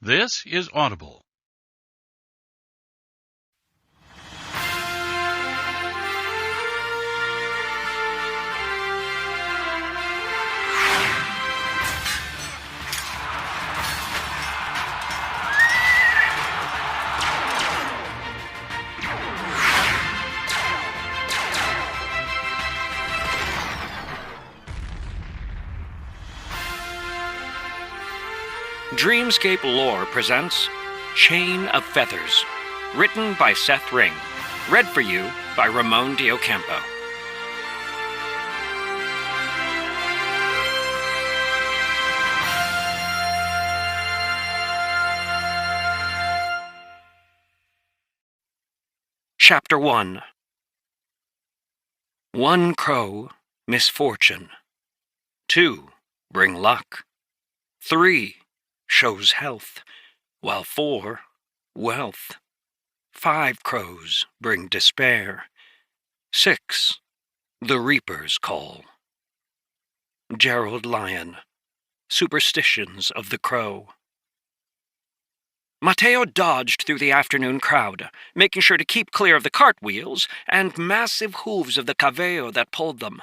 This is Audible. Dreamscape Lore presents Chain of Feathers, written by Seth Ring, read for you by Ramon Diocampo. Chapter 1. One crow, misfortune. 2, bring luck. 3, shows health, while 4, wealth. 5 crows bring despair. 6, the reaper's call. Gerald Lyon, Superstitions of the Crow. Mateo dodged through the afternoon crowd, making sure to keep clear of the cartwheels and massive hooves of the caballo that pulled them.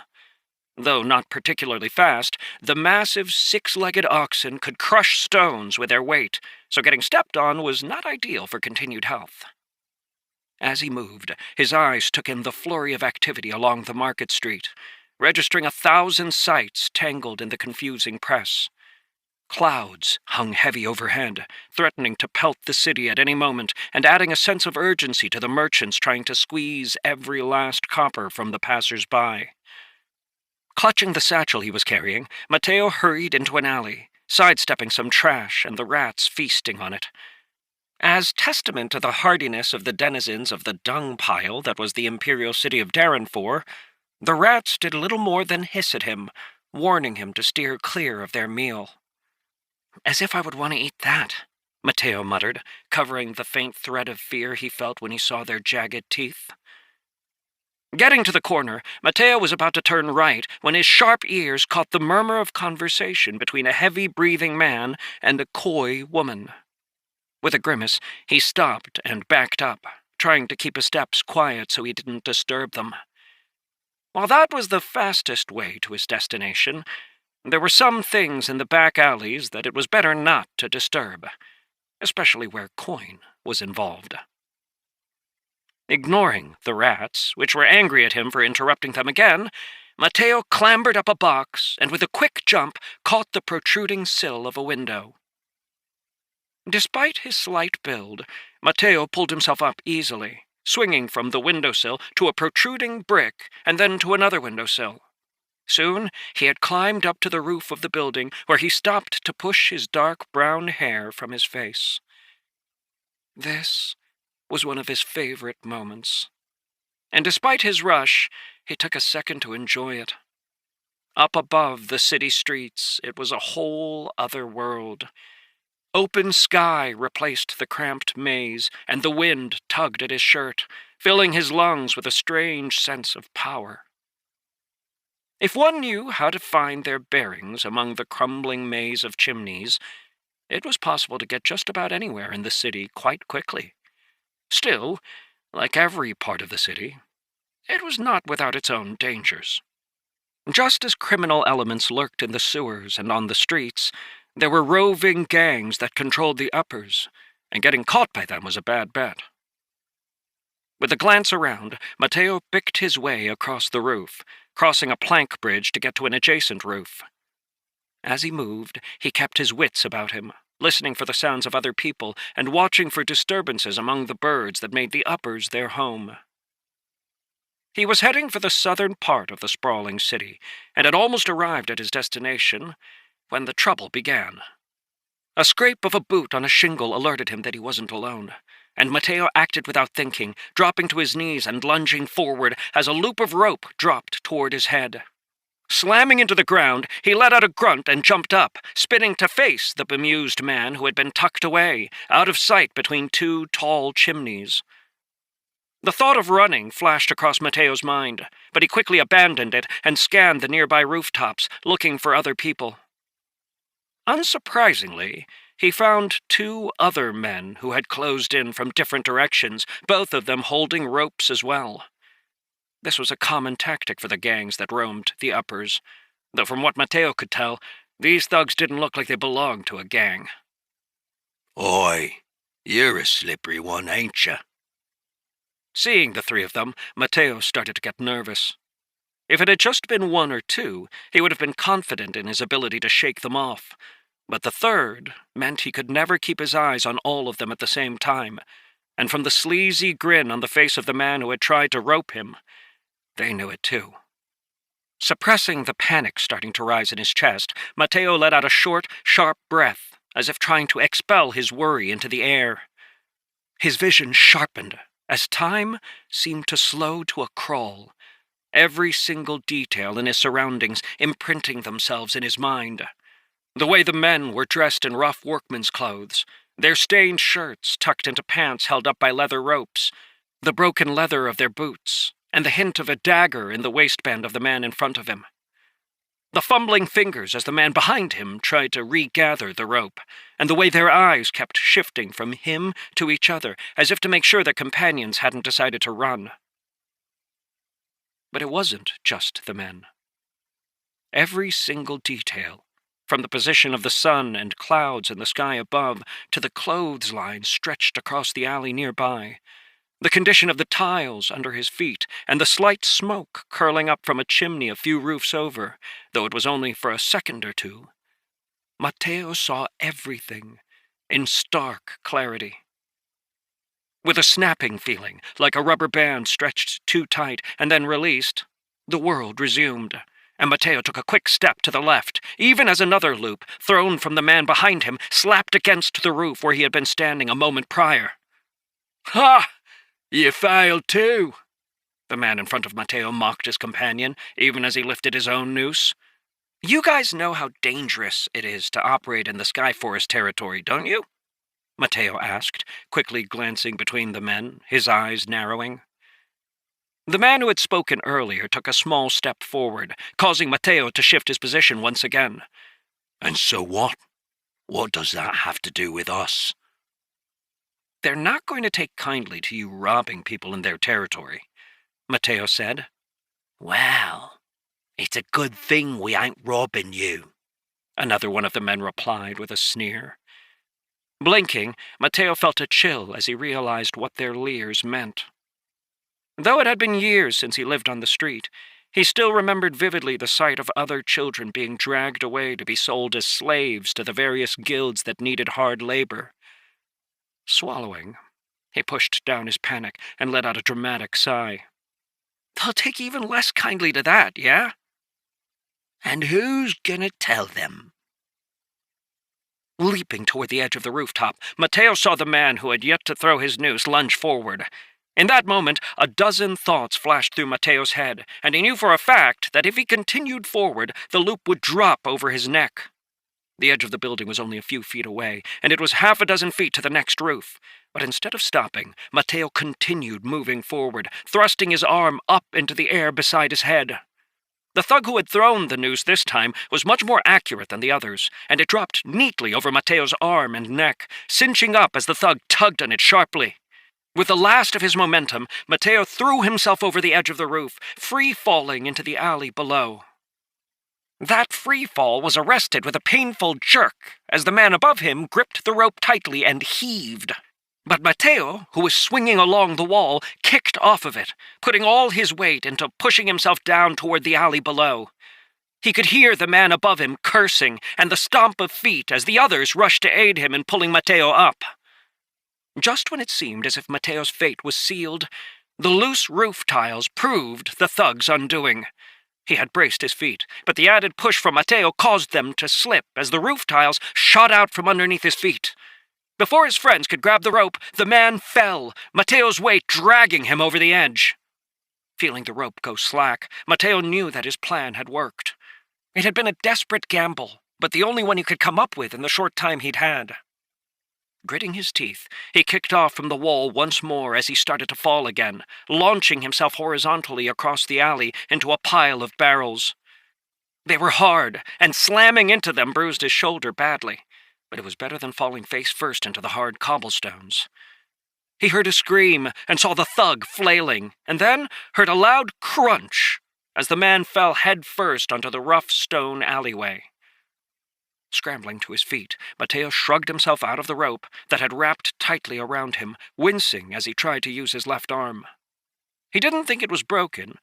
Though not particularly fast, the massive 6-legged oxen could crush stones with their weight, so getting stepped on was not ideal for continued health. As he moved, his eyes took in the flurry of activity along the market street, registering 1,000 sights tangled in the confusing press. Clouds hung heavy overhead, threatening to pelt the city at any moment and adding a sense of urgency to the merchants trying to squeeze every last copper from the passers-by. Clutching the satchel he was carrying, Mateo hurried into an alley, sidestepping some trash and the rats feasting on it. As testament to the hardiness of the denizens of the dung pile that was the imperial city of Darrenfor, the rats did little more than hiss at him, warning him to steer clear of their meal. "As if I would want to eat that," Mateo muttered, covering the faint thread of fear he felt when he saw their jagged teeth. Getting to the corner, Mateo was about to turn right when his sharp ears caught the murmur of conversation between a heavy-breathing man and a coy woman. With a grimace, he stopped and backed up, trying to keep his steps quiet so he didn't disturb them. While that was the fastest way to his destination, there were some things in the back alleys that it was better not to disturb, especially where coin was involved. Ignoring the rats, which were angry at him for interrupting them again, Mateo clambered up a box and with a quick jump caught the protruding sill of a window. Despite his slight build, Mateo pulled himself up easily, swinging from the windowsill to a protruding brick and then to another windowsill. Soon he had climbed up to the roof of the building, where he stopped to push his dark brown hair from his face. This was one of his favorite moments, and despite his rush, he took a second to enjoy it. Up above the city streets, it was a whole other world. Open sky replaced the cramped maze, and the wind tugged at his shirt, filling his lungs with a strange sense of power. If one knew how to find their bearings among the crumbling maze of chimneys, it was possible to get just about anywhere in the city quite quickly. Still, like every part of the city, it was not without its own dangers. Just as criminal elements lurked in the sewers and on the streets, there were roving gangs that controlled the uppers, and getting caught by them was a bad bet. With a glance around, Mateo picked his way across the roof, crossing a plank bridge to get to an adjacent roof. As he moved, he kept his wits about him, listening for the sounds of other people and watching for disturbances among the birds that made the uppers their home. He was heading for the southern part of the sprawling city, and had almost arrived at his destination when the trouble began. A scrape of a boot on a shingle alerted him that he wasn't alone, and Mateo acted without thinking, dropping to his knees and lunging forward as a loop of rope dropped toward his head. Slamming into the ground, he let out a grunt and jumped up, spinning to face the bemused man who had been tucked away, out of sight between 2 tall chimneys. The thought of running flashed across Mateo's mind, but he quickly abandoned it and scanned the nearby rooftops, looking for other people. Unsurprisingly, he found two other men who had closed in from different directions, both of them holding ropes as well. This was a common tactic for the gangs that roamed the uppers, though from what Mateo could tell, these thugs didn't look like they belonged to a gang. "Oi, you're a slippery one, ain't ya?" Seeing the three of them, Mateo started to get nervous. If it had just been one or two, he would have been confident in his ability to shake them off. But the third meant he could never keep his eyes on all of them at the same time, and from the sleazy grin on the face of the man who had tried to rope him, they knew it too. Suppressing the panic starting to rise in his chest, Mateo let out a short, sharp breath, as if trying to expel his worry into the air. His vision sharpened, as time seemed to slow to a crawl, every single detail in his surroundings imprinting themselves in his mind. The way the men were dressed in rough workman's clothes, their stained shirts tucked into pants held up by leather ropes, the broken leather of their boots, and the hint of a dagger in the waistband of the man in front of him. The fumbling fingers as the man behind him tried to regather the rope, and the way their eyes kept shifting from him to each other, as if to make sure their companions hadn't decided to run. But it wasn't just the men. Every single detail, from the position of the sun and clouds in the sky above to the clothesline stretched across the alley nearby, the condition of the tiles under his feet, and the slight smoke curling up from a chimney a few roofs over, though it was only for a second or two, Mateo saw everything in stark clarity. With a snapping feeling, like a rubber band stretched too tight and then released, the world resumed, and Mateo took a quick step to the left, even as another loop, thrown from the man behind him, slapped against the roof where he had been standing a moment prior. "Ha! You failed too," the man in front of Mateo mocked his companion, even as he lifted his own noose. "You guys know how dangerous it is to operate in the Skyforest territory, don't you?" Mateo asked, quickly glancing between the men, his eyes narrowing. The man who had spoken earlier took a small step forward, causing Mateo to shift his position once again. "And so what? What does that have to do with us?" "They're not going to take kindly to you robbing people in their territory," Mateo said. "Well, it's a good thing we ain't robbing you," another one of the men replied with a sneer. Blinking, Mateo felt a chill as he realized what their leers meant. Though it had been years since he lived on the street, he still remembered vividly the sight of other children being dragged away to be sold as slaves to the various guilds that needed hard labor. Swallowing, he pushed down his panic and let out a dramatic sigh. "They'll take even less kindly to that, yeah?" "And who's gonna tell them?" Leaping toward the edge of the rooftop, Mateo saw the man who had yet to throw his noose lunge forward. In that moment, a dozen thoughts flashed through Mateo's head, and he knew for a fact that if he continued forward, the loop would drop over his neck. The edge of the building was only a few feet away, and it was half a dozen feet to the next roof. But instead of stopping, Mateo continued moving forward, thrusting his arm up into the air beside his head. The thug who had thrown the noose this time was much more accurate than the others, and it dropped neatly over Mateo's arm and neck, cinching up as the thug tugged on it sharply. With the last of his momentum, Mateo threw himself over the edge of the roof, free-falling into the alley below. That free fall was arrested with a painful jerk as the man above him gripped the rope tightly and heaved. But Mateo, who was swinging along the wall, kicked off of it, putting all his weight into pushing himself down toward the alley below. He could hear the man above him cursing and the stomp of feet as the others rushed to aid him in pulling Mateo up. Just when it seemed as if Mateo's fate was sealed, the loose roof tiles proved the thug's undoing. He had braced his feet, but the added push from Mateo caused them to slip as the roof tiles shot out from underneath his feet. Before his friends could grab the rope, the man fell, Mateo's weight dragging him over the edge. Feeling the rope go slack, Mateo knew that his plan had worked. It had been a desperate gamble, but the only one he could come up with in the short time he'd had. Gritting his teeth, he kicked off from the wall once more as he started to fall again, launching himself horizontally across the alley into a pile of barrels. They were hard, and slamming into them bruised his shoulder badly. but it was better than falling face first into the hard cobblestones. He heard a scream and saw the thug flailing, and then heard a loud crunch as the man fell head first onto the rough stone alleyway. Scrambling to his feet, Mateo shrugged himself out of the rope that had wrapped tightly around him, wincing as he tried to use his left arm. He didn't think it was broken,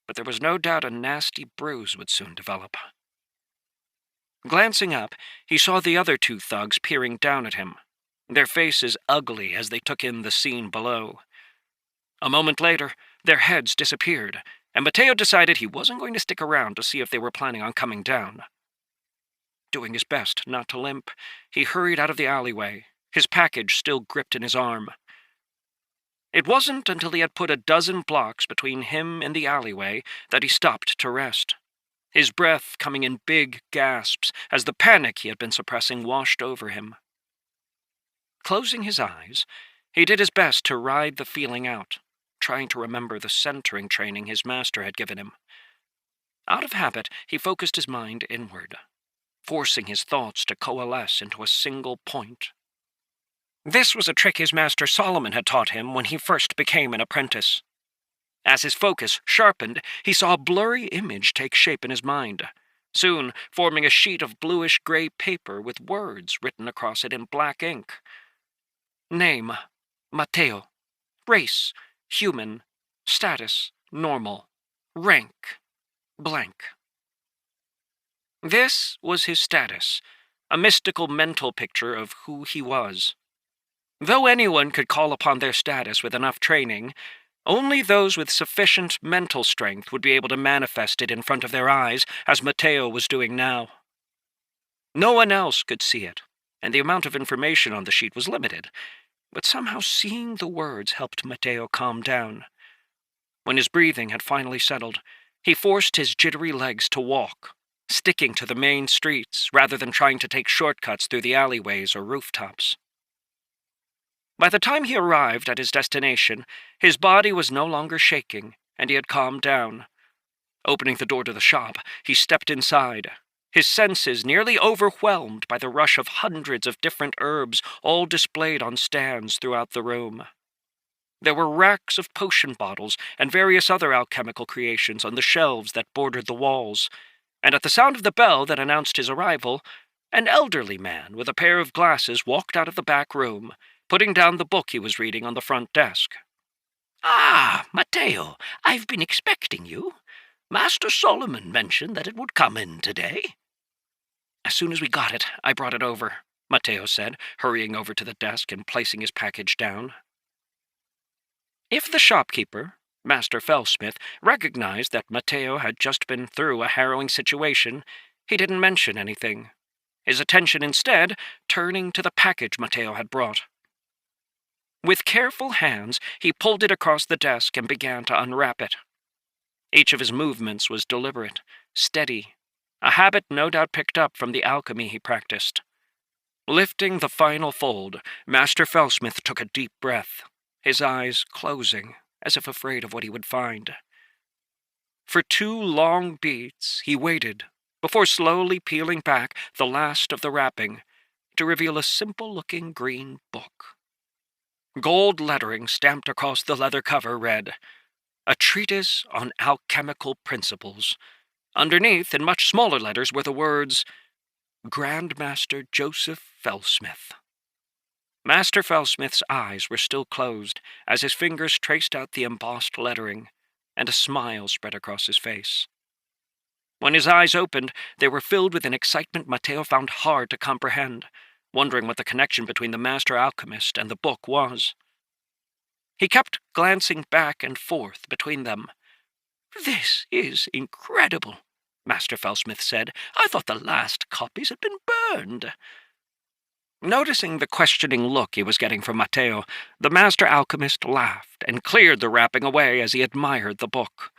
but there was no doubt a nasty bruise would soon develop. Glancing up, he saw the other two thugs peering down at him, their faces ugly as they took in the scene below. A moment later, their heads disappeared, and Mateo decided he wasn't going to stick around to see if they were planning on coming down. Doing his best not to limp, he hurried out of the alleyway, his package still gripped in his arm. It wasn't until he had put a dozen blocks between him and the alleyway that he stopped to rest, his breath coming in big gasps as the panic he had been suppressing washed over him. Closing his eyes, he did his best to ride the feeling out, trying to remember the centering training his master had given him. Out of habit, he focused his mind inward, forcing his thoughts to coalesce into a single point. This was a trick his master Solomon had taught him when he first became an apprentice. As his focus sharpened, he saw a blurry image take shape in his mind, soon forming a sheet of bluish-gray paper with words written across it in black ink. Name, Mateo. Race, human. Status, normal. Rank, blank. This was his status, a mystical mental picture of who he was. Though anyone could call upon their status with enough training, only those with sufficient mental strength would be able to manifest it in front of their eyes, as Mateo was doing now. No one else could see it, and the amount of information on the sheet was limited, but somehow seeing the words helped Mateo calm down. When his breathing had finally settled, he forced his jittery legs to walk, sticking to the main streets rather than trying to take shortcuts through the alleyways or rooftops. By the time he arrived at his destination, his body was no longer shaking, and he had calmed down. Opening the door to the shop, he stepped inside, his senses nearly overwhelmed by the rush of hundreds of different herbs all displayed on stands throughout the room. There were racks of potion bottles and various other alchemical creations on the shelves that bordered the walls, and at the sound of the bell that announced his arrival, an elderly man with a pair of glasses walked out of the back room, putting down the book he was reading on the front desk. "Ah, Mateo, I've been expecting you. Master Solomon mentioned that it would come in today." "As soon as we got it, I brought it over," Mateo said, hurrying over to the desk and placing his package down. If the shopkeeper, Master Fellsmith, recognized that Mateo had just been through a harrowing situation, he didn't mention anything, his attention instead turning to the package Mateo had brought. With careful hands, he pulled it across the desk and began to unwrap it. Each of his movements was deliberate, steady, a habit no doubt picked up from the alchemy he practiced. Lifting the final fold, Master Fellsmith took a deep breath, his eyes closing, as if afraid of what he would find. For 2 long beats, he waited, before slowly peeling back the last of the wrapping, to reveal a simple-looking green book. Gold lettering stamped across the leather cover read, "A Treatise on Alchemical Principles." Underneath, in much smaller letters, were the words, "Grandmaster Joseph Fellsmith." Master Fellsmith's eyes were still closed as his fingers traced out the embossed lettering, and a smile spread across his face. When his eyes opened, they were filled with an excitement Mateo found hard to comprehend, wondering what the connection between the master alchemist and the book was. He kept glancing back and forth between them. "This is incredible," Master Fellsmith said. "I thought the last copies had been burned." Noticing the questioning look he was getting from Mateo, the master alchemist laughed and cleared the wrapping away as he admired the book.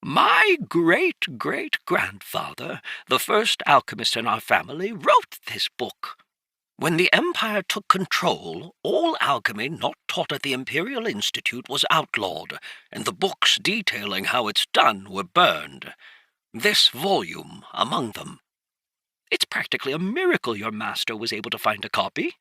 "My great-great-grandfather, the first alchemist in our family, wrote this book. When the Empire took control, all alchemy not taught at the Imperial Institute was outlawed, and the books detailing how it's done were burned. This volume among them. It's practically a miracle your master was able to find a copy."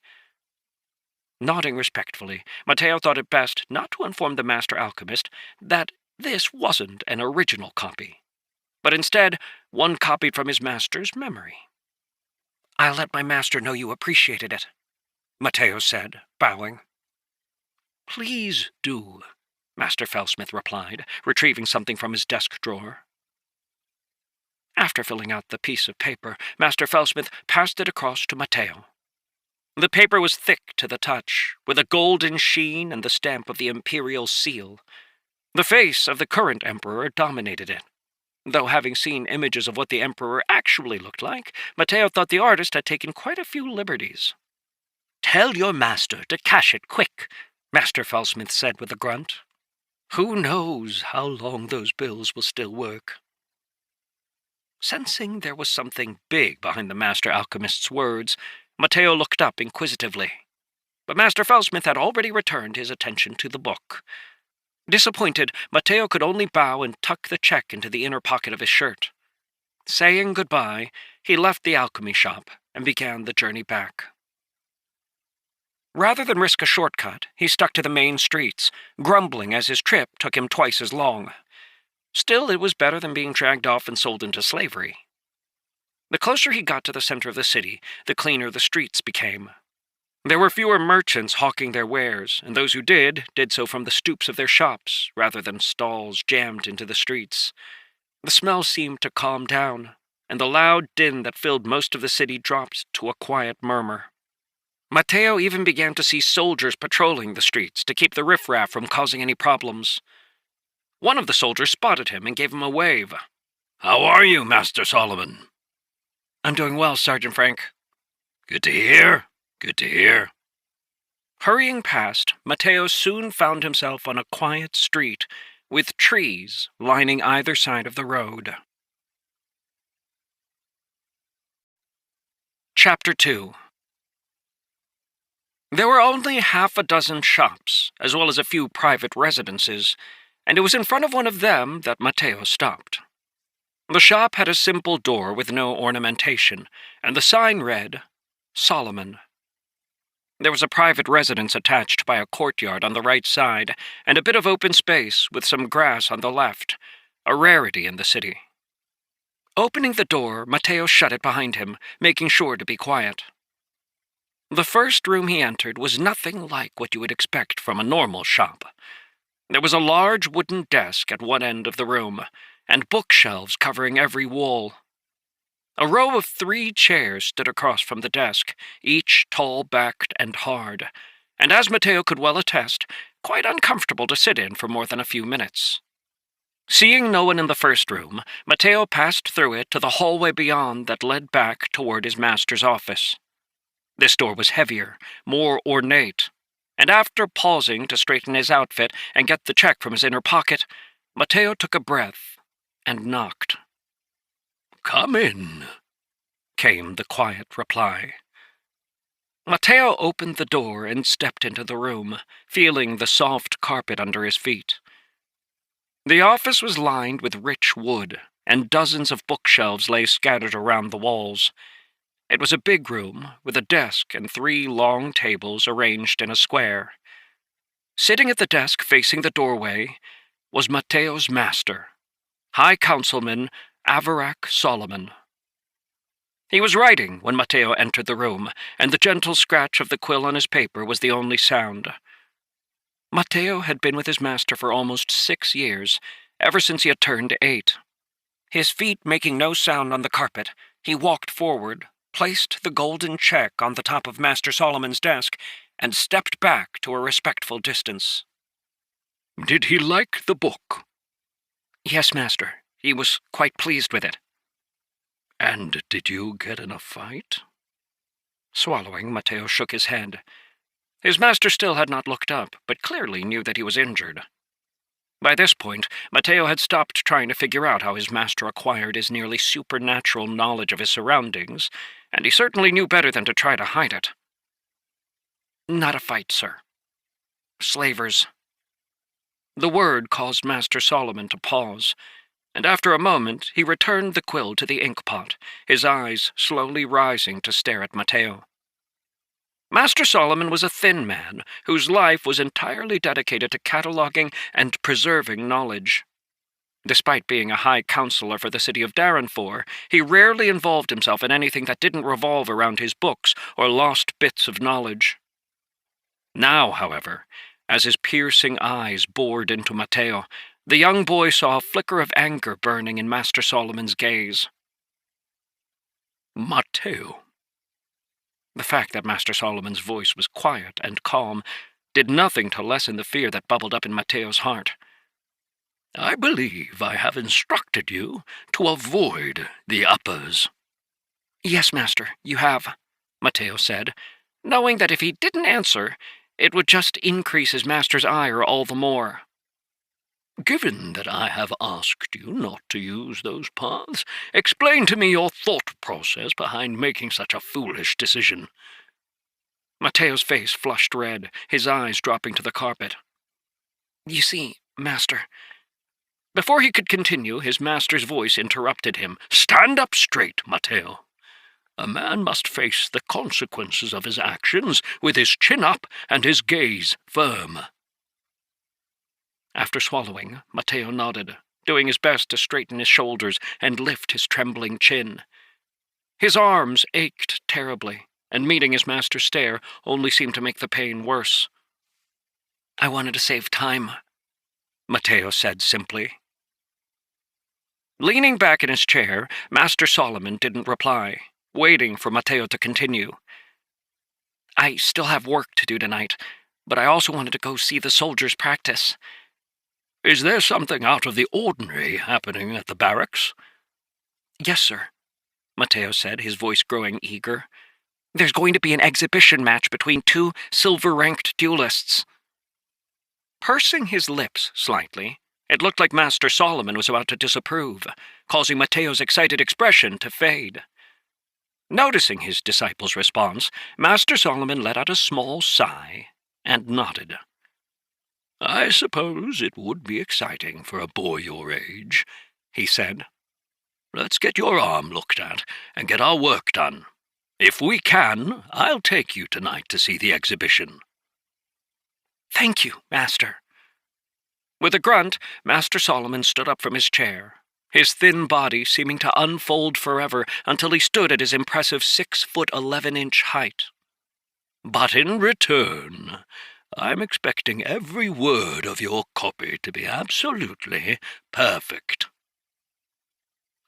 Nodding respectfully, Mateo thought it best not to inform the master alchemist that this wasn't an original copy, but instead one copied from his master's memory. "I'll let my master know you appreciated it," Mateo said, bowing. "Please do," Master Fellsmith replied, retrieving something from his desk drawer. After filling out the piece of paper, Master Fellsmith passed it across to Mateo. The paper was thick to the touch, with a golden sheen and the stamp of the imperial seal. The face of the current emperor dominated it, though having seen images of what the emperor actually looked like, Mateo thought the artist had taken quite a few liberties. "Tell your master to cash it quick," Master Fellsmith said with a grunt. "Who knows how long those bills will still work?" Sensing there was something big behind the master alchemist's words, Mateo looked up inquisitively. But Master Fellsmith had already returned his attention to the book. Disappointed, Mateo could only bow and tuck the check into the inner pocket of his shirt. Saying goodbye, he left the alchemy shop and began the journey back. Rather than risk a shortcut, he stuck to the main streets, grumbling as his trip took him twice as long. Still, it was better than being dragged off and sold into slavery. The closer he got to the center of the city, the cleaner the streets became. There were fewer merchants hawking their wares, and those who did so from the stoops of their shops, rather than stalls jammed into the streets. The smell seemed to calm down, and the loud din that filled most of the city dropped to a quiet murmur. Mateo even began to see soldiers patrolling the streets to keep the riffraff from causing any problems. One of the soldiers spotted him and gave him a wave. "How are you, Master Solomon?" "I'm doing well, Sergeant Frank." "Good to hear. Good to hear." Hurrying past, Mateo soon found himself on a quiet street with trees lining either side of the road. Chapter 2. There were only half a dozen shops, as well as a few private residences, and it was in front of one of them that Mateo stopped. The shop had a simple door with no ornamentation, and the sign read, Solomon. There was a private residence attached by a courtyard on the right side, and a bit of open space with some grass on the left, a rarity in the city. Opening the door, Mateo shut it behind him, making sure to be quiet. The first room he entered was nothing like what you would expect from a normal shop. There was a large wooden desk at one end of the room, and bookshelves covering every wall. A row of 3 chairs stood across from the desk, each tall-backed and hard, and as Mateo could well attest, quite uncomfortable to sit in for more than a few minutes. Seeing no one in the first room, Mateo passed through it to the hallway beyond that led back toward his master's office. This door was heavier, more ornate, and after pausing to straighten his outfit and get the check from his inner pocket, Mateo took a breath and knocked. "Come in," came the quiet reply. Mateo opened the door and stepped into the room, feeling the soft carpet under his feet. The office was lined with rich wood, and dozens of bookshelves lay scattered around the walls. It was a big room, with a desk and 3 long tables arranged in a square. Sitting at the desk facing the doorway was Mateo's master, High Councilman Avarak Solomon. He was writing when Mateo entered the room, and the gentle scratch of the quill on his paper was the only sound. Mateo had been with his master for almost 6 years, ever since he had turned 8. His feet making no sound on the carpet, he walked forward, placed the golden check on the top of Master Solomon's desk, and stepped back to a respectful distance. "Did he like the book?" "Yes, master. He was quite pleased with it." "And did you get in a fight?" Swallowing, Mateo shook his head. His master still had not looked up, but clearly knew that he was injured. By this point, Mateo had stopped trying to figure out how his master acquired his nearly supernatural knowledge of his surroundings, and he certainly knew better than to try to hide it. "Not a fight, sir. Slavers." The word caused Master Solomon to pause. and after a moment he returned the quill to the inkpot, his eyes slowly rising to stare at Mateo. Master Solomon was a thin man whose life was entirely dedicated to cataloging and preserving knowledge. Despite being a high counselor for the city of Darrenfor, he rarely involved himself in anything that didn't revolve around his books or lost bits of knowledge. Now, however, as his piercing eyes bored into Mateo, the young boy saw a flicker of anger burning in Master Solomon's gaze. Mateo. The fact that Master Solomon's voice was quiet and calm did nothing to lessen the fear that bubbled up in Mateo's heart. I believe I have instructed you to avoid the uppers. Yes, Master, you have, Mateo said, knowing that if he didn't answer, it would just increase his master's ire all the more. Given that I have asked you not to use those paths, explain to me your thought process behind making such a foolish decision. Mateo's face flushed red, his eyes dropping to the carpet. You see, Master... Before he could continue, his master's voice interrupted him. Stand up straight, Mateo. A man must face the consequences of his actions with his chin up and his gaze firm. After swallowing, Mateo nodded, doing his best to straighten his shoulders and lift his trembling chin. His arms ached terribly, and meeting his master's stare only seemed to make the pain worse. I wanted to save time, Mateo said simply. Leaning back in his chair, Master Solomon didn't reply, waiting for Mateo to continue. I still have work to do tonight, but I also wanted to go see the soldiers practice. Is there something out of the ordinary happening at the barracks? Yes, sir, Mateo said, his voice growing eager. There's going to be an exhibition match between two silver-ranked duelists. Pursing his lips slightly, it looked like Master Solomon was about to disapprove, causing Mateo's excited expression to fade. Noticing his disciple's response, Master Solomon let out a small sigh and nodded. I suppose it would be exciting for a boy your age, he said. Let's get your arm looked at and get our work done. If we can, I'll take you tonight to see the exhibition. Thank you, Master. With a grunt, Master Solomon stood up from his chair, his thin body seeming to unfold forever until he stood at his impressive 6'11" height. But in return, I'm expecting every word of your copy to be absolutely perfect.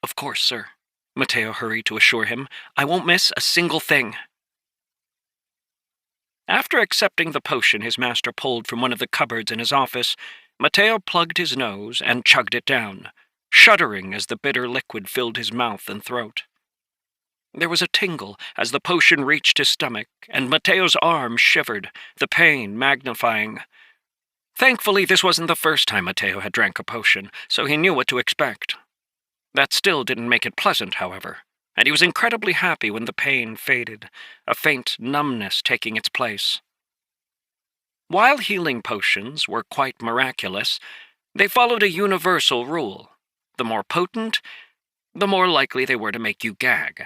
Of course, sir, Mateo hurried to assure him. I won't miss a single thing. After accepting the potion his master pulled from one of the cupboards in his office, Mateo plugged his nose and chugged it down, shuddering as the bitter liquid filled his mouth and throat. There was a tingle as the potion reached his stomach, and Mateo's arm shivered, the pain magnifying. Thankfully, this wasn't the first time Mateo had drank a potion, so he knew what to expect. That still didn't make it pleasant, however, and he was incredibly happy when the pain faded, a faint numbness taking its place. While healing potions were quite miraculous, they followed a universal rule. The more potent, the more likely they were to make you gag.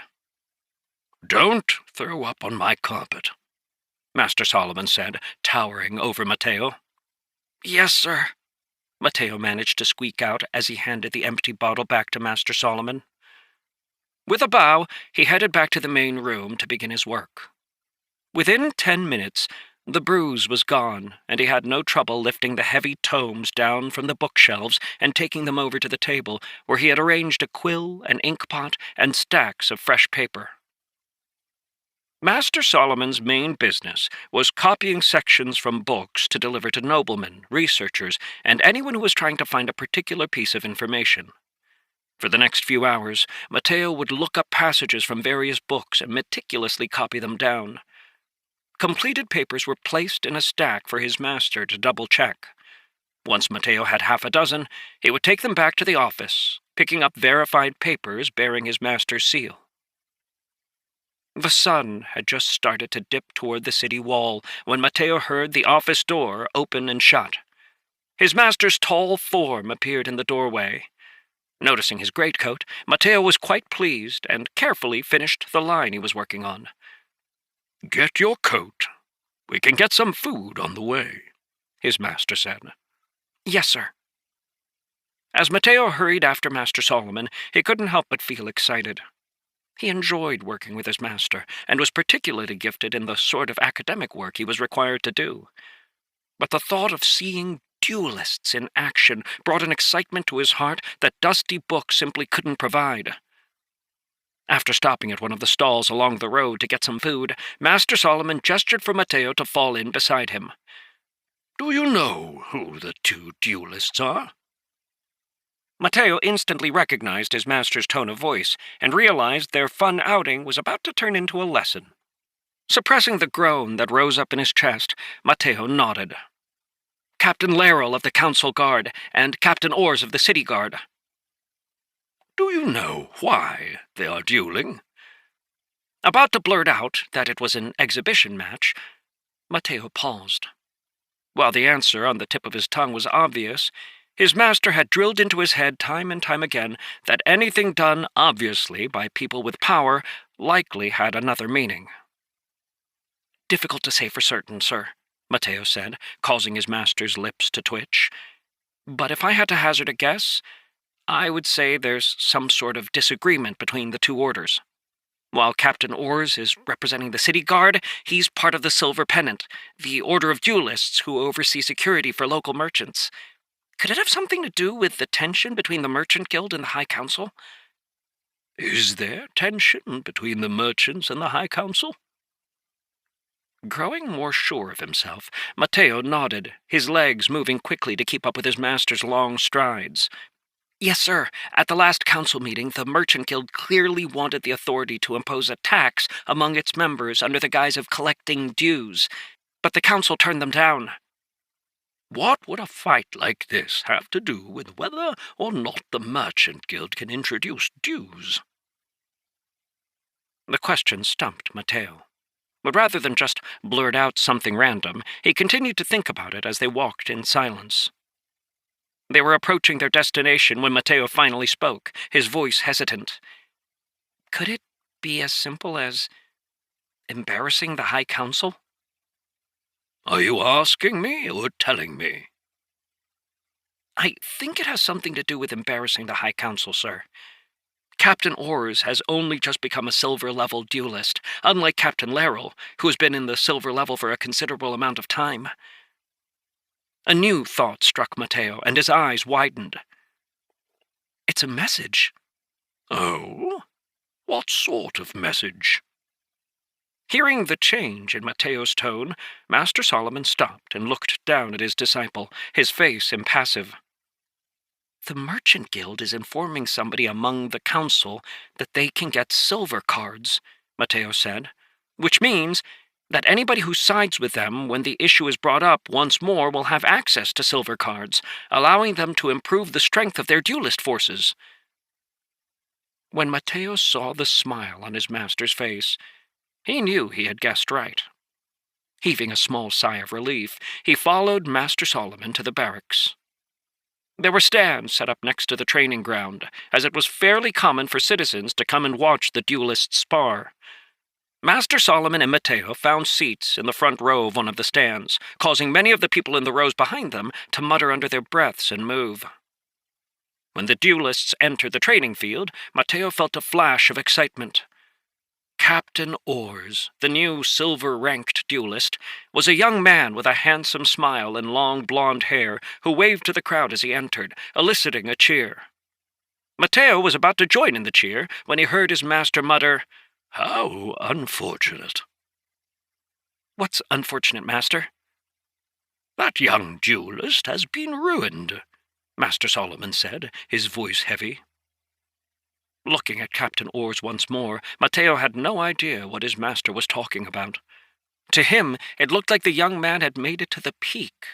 Don't throw up on my carpet, Master Solomon said, towering over Mateo. Yes, sir, Mateo managed to squeak out as he handed the empty bottle back to Master Solomon. With a bow, he headed back to the main room to begin his work. Within 10 minutes, the bruise was gone, and he had no trouble lifting the heavy tomes down from the bookshelves and taking them over to the table, where he had arranged a quill, an inkpot, and stacks of fresh paper. Master Solomon's main business was copying sections from books to deliver to noblemen, researchers, and anyone who was trying to find a particular piece of information. For the next few hours, Mateo would look up passages from various books and meticulously copy them down. Completed papers were placed in a stack for his master to double-check. Once Mateo had half a dozen, he would take them back to the office, picking up verified papers bearing his master's seal. The sun had just started to dip toward the city wall when Mateo heard the office door open and shut. His master's tall form appeared in the doorway. Noticing his greatcoat, Mateo was quite pleased and carefully finished the line he was working on. "Get your coat. We can get some food on the way," his master said. "Yes, sir." As Mateo hurried after Master Solomon, he couldn't help but feel excited. He enjoyed working with his master, and was particularly gifted in the sort of academic work he was required to do. But the thought of seeing duelists in action brought an excitement to his heart that dusty books simply couldn't provide. After stopping at one of the stalls along the road to get some food, Master Solomon gestured for Mateo to fall in beside him. "Do you know who the two duelists are?" Mateo instantly recognized his master's tone of voice and realized their fun outing was about to turn into a lesson. Suppressing the groan that rose up in his chest, Mateo nodded. "Captain Laurel of the Council Guard and Captain Orrs of the City Guard." "Do you know why they are dueling?" About to blurt out that it was an exhibition match, Mateo paused. While the answer on the tip of his tongue was obvious, his master had drilled into his head time and time again that anything done obviously by people with power likely had another meaning. "Difficult to say for certain, sir," Mateo said, causing his master's lips to twitch. "But if I had to hazard a guess, I would say there's some sort of disagreement between the two orders. While Captain Orrs is representing the City Guard, he's part of the Silver Pennant, the order of duelists who oversee security for local merchants. Could it have something to do with the tension between the Merchant Guild and the High Council?" "Is there tension between the merchants and the High Council?" Growing more sure of himself, Mateo nodded, his legs moving quickly to keep up with his master's long strides. "Yes, sir. At the last council meeting, the Merchant Guild clearly wanted the authority to impose a tax among its members under the guise of collecting dues, but the council turned them down." "What would a fight like this have to do with whether or not the Merchant Guild can introduce dues?" The question stumped Mateo. But rather than just blurt out something random, he continued to think about it as they walked in silence. They were approaching their destination when Mateo finally spoke, his voice hesitant. "Could it be as simple as embarrassing the High Council?" "Are you asking me or telling me?" "I think it has something to do with embarrassing the High Council, sir. Captain Orrs has only just become a silver-level duelist, unlike Captain Laurel, who has been in the silver level for a considerable amount of time." A new thought struck Mateo, and his eyes widened. "It's a message." "Oh? What sort of message?" Hearing the change in Mateo's tone, Master Solomon stopped and looked down at his disciple, his face impassive. "The Merchant Guild is informing somebody among the council that they can get silver cards," Mateo said, "which means that anybody who sides with them when the issue is brought up once more will have access to silver cards, allowing them to improve the strength of their duelist forces." When Mateo saw the smile on his master's face, he knew he had guessed right. Heaving a small sigh of relief, he followed Master Solomon to the barracks. There were stands set up next to the training ground, as it was fairly common for citizens to come and watch the duelists spar. Master Solomon and Mateo found seats in the front row of one of the stands, causing many of the people in the rows behind them to mutter under their breaths and move. When the duelists entered the training field, Mateo felt a flash of excitement. Captain Orrs, the new silver-ranked duelist, was a young man with a handsome smile and long blonde hair who waved to the crowd as he entered, eliciting a cheer. Mateo was about to join in the cheer when he heard his master mutter, "How unfortunate." "What's unfortunate, master?" "That young duelist has been ruined," Master Solomon said, his voice heavy. Looking at Captain Orrs once more, Mateo had no idea what his master was talking about. To him, it looked like the young man had made it to the peak.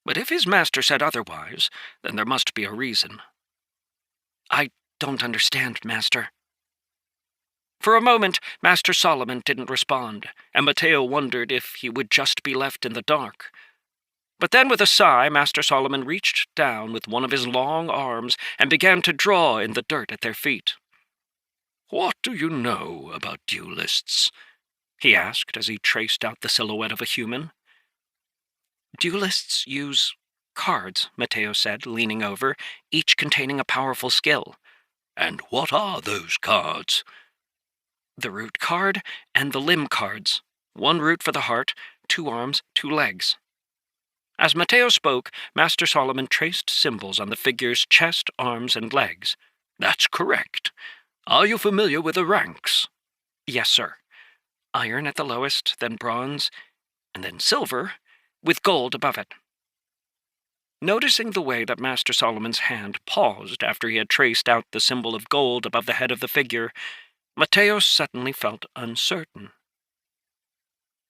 But if his master said otherwise, then there must be a reason. "I don't understand, master." For a moment, Master Solomon didn't respond, and Mateo wondered if he would just be left in the dark. But then with a sigh, Master Solomon reached down with one of his long arms and began to draw in the dirt at their feet. "What do you know about duelists?" he asked as he traced out the silhouette of a human. "Duelists use cards," Mateo said, leaning over, each containing a powerful skill. "And what are those cards?" "The root card and the limb cards. One root for the heart, 2 arms, 2 legs." As Mateo spoke, Master Solomon traced symbols on the figure's chest, arms, and legs. "That's correct. Are you familiar with the ranks?" "Yes, sir. Iron at the lowest, then bronze, and then silver, with gold above it." Noticing the way that Master Solomon's hand paused after he had traced out the symbol of gold above the head of the figure, Mateo suddenly felt uncertain.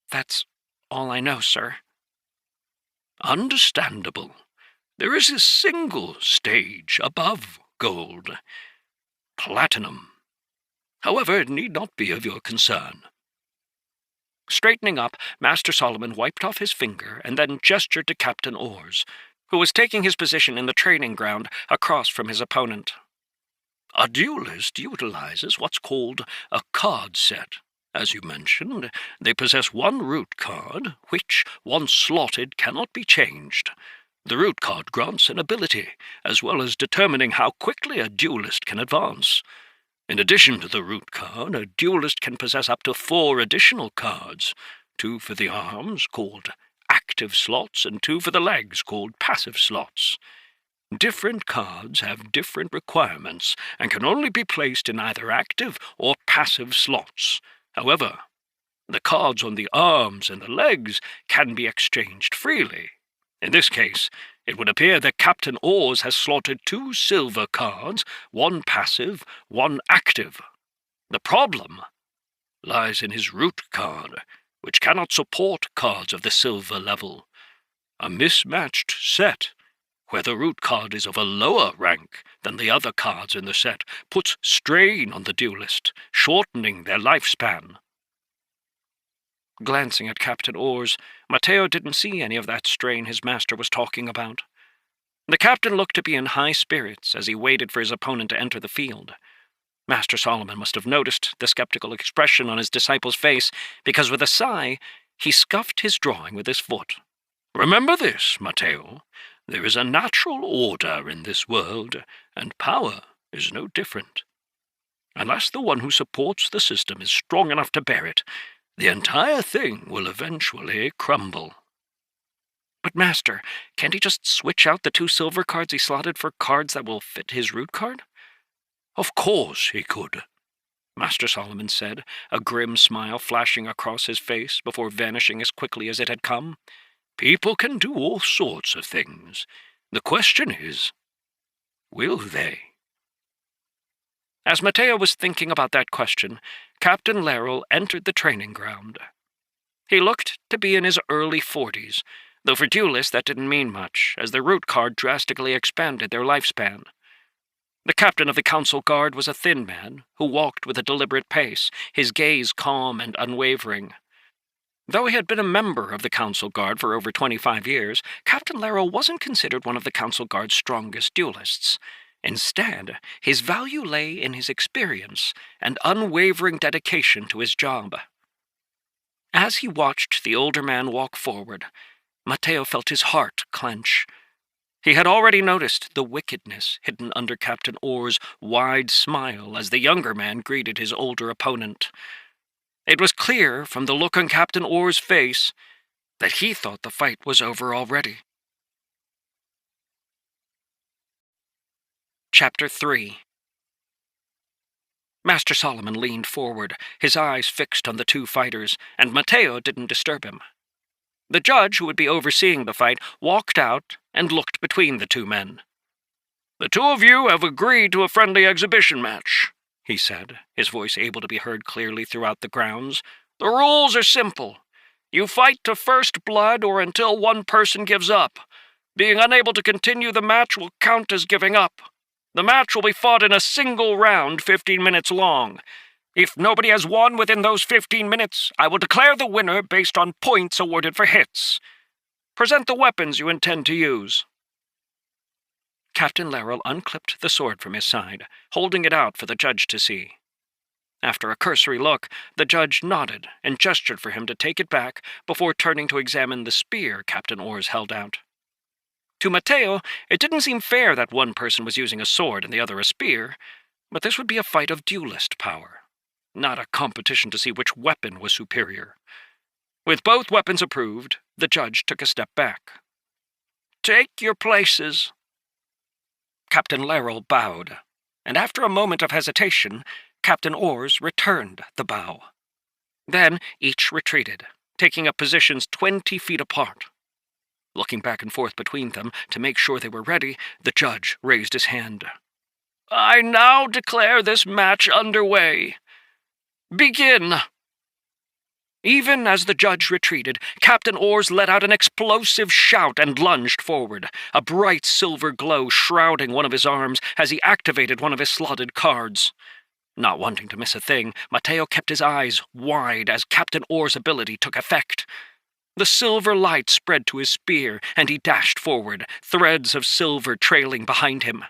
"That's all I know, sir." "Understandable. There is a single stage above gold. Platinum. However, it need not be of your concern." Straightening up, Master Solomon wiped off his finger and then gestured to Captain Oars, who was taking his position in the training ground across from his opponent. "A duelist utilizes what's called a card set. As you mentioned, they possess one root card, which, once slotted, cannot be changed. The root card grants an ability, as well as determining how quickly a duelist can advance. In addition to the root card, a duelist can possess up to 4 additional cards, 2 for the arms, called active slots, and 2 for the legs, called passive slots. Different cards have different requirements and can only be placed in either active or passive slots. However, the cards on the arms and the legs can be exchanged freely. In this case, it would appear that Captain Oars has slotted 2 silver cards, 1 passive, 1 active. The problem lies in his root card, which cannot support cards of the silver level. A mismatched set, where the root card is of a lower rank than the other cards in the set, puts strain on the duelist, shortening their lifespan." Glancing at Captain Oars, Mateo didn't see any of that strain his master was talking about. The captain looked to be in high spirits as he waited for his opponent to enter the field. Master Solomon must have noticed the skeptical expression on his disciple's face, because with a sigh, he scuffed his drawing with his foot. "Remember this, Mateo. There is a natural order in this world, and power is no different. Unless the one who supports the system is strong enough to bear it, the entire thing will eventually crumble." "But, Master, can't he just switch out the 2 silver cards he slotted for cards that will fit his root card?" "Of course he could," Master Solomon said, a grim smile flashing across his face before vanishing as quickly as it had come. "People can do all sorts of things. The question is, will they?" As Mateo was thinking about that question, Captain Laurel entered the training ground. He looked to be in his early 40s, though for duelists that didn't mean much, as their root card drastically expanded their lifespan. The captain of the council guard was a thin man who walked with a deliberate pace, his gaze calm and unwavering. Though he had been a member of the council guard for over 25 years, Captain Laurel wasn't considered one of the council guard's strongest duelists. Instead, his value lay in his experience and unwavering dedication to his job. As he watched the older man walk forward, Mateo felt his heart clench. He had already noticed the wickedness hidden under Captain Oars' wide smile as the younger man greeted his older opponent. It was clear from the look on Captain Oars' face that he thought the fight was over already. Chapter 3. Master Solomon leaned forward, his eyes fixed on the 2 fighters, and Mateo didn't disturb him. The judge, who would be overseeing the fight, walked out and looked between the 2 men. "The 2 of you have agreed to a friendly exhibition match," he said, his voice able to be heard clearly throughout the grounds. "The rules are simple. You fight to first blood or until one person gives up. Being unable to continue the match will count as giving up. The match will be fought in a single round, 15 minutes long. If nobody has won within those 15 minutes, I will declare the winner based on points awarded for hits. Present the weapons you intend to use." Captain Laurel unclipped the sword from his side, holding it out for the judge to see. After a cursory look, the judge nodded and gestured for him to take it back before turning to examine the spear Captain Orrs held out. To Mateo, it didn't seem fair that one person was using a sword and the other a spear, but this would be a fight of duelist power, not a competition to see which weapon was superior. With both weapons approved, the judge took a step back. "Take your places." Captain Laurel bowed, and after a moment of hesitation, Captain Orrs returned the bow. Then each retreated, taking up positions 20 feet apart. Looking back and forth between them to make sure they were ready, the judge raised his hand. "I now declare this match underway. Begin." Even as the judge retreated, Captain Orrs let out an explosive shout and lunged forward, a bright silver glow shrouding one of his arms as he activated one of his slotted cards. Not wanting to miss a thing, Mateo kept his eyes wide as Captain Orrs' ability took effect. The silver light spread to his spear, and he dashed forward, threads of silver trailing behind him.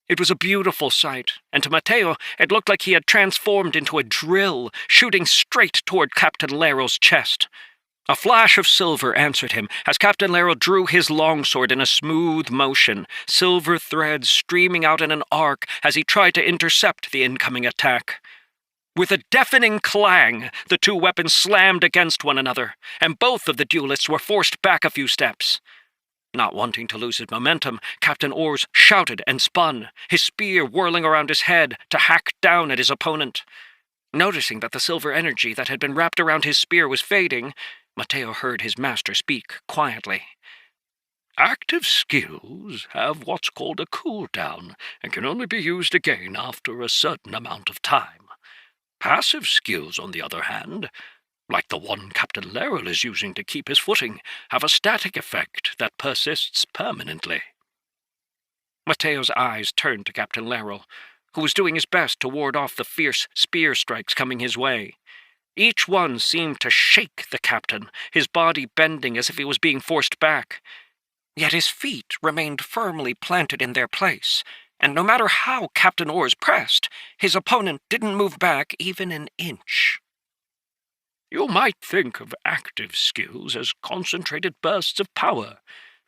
It was a beautiful sight, and to Mateo it looked like he had transformed into a drill, shooting straight toward Captain Laurel's chest. A flash of silver answered him as Captain Laurel drew his longsword in a smooth motion, silver threads streaming out in an arc as he tried to intercept the incoming attack. With a deafening clang, the two weapons slammed against one another, and both of the duelists were forced back a few steps. Not wanting to lose his momentum, Captain Orrs shouted and spun, his spear whirling around his head to hack down at his opponent. Noticing that the silver energy that had been wrapped around his spear was fading, Mateo heard his master speak quietly. "Active skills have what's called a cooldown and can only be used again after a certain amount of time. Passive skills, on the other hand, like the one Captain Laurel is using to keep his footing, have a static effect that persists permanently." Mateo's eyes turned to Captain Laurel, who was doing his best to ward off the fierce spear strikes coming his way. Each one seemed to shake the captain, his body bending as if he was being forced back. Yet his feet remained firmly planted in their place, and no matter how Captain Orrs pressed, his opponent didn't move back even an inch. "You might think of active skills as concentrated bursts of power.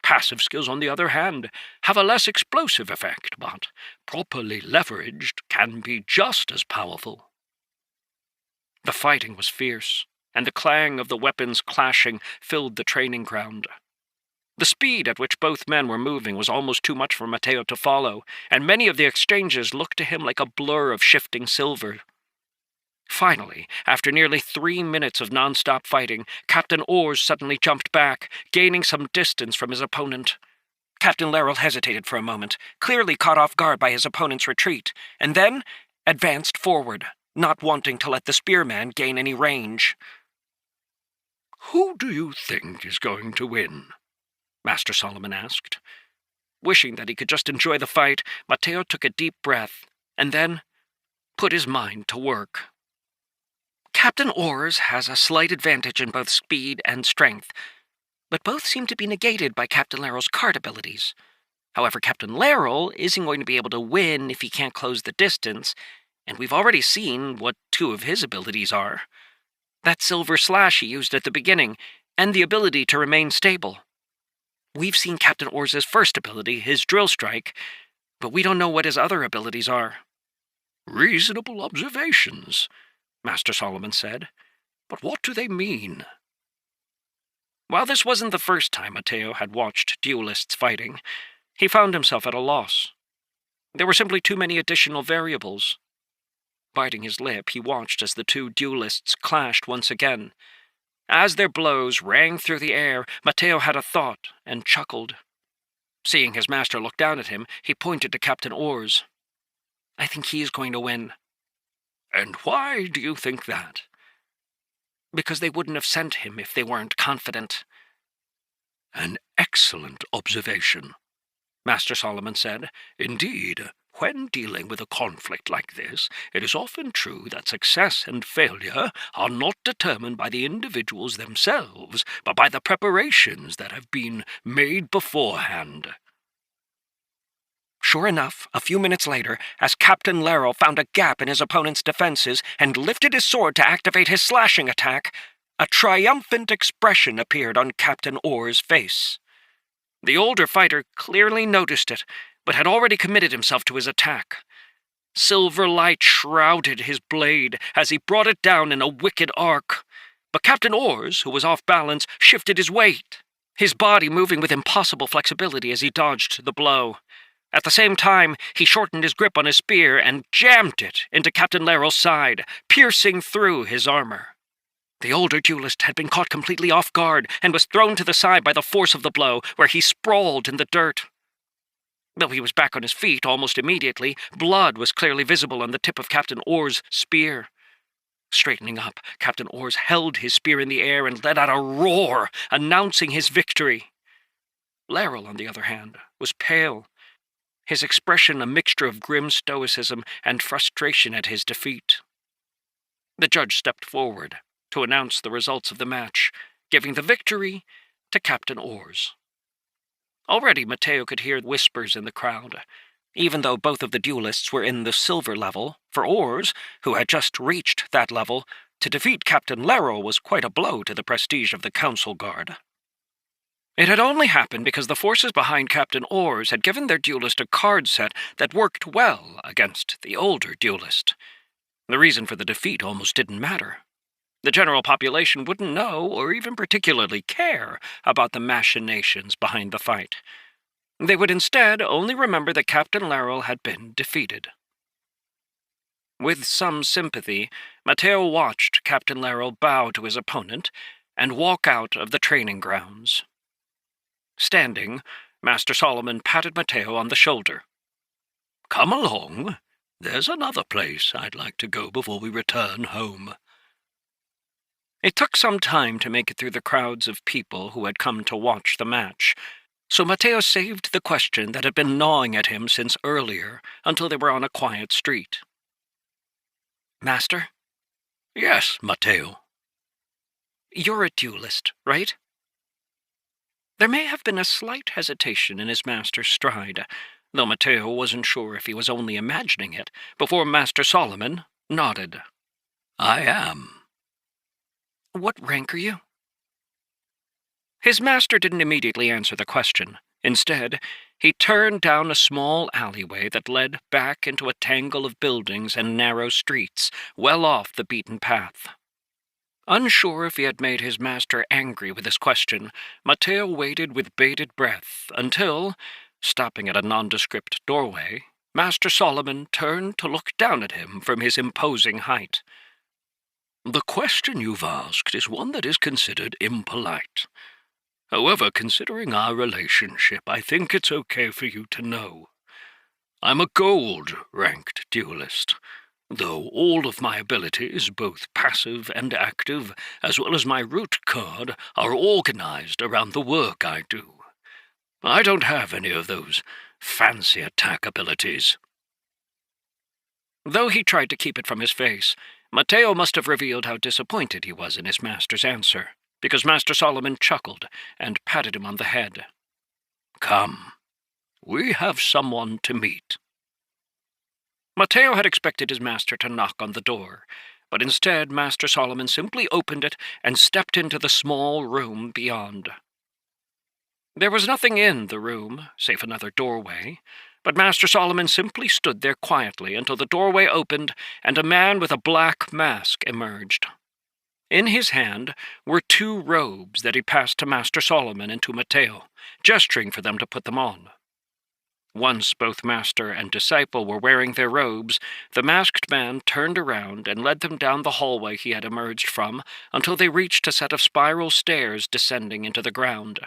Passive skills, on the other hand, have a less explosive effect, but, properly leveraged, can be just as powerful." The fighting was fierce, and the clang of the weapons clashing filled the training ground. The speed at which both men were moving was almost too much for Mateo to follow, and many of the exchanges looked to him like a blur of shifting silver. Finally, after nearly 3 minutes of non-stop fighting, Captain Orrs suddenly jumped back, gaining some distance from his opponent. Captain Laurel hesitated for a moment, clearly caught off guard by his opponent's retreat, and then advanced forward, not wanting to let the spearman gain any range. "Who do you think is going to win?" Master Solomon asked. Wishing that he could just enjoy the fight, Mateo took a deep breath, and then put his mind to work. Captain Orrs has a slight advantage in both speed and strength, but both seem to be negated by Captain Laurel's card abilities. However, Captain Laurel isn't going to be able to win if he can't close the distance, and we've already seen what 2 of his abilities are. That silver slash he used at the beginning, and the ability to remain stable. We've seen Captain Orrs' first ability, his drill strike, but we don't know what his other abilities are. "Reasonable observations," Master Solomon said. "But what do they mean?" While this wasn't the first time Mateo had watched duelists fighting, he found himself at a loss. There were simply too many additional variables. Biting his lip, he watched as the 2 duelists clashed once again. As their blows rang through the air, Mateo had a thought and chuckled. Seeing his master look down at him, he pointed to Captain Orrs. "I think he's going to win." "And why do you think that?" "Because they wouldn't have sent him if they weren't confident." "An excellent observation." Master Solomon said. Indeed, when dealing with a conflict like this, it is often true that success and failure are not determined by the individuals themselves, but by the preparations that have been made beforehand. Sure enough, a few minutes later, as Captain Larrow found a gap in his opponent's defenses and lifted his sword to activate his slashing attack, a triumphant expression appeared on Captain Orr's face. The older fighter clearly noticed it, but had already committed himself to his attack. Silver light shrouded his blade as he brought it down in a wicked arc. But Captain Orrs, who was off balance, shifted his weight, his body moving with impossible flexibility as he dodged the blow. At the same time, he shortened his grip on his spear and jammed it into Captain Larrow's side, piercing through his armor. The older duelist had been caught completely off guard and was thrown to the side by the force of the blow, where he sprawled in the dirt. Though he was back on his feet almost immediately, blood was clearly visible on the tip of Captain Orr's spear. Straightening up, Captain Orrs held his spear in the air and let out a roar, announcing his victory. Larrow, on the other hand, was pale, his expression a mixture of grim stoicism and frustration at his defeat. The judge stepped forward to announce the results of the match, giving the victory to Captain Orrs. Already Mateo could hear whispers in the crowd. Even though both of the duelists were in the silver level, for Orrs, who had just reached that level, to defeat Captain Larrow was quite a blow to the prestige of the Council Guard. It had only happened because the forces behind Captain Orrs had given their duelist a card set that worked well against the older duelist. The reason for the defeat almost didn't matter. The general population wouldn't know or even particularly care about the machinations behind the fight. They would instead only remember that Captain Larrow had been defeated. With some sympathy, Mateo watched Captain Larrow bow to his opponent and walk out of the training grounds. Standing, Master Solomon patted Mateo on the shoulder. "Come along. There's another place I'd like to go before we return home." It took some time to make it through the crowds of people who had come to watch the match, so Mateo saved the question that had been gnawing at him since earlier until they were on a quiet street. "Master?" "Yes, Mateo." "You're a duelist, right?" There may have been a slight hesitation in his master's stride, though Mateo wasn't sure if he was only imagining it, before Master Solomon nodded. "I am." "What rank are you?" His master didn't immediately answer the question. Instead, he turned down a small alleyway that led back into a tangle of buildings and narrow streets, well off the beaten path. Unsure if he had made his master angry with his question, Mateo waited with bated breath until, stopping at a nondescript doorway, Master Solomon turned to look down at him from his imposing height. "The question you've asked is one that is considered impolite. However, considering our relationship, I think it's okay for you to know. I'm a gold-ranked duelist, though all of my abilities, both passive and active, as well as my root card, are organized around the work I do. I don't have any of those fancy attack abilities." Though he tried to keep it from his face, Mateo must have revealed how disappointed he was in his master's answer, because Master Solomon chuckled and patted him on the head. "Come, we have someone to meet." Mateo had expected his master to knock on the door, but instead Master Solomon simply opened it and stepped into the small room beyond. There was nothing in the room, save another doorway, but Master Solomon simply stood there quietly until the doorway opened and a man with a black mask emerged. In his hand were 2 robes that he passed to Master Solomon and to Mateo, gesturing for them to put them on. Once both master and disciple were wearing their robes, the masked man turned around and led them down the hallway he had emerged from until they reached a set of spiral stairs descending into the ground.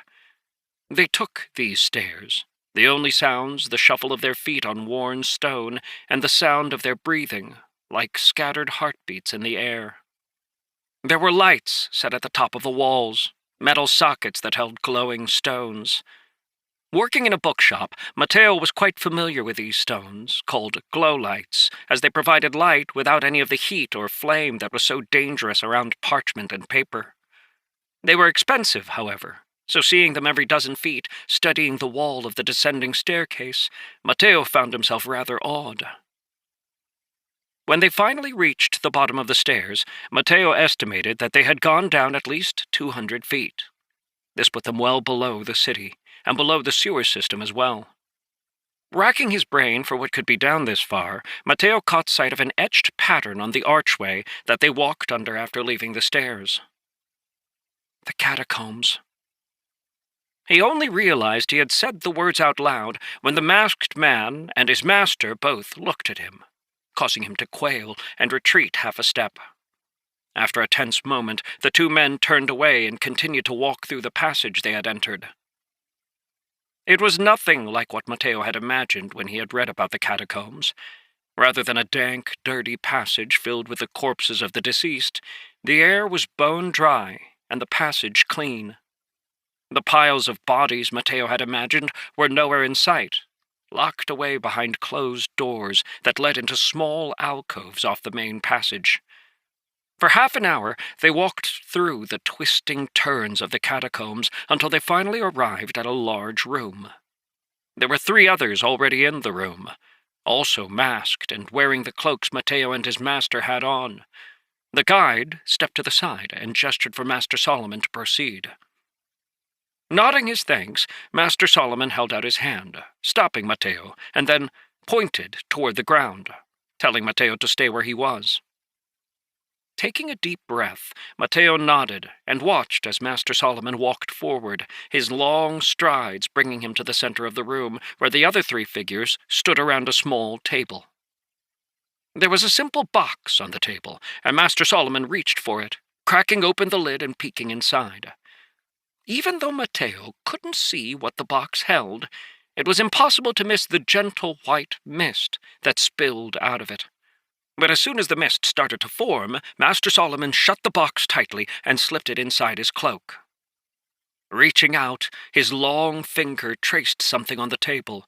They took these stairs, the only sounds the shuffle of their feet on worn stone and the sound of their breathing, like scattered heartbeats in the air. There were lights set at the top of the walls, metal sockets that held glowing stones. Working in a bookshop, Mateo was quite familiar with these stones, called glow lights, as they provided light without any of the heat or flame that was so dangerous around parchment and paper. They were expensive, however, so seeing them every dozen feet, studying the wall of the descending staircase, Mateo found himself rather awed. When they finally reached the bottom of the stairs, Mateo estimated that they had gone down at least 200 feet. This put them well below the city, and below the sewer system as well. Racking his brain for what could be down this far, Mateo caught sight of an etched pattern on the archway that they walked under after leaving the stairs. The catacombs. He only realized he had said the words out loud when the masked man and his master both looked at him, causing him to quail and retreat half a step. After a tense moment, the two men turned away and continued to walk through the passage they had entered. It was nothing like what Mateo had imagined when he had read about the catacombs. Rather than a dank, dirty passage filled with the corpses of the deceased, the air was bone dry and the passage clean. The piles of bodies Mateo had imagined were nowhere in sight, locked away behind closed doors that led into small alcoves off the main passage. For half an hour, they walked through the twisting turns of the catacombs until they finally arrived at a large room. There were 3 others already in the room, also masked and wearing the cloaks Mateo and his master had on. The guide stepped to the side and gestured for Master Solomon to proceed. Nodding his thanks, Master Solomon held out his hand, stopping Mateo, and then pointed toward the ground, telling Mateo to stay where he was. Taking a deep breath, Mateo nodded and watched as Master Solomon walked forward, his long strides bringing him to the center of the room, where the other 3 figures stood around a small table. There was a simple box on the table, and Master Solomon reached for it, cracking open the lid and peeking inside. Even though Mateo couldn't see what the box held, it was impossible to miss the gentle white mist that spilled out of it. But as soon as the mist started to form, Master Solomon shut the box tightly and slipped it inside his cloak. Reaching out, his long finger traced something on the table,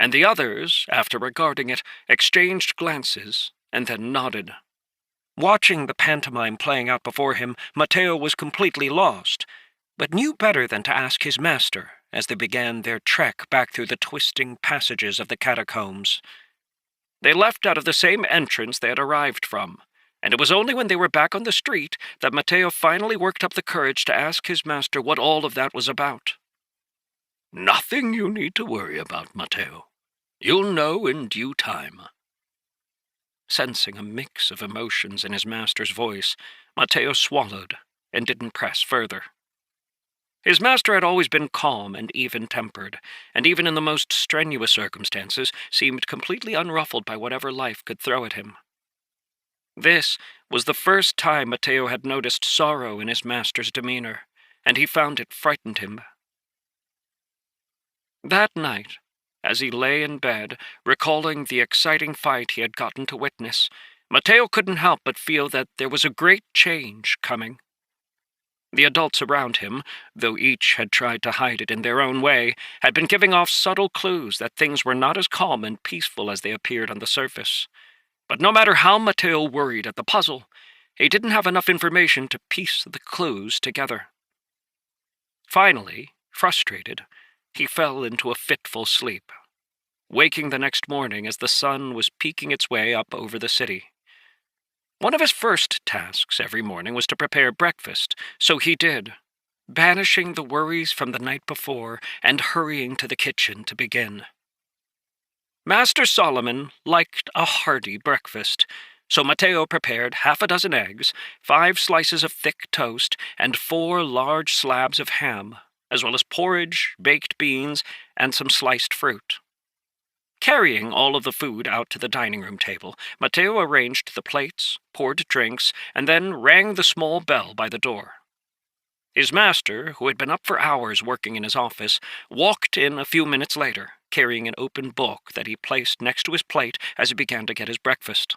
and the others, after regarding it, exchanged glances and then nodded. Watching the pantomime playing out before him, Mateo was completely lost, but knew better than to ask his master as they began their trek back through the twisting passages of the catacombs. They left out of the same entrance they had arrived from, and it was only when they were back on the street that Mateo finally worked up the courage to ask his master what all of that was about. "Nothing you need to worry about, Mateo. You'll know in due time." Sensing a mix of emotions in his master's voice, Mateo swallowed and didn't press further. His master had always been calm and even-tempered, and even in the most strenuous circumstances seemed completely unruffled by whatever life could throw at him. This was the first time Mateo had noticed sorrow in his master's demeanor, and he found it frightened him. That night, as he lay in bed, recalling the exciting fight he had gotten to witness, Mateo couldn't help but feel that there was a great change coming. The adults around him, though each had tried to hide it in their own way, had been giving off subtle clues that things were not as calm and peaceful as they appeared on the surface. But no matter how Mateo worried at the puzzle, he didn't have enough information to piece the clues together. Finally, frustrated, he fell into a fitful sleep, waking the next morning as the sun was peeking its way up over the city. One of his first tasks every morning was to prepare breakfast, so he did, banishing the worries from the night before and hurrying to the kitchen to begin. Master Solomon liked a hearty breakfast, so Mateo prepared 6 eggs, 5 slices of thick toast, and 4 large slabs of ham, as well as porridge, baked beans, and some sliced fruit. Carrying all of the food out to the dining room table, Mateo arranged the plates, poured drinks, and then rang the small bell by the door. His master, who had been up for hours working in his office, walked in a few minutes later, carrying an open book that he placed next to his plate as he began to get his breakfast.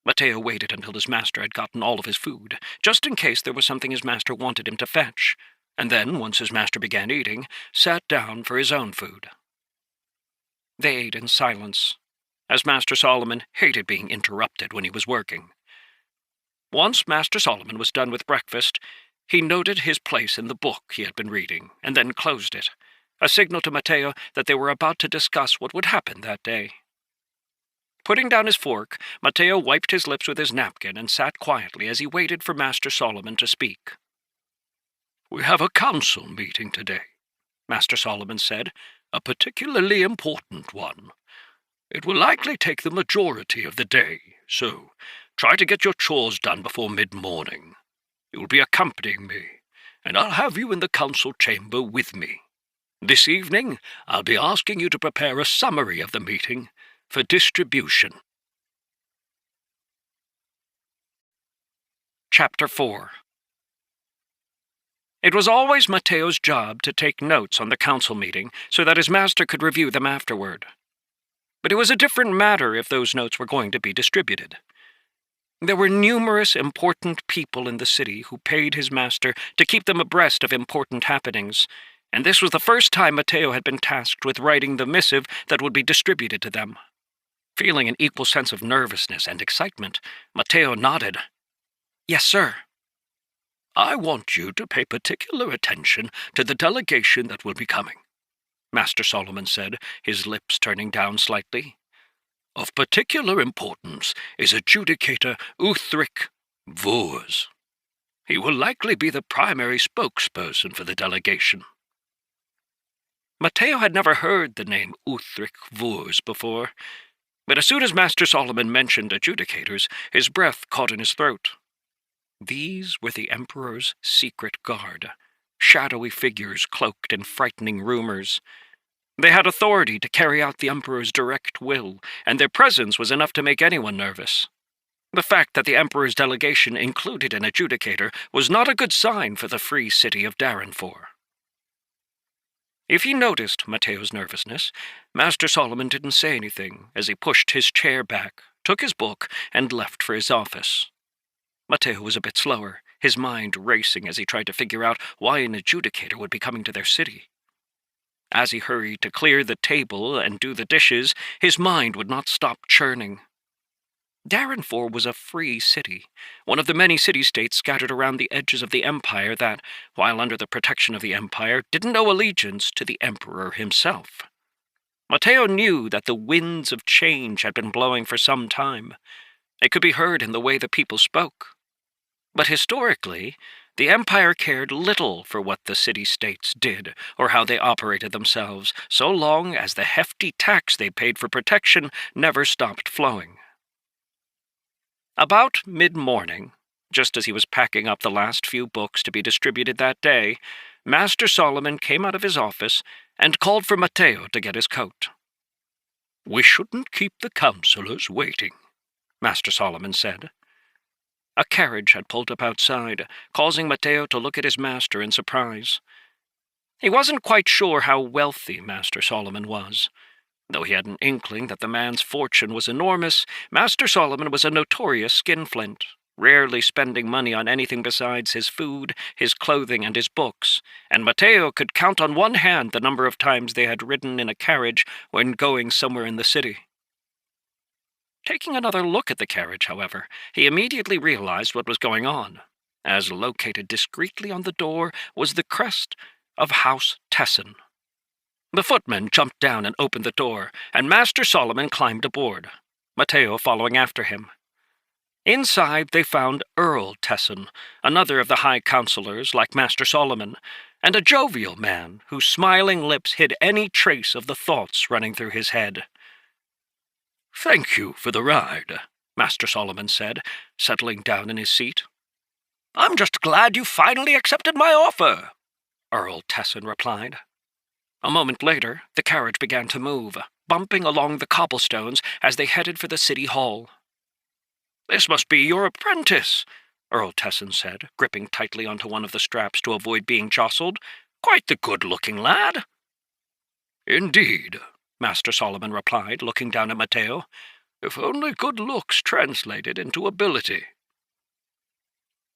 Mateo waited until his master had gotten all of his food, just in case there was something his master wanted him to fetch. and then, once his master began eating, sat down for his own food. They ate in silence, as Master Solomon hated being interrupted when he was working. Once Master Solomon was done with breakfast, he noted his place in the book he had been reading, and then closed it, a signal to Mateo that they were about to discuss what would happen that day. Putting down his fork, Mateo wiped his lips with his napkin and sat quietly as he waited for Master Solomon to speak. "We have a council meeting today," Master Solomon said, "a particularly important one. It will likely take the majority of the day, so try to get your chores done before mid-morning. You will be accompanying me, and I'll have you in the council chamber with me. This evening, I'll be asking you to prepare a summary of the meeting for distribution." Chapter 4. It was always Mateo's job to take notes on the council meeting so that his master could review them afterward. But it was a different matter if those notes were going to be distributed. There were numerous important people in the city who paid his master to keep them abreast of important happenings, and this was the first time Mateo had been tasked with writing the missive that would be distributed to them. Feeling an equal sense of nervousness and excitement, Mateo nodded. "Yes, sir." "I want you to pay particular attention to the delegation that will be coming," Master Solomon said, his lips turning down slightly. "Of particular importance is Adjudicator Uthric Voers. He will likely be the primary spokesperson for the delegation." Mateo had never heard the name Uthric Voers before, but as soon as Master Solomon mentioned adjudicators, his breath caught in his throat. These were the Emperor's secret guard, shadowy figures cloaked in frightening rumors. They had authority to carry out the Emperor's direct will, and their presence was enough to make anyone nervous. The fact that the Emperor's delegation included an adjudicator was not a good sign for the free city of Darenfor. If he noticed Mateo's nervousness, Master Solomon didn't say anything as he pushed his chair back, took his book, and left for his office. Mateo was a bit slower, his mind racing as he tried to figure out why an adjudicator would be coming to their city. As he hurried to clear the table and do the dishes, his mind would not stop churning. Darenfor was a free city, one of the many city-states scattered around the edges of the Empire that, while under the protection of the Empire, didn't owe allegiance to the Emperor himself. Mateo knew that the winds of change had been blowing for some time. It could be heard in the way the people spoke. But historically, the Empire cared little for what the city-states did or how they operated themselves, so long as the hefty tax they paid for protection never stopped flowing. About mid-morning, just as he was packing up the last few books to be distributed that day, Master Solomon came out of his office and called for Mateo to get his coat. "We shouldn't keep the councillors waiting," Master Solomon said. A carriage had pulled up outside, causing Mateo to look at his master in surprise. He wasn't quite sure how wealthy Master Solomon was. Though he had an inkling that the man's fortune was enormous, Master Solomon was a notorious skinflint, rarely spending money on anything besides his food, his clothing, and his books, and Mateo could count on one hand the number of times they had ridden in a carriage when going somewhere in the city. Taking another look at the carriage, however, he immediately realized what was going on, as located discreetly on the door was the crest of House Tessin. The footman jumped down and opened the door, and Master Solomon climbed aboard, Mateo following after him. Inside they found Earl Tessin, another of the high councillors like Master Solomon, and a jovial man whose smiling lips hid any trace of the thoughts running through his head. "Thank you for the ride," Master Solomon said, settling down in his seat. "I'm just glad you finally accepted my offer," Earl Tessin replied. A moment later, the carriage began to move, bumping along the cobblestones as they headed for the city hall. "This must be your apprentice," Earl Tessin said, gripping tightly onto one of the straps to avoid being jostled. "Quite the good-looking lad." "Indeed," Master Solomon replied, looking down at Mateo. "If only good looks translated into ability."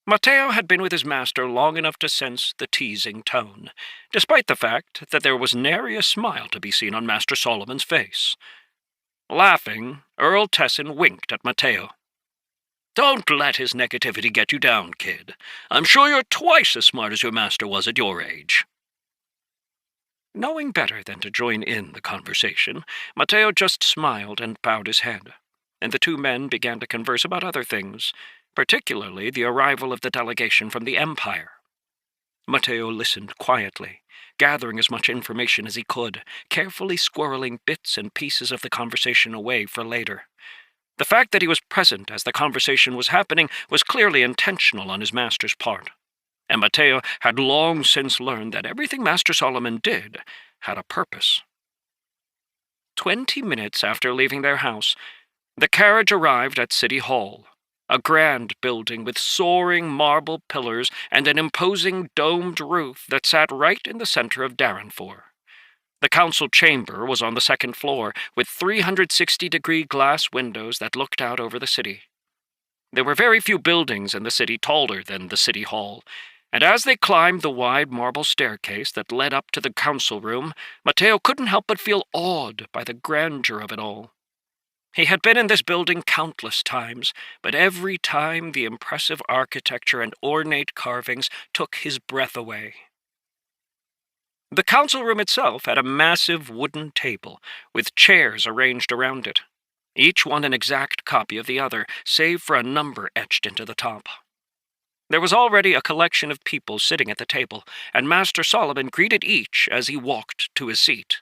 Mateo had been with his master long enough to sense the teasing tone, despite the fact that there was nary a smile to be seen on Master Solomon's face. Laughing, Earl Tessin winked at Mateo. "Don't let his negativity get you down, kid. I'm sure you're twice as smart as your master was at your age." Knowing better than to join in the conversation, Mateo just smiled and bowed his head, and the two men began to converse about other things, particularly the arrival of the delegation from the Empire. Mateo listened quietly, gathering as much information as he could, carefully squirreling bits and pieces of the conversation away for later. The fact that he was present as the conversation was happening was clearly intentional on his master's part, and Mateo had long since learned that everything Master Solomon did had a purpose. 20 minutes after leaving their house, the carriage arrived at City Hall, a grand building with soaring marble pillars and an imposing domed roof that sat right in the center of Darrenfor. The council chamber was on the second floor, with 360-degree glass windows that looked out over the city. There were very few buildings in the city taller than the City Hall, and as they climbed the wide marble staircase that led up to the council room, Mateo couldn't help but feel awed by the grandeur of it all. He had been in this building countless times, but every time the impressive architecture and ornate carvings took his breath away. The council room itself had a massive wooden table, with chairs arranged around it, each one an exact copy of the other, save for a number etched into the top. There was already a collection of people sitting at the table, and Master Solomon greeted each as he walked to his seat,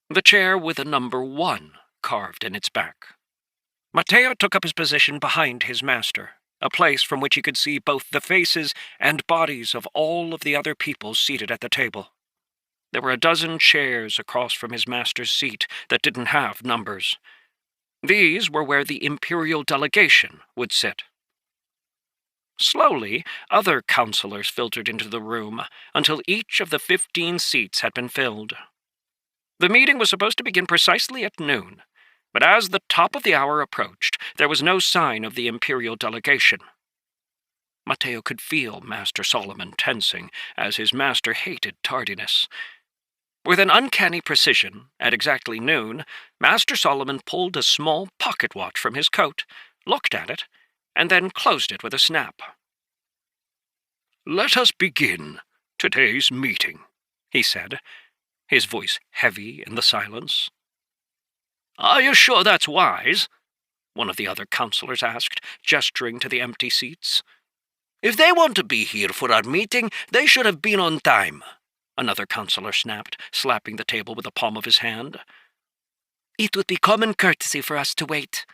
the chair with a number 1 carved in its back. Mateo took up his position behind his master, a place from which he could see both the faces and bodies of all of the other people seated at the table. There were a dozen chairs across from his master's seat that didn't have numbers. These were where the imperial delegation would sit. Slowly, other counselors filtered into the room until each of the 15 seats had been filled. The meeting was supposed to begin precisely at noon, but as the top of the hour approached, there was no sign of the imperial delegation. Mateo could feel Master Solomon tensing, as his master hated tardiness. With an uncanny precision, at exactly noon, Master Solomon pulled a small pocket watch from his coat, looked at it, and then closed it with a snap. "Let us begin today's meeting," he said, his voice heavy in the silence. "Are you sure that's wise?" one of the other counselors asked, gesturing to the empty seats. "If they want to be here for our meeting, they should have been on time," another counselor snapped, slapping the table with the palm of his hand. "It would be common courtesy for us to wait,"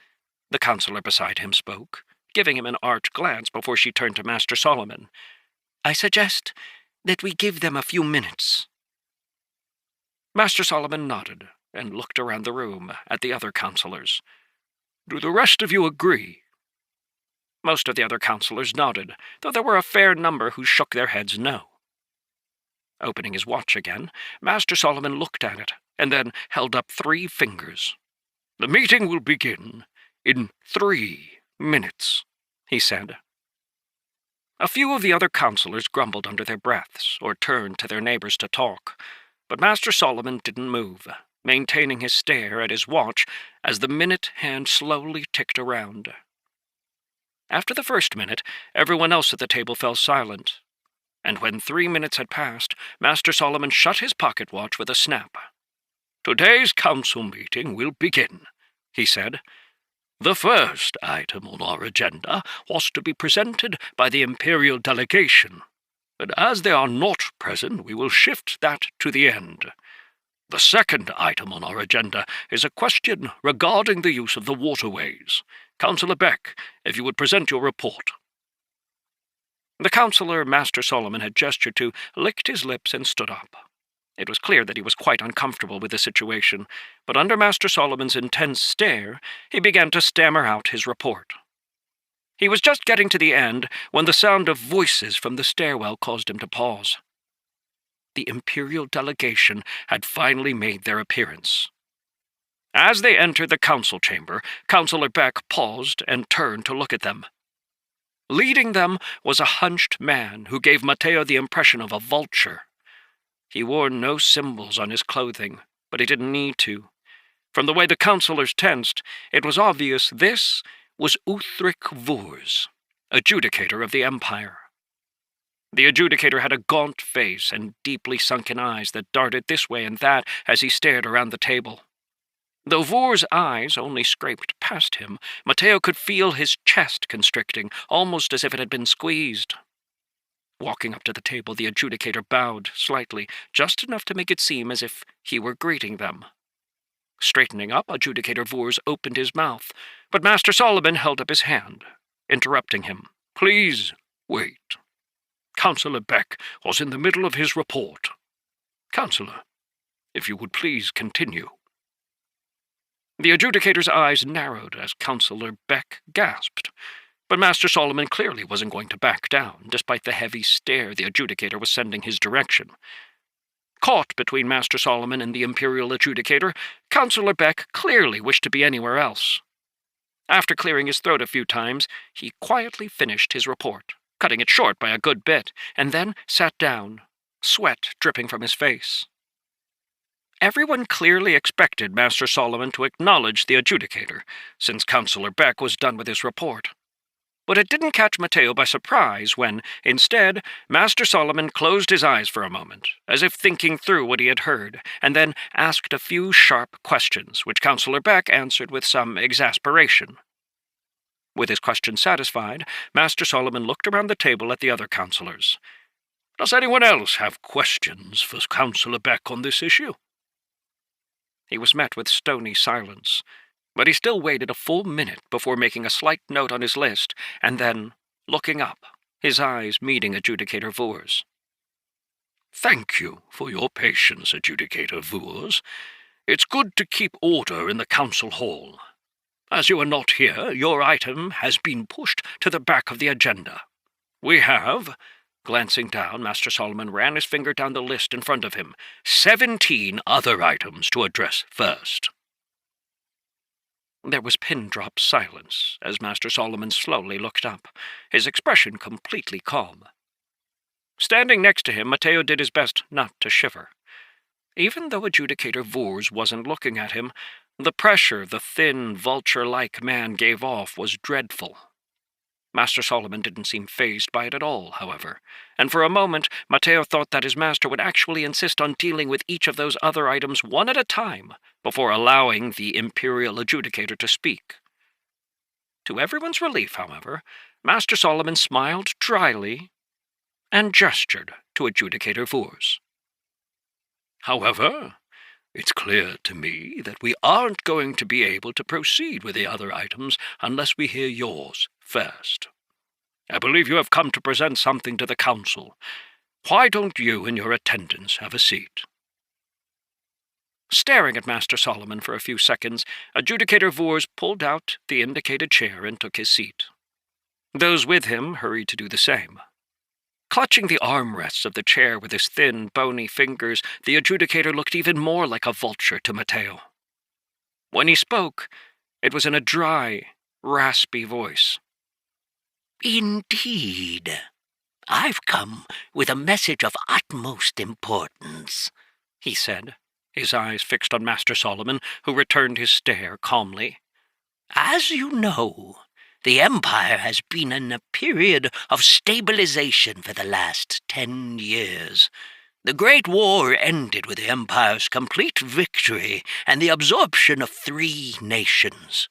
the counselor beside him spoke, giving him an arch glance before she turned to Master Solomon. "I suggest that we give them a few minutes." Master Solomon nodded and looked around the room at the other counselors. "Do the rest of you agree?" Most of the other counselors nodded, though there were a fair number who shook their heads no. Opening his watch again, Master Solomon looked at it, and then held up 3 fingers. "The meeting will begin in 3 minutes, he said. A few of the other counselors grumbled under their breaths, or turned to their neighbors to talk, but Master Solomon didn't move, maintaining his stare at his watch as the minute hand slowly ticked around. After the first minute, everyone else at the table fell silent, and when 3 minutes had passed, Master Solomon shut his pocket watch with a snap. "Today's council meeting will begin," he said. "The first item on our agenda was to be presented by the Imperial delegation, but as they are not present, we will shift that to the end. The second item on our agenda is a question regarding the use of the waterways. Councillor Beck, if you would present your report." The councillor Master Solomon had gestured to licked his lips and stood up. It was clear that he was quite uncomfortable with the situation, but under Master Solomon's intense stare, he began to stammer out his report. He was just getting to the end when the sound of voices from the stairwell caused him to pause. The Imperial delegation had finally made their appearance. As they entered the council chamber, Councillor Beck paused and turned to look at them. Leading them was a hunched man who gave Mateo the impression of a vulture. He wore no symbols on his clothing, but he didn't need to. From the way the counselors tensed, it was obvious this was Uthric Vurs, adjudicator of the Empire. The adjudicator had a gaunt face and deeply sunken eyes that darted this way and that as he stared around the table. Though Vurs' eyes only scraped past him, Mateo could feel his chest constricting, almost as if it had been squeezed. Walking up to the table, the adjudicator bowed slightly, just enough to make it seem as if he were greeting them. Straightening up, Adjudicator Vurs opened his mouth, but Master Solomon held up his hand, interrupting him. "Please, wait. Councillor Beck was in the middle of his report. Councillor, if you would please continue." The adjudicator's eyes narrowed as Councillor Beck gasped, but Master Solomon clearly wasn't going to back down, despite the heavy stare the adjudicator was sending his direction. Caught between Master Solomon and the Imperial Adjudicator, Councillor Beck clearly wished to be anywhere else. After clearing his throat a few times, he quietly finished his report, cutting it short by a good bit, and then sat down, sweat dripping from his face. Everyone clearly expected Master Solomon to acknowledge the adjudicator, since Councillor Beck was done with his report. But it didn't catch Mateo by surprise when, instead, Master Solomon closed his eyes for a moment, as if thinking through what he had heard, and then asked a few sharp questions, which Councillor Beck answered with some exasperation. With his questions satisfied, Master Solomon looked around the table at the other councillors. "Does anyone else have questions for Councillor Beck on this issue?" He was met with stony silence, but he still waited a full minute before making a slight note on his list, and then, looking up, his eyes meeting Adjudicator Vurs. "Thank you for your patience, Adjudicator Vurs. It's good to keep order in the council hall. As you are not here, your item has been pushed to the back of the agenda. We have..." Glancing down, Master Solomon ran his finger down the list in front of him. 17 other items to address first." There was pin-drop silence as Master Solomon slowly looked up, his expression completely calm. Standing next to him, Mateo did his best not to shiver. Even though Adjudicator Vurs wasn't looking at him, the pressure the thin, vulture-like man gave off was dreadful. Master Solomon didn't seem fazed by it at all, however, and for a moment Mateo thought that his master would actually insist on dealing with each of those other items one at a time before allowing the Imperial Adjudicator to speak. To everyone's relief, however, Master Solomon smiled dryly and gestured to Adjudicator Vurs. "However, it's clear to me that we aren't going to be able to proceed with the other items unless we hear yours first. I believe you have come to present something to the council. Why don't you and your attendants have a seat?" Staring at Master Solomon for a few seconds, Adjudicator Vurs pulled out the indicated chair and took his seat. Those with him hurried to do the same. Clutching the armrests of the chair with his thin, bony fingers, the adjudicator looked even more like a vulture to Mateo. When he spoke, it was in a dry, raspy voice. "Indeed. I've come with a message of utmost importance," he said, his eyes fixed on Master Solomon, who returned his stare calmly. "As you know, the Empire has been in a period of stabilization for the last 10 years. The Great War ended with the Empire's complete victory and the absorption of 3 nations.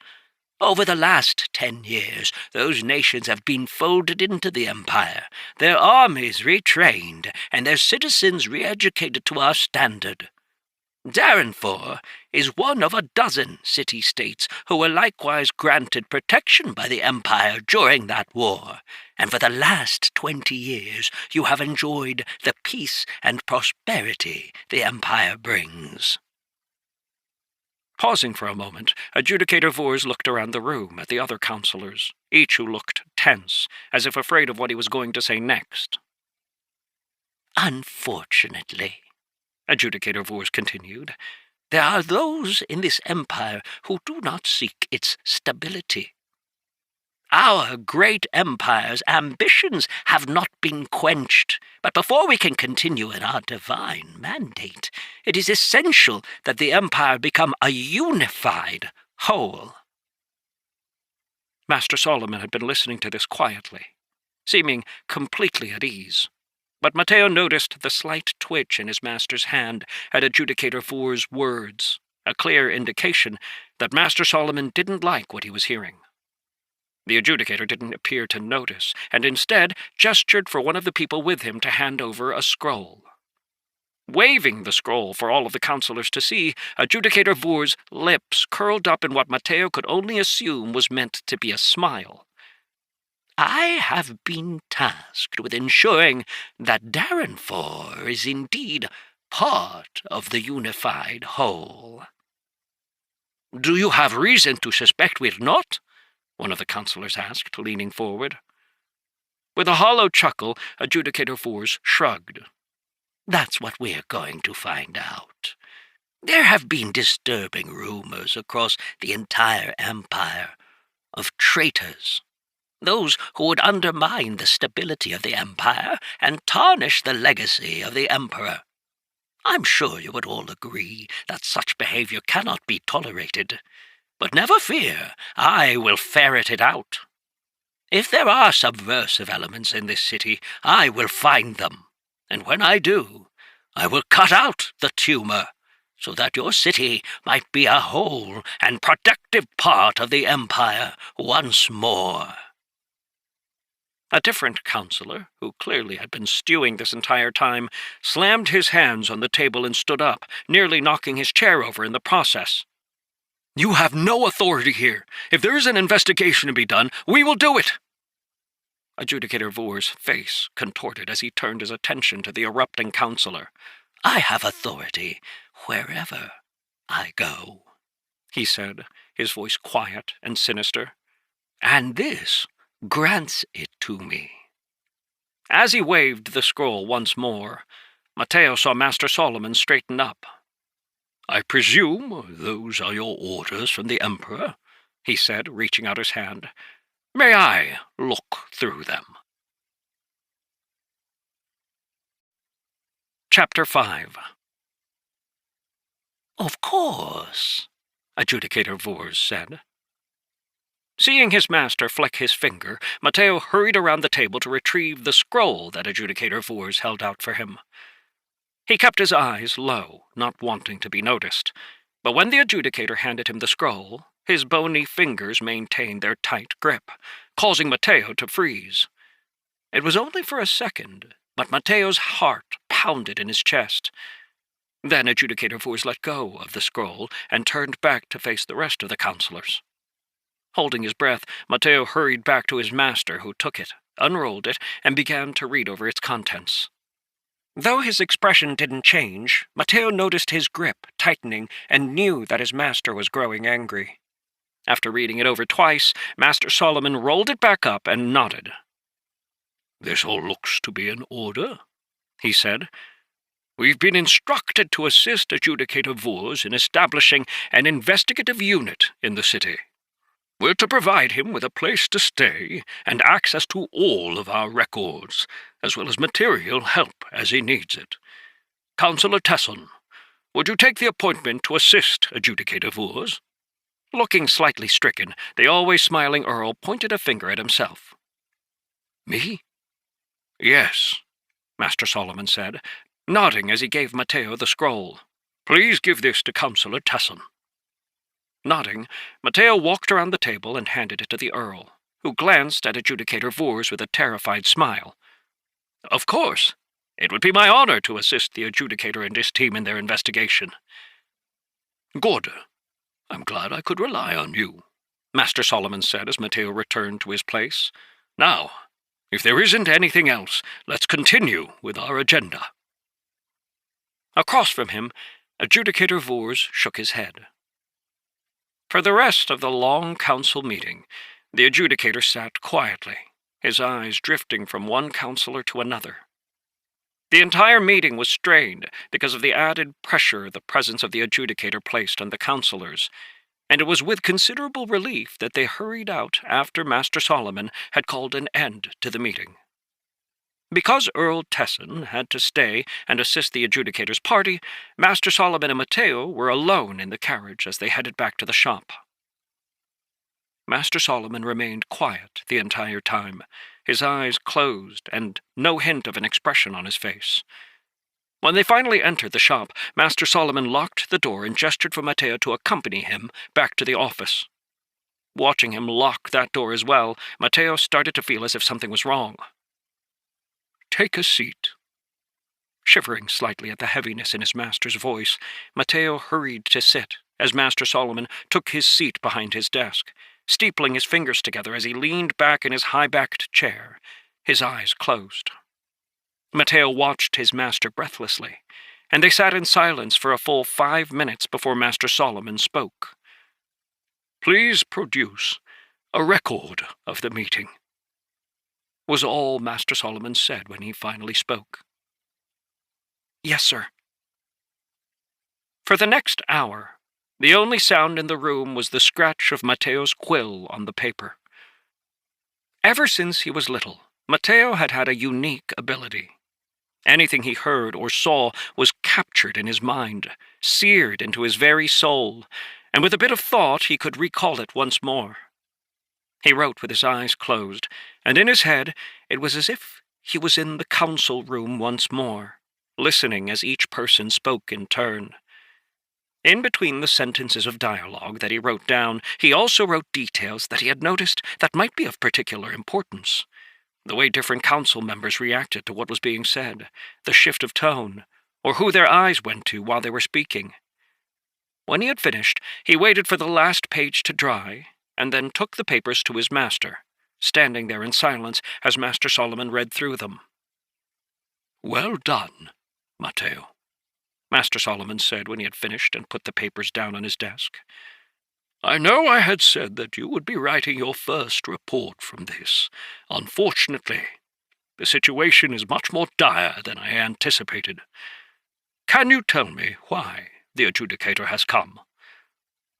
Over the last 10 years, those nations have been folded into the Empire, their armies retrained, and their citizens re-educated to our standard. Darrenfor is one of a dozen city-states who were likewise granted protection by the Empire during that war, and for the last 20 years you have enjoyed the peace and prosperity the Empire brings." Pausing for a moment, Adjudicator Vurs looked around the room at the other councillors, each who looked tense, as if afraid of what he was going to say next. "Unfortunately," Adjudicator Vurs continued, "there are those in this empire who do not seek its stability. Our great empire's ambitions have not been quenched, but before we can continue in our divine mandate, it is essential that the empire become a unified whole." Master Solomon had been listening to this quietly, seeming completely at ease. But Mateo noticed the slight twitch in his master's hand at Adjudicator Four's words, a clear indication that Master Solomon didn't like what he was hearing. The adjudicator didn't appear to notice, and instead gestured for one of the people with him to hand over a scroll. Waving the scroll for all of the counselors to see, Adjudicator Four's lips curled up in what Mateo could only assume was meant to be a smile. "I have been tasked with ensuring that Darrenfor is indeed part of the unified whole." "Do you have reason to suspect we're not?" one of the counselors asked, leaning forward. With a hollow chuckle, Adjudicator Fours shrugged. "That's what we're going to find out. There have been disturbing rumors across the entire empire of traitors, those who would undermine the stability of the empire and tarnish the legacy of the emperor. I'm sure you would all agree that such behavior cannot be tolerated. But never fear, I will ferret it out. If there are subversive elements in this city, I will find them, and when I do, I will cut out the tumor, so that your city might be a whole and productive part of the empire once more." A different counselor, who clearly had been stewing this entire time, slammed his hands on the table and stood up, nearly knocking his chair over in the process. "You have no authority here. If there is an investigation to be done, we will do it." Adjudicator Voor's face contorted as he turned his attention to the erupting counselor. "I have authority wherever I go," he said, his voice quiet and sinister. "And this grants it to me." As he waved the scroll once more, Mateo saw Master Solomon straighten up. "I presume those are your orders from the Emperor," he said, reaching out his hand. "May I look through them?" Chapter 5. "Of course," Adjudicator Vors said. Seeing his master flick his finger, Mateo hurried around the table to retrieve the scroll that Adjudicator Vors held out for him. He kept his eyes low, not wanting to be noticed, but when the adjudicator handed him the scroll, his bony fingers maintained their tight grip, causing Mateo to freeze. It was only for a second, but Mateo's heart pounded in his chest. Then Adjudicator Vors let go of the scroll and turned back to face the rest of the counselors. Holding his breath, Mateo hurried back to his master, who took it, unrolled it, and began to read over its contents. Though his expression didn't change, Mateo noticed his grip tightening and knew that his master was growing angry. After reading it over twice, Master Solomon rolled it back up and nodded. "This all looks to be in order," he said. "We've been instructed to assist Adjudicator Vors in establishing an investigative unit in the city. We're to provide him with a place to stay and access to all of our records, as well as material help as he needs it. Councillor Tesson, would you take the appointment to assist Adjudicator Vors?" Looking slightly stricken, the always smiling Earl pointed a finger at himself. "Me?" "Yes," Master Solomon said, nodding as he gave Mateo the scroll. "Please give this to Councillor Tesson." Nodding, Mateo walked around the table and handed it to the Earl, who glanced at Adjudicator Vors with a terrified smile. "Of course. It would be my honor to assist the Adjudicator and his team in their investigation." "Good. I'm glad I could rely on you," Master Solomon said as Mateo returned to his place. "Now, if there isn't anything else, let's continue with our agenda." Across from him, Adjudicator Vors shook his head. For the rest of the long council meeting, the adjudicator sat quietly, his eyes drifting from one counselor to another. The entire meeting was strained because of the added pressure the presence of the adjudicator placed on the counselors, and it was with considerable relief that they hurried out after Master Solomon had called an end to the meeting. Because Earl Tesson had to stay and assist the adjudicator's party, Master Solomon and Mateo were alone in the carriage as they headed back to the shop. Master Solomon remained quiet the entire time, his eyes closed and no hint of an expression on his face. When they finally entered the shop, Master Solomon locked the door and gestured for Mateo to accompany him back to the office. Watching him lock that door as well, Mateo started to feel as if something was wrong. "Take a seat." Shivering slightly at the heaviness in his master's voice, Mateo hurried to sit as Master Solomon took his seat behind his desk, steepling his fingers together as he leaned back in his high-backed chair, his eyes closed. Mateo watched his master breathlessly, and they sat in silence for a full 5 minutes before Master Solomon spoke. "Please produce a record of the meeting," was all Master Solomon said when he finally spoke. "Yes, sir." For the next hour, the only sound in the room was the scratch of Mateo's quill on the paper. Ever since he was little, Mateo had had a unique ability. Anything he heard or saw was captured in his mind, seared into his very soul, and with a bit of thought he could recall it once more. He wrote with his eyes closed, and in his head it was as if he was in the council room once more, listening as each person spoke in turn. In between the sentences of dialogue that he wrote down, he also wrote details that he had noticed that might be of particular importance. The way different council members reacted to what was being said, the shift of tone, or who their eyes went to while they were speaking. When he had finished, he waited for the last page to dry, and then took the papers to his master, standing there in silence as Master Solomon read through them. "Well done, Mateo," Master Solomon said when he had finished and put the papers down on his desk. "I know I had said that you would be writing your first report from this. Unfortunately, the situation is much more dire than I anticipated. Can you tell me why the adjudicator has come?"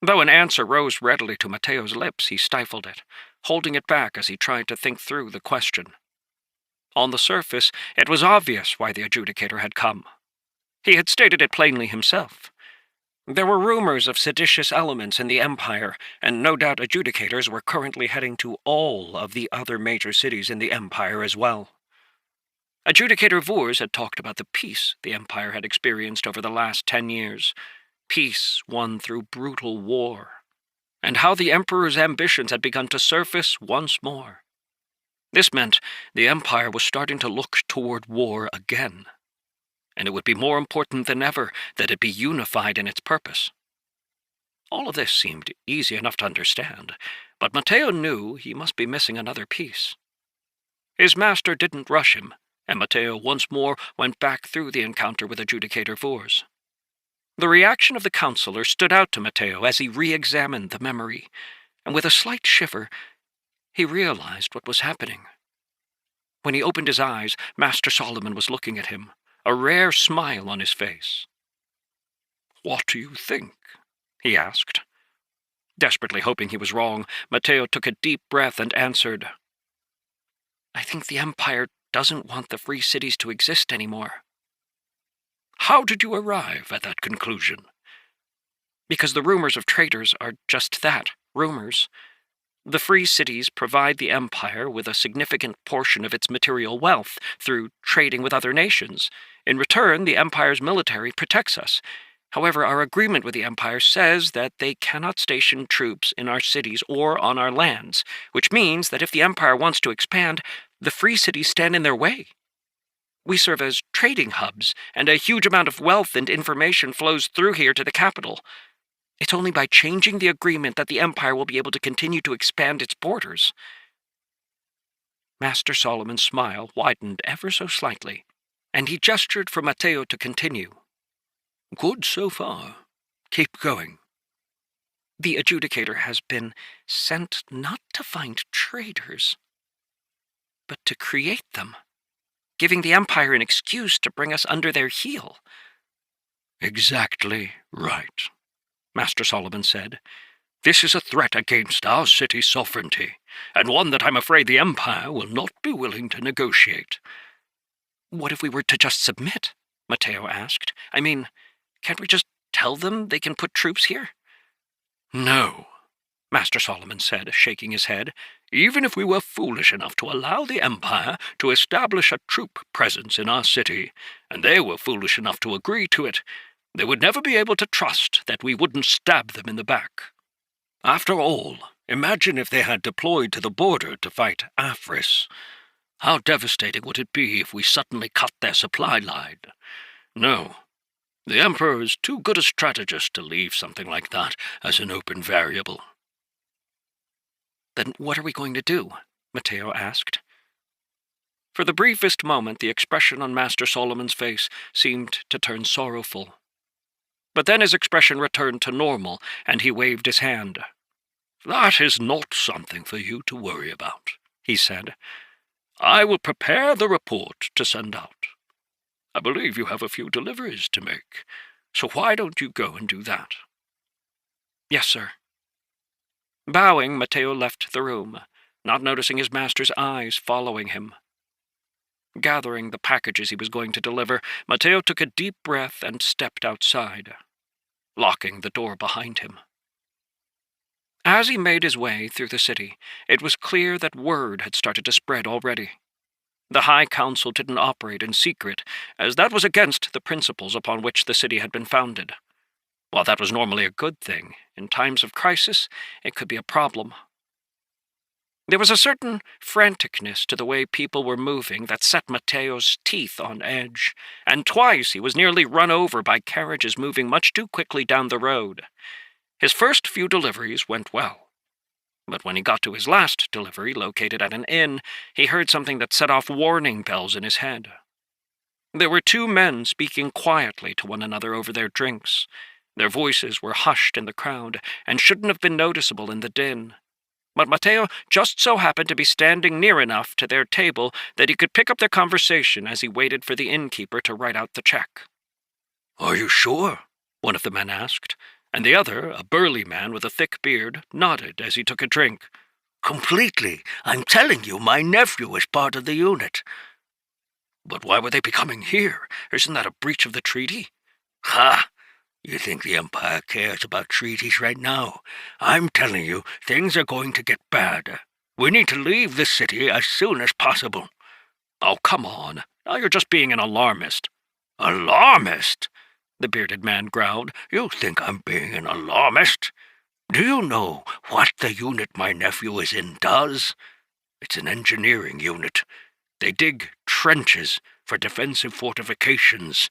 Though an answer rose readily to Mateo's lips, he stifled it, holding it back as he tried to think through the question. On the surface, it was obvious why the adjudicator had come. He had stated it plainly himself. There were rumors of seditious elements in the Empire, and no doubt adjudicators were currently heading to all of the other major cities in the Empire as well. Adjudicator Voers had talked about the peace the Empire had experienced over the last 10 years, peace won through brutal war, and how the Emperor's ambitions had begun to surface once more. This meant the Empire was starting to look toward war again, and it would be more important than ever that it be unified in its purpose. All of this seemed easy enough to understand, but Mateo knew he must be missing another piece. His master didn't rush him, and Mateo once more went back through the encounter with Adjudicator Voers. The reaction of the counselor stood out to Mateo as he re-examined the memory, and with a slight shiver, he realized what was happening. When he opened his eyes, Master Solomon was looking at him, a rare smile on his face. "What do you think?" he asked. Desperately hoping he was wrong, Mateo took a deep breath and answered, "I think the Empire doesn't want the free cities to exist anymore." "How did you arrive at that conclusion?" "Because the rumors of traitors are just that, rumors. The free cities provide the Empire with a significant portion of its material wealth through trading with other nations. In return, the Empire's military protects us. However, our agreement with the Empire says that they cannot station troops in our cities or on our lands, which means that if the Empire wants to expand, the free cities stand in their way. We serve as trading hubs, and a huge amount of wealth and information flows through here to the capital. It's only by changing the agreement that the Empire will be able to continue to expand its borders." Master Solomon's smile widened ever so slightly, and he gestured for Mateo to continue. "Good so far. Keep going." "The adjudicator has been sent not to find traitors, but to create them, giving the Empire an excuse to bring us under their heel." "Exactly right," Master Solomon said. This is a threat against our city's sovereignty, and one that I'm afraid the Empire will not be willing to negotiate." "What if we were to just submit?" Mateo asked. "I mean, can't we just tell them they can put troops here?" "No," Master Solomon said, shaking his head. "Even if we were foolish enough to allow the Empire to establish a troop presence in our city, and they were foolish enough to agree to it, they would never be able to trust that we wouldn't stab them in the back. After all, imagine if they had deployed to the border to fight Afris. How devastating would it be if we suddenly cut their supply line? No, the Emperor is too good a strategist to leave something like that as an open variable." "Then what are we going to do?" Mateo asked. For the briefest moment, the expression on Master Solomon's face seemed to turn sorrowful. But then his expression returned to normal, and he waved his hand. "That is not something for you to worry about," he said. "I will prepare the report to send out. I believe you have a few deliveries to make, so why don't you go and do that?" "Yes, sir." Bowing, Mateo left the room, not noticing his master's eyes following him. Gathering the packages he was going to deliver, Mateo took a deep breath and stepped outside, locking the door behind him. As he made his way through the city, it was clear that word had started to spread already. The High Council didn't operate in secret, as that was against the principles upon which the city had been founded. While that was normally a good thing, in times of crisis, it could be a problem. There was a certain franticness to the way people were moving that set Mateo's teeth on edge, and twice he was nearly run over by carriages moving much too quickly down the road. His first few deliveries went well, but when he got to his last delivery, located at an inn, he heard something that set off warning bells in his head. There were two men speaking quietly to one another over their drinks. Their voices were hushed in the crowd, and shouldn't have been noticeable in the din. But Mateo just so happened to be standing near enough to their table that he could pick up their conversation as he waited for the innkeeper to write out the check. "Are you sure?" one of the men asked, and the other, a burly man with a thick beard, nodded as he took a drink. "Completely. I'm telling you, my nephew is part of the unit." "But why would they be coming here? Isn't that a breach of the treaty?" "Ha! You think the Empire cares about treaties right now? I'm telling you, things are going to get bad. We need to leave this city as soon as possible." "Oh, come on. Now you're just being an alarmist." "Alarmist?" the bearded man growled. "You think I'm being an alarmist? Do you know what the unit my nephew is in does? It's an engineering unit. They dig trenches for defensive fortifications.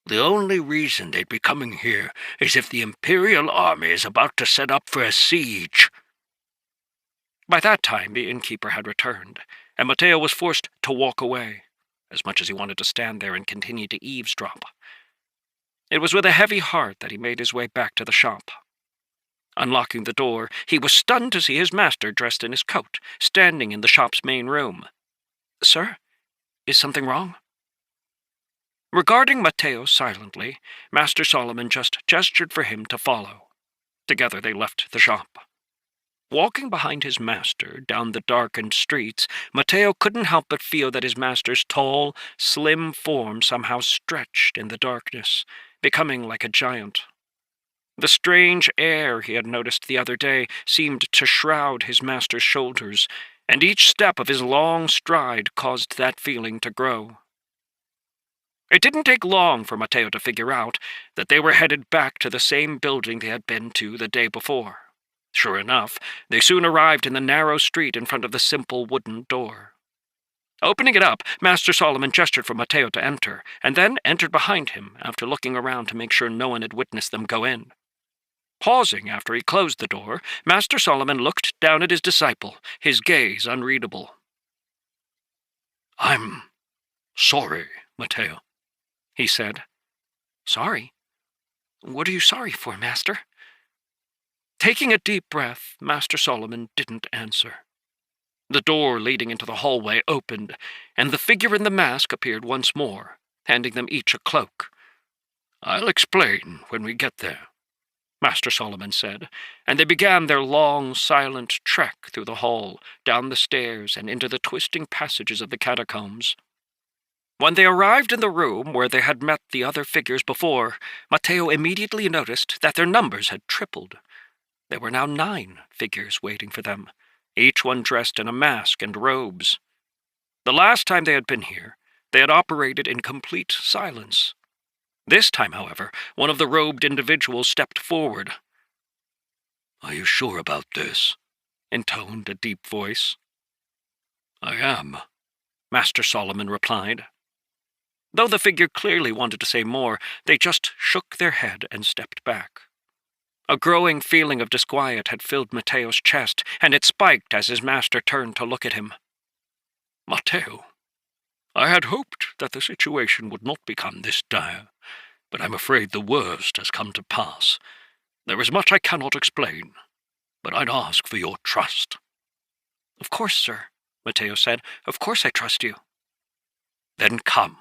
The only reason they'd be coming here is if the Imperial army is about to set up for a siege." By that time, the innkeeper had returned, and Mateo was forced to walk away, as much as he wanted to stand there and continue to eavesdrop. It was with a heavy heart that he made his way back to the shop. Unlocking the door, he was stunned to see his master dressed in his coat, standing in the shop's main room. "Sir, is something wrong?" Regarding Mateo silently, Master Solomon just gestured for him to follow. Together they left the shop. Walking behind his master down the darkened streets, Mateo couldn't help but feel that his master's tall, slim form somehow stretched in the darkness, becoming like a giant. The strange air he had noticed the other day seemed to shroud his master's shoulders, and each step of his long stride caused that feeling to grow. It didn't take long for Mateo to figure out that they were headed back to the same building they had been to the day before. Sure enough, they soon arrived in the narrow street in front of the simple wooden door. Opening it up, Master Solomon gestured for Mateo to enter, and then entered behind him after looking around to make sure no one had witnessed them go in. Pausing after he closed the door, Master Solomon looked down at his disciple, his gaze unreadable. "I'm sorry, Mateo," he said. "Sorry? What are you sorry for, Master?" Taking a deep breath, Master Solomon didn't answer. The door leading into the hallway opened, and the figure in the mask appeared once more, handing them each a cloak. "I'll explain when we get there." Master Solomon said, and they began their long, silent trek through the hall, down the stairs, and into the twisting passages of the catacombs. When they arrived in the room where they had met the other figures before, Mateo immediately noticed that their numbers had tripled. There were now 9 figures waiting for them, each one dressed in a mask and robes. The last time they had been here, they had operated in complete silence. This time, however, one of the robed individuals stepped forward. "Are you sure about this?" intoned a deep voice. "I am," Master Solomon replied. Though the figure clearly wanted to say more, they just shook their head and stepped back. A growing feeling of disquiet had filled Mateo's chest, and it spiked as his master turned to look at him. "Mateo, I had hoped that the situation would not become this dire, but I'm afraid the worst has come to pass. There is much I cannot explain, but I'd ask for your trust." "Of course, sir," Mateo said. "Of course I trust you." "Then come."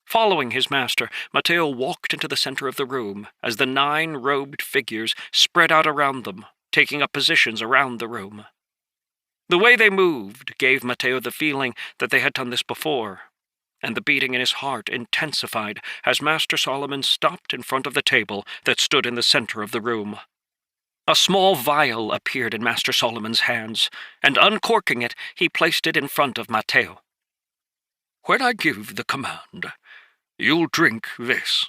Following his master, Mateo walked into the center of the room as the 9 robed figures spread out around them, taking up positions around the room. The way they moved gave Mateo the feeling that they had done this before, and the beating in his heart intensified as Master Solomon stopped in front of the table that stood in the center of the room. A small vial appeared in Master Solomon's hands, and uncorking it, he placed it in front of Mateo. "When I give the command, you'll drink this,"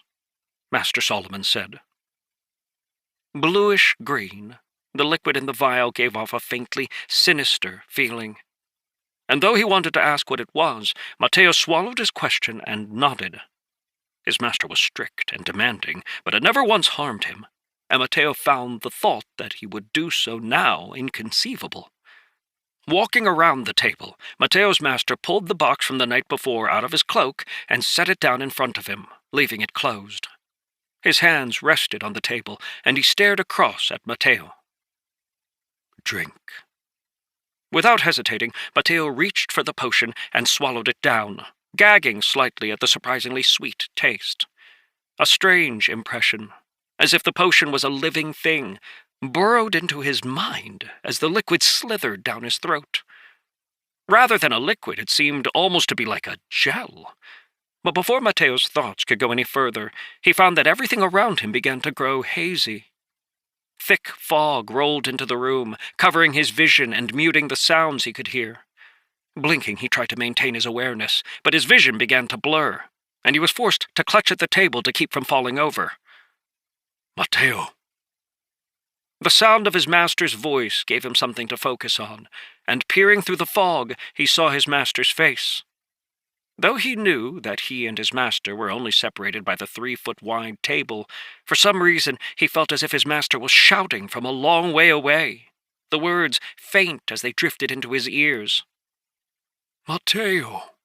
Master Solomon said. Bluish-green, the liquid in the vial gave off a faintly sinister feeling. And though he wanted to ask what it was, Mateo swallowed his question and nodded. His master was strict and demanding, but had never once harmed him, and Mateo found the thought that he would do so now inconceivable. Walking around the table, Mateo's master pulled the box from the night before out of his cloak and set it down in front of him, leaving it closed. His hands rested on the table, and he stared across at Mateo. "Drink." Without hesitating, Mateo reached for the potion and swallowed it down, gagging slightly at the surprisingly sweet taste. A strange impression, as if the potion was a living thing, burrowed into his mind as the liquid slithered down his throat. Rather than a liquid, it seemed almost to be like a gel. But before Mateo's thoughts could go any further, he found that everything around him began to grow hazy. Thick fog rolled into the room, covering his vision and muting the sounds he could hear. Blinking, he tried to maintain his awareness, but his vision began to blur, and he was forced to clutch at the table to keep from falling over. "Mateo." The sound of his master's voice gave him something to focus on, and peering through the fog, he saw his master's face. Though he knew that he and his master were only separated by the 3-foot-wide table, for some reason he felt as if his master was shouting from a long way away, the words faint as they drifted into his ears. "Mateo."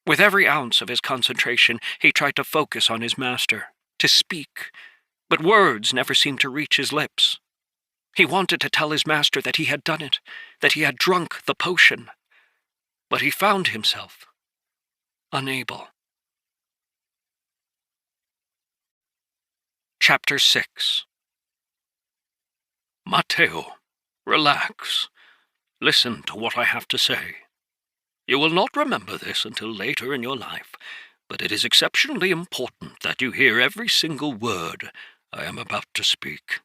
With every ounce of his concentration, he tried to focus on his master, to speak, but words never seemed to reach his lips. He wanted to tell his master that he had done it, that he had drunk the potion, but he found himself unable. Chapter 6. "Mateo, relax. Listen to what I have to say. You will not remember this until later in your life, but it is exceptionally important that you hear every single word I am about to speak."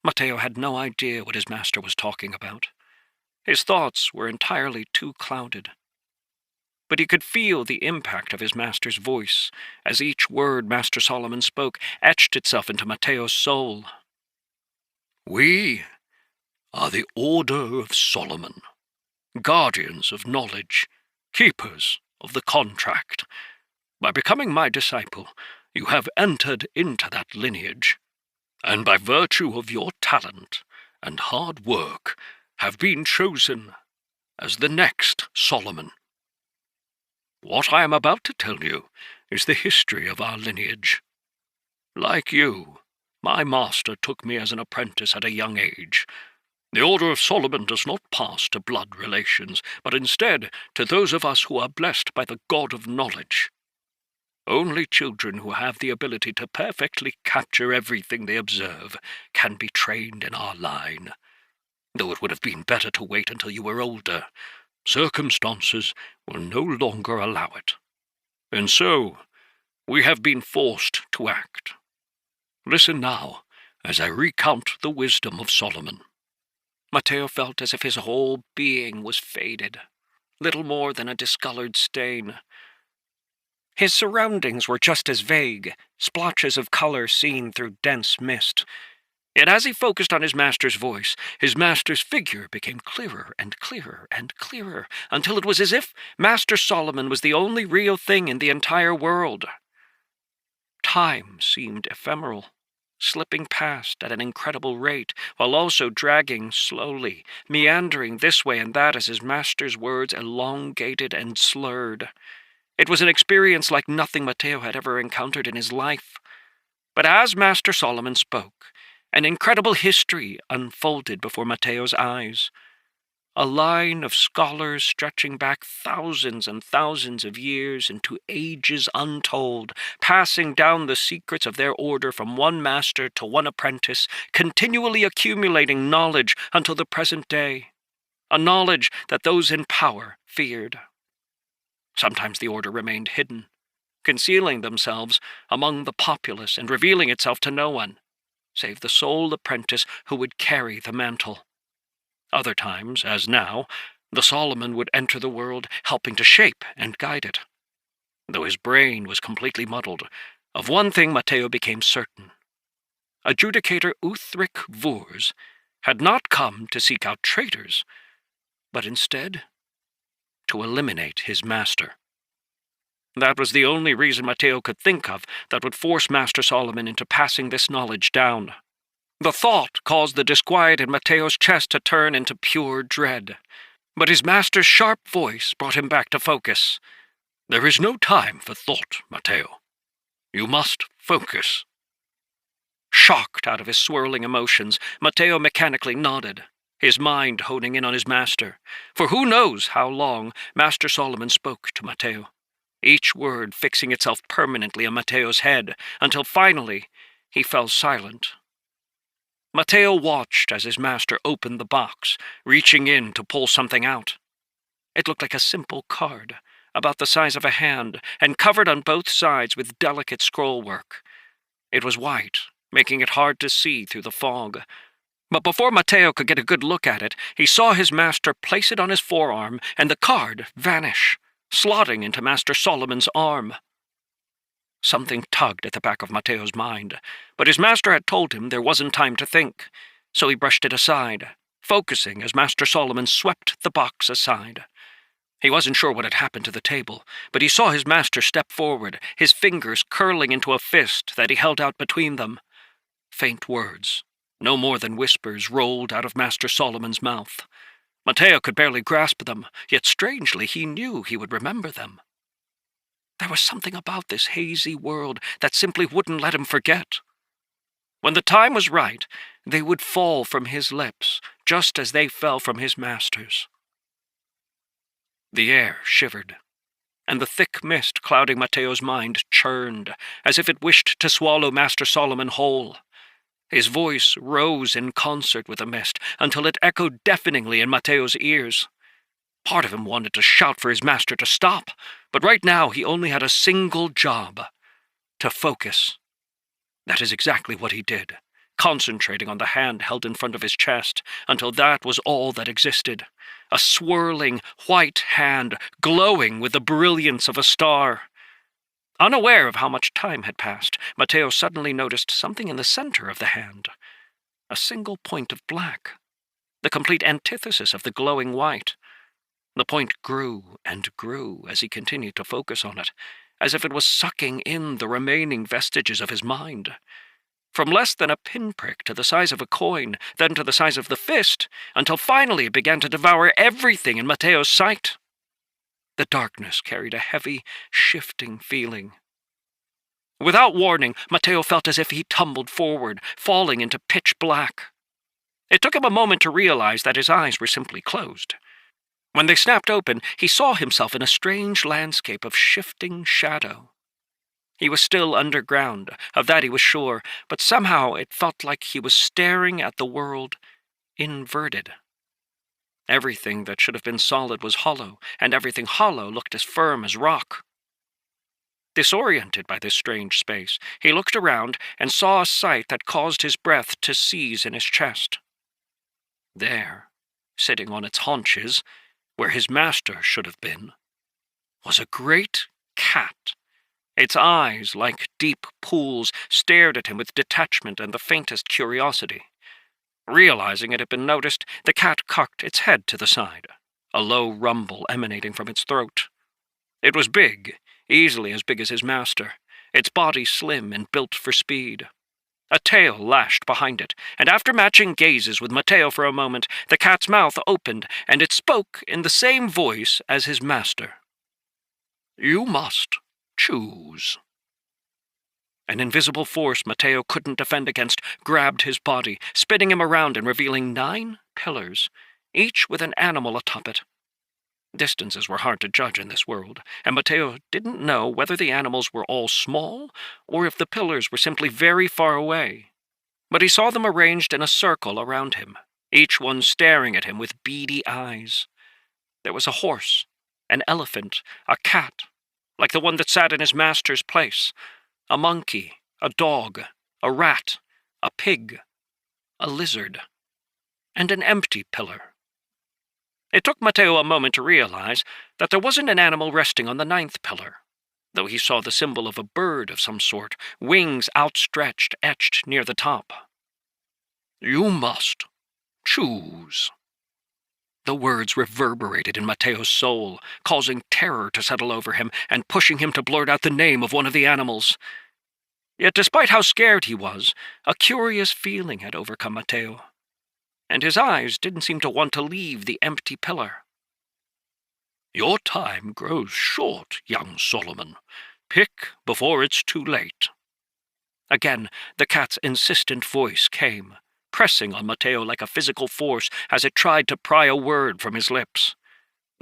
Mateo had no idea what his master was talking about. His thoughts were entirely too clouded. But he could feel the impact of his master's voice, as each word Master Solomon spoke etched itself into Mateo's soul. "We are the Order of Solomon, guardians of knowledge, keepers of the contract. By becoming my disciple, you have entered into that lineage, and by virtue of your talent and hard work have been chosen as the next Solomon. What I am about to tell you is the history of our lineage. Like you, my master took me as an apprentice at a young age. The Order of Solomon does not pass to blood relations, but instead to those of us who are blessed by the God of knowledge. Only children who have the ability to perfectly capture everything they observe can be trained in our line. Though it would have been better to wait until you were older. Circumstances will no longer allow it. And so, we have been forced to act. Listen now, as I recount the wisdom of Solomon. Mateo felt as if his whole being was faded, little more than a discolored stain. His surroundings were just as vague, splotches of color seen through dense mist. Yet as he focused on his master's voice, his master's figure became clearer and clearer and clearer, until it was as if Master Solomon was the only real thing in the entire world. Time seemed ephemeral, slipping past at an incredible rate, while also dragging slowly, meandering this way and that as his master's words elongated and slurred. It was an experience like nothing Mateo had ever encountered in his life. But as Master Solomon spoke, an incredible history unfolded before Mateo's eyes. A line of scholars stretching back thousands and thousands of years into ages untold, passing down the secrets of their order from one master to one apprentice, continually accumulating knowledge until the present day, a knowledge that those in power feared. Sometimes the order remained hidden, concealing themselves among the populace and revealing itself to no one, save the sole apprentice who would carry the mantle. Other times, as now, the Solomon would enter the world, helping to shape and guide it. Though his brain was completely muddled, of one thing Mateo became certain. Adjudicator Uthric Vurs had not come to seek out traitors, but instead to eliminate his master. That was the only reason Mateo could think of that would force Master Solomon into passing this knowledge down. The thought caused the disquiet in Mateo's chest to turn into pure dread. But his master's sharp voice brought him back to focus. There is no time for thought, Mateo. You must focus. Shocked out of his swirling emotions, Mateo mechanically nodded, his mind honing in on his master. For who knows how long Master Solomon spoke to Mateo, each word fixing itself permanently on Mateo's head, until finally he fell silent. Mateo watched as his master opened the box, reaching in to pull something out. It looked like a simple card, about the size of a hand, and covered on both sides with delicate scrollwork. It was white, making it hard to see through the fog. But before Mateo could get a good look at it, he saw his master place it on his forearm and the card vanish, slotting into Master Solomon's arm. Something tugged at the back of Mateo's mind, but his master had told him there wasn't time to think, so he brushed it aside, focusing as Master Solomon swept the box aside. He wasn't sure what had happened to the table, but he saw his master step forward, his fingers curling into a fist that he held out between them. Faint words, no more than whispers, rolled out of Master Solomon's mouth. Mateo could barely grasp them, yet strangely he knew he would remember them. There was something about this hazy world that simply wouldn't let him forget. When the time was right, they would fall from his lips, just as they fell from his master's. The air shivered, and the thick mist clouding Mateo's mind churned, as if it wished to swallow Master Solomon whole. His voice rose in concert with the mist, until it echoed deafeningly in Mateo's ears. Part of him wanted to shout for his master to stop, but right now he only had a single job: to focus. That is exactly what he did, concentrating on the hand held in front of his chest, until that was all that existed. A swirling, white hand, glowing with the brilliance of a star. Unaware of how much time had passed, Mateo suddenly noticed something in the center of the hand. A single point of black, the complete antithesis of the glowing white. The point grew and grew as he continued to focus on it, as if it was sucking in the remaining vestiges of his mind. From less than a pinprick to the size of a coin, then to the size of the fist, until finally it began to devour everything in Mateo's sight. The darkness carried a heavy, shifting feeling. Without warning, Mateo felt as if he tumbled forward, falling into pitch black. It took him a moment to realize that his eyes were simply closed. When they snapped open, he saw himself in a strange landscape of shifting shadow. He was still underground, of that he was sure, but somehow it felt like he was staring at the world inverted. Everything that should have been solid was hollow, and everything hollow looked as firm as rock. Disoriented by this strange space, he looked around and saw a sight that caused his breath to seize in his chest. There, sitting on its haunches, where his master should have been, was a great cat. Its eyes, like deep pools, stared at him with detachment and the faintest curiosity. Realizing it had been noticed, the cat cocked its head to the side, a low rumble emanating from its throat. It was big, easily as big as his master, its body slim and built for speed. A tail lashed behind it, and after matching gazes with Mateo for a moment, the cat's mouth opened, and it spoke in the same voice as his master. "You must choose." An invisible force Mateo couldn't defend against grabbed his body, spinning him around and revealing 9 pillars, each with an animal atop it. Distances were hard to judge in this world, and Mateo didn't know whether the animals were all small or if the pillars were simply very far away. But he saw them arranged in a circle around him, each one staring at him with beady eyes. There was a horse, an elephant, a cat, like the one that sat in his master's place, a monkey, a dog, a rat, a pig, a lizard, and an empty pillar. It took Mateo a moment to realize that there wasn't an animal resting on the 9th pillar, though he saw the symbol of a bird of some sort, wings outstretched, etched near the top. "You must choose." The words reverberated in Mateo's soul, causing terror to settle over him and pushing him to blurt out the name of one of the animals. Yet despite how scared he was, a curious feeling had overcome Mateo, and his eyes didn't seem to want to leave the empty pillar. "Your time grows short, young Solomon. Pick before it's too late." Again, the cat's insistent voice came, pressing on Mateo like a physical force as it tried to pry a word from his lips.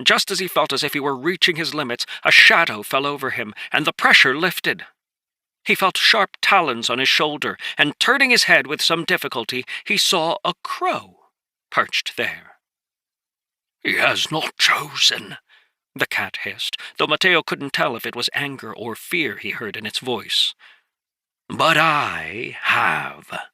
Just as he felt as if he were reaching his limits, a shadow fell over him, and the pressure lifted. He felt sharp talons on his shoulder, and turning his head with some difficulty, he saw a crow perched there. "He has not chosen," the cat hissed, though Mateo couldn't tell if it was anger or fear he heard in its voice. "But I have."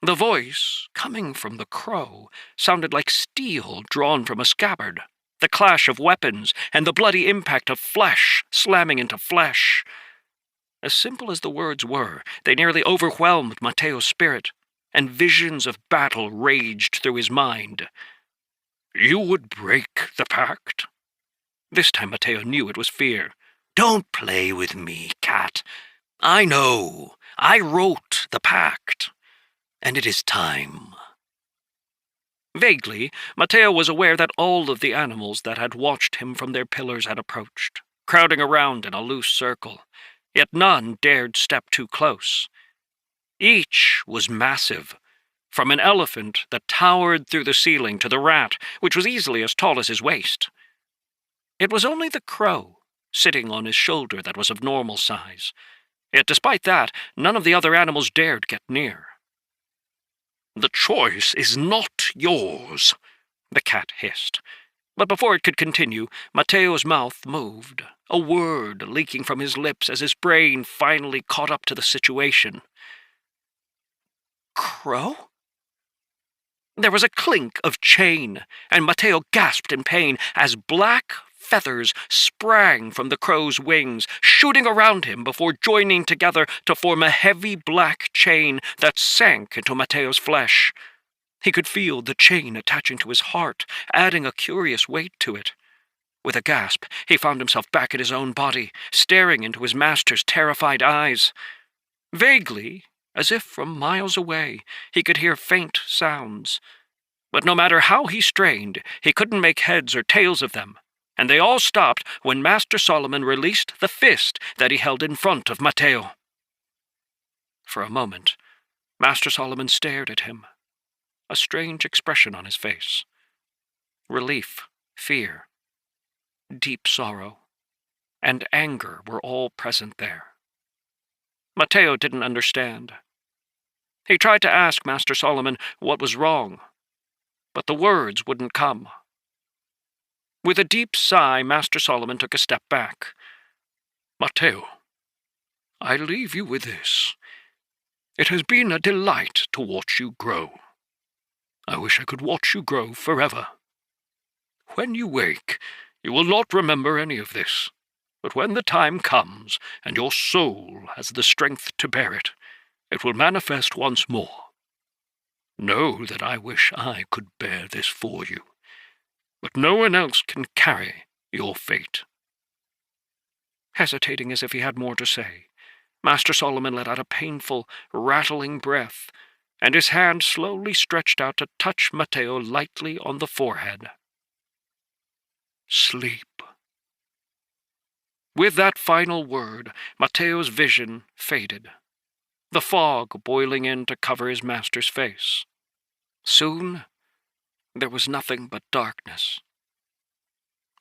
The voice, coming from the crow, sounded like steel drawn from a scabbard, the clash of weapons and the bloody impact of flesh slamming into flesh. As simple as the words were, they nearly overwhelmed Mateo's spirit, and visions of battle raged through his mind. "You would break the pact?" This time Mateo knew it was fear. "Don't play with me, cat. I know. I wrote the pact. And it is time." Vaguely, Mateo was aware that all of the animals that had watched him from their pillars had approached, crowding around in a loose circle, yet none dared step too close. Each was massive, from an elephant that towered through the ceiling to the rat, which was easily as tall as his waist. It was only the crow, sitting on his shoulder, that was of normal size, yet despite that, none of the other animals dared get near. "The choice is not yours," the cat hissed. But before it could continue, Mateo's mouth moved, a word leaking from his lips as his brain finally caught up to the situation. "Crow?" There was a clink of chain, and Mateo gasped in pain as black feathers sprang from the crow's wings, shooting around him before joining together to form a heavy black chain that sank into Mateo's flesh. He could feel the chain attaching to his heart, adding a curious weight to it. With a gasp, he found himself back in his own body, staring into his master's terrified eyes. Vaguely, as if from miles away, he could hear faint sounds. But no matter how he strained, he couldn't make heads or tails of them, and they all stopped when Master Solomon released the fist that he held in front of Mateo. For a moment, Master Solomon stared at him, a strange expression on his face. Relief, fear, deep sorrow, and anger were all present there. Mateo didn't understand. He tried to ask Master Solomon what was wrong, but the words wouldn't come. With a deep sigh, Master Solomon took a step back. "Mateo, I leave you with this. It has been a delight to watch you grow. I wish I could watch you grow forever. When you wake, you will not remember any of this, but when the time comes, and your soul has the strength to bear it, it will manifest once more. Know that I wish I could bear this for you, but no one else can carry your fate." Hesitating as if he had more to say, Master Solomon let out a painful, rattling breath, and his hand slowly stretched out to touch Mateo lightly on the forehead. "Sleep." With that final word, Mateo's vision faded, the fog boiling in to cover his master's face. Soon, there was nothing but darkness.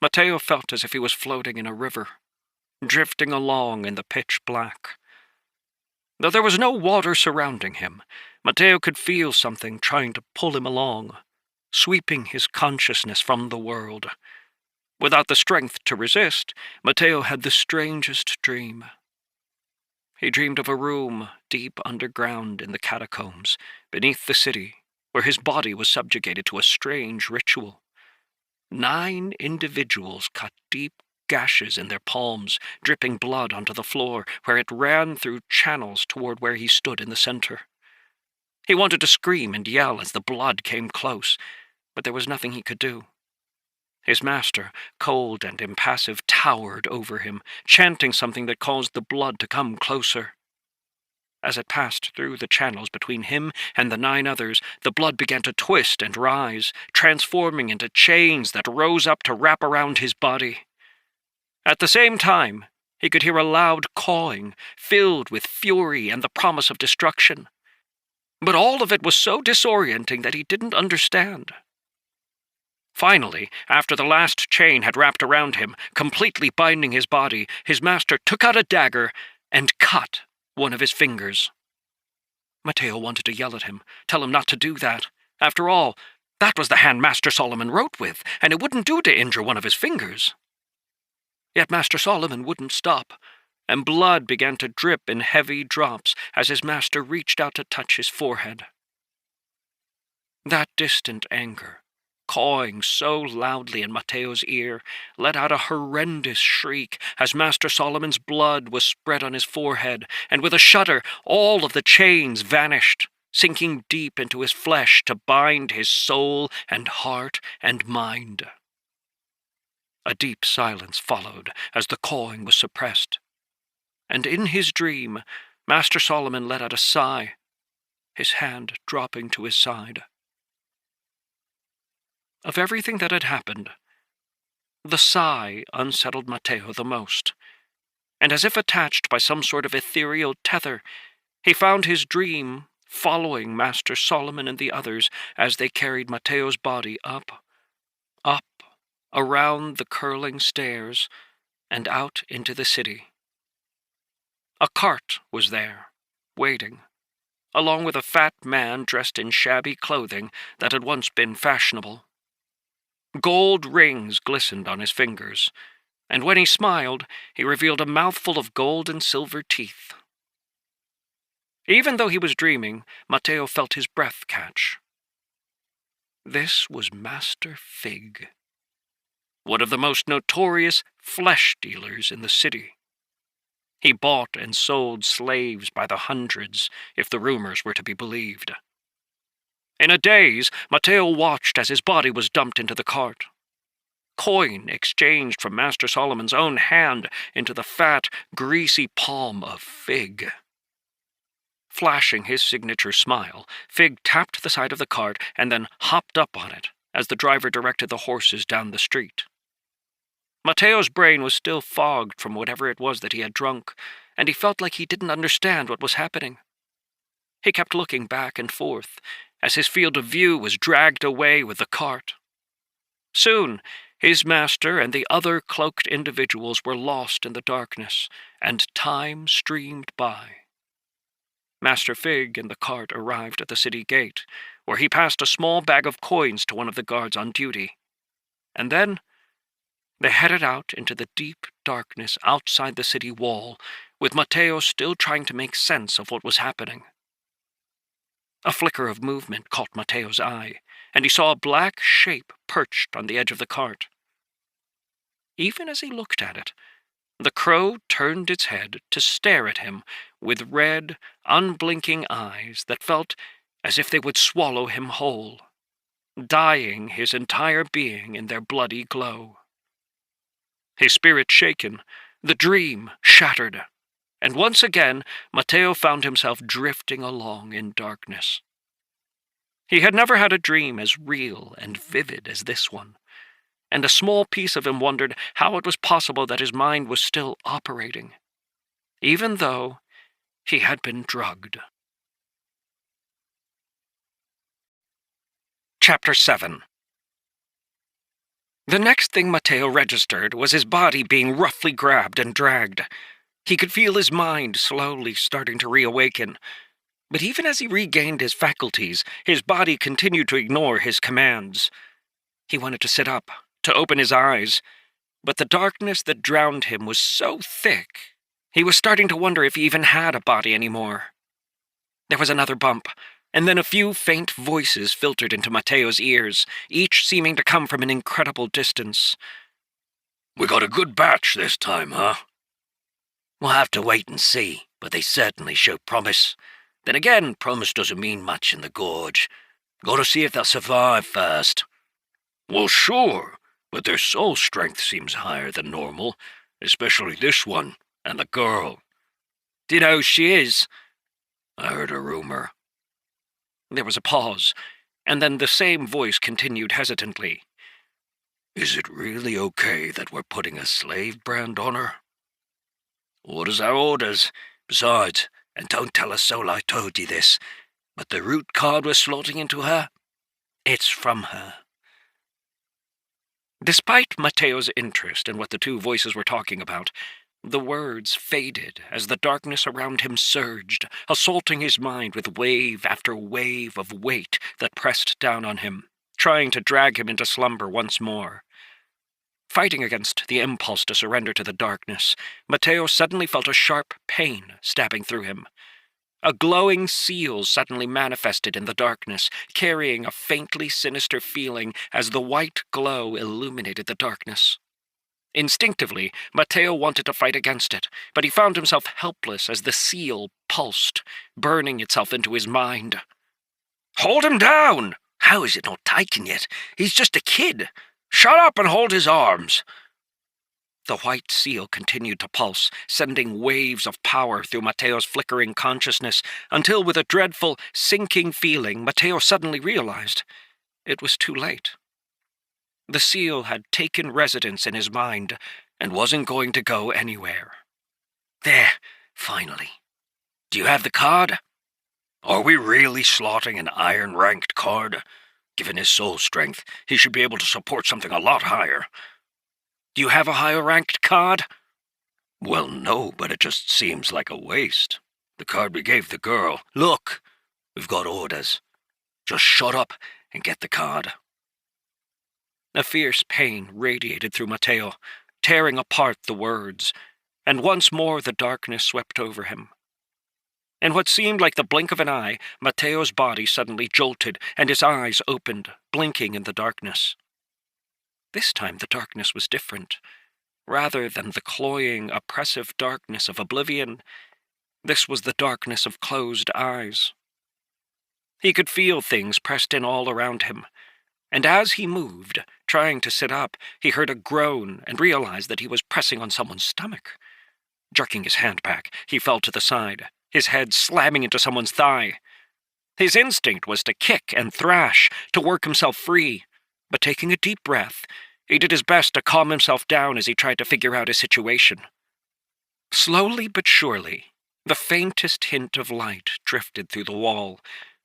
Mateo felt as if he was floating in a river, drifting along in the pitch black. Though there was no water surrounding him, Mateo could feel something trying to pull him along, sweeping his consciousness from the world. Without the strength to resist, Mateo had the strangest dream. He dreamed of a room deep underground in the catacombs, beneath the city, where his body was subjugated to a strange ritual. 9 individuals cut deep gashes in their palms, dripping blood onto the floor, where it ran through channels toward where he stood in the center. He wanted to scream and yell as the blood came close, but there was nothing he could do. His master, cold and impassive, towered over him, chanting something that caused the blood to come closer. As it passed through the channels between him and the 9 others, the blood began to twist and rise, transforming into chains that rose up to wrap around his body. At the same time, he could hear a loud cawing, filled with fury and the promise of destruction. But all of it was so disorienting that he didn't understand. Finally, after the last chain had wrapped around him, completely binding his body, his master took out a dagger and cut one of his fingers. Mateo wanted to yell at him, tell him not to do that. After all, that was the hand Master Solomon wrote with, and it wouldn't do to injure one of his fingers. Yet Master Solomon wouldn't stop, and blood began to drip in heavy drops as his master reached out to touch his forehead. That distant anger, cawing so loudly in Mateo's ear, let out a horrendous shriek as Master Solomon's blood was spread on his forehead, and with a shudder all of the chains vanished, sinking deep into his flesh to bind his soul and heart and mind. A deep silence followed as the cawing was suppressed, and in his dream Master Solomon let out a sigh, his hand dropping to his side. Of everything that had happened, the sigh unsettled Mateo the most, and as if attached by some sort of ethereal tether, he found his dream following Master Solomon and the others as they carried Mateo's body up, around the curling stairs, and out into the city. A cart was there, waiting, along with a fat man dressed in shabby clothing that had once been fashionable. Gold rings glistened on his fingers, and when he smiled, he revealed a mouthful of gold and silver teeth. Even though he was dreaming, Mateo felt his breath catch. This was Master Fig, one of the most notorious flesh dealers in the city. He bought and sold slaves by the hundreds, if the rumors were to be believed. In a daze, Mateo watched as his body was dumped into the cart. Coin exchanged from Master Solomon's own hand into the fat, greasy palm of Fig. Flashing his signature smile, Fig tapped the side of the cart and then hopped up on it as the driver directed the horses down the street. Mateo's brain was still fogged from whatever it was that he had drunk, and he felt like he didn't understand what was happening. He kept looking back and forth as his field of view was dragged away with the cart. Soon, his master and the other cloaked individuals were lost in the darkness, and time streamed by. Master Fig and the cart arrived at the city gate, where he passed a small bag of coins to one of the guards on duty. And then they headed out into the deep darkness outside the city wall, with Mateo still trying to make sense of what was happening. A flicker of movement caught Mateo's eye, and he saw a black shape perched on the edge of the cart. Even as he looked at it, the crow turned its head to stare at him with red, unblinking eyes that felt as if they would swallow him whole, dyeing his entire being in their bloody glow. His spirit shaken, the dream shattered, and once again Mateo found himself drifting along in darkness. He had never had a dream as real and vivid as this one, and a small piece of him wondered how it was possible that his mind was still operating, even though he had been drugged. Chapter 7. The next thing Mateo registered was his body being roughly grabbed and dragged. He could feel his mind slowly starting to reawaken, but even as he regained his faculties, his body continued to ignore his commands. He wanted to sit up, to open his eyes, but the darkness that drowned him was so thick, he was starting to wonder if he even had a body anymore. There was another bump, and then a few faint voices filtered into Mateo's ears, each seeming to come from an incredible distance. "We got a good batch this time, huh?" "We'll have to wait and see, but they certainly show promise. Then again, promise doesn't mean much in the gorge. Gotta see if they'll survive first." "Well, sure, but their soul strength seems higher than normal, especially this one, and the girl." "Do you know who she is?" "I heard a rumor." There was a pause, and then the same voice continued hesitantly. "Is it really okay that we're putting a slave brand on her?" "Orders are orders. Besides, and don't tell a soul I told you this, but the root card we're slotting into her, it's from her." Despite Mateo's interest in what the two voices were talking about, the words faded as the darkness around him surged, assaulting his mind with wave after wave of weight that pressed down on him, trying to drag him into slumber once more. Fighting against the impulse to surrender to the darkness, Mateo suddenly felt a sharp pain stabbing through him. A glowing seal suddenly manifested in the darkness, carrying a faintly sinister feeling as the white glow illuminated the darkness. Instinctively, Mateo wanted to fight against it, but he found himself helpless as the seal pulsed, burning itself into his mind. "Hold him down! How is it not taken yet? He's just a kid. Shut up and hold his arms." The white seal continued to pulse, sending waves of power through Mateo's flickering consciousness, until with a dreadful, sinking feeling, Mateo suddenly realized it was too late. The seal had taken residence in his mind and wasn't going to go anywhere. "There, finally. Do you have the card?" "Are we really slotting an iron-ranked card? Given his soul strength, he should be able to support something a lot higher." "Do you have a higher-ranked card?" "Well, no, but it just seems like a waste. The card we gave the girl. Look, we've got orders. Just shut up and get the card." A fierce pain radiated through Mateo, tearing apart the words, and once more the darkness swept over him. In what seemed like the blink of an eye, Mateo's body suddenly jolted, and his eyes opened, blinking in the darkness. This time the darkness was different. Rather than the cloying, oppressive darkness of oblivion, this was the darkness of closed eyes. He could feel things pressed in all around him, and as he moved, trying to sit up, he heard a groan and realized that he was pressing on someone's stomach. Jerking his hand back, he fell to the side, his head slamming into someone's thigh. His instinct was to kick and thrash, to work himself free, but taking a deep breath, he did his best to calm himself down as he tried to figure out his situation. Slowly but surely, the faintest hint of light drifted through the wall,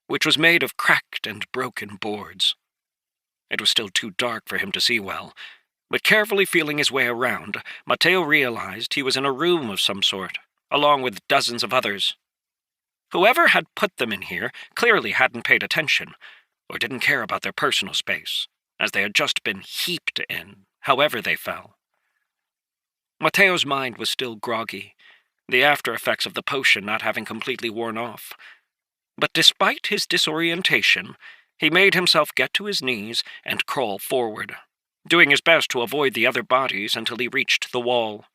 which was made of cracked and broken boards. It was still too dark for him to see well, but carefully feeling his way around, Mateo realized he was in a room of some sort, along with dozens of others. Whoever had put them in here clearly hadn't paid attention, or didn't care about their personal space, as they had just been heaped in, however they fell. Mateo's mind was still groggy, the after-effects of the potion not having completely worn off. But despite his disorientation, he made himself get to his knees and crawl forward, doing his best to avoid the other bodies until he reached the wall.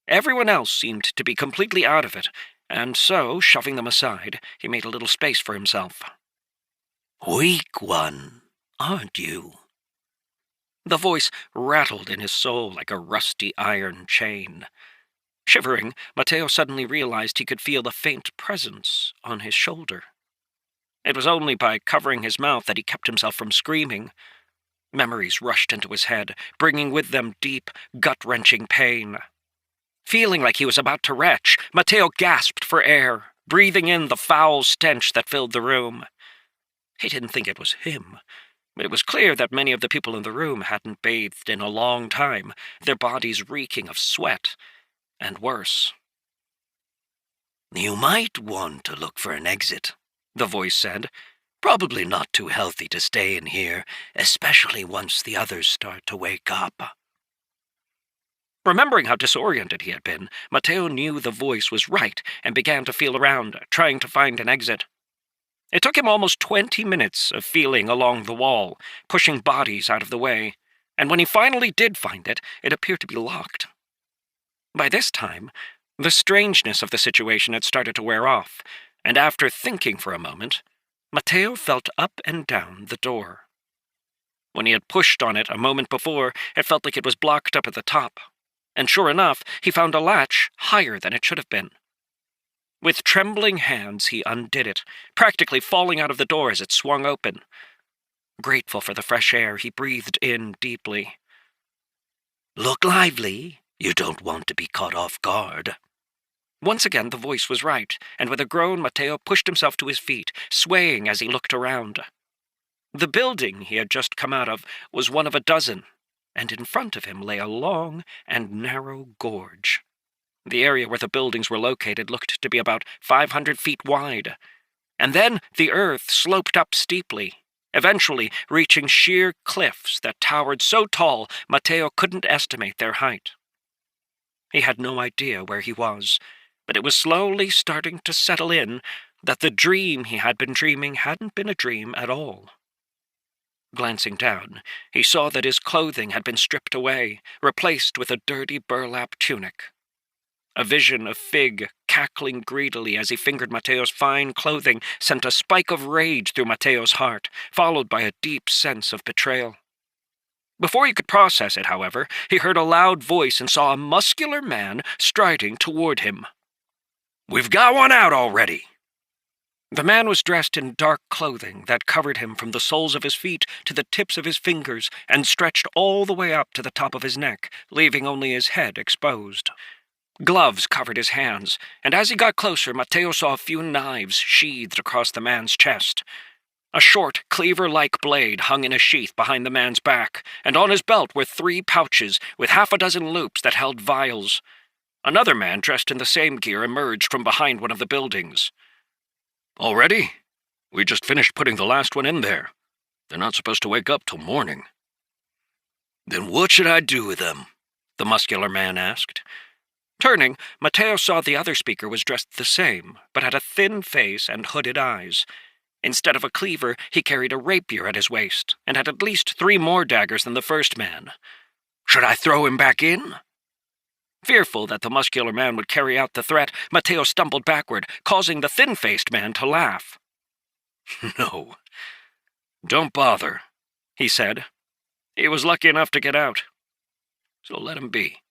Everyone else seemed to be completely out of it, and so, shoving them aside, he made a little space for himself. "Weak one, aren't you?" The voice rattled in his soul like a rusty iron chain. Shivering, Mateo suddenly realized he could feel a faint presence on his shoulder. It was only by covering his mouth that he kept himself from screaming. Memories rushed into his head, bringing with them deep, gut-wrenching pain. Feeling like he was about to retch, Mateo gasped for air, breathing in the foul stench that filled the room. He didn't think it was him, but it was clear that many of the people in the room hadn't bathed in a long time, their bodies reeking of sweat, and worse. "You might want to look for an exit," the voice said. "Probably not too healthy to stay in here, especially once the others start to wake up." Remembering how disoriented he had been, Mateo knew the voice was right and began to feel around, trying to find an exit. It took him almost 20 minutes of feeling along the wall, pushing bodies out of the way, and when he finally did find it, it appeared to be locked. By this time, the strangeness of the situation had started to wear off, and after thinking for a moment, Mateo felt up and down the door. When he had pushed on it a moment before, it felt like it was blocked up at the top, and sure enough, he found a latch higher than it should have been. With trembling hands, he undid it, practically falling out of the door as it swung open. Grateful for the fresh air, he breathed in deeply. "Look lively. You don't want to be caught off guard." Once again, the voice was right, and with a groan, Mateo pushed himself to his feet, swaying as he looked around. The building he had just come out of was one of a dozen, and in front of him lay a long and narrow gorge. The area where the buildings were located looked to be about 500 feet wide, and then the earth sloped up steeply, eventually reaching sheer cliffs that towered so tall Mateo couldn't estimate their height. He had no idea where he was, but it was slowly starting to settle in that the dream he had been dreaming hadn't been a dream at all. Glancing down, he saw that his clothing had been stripped away, replaced with a dirty burlap tunic. A vision of Fig cackling greedily as he fingered Mateo's fine clothing sent a spike of rage through Mateo's heart, followed by a deep sense of betrayal. Before he could process it, however, he heard a loud voice and saw a muscular man striding toward him. "We've got one out already." The man was dressed in dark clothing that covered him from the soles of his feet to the tips of his fingers and stretched all the way up to the top of his neck, leaving only his head exposed. Gloves covered his hands, and as he got closer, Mateo saw a few knives sheathed across the man's chest. A short, cleaver-like blade hung in a sheath behind the man's back, and on his belt were 3 pouches with half a dozen loops that held vials. Another man dressed in the same gear emerged from behind one of the buildings. "Already? We just finished putting the last one in there. They're not supposed to wake up till morning." "Then what should I do with them?" the muscular man asked. Turning, Mateo saw the other speaker was dressed the same, but had a thin face and hooded eyes. Instead of a cleaver, he carried a rapier at his waist, and had at least 3 more daggers than the first man. "Should I throw him back in?" Fearful that the muscular man would carry out the threat, Mateo stumbled backward, causing the thin-faced man to laugh. "No, don't bother," he said. He was lucky enough to get out. So let him be.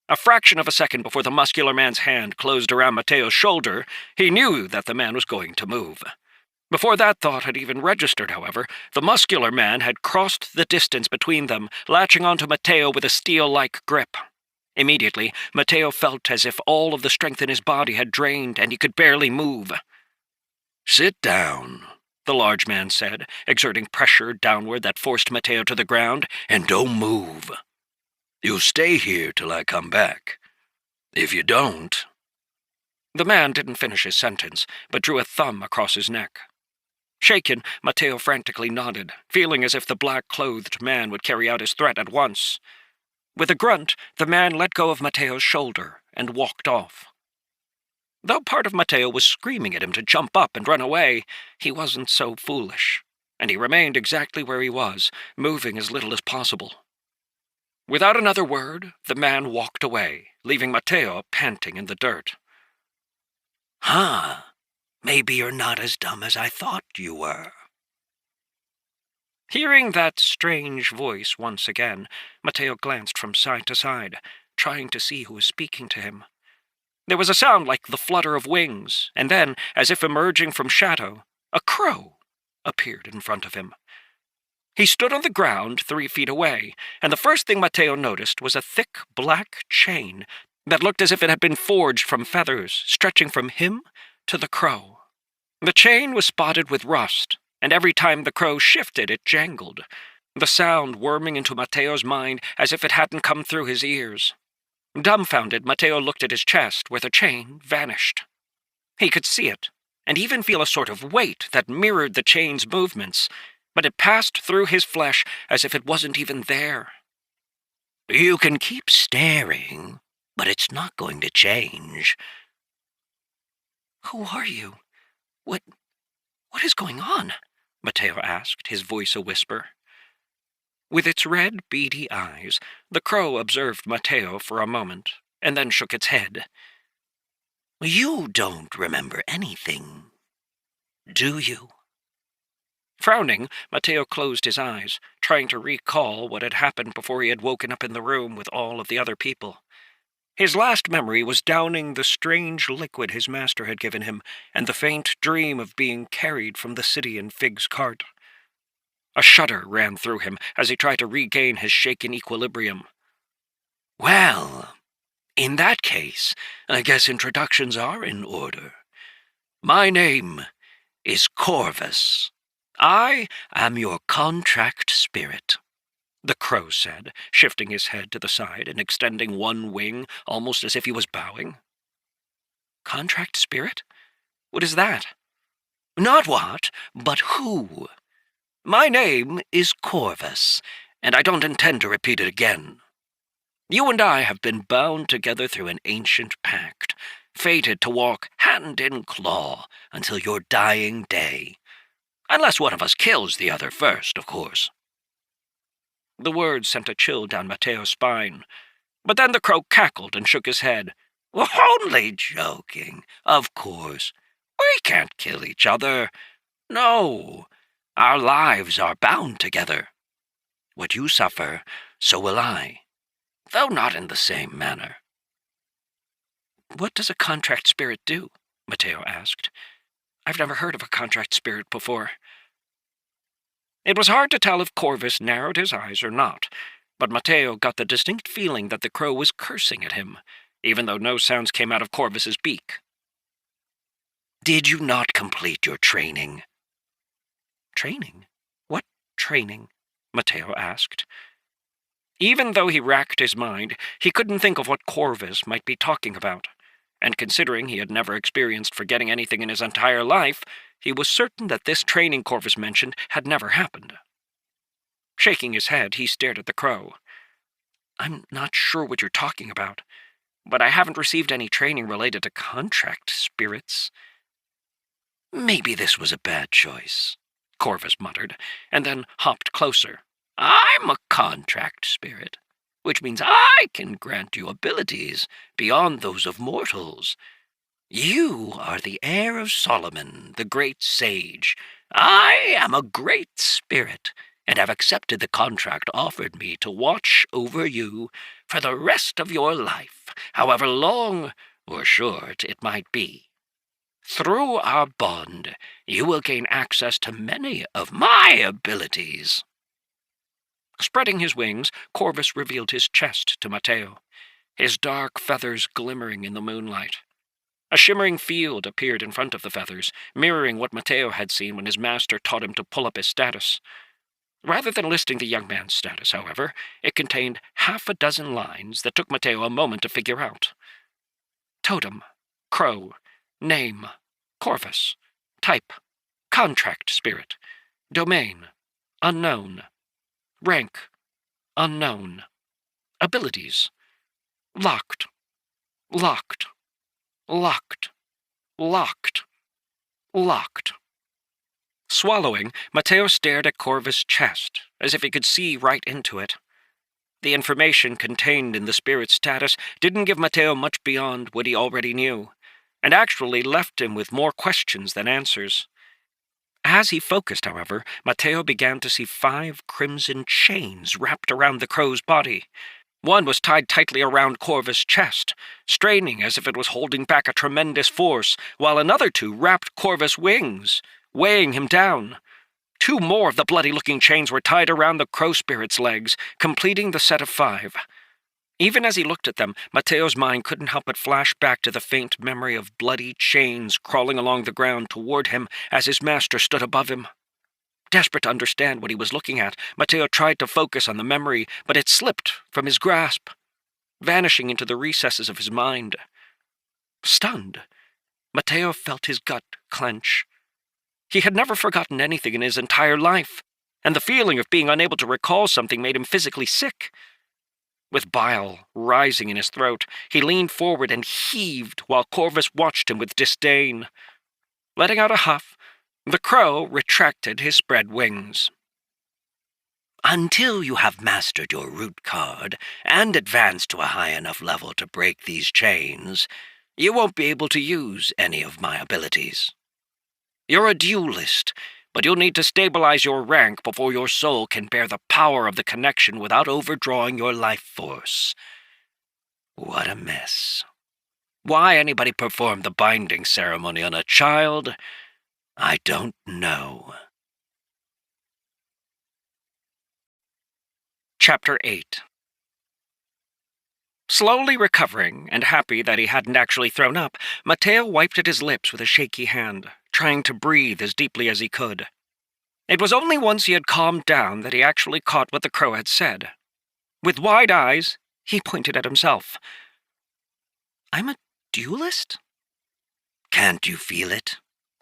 A fraction of a second before the muscular man's hand closed around Mateo's shoulder, he knew that the man was going to move. Before that thought had even registered, however, the muscular man had crossed the distance between them, latching onto Mateo with a steel-like grip. Immediately, Mateo felt as if all of the strength in his body had drained and he could barely move. "Sit down," the large man said, exerting pressure downward that forced Mateo to the ground, "and don't move. You'll stay here till I come back. If you don't..." The man didn't finish his sentence, but drew a thumb across his neck. Shaken, Mateo frantically nodded, feeling as if the black-clothed man would carry out his threat at once. With a grunt, the man let go of Mateo's shoulder and walked off. Though part of Mateo was screaming at him to jump up and run away, he wasn't so foolish, and he remained exactly where he was, moving as little as possible. Without another word, the man walked away, leaving Mateo panting in the dirt. Huh. Maybe you're not as dumb as I thought you were. Hearing that strange voice once again, Mateo glanced from side to side, trying to see who was speaking to him. There was a sound like the flutter of wings, and then, as if emerging from shadow, a crow appeared in front of him. He stood on the ground 3 feet away, and the first thing Mateo noticed was a thick black chain that looked as if it had been forged from feathers, stretching from him to the crow. The chain was spotted with rust, and every time the crow shifted it jangled, the sound worming into Mateo's mind as if it hadn't come through his ears. Dumbfounded, Mateo looked at his chest, where the chain vanished. He could see it, and even feel a sort of weight that mirrored the chain's movements, but it passed through his flesh as if it wasn't even there. You can keep staring, but it's not going to change. Who are you? What is going on? Mateo asked, his voice a whisper. With its red, beady eyes, the crow observed Mateo for a moment, and then shook its head. You don't remember anything, do you? Frowning, Mateo closed his eyes, trying to recall what had happened before he had woken up in the room with all of the other people. His last memory was downing the strange liquid his master had given him, and the faint dream of being carried from the city in Fig's cart. A shudder ran through him as he tried to regain his shaken equilibrium. Well, in that case, I guess introductions are in order. My name is Corvus. I am your contract spirit, the crow said, shifting his head to the side and extending one wing, almost as if he was bowing. Contract spirit? What is that? Not what, but who. My name is Corvus, and I don't intend to repeat it again. You and I have been bound together through an ancient pact, fated to walk hand in claw until your dying day. Unless one of us kills the other first, of course. The words sent a chill down Mateo's spine, but then the crow cackled and shook his head. Only joking, of course. We can't kill each other. No, our lives are bound together. What you suffer, so will I, though not in the same manner. What does a contract spirit do? Mateo asked. I've never heard of a contract spirit before. It was hard to tell if Corvus narrowed his eyes or not, but Mateo got the distinct feeling that the crow was cursing at him, even though no sounds came out of Corvus's beak. Did you not complete your training? Training? What training? Mateo asked. Even though he racked his mind, he couldn't think of what Corvus might be talking about, and considering he had never experienced forgetting anything in his entire life, he was certain that this training Corvus mentioned had never happened. Shaking his head, he stared at the crow. I'm not sure what you're talking about, but I haven't received any training related to contract spirits. Maybe this was a bad choice, Corvus muttered, and then hopped closer. I'm a contract spirit, which means I can grant you abilities beyond those of mortals. You are the heir of Solomon, the great sage. I am a great spirit, and have accepted the contract offered me to watch over you for the rest of your life, however long or short it might be. Through our bond, you will gain access to many of my abilities. Spreading his wings, Corvus revealed his chest to Mateo, his dark feathers glimmering in the moonlight. A shimmering field appeared in front of the feathers, mirroring what Mateo had seen when his master taught him to pull up his status. Rather than listing the young man's status, however, it contained 6 lines that took Mateo a moment to figure out. Totem, Crow. Name. Corvus. Type. Contract spirit. Domain. Unknown. Rank. Unknown. Abilities. Locked. Locked. Locked. Locked. Locked. Swallowing, Mateo stared at Corvus' chest, as if he could see right into it. The information contained in the spirit status didn't give Mateo much beyond what he already knew, and actually left him with more questions than answers. As he focused, however, Mateo began to see 5 crimson chains wrapped around the crow's body. One was tied tightly around Corvus' chest, straining as if it was holding back a tremendous force, while another 2 wrapped Corvus' wings, weighing him down. 2 more of the bloody-looking chains were tied around the crow spirit's legs, completing the set of 5. Even as he looked at them, Mateo's mind couldn't help but flash back to the faint memory of bloody chains crawling along the ground toward him as his master stood above him. Desperate to understand what he was looking at, Mateo tried to focus on the memory, but it slipped from his grasp, vanishing into the recesses of his mind. Stunned, Mateo felt his gut clench. He had never forgotten anything in his entire life, and the feeling of being unable to recall something made him physically sick. With bile rising in his throat, he leaned forward and heaved while Corvus watched him with disdain. Letting out a huff, the crow retracted his spread wings. Until you have mastered your root card and advanced to a high enough level to break these chains, you won't be able to use any of my abilities. You're a duelist, but you'll need to stabilize your rank before your soul can bear the power of the connection without overdrawing your life force. What a mess. Why anybody performed the binding ceremony on a child, I don't know. Chapter 8. Slowly recovering, and happy that he hadn't actually thrown up, Mateo wiped at his lips with a shaky hand, trying to breathe as deeply as he could. It was only once he had calmed down that he actually caught what the crow had said. With wide eyes, he pointed at himself. I'm a duelist? Can't you feel it?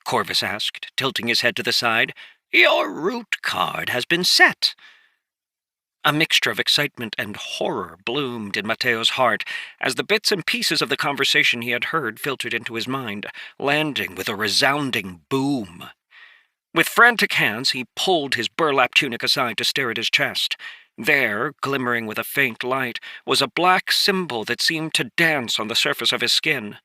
Corvus asked, tilting his head to the side. Your root card has been set. A mixture of excitement and horror bloomed in Mateo's heart as the bits and pieces of the conversation he had heard filtered into his mind, landing with a resounding boom. With frantic hands, he pulled his burlap tunic aside to stare at his chest. There, glimmering with a faint light, was a black symbol that seemed to dance on the surface of his skin.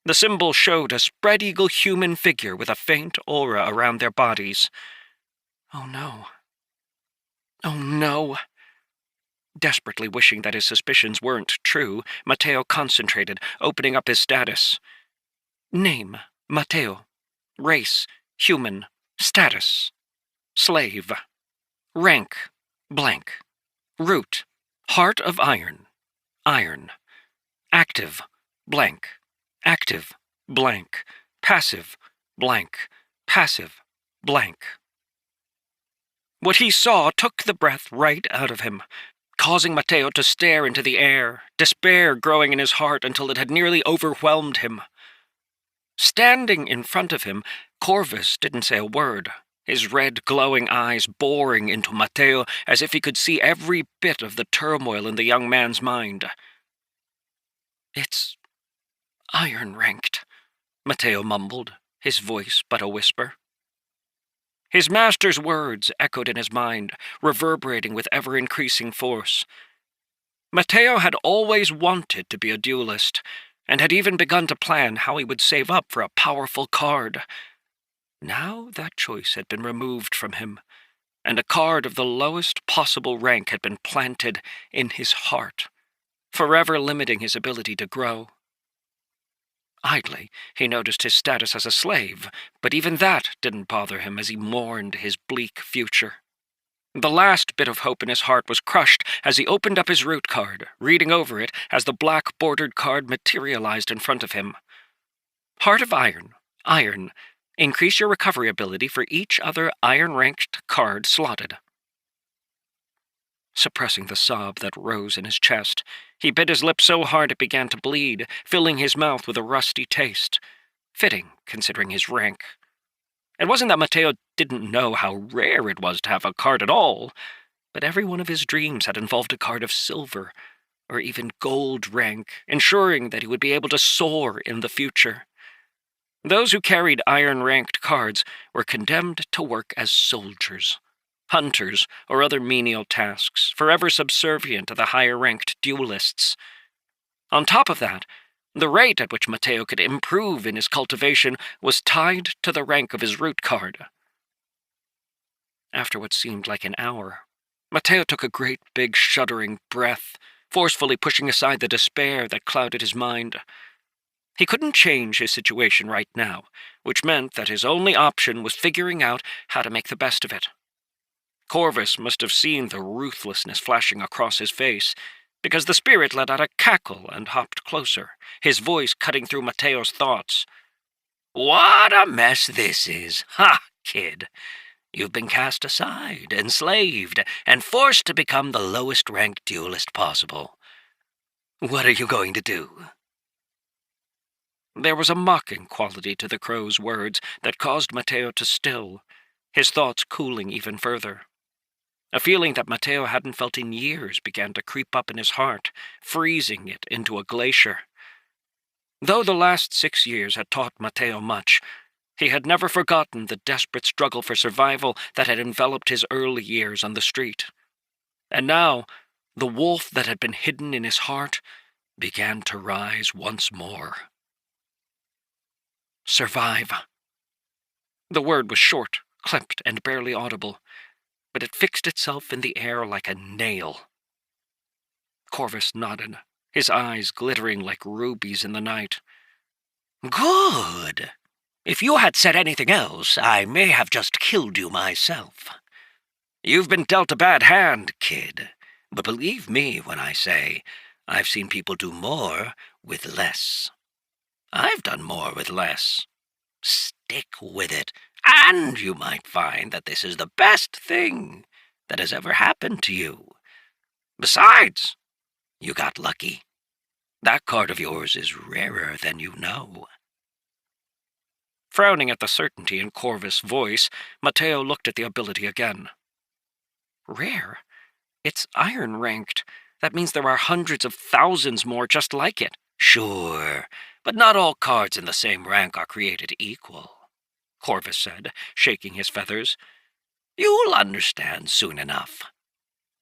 The symbol showed a spread-eagle human figure with a faint aura around their bodies. Oh no. Oh no. Desperately wishing that his suspicions weren't true, Mateo concentrated, opening up his status. Name, Mateo. Race, human. Status, slave. Rank, blank. Root, heart of iron. Iron. Active, blank. Active, blank. Passive, blank. Passive, blank. What he saw took the breath right out of him, causing Mateo to stare into the air, despair growing in his heart until it had nearly overwhelmed him. Standing in front of him, Corvus didn't say a word, his red glowing eyes boring into Mateo as if he could see every bit of the turmoil in the young man's mind. It's iron-ranked, Mateo mumbled, his voice but a whisper. His master's words echoed in his mind, reverberating with ever-increasing force. Mateo had always wanted to be a duelist, and had even begun to plan how he would save up for a powerful card. Now that choice had been removed from him, and a card of the lowest possible rank had been planted in his heart, forever limiting his ability to grow. Idly, he noticed his status as a slave, but even that didn't bother him as he mourned his bleak future. The last bit of hope in his heart was crushed as he opened up his root card, reading over it as the black-bordered card materialized in front of him. Heart of Iron. Iron. Increase your recovery ability for each other iron-ranked card slotted. Suppressing the sob that rose in his chest, he bit his lip so hard it began to bleed, filling his mouth with a rusty taste. Fitting, considering his rank. It wasn't that Mateo didn't know how rare it was to have a card at all, but every one of his dreams had involved a card of silver, or even gold rank, ensuring that he would be able to soar in the future. Those who carried iron-ranked cards were condemned to work as soldiers, hunters, or other menial tasks, forever subservient to the higher-ranked duelists. On top of that, the rate at which Mateo could improve in his cultivation was tied to the rank of his root card. After what seemed like an hour, Mateo took a great big shuddering breath, forcefully pushing aside the despair that clouded his mind. He couldn't change his situation right now, which meant that his only option was figuring out how to make the best of it. Corvus must have seen the ruthlessness flashing across his face, because the spirit let out a cackle and hopped closer, his voice cutting through Mateo's thoughts. "What a mess this is! Ha, kid! You've been cast aside, enslaved, and forced to become the lowest-ranked duelist possible. What are you going to do?" There was a mocking quality to the crow's words that caused Mateo to still, his thoughts cooling even further. A feeling that Mateo hadn't felt in years began to creep up in his heart, freezing it into a glacier. Though the last 6 years had taught Mateo much, he had never forgotten the desperate struggle for survival that had enveloped his early years on the street. And now, the wolf that had been hidden in his heart began to rise once more. Survive. The word was short, clipped, and barely audible, but it fixed itself in the air like a nail. Corvus nodded, his eyes glittering like rubies in the night. "Good. If you had said anything else, I may have just killed you myself. You've been dealt a bad hand, kid, but believe me when I say I've seen people do more with less. I've done more with less. Stick with it, and you might find that this is the best thing that has ever happened to you. Besides, you got lucky. That card of yours is rarer than you know." Frowning at the certainty in Corvus' voice, Mateo looked at the ability again. Rare? It's iron-ranked. That means there are hundreds of thousands more just like it. "Sure, but not all cards in the same rank are created equal," Corvus said, shaking his feathers. "You'll understand soon enough.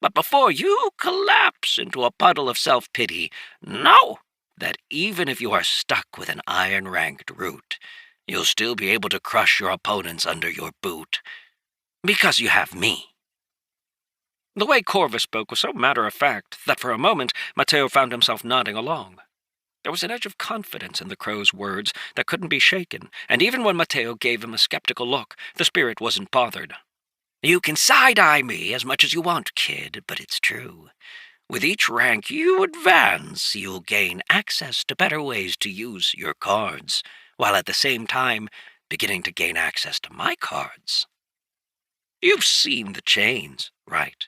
But before you collapse into a puddle of self-pity, know that even if you are stuck with an iron-ranked root, you'll still be able to crush your opponents under your boot. Because you have me." The way Corvus spoke was so matter-of-fact that for a moment Mateo found himself nodding along. There was an edge of confidence in the crow's words that couldn't be shaken, and even when Mateo gave him a skeptical look, the spirit wasn't bothered. "You can side-eye me as much as you want, kid, but it's true. With each rank you advance, you'll gain access to better ways to use your cards, while at the same time beginning to gain access to my cards. You've seen the chains, right?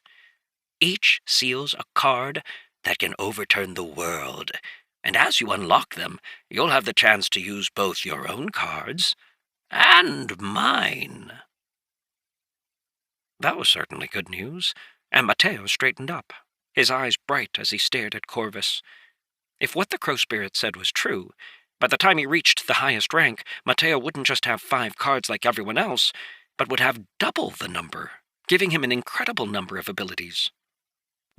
Each seals a card that can overturn the world, and as you unlock them, you'll have the chance to use both your own cards and mine." That was certainly good news, and Mateo straightened up, his eyes bright as he stared at Corvus. If what the crow spirit said was true, by the time he reached the highest rank, Mateo wouldn't just have 5 cards like everyone else, but would have double the number, giving him an incredible number of abilities.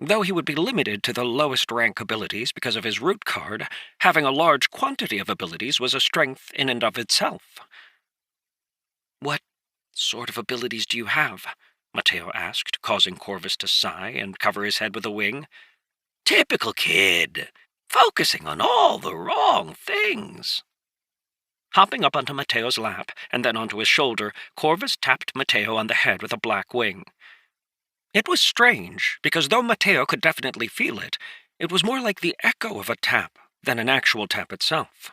Though he would be limited to the lowest rank abilities because of his root card, having a large quantity of abilities was a strength in and of itself. "What sort of abilities do you have?" Mateo asked, causing Corvus to sigh and cover his head with a wing. "Typical kid, focusing on all the wrong things." Hopping up onto Mateo's lap and then onto his shoulder, Corvus tapped Mateo on the head with a black wing. It was strange, because though Mateo could definitely feel it, it was more like the echo of a tap than an actual tap itself.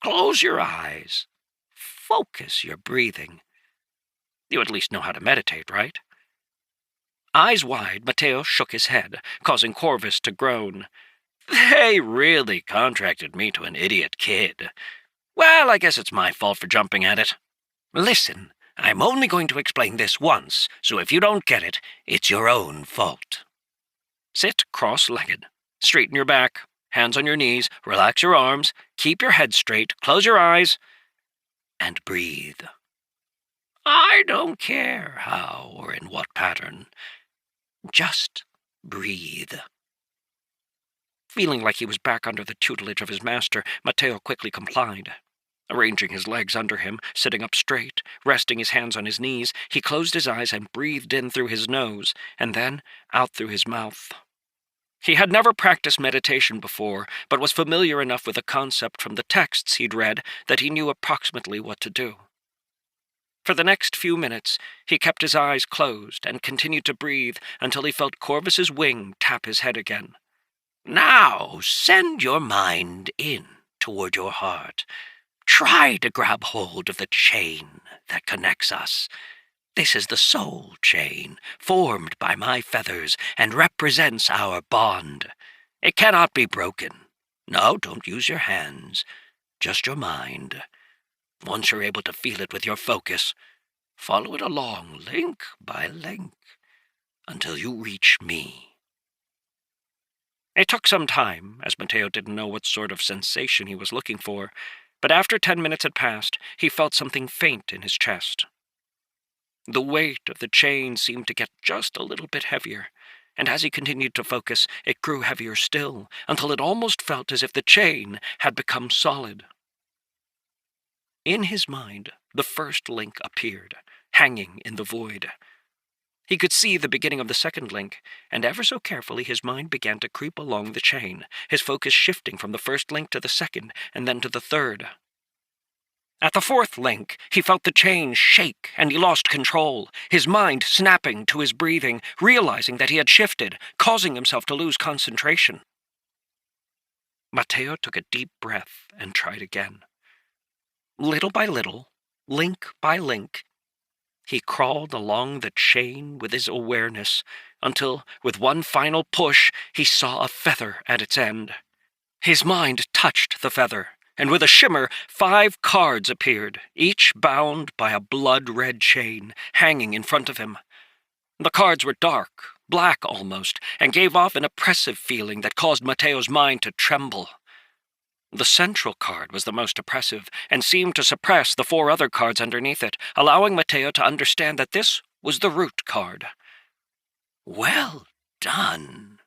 "Close your eyes. Focus your breathing. You at least know how to meditate, right?" Eyes wide, Mateo shook his head, causing Corvus to groan. They really contracted me to an idiot kid. Well, I guess it's my fault for jumping at it. Listen, I'm only going to explain this once, so if you don't get it, it's your own fault. Sit cross-legged. Straighten your back, hands on your knees, relax your arms, keep your head straight, close your eyes, and breathe. I don't care how or in what pattern. Just breathe. Feeling like he was back under the tutelage of his master, Mateo quickly complied. Arranging his legs under him, sitting up straight, resting his hands on his knees, he closed his eyes and breathed in through his nose, and then out through his mouth. He had never practiced meditation before, but was familiar enough with the concept from the texts he'd read that he knew approximately what to do. For the next few minutes, he kept his eyes closed and continued to breathe until he felt Corvus's wing tap his head again. Now, send your mind in toward your heart. Try to grab hold of the chain that connects us. This is the soul chain, formed by my feathers, and represents our bond. It cannot be broken. No, don't use your hands, just your mind. Once you're able to feel it with your focus, follow it along, link by link, until you reach me. It took some time, as Mateo didn't know what sort of sensation he was looking for, but after 10 minutes had passed, he felt something faint in his chest. The weight of the chain seemed to get just a little bit heavier, and as he continued to focus, it grew heavier still, until it almost felt as if the chain had become solid. In his mind, the first link appeared, hanging in the void. He could see the beginning of the second link, and ever so carefully his mind began to creep along the chain, his focus shifting from the first link to the second, and then to the third. At the fourth link, he felt the chain shake, and he lost control, his mind snapping to his breathing, realizing that he had shifted, causing himself to lose concentration. Mateo took a deep breath and tried again. Little by little, link by link, he crawled along the chain with his awareness, until, with one final push, he saw a feather at its end. His mind touched the feather, and with a shimmer, 5 cards appeared, each bound by a blood-red chain, hanging in front of him. The cards were dark, black almost, and gave off an oppressive feeling that caused Mateo's mind to tremble. The central card was the most oppressive, and seemed to suppress the 4 other cards underneath it, allowing Mateo to understand that this was the root card. Well done,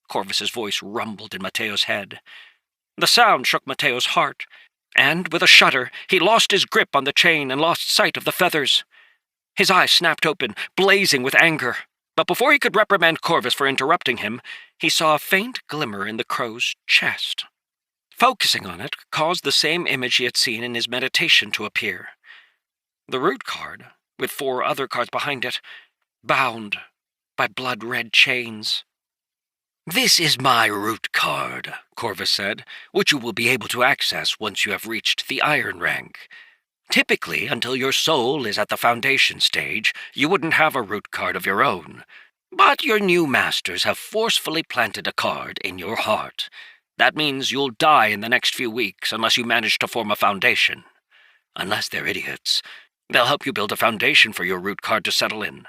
Corvus's voice rumbled in Mateo's head. The sound shook Mateo's heart, and, with a shudder, he lost his grip on the chain and lost sight of the feathers. His eyes snapped open, blazing with anger, but before he could reprimand Corvus for interrupting him, he saw a faint glimmer in the crow's chest. Focusing on it caused the same image he had seen in his meditation to appear. The root card, with 4 other cards behind it, bound by blood-red chains. This is my root card, Corvus said, which you will be able to access once you have reached the iron rank. Typically, until your soul is at the foundation stage, you wouldn't have a root card of your own. But your new masters have forcefully planted a card in your heart. That means you'll die in the next few weeks unless you manage to form a foundation. Unless they're idiots, they'll help you build a foundation for your root card to settle in,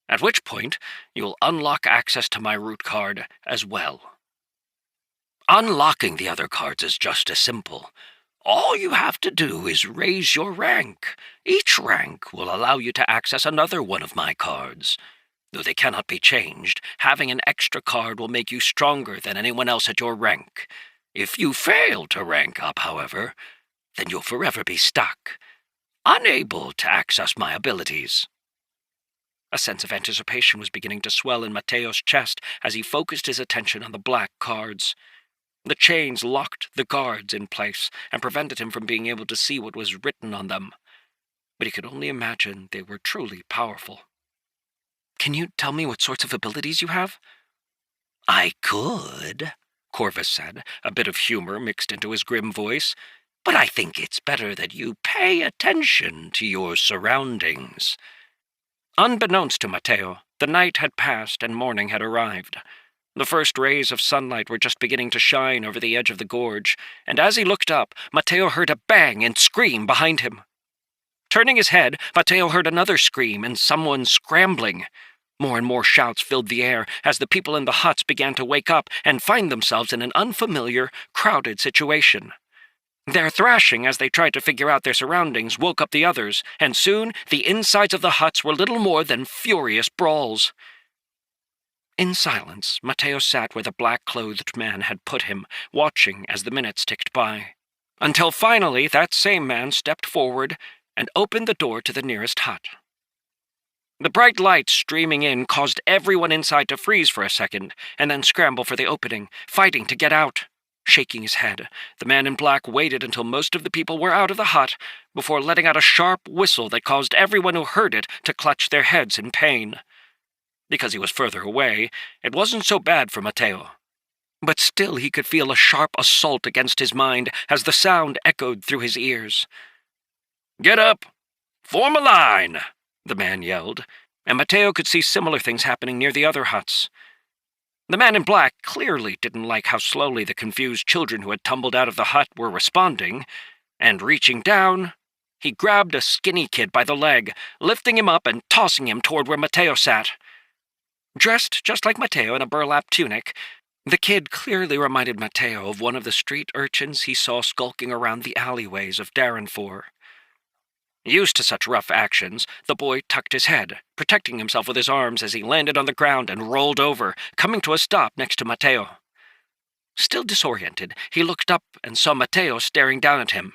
at which point you'll unlock access to my root card as well. Unlocking the other cards is just as simple. All you have to do is raise your rank. Each rank will allow you to access another one of my cards. Though they cannot be changed, having an extra card will make you stronger than anyone else at your rank. If you fail to rank up, however, then you'll forever be stuck, unable to access my abilities. A sense of anticipation was beginning to swell in Mateo's chest as he focused his attention on the black cards. The chains locked the guards in place and prevented him from being able to see what was written on them, but he could only imagine they were truly powerful. Can you tell me what sorts of abilities you have? I could, Corvus said, a bit of humor mixed into his grim voice, but I think it's better that you pay attention to your surroundings. Unbeknownst to Mateo, The night had passed and morning had arrived. The first rays of sunlight were just beginning to shine over the edge of the gorge, and as he looked up, Mateo heard a bang and scream behind him. Turning his head, Mateo heard another scream and someone scrambling. More and more shouts filled the air as the people in the huts began to wake up and find themselves in an unfamiliar, crowded situation. Their thrashing as they tried to figure out their surroundings woke up the others, and soon the insides of the huts were little more than furious brawls. In silence, Mateo sat where the black-clothed man had put him, watching as the minutes ticked by, until finally that same man stepped forward and opened the door to the nearest hut. The bright light streaming in caused everyone inside to freeze for a second, and then scramble for the opening, fighting to get out. Shaking his head, the man in black waited until most of the people were out of the hut before letting out a sharp whistle that caused everyone who heard it to clutch their heads in pain. Because he was further away, it wasn't so bad for Mateo. But still he could feel a sharp assault against his mind as the sound echoed through his ears. "Get up! Form a line!" the man yelled, and Mateo could see similar things happening near the other huts. The man in black clearly didn't like how slowly the confused children who had tumbled out of the hut were responding, and reaching down, he grabbed a skinny kid by the leg, lifting him up and tossing him toward where Mateo sat. Dressed just like Mateo in a burlap tunic, the kid clearly reminded Mateo of one of the street urchins he saw skulking around the alleyways of Darrenfor. Used to such rough actions, the boy tucked his head, protecting himself with his arms as he landed on the ground and rolled over, coming to a stop next to Mateo. Still disoriented, he looked up and saw Mateo staring down at him,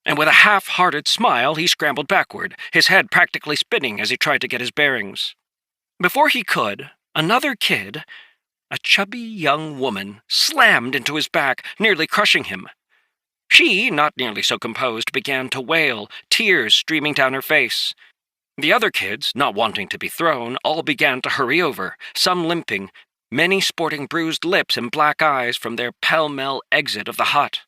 and with a half-hearted smile he scrambled backward, his head practically spinning as he tried to get his bearings. Before he could, another kid, a chubby young woman, slammed into his back, nearly crushing him. She, not nearly so composed, began to wail, tears streaming down her face. The other kids, not wanting to be thrown, all began to hurry over, some limping, many sporting bruised lips and black eyes from their pell-mell exit of the hut.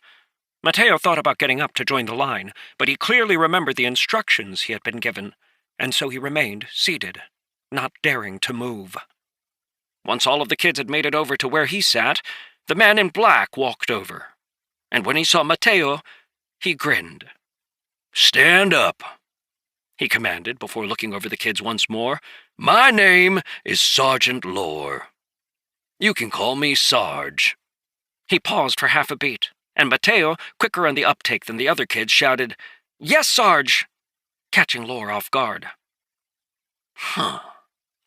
Mateo thought about getting up to join the line, but he clearly remembered the instructions he had been given, and so he remained seated, not daring to move. Once all of the kids had made it over to where he sat, the man in black walked over. And when he saw Mateo, he grinned. "Stand up," he commanded before looking over the kids once more. "My name is Sergeant Lore. You can call me Sarge." He paused for half a beat, and Mateo, quicker on the uptake than the other kids, shouted, "Yes, Sarge!" catching Lore off guard.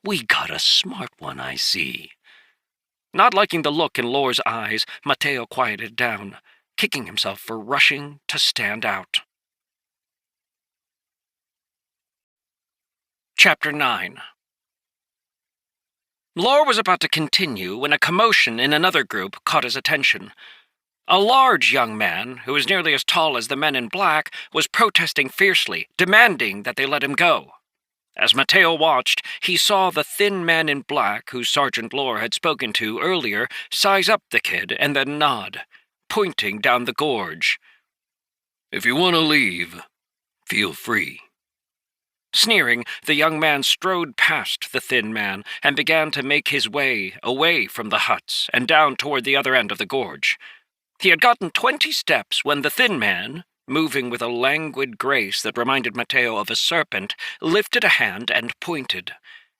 We got a smart one, I see." Not liking the look in Lore's eyes, Mateo quieted down, kicking himself for rushing to stand out. Chapter 9. Lore was about to continue when a commotion in another group caught his attention. A large young man, who was nearly as tall as the men in black, was protesting fiercely, demanding that they let him go. As Mateo watched, he saw the thin man in black, who Sergeant Lore had spoken to earlier, size up the kid and then nod, pointing down the gorge. "If you want to leave, feel free." Sneering, the young man strode past the thin man and began to make his way away from the huts and down toward the other end of the gorge. He had gotten 20 steps when the thin man, moving with a languid grace that reminded Mateo of a serpent, lifted a hand and pointed.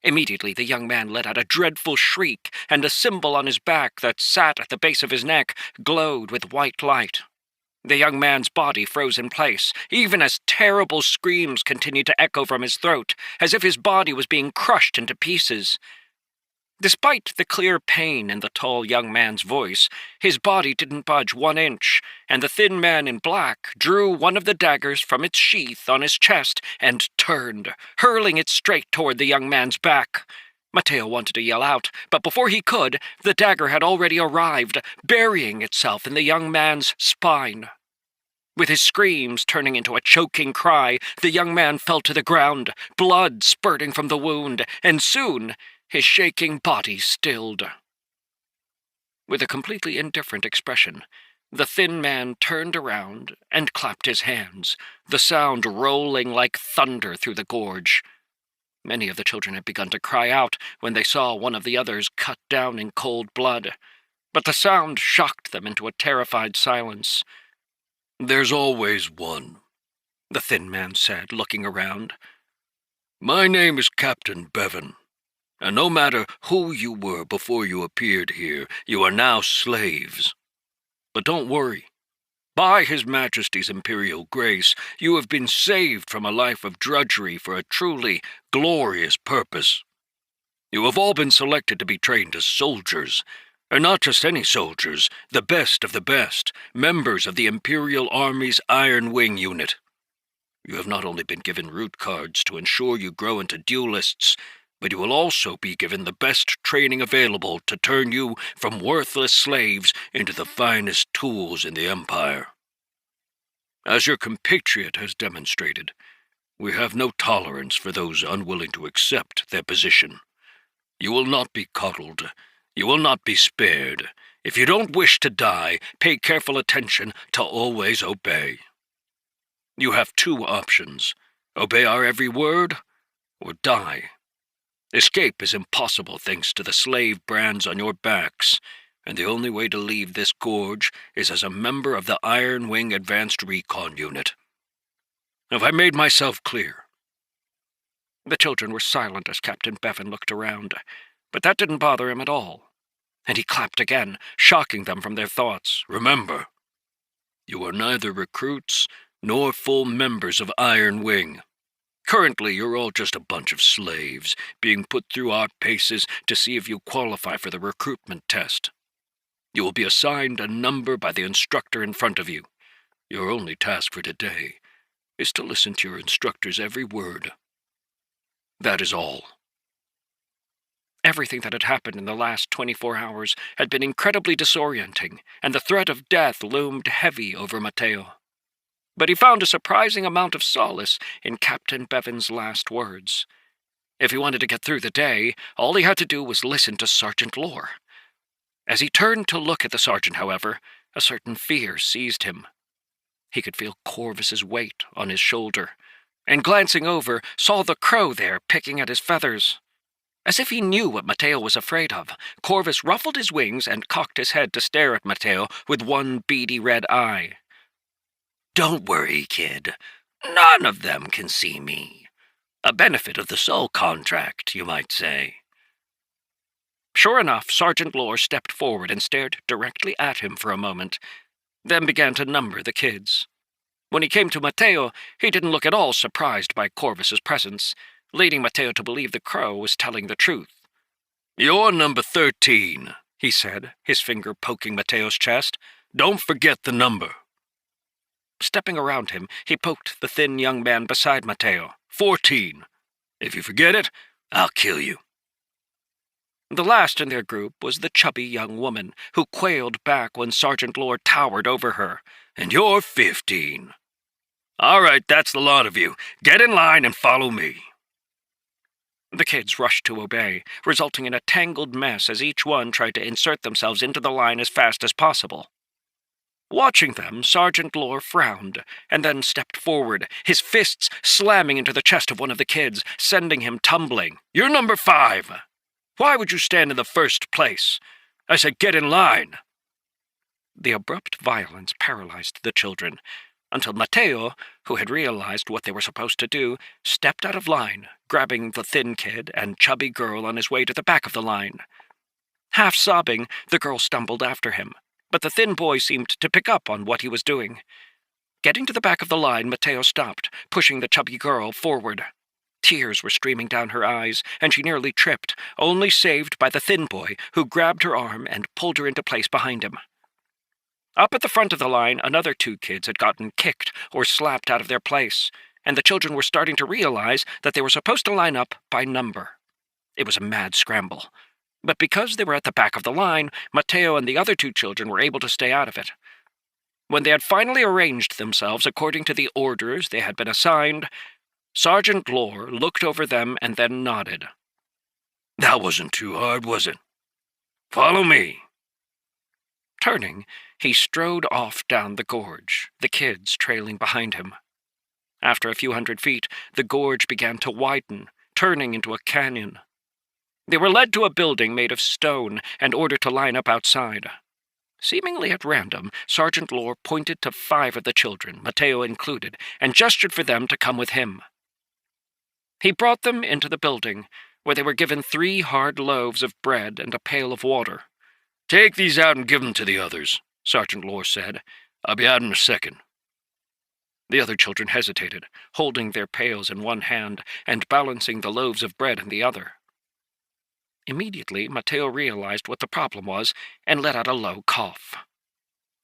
Immediately the young man let out a dreadful shriek, and a symbol on his back that sat at the base of his neck glowed with white light. The young man's body froze in place, even as terrible screams continued to echo from his throat, as if his body was being crushed into pieces. Despite the clear pain in the tall young man's voice, his body didn't budge 1 inch, and the thin man in black drew one of the daggers from its sheath on his chest and turned, hurling it straight toward the young man's back. Mateo wanted to yell out, but before he could, the dagger had already arrived, burying itself in the young man's spine. With his screams turning into a choking cry, the young man fell to the ground, blood spurting from the wound, and soon his shaking body stilled. With a completely indifferent expression, the thin man turned around and clapped his hands, the sound rolling like thunder through the gorge. Many of the children had begun to cry out when they saw one of the others cut down in cold blood, but the sound shocked them into a terrified silence. "There's always one," the thin man said, looking around. "My name is Captain Bevan, and no matter who you were before you appeared here, you are now slaves. But don't worry. By His Majesty's Imperial grace, you have been saved from a life of drudgery for a truly glorious purpose. You have all been selected to be trained as soldiers, and not just any soldiers, the best of the best, members of the Imperial Army's Iron Wing unit. You have not only been given route cards to ensure you grow into duelists, but you will also be given the best training available to turn you from worthless slaves into the finest tools in the Empire. As your compatriot has demonstrated, we have no tolerance for those unwilling to accept their position. You will not be coddled. You will not be spared. If you don't wish to die, pay careful attention to always obey. You have two options: obey our every word, or die. Escape is impossible thanks to the slave brands on your backs, and the only way to leave this gorge is as a member of the Iron Wing Advanced Recon Unit. Have I made myself clear?" The children were silent as Captain Bevan looked around, but that didn't bother him at all, and he clapped again, shocking them from their thoughts. "Remember, you are neither recruits nor full members of Iron Wing. Currently, you're all just a bunch of slaves, being put through our paces to see if you qualify for the recruitment test. You will be assigned a number by the instructor in front of you. Your only task for today is to listen to your instructor's every word. That is all." Everything that had happened in the last 24 hours had been incredibly disorienting, and the threat of death loomed heavy over Mateo. But he found a surprising amount of solace in Captain Bevan's last words. If he wanted to get through the day, all he had to do was listen to Sergeant Lore. As he turned to look at the sergeant, however, a certain fear seized him. He could feel Corvus's weight on his shoulder, and glancing over, saw the crow there picking at his feathers. As if he knew what Mateo was afraid of, Corvus ruffled his wings and cocked his head to stare at Mateo with one beady red eye. "Don't worry, kid. None of them can see me. A benefit of the soul contract, you might say." Sure enough, Sergeant Lore stepped forward and stared directly at him for a moment, then began to number the kids. When he came to Mateo, he didn't look at all surprised by Corvus's presence, leading Mateo to believe the crow was telling the truth. "You're number 13, he said, his finger poking Mateo's chest. "Don't forget the number." Stepping around him, he poked the thin young man beside Mateo. 14. If you forget it, I'll kill you." The last in their group was the chubby young woman, who quailed back when Sergeant Lore towered over her. "And you're 15. All right, that's the lot of you. Get in line and follow me." The kids rushed to obey, resulting in a tangled mess as each one tried to insert themselves into the line as fast as possible. Watching them, Sergeant Lore frowned, and then stepped forward, his fists slamming into the chest of one of the kids, sending him tumbling. "You're number 5. Why would you stand in the first place? I said get in line." The abrupt violence paralyzed the children, until Mateo, who had realized what they were supposed to do, stepped out of line, grabbing the thin kid and chubby girl on his way to the back of the line. Half sobbing, the girl stumbled after him, but the thin boy seemed to pick up on what he was doing. Getting to the back of the line, Mateo stopped, pushing the chubby girl forward. Tears were streaming down her eyes, and she nearly tripped, only saved by the thin boy, who grabbed her arm and pulled her into place behind him. Up at the front of the line, another 2 kids had gotten kicked or slapped out of their place, and the children were starting to realize that they were supposed to line up by number. It was a mad scramble. But because they were at the back of the line, Mateo and the other 2 children were able to stay out of it. When they had finally arranged themselves according to the orders they had been assigned, Sergeant Lore looked over them and then nodded. "That wasn't too hard, was it? Follow me." Turning, he strode off down the gorge, the kids trailing behind him. After a few hundred feet, the gorge began to widen, turning into a canyon. They were led to a building made of stone and ordered to line up outside. Seemingly at random, Sergeant Lore pointed to 5 of the children, Mateo included, and gestured for them to come with him. He brought them into the building, where they were given 3 hard loaves of bread and a pail of water. "Take these out and give them to the others," Sergeant Lore said. "I'll be out in a second." The other children hesitated, holding their pails in one hand and balancing the loaves of bread in the other. Immediately, Mateo realized what the problem was and let out a low cough.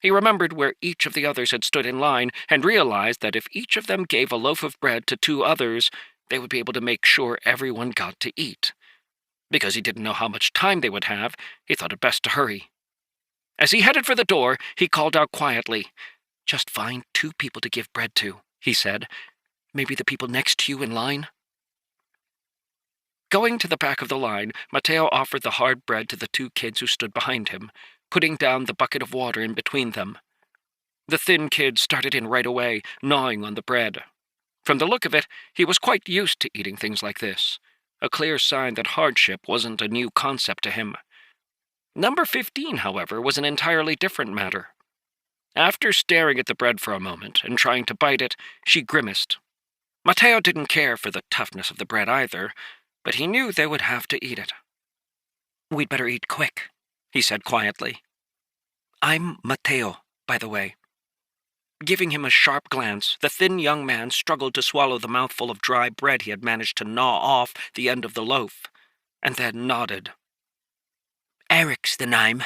He remembered where each of the others had stood in line and realized that if each of them gave a loaf of bread to 2 others, they would be able to make sure everyone got to eat. Because he didn't know how much time they would have, he thought it best to hurry. As he headed for the door, he called out quietly, "Just find 2 people to give bread to," he said. "Maybe the people next to you in line?" Going to the back of the line, Mateo offered the hard bread to the 2 kids who stood behind him, putting down the bucket of water in between them. The thin kid started in right away, gnawing on the bread. From the look of it, he was quite used to eating things like this, a clear sign that hardship wasn't a new concept to him. Number 15, however, was an entirely different matter. After staring at the bread for a moment and trying to bite it, she grimaced. Mateo didn't care for the toughness of the bread either, but he knew they would have to eat it. "We'd better eat quick," he said quietly. "I'm Mateo, by the way." Giving him a sharp glance, the thin young man struggled to swallow the mouthful of dry bread he had managed to gnaw off the end of the loaf, and then nodded. "Eric's the name."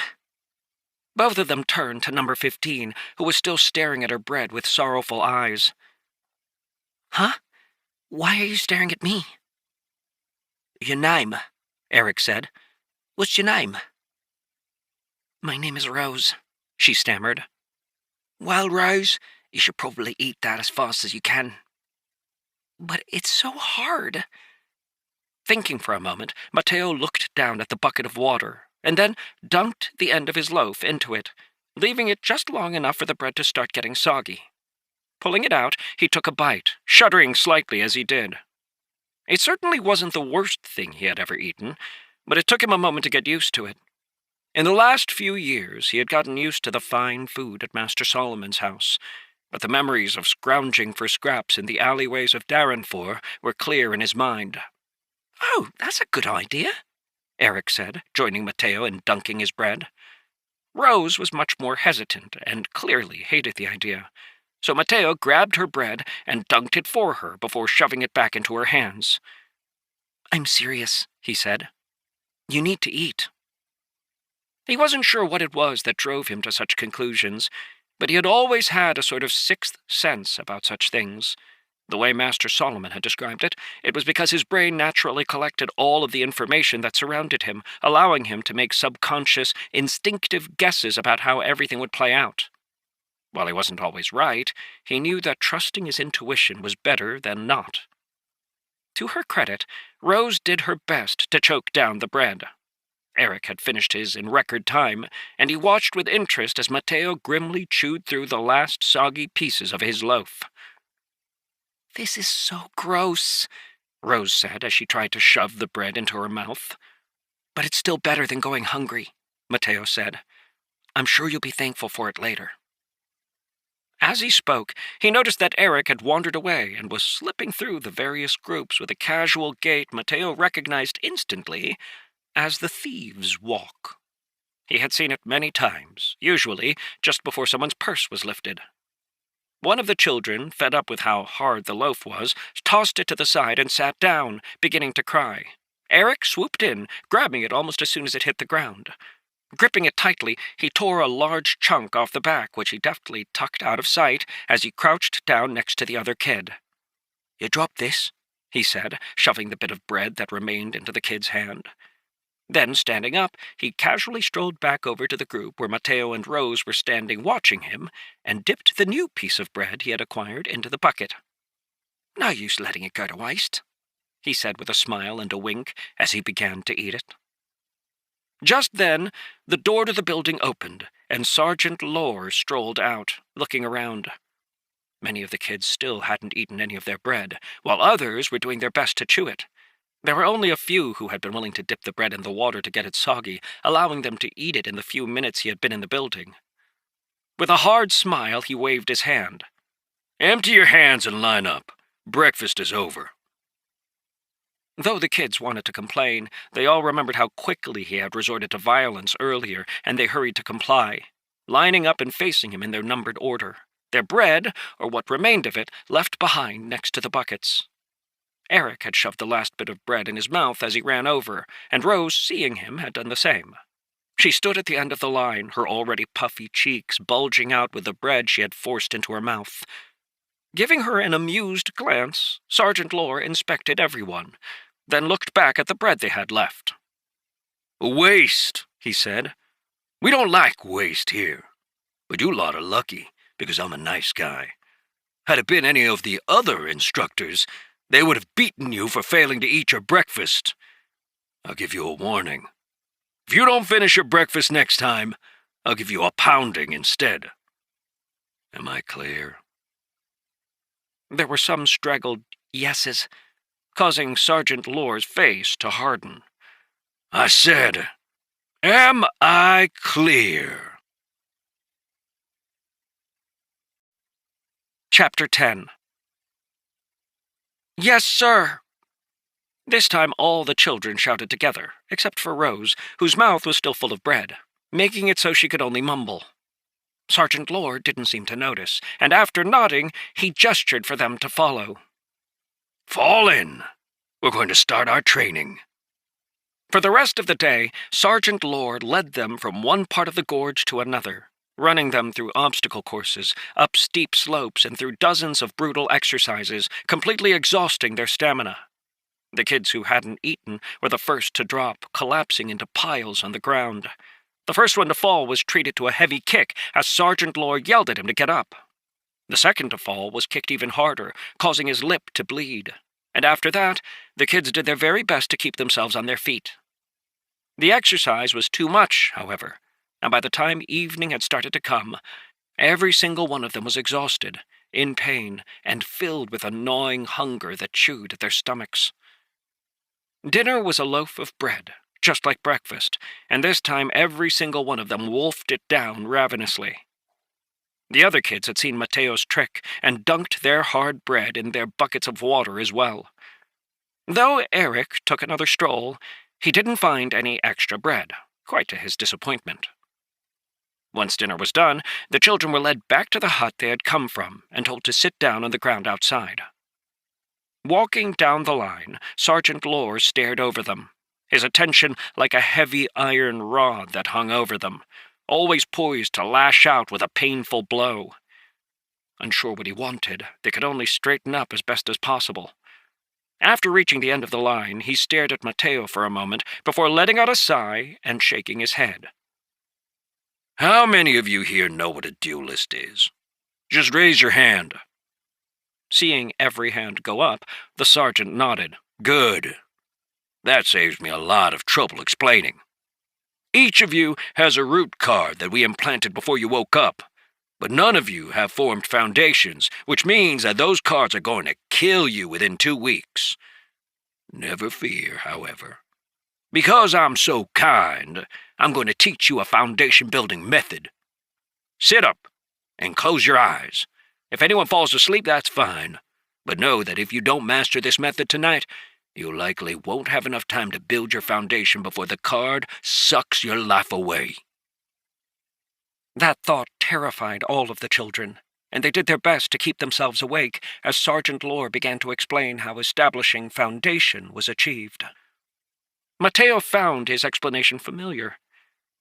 Both of them turned to number 15, who was still staring at her bread with sorrowful eyes. "Huh? Why are you staring at me?" "Your name," Eric said. "What's your name?" "My name is Rose," she stammered. "Well, Rose, you should probably eat that as fast as you can." "But it's so hard." Thinking for a moment, Mateo looked down at the bucket of water, and then dunked the end of his loaf into it, leaving it just long enough for the bread to start getting soggy. Pulling it out, he took a bite, shuddering slightly as he did. It certainly wasn't the worst thing he had ever eaten, but it took him a moment to get used to it. In the last few years, he had gotten used to the fine food at Master Solomon's house, but the memories of scrounging for scraps in the alleyways of Darrenfor were clear in his mind. "Oh, that's a good idea," Eric said, joining Mateo in dunking his bread. Rose was much more hesitant and clearly hated the idea, so Mateo grabbed her bread and dunked it for her before shoving it back into her hands. "I'm serious," he said. "You need to eat." He wasn't sure what it was that drove him to such conclusions, but he had always had a sort of sixth sense about such things. The way Master Solomon had described it, it was because his brain naturally collected all of the information that surrounded him, allowing him to make subconscious, instinctive guesses about how everything would play out. While he wasn't always right, he knew that trusting his intuition was better than not. To her credit, Rose did her best to choke down the bread. Eric had finished his in record time, and he watched with interest as Mateo grimly chewed through the last soggy pieces of his loaf. "This is so gross," Rose said as she tried to shove the bread into her mouth. "But it's still better than going hungry," Mateo said. "I'm sure you'll be thankful for it later." As he spoke, he noticed that Eric had wandered away and was slipping through the various groups with a casual gait Mateo recognized instantly as the thieves' walk. He had seen it many times, usually just before someone's purse was lifted. One of the children, fed up with how hard the loaf was, tossed it to the side and sat down, beginning to cry. Eric swooped in, grabbing it almost as soon as it hit the ground. Gripping it tightly, he tore a large chunk off the back, which he deftly tucked out of sight as he crouched down next to the other kid. "You dropped this," he said, shoving the bit of bread that remained into the kid's hand. Then, standing up, he casually strolled back over to the group where Mateo and Rose were standing watching him, and dipped the new piece of bread he had acquired into the bucket. "No use letting it go to waste," he said with a smile and a wink as he began to eat it. Just then, the door to the building opened, and Sergeant Lore strolled out, looking around. Many of the kids still hadn't eaten any of their bread, while others were doing their best to chew it. There were only a few who had been willing to dip the bread in the water to get it soggy, allowing them to eat it in the few minutes he had been in the building. With a hard smile, he waved his hand. "Empty your hands and line up. Breakfast is over." Though the kids wanted to complain, they all remembered how quickly he had resorted to violence earlier, and they hurried to comply, lining up and facing him in their numbered order, their bread, or what remained of it, left behind next to the buckets. Eric had shoved the last bit of bread in his mouth as he ran over, and Rose, seeing him, had done the same. She stood at the end of the line, her already puffy cheeks bulging out with the bread she had forced into her mouth. Giving her an amused glance, Sergeant Lore inspected everyone, then looked back at the bread they had left. "Waste," he said. "We don't like waste here. But you lot are lucky, because I'm a nice guy. Had it been any of the other instructors, they would have beaten you for failing to eat your breakfast. I'll give you a warning. If you don't finish your breakfast next time, I'll give you a pounding instead. Am I clear?" There were some straggled yeses, causing Sergeant Lore's face to harden. "I said, am I clear?" Chapter 10. "Yes, sir!" This time all the children shouted together, except for Rose, whose mouth was still full of bread, making it so she could only mumble. Sergeant Lore didn't seem to notice, and after nodding, he gestured for them to follow. "Fall in. We're going to start our training." For the rest of the day, Sergeant Lore led them from one part of the gorge to another, running them through obstacle courses, up steep slopes, and through dozens of brutal exercises, completely exhausting their stamina. The kids who hadn't eaten were the first to drop, collapsing into piles on the ground. The first one to fall was treated to a heavy kick as Sergeant Lore yelled at him to get up. The second to fall was kicked even harder, causing his lip to bleed. And after that, the kids did their very best to keep themselves on their feet. The exercise was too much, however, and by the time evening had started to come, every single one of them was exhausted, in pain, and filled with a gnawing hunger that chewed at their stomachs. Dinner was a loaf of bread, just like breakfast, and this time every single one of them wolfed it down ravenously. The other kids had seen Mateo's trick and dunked their hard bread in their buckets of water as well. Though Eric took another stroll, he didn't find any extra bread, quite to his disappointment. Once dinner was done, the children were led back to the hut they had come from and told to sit down on the ground outside. Walking down the line, Sergeant Lore stared over them, his attention like a heavy iron rod that hung over them, always poised to lash out with a painful blow. Unsure what he wanted, they could only straighten up as best as possible. After reaching the end of the line, he stared at Mateo for a moment before letting out a sigh and shaking his head. "How many of you here know what a duelist is? Just raise your hand." Seeing every hand go up, the sergeant nodded. "Good. That saves me a lot of trouble explaining. Each of you has a root card that we implanted before you woke up, but none of you have formed foundations, which means that those cards are going to kill you within 2 weeks. Never fear, however. Because I'm so kind, I'm going to teach you a foundation-building method. Sit up and close your eyes. If anyone falls asleep, that's fine, but know that if you don't master this method tonight, you likely won't have enough time to build your foundation before the card sucks your life away." That thought terrified all of the children, and they did their best to keep themselves awake as Sergeant Lore began to explain how establishing foundation was achieved. Mateo found his explanation familiar,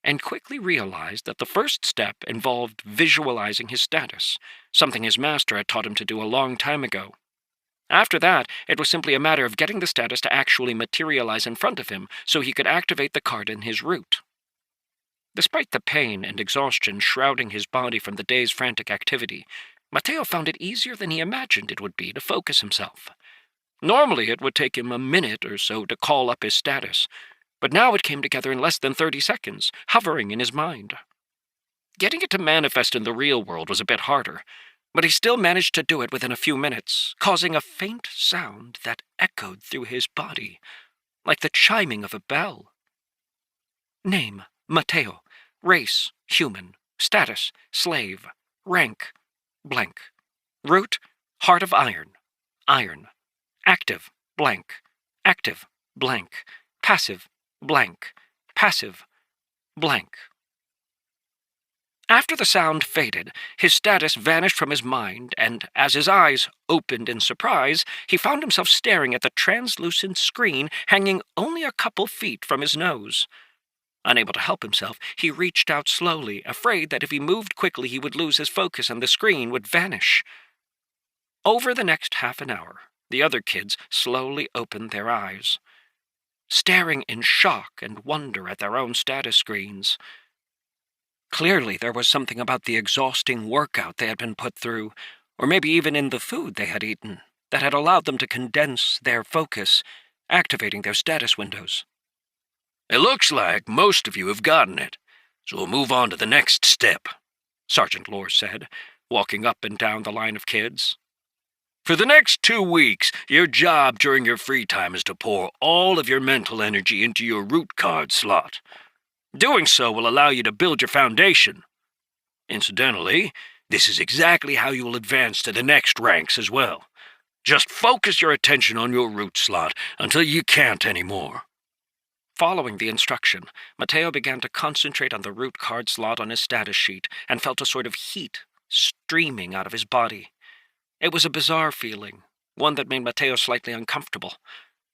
and quickly realized that the first step involved visualizing his status, something his master had taught him to do a long time ago. After that, it was simply a matter of getting the status to actually materialize in front of him so he could activate the card in his root. Despite the pain and exhaustion shrouding his body from the day's frantic activity, Mateo found it easier than he imagined it would be to focus himself. Normally it would take him a minute or so to call up his status, but now it came together in less than 30 seconds, hovering in his mind. Getting it to manifest in the real world was a bit harder, but he still managed to do it within a few minutes, causing a faint sound that echoed through his body, like the chiming of a bell. Name, Mateo. Race, human. Status, slave. Rank, blank. Root, heart of iron. Iron. Active, blank. Active, blank. Passive, blank. Passive, blank. After the sound faded, his status vanished from his mind, and as his eyes opened in surprise, he found himself staring at the translucent screen hanging only a couple feet from his nose. Unable to help himself, he reached out slowly, afraid that if he moved quickly he would lose his focus and the screen would vanish. Over the next half an hour, the other kids slowly opened their eyes, staring in shock and wonder at their own status screens. Clearly there was something about the exhausting workout they had been put through, or maybe even in the food they had eaten, that had allowed them to condense their focus, activating their status windows. "It looks like most of you have gotten it, so we'll move on to the next step," Sergeant Lore said, walking up and down the line of kids. "For the next 2 weeks, your job during your free time is to pour all of your mental energy into your root card slot. Doing so will allow you to build your foundation. Incidentally, this is exactly how you will advance to the next ranks as well. Just focus your attention on your root slot until you can't anymore." Following the instruction, Mateo began to concentrate on the root card slot on his status sheet and felt a sort of heat streaming out of his body. It was a bizarre feeling, one that made Mateo slightly uncomfortable,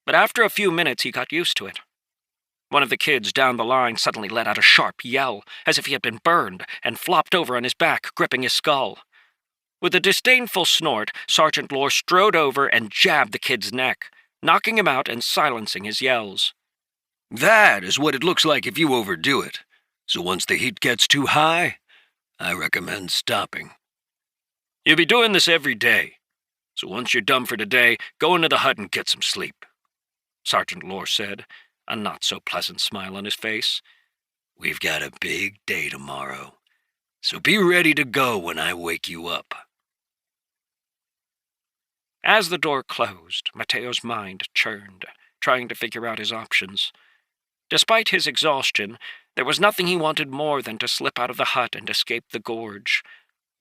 but after a few minutes he got used to it. One of the kids down the line suddenly let out a sharp yell, as if he had been burned, and flopped over on his back, gripping his skull. With a disdainful snort, Sergeant Lore strode over and jabbed the kid's neck, knocking him out and silencing his yells. "That is what it looks like if you overdo it. So once the heat gets too high, I recommend stopping. You'll be doing this every day. So once you're done for today, go into the hut and get some sleep," Sergeant Lore said, a not-so-pleasant smile on his face. "We've got a big day tomorrow, so be ready to go when I wake you up." As the door closed, Mateo's mind churned, trying to figure out his options. Despite his exhaustion, there was nothing he wanted more than to slip out of the hut and escape the gorge.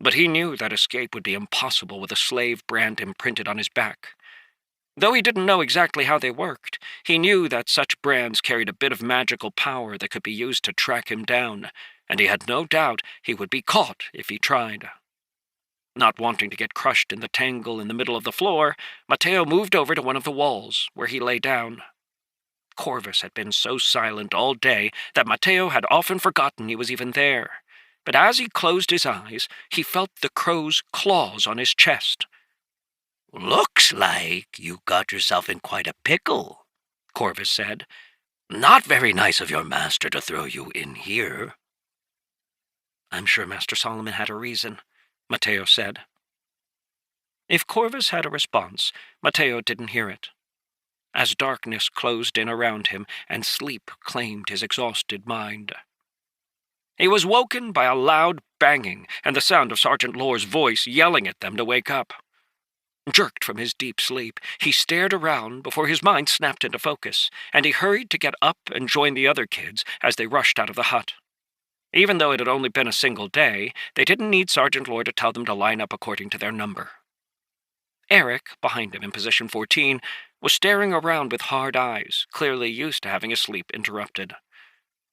But he knew that escape would be impossible with a slave brand imprinted on his back. Though he didn't know exactly how they worked, he knew that such brands carried a bit of magical power that could be used to track him down, and he had no doubt he would be caught if he tried. Not wanting to get crushed in the tangle in the middle of the floor, Mateo moved over to one of the walls, where he lay down. Corvus had been so silent all day that Mateo had often forgotten he was even there, but as he closed his eyes, he felt the crow's claws on his chest. "Looks like you got yourself in quite a pickle," Corvus said. "Not very nice of your master to throw you in here." "I'm sure Master Solomon had a reason," Mateo said. If Corvus had a response, Mateo didn't hear it. As darkness closed in around him and sleep claimed his exhausted mind, he was woken by a loud banging and the sound of Sergeant Lore's voice yelling at them to wake up. Jerked from his deep sleep, he stared around before his mind snapped into focus, and he hurried to get up and join the other kids as they rushed out of the hut. Even though it had only been a single day, they didn't need Sergeant Lore to tell them to line up according to their number. Eric, behind him in position 14, was staring around with hard eyes, clearly used to having his sleep interrupted.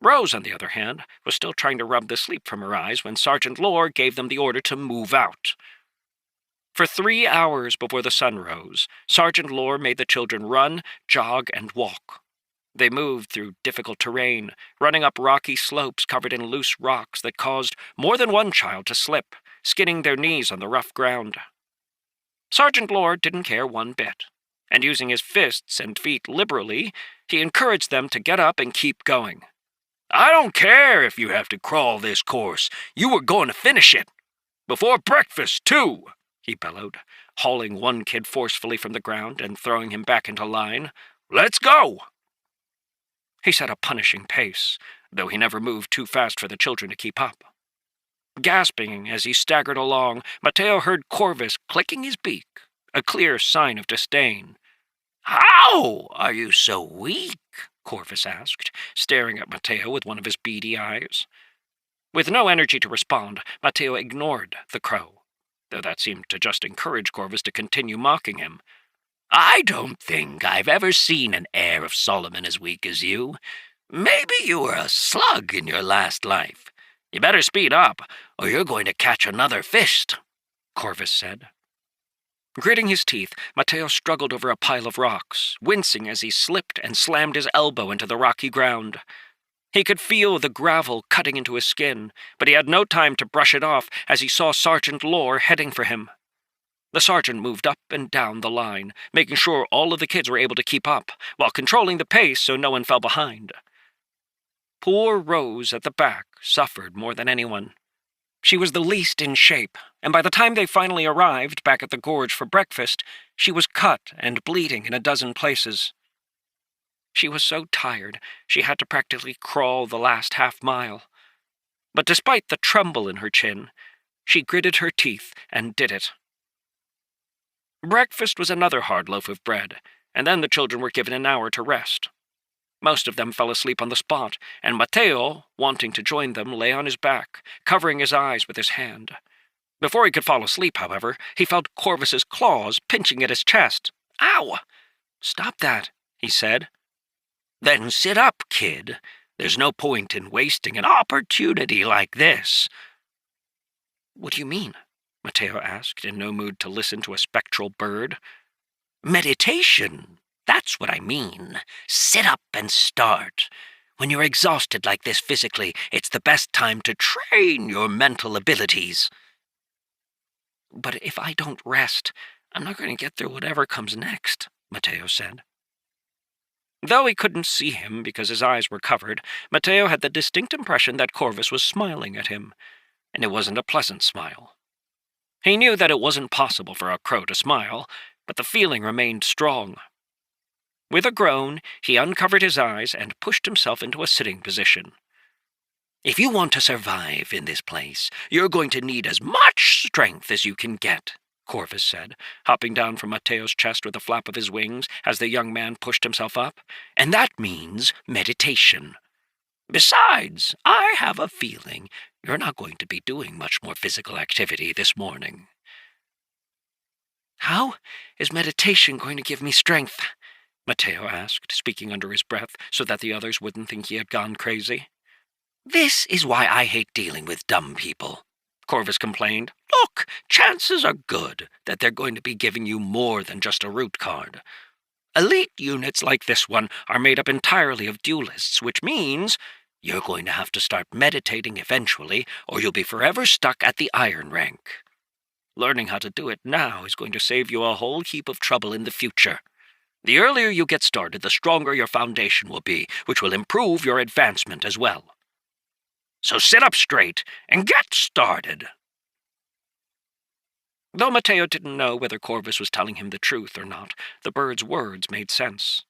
Rose, on the other hand, was still trying to rub the sleep from her eyes when Sergeant Lore gave them the order to move out. For 3 hours before the sun rose, Sergeant Lore made the children run, jog, and walk. They moved through difficult terrain, running up rocky slopes covered in loose rocks that caused more than one child to slip, skidding their knees on the rough ground. Sergeant Lore didn't care one bit, and using his fists and feet liberally, he encouraged them to get up and keep going. "I don't care if you have to crawl this course. You were going to finish it. Before breakfast, too," he bellowed, hauling one kid forcefully from the ground and throwing him back into line. "Let's go!" He set a punishing pace, though he never moved too fast for the children to keep up. Gasping as he staggered along, Mateo heard Corvus clicking his beak, a clear sign of disdain. "How are you so weak?" Corvus asked, staring at Mateo with one of his beady eyes. With no energy to respond, Mateo ignored the crow, though that seemed to just encourage Corvus to continue mocking him. I don't think I've ever seen an heir of Solomon as weak as you. Maybe you were a slug in your last life. You better speed up, or you're going to catch another fist, Corvus said. Gritting his teeth, Mateo struggled over a pile of rocks, wincing as he slipped and slammed his elbow into the rocky ground. He could feel the gravel cutting into his skin, but he had no time to brush it off as he saw Sergeant Lore heading for him. The sergeant moved up and down the line, making sure all of the kids were able to keep up, while controlling the pace so no one fell behind. Poor Rose at the back suffered more than anyone. She was the least in shape, and by the time they finally arrived back at the gorge for breakfast, she was cut and bleeding in a dozen places. She was so tired, she had to practically crawl the last half-mile. But despite the tremble in her chin, she gritted her teeth and did it. Breakfast was another hard loaf of bread, and then the children were given an hour to rest. Most of them fell asleep on the spot, and Mateo, wanting to join them, lay on his back, covering his eyes with his hand. Before he could fall asleep, however, he felt Corvus's claws pinching at his chest. "Ow! Stop that," he said. "Then sit up, kid. There's no point in wasting an opportunity like this." "What do you mean?" Mateo asked, in no mood to listen to a spectral bird. "Meditation. That's what I mean. Sit up and start. When you're exhausted like this physically, it's the best time to train your mental abilities." "But if I don't rest, I'm not going to get through whatever comes next," Mateo said. Though he couldn't see him because his eyes were covered, Mateo had the distinct impression that Corvus was smiling at him, and it wasn't a pleasant smile. He knew that it wasn't possible for a crow to smile, but the feeling remained strong. With a groan, he uncovered his eyes and pushed himself into a sitting position. "If you want to survive in this place, you're going to need as much strength as you can get," Corvus said, hopping down from Mateo's chest with a flap of his wings as the young man pushed himself up. "And that means meditation. Besides, I have a feeling you're not going to be doing much more physical activity this morning." "How is meditation going to give me strength?" Mateo asked, speaking under his breath so that the others wouldn't think he had gone crazy. "This is why I hate dealing with dumb people," Corvus complained. "Look, chances are good that they're going to be giving you more than just a root card. Elite units like this one are made up entirely of duelists, which means you're going to have to start meditating eventually, or you'll be forever stuck at the iron rank. Learning how to do it now is going to save you a whole heap of trouble in the future. The earlier you get started, the stronger your foundation will be, which will improve your advancement as well. So sit up straight and get started." Though Mateo didn't know whether Corvus was telling him the truth or not, the bird's words made sense.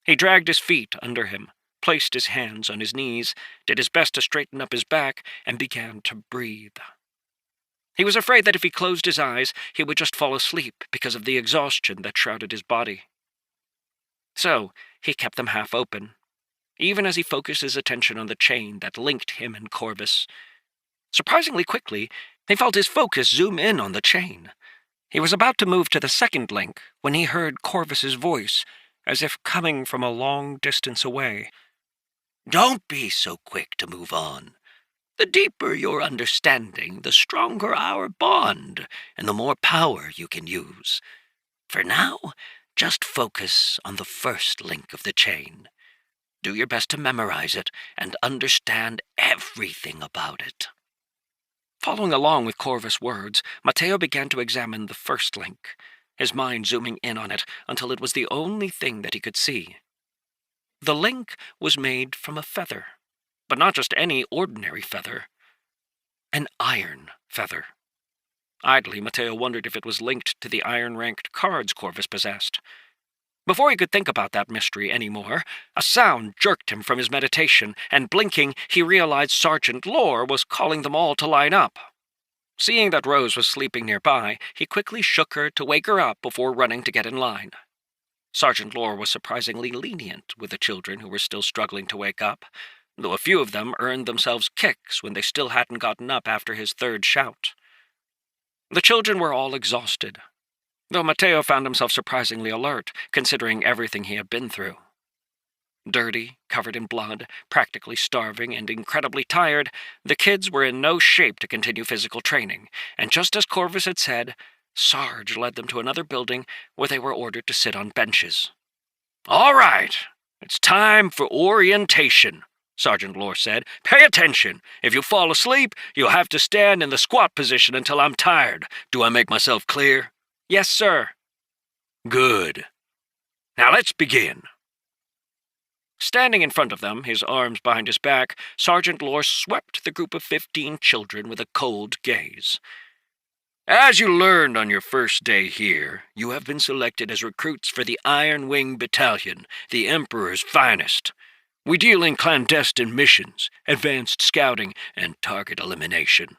He dragged his feet under him, placed his hands on his knees, did his best to straighten up his back, and began to breathe. He was afraid that if he closed his eyes, he would just fall asleep because of the exhaustion that shrouded his body. So he kept them half open, even as he focused his attention on the chain that linked him and Corvus. Surprisingly quickly, he felt his focus zoom in on the chain. He was about to move to the second link when he heard Corvus's voice, as if coming from a long distance away. "Don't be so quick to move on. The deeper your understanding, the stronger our bond, and the more power you can use. For now, just focus on the first link of the chain. Do your best to memorize it and understand everything about it." Following along with Corvus' words, Mateo began to examine the first link, his mind zooming in on it until it was the only thing that he could see. The link was made from a feather, but not just any ordinary feather. An iron feather. Idly, Mateo wondered if it was linked to the iron-ranked cards Corvus possessed. Before he could think about that mystery any more, a sound jerked him from his meditation, and blinking, he realized Sergeant Lore was calling them all to line up. Seeing that Rose was sleeping nearby, he quickly shook her to wake her up before running to get in line. Sergeant Lore was surprisingly lenient with the children who were still struggling to wake up, though a few of them earned themselves kicks when they still hadn't gotten up after his third shout. The children were all exhausted, though Mateo found himself surprisingly alert, considering everything he had been through. Dirty, covered in blood, practically starving, and incredibly tired, the kids were in no shape to continue physical training, and just as Corvus had said, Sarge led them to another building where they were ordered to sit on benches. "All right, it's time for orientation," Sergeant Lore said. "Pay attention. If you fall asleep, you'll have to stand in the squat position until I'm tired. Do I make myself clear?" "Yes, sir." "Good. Now let's begin." Standing in front of them, his arms behind his back, Sergeant Lore swept the group of 15 children with a cold gaze. "As you learned on your first day here, you have been selected as recruits for the Iron Wing Battalion, the Emperor's finest. We deal in clandestine missions, advanced scouting, and target elimination.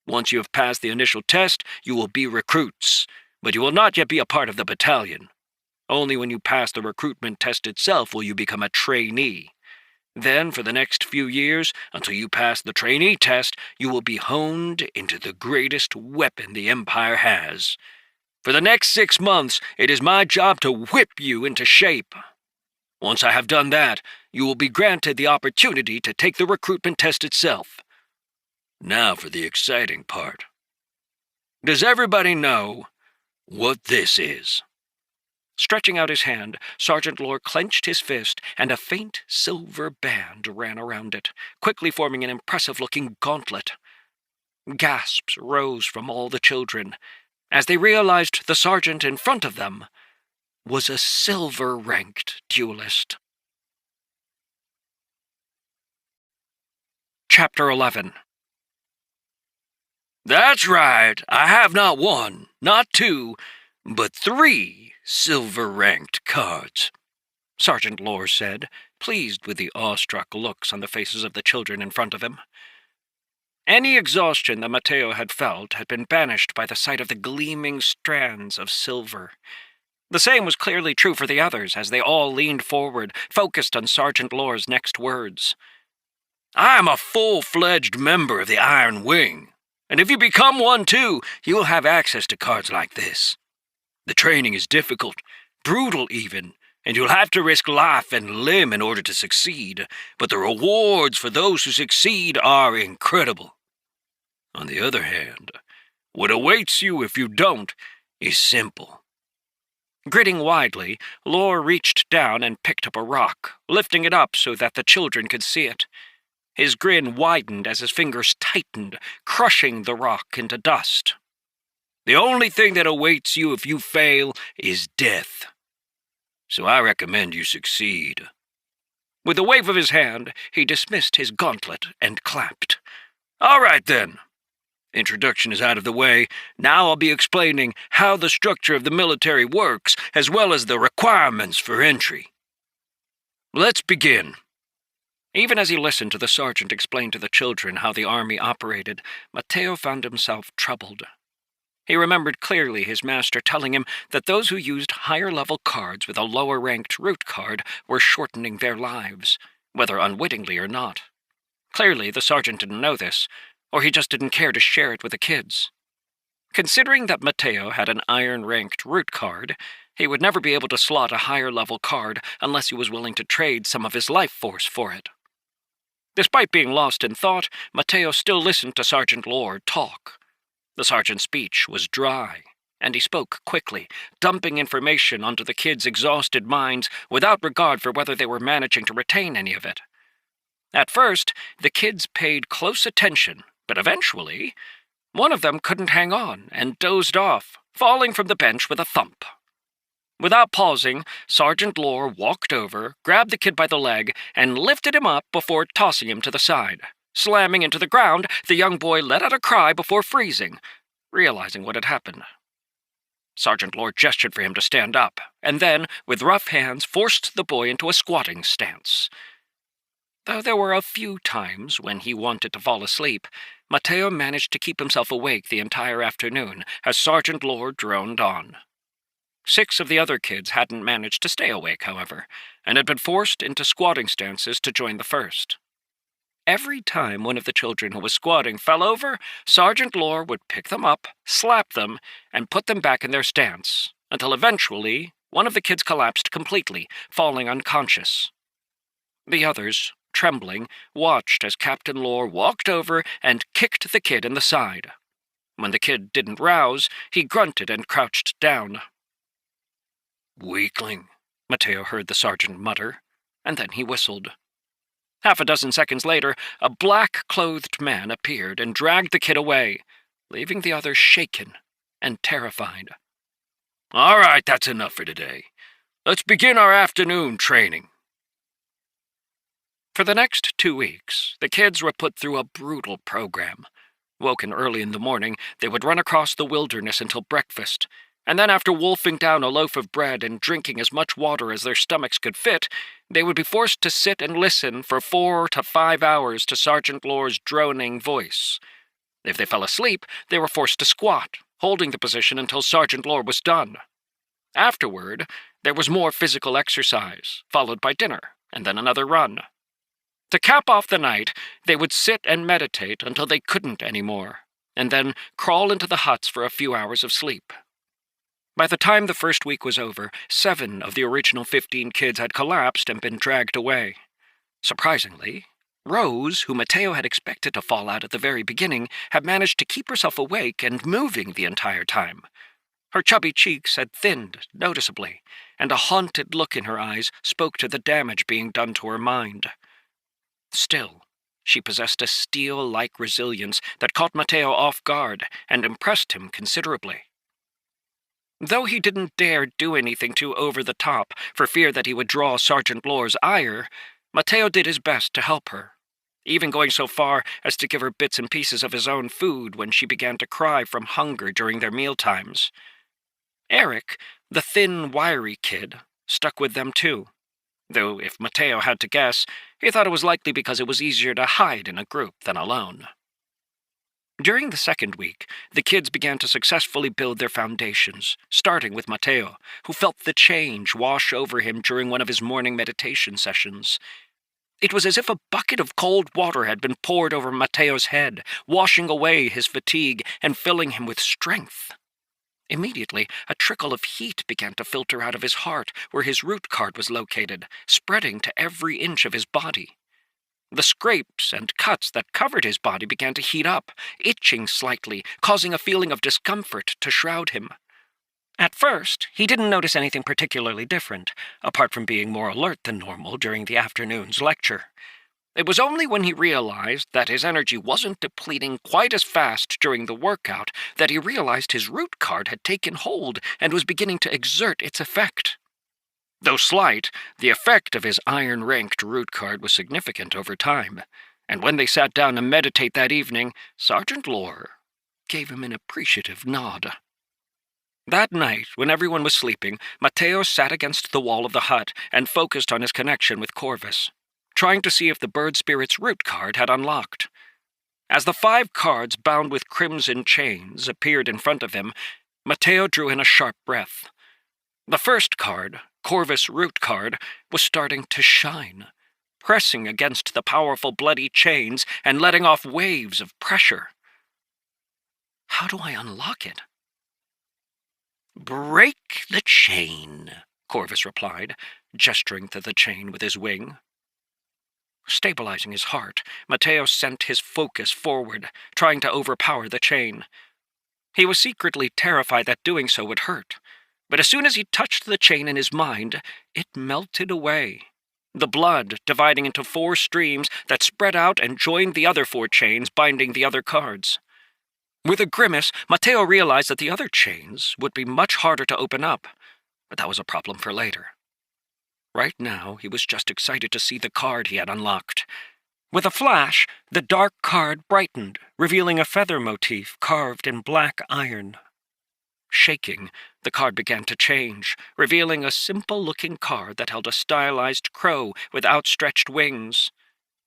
Once you have passed the initial test, you will be recruits, but you will not yet be a part of the battalion. Only when you pass the recruitment test itself will you become a trainee. Then, for the next few years, until you pass the trainee test, you will be honed into the greatest weapon the Empire has. For the next 6 months, it is my job to whip you into shape. Once I have done that, you will be granted the opportunity to take the recruitment test itself. Now for the exciting part. Does everybody know what this is?" Stretching out his hand, Sergeant Lore clenched his fist, and a faint silver band ran around it, quickly forming an impressive-looking gauntlet. Gasps rose from all the children, as they realized the sergeant in front of them was a silver-ranked duelist. Chapter 11. "That's right, I have not 1, not 2, but 3 silver-ranked cards," Sergeant Lore said, pleased with the awestruck looks on the faces of the children in front of him. Any exhaustion that Mateo had felt had been banished by the sight of the gleaming strands of silver. The same was clearly true for the others, as they all leaned forward, focused on Sergeant Lore's next words. "I am a full-fledged member of the Iron Wing, and if you become one too, you will have access to cards like this. The training is difficult, brutal even, and you'll have to risk life and limb in order to succeed, but the rewards for those who succeed are incredible. On the other hand, what awaits you if you don't is simple." Grinning widely, Lore reached down and picked up a rock, lifting it up so that the children could see it. His grin widened as his fingers tightened, crushing the rock into dust. "The only thing that awaits you if you fail is death. So I recommend you succeed." With a wave of his hand, he dismissed his gauntlet and clapped. "All right, then. Introduction is out of the way. Now I'll be explaining how the structure of the military works, as well as the requirements for entry. Let's begin." Even as he listened to the sergeant explain to the children how the army operated, Mateo found himself troubled. He remembered clearly his master telling him that those who used higher-level cards with a lower-ranked root card were shortening their lives, whether unwittingly or not. Clearly, the sergeant didn't know this, or he just didn't care to share it with the kids. Considering that Mateo had an iron-ranked root card, he would never be able to slot a higher-level card unless he was willing to trade some of his life force for it. Despite being lost in thought, Mateo still listened to Sergeant Lore talk. The sergeant's speech was dry, and he spoke quickly, dumping information onto the kids' exhausted minds without regard for whether they were managing to retain any of it. At first, the kids paid close attention, but eventually, one of them couldn't hang on and dozed off, falling from the bench with a thump. Without pausing, Sergeant Lore walked over, grabbed the kid by the leg, and lifted him up before tossing him to the side. Slamming into the ground, the young boy let out a cry before freezing, realizing what had happened. Sergeant Lore gestured for him to stand up, and then, with rough hands, forced the boy into a squatting stance. Though there were a few times when he wanted to fall asleep, Mateo managed to keep himself awake the entire afternoon as Sergeant Lore droned on. 6 of the other kids hadn't managed to stay awake, however, and had been forced into squatting stances to join the first. Every time one of the children who was squatting fell over, Sergeant Lore would pick them up, slap them, and put them back in their stance, until eventually one of the kids collapsed completely, falling unconscious. The others, trembling, watched as Captain Lore walked over and kicked the kid in the side. When the kid didn't rouse, he grunted and crouched down. "Weakling," Mateo heard the sergeant mutter, and then he whistled. Half a dozen seconds later, a black-clothed man appeared and dragged the kid away, leaving the others shaken and terrified. "All right, that's enough for today. Let's begin our afternoon training." For the next 2 weeks, the kids were put through a brutal program. Woken early in the morning, they would run across the wilderness until breakfast, and then after wolfing down a loaf of bread and drinking as much water as their stomachs could fit, they would be forced to sit and listen for 4 to 5 hours to Sergeant Lore's droning voice. If they fell asleep, they were forced to squat, holding the position until Sergeant Lore was done. Afterward, there was more physical exercise, followed by dinner, and then another run. To cap off the night, they would sit and meditate until they couldn't anymore, and then crawl into the huts for a few hours of sleep. By the time the first week was over, 7 of the original 15 kids had collapsed and been dragged away. Surprisingly, Rose, who Mateo had expected to fall out at the very beginning, had managed to keep herself awake and moving the entire time. Her chubby cheeks had thinned noticeably, and a haunted look in her eyes spoke to the damage being done to her mind. Still, she possessed a steel-like resilience that caught Mateo off guard and impressed him considerably. Though he didn't dare do anything too over-the-top for fear that he would draw Sergeant Lore's ire, Mateo did his best to help her, even going so far as to give her bits and pieces of his own food when she began to cry from hunger during their mealtimes. Eric, the thin, wiry kid, stuck with them too, though if Mateo had to guess, he thought it was likely because it was easier to hide in a group than alone. During the second week, the kids began to successfully build their foundations, starting with Mateo, who felt the change wash over him during one of his morning meditation sessions. It was as if a bucket of cold water had been poured over Mateo's head, washing away his fatigue and filling him with strength. Immediately, a trickle of heat began to filter out of his heart, where his root card was located, spreading to every inch of his body. The scrapes and cuts that covered his body began to heat up, itching slightly, causing a feeling of discomfort to shroud him. At first, he didn't notice anything particularly different, apart from being more alert than normal during the afternoon's lecture. It was only when he realized that his energy wasn't depleting quite as fast during the workout that he realized his root card had taken hold and was beginning to exert its effect. Though slight, the effect of his iron-ranked root card was significant over time, and when they sat down to meditate that evening, Sergeant Lore gave him an appreciative nod. That night, when everyone was sleeping, Mateo sat against the wall of the hut and focused on his connection with Corvus, trying to see if the bird spirit's root card had unlocked. As the 5 cards bound with crimson chains appeared in front of him, Mateo drew in a sharp breath. The first card, Corvus' root card, was starting to shine, pressing against the powerful bloody chains and letting off waves of pressure. How do I unlock it? "Break the chain," Corvus replied, gesturing to the chain with his wing. Stabilizing his heart, Mateo sent his focus forward, trying to overpower the chain. He was secretly terrified that doing so would hurt, but as soon as he touched the chain in his mind, it melted away, the blood dividing into 4 streams that spread out and joined the other 4 chains binding the other cards. With a grimace, Mateo realized that the other chains would be much harder to open up, but that was a problem for later. Right now, he was just excited to see the card he had unlocked. With a flash, the dark card brightened, revealing a feather motif carved in black iron. Shaking, the card began to change, revealing a simple-looking card that held a stylized crow with outstretched wings.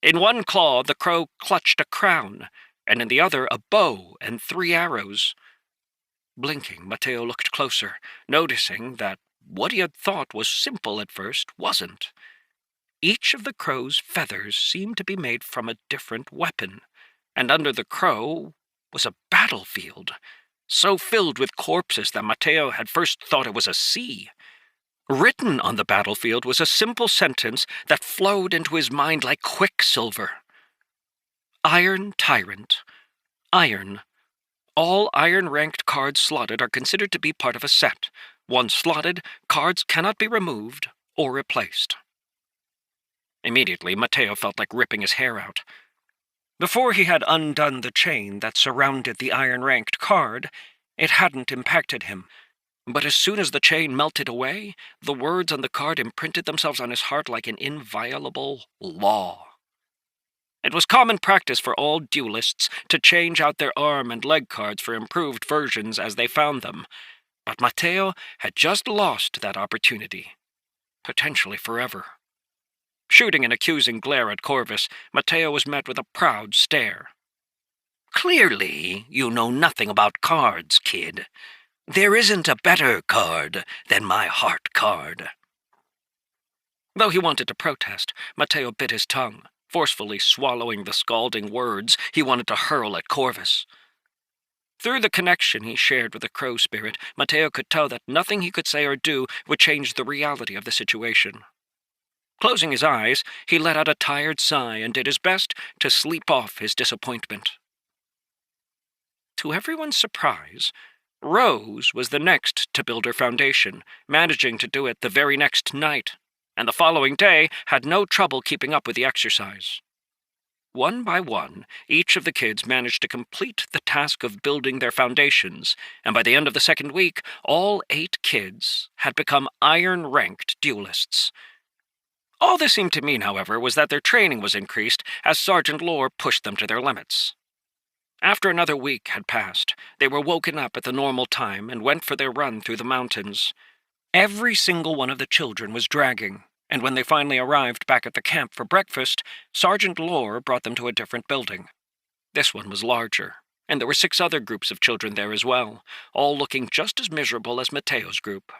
In one claw, the crow clutched a crown, and in the other a bow and 3 arrows. Blinking, Mateo looked closer, noticing that what he had thought was simple at first wasn't. Each of the crow's feathers seemed to be made from a different weapon, and under the crow was a battlefield, so filled with corpses that Mateo had first thought it was a sea. Written on the battlefield was a simple sentence that flowed into his mind like quicksilver. Iron Tyrant. Iron. All iron-ranked cards slotted are considered to be part of a set. Once slotted, cards cannot be removed or replaced. Immediately, Mateo felt like ripping his hair out. Before he had undone the chain that surrounded the iron-ranked card, it hadn't impacted him. But as soon as the chain melted away, the words on the card imprinted themselves on his heart like an inviolable law. It was common practice for all duelists to change out their arm and leg cards for improved versions as they found them, but Mateo had just lost that opportunity, potentially forever. Shooting an accusing glare at Corvus, Mateo was met with a proud stare. "Clearly, you know nothing about cards, kid. There isn't a better card than my heart card." Though he wanted to protest, Mateo bit his tongue, forcefully swallowing the scalding words he wanted to hurl at Corvus. Through the connection he shared with the crow spirit, Mateo could tell that nothing he could say or do would change the reality of the situation. Closing his eyes, he let out a tired sigh and did his best to sleep off his disappointment. To everyone's surprise, Rose was the next to build her foundation, managing to do it the very next night, and the following day had no trouble keeping up with the exercise. One by one, each of the kids managed to complete the task of building their foundations, and by the end of the second week, all 8 kids had become iron-ranked duelists. All this seemed to mean, however, was that their training was increased as Sergeant Lore pushed them to their limits. After another week had passed, they were woken up at the normal time and went for their run through the mountains. Every single one of the children was dragging, and when they finally arrived back at the camp for breakfast, Sergeant Lore brought them to a different building. This one was larger, and there were 6 other groups of children there as well, all looking just as miserable as Mateo's group.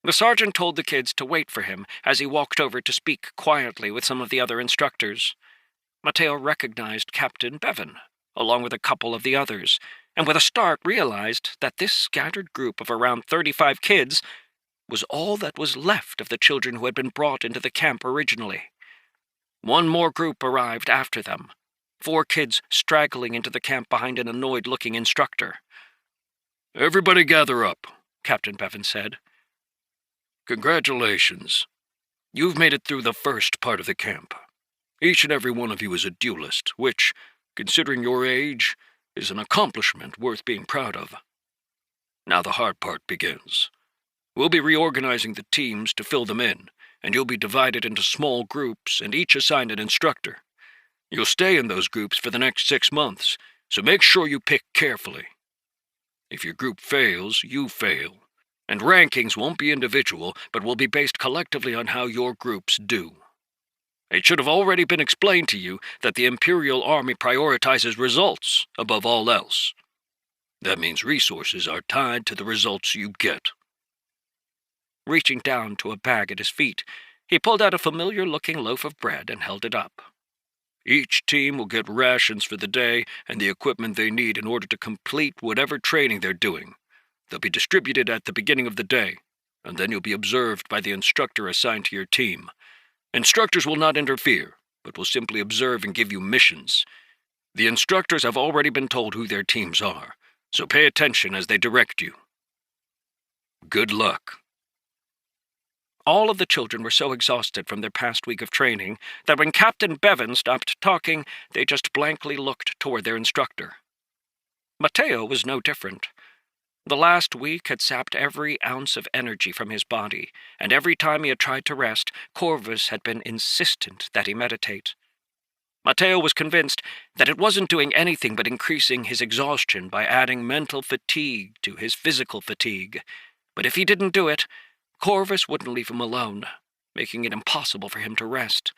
The sergeant told the kids to wait for him as he walked over to speak quietly with some of the other instructors. Mateo recognized Captain Bevan, along with a couple of the others, and with a start realized that this scattered group of around 35 kids was all that was left of the children who had been brought into the camp originally. One more group arrived after them, 4 kids straggling into the camp behind an annoyed-looking instructor. "Everybody gather up," Captain Bevan said. "Congratulations. You've made it through the first part of the camp. Each and every one of you is a duelist, which, considering your age, is an accomplishment worth being proud of. Now the hard part begins. We'll be reorganizing the teams to fill them in, and you'll be divided into small groups and each assigned an instructor. You'll stay in those groups for the next 6 months, so make sure you pick carefully. If your group fails, you fail, and rankings won't be individual, but will be based collectively on how your groups do. It should have already been explained to you that the Imperial Army prioritizes results above all else. That means resources are tied to the results you get." Reaching down to a bag at his feet, he pulled out a familiar-looking loaf of bread and held it up. Each team will get rations for the day and the equipment they need in order to complete whatever training they're doing. They'll be distributed at the beginning of the day, and then you'll be observed by the instructor assigned to your team. Instructors will not interfere, but will simply observe and give you missions. The instructors have already been told who their teams are, so pay attention as they direct you. Good luck. All of the children were so exhausted from their past week of training that when Captain Bevan stopped talking, they just blankly looked toward their instructor. Mateo was no different. The last week had sapped every ounce of energy from his body, and every time he had tried to rest, Corvus had been insistent that he meditate. Mateo was convinced that it wasn't doing anything but increasing his exhaustion by adding mental fatigue to his physical fatigue. But if he didn't do it, Corvus wouldn't leave him alone, making it impossible for him to rest.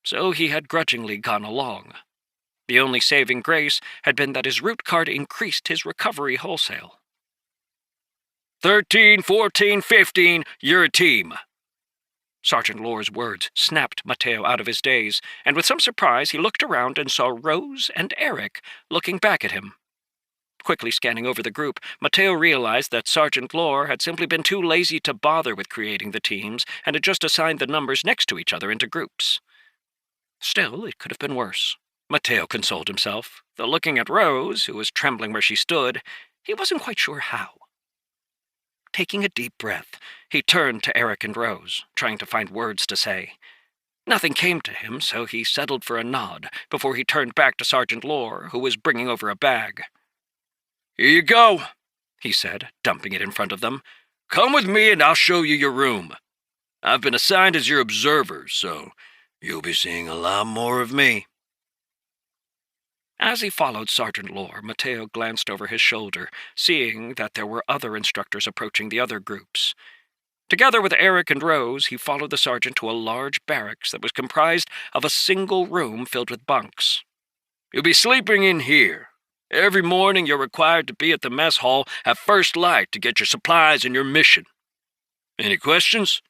So he had grudgingly gone along. The only saving grace had been that his root card increased his recovery wholesale. 13, 14, 15, you're a team. Sergeant Lore's words snapped Mateo out of his daze, and with some surprise he looked around and saw Rose and Eric looking back at him. Quickly scanning over the group, Mateo realized that Sergeant Lore had simply been too lazy to bother with creating the teams and had just assigned the numbers next to each other into groups. Still, it could have been worse. Mateo consoled himself, though looking at Rose, who was trembling where she stood, he wasn't quite sure how. Taking a deep breath, he turned to Eric and Rose, trying to find words to say. Nothing came to him, so he settled for a nod before he turned back to Sergeant Lore, who was bringing over a bag. "Here you go," he said, dumping it in front of them. "Come with me and I'll show you your room. I've been assigned as your observer, so you'll be seeing a lot more of me." As he followed Sergeant Lore, Mateo glanced over his shoulder, seeing that there were other instructors approaching the other groups. Together with Eric and Rose, he followed the sergeant to a large barracks that was comprised of a single room filled with bunks. "You'll be sleeping in here. Every morning you're required to be at the mess hall at first light to get your supplies and your mission. Any questions?"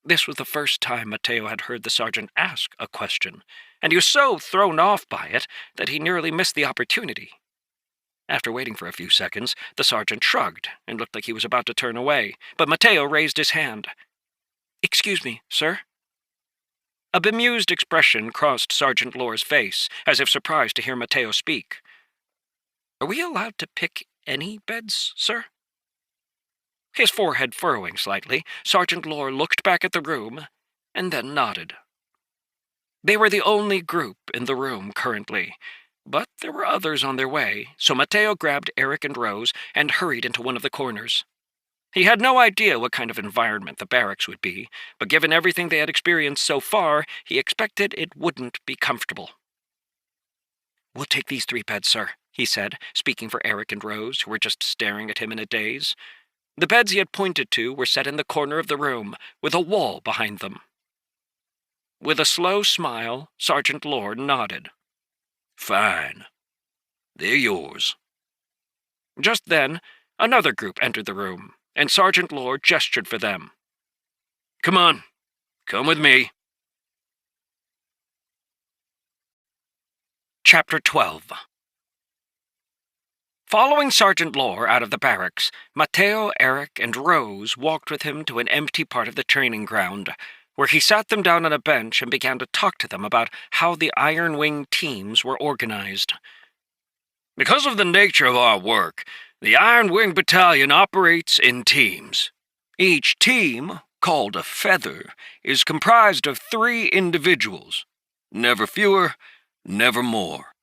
This was the first time Mateo had heard the sergeant ask a question, and he was so thrown off by it that he nearly missed the opportunity. After waiting for a few seconds, the sergeant shrugged and looked like he was about to turn away, but Mateo raised his hand. "Excuse me, sir?" A bemused expression crossed Sergeant Lore's face, as if surprised to hear Mateo speak. "Are we allowed to pick any beds, sir?" His forehead furrowing slightly, Sergeant Lore looked back at the room and then nodded. They were the only group in the room currently, but there were others on their way, so Mateo grabbed Eric and Rose and hurried into one of the corners. He had no idea what kind of environment the barracks would be, but given everything they had experienced so far, he expected it wouldn't be comfortable. "We'll take these 3 beds, sir," he said, speaking for Eric and Rose, who were just staring at him in a daze. The beds he had pointed to were set in the corner of the room, with a wall behind them. With a slow smile, Sergeant Lore nodded. "Fine. They're yours." Just then, another group entered the room, and Sergeant Lore gestured for them. "Come on. Come with me." Chapter 12. Following Sergeant Lore out of the barracks, Mateo, Eric, and Rose walked with him to an empty part of the training ground, where he sat them down on a bench and began to talk to them about how the Iron Wing teams were organized. "Because of the nature of our work, the Iron Wing Battalion operates in teams. Each team, called a feather, is comprised of 3 individuals. Never fewer, never more.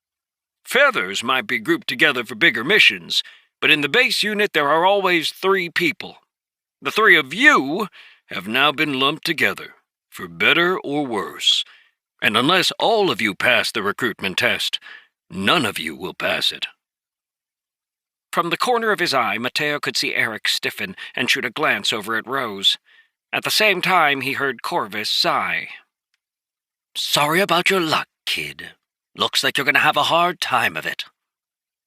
Feathers might be grouped together for bigger missions, but in the base unit there are always 3 people. The 3 of you have now been lumped together, for better or worse, and unless all of you pass the recruitment test, none of you will pass it." From the corner of his eye, Mateo could see Eric stiffen and shoot a glance over at Rose. At the same time, he heard Corvus sigh. "Sorry about your luck, kid. Looks like you're going to have a hard time of it."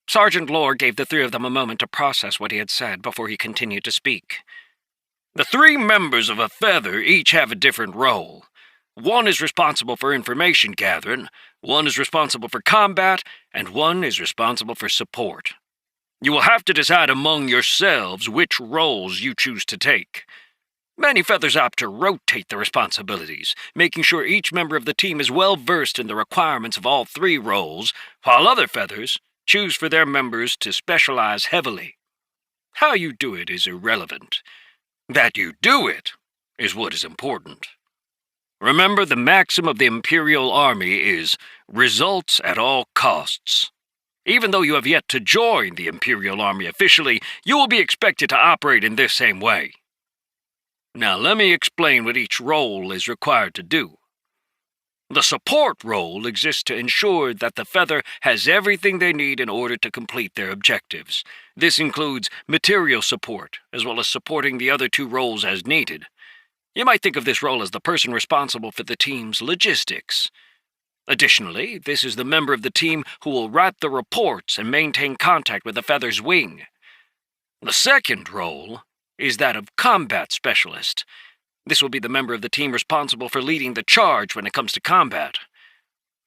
Sergeant Lore gave the 3 of them a moment to process what he had said before he continued to speak. "The 3 members of a feather each have a different role. One is responsible for information gathering, one is responsible for combat, and one is responsible for support. You will have to decide among yourselves which roles you choose to take. Many feathers opt to rotate the responsibilities, making sure each member of the team is well versed in the requirements of all 3 roles, while other feathers choose for their members to specialize heavily. How you do it is irrelevant. That you do it is what is important. Remember, the maxim of the Imperial Army is results at all costs. Even though you have yet to join the Imperial Army officially, you will be expected to operate in this same way. Now let me explain what each role is required to do. The support role exists to ensure that the feather has everything they need in order to complete their objectives. This includes material support, as well as supporting the other 2 roles as needed. You might think of this role as the person responsible for the team's logistics. Additionally, this is the member of the team who will write the reports and maintain contact with the feather's wing. The second role is that of combat specialist. This will be the member of the team responsible for leading the charge when it comes to combat.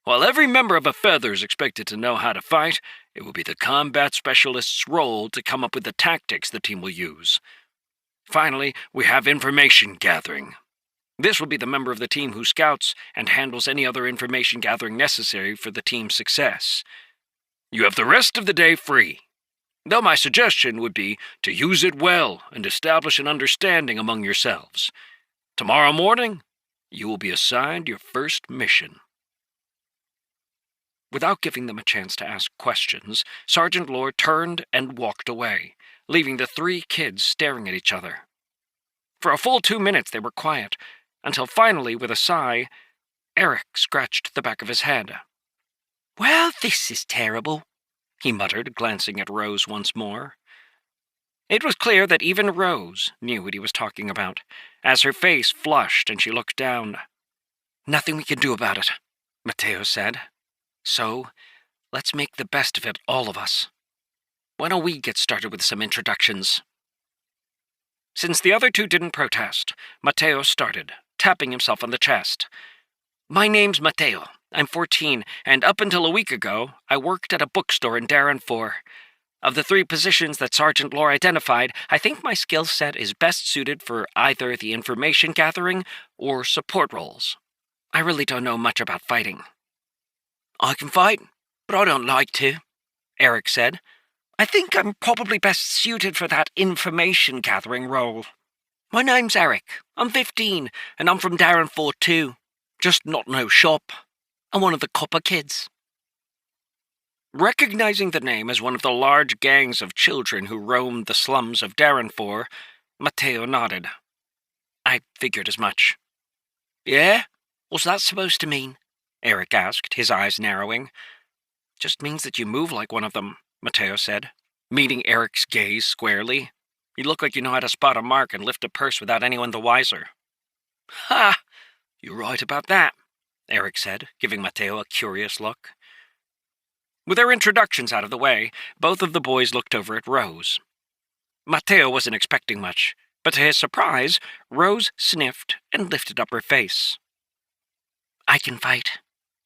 While every member of a feather is expected to know how to fight, it will be the combat specialist's role to come up with the tactics the team will use. Finally, we have information gathering. This will be the member of the team who scouts and handles any other information gathering necessary for the team's success. You have the rest of the day free, though my suggestion would be to use it well and establish an understanding among yourselves. Tomorrow morning, you will be assigned your first mission. Without giving them a chance to ask questions, Sergeant Lord turned and walked away, leaving the 3 kids staring at each other. For a full 2 minutes they were quiet, until finally, with a sigh, Eric scratched the back of his head. "Well, this is terrible," he muttered, glancing at Rose once more. It was clear that even Rose knew what he was talking about, as her face flushed and she looked down. "Nothing we can do about it," Mateo said. "So, let's make the best of it, all of us. Why don't we get started with some introductions?" Since the other 2 didn't protest, Mateo started, tapping himself on the chest. "My name's Mateo. I'm 14, and up until a week ago, I worked at a bookstore in Darrenfor. Of the 3 positions that Sergeant Lore identified, I think my skill set is best suited for either the information gathering or support roles. I really don't know much about fighting." "I can fight, but I don't like to," Eric said. "I think I'm probably best suited for that information gathering role. My name's Eric. I'm 15, and I'm from Darrenfor too. Just not no shop. I'm one of the copper kids." Recognizing the name as one of the large gangs of children who roamed the slums of Darrenfor, Mateo nodded. "I figured as much." "Yeah? What's that supposed to mean?" Eric asked, his eyes narrowing. "Just means that you move like one of them," Mateo said, meeting Eric's gaze squarely. "You look like you know how to spot a mark and lift a purse without anyone the wiser." "Ha! You're right about that," Eric said, giving Mateo a curious look. With their introductions out of the way, both of the boys looked over at Rose. Mateo wasn't expecting much, but to his surprise, Rose sniffed and lifted up her face. "I can fight,"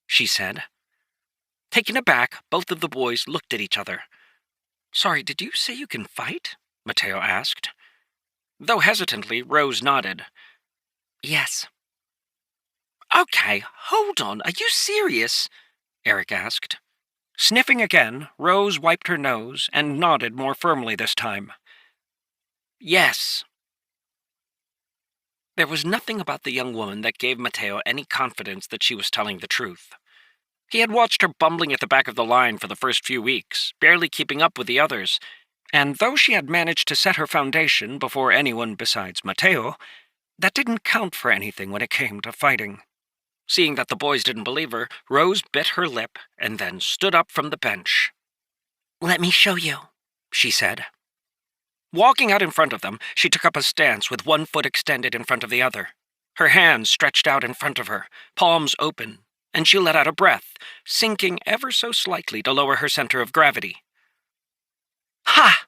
she said. Taken aback, both of the boys looked at each other. "Sorry, did you say you can fight?" Mateo asked. Though hesitantly, Rose nodded. "Yes." "Okay, hold on, are you serious?" Eric asked. Sniffing again, Rose wiped her nose and nodded more firmly this time. "Yes." There was nothing about the young woman that gave Mateo any confidence that she was telling the truth. He had watched her bumbling at the back of the line for the first few weeks, barely keeping up with the others, and though she had managed to set her foundation before anyone besides Mateo, that didn't count for anything when it came to fighting. Seeing that the boys didn't believe her, Rose bit her lip and then stood up from the bench. "Let me show you," she said. Walking out in front of them, she took up a stance with one foot extended in front of the other. Her hands stretched out in front of her, palms open, and she let out a breath, sinking ever so slightly to lower her center of gravity. "Ha!"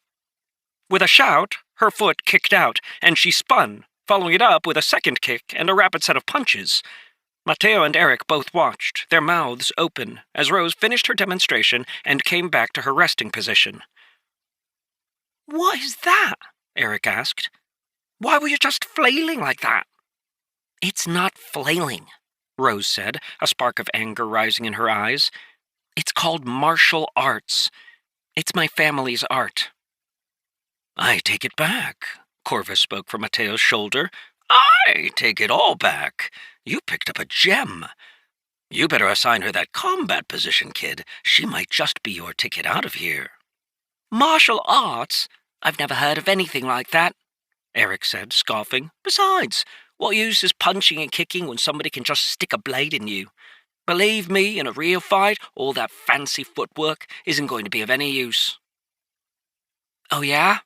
With a shout, her foot kicked out, and she spun, following it up with a second kick and a rapid set of punches. Mateo and Eric both watched, their mouths open, as Rose finished her demonstration and came back to her resting position. "What is that?" Eric asked. "Why were you just flailing like that?" "It's not flailing," Rose said, a spark of anger rising in her eyes. "It's called martial arts. It's my family's art." "I take it back," Corvus spoke from Mateo's shoulder. "I take it all back. You picked up a gem. You better assign her that combat position, kid. She might just be your ticket out of here." "Martial arts? I've never heard of anything like that," Eric said, scoffing. "Besides, what use is punching and kicking when somebody can just stick a blade in you? Believe me, in a real fight, all that fancy footwork isn't going to be of any use." "Oh yeah?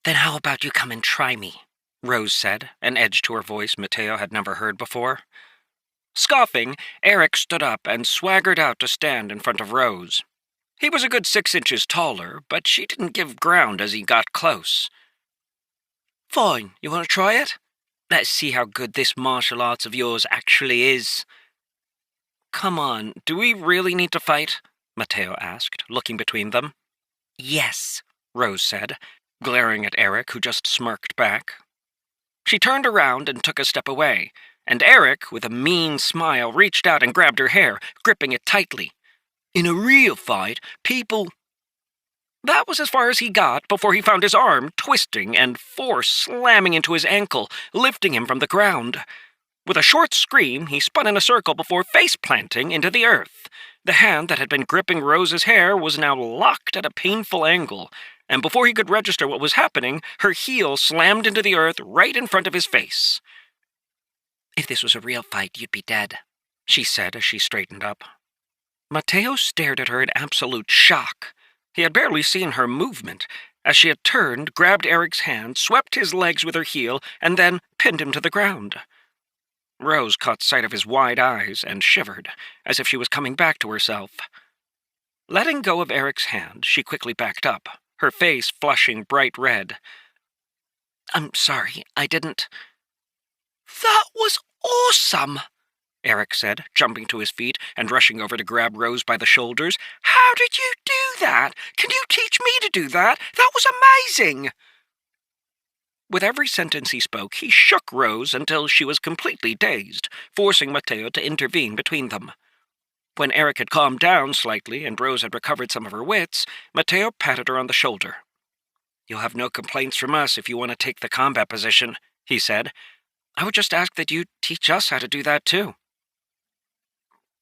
Then how about you come and try me?" Rose said, an edge to her voice Mateo had never heard before. Scoffing, Eric stood up and swaggered out to stand in front of Rose. He was a good 6 inches taller, but she didn't give ground as he got close. Fine, you want to try it? Let's see how good this martial arts of yours actually is. Come on, do we really need to fight? Mateo asked, looking between them. Yes, Rose said, glaring at Eric, who just smirked back. She turned around and took a step away, and Eric, with a mean smile, reached out and grabbed her hair, gripping it tightly. In a real fight, people... That was as far as he got before he found his arm twisting and force slamming into his ankle, lifting him from the ground. With a short scream, he spun in a circle before face-planting into the earth. The hand that had been gripping Rose's hair was now locked at a painful angle, and before he could register what was happening, her heel slammed into the earth right in front of his face. If this was a real fight, you'd be dead, she said as she straightened up. Mateo stared at her in absolute shock. He had barely seen her movement, as she had turned, grabbed Eric's hand, swept his legs with her heel, and then pinned him to the ground. Rose caught sight of his wide eyes and shivered, as if she was coming back to herself. Letting go of Eric's hand, she quickly backed up, her face flushing bright red. I'm sorry, I didn't... That was awesome! Eric said, jumping to his feet and rushing over to grab Rose by the shoulders. How did you do that? Can you teach me to do that? That was amazing! With every sentence he spoke, he shook Rose until she was completely dazed, forcing Mateo to intervene between them. When Eric had calmed down slightly and Rose had recovered some of her wits, Mateo patted her on the shoulder. You'll have no complaints from us if you want to take the combat position, he said. I would just ask that you teach us how to do that too.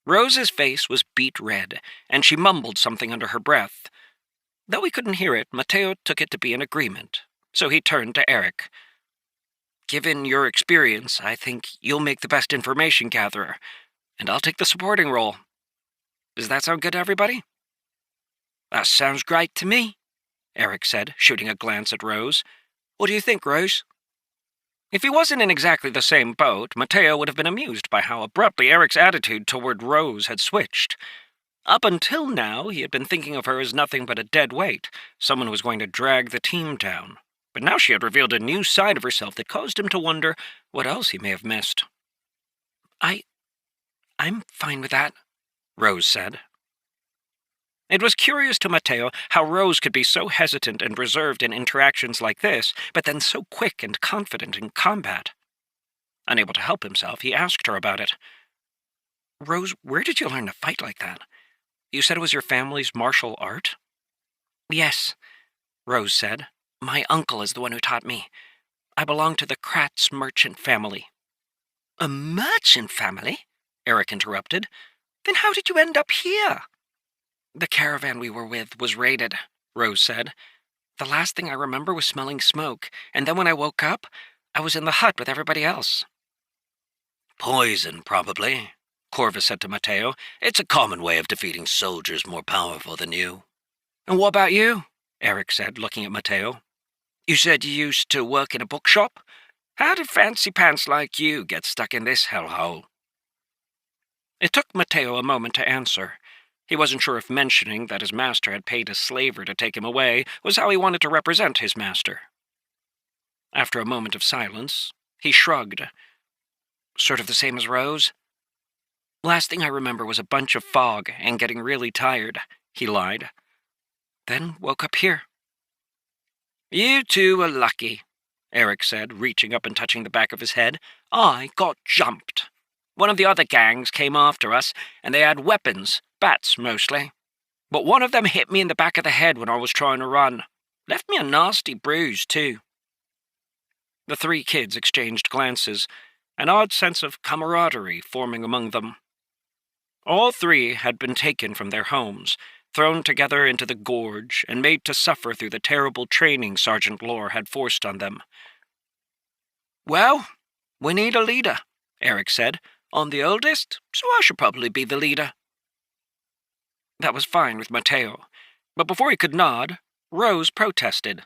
Rose's face was beet red, and she mumbled something under her breath. Though he couldn't hear it, Mateo took it to be an agreement, so he turned to Eric. Given your experience, I think you'll make the best information gatherer, and I'll take the supporting role. Does that sound good to everybody? That sounds great to me, Eric said, shooting a glance at Rose. What do you think, Rose? If he wasn't in exactly the same boat, Mateo would have been amused by how abruptly Eric's attitude toward Rose had switched. Up until now, he had been thinking of her as nothing but a dead weight, someone who was going to drag the team down. But now she had revealed a new side of herself that caused him to wonder what else he may have missed. I'm fine with that, Rose said. It was curious to Mateo how Rose could be so hesitant and reserved in interactions like this, but then so quick and confident in combat. Unable to help himself, he asked her about it. Rose, where did you learn to fight like that? You said it was your family's martial art? Yes, Rose said. My uncle is the one who taught me. I belong to the Kratz merchant family. A merchant family? Eric interrupted. Then how did you end up here? The caravan we were with was raided, Rose said. The last thing I remember was smelling smoke, and then when I woke up, I was in the hut with everybody else. Poison, probably, Corvus said to Mateo. It's a common way of defeating soldiers more powerful than you. And what about you? Eric said, looking at Mateo. You said you used to work in a bookshop? How did fancy pants like you get stuck in this hellhole? It took Mateo a moment to answer. He wasn't sure if mentioning that his master had paid a slaver to take him away was how he wanted to represent his master. After a moment of silence, he shrugged. Sort of the same as Rose? Last thing I remember was a bunch of fog and getting really tired, he lied. Then woke up here. You two are lucky, Eric said, reaching up and touching the back of his head. I got jumped. One of the other gangs came after us, and they had weapons, bats mostly. But one of them hit me in the back of the head when I was trying to run. Left me a nasty bruise, too. The 3 kids exchanged glances, an odd sense of camaraderie forming among them. All 3 had been taken from their homes, thrown together into the gorge, and made to suffer through the terrible training Sergeant Lore had forced on them. Well, we need a leader, Eric said. I'm the oldest, so I should probably be the leader. That was fine with Mateo, but before he could nod, Rose protested.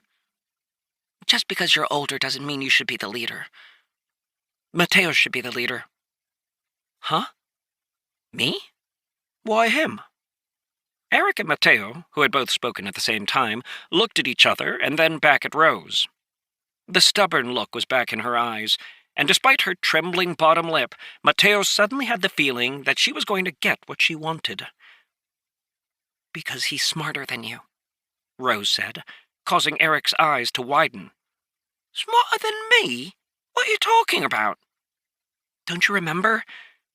Just because you're older doesn't mean you should be the leader. Mateo should be the leader. Huh? Me? Why him? Eric and Mateo, who had both spoken at the same time, looked at each other and then back at Rose. The stubborn look was back in her eyes, and despite her trembling bottom lip, Mateo suddenly had the feeling that she was going to get what she wanted. "Because he's smarter than you," Rose said, causing Eric's eyes to widen. "Smarter than me? What are you talking about?" "Don't you remember?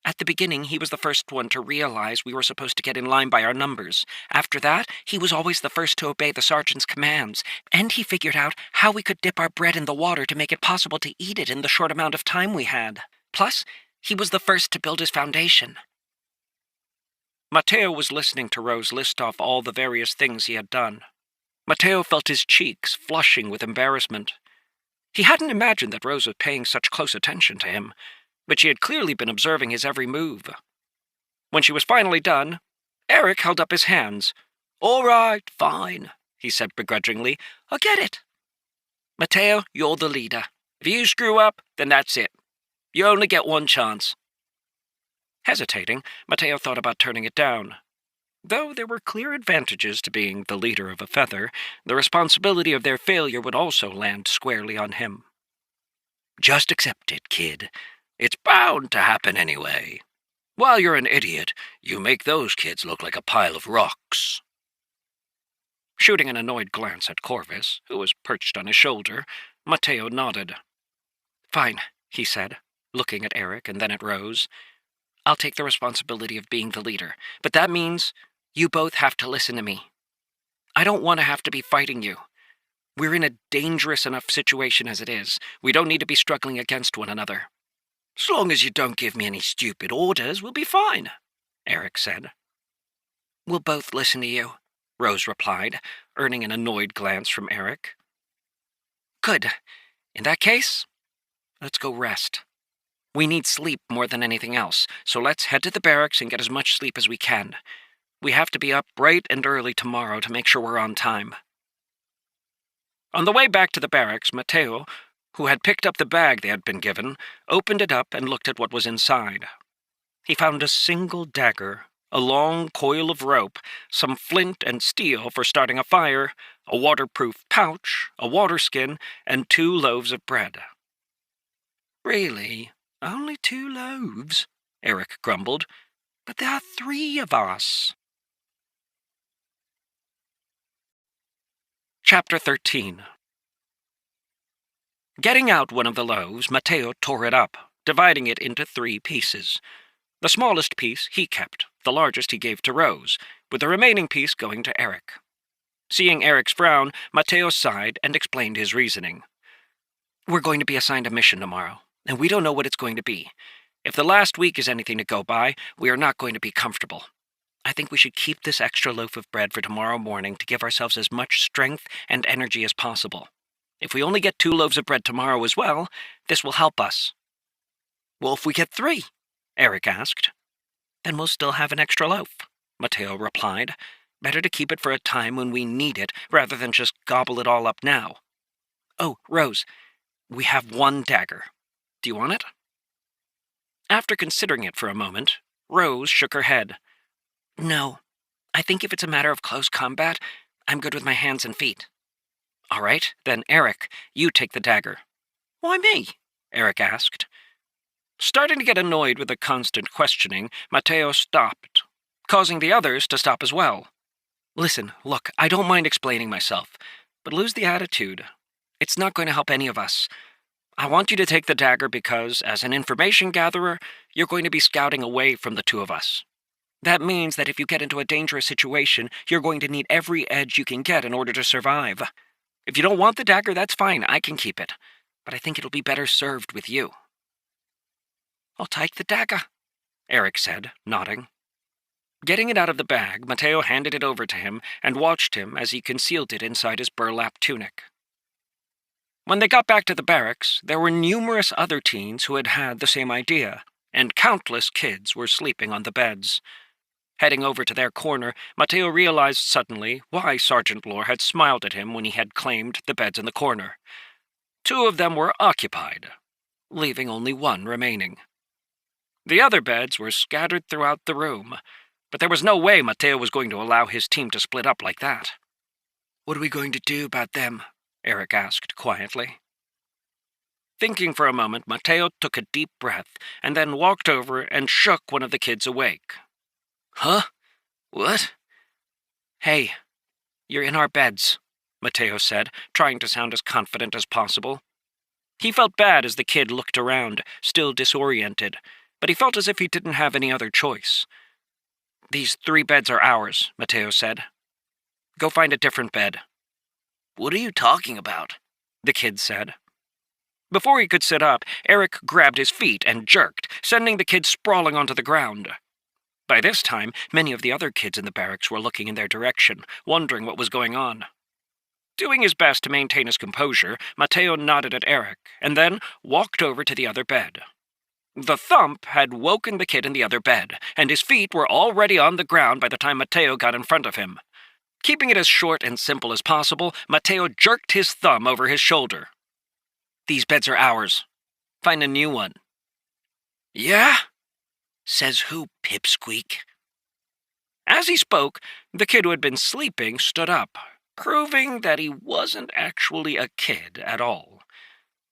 At the beginning, he was the first one to realize we were supposed to get in line by our numbers. After that, he was always the first to obey the sergeant's commands, and he figured out how we could dip our bread in the water to make it possible to eat it in the short amount of time we had. Plus, he was the first to build his foundation." Mateo was listening to Rose list off all the various things he had done. Mateo felt his cheeks flushing with embarrassment. He hadn't imagined that Rose was paying such close attention to him, but she had clearly been observing his every move. When she was finally done, Eric held up his hands. "All right, fine," he said begrudgingly. "I get it. Mateo, you're the leader. If you screw up, then that's it. You only get one chance." Hesitating, Mateo thought about turning it down. Though there were clear advantages to being the leader of a feather, the responsibility of their failure would also land squarely on him. "Just accept it, kid. It's bound to happen anyway. While you're an idiot, you make those kids look like a pile of rocks." Shooting an annoyed glance at Corvus, who was perched on his shoulder, Mateo nodded. "Fine," he said, looking at Eric and then at Rose. "I'll take the responsibility of being the leader, but that means you both have to listen to me. I don't want to have to be fighting you. We're in a dangerous enough situation as it is. We don't need to be struggling against one another." "As long as you don't give me any stupid orders, we'll be fine," Eric said. "We'll both listen to you," Rose replied, earning an annoyed glance from Eric. "Good. In that case, let's go rest. We need sleep more than anything else, so let's head to the barracks and get as much sleep as we can. We have to be up bright and early tomorrow to make sure we're on time." On the way back to the barracks, Mateo, who had picked up the bag they had been given, opened it up and looked at what was inside. He found a single dagger, a long coil of rope, some flint and steel for starting a fire, a waterproof pouch, a water skin, and 2 loaves of bread. "Really? Only 2 loaves?" Eric grumbled. "But there are 3 of us." Chapter 13. Getting out one of the loaves, Mateo tore it up, dividing it into 3 pieces. The smallest piece he kept, the largest he gave to Rose, with the remaining piece going to Eric. Seeing Eric's frown, Mateo sighed and explained his reasoning. "We're going to be assigned a mission tomorrow, and we don't know what it's going to be. If the last week is anything to go by, we are not going to be comfortable. I think we should keep this extra loaf of bread for tomorrow morning to give ourselves as much strength and energy as possible. If we only get 2 loaves of bread tomorrow as well, this will help us." "Well, if we get 3?" Eric asked. "Then we'll still have an extra loaf," Mateo replied. "Better to keep it for a time when we need it, rather than just gobble it all up now. Oh, Rose, we have 1 dagger. Do you want it?" After considering it for a moment, Rose shook her head. "No, I think if it's a matter of close combat, I'm good with my hands and feet." "All right, then Eric, you take the dagger." "Why me?" Eric asked. Starting to get annoyed with the constant questioning, Mateo stopped, causing the others to stop as well. "Listen, look, I don't mind explaining myself, but lose the attitude. It's not going to help any of us. I want you to take the dagger because, as an information gatherer, you're going to be scouting away from the 2 of us. That means that if you get into a dangerous situation, you're going to need every edge you can get in order to survive. If you don't want the dagger, that's fine, I can keep it, but I think it'll be better served with you." "I'll take the dagger," Eric said, nodding. Getting it out of the bag, Mateo handed it over to him and watched him as he concealed it inside his burlap tunic. When they got back to the barracks, there were numerous other teens who had had the same idea, and countless kids were sleeping on the beds. Heading over to their corner, Mateo realized suddenly why Sergeant Lore had smiled at him when he had claimed the beds in the corner. 2 of them were occupied, leaving only 1 remaining. The other beds were scattered throughout the room, But there was no way Mateo was going to allow his team to split up like that. "What are we going to do about them?" Eric asked quietly. Thinking for a moment, Mateo took a deep breath and then walked over and shook one of the kids awake. "Huh? What?" "Hey, you're in our beds," Mateo said, trying to sound as confident as possible. He felt bad as the kid looked around, still disoriented, but he felt as if he didn't have any other choice. "These 3 beds are ours," Mateo said. "Go find a different bed." "What are you talking about?" the kid said. Before he could sit up, Eric grabbed his feet and jerked, sending the kid sprawling onto the ground. By this time, many of the other kids in the barracks were looking in their direction, wondering what was going on. Doing his best to maintain his composure, Mateo nodded at Eric, and then walked over to the other bed. The thump had woken the kid in the other bed, and his feet were already on the ground by the time Mateo got in front of him. Keeping it as short and simple as possible, Mateo jerked his thumb over his shoulder. "These beds are ours. Find a new one." "Yeah? Says who, pipsqueak?" As he spoke, the kid who had been sleeping stood up, proving that he wasn't actually a kid at all.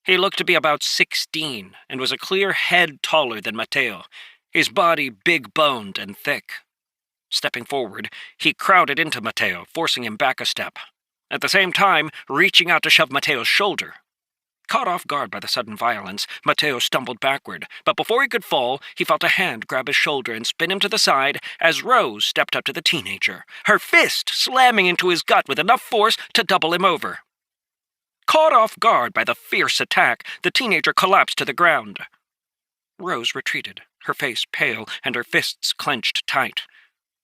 He looked to be about 16 and was a clear head taller than Mateo, his body big-boned and thick. Stepping forward, he crowded into Mateo, forcing him back a step, at the same time reaching out to shove Mateo's shoulder. Caught off guard by the sudden violence, Mateo stumbled backward, but before he could fall, he felt a hand grab his shoulder and spin him to the side as Rose stepped up to the teenager, her fist slamming into his gut with enough force to double him over. Caught off guard by the fierce attack, the teenager collapsed to the ground. Rose retreated, her face pale and her fists clenched tight.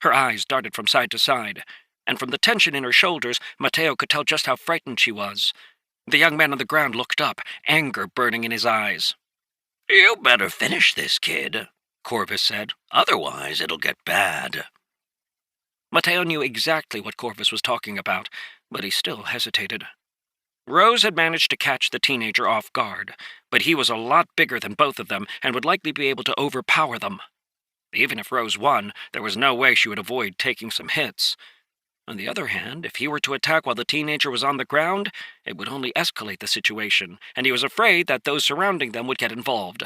Her eyes darted from side to side, and from the tension in her shoulders, Mateo could tell just how frightened she was. The young man on the ground looked up, anger burning in his eyes. "You better finish this, kid," Corvus said. "Otherwise it'll get bad." Mateo knew exactly what Corvus was talking about, but he still hesitated. Rose had managed to catch the teenager off guard, but he was a lot bigger than both of them and would likely be able to overpower them. Even if Rose won, there was no way she would avoid taking some hits. On the other hand, if he were to attack while the teenager was on the ground, it would only escalate the situation, and he was afraid that those surrounding them would get involved.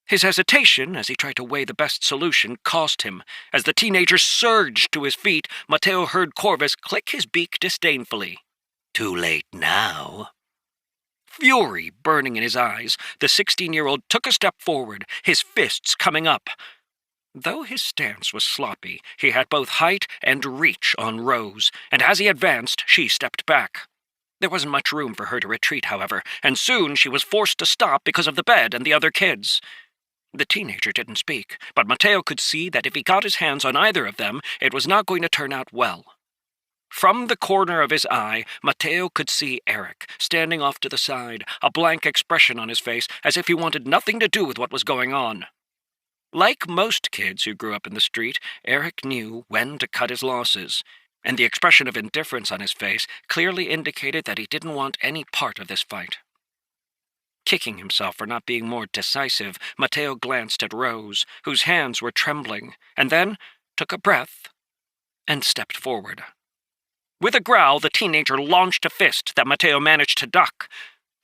His hesitation, as he tried to weigh the best solution, cost him. As the teenager surged to his feet, Mateo heard Corvus click his beak disdainfully. "Too late now." Fury burning in his eyes, the 16-year-old took a step forward, his fists coming up. Though his stance was sloppy, he had both height and reach on Rose, and as he advanced, she stepped back. There wasn't much room for her to retreat, however, and soon she was forced to stop because of the bed and the other kids. The teenager didn't speak, but Mateo could see that if he got his hands on either of them, it was not going to turn out well. From the corner of his eye, Mateo could see Eric, standing off to the side, a blank expression on his face, as if he wanted nothing to do with what was going on. Like most kids who grew up in the street, Eric knew when to cut his losses, and the expression of indifference on his face clearly indicated that he didn't want any part of this fight. Kicking himself for not being more decisive, Mateo glanced at Rose, whose hands were trembling, and then took a breath and stepped forward. With a growl, the teenager launched a fist that Mateo managed to duck.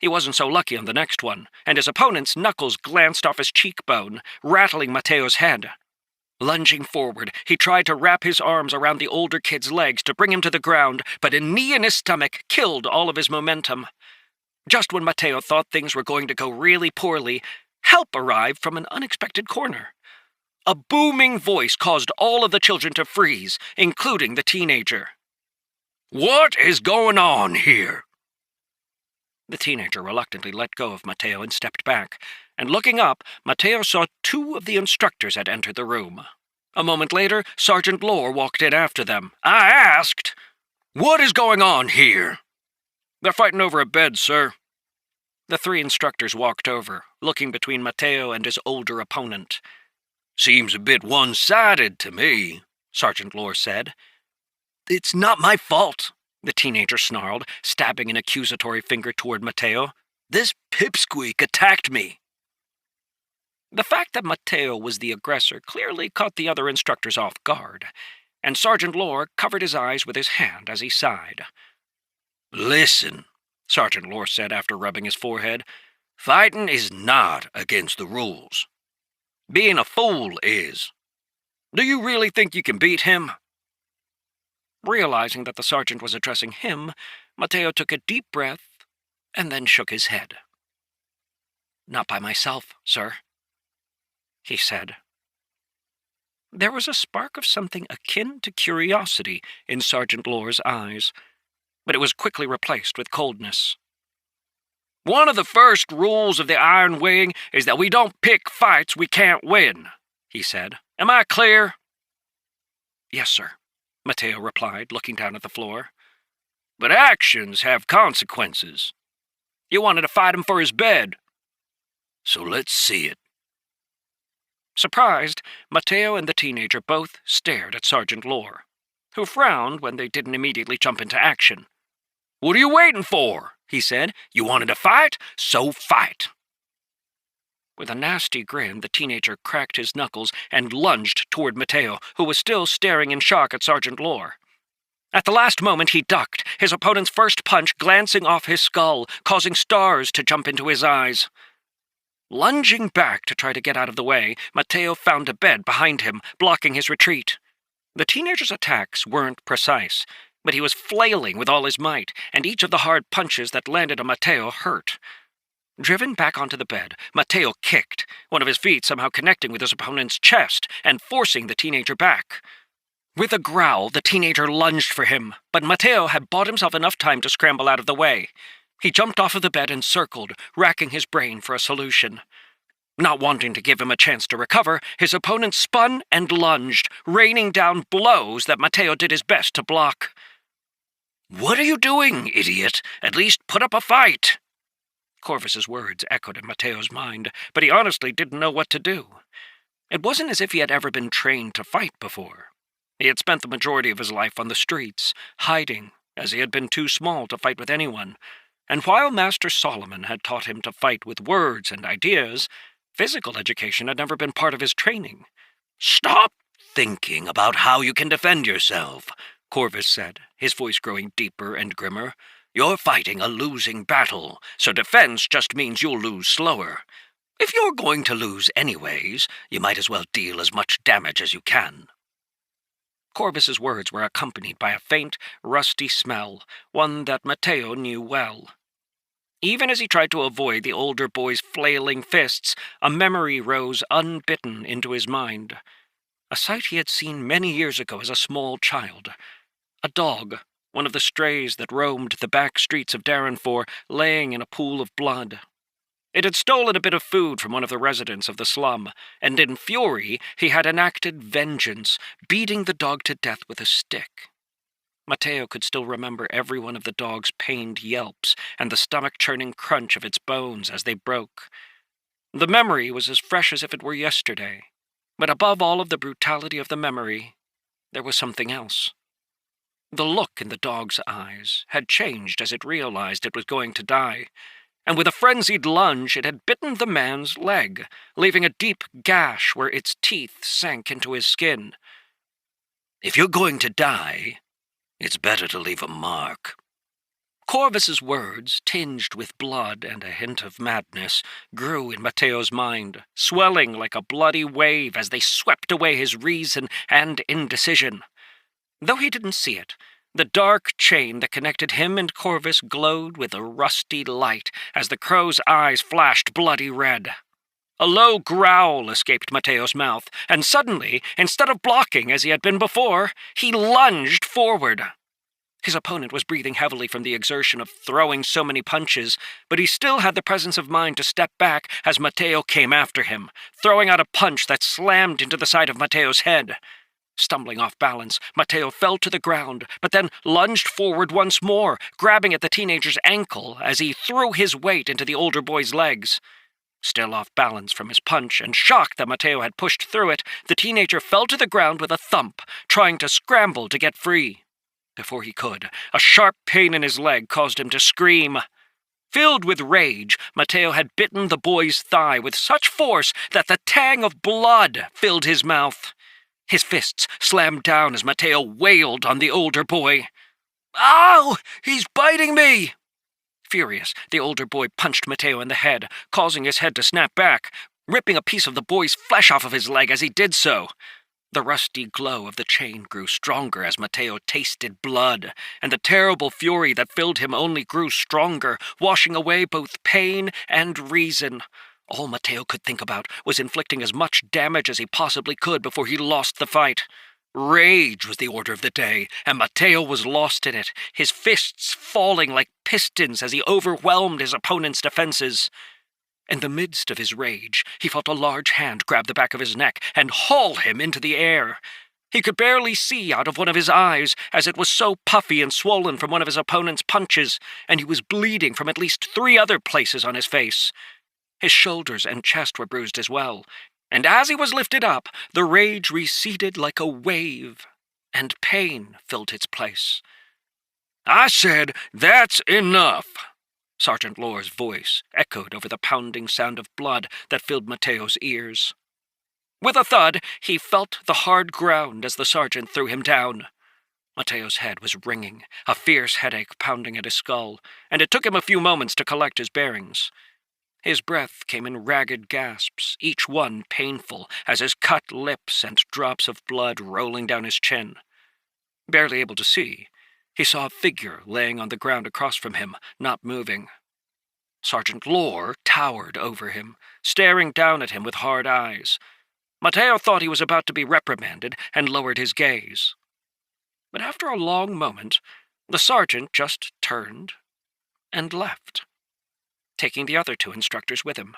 He wasn't so lucky on the next one, and his opponent's knuckles glanced off his cheekbone, rattling Mateo's head. Lunging forward, he tried to wrap his arms around the older kid's legs to bring him to the ground, but a knee in his stomach killed all of his momentum. Just when Mateo thought things were going to go really poorly, help arrived from an unexpected corner. A booming voice caused all of the children to freeze, including the teenager. "What is going on here?" The teenager reluctantly let go of Mateo and stepped back, and looking up, Mateo saw 2 of the instructors had entered the room. A moment later, Sergeant Lore walked in after them. "I asked, what is going on here?" "They're fighting over a bed, sir." The 3 instructors walked over, looking between Mateo and his older opponent. "Seems a bit one-sided to me," Sergeant Lore said. "It's not my fault," the teenager snarled, stabbing an accusatory finger toward Mateo. "This pipsqueak attacked me." The fact that Mateo was the aggressor clearly caught the other instructors off guard, and Sergeant Lore covered his eyes with his hand as he sighed. "Listen," Sergeant Lore said after rubbing his forehead, "fighting is not against the rules. Being a fool is. Do you really think you can beat him?" Realizing that the sergeant was addressing him, Mateo took a deep breath and then shook his head. "Not by myself, sir," he said. There was a spark of something akin to curiosity in Sergeant Lore's eyes, but it was quickly replaced with coldness. "One of the first rules of the Iron Wing is that we don't pick fights we can't win," he said. "Am I clear?" "Yes, sir," Mateo replied, looking down at the floor. "But actions have consequences. You wanted to fight him for his bed. So let's see it." Surprised, Mateo and the teenager both stared at Sergeant Lore, who frowned when they didn't immediately jump into action. "What are you waiting for?" he said. "You wanted to fight, so fight." With a nasty grin, the teenager cracked his knuckles and lunged toward Mateo, who was still staring in shock at Sergeant Lore. At the last moment, he ducked, his opponent's first punch glancing off his skull, causing stars to jump into his eyes. Lunging back to try to get out of the way, Mateo found a bed behind him, blocking his retreat. The teenager's attacks weren't precise, but he was flailing with all his might, and each of the hard punches that landed on Mateo hurt. Driven back onto the bed, Mateo kicked, one of his feet somehow connecting with his opponent's chest and forcing the teenager back. With a growl, the teenager lunged for him, but Mateo had bought himself enough time to scramble out of the way. He jumped off of the bed and circled, racking his brain for a solution. Not wanting to give him a chance to recover, his opponent spun and lunged, raining down blows that Mateo did his best to block. "What are you doing, idiot? At least put up a fight." Corvus's words echoed in Mateo's mind, but he honestly didn't know what to do. It wasn't as if he had ever been trained to fight before. He had spent the majority of his life on the streets, hiding, as he had been too small to fight with anyone. And while Master Solomon had taught him to fight with words and ideas, physical education had never been part of his training. "Stop thinking about how you can defend yourself," Corvus said, his voice growing deeper and grimmer. "You're fighting a losing battle, so defense just means you'll lose slower. If you're going to lose anyways, you might as well deal as much damage as you can." Corvus's words were accompanied by a faint, rusty smell, one that Mateo knew well. Even as he tried to avoid the older boy's flailing fists, a memory rose unbidden into his mind. A sight he had seen many years ago as a small child. A dog, one of the strays that roamed the back streets of Darrenfor, laying in a pool of blood. It had stolen a bit of food from one of the residents of the slum, and in fury he had enacted vengeance, beating the dog to death with a stick. Mateo could still remember every one of the dog's pained yelps and the stomach-churning crunch of its bones as they broke. The memory was as fresh as if it were yesterday, but above all of the brutality of the memory, there was something else. The look in the dog's eyes had changed as it realized it was going to die, and with a frenzied lunge it had bitten the man's leg, leaving a deep gash where its teeth sank into his skin. "If you're going to die, it's better to leave a mark." Corvus's words, tinged with blood and a hint of madness, grew in Mateo's mind, swelling like a bloody wave as they swept away his reason and indecision. Though he didn't see it, the dark chain that connected him and Corvus glowed with a rusty light as the crow's eyes flashed bloody red. A low growl escaped Mateo's mouth, and suddenly, instead of blocking as he had been before, he lunged forward. His opponent was breathing heavily from the exertion of throwing so many punches, but he still had the presence of mind to step back as Mateo came after him, throwing out a punch that slammed into the side of Mateo's head. Stumbling off balance, Mateo fell to the ground, but then lunged forward once more, grabbing at the teenager's ankle as he threw his weight into the older boy's legs. Still off balance from his punch and shocked that Mateo had pushed through it, the teenager fell to the ground with a thump, trying to scramble to get free. Before he could, a sharp pain in his leg caused him to scream. Filled with rage, Mateo had bitten the boy's thigh with such force that the tang of blood filled his mouth. His fists slammed down as Mateo wailed on the older boy. "Ow! He's biting me!" Furious, the older boy punched Mateo in the head, causing his head to snap back, ripping a piece of the boy's flesh off of his leg as he did so. The rusty glow of the chain grew stronger as Mateo tasted blood, and the terrible fury that filled him only grew stronger, washing away both pain and reason. All Mateo could think about was inflicting as much damage as he possibly could before he lost the fight. Rage was the order of the day, and Mateo was lost in it, his fists falling like pistons as he overwhelmed his opponent's defenses. In the midst of his rage, he felt a large hand grab the back of his neck and haul him into the air. He could barely see out of one of his eyes, as it was so puffy and swollen from one of his opponent's punches, and he was bleeding from at least 3 other places on his face. His shoulders and chest were bruised as well, and as he was lifted up, the rage receded like a wave, and pain filled its place. "I said, that's enough!" Sergeant Lore's voice echoed over the pounding sound of blood that filled Mateo's ears. With a thud, he felt the hard ground as the sergeant threw him down. Mateo's head was ringing, a fierce headache pounding at his skull, and it took him a few moments to collect his bearings. His breath came in ragged gasps, each one painful, as his cut lips sent drops of blood rolling down his chin. Barely able to see, he saw a figure laying on the ground across from him, not moving. Sergeant Lore towered over him, staring down at him with hard eyes. Mateo thought he was about to be reprimanded and lowered his gaze. But after a long moment, the sergeant just turned and left, taking the other 2 instructors with him.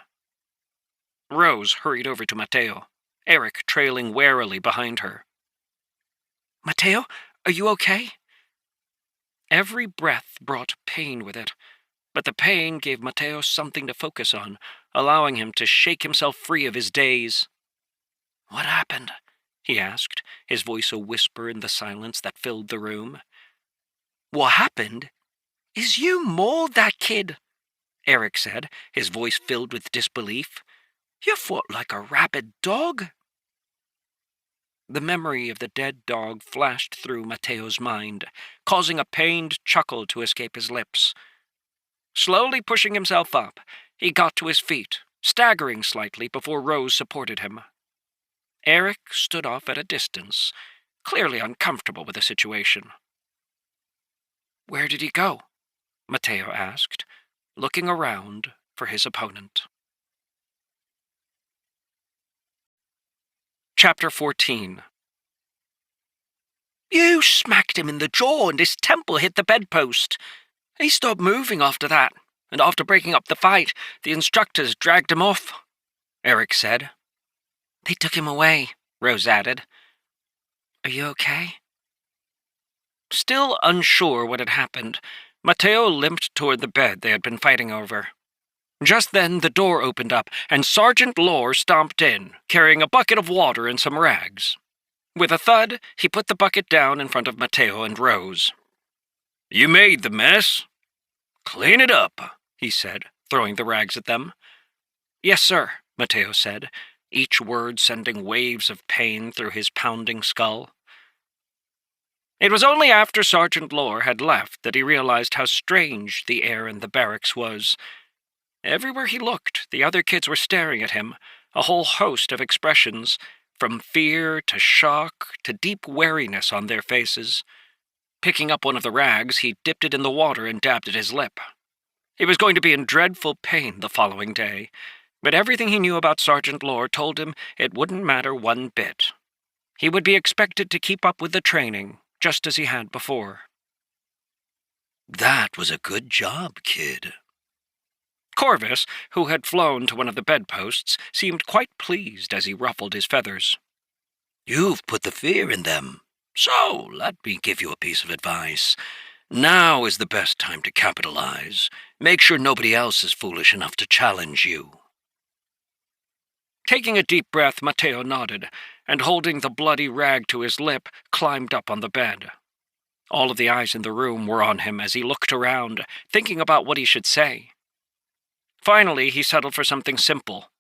Rose hurried over to Mateo, Eric trailing warily behind her. "Mateo, are you okay?" Every breath brought pain with it, but the pain gave Mateo something to focus on, allowing him to shake himself free of his daze. "What happened?" he asked, his voice a whisper in the silence that filled the room. "What happened is you mauled that kid," Eric said, his voice filled with disbelief. "You fought like a rabid dog." The memory of the dead dog flashed through Mateo's mind, causing a pained chuckle to escape his lips. Slowly pushing himself up, he got to his feet, staggering slightly before Rose supported him. Eric stood off at a distance, clearly uncomfortable with the situation. "Where did he go?" Mateo asked, looking around for his opponent. Chapter 14. "You smacked him in the jaw and his temple hit the bedpost. He stopped moving after that, and after breaking up the fight, the instructors dragged him off," Eric said. "They took him away," Rose added. "Are you okay?" Still unsure what had happened, Mateo limped toward the bed they had been fighting over. Just then the door opened up, and Sergeant Lore stomped in, carrying a bucket of water and some rags. With a thud, he put the bucket down in front of Mateo and Rose. "You made the mess? Clean it up," he said, throwing the rags at them. "Yes, sir," Mateo said, each word sending waves of pain through his pounding skull. It was only after Sergeant Lore had left that he realized how strange the air in the barracks was. Everywhere he looked, the other kids were staring at him, a whole host of expressions, from fear to shock to deep wariness on their faces. Picking up one of the rags, he dipped it in the water and dabbed at his lip. He was going to be in dreadful pain the following day, but everything he knew about Sergeant Lore told him it wouldn't matter one bit. He would be expected to keep up with the training, just as he had before. "That was a good job, kid." Corvus, who had flown to one of the bedposts, seemed quite pleased as he ruffled his feathers. "You've put the fear in them. So, let me give you a piece of advice. Now is the best time to capitalize. Make sure nobody else is foolish enough to challenge you." Taking a deep breath, Mateo nodded, and holding the bloody rag to his lip, climbed up on the bed. All of the eyes in the room were on him as he looked around, thinking about what he should say. Finally, he settled for something simple.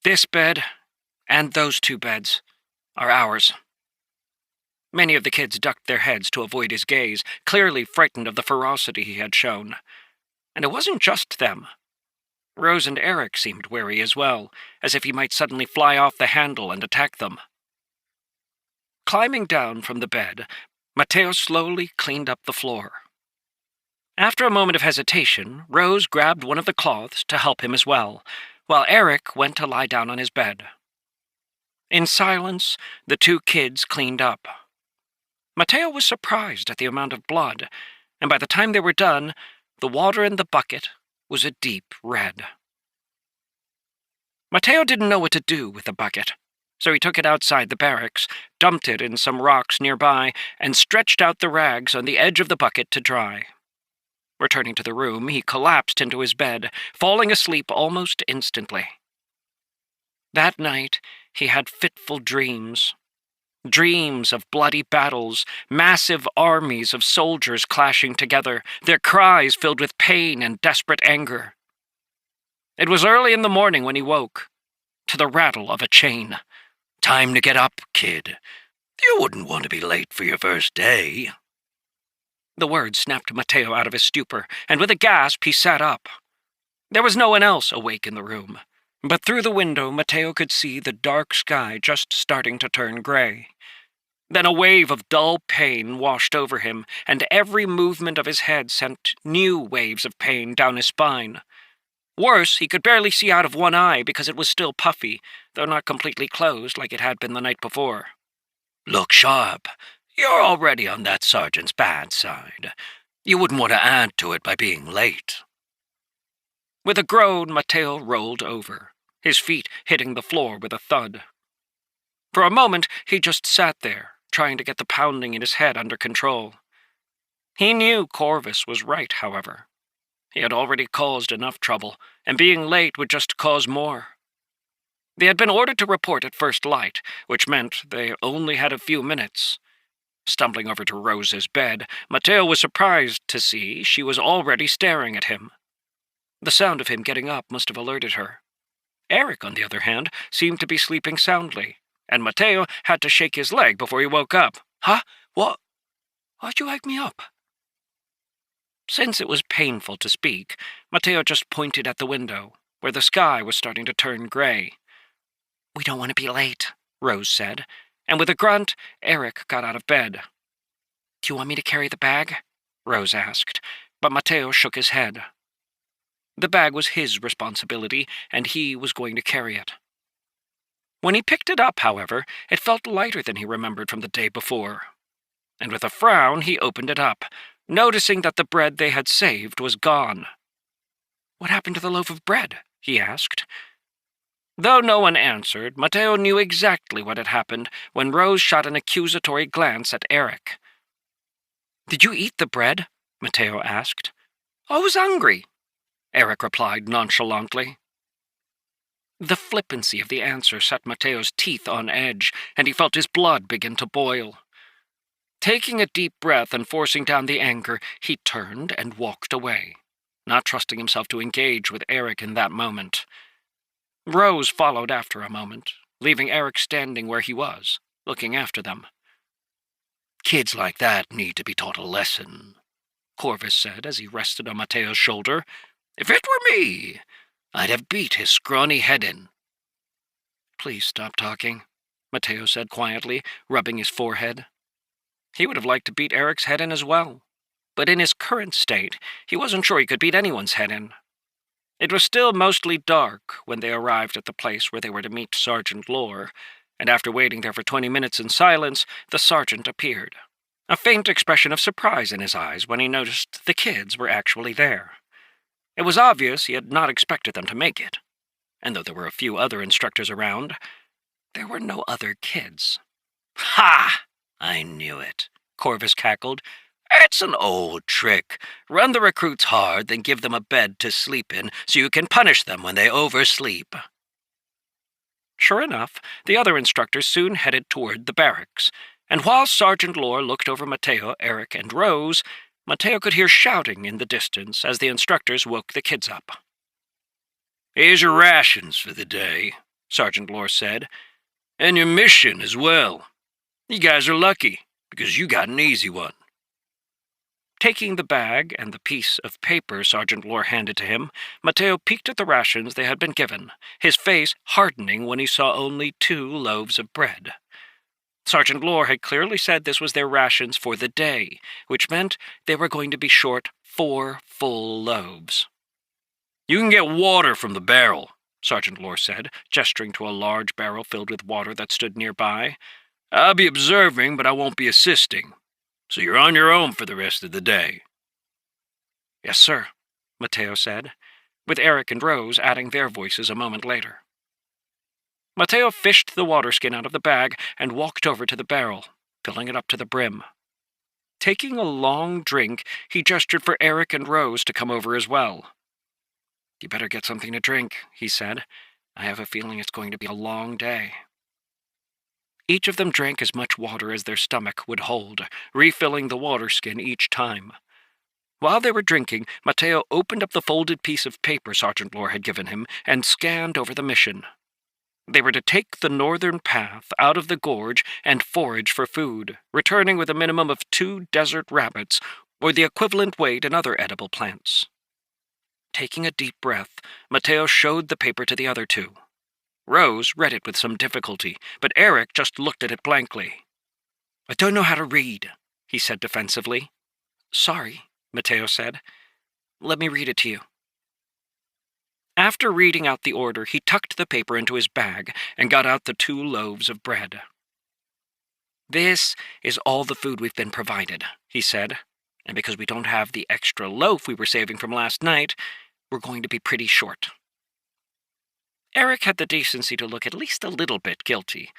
This bed, and those 2 beds, are ours. Many of the kids ducked their heads to avoid his gaze, clearly frightened of the ferocity he had shown. And it wasn't just them. Rose and Eric seemed wary as well, as if he might suddenly fly off the handle and attack them. Climbing down from the bed, Mateo slowly cleaned up the floor. After a moment of hesitation, Rose grabbed one of the cloths to help him as well, while Eric went to lie down on his bed. In silence, the 2 kids cleaned up. Mateo was surprised at the amount of blood, and by the time they were done, the water in the bucket was a deep red. Mateo didn't know what to do with the bucket, so he took it outside the barracks, dumped it in some rocks nearby, and stretched out the rags on the edge of the bucket to dry. Returning to the room, he collapsed into his bed, falling asleep almost instantly. That night, he had fitful dreams. Dreams of bloody battles, massive armies of soldiers clashing together, their cries filled with pain and desperate anger. It was early in the morning when he woke, to the rattle of a chain. "Time to get up, kid. You wouldn't want to be late for your first day." The words snapped Mateo out of his stupor, and with a gasp he sat up. There was no one else awake in the room, but through the window Mateo could see the dark sky just starting to turn gray. Then a wave of dull pain washed over him, and every movement of his head sent new waves of pain down his spine. Worse, he could barely see out of one eye because it was still puffy, though not completely closed like it had been the night before. "Look sharp. You're already on that sergeant's bad side. You wouldn't want to add to it by being late." With a groan, Mateo rolled over, his feet hitting the floor with a thud. For a moment, he just sat there, trying to get the pounding in his head under control. He knew Corvus was right, however. He had already caused enough trouble, and being late would just cause more. They had been ordered to report at first light, which meant they only had a few minutes. Stumbling over to Rose's bed, Mateo was surprised to see she was already staring at him. The sound of him getting up must have alerted her. Eric, on the other hand, seemed to be sleeping soundly, and Mateo had to shake his leg before he woke up. "Huh? What? Why'd you wake me up?" Since it was painful to speak, Mateo just pointed at the window, where the sky was starting to turn gray. "We don't want to be late," Rose said, and with a grunt, Eric got out of bed. "Do you want me to carry the bag?" Rose asked, but Mateo shook his head. The bag was his responsibility, and he was going to carry it. When he picked it up, however, it felt lighter than he remembered from the day before. And with a frown, he opened it up, noticing that the bread they had saved was gone. "What happened to the loaf of bread?" he asked. Though no one answered, Mateo knew exactly what had happened when Rose shot an accusatory glance at Eric. "Did you eat the bread?" Mateo asked. "I was hungry," Eric replied nonchalantly. The flippancy of the answer set Mateo's teeth on edge, and he felt his blood begin to boil. Taking a deep breath and forcing down the anger, he turned and walked away, not trusting himself to engage with Eric in that moment. Rose followed after a moment, leaving Eric standing where he was, looking after them. "Kids like that need to be taught a lesson," Corvus said as he rested on Mateo's shoulder. "If it were me, I'd have beat his scrawny head in." "Please stop talking," Mateo said quietly, rubbing his forehead. He would have liked to beat Eric's head in as well, but in his current state, he wasn't sure he could beat anyone's head in. It was still mostly dark when they arrived at the place where they were to meet Sergeant Lore, and after waiting there for 20 minutes in silence, the sergeant appeared, a faint expression of surprise in his eyes when he noticed the kids were actually there. It was obvious he had not expected them to make it, and though there were a few other instructors around, there were no other kids. "Ha! I knew it," Corvus cackled. "It's an old trick. Run the recruits hard, then give them a bed to sleep in so you can punish them when they oversleep." Sure enough, the other instructors soon headed toward the barracks, and while Sergeant Lore looked over Mateo, Eric, and Rose, Mateo could hear shouting in the distance as the instructors woke the kids up. Here's your rations for the day, Sergeant Lore said, and your mission as well. You guys are lucky, because you got an easy one. Taking the bag and the piece of paper Sergeant Lore handed to him, Mateo peeked at the rations they had been given, his face hardening when he saw only 2 loaves of bread. Sergeant Lore had clearly said this was their rations for the day, which meant they were going to be short 4 full loaves. You can get water from the barrel, Sergeant Lore said, gesturing to a large barrel filled with water that stood nearby. I'll be observing, but I won't be assisting, so you're on your own for the rest of the day. Yes, sir, Mateo said, with Eric and Rose adding their voices a moment later. Mateo fished the water skin out of the bag and walked over to the barrel, filling it up to the brim. Taking a long drink, he gestured for Eric and Rose to come over as well. You better get something to drink, he said. I have a feeling it's going to be a long day. Each of them drank as much water as their stomach would hold, refilling the water skin each time. While they were drinking, Mateo opened up the folded piece of paper Sergeant Lore had given him and scanned over the mission. They were to take the northern path out of the gorge and forage for food, returning with a minimum of 2 desert rabbits, or the equivalent weight in other edible plants. Taking a deep breath, Mateo showed the paper to the other 2. Rose read it with some difficulty, but Eric just looked at it blankly. I don't know how to read, he said defensively. Sorry, Mateo said. Let me read it to you. After reading out the order, he tucked the paper into his bag and got out the 2 loaves of bread. This is all the food we've been provided, he said, and because we don't have the extra loaf we were saving from last night, we're going to be pretty short. Eric had the decency to look at least a little bit guilty,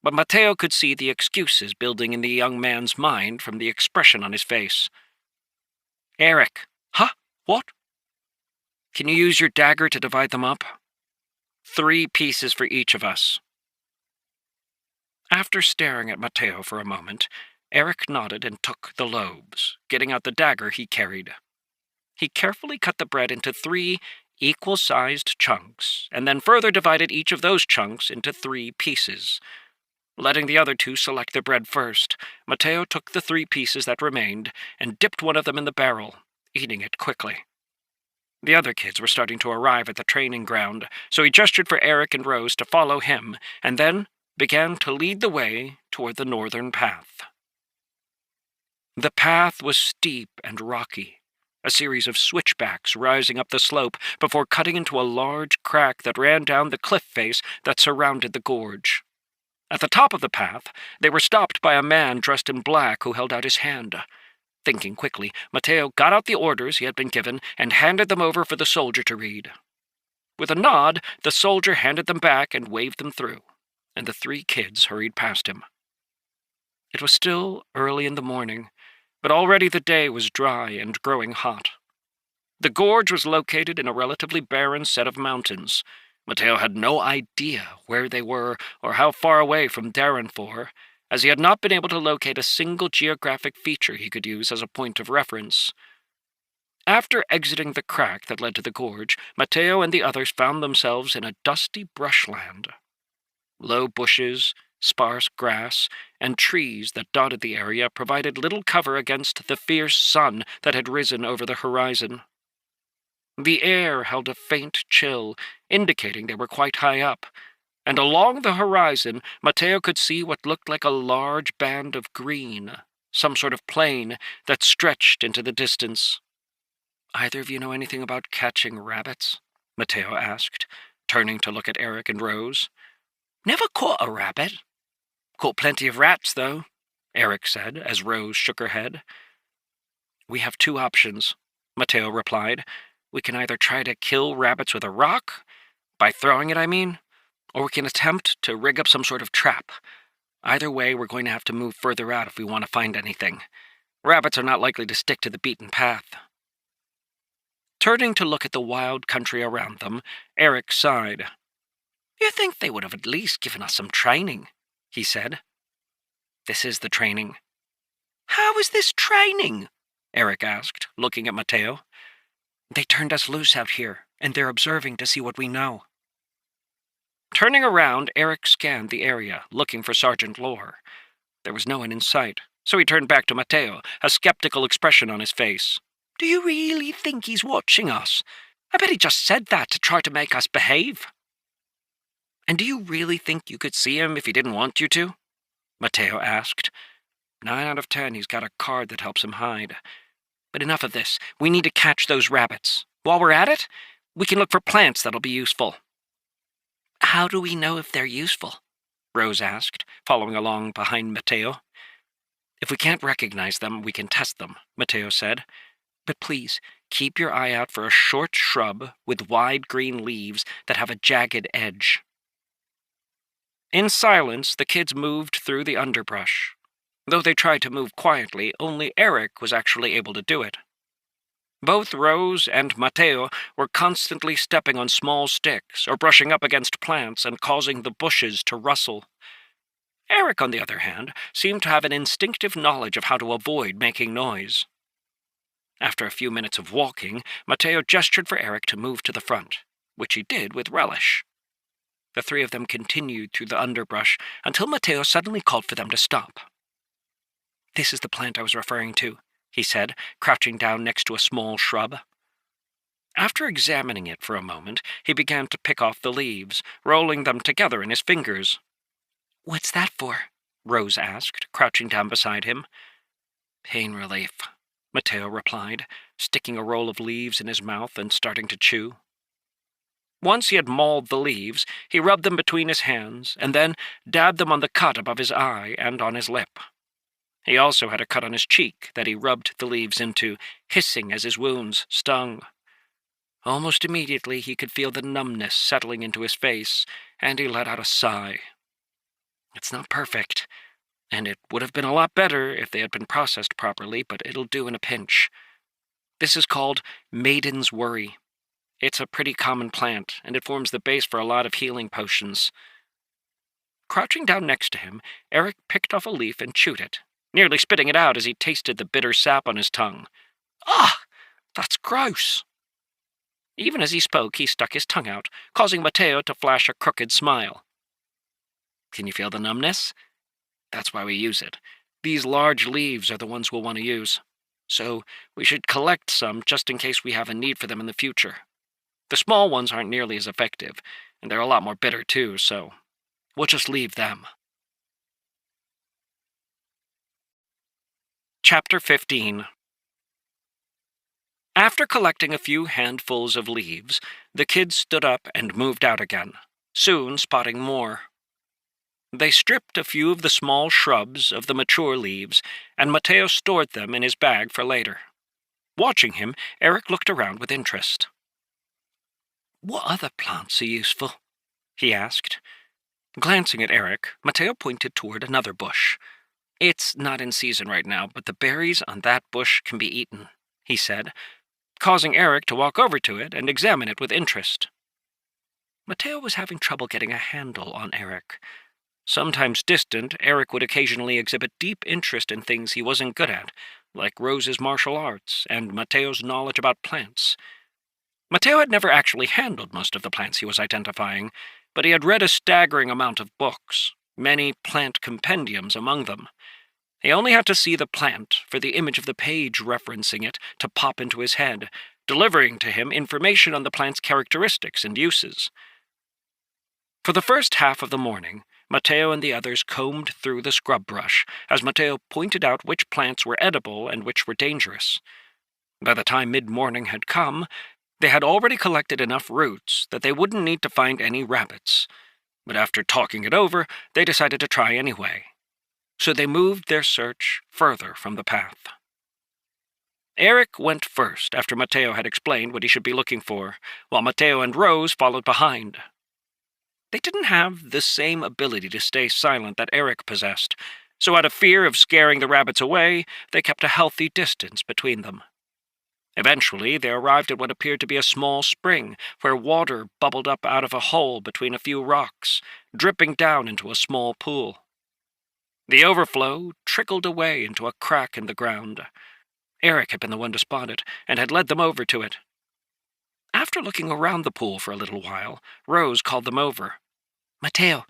but Mateo could see the excuses building in the young man's mind from the expression on his face. Eric. Huh? What? Can you use your dagger to divide them up? 3 pieces for each of us. After staring at Mateo for a moment, Eric nodded and took the loaves, getting out the dagger he carried. He carefully cut the bread into 3 equal-sized chunks, and then further divided each of those chunks into 3 pieces. Letting the other 2 select their bread first, Mateo took the 3 pieces that remained and dipped one of them in the barrel, eating it quickly. The other kids were starting to arrive at the training ground, so he gestured for Eric and Rose to follow him, and then began to lead the way toward the northern path. The path was steep and rocky, a series of switchbacks rising up the slope before cutting into a large crack that ran down the cliff face that surrounded the gorge. At the top of the path, they were stopped by a man dressed in black who held out his hand. Thinking quickly, Mateo got out the orders he had been given and handed them over for the soldier to read. With a nod, the soldier handed them back and waved them through, and the 3 kids hurried past him. It was still early in the morning, but already the day was dry and growing hot. The gorge was located in a relatively barren set of mountains. Mateo had no idea where they were or how far away from Darrenfor, as he had not been able to locate a single geographic feature he could use as a point of reference. After exiting the crack that led to the gorge, Mateo and the others found themselves in a dusty brushland. Low bushes, sparse grass, and trees that dotted the area provided little cover against the fierce sun that had risen over the horizon. The air held a faint chill, indicating they were quite high up, and along the horizon Mateo could see what looked like a large band of green, some sort of plain that stretched into the distance. Either of you know anything about catching rabbits? Mateo asked, turning to look at Eric and Rose. Never caught a rabbit. Caught plenty of rats, though, Eric said, as Rose shook her head. We have 2 options, Mateo replied. We can either try to kill rabbits with a rock, by throwing it, I mean, or we can attempt to rig up some sort of trap. Either way, we're going to have to move further out if we want to find anything. Rabbits are not likely to stick to the beaten path. Turning to look at the wild country around them, Eric sighed. You think they would have at least given us some training, he said. This is the training. How is this training? Eric asked, looking at Mateo. They turned us loose out here, and they're observing to see what we know." Turning around, Eric scanned the area, looking for Sergeant Lore. There was no one in sight, so he turned back to Mateo, a skeptical expression on his face. "Do you really think he's watching us? I bet he just said that to try to make us behave." "And do you really think you could see him if he didn't want you to?" Mateo asked. 9 out of 10 he's got a card that helps him hide. But enough of this. We need to catch those rabbits. While we're at it, we can look for plants that'll be useful." "How do we know if they're useful?" Rose asked, following along behind Mateo. "If we can't recognize them, we can test them," Mateo said. "But please, keep your eye out for a short shrub with wide green leaves that have a jagged edge." In silence, the kids moved through the underbrush. Though they tried to move quietly, only Eric was actually able to do it. Both Rose and Mateo were constantly stepping on small sticks or brushing up against plants and causing the bushes to rustle. Eric, on the other hand, seemed to have an instinctive knowledge of how to avoid making noise. After a few minutes of walking, Mateo gestured for Eric to move to the front, which he did with relish. The 3 of them continued through the underbrush until Mateo suddenly called for them to stop. "This is the plant I was referring to," he said, crouching down next to a small shrub. After examining it for a moment, he began to pick off the leaves, rolling them together in his fingers. "What's that for?" Rose asked, crouching down beside him. "Pain relief," Mateo replied, sticking a roll of leaves in his mouth and starting to chew. Once he had mauled the leaves, he rubbed them between his hands and then dabbed them on the cut above his eye and on his lip. He also had a cut on his cheek that he rubbed the leaves into, hissing as his wounds stung. Almost immediately he could feel the numbness settling into his face, and he let out a sigh. It's not perfect, and it would have been a lot better if they had been processed properly, but it'll do in a pinch. This is called Maiden's Worry. It's a pretty common plant, and it forms the base for a lot of healing potions. Crouching down next to him, Eric picked off a leaf and chewed it, nearly spitting it out as he tasted the bitter sap on his tongue. "Ah, that's gross." Even as he spoke, he stuck his tongue out, causing Mateo to flash a crooked smile. "Can you feel the numbness? That's why we use it. These large leaves are the ones we'll want to use. So we should collect some just in case we have a need for them in the future. The small ones aren't nearly as effective, and they're a lot more bitter too, so we'll just leave them." Chapter 15. After collecting a few handfuls of leaves, the kids stood up and moved out again, soon spotting more. They stripped a few of the small shrubs of the mature leaves, and Mateo stored them in his bag for later. Watching him, Eric looked around with interest. "What other plants are useful?" he asked. Glancing at Eric, Mateo pointed toward another bush. "It's not in season right now, but the berries on that bush can be eaten," he said, causing Eric to walk over to it and examine it with interest. Mateo was having trouble getting a handle on Eric. Sometimes distant, Eric would occasionally exhibit deep interest in things he wasn't good at, like Rose's martial arts and Mateo's knowledge about plants. Mateo had never actually handled most of the plants he was identifying, but he had read a staggering amount of books, many plant compendiums among them. He only had to see the plant for the image of the page referencing it to pop into his head, delivering to him information on the plant's characteristics and uses. For the first half of the morning, Mateo and the others combed through the scrub brush, as Mateo pointed out which plants were edible and which were dangerous. By the time mid-morning had come, they had already collected enough roots that they wouldn't need to find any rabbits, but after talking it over, they decided to try anyway. So they moved their search further from the path. Eric went first after Mateo had explained what he should be looking for, while Mateo and Rose followed behind. They didn't have the same ability to stay silent that Eric possessed, so out of fear of scaring the rabbits away, they kept a healthy distance between them. Eventually, they arrived at what appeared to be a small spring, where water bubbled up out of a hole between a few rocks, dripping down into a small pool. The overflow trickled away into a crack in the ground. Eric had been the one to spot it, and had led them over to it. After After looking around the pool for a little while, Rose called them over. "Mateo,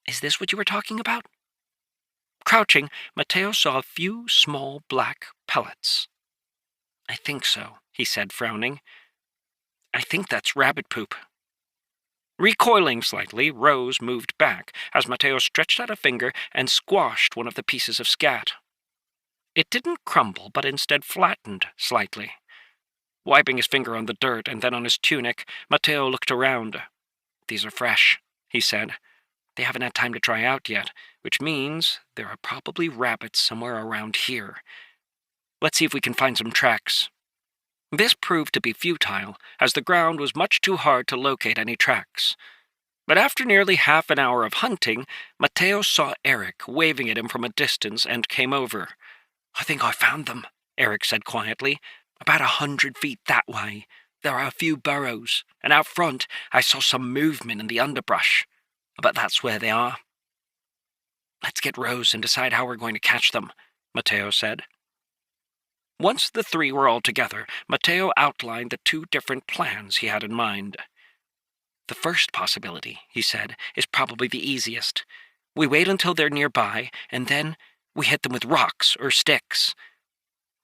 is this what you were talking about?" Crouching, Mateo saw a few small black pellets. "I think so," he said, frowning. "I think that's rabbit poop." Recoiling slightly, Rose moved back as Mateo stretched out a finger and squashed one of the pieces of scat. It didn't crumble, but instead flattened slightly. Wiping his finger on the dirt and then on his tunic, Mateo looked around. "These are fresh," he said. "They haven't had time to dry out yet, which means there are probably rabbits somewhere around here. Let's see if we can find some tracks." This proved to be futile, as the ground was much too hard to locate any tracks. But after nearly half an hour of hunting, Mateo saw Eric waving at him from a distance and came over. "I think I found them," Eric said quietly. "About 100 feet that way. There are a few burrows, and out front I saw some movement in the underbrush. But that's where they are." "Let's get Rose and decide how we're going to catch them," Mateo said. Once the three were all together, Mateo outlined the two different plans he had in mind. "The first possibility," he said, "is probably the easiest. We wait until they're nearby, and then we hit them with rocks or sticks.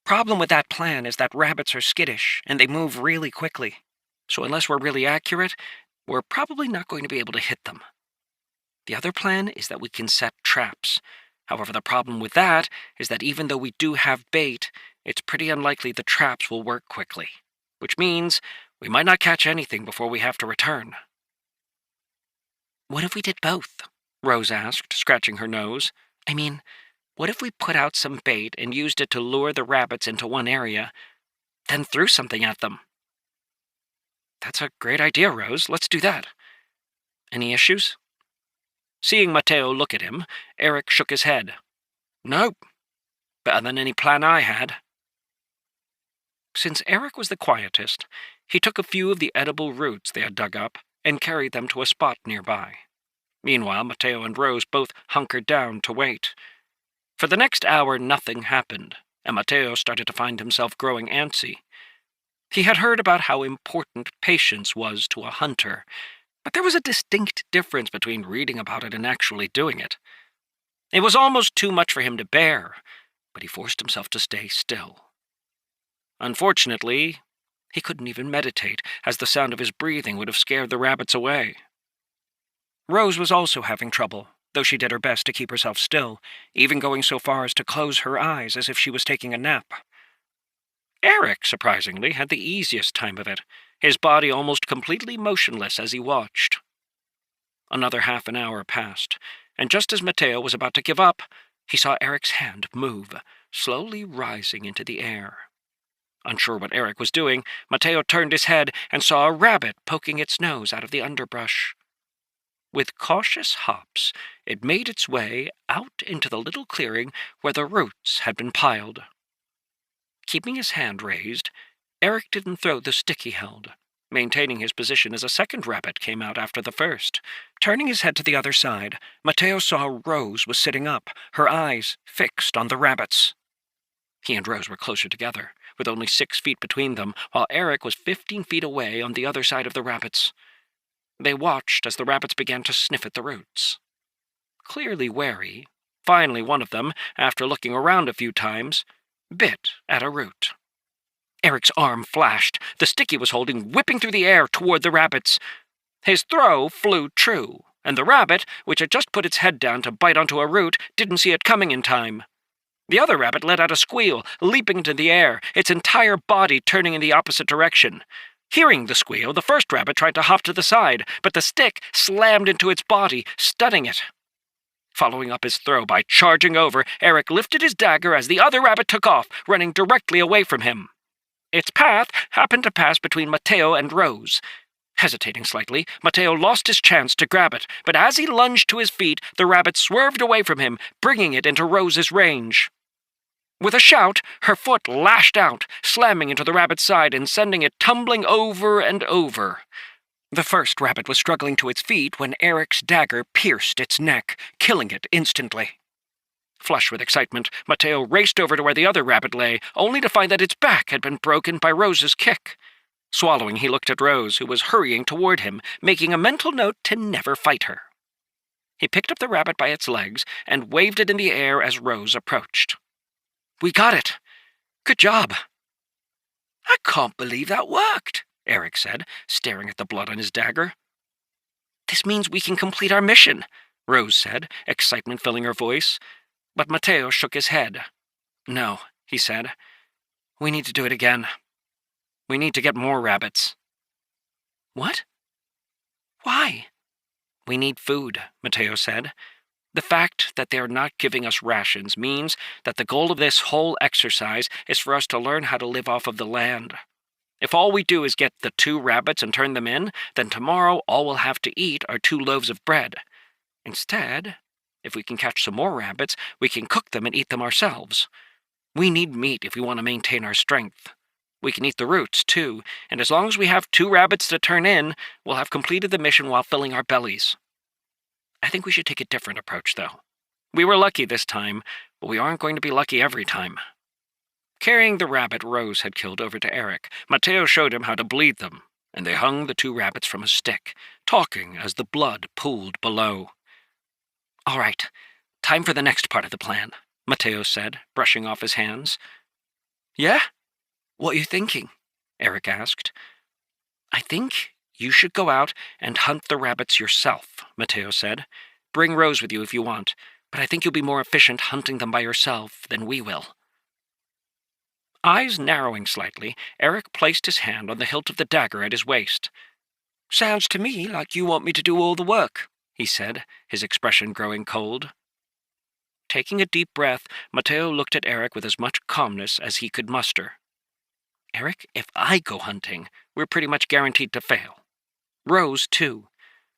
Problem with that plan is that rabbits are skittish, and they move really quickly. So unless we're really accurate, we're probably not going to be able to hit them. The other plan is that we can set traps. However, the problem with that is that even though we do have bait, it's pretty unlikely the traps will work quickly, which means we might not catch anything before we have to return." "What if we did both?" Rose asked, scratching her nose. "I mean, what if we put out some bait and used it to lure the rabbits into one area, then threw something at them?" "That's a great idea, Rose. Let's do that. Any issues?" Seeing Mateo look at him, Eric shook his head. "Nope. Better than any plan I had." Since Eric was the quietest, he took a few of the edible roots they had dug up and carried them to a spot nearby. Meanwhile, Mateo and Rose both hunkered down to wait. For the next hour, nothing happened, and Mateo started to find himself growing antsy. He had heard about how important patience was to a hunter, but there was a distinct difference between reading about it and actually doing it. It was almost too much for him to bear, but he forced himself to stay still. Unfortunately, he couldn't even meditate, as the sound of his breathing would have scared the rabbits away. Rose was also having trouble, though she did her best to keep herself still, even going so far as to close her eyes as if she was taking a nap. Eric, surprisingly, had the easiest time of it, his body almost completely motionless as he watched. Another half an hour passed, and just as Mateo was about to give up, he saw Eric's hand move, slowly rising into the air. Unsure what Eric was doing, Mateo turned his head and saw a rabbit poking its nose out of the underbrush. With cautious hops, it made its way out into the little clearing where the roots had been piled. Keeping his hand raised, Eric didn't throw the stick he held, maintaining his position as a second rabbit came out after the first. Turning his head to the other side, Mateo saw Rose was sitting up, her eyes fixed on the rabbits. He and Rose were closer together, with only 6 feet between them, while Eric was 15 feet away on the other side of the rabbits. They watched as the rabbits began to sniff at the roots. Clearly wary, finally one of them, after looking around a few times, bit at a root. Eric's arm flashed, the stick he was holding whipping through the air toward the rabbits. His throw flew true, and the rabbit, which had just put its head down to bite onto a root, didn't see it coming in time. The other rabbit let out a squeal, leaping into the air, its entire body turning in the opposite direction. Hearing the squeal, the first rabbit tried to hop to the side, but the stick slammed into its body, stunning it. Following up his throw by charging over, Eric lifted his dagger as the other rabbit took off, running directly away from him. Its path happened to pass between Mateo and Rose. Hesitating slightly, Mateo lost his chance to grab it, but as he lunged to his feet, the rabbit swerved away from him, bringing it into Rose's range. With a shout, her foot lashed out, slamming into the rabbit's side and sending it tumbling over and over. The first rabbit was struggling to its feet when Eric's dagger pierced its neck, killing it instantly. Flushed with excitement, Mateo raced over to where the other rabbit lay, only to find that its back had been broken by Rose's kick. Swallowing, he looked at Rose, who was hurrying toward him, making a mental note to never fight her. He picked up the rabbit by its legs and waved it in the air as Rose approached. "We got it! Good job!" "I can't believe that worked," Eric said, staring at the blood on his dagger. "This means we can complete our mission," Rose said, excitement filling her voice. But Mateo shook his head. "No," he said. "We need to do it again. We need to get more rabbits." "What? Why?" "We need food," Mateo said. "The fact that they're not giving us rations means that the goal of this whole exercise is for us to learn how to live off of the land. If all we do is get the 2 rabbits and turn them in, then tomorrow all we'll have to eat are 2 loaves of bread. Instead, if we can catch some more rabbits, we can cook them and eat them ourselves. We need meat if we want to maintain our strength. We can eat the roots, too, and as long as we have 2 rabbits to turn in, we'll have completed the mission while filling our bellies. I think we should take a different approach, though. We were lucky this time, but we aren't going to be lucky every time." Carrying the rabbit Rose had killed over to Eric, Mateo showed him how to bleed them, and they hung the 2 rabbits from a stick, talking as the blood pooled below. "All right, time for the next part of the plan," Mateo said, brushing off his hands. "Yeah? What are you thinking?" Eric asked. "I think you should go out and hunt the rabbits yourself," Mateo said. "Bring Rose with you if you want, but I think you'll be more efficient hunting them by yourself than we will." Eyes narrowing slightly, Eric placed his hand on the hilt of the dagger at his waist. "Sounds to me like you want me to do all the work," he said, his expression growing cold. Taking a deep breath, Mateo looked at Eric with as much calmness as he could muster. "Eric, if I go hunting, we're pretty much guaranteed to fail. Rose, too.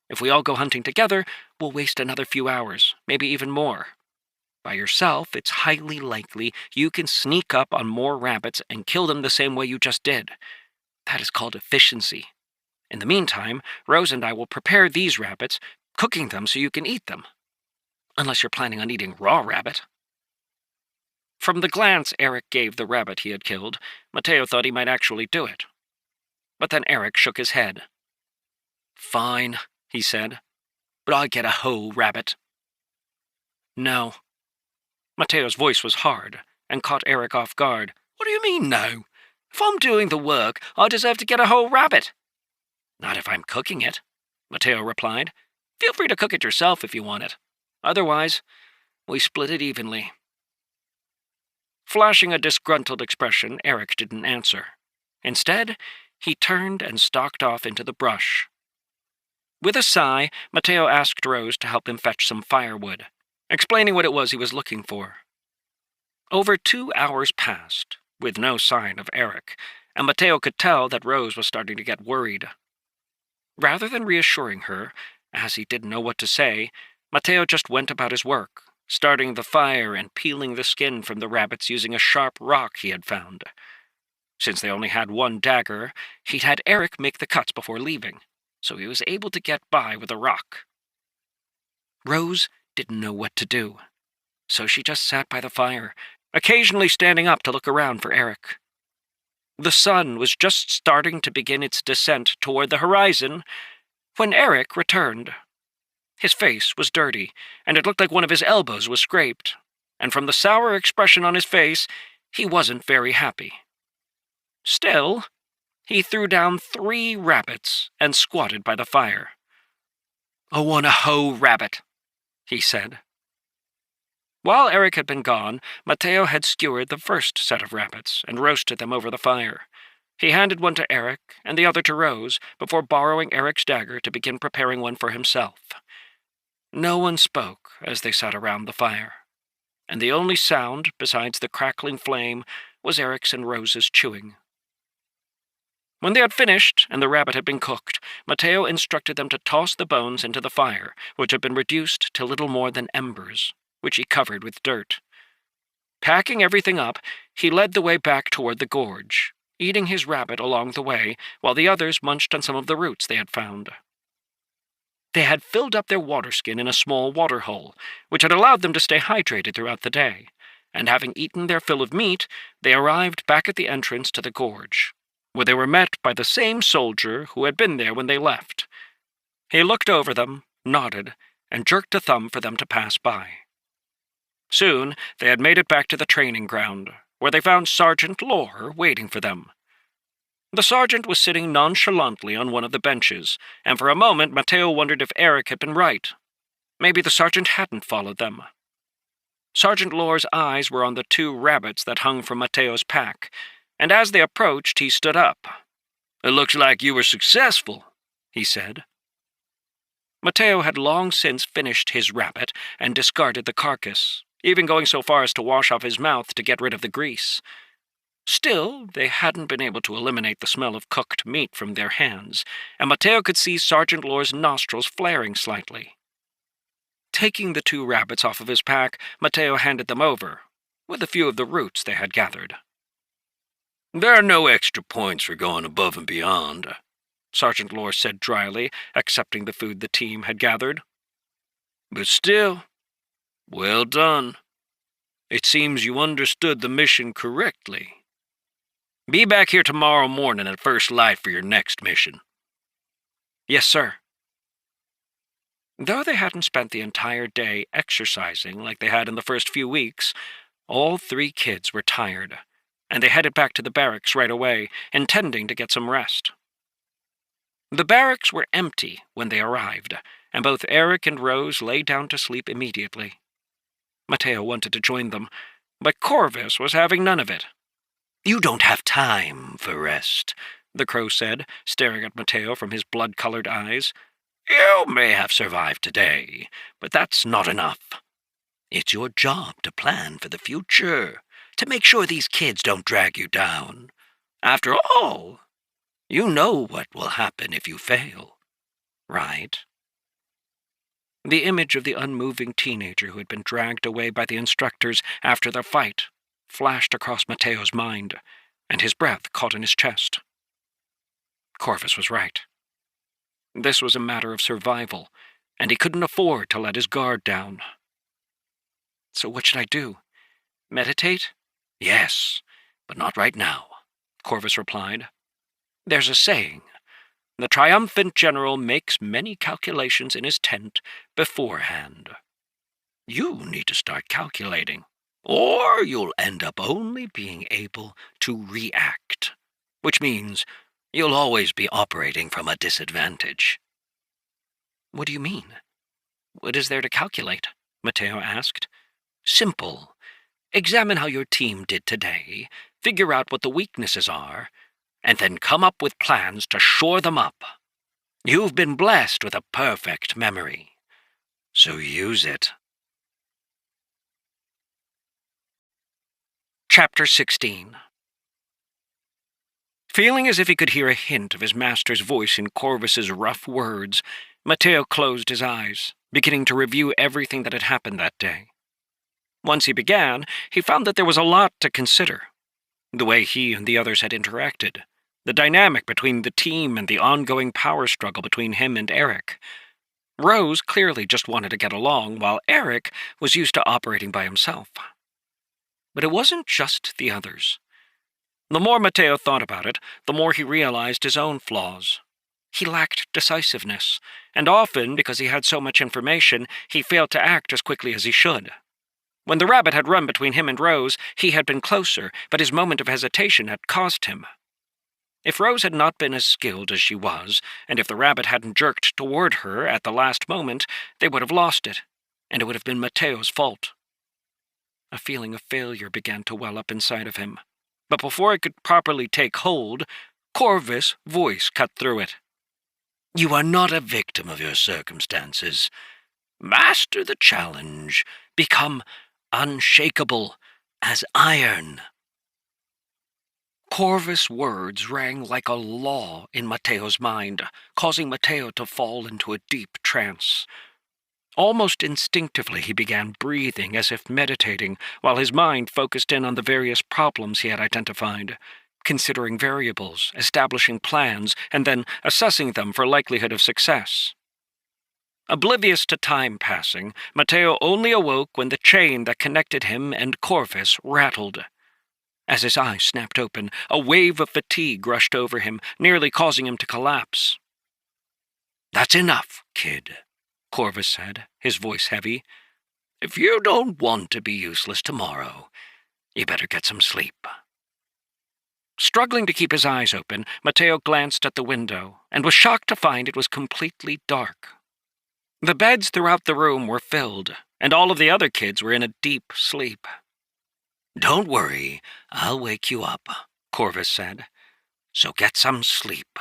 If we all go hunting together, we'll waste another few hours, maybe even more. By yourself, it's highly likely you can sneak up on more rabbits and kill them the same way you just did. That is called efficiency. In the meantime, Rose and I will prepare these rabbits, cooking them so you can eat them. Unless you're planning on eating raw rabbit." From the glance Eric gave the rabbit he had killed, Mateo thought he might actually do it. But then Eric shook his head. "Fine," he said, "but I get a whole rabbit." "No." Mateo's voice was hard and caught Eric off guard. "What do you mean, no? If I'm doing the work, I deserve to get a whole rabbit." "Not if I'm cooking it," Mateo replied. "Feel free to cook it yourself if you want it. Otherwise, we split it evenly." Flashing a disgruntled expression, Eric didn't answer. Instead, he turned and stalked off into the brush. With a sigh, Mateo asked Rose to help him fetch some firewood, explaining what it was he was looking for. Over 2 hours passed, with no sign of Eric, and Mateo could tell that Rose was starting to get worried. Rather than reassuring her, as he didn't know what to say, Mateo just went about his work, starting the fire and peeling the skin from the rabbits using a sharp rock he had found. Since they only had 1 dagger, he'd had Eric make the cuts before leaving, so he was able to get by with a rock. Rose didn't know what to do, so she just sat by the fire, occasionally standing up to look around for Eric. The sun was just starting to begin its descent toward the horizon when Eric returned. His face was dirty, and it looked like one of his elbows was scraped, and from the sour expression on his face, he wasn't very happy. Still, he threw down 3 rabbits and squatted by the fire. "I want a whole rabbit," he said. While Eric had been gone, Mateo had skewered the first set of rabbits and roasted them over the fire. He handed one to Eric and the other to Rose before borrowing Eric's dagger to begin preparing one for himself. No one spoke as they sat around the fire, and the only sound, besides the crackling flame, was Eric's and Rose's chewing. When they had finished and the rabbit had been cooked, Mateo instructed them to toss the bones into the fire, which had been reduced to little more than embers, which he covered with dirt. Packing everything up, he led the way back toward the gorge, eating his rabbit along the way while the others munched on some of the roots they had found. They had filled up their water skin in a small water hole, which had allowed them to stay hydrated throughout the day, and having eaten their fill of meat, they arrived back at the entrance to the gorge, where they were met by the same soldier who had been there when they left. He looked over them, nodded, and jerked a thumb for them to pass by. Soon they had made it back to the training ground, where they found Sergeant Lore waiting for them. The sergeant was sitting nonchalantly on one of the benches, and for a moment Mateo wondered if Eric had been right. Maybe the sergeant hadn't followed them. Sergeant Lore's eyes were on the 2 rabbits that hung from Mateo's pack, and as they approached, he stood up. "It looks like you were successful," he said. Mateo had long since finished his rabbit and discarded the carcass, even going so far as to wash off his mouth to get rid of the grease. Still, they hadn't been able to eliminate the smell of cooked meat from their hands, and Mateo could see Sergeant Lore's nostrils flaring slightly. Taking the 2 rabbits off of his pack, Mateo handed them over, with a few of the roots they had gathered. "There are no extra points for going above and beyond," Sergeant Lore said dryly, accepting the food the team had gathered. "But still, well done. It seems you understood the mission correctly. Be back here tomorrow morning at first light for your next mission." "Yes, sir." Though they hadn't spent the entire day exercising like they had in the first few weeks, all 3 kids were tired, and they headed back to the barracks right away, intending to get some rest. The barracks were empty when they arrived, and both Eric and Rose lay down to sleep immediately. Mateo wanted to join them, but Corvus was having none of it. "You don't have time for rest," the crow said, staring at Mateo from his blood-colored eyes. "You may have survived today, but that's not enough. It's your job to plan for the future, to make sure these kids don't drag you down. After all, you know what will happen if you fail, right?" The image of the unmoving teenager who had been dragged away by the instructors after their fight flashed across Mateo's mind, and his breath caught in his chest. Corvus was right. This was a matter of survival, and he couldn't afford to let his guard down. "So what should I do? Meditate?" "Yes, but not right now," Corvus replied. "There's a saying, the triumphant general makes many calculations in his tent beforehand." You need to start calculating, or you'll end up only being able to react, which means you'll always be operating from a disadvantage. "What do you mean? What is there to calculate?" Mateo asked. "Simple. Examine how your team did today, figure out what the weaknesses are, and then come up with plans to shore them up. You've been blessed with a perfect memory, so use it." Chapter 16. Feeling as if he could hear a hint of his master's voice in Corvus's rough words, Mateo closed his eyes, beginning to review everything that had happened that day. Once he began, he found that there was a lot to consider. The way he and the others had interacted, the dynamic between the team and the ongoing power struggle between him and Eric. Rose clearly just wanted to get along, while Eric was used to operating by himself. But it wasn't just the others. The more Mateo thought about it, the more he realized his own flaws. He lacked decisiveness, and often, because he had so much information, he failed to act as quickly as he should. When the rabbit had run between him and Rose, he had been closer, but his moment of hesitation had caused him. If Rose had not been as skilled as she was, and if the rabbit hadn't jerked toward her at the last moment, they would have lost it, and it would have been Mateo's fault. A feeling of failure began to well up inside of him. But before it could properly take hold, Corvus' voice cut through it. "You are not a victim of your circumstances. Master the challenge. Become unshakable as iron." Corvus' words rang like a law in Mateo's mind, causing Mateo to fall into a deep trance. Almost instinctively he began breathing as if meditating, while his mind focused in on the various problems he had identified, considering variables, establishing plans, and then assessing them for likelihood of success. Oblivious to time passing, Mateo only awoke when the chain that connected him and Corvus rattled. As his eyes snapped open, a wave of fatigue rushed over him, nearly causing him to collapse. "That's enough, kid," Corvus said, his voice heavy. "If you don't want to be useless tomorrow, you better get some sleep." Struggling to keep his eyes open, Mateo glanced at the window and was shocked to find it was completely dark. The beds throughout the room were filled, and all of the other kids were in a deep sleep. "Don't worry, I'll wake you up," Corvus said. "So get some sleep."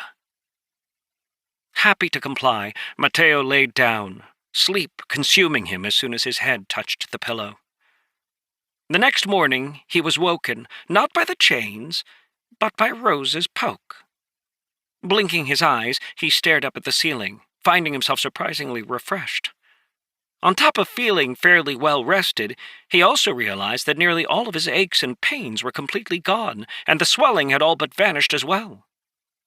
Happy to comply, Mateo laid down, sleep consuming him as soon as his head touched the pillow. The next morning, he was woken, not by the chains, but by Rose's poke. Blinking his eyes, he stared up at the ceiling, finding himself surprisingly refreshed. On top of feeling fairly well rested, he also realized that nearly all of his aches and pains were completely gone, and the swelling had all but vanished as well.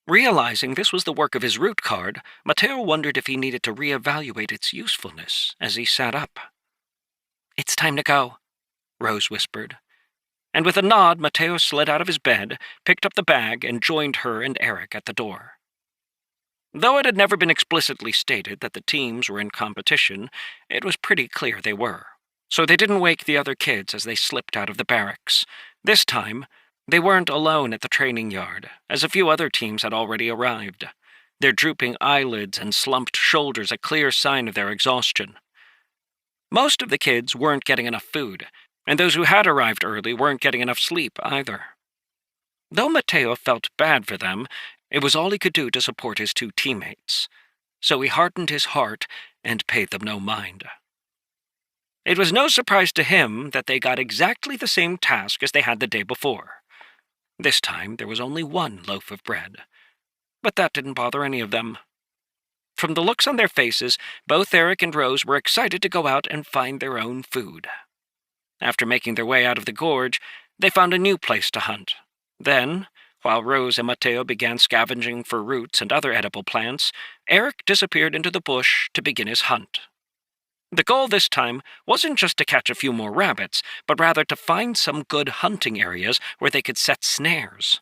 Realizing this was the work of his root card, Mateo wondered if he needed to reevaluate its usefulness as he sat up. "It's time to go," Rose whispered. And with a nod, Mateo slid out of his bed, picked up the bag, and joined her and Eric at the door. Though it had never been explicitly stated that the teams were in competition, it was pretty clear they were. So they didn't wake the other kids as they slipped out of the barracks. This time, they weren't alone at the training yard, as a few other teams had already arrived, their drooping eyelids and slumped shoulders a clear sign of their exhaustion. Most of the kids weren't getting enough food, and those who had arrived early weren't getting enough sleep either. Though Mateo felt bad for them, it was all he could do to support his two teammates, so he hardened his heart and paid them no mind. It was no surprise to him that they got exactly the same task as they had the day before. This time there was only one loaf of bread, but that didn't bother any of them. From the looks on their faces, both Eric and Rose were excited to go out and find their own food. After making their way out of the gorge, they found a new place to hunt. Then, while Rose and Mateo began scavenging for roots and other edible plants, Eric disappeared into the bush to begin his hunt. The goal this time wasn't just to catch a few more rabbits, but rather to find some good hunting areas where they could set snares.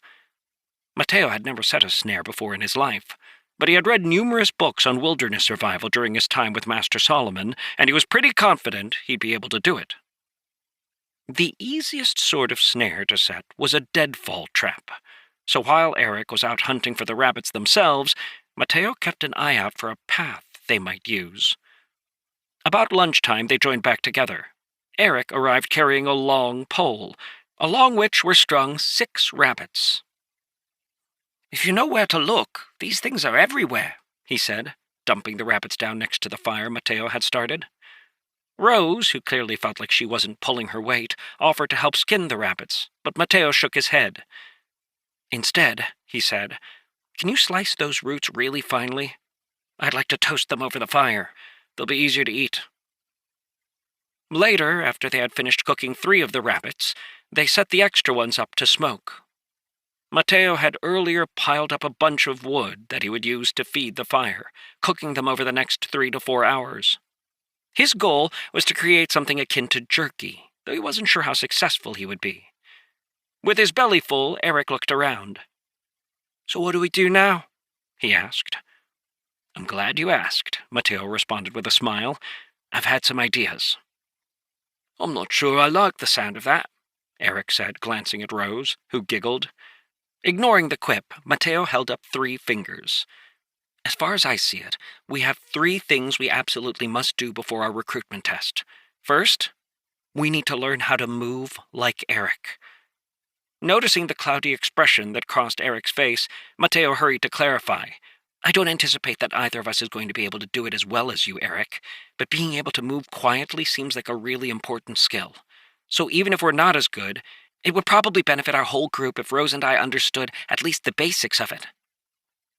Mateo had never set a snare before in his life, but he had read numerous books on wilderness survival during his time with Master Solomon, and he was pretty confident he'd be able to do it. The easiest sort of snare to set was a deadfall trap, so while Eric was out hunting for the rabbits themselves, Mateo kept an eye out for a path they might use. About lunchtime, they joined back together. Eric arrived carrying a long pole, along which were strung 6 rabbits. "If you know where to look, these things are everywhere," he said, dumping the rabbits down next to the fire Mateo had started. Rose, who clearly felt like she wasn't pulling her weight, offered to help skin the rabbits, but Mateo shook his head. "Instead," he said, "can you slice those roots really finely? I'd like to toast them over the fire. They'll be easier to eat." Later, after they had finished cooking 3 of the rabbits, they set the extra ones up to smoke. Mateo had earlier piled up a bunch of wood that he would use to feed the fire, cooking them over the next 3 to 4 hours. His goal was to create something akin to jerky, though he wasn't sure how successful he would be. With his belly full, Eric looked around. "So what do we do now?" he asked. "I'm glad you asked," Mateo responded with a smile. "I've had some ideas." "I'm not sure I like the sound of that," Eric said, glancing at Rose, who giggled. Ignoring the quip, Mateo held up 3 fingers. "As far as I see it, we have 3 things we absolutely must do before our recruitment test. First, we need to learn how to move like Eric." Noticing the cloudy expression that crossed Eric's face, Mateo hurried to clarify. "I don't anticipate that either of us is going to be able to do it as well as you, Eric, but being able to move quietly seems like a really important skill. So even if we're not as good, it would probably benefit our whole group if Rose and I understood at least the basics of it.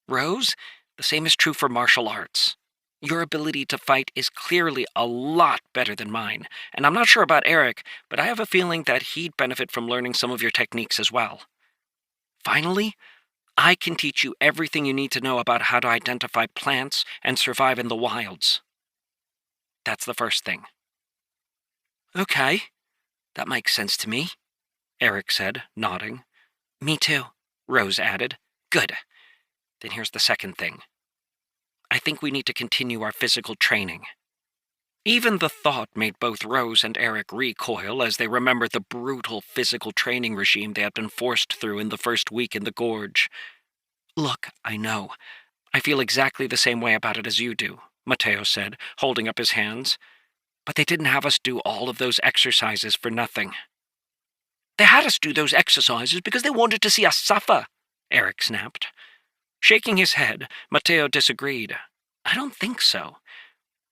Rose, the same is true for martial arts. Your ability to fight is clearly a lot better than mine, and I'm not sure about Eric, but I have a feeling that he'd benefit from learning some of your techniques as well. Finally, I can teach you everything you need to know about how to identify plants and survive in the wilds. That's the first thing." "Okay, that makes sense to me," Eric said, nodding. Me too, Rose added. Good. Then here's the second thing. I think we need to continue our physical training. Even the thought made both Rose and Eric recoil as they remembered the brutal physical training regime they had been forced through in the first week in the gorge. Look, I know. I feel exactly the same way about it as you do, Mateo said, holding up his hands. But they didn't have us do all of those exercises for nothing. They had us do those exercises because they wanted to see us suffer, Eric snapped. Shaking his head, Mateo disagreed. I don't think so.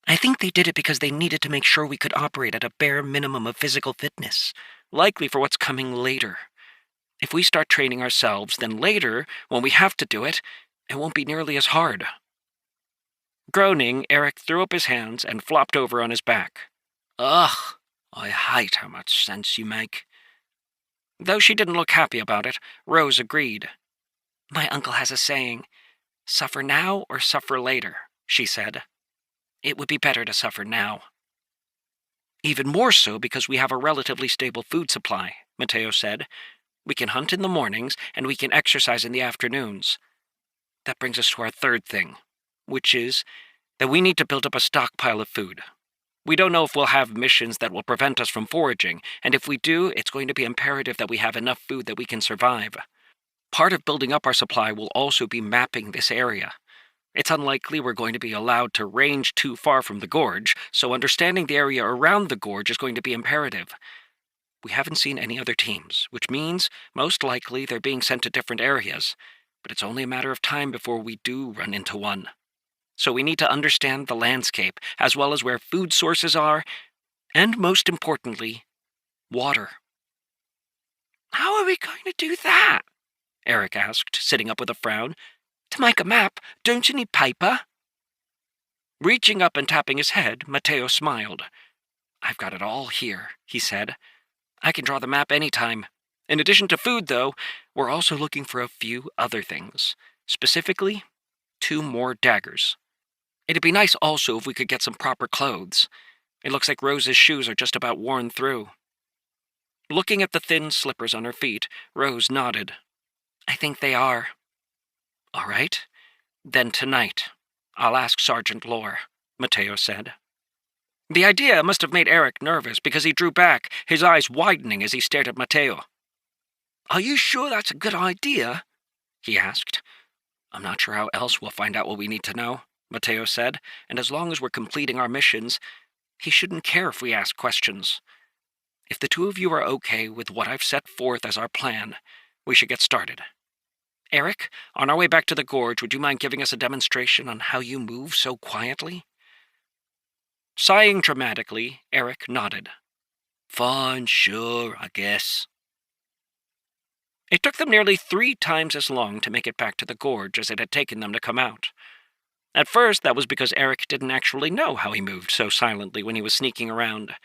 I think they did it because they needed to make sure we could operate at a bare minimum of physical fitness, likely for what's coming later. If we start training ourselves, then later, when we have to do it, it won't be nearly as hard. Groaning, Eric threw up his hands and flopped over on his back. Ugh, I hate how much sense you make. Though she didn't look happy about it, Rose agreed. My uncle has a saying, suffer now or suffer later, she said. It would be better to suffer now. Even more so because we have a relatively stable food supply, Mateo said. We can hunt in the mornings, and we can exercise in the afternoons. That brings us to our third thing, which is that we need to build up a stockpile of food. We don't know if we'll have missions that will prevent us from foraging, and if we do, it's going to be imperative that we have enough food that we can survive. Part of building up our supply will also be mapping this area. It's unlikely we're going to be allowed to range too far from the gorge, so understanding the area around the gorge is going to be imperative. We haven't seen any other teams, which means, most likely, they're being sent to different areas, but it's only a matter of time before we do run into one. So we need to understand the landscape, as well as where food sources are, and most importantly, water. How are we going to do that? Eric asked, sitting up with a frown. To make a map, don't you need paper? Reaching up and tapping his head, Mateo smiled. I've got it all here, he said. I can draw the map any time. In addition to food, though, we're also looking for a few other things. Specifically, 2 more daggers. It'd be nice also if we could get some proper clothes. It looks like Rose's shoes are just about worn through. Looking at the thin slippers on her feet, Rose nodded. I think they are. All right. Then tonight, I'll ask Sergeant Lore, Mateo said. The idea must have made Eric nervous because he drew back, his eyes widening as he stared at Mateo. Are you sure that's a good idea? He asked. I'm not sure how else we'll find out what we need to know, Mateo said, and as long as we're completing our missions, he shouldn't care if we ask questions. If the 2 of you are okay with what I've set forth as our plan, we should get started. Eric, on our way back to the gorge, would you mind giving us a demonstration on how you move so quietly? Sighing dramatically, Eric nodded. Fine, sure, I guess. It took them nearly 3 times as long to make it back to the gorge as it had taken them to come out. At first, that was because Eric didn't actually know how he moved so silently when he was sneaking around.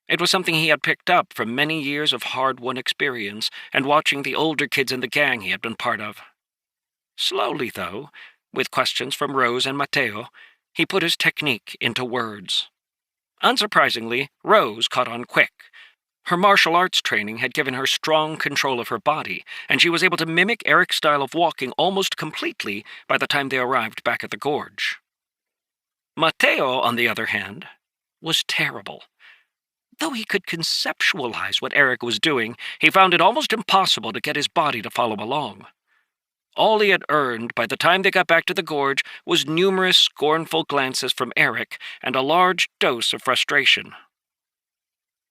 It was something he had picked up from many years of hard-won experience and watching the older kids in the gang he had been part of. Slowly, though, with questions from Rose and Mateo, he put his technique into words. Unsurprisingly, Rose caught on quick. Her martial arts training had given her strong control of her body, and she was able to mimic Eric's style of walking almost completely by the time they arrived back at the gorge. Mateo, on the other hand, was terrible. Though he could conceptualize what Eric was doing, he found it almost impossible to get his body to follow along. All he had earned by the time they got back to the gorge was numerous scornful glances from Eric and a large dose of frustration.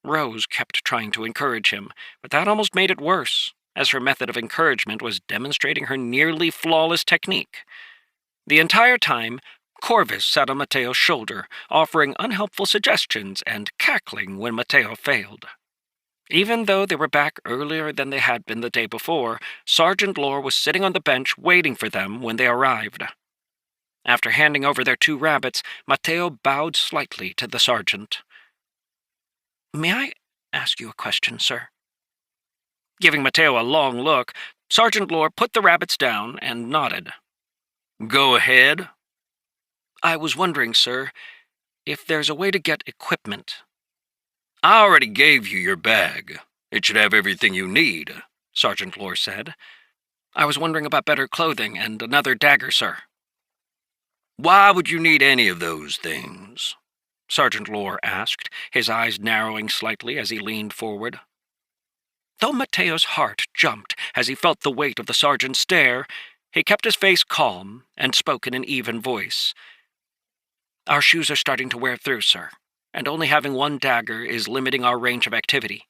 Rose kept trying to encourage him, but that almost made it worse, as her method of encouragement was demonstrating her nearly flawless technique. The entire time, Corvus sat on Mateo's shoulder, offering unhelpful suggestions and cackling when Mateo failed. Even though they were back earlier than they had been the day before, Sergeant Lore was sitting on the bench waiting for them when they arrived. After handing over their 2 rabbits, Mateo bowed slightly to the sergeant. May I ask you a question, sir? Giving Mateo a long look, Sergeant Lore put the rabbits down and nodded. Go ahead. I was wondering, sir, if there's a way to get equipment. I already gave you your bag, It should have everything you need, Sergeant Lore said. I was wondering about better clothing and another dagger, sir. Why would you need any of those things? Sergeant Lore asked, his eyes narrowing slightly as he leaned forward. Though Mateo's heart jumped as he felt the weight of the sergeant's stare, he kept his face calm and spoke in an even voice. Our shoes are starting to wear through, sir, and only having one dagger is limiting our range of activity.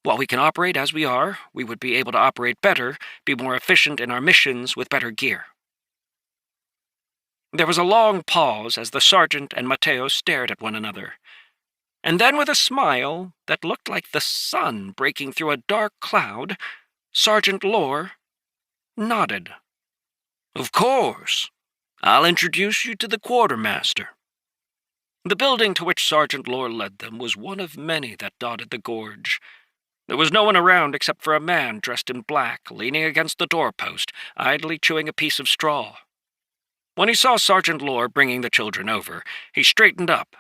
While we can operate as we are, we would be able to operate better, be more efficient in our missions with better gear. There was a long pause as the sergeant and Mateo stared at one another. And then with a smile that looked like the sun breaking through a dark cloud, Sergeant Lore nodded. Of course. I'll introduce you to the quartermaster. The building to which Sergeant Lore led them was one of many that dotted the gorge. There was no one around except for a man dressed in black, leaning against the doorpost, idly chewing a piece of straw. When he saw Sergeant Lore bringing the children over, he straightened up,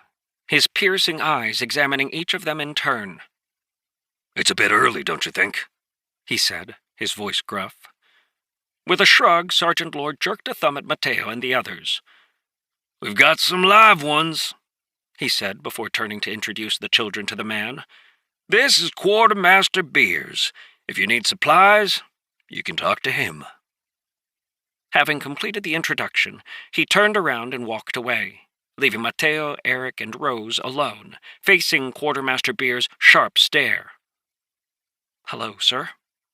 his piercing eyes examining each of them in turn. It's a bit early, don't you think? He said, his voice gruff. With a shrug, Sergeant Lore jerked a thumb at Mateo and the others. We've got some live ones, he said before turning to introduce the children to the man. This is Quartermaster Beers. If you need supplies, you can talk to him. Having completed the introduction, he turned around and walked away, leaving Mateo, Eric, and Rose alone, facing Quartermaster Beer's sharp stare. Hello, sir,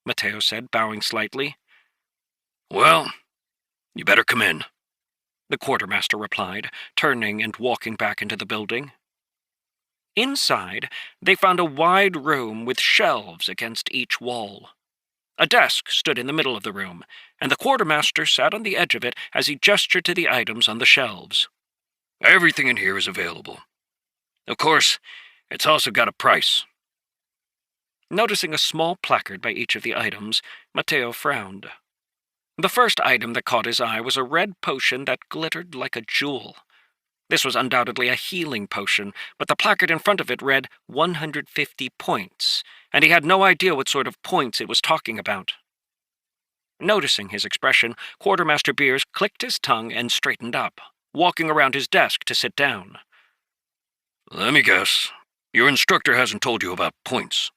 Mateo said, bowing slightly. Well, you better come in, the quartermaster replied, turning and walking back into the building. Inside, they found a wide room with shelves against each wall. A desk stood in the middle of the room, and the quartermaster sat on the edge of it as he gestured to the items on the shelves. Everything in here is available. Of course, it's also got a price. Noticing a small placard by each of the items, Mateo frowned. The first item that caught his eye was a red potion that glittered like a jewel. This was undoubtedly a healing potion, but the placard in front of it read 150 points, and he had no idea what sort of points it was talking about. Noticing his expression, Quartermaster Beers clicked his tongue and straightened up, walking around his desk to sit down. Let me guess. Your instructor hasn't told you about points,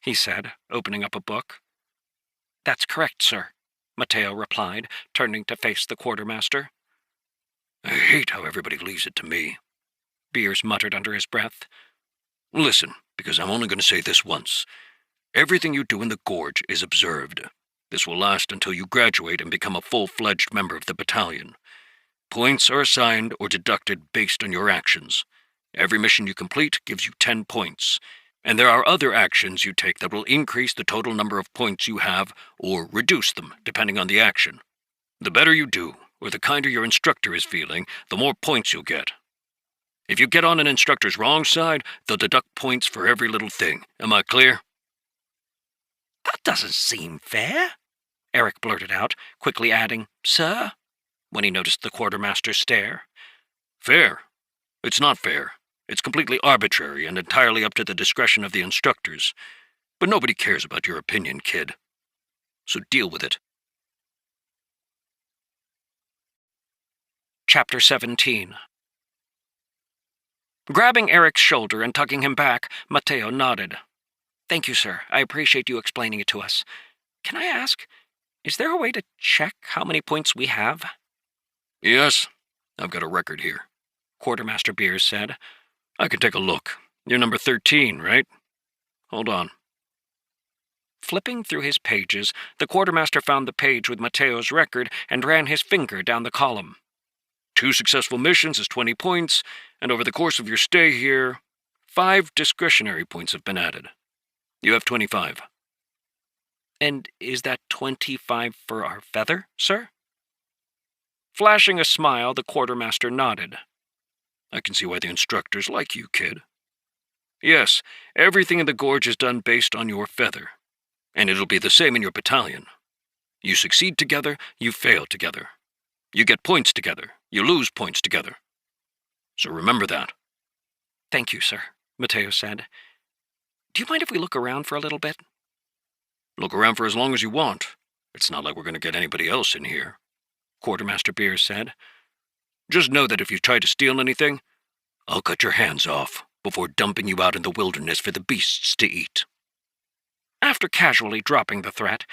he said, opening up a book. That's correct, sir, Mateo replied, turning to face the quartermaster. I hate how everybody leaves it to me, Beers muttered under his breath. Listen, because I'm only going to say this once. Everything you do in the gorge is observed. This will last until you graduate and become a full-fledged member of the battalion. Points are assigned or deducted based on your actions. Every mission you complete gives you 10 points, and there are other actions you take that will increase the total number of points you have or reduce them, depending on the action. The better you do, or the kinder your instructor is feeling, the more points you'll get. If you get on an instructor's wrong side, they'll deduct points for every little thing. Am I clear? That doesn't seem fair, Eric blurted out, quickly adding, Sir, when he noticed the quartermaster's stare. Fair? It's not fair. It's completely arbitrary and entirely up to the discretion of the instructors. But nobody cares about your opinion, kid. So deal with it. Chapter 17. Grabbing Eric's shoulder and tugging him back, Mateo nodded. Thank you, sir. I appreciate you explaining it to us. Can I ask, is there a way to check how many points we have? Yes, I've got a record here, Quartermaster Beers said. I can take a look. You're number 13, right? Hold on. Flipping through his pages, the quartermaster found the page with Mateo's record and ran his finger down the column. 2 successful missions is 20 points, and over the course of your stay here, 5 discretionary points have been added. You have 25. And is that 25 for our feather, sir? Flashing a smile, the quartermaster nodded. I can see why the instructors like you, kid. Yes, everything in the gorge is done based on your feather, and it'll be the same in your battalion. You succeed together, you fail together. You get points together, you lose points together. So remember that. Thank you, sir, Mateo said. Do you mind if we look around for a little bit? Look around for as long as you want. It's not like we're going to get anybody else in here," Quartermaster Beers said. "Just know that if you try to steal anything, I'll cut your hands off before dumping you out in the wilderness for the beasts to eat." After casually dropping the threat,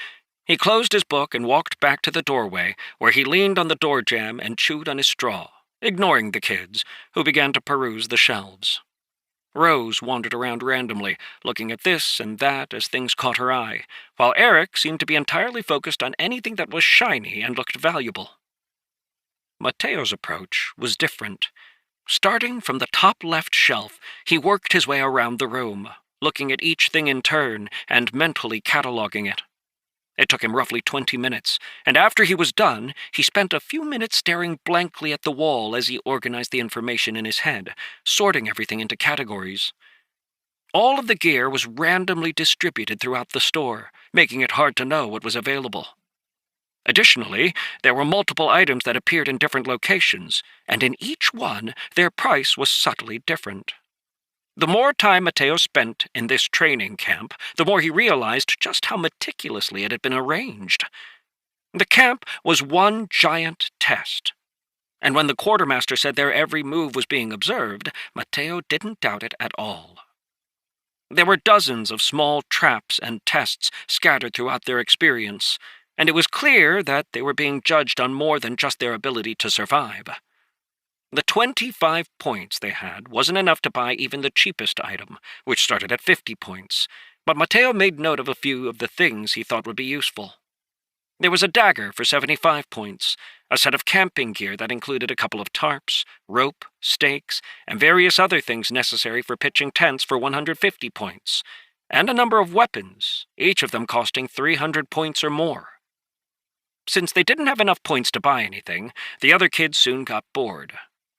he closed his book and walked back to the doorway, where he leaned on the door jamb and chewed on his straw, ignoring the kids, who began to peruse the shelves. Rose wandered around randomly, looking at this and that as things caught her eye, while Eric seemed to be entirely focused on anything that was shiny and looked valuable. Mateo's approach was different. Starting from the top left shelf, he worked his way around the room, looking at each thing in turn and mentally cataloging it. It took him roughly 20 minutes, and after he was done, he spent a few minutes staring blankly at the wall as he organized the information in his head, sorting everything into categories. All of the gear was randomly distributed throughout the store, making it hard to know what was available. Additionally, there were multiple items that appeared in different locations, and in each one, their price was subtly different. The more time Mateo spent in this training camp, the more he realized just how meticulously it had been arranged. The camp was one giant test, and when the quartermaster said their every move was being observed, Mateo didn't doubt it at all. There were dozens of small traps and tests scattered throughout their experience, and it was clear that they were being judged on more than just their ability to survive. The 25 points they had wasn't enough to buy even the cheapest item, which started at 50 points, but Mateo made note of a few of the things he thought would be useful. There was a dagger for 75 points, a set of camping gear that included a couple of tarps, rope, stakes, and various other things necessary for pitching tents for 150 points, and a number of weapons, each of them costing 300 points or more. Since they didn't have enough points to buy anything, the other kids soon got bored,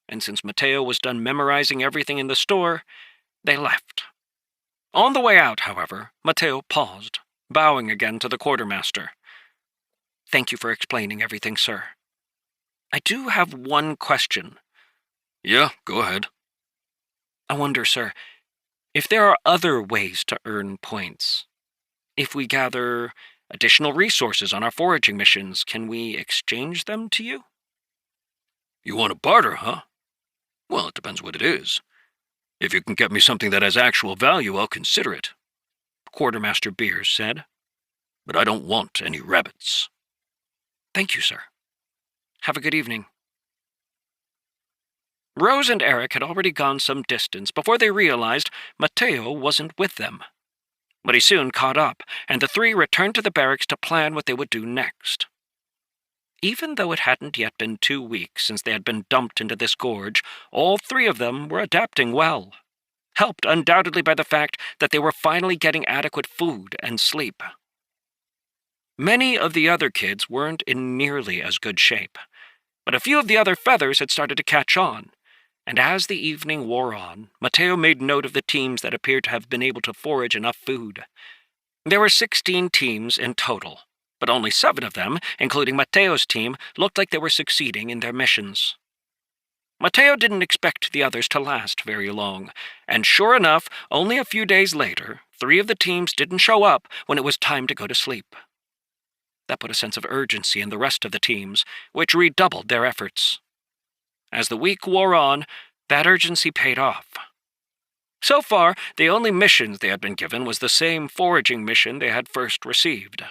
and since Mateo was done memorizing everything in the store, they left. On the way out, however, Mateo paused, bowing again to the quartermaster. "Thank you for explaining everything, sir. I do have one question." "Yeah, go ahead." "I wonder, sir, if there are other ways to earn points. If we gather additional resources on our foraging missions, can we exchange them to you?" "You want to barter, huh? Well, it depends what it is. If you can get me something that has actual value, I'll consider it," Quartermaster Beers said. "But I don't want any rabbits." "Thank you, sir. Have a good evening." Rose and Eric had already gone some distance before they realized Mateo wasn't with them. But he soon caught up, and the three returned to the barracks to plan what they would do next. Even though it hadn't yet been 2 weeks since they had been dumped into this gorge, all three of them were adapting well, helped undoubtedly by the fact that they were finally getting adequate food and sleep. Many of the other kids weren't in nearly as good shape, but a few of the other feathers had started to catch on, and as the evening wore on, Mateo made note of the teams that appeared to have been able to forage enough food. There were 16 teams in total, but only 7 of them, including Mateo's team, looked like they were succeeding in their missions. Mateo didn't expect the others to last very long, and sure enough, only a few days later, 3 of the teams didn't show up when it was time to go to sleep. That put a sense of urgency in the rest of the teams, which redoubled their efforts. As the week wore on, that urgency paid off. So far, the only missions they had been given was the same foraging mission they had first received.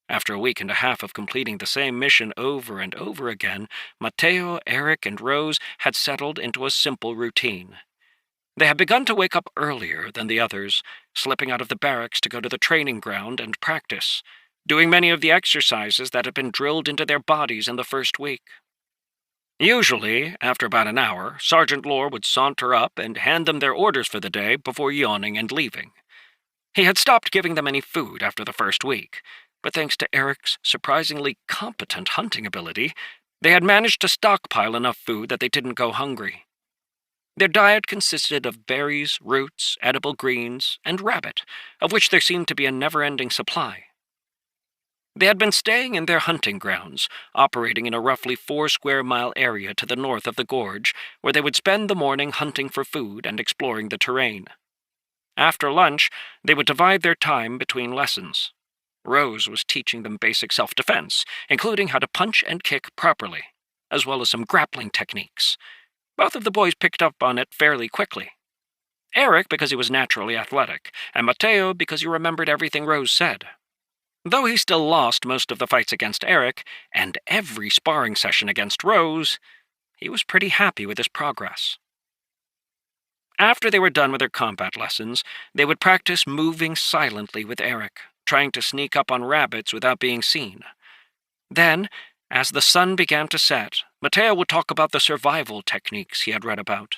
After a week and a half of completing the same mission over and over again, Mateo, Eric, and Rose had settled into a simple routine. They had begun to wake up earlier than the others, slipping out of the barracks to go to the training ground and practice, doing many of the exercises that had been drilled into their bodies in the first week. Usually, after about an hour, Sergeant Lore would saunter up and hand them their orders for the day before yawning and leaving. He had stopped giving them any food after the first week, but thanks to Eric's surprisingly competent hunting ability, they had managed to stockpile enough food that they didn't go hungry. Their diet consisted of berries, roots, edible greens, and rabbit, of which there seemed to be a never-ending supply. They had been staying in their hunting grounds, operating in a roughly 4-square-mile area to the north of the gorge, where they would spend the morning hunting for food and exploring the terrain. After lunch, they would divide their time between lessons. Rose was teaching them basic self-defense, including how to punch and kick properly, as well as some grappling techniques. Both of the boys picked up on it fairly quickly. Eric because he was naturally athletic, and Mateo because he remembered everything Rose said. Though he still lost most of the fights against Eric, and every sparring session against Rose, he was pretty happy with his progress. After they were done with their combat lessons, they would practice moving silently with Eric, trying to sneak up on rabbits without being seen. Then, as the sun began to set, Mateo would talk about the survival techniques he had read about.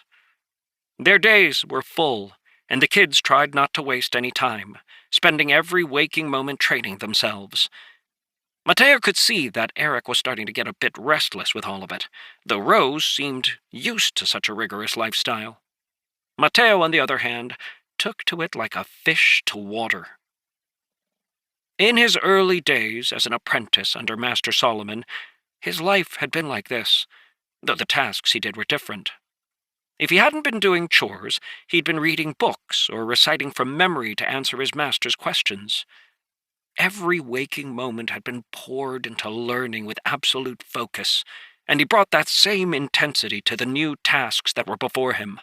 Their days were full, and the kids tried not to waste any time, spending every waking moment training themselves. Mateo could see that Eric was starting to get a bit restless with all of it, though Rose seemed used to such a rigorous lifestyle. Mateo, on the other hand, took to it like a fish to water. In his early days as an apprentice under Master Solomon, his life had been like this, though the tasks he did were different. If he hadn't been doing chores, he'd been reading books or reciting from memory to answer his master's questions. Every waking moment had been poured into learning with absolute focus, and he brought that same intensity to the new tasks that were before him.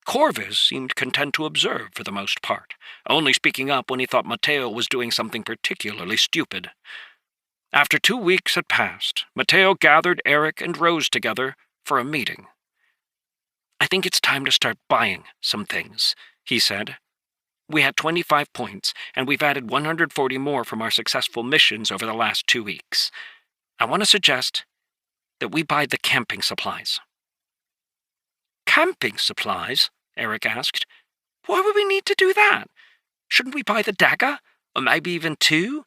Corvus seemed content to observe for the most part, only speaking up when he thought Mateo was doing something particularly stupid. After 2 weeks had passed, Mateo gathered Eric and Rose together for a meeting. "I think it's time to start buying some things," he said. "We had 25 points, and we've added 140 more from our successful missions over the last 2 weeks. I want to suggest that we buy the camping supplies." "Camping supplies?" Eric asked. "Why would we need to do that? Shouldn't we buy the dagger? Or maybe even 2?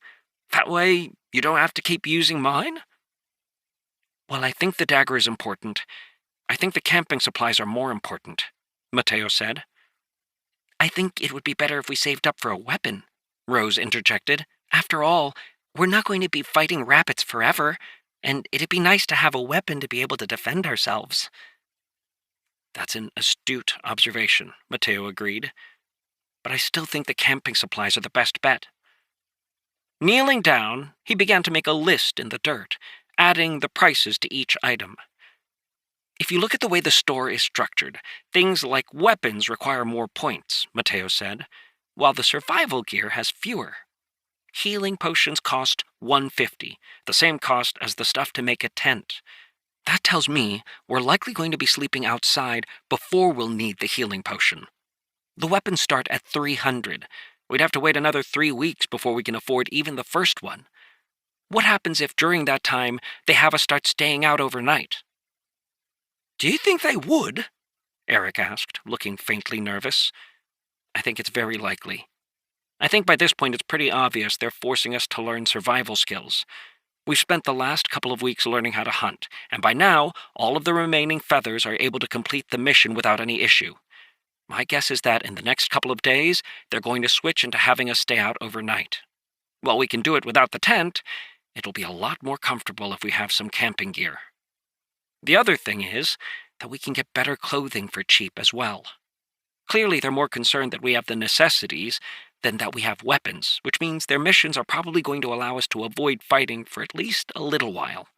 That way you don't have to keep using mine?" "Well, I think the dagger is important. I think the camping supplies are more important," Mateo said. "I think it would be better if we saved up for a weapon," Rose interjected. "After all, we're not going to be fighting rabbits forever, and it'd be nice to have a weapon to be able to defend ourselves." "That's an astute observation," Mateo agreed. "But I still think the camping supplies are the best bet." Kneeling down, he began to make a list in the dirt, adding the prices to each item. "If you look at the way the store is structured, things like weapons require more points," Mateo said, "while the survival gear has fewer. Healing potions cost 150, the same cost as the stuff to make a tent. That tells me we're likely going to be sleeping outside before we'll need the healing potion. The weapons start at 300. We'd have to wait another 3 weeks before we can afford even the first one. What happens if during that time they have us start staying out overnight?" "Do you think they would?" Eric asked, looking faintly nervous. "I think it's very likely. I think by this point it's pretty obvious they're forcing us to learn survival skills. We've spent the last couple of weeks learning how to hunt, and by now, all of the remaining feathers are able to complete the mission without any issue. My guess is that in the next couple of days, they're going to switch into having us stay out overnight. While we can do it without the tent, it'll be a lot more comfortable if we have some camping gear. The other thing is that we can get better clothing for cheap as well. Clearly, they're more concerned that we have the necessities than that we have weapons, which means their missions are probably going to allow us to avoid fighting for at least a little while."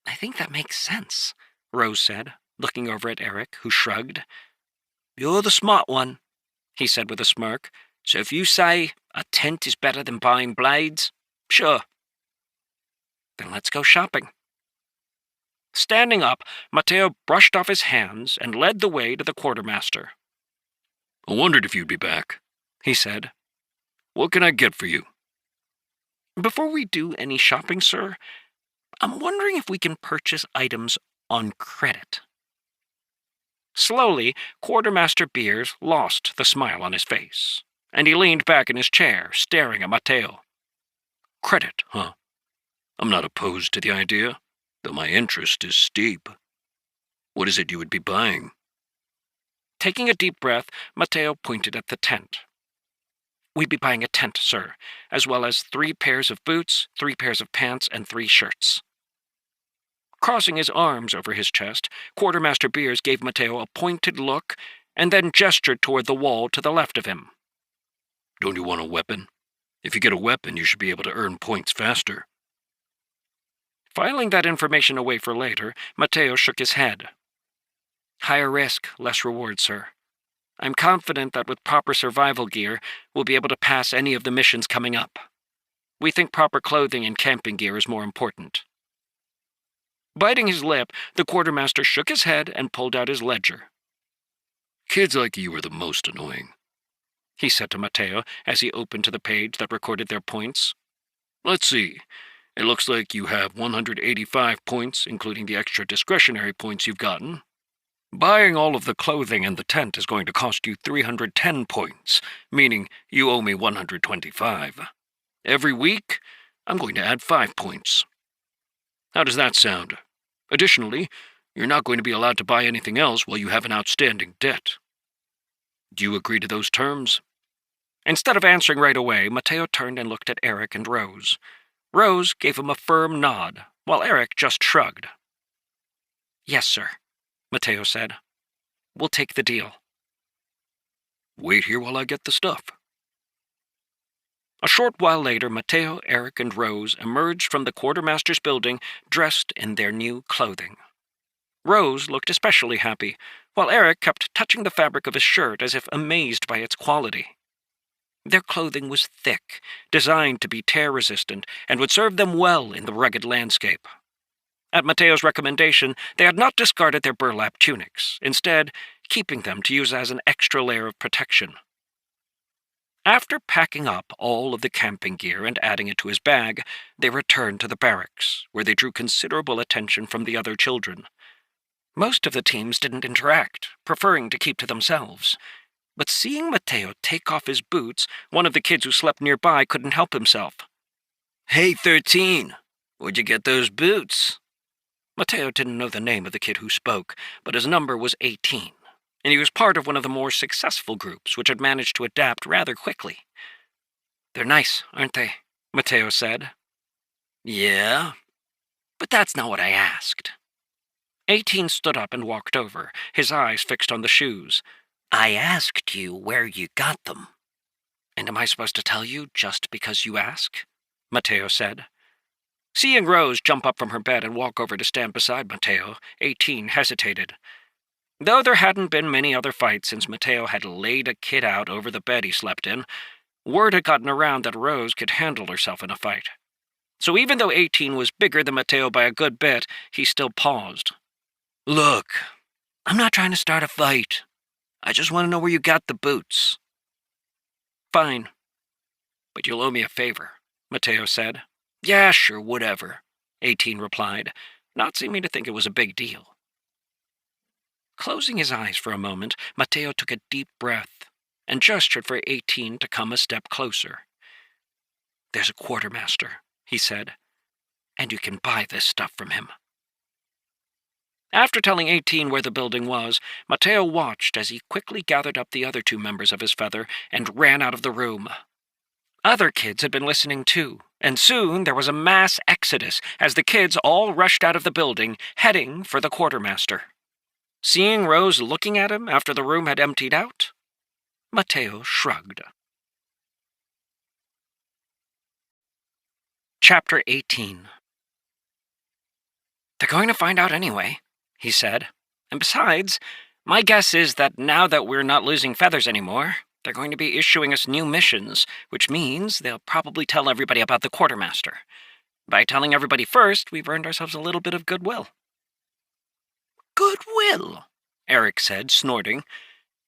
"I think that makes sense," Rose said, looking over at Eric, who shrugged. "You're the smart one," he said with a smirk. "So if you say a tent is better than buying blades, sure. Then let's go shopping." Standing up, Mateo brushed off his hands and led the way to the quartermaster. "I wondered if you'd be back," he said. "What can I get for you?" "Before we do any shopping, sir, I'm wondering if we can purchase items on credit." Slowly, Quartermaster Beers lost the smile on his face, and he leaned back in his chair, staring at Mateo. "Credit, huh? I'm not opposed to the idea, though my interest is steep. What is it you would be buying?" Taking a deep breath, Mateo pointed at the tent. "We'd be buying a tent, sir, as well as 3 pairs of boots, 3 pairs of pants, and 3 shirts." Crossing his arms over his chest, Quartermaster Beers gave Mateo a pointed look and then gestured toward the wall to the left of him. "Don't you want a weapon? If you get a weapon, you should be able to earn points faster. Filing that information away for later, Mateo shook his head. Higher risk, less reward, sir. I'm confident that with proper survival gear, we'll be able to pass any of the missions coming up. We think proper clothing and camping gear is more important. Biting his lip, the quartermaster shook his head and pulled out his ledger. Kids like you are the most annoying, he said to Mateo as he opened to the page that recorded their points. Let's see. It looks like you have 185 points, including the extra discretionary points you've gotten. Buying all of the clothing and the tent is going to cost you 310 points, meaning you owe me 125. Every week, I'm going to add 5 points. How does that sound? Additionally, you're not going to be allowed to buy anything else while you have an outstanding debt. Do you agree to those terms? Instead of answering right away, Mateo turned and looked at Eric and Rose. Rose gave him a firm nod, while Eric just shrugged. Yes, sir, Mateo said. We'll take the deal. Wait here while I get the stuff. A short while later, Mateo, Eric, and Rose emerged from the quartermaster's building dressed in their new clothing. Rose looked especially happy, while Eric kept touching the fabric of his shirt as if amazed by its quality. Their clothing was thick, designed to be tear-resistant, and would serve them well in the rugged landscape. At Mateo's recommendation, they had not discarded their burlap tunics, instead keeping them to use as an extra layer of protection. After packing up all of the camping gear and adding it to his bag, they returned to the barracks, where they drew considerable attention from the other children. Most of the teams didn't interact, preferring to keep to themselves. But seeing Mateo take off his boots, one of the kids who slept nearby couldn't help himself. Hey, 13, where'd you get those boots? Mateo didn't know the name of the kid who spoke, but his number was 18, and he was part of one of the more successful groups which had managed to adapt rather quickly. They're nice, aren't they? Mateo said. Yeah, but that's not what I asked. 18 stood up and walked over, his eyes fixed on the shoes. I asked you where you got them. And am I supposed to tell you just because you ask? Mateo said. Seeing Rose jump up from her bed and walk over to stand beside Mateo, 18 hesitated. Though there hadn't been many other fights since Mateo had laid a kid out over the bed he slept in, word had gotten around that Rose could handle herself in a fight. So even though 18 was bigger than Mateo by a good bit, he still paused. Look, I'm not trying to start a fight. I just want to know where you got the boots. Fine. But you'll owe me a favor, Mateo said. Yeah, sure, whatever, 18 replied, not seeming to think it was a big deal. Closing his eyes for a moment, Mateo took a deep breath and gestured for 18 to come a step closer. There's a quartermaster, he said, and you can buy this stuff from him. After telling 18 where the building was, Mateo watched as he quickly gathered up the other 2 members of his feather and ran out of the room. Other kids had been listening too, and soon there was a mass exodus as the kids all rushed out of the building, heading for the quartermaster. Seeing Rose looking at him after the room had emptied out, Mateo shrugged. Chapter 18. They're going to find out anyway, he said. And besides, my guess is that now that we're not losing feathers anymore, they're going to be issuing us new missions, which means they'll probably tell everybody about the quartermaster. By telling everybody first, we've earned ourselves a little bit of goodwill. Goodwill, Eric said, snorting.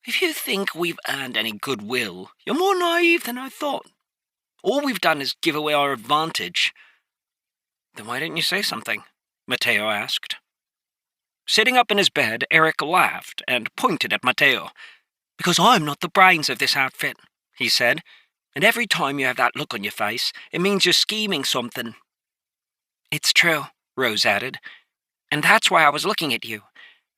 If you think we've earned any goodwill, you're more naive than I thought. All we've done is give away our advantage. Then why didn't you say something? Mateo asked. Sitting up in his bed, Eric laughed and pointed at Mateo. Because I'm not the brains of this outfit, he said, and every time you have that look on your face, it means you're scheming something. It's true, Rose added, and that's why I was looking at you.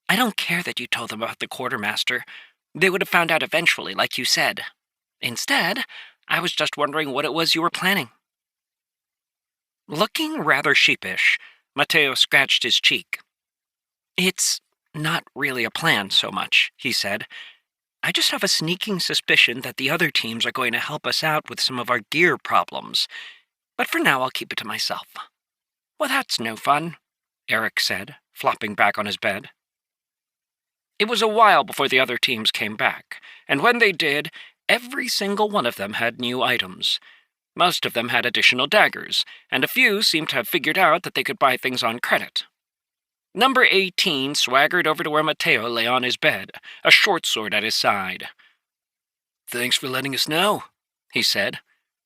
I don't care that you told them about the quartermaster. They would have found out eventually, like you said. Instead, I was just wondering what it was you were planning. Looking rather sheepish, Mateo scratched his cheek. It's not really a plan so much, he said. I just have a sneaking suspicion that the other teams are going to help us out with some of our gear problems. But for now, I'll keep it to myself." "Well, that's no fun," Eric said, flopping back on his bed. It was a while before the other teams came back, and when they did, every single one of them had new items. Most of them had additional daggers, and a few seemed to have figured out that they could buy things on credit. Number 18 swaggered over to where Mateo lay on his bed, a short sword at his side. "Thanks for letting us know," he said.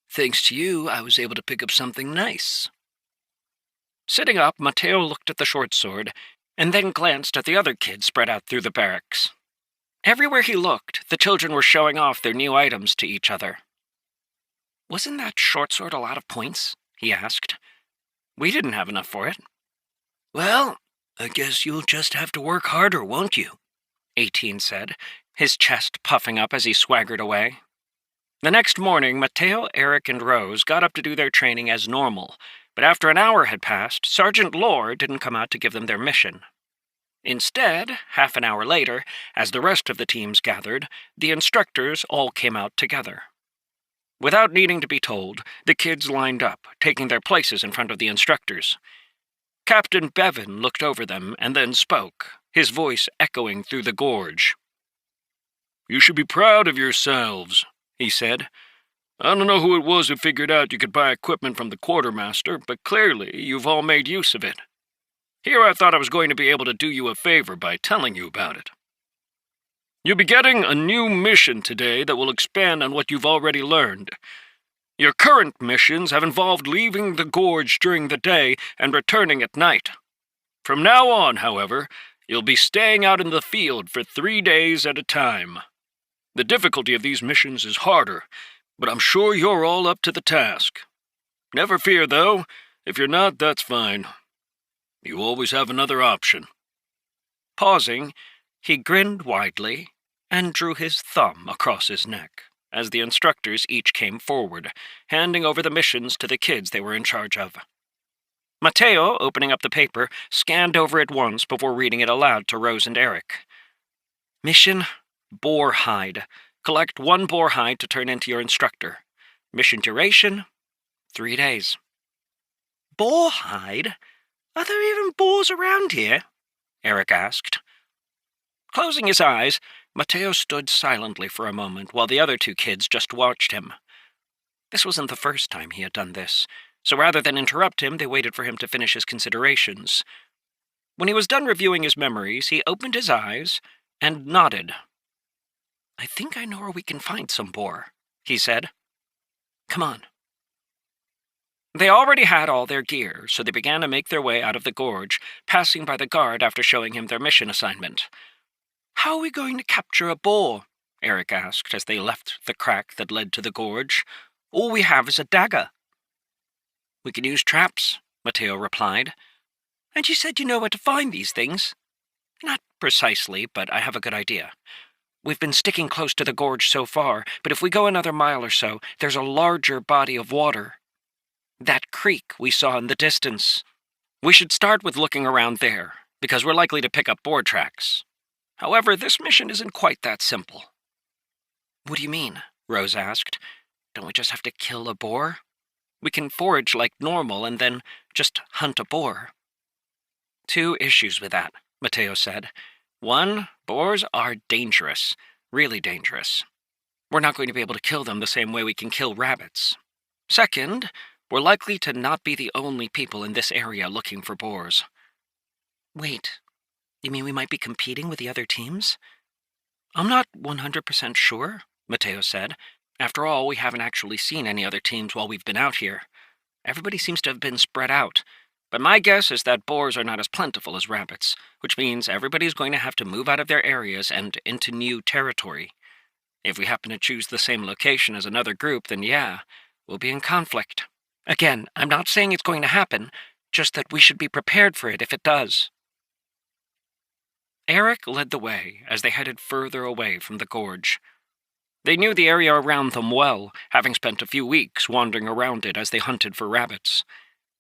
"Thanks to you, I was able to pick up something nice." Sitting up, Mateo looked at the short sword, and then glanced at the other kids spread out through the barracks. Everywhere he looked, the children were showing off their new items to each other. "Wasn't that short sword a lot of points?" he asked. "We didn't have enough for it." "Well, I guess you'll just have to work harder, won't you?" 18 said, his chest puffing up as he swaggered away. The next morning, Mateo, Eric, and Rose got up to do their training as normal, but after an hour had passed, Sergeant Lore didn't come out to give them their mission. Instead, half an hour later, as the rest of the teams gathered, the instructors all came out together. Without needing to be told, the kids lined up, taking their places in front of the instructors. Captain Bevan looked over them and then spoke, his voice echoing through the gorge. "You should be proud of yourselves," he said. "I don't know who it was who figured out you could buy equipment from the quartermaster, but clearly you've all made use of it. Here I thought I was going to be able to do you a favor by telling you about it. You'll be getting a new mission today that will expand on what you've already learned. Your current missions have involved leaving the gorge during the day and returning at night. From now on, however, you'll be staying out in the field for 3 days at a time. The difficulty of these missions is harder, but I'm sure you're all up to the task. Never fear, though. If you're not, that's fine. You always have another option." Pausing, he grinned widely and drew his thumb across his neck as the instructors each came forward, handing over the missions to the kids they were in charge of. Mateo, opening up the paper, scanned over it once before reading it aloud to Rose and Eric. "Mission: Boar Hide. Collect 1 boar hide to turn into your instructor. Mission duration: 3 days." "Boar hide? Are there even boars around here?" Eric asked. Closing his eyes, Mateo stood silently for a moment while the other 2 kids just watched him. This wasn't the first time he had done this, so rather than interrupt him, they waited for him to finish his considerations. When he was done reviewing his memories, he opened his eyes and nodded. "I think I know where we can find some boar," he said. "Come on." They already had all their gear, so they began to make their way out of the gorge, passing by the guard after showing him their mission assignment. "How are we going to capture a boar?" Eric asked as they left the crack that led to the gorge. "All we have is a dagger." "We can use traps," Mateo replied. "And you said you know where to find these things?" "Not precisely, but I have a good idea. We've been sticking close to the gorge so far, but if we go another mile or so, there's a larger body of water. That creek we saw in the distance. We should start with looking around there, because we're likely to pick up boar tracks. However, this mission isn't quite that simple." "What do you mean?" Rose asked. "Don't we just have to kill a boar? We can forage like normal and then just hunt a boar." "2 issues with that," Mateo said. 1, boars are dangerous, really dangerous. We're not going to be able to kill them the same way we can kill rabbits. 2nd, we're likely to not be the only people in this area looking for boars." "Wait, you mean we might be competing with the other teams?" "I'm not 100% sure," Mateo said. "After all, we haven't actually seen any other teams while we've been out here. Everybody seems to have been spread out. But my guess is that boars are not as plentiful as rabbits, which means everybody's going to have to move out of their areas and into new territory. If we happen to choose the same location as another group, then yeah, we'll be in conflict. Again, I'm not saying it's going to happen, just that we should be prepared for it if it does." Eric led the way as they headed further away from the gorge. They knew the area around them well, having spent a few weeks wandering around it as they hunted for rabbits.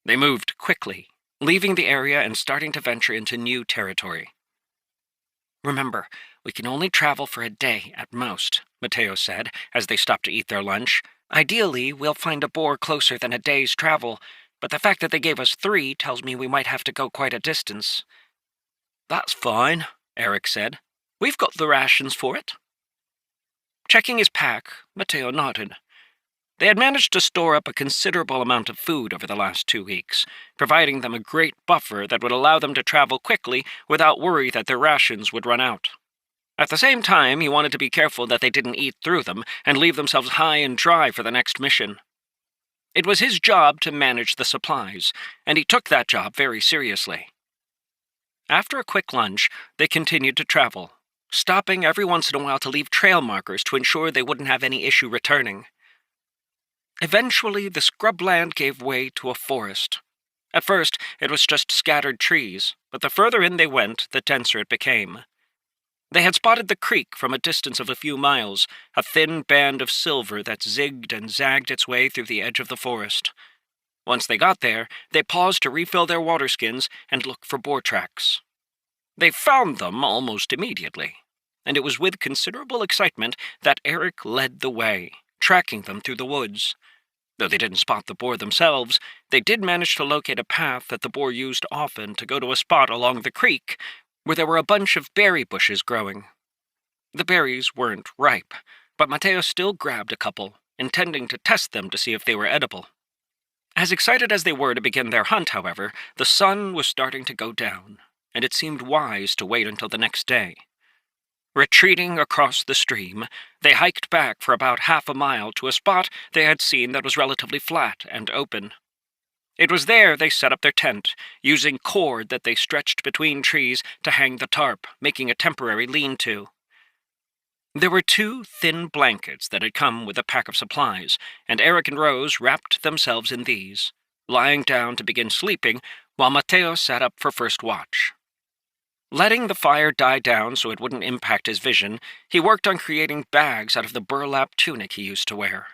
They moved quickly, leaving the area and starting to venture into new territory. Remember, we can only travel for a day at most, Mateo said, as they stopped to eat their lunch. Ideally, we'll find a boar closer than a day's travel, but the fact that they gave us 3 tells me we might have to go quite a distance. That's fine, Eric said. We've got the rations for it. Checking his pack, Mateo nodded. They had managed to store up a considerable amount of food over the last 2 weeks, providing them a great buffer that would allow them to travel quickly without worry that their rations would run out. At the same time, he wanted to be careful that they didn't eat through them and leave themselves high and dry for the next mission. It was his job to manage the supplies, and he took that job very seriously. After a quick lunch, they continued to travel, stopping every once in a while to leave trail markers to ensure they wouldn't have any issue returning. Eventually, the scrubland gave way to a forest. At first, it was just scattered trees, but the further in they went, the denser it became. They had spotted the creek from a distance of a few miles, a thin band of silver that zigged and zagged its way through the edge of the forest. Once they got there, they paused to refill their water skins and look for boar tracks. They found them almost immediately, and it was with considerable excitement that Eric led the way, tracking them through the woods. Though they didn't spot the boar themselves, they did manage to locate a path that the boar used often to go to a spot along the creek where there were a bunch of berry bushes growing. The berries weren't ripe, but Mateo still grabbed a couple, intending to test them to see if they were edible. As excited as they were to begin their hunt, however, the sun was starting to go down, and it seemed wise to wait until the next day. Retreating across the stream, they hiked back for about half a mile to a spot they had seen that was relatively flat and open. It was there they set up their tent, using cord that they stretched between trees to hang the tarp, making a temporary lean-to. There were 2 thin blankets that had come with a pack of supplies, and Eric and Rose wrapped themselves in these, lying down to begin sleeping while Mateo sat up for first watch. Letting the fire die down so it wouldn't impact his vision, he worked on creating bags out of the burlap tunic he used to wear.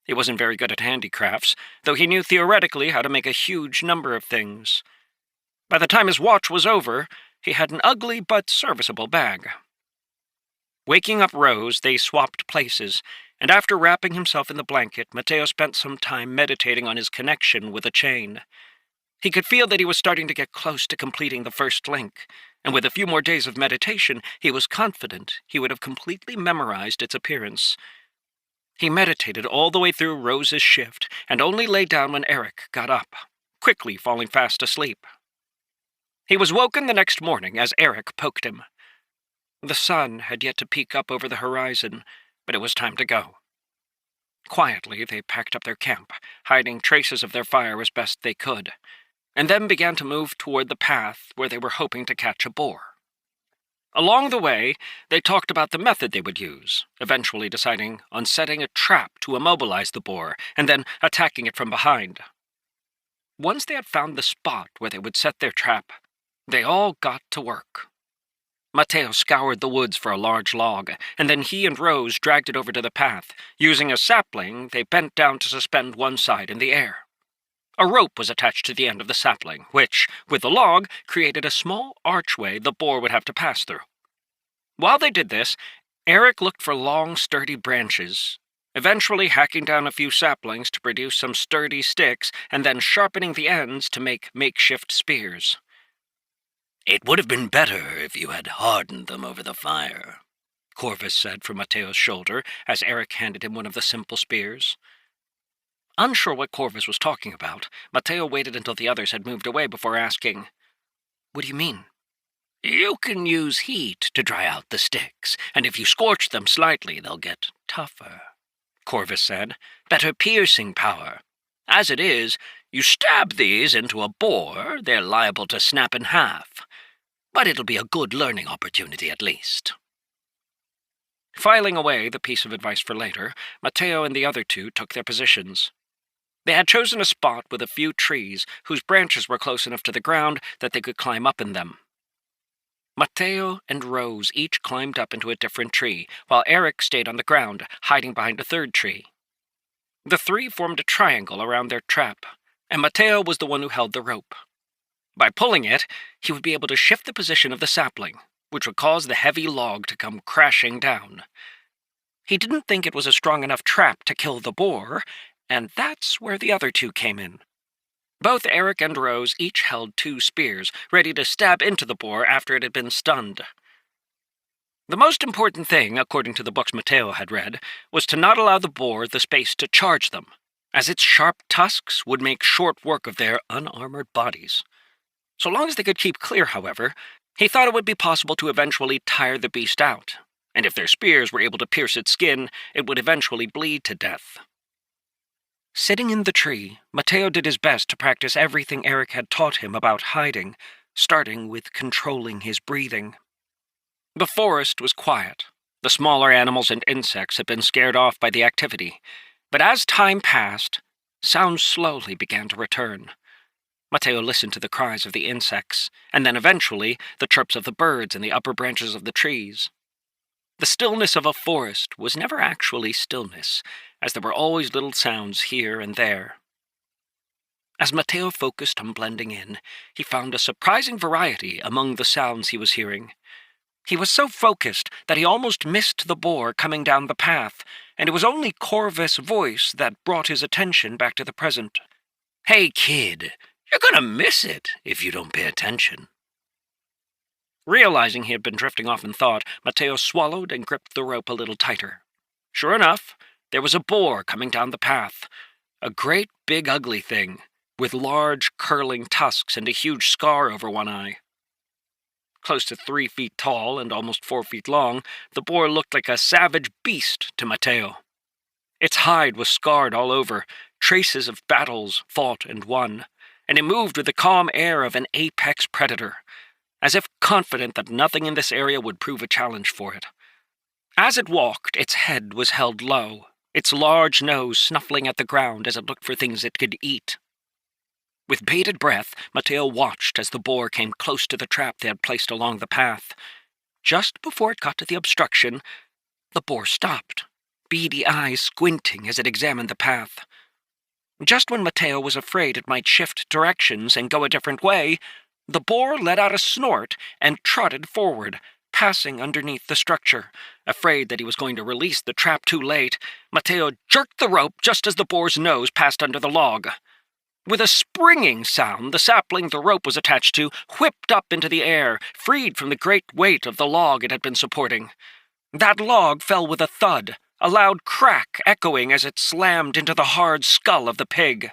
He wasn't very good at handicrafts, though he knew theoretically how to make a huge number of things. By the time his watch was over, he had an ugly but serviceable bag. Waking up Rose, they swapped places, and after wrapping himself in the blanket, Mateo spent some time meditating on his connection with the chain. He could feel that he was starting to get close to completing the first link, and with a few more days of meditation, he was confident he would have completely memorized its appearance. He meditated all the way through Rose's shift, and only lay down when Eric got up, quickly falling fast asleep. He was woken the next morning as Eric poked him. The sun had yet to peek up over the horizon, but it was time to go. Quietly, they packed up their camp, hiding traces of their fire as best they could, and then began to move toward the path where they were hoping to catch a boar. Along the way, they talked about the method they would use, eventually deciding on setting a trap to immobilize the boar and then attacking it from behind. Once they had found the spot where they would set their trap, they all got to work. Mateo scoured the woods for a large log, and then he and Rose dragged it over to the path. Using a sapling, they bent down to suspend one side in the air. A rope was attached to the end of the sapling, which, with the log, created a small archway the boar would have to pass through. While they did this, Eric looked for long, sturdy branches, eventually hacking down a few saplings to produce some sturdy sticks, and then sharpening the ends to make makeshift spears. "It would have been better if you had hardened them over the fire," Corvus said from Mateo's shoulder as Eric handed him one of the simple spears. Unsure what Corvus was talking about, Mateo waited until the others had moved away before asking, "What do you mean?" "You can use heat to dry out the sticks, and if you scorch them slightly, they'll get tougher," Corvus said. "Better piercing power. As it is, you stab these into a boar, they're liable to snap in half. But it'll be a good learning opportunity at least." Filing away the piece of advice for later, Mateo and the other 2 took their positions. They had chosen a spot with a few trees whose branches were close enough to the ground that they could climb up in them. Mateo and Rose each climbed up into a different tree, while Eric stayed on the ground, hiding behind a third tree. The 3 formed a triangle around their trap, and Mateo was the one who held the rope. By pulling it, he would be able to shift the position of the sapling, which would cause the heavy log to come crashing down. He didn't think it was a strong enough trap to kill the boar, and that's where the other two came in. Both Eric and Rose each held 2 spears, ready to stab into the boar after it had been stunned. The most important thing, according to the books Mateo had read, was to not allow the boar the space to charge them, as its sharp tusks would make short work of their unarmored bodies. So long as they could keep clear, however, he thought it would be possible to eventually tire the beast out, and if their spears were able to pierce its skin, it would eventually bleed to death. Sitting in the tree, Mateo did his best to practice everything Eric had taught him about hiding, starting with controlling his breathing. The forest was quiet. The smaller animals and insects had been scared off by the activity, but as time passed, sounds slowly began to return. Mateo listened to the cries of the insects, and then eventually the chirps of the birds in the upper branches of the trees. The stillness of a forest was never actually stillness, as there were always little sounds here and there. As Mateo focused on blending in, he found a surprising variety among the sounds he was hearing. He was so focused that he almost missed the boar coming down the path, and it was only Corvus' voice that brought his attention back to the present. "Hey, kid, you're gonna miss it if you don't pay attention." Realizing he had been drifting off in thought, Mateo swallowed and gripped the rope a little tighter. Sure enough, there was a boar coming down the path. A great big ugly thing, with large curling tusks and a huge scar over one eye. Close to 3 feet tall and almost 4 feet long, the boar looked like a savage beast to Mateo. Its hide was scarred all over, traces of battles fought and won, and it moved with the calm air of an apex predator, as if confident that nothing in this area would prove a challenge for it. As it walked, its head was held low, its large nose snuffling at the ground as it looked for things it could eat. With bated breath, Mateo watched as the boar came close to the trap they had placed along the path. Just before it got to the obstruction, the boar stopped, beady eyes squinting as it examined the path. Just when Mateo was afraid it might shift directions and go a different way, the boar let out a snort and trotted forward, passing underneath the structure. Afraid that he was going to release the trap too late, Mateo jerked the rope just as the boar's nose passed under the log. With a springing sound, the sapling the rope was attached to whipped up into the air, freed from the great weight of the log it had been supporting. That log fell with a thud, a loud crack echoing as it slammed into the hard skull of the pig.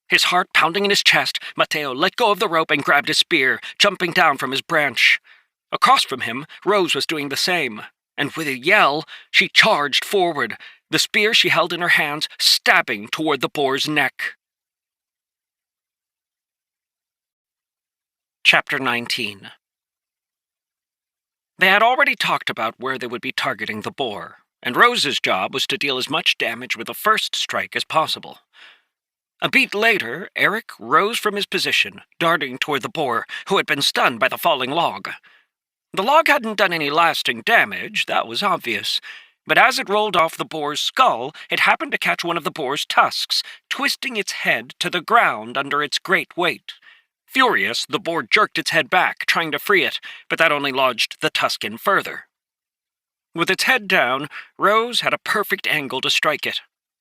His heart pounding in his chest, Mateo let go of the rope and grabbed his spear, jumping down from his branch. Across from him, Rose was doing the same, and with a yell, she charged forward, the spear she held in her hands stabbing toward the boar's neck. Chapter 19. They had already talked about where they would be targeting the boar, and Rose's job was to deal as much damage with the first strike as possible. A beat later, Eric rose from his position, darting toward the boar, who had been stunned by the falling log. The log hadn't done any lasting damage, that was obvious, but as it rolled off the boar's skull, it happened to catch one of the boar's tusks, twisting its head to the ground under its great weight. Furious, the boar jerked its head back, trying to free it, but that only lodged the tusk in further. With its head down, Rose had a perfect angle to strike it.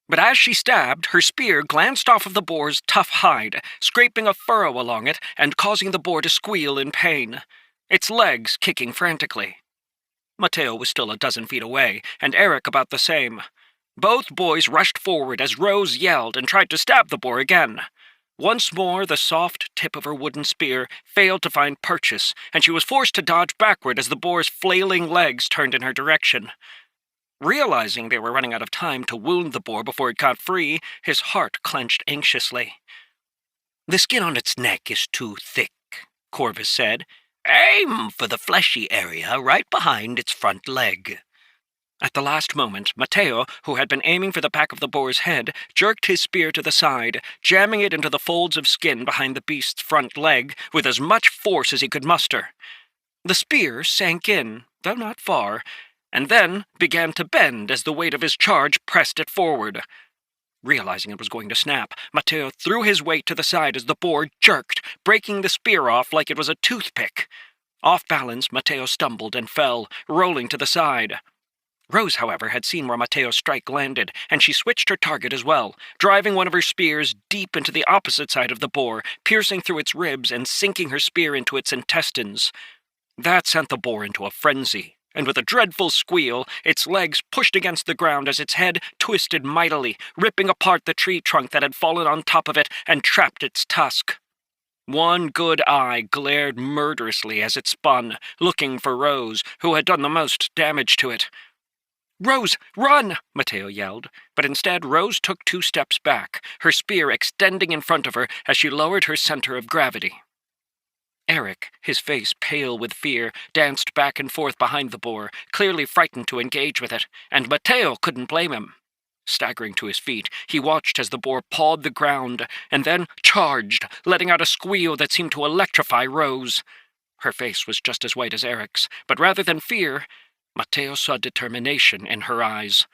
But as she stabbed, her spear glanced off of the boar's tough hide, scraping a furrow along it and causing the boar to squeal in pain, its legs kicking frantically. Mateo was still a dozen feet away, and Eric about the same. Both boys rushed forward as Rose yelled and tried to stab the boar again. Once more, the soft tip of her wooden spear failed to find purchase, and she was forced to dodge backward as the boar's flailing legs turned in her direction. Realizing they were running out of time to wound the boar before it got free, his heart clenched anxiously. "The skin on its neck is too thick," Corvus said. "Aim for the fleshy area right behind its front leg." At the last moment, Mateo, who had been aiming for the back of the boar's head, jerked his spear to the side, jamming it into the folds of skin behind the beast's front leg with as much force as he could muster. The spear sank in, though not far, and then began to bend as the weight of his charge pressed it forward. Realizing it was going to snap, Mateo threw his weight to the side as the boar jerked, breaking the spear off like it was a toothpick. Off balance, Mateo stumbled and fell, rolling to the side. Rose, however, had seen where Mateo's strike landed, and she switched her target as well, driving one of her spears deep into the opposite side of the boar, piercing through its ribs and sinking her spear into its intestines. That sent the boar into a frenzy, and with a dreadful squeal, its legs pushed against the ground as its head twisted mightily, ripping apart the tree trunk that had fallen on top of it and trapped its tusk. One good eye glared murderously as it spun, looking for Rose, who had done the most damage to it. "Rose, run!" Mateo yelled, but instead Rose took 2 steps back, her spear extending in front of her as she lowered her center of gravity. Eric, his face pale with fear, danced back and forth behind the boar, clearly frightened to engage with it, and Mateo couldn't blame him. Staggering to his feet, he watched as the boar pawed the ground, and then charged, letting out a squeal that seemed to electrify Rose. Her face was just as white as Eric's, but rather than fear, Mateo saw determination in her eyes.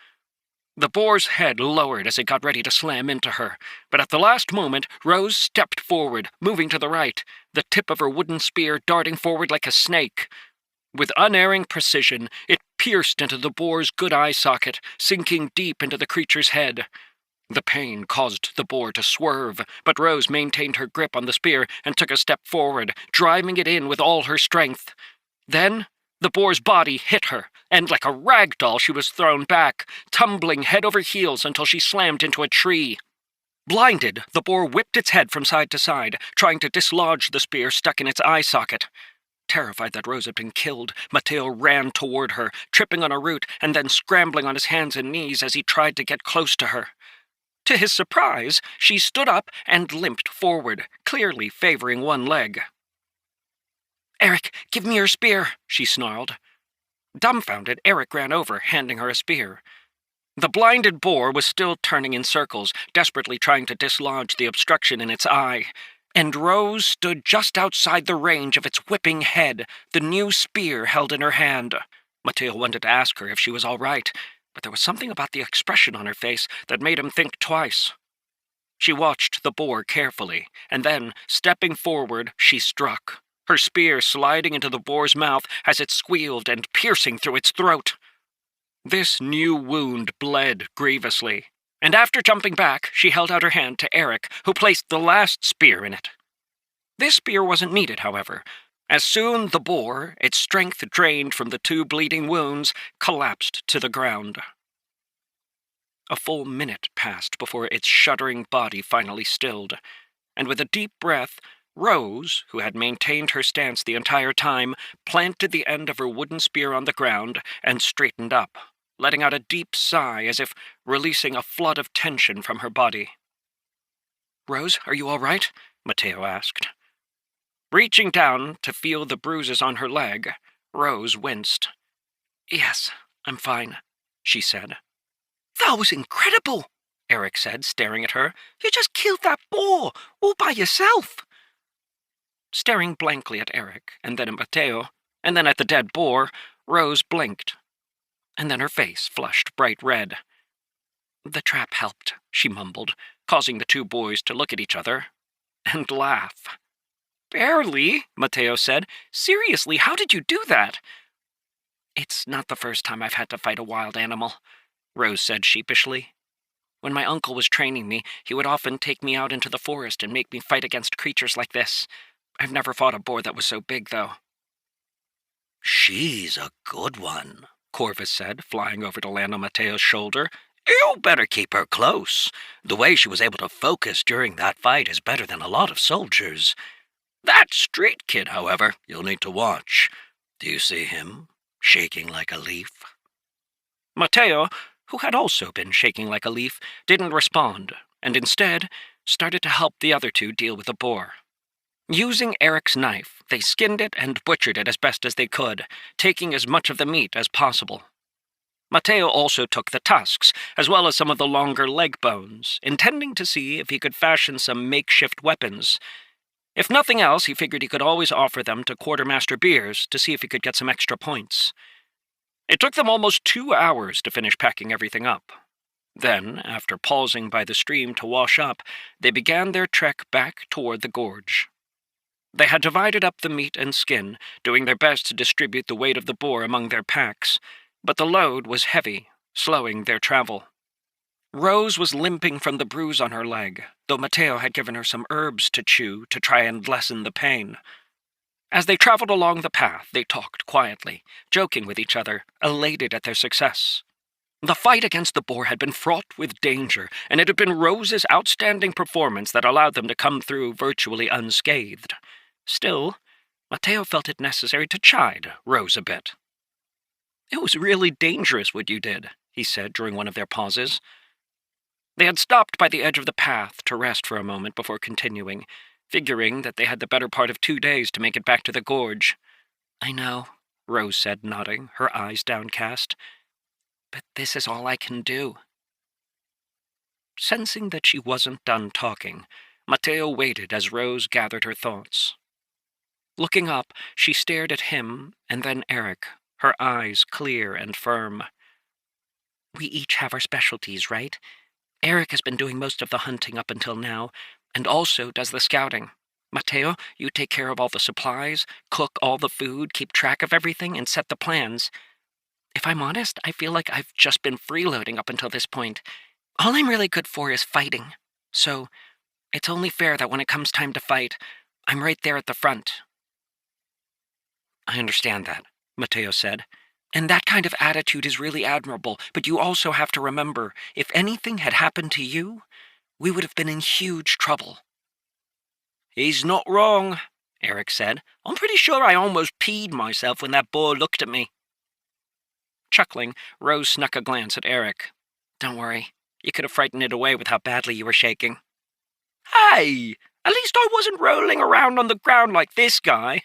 The boar's head lowered as it got ready to slam into her, but at the last moment, Rose stepped forward, moving to the right, the tip of her wooden spear darting forward like a snake. With unerring precision, it pierced into the boar's good eye socket, sinking deep into the creature's head. The pain caused the boar to swerve, but Rose maintained her grip on the spear and took a step forward, driving it in with all her strength. Then the boar's body hit her, and like a rag doll she was thrown back, tumbling head over heels until she slammed into a tree. Blinded, the boar whipped its head from side to side, trying to dislodge the spear stuck in its eye socket. Terrified that Rose had been killed, Mateo ran toward her, tripping on a root and then scrambling on his hands and knees as he tried to get close to her. To his surprise, she stood up and limped forward, clearly favoring one leg. "Eric, give me your spear," she snarled. Dumbfounded, Eric ran over, handing her a spear. The blinded boar was still turning in circles, desperately trying to dislodge the obstruction in its eye, and Rose stood just outside the range of its whipping head, the new spear held in her hand. Mateo wanted to ask her if she was all right, but there was something about the expression on her face that made him think twice. She watched the boar carefully, and then, stepping forward, she struck, her spear sliding into the boar's mouth as it squealed and piercing through its throat. This new wound bled grievously, and after jumping back, she held out her hand to Eric, who placed the last spear in it. This spear wasn't needed, however, as soon the boar, its strength drained from the 2 bleeding wounds, collapsed to the ground. A full minute passed before its shuddering body finally stilled, and with a deep breath, Rose, who had maintained her stance the entire time, planted the end of her wooden spear on the ground and straightened up, letting out a deep sigh as if releasing a flood of tension from her body. "Rose, are you all right?" Mateo asked. Reaching down to feel the bruises on her leg, Rose winced. "Yes, I'm fine," she said. "That was incredible," Eric said, staring at her. "You just killed that boar, all by yourself." Staring blankly at Eric, and then at Mateo, and then at the dead boar, Rose blinked, and then her face flushed bright red. "The trap helped," she mumbled, causing the 2 boys to look at each other and laugh. "Barely," Mateo said. "Seriously, how did you do that?" "It's not the first time I've had to fight a wild animal," Rose said sheepishly. "When my uncle was training me, he would often take me out into the forest and make me fight against creatures like this. I've never fought a boar that was so big, though." "She's a good one," Corvus said, flying over to land on Mateo's shoulder. "You better keep her close. The way she was able to focus during that fight is better than a lot of soldiers. That street kid, however, you'll need to watch. Do you see him, shaking like a leaf?" Mateo, who had also been shaking like a leaf, didn't respond, and instead started to help the other 2 deal with the boar. Using Eric's knife, they skinned it and butchered it as best as they could, taking as much of the meat as possible. Mateo also took the tusks, as well as some of the longer leg bones, intending to see if he could fashion some makeshift weapons. If nothing else, he figured he could always offer them to Quartermaster Beers to see if he could get some extra points. It took them almost 2 hours to finish packing everything up. Then, after pausing by the stream to wash up, they began their trek back toward the gorge. They had divided up the meat and skin, doing their best to distribute the weight of the boar among their packs, but the load was heavy, slowing their travel. Rose was limping from the bruise on her leg, though Mateo had given her some herbs to chew to try and lessen the pain. As they traveled along the path, they talked quietly, joking with each other, elated at their success. The fight against the boar had been fraught with danger, and it had been Rose's outstanding performance that allowed them to come through virtually unscathed. Still, Mateo felt it necessary to chide Rose a bit. "It was really dangerous what you did," he said during one of their pauses. They had stopped by the edge of the path to rest for a moment before continuing, figuring that they had the better part of 2 days to make it back to the gorge. "I know," Rose said, nodding, her eyes downcast. "But this is all I can do." Sensing that she wasn't done talking, Mateo waited as Rose gathered her thoughts. Looking up, she stared at him and then Eric, her eyes clear and firm. "We each have our specialties, right? Eric has been doing most of the hunting up until now, and also does the scouting. Mateo, you take care of all the supplies, cook all the food, keep track of everything, and set the plans. If I'm honest, I feel like I've just been freeloading up until this point. All I'm really good for is fighting. So, it's only fair that when it comes time to fight, I'm right there at the front." "I understand that," Mateo said. "And that kind of attitude is really admirable, but you also have to remember, if anything had happened to you, we would have been in huge trouble." "He's not wrong," Eric said. "I'm pretty sure I almost peed myself when that boar looked at me." Chuckling, Rose snuck a glance at Eric. "Don't worry, you could have frightened it away with how badly you were shaking." "Hey, at least I wasn't rolling around on the ground like this guy,"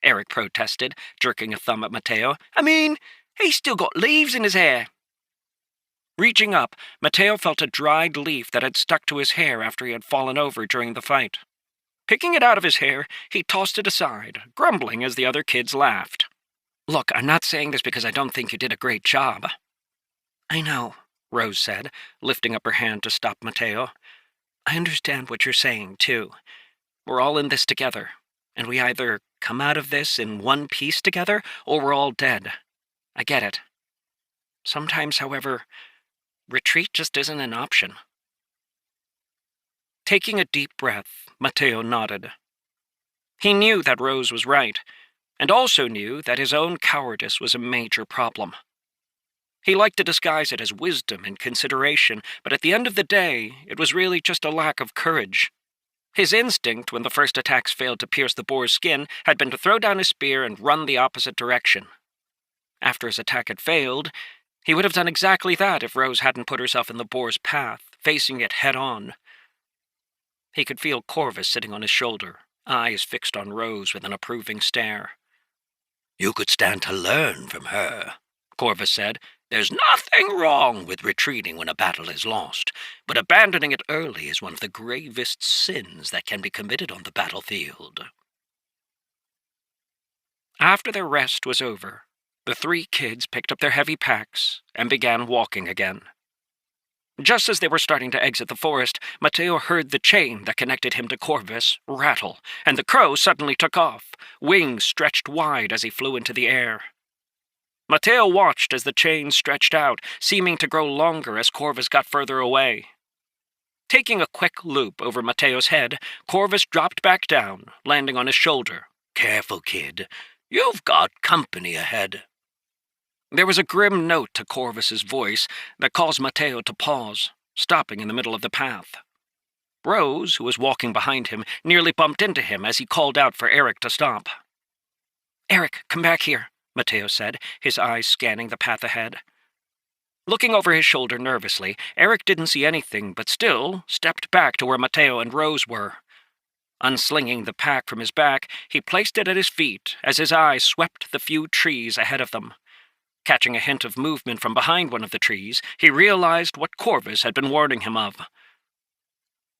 Eric protested, jerking a thumb at Mateo. "I mean, he's still got leaves in his hair." Reaching up, Mateo felt a dried leaf that had stuck to his hair after he had fallen over during the fight. Picking it out of his hair, he tossed it aside, grumbling as the other kids laughed. "Look, I'm not saying this because I don't think you did a great job." "I know," Rose said, lifting up her hand to stop Mateo. "I understand what you're saying, too. We're all in this together, and we either come out of this in one piece together, or we're all dead. I get it. Sometimes, however, retreat just isn't an option." Taking a deep breath, Mateo nodded. He knew that Rose was right, and also knew that his own cowardice was a major problem. He liked to disguise it as wisdom and consideration, but at the end of the day, it was really just a lack of courage. His instinct, when the first attacks failed to pierce the boar's skin, had been to throw down his spear and run the opposite direction. After his attack had failed, he would have done exactly that if Rose hadn't put herself in the boar's path, facing it head-on. He could feel Corvus sitting on his shoulder, eyes fixed on Rose with an approving stare. "You could stand to learn from her," Corvus said. "There's nothing wrong with retreating when a battle is lost, but abandoning it early is one of the gravest sins that can be committed on the battlefield." After their rest was over, the 3 kids picked up their heavy packs and began walking again. Just as they were starting to exit the forest, Mateo heard the chain that connected him to Corvus rattle, and the crow suddenly took off, wings stretched wide as he flew into the air. Mateo watched as the chain stretched out, seeming to grow longer as Corvus got further away. Taking a quick loop over Mateo's head, Corvus dropped back down, landing on his shoulder. "Careful, kid. You've got company ahead." There was a grim note to Corvus's voice that caused Mateo to pause, stopping in the middle of the path. Rose, who was walking behind him, nearly bumped into him as he called out for Eric to stop. "Eric, come back here," Mateo said, his eyes scanning the path ahead. Looking over his shoulder nervously, Eric didn't see anything, but still stepped back to where Mateo and Rose were. Unslinging the pack from his back, he placed it at his feet as his eyes swept the few trees ahead of them. Catching a hint of movement from behind one of the trees, he realized what Corvus had been warning him of.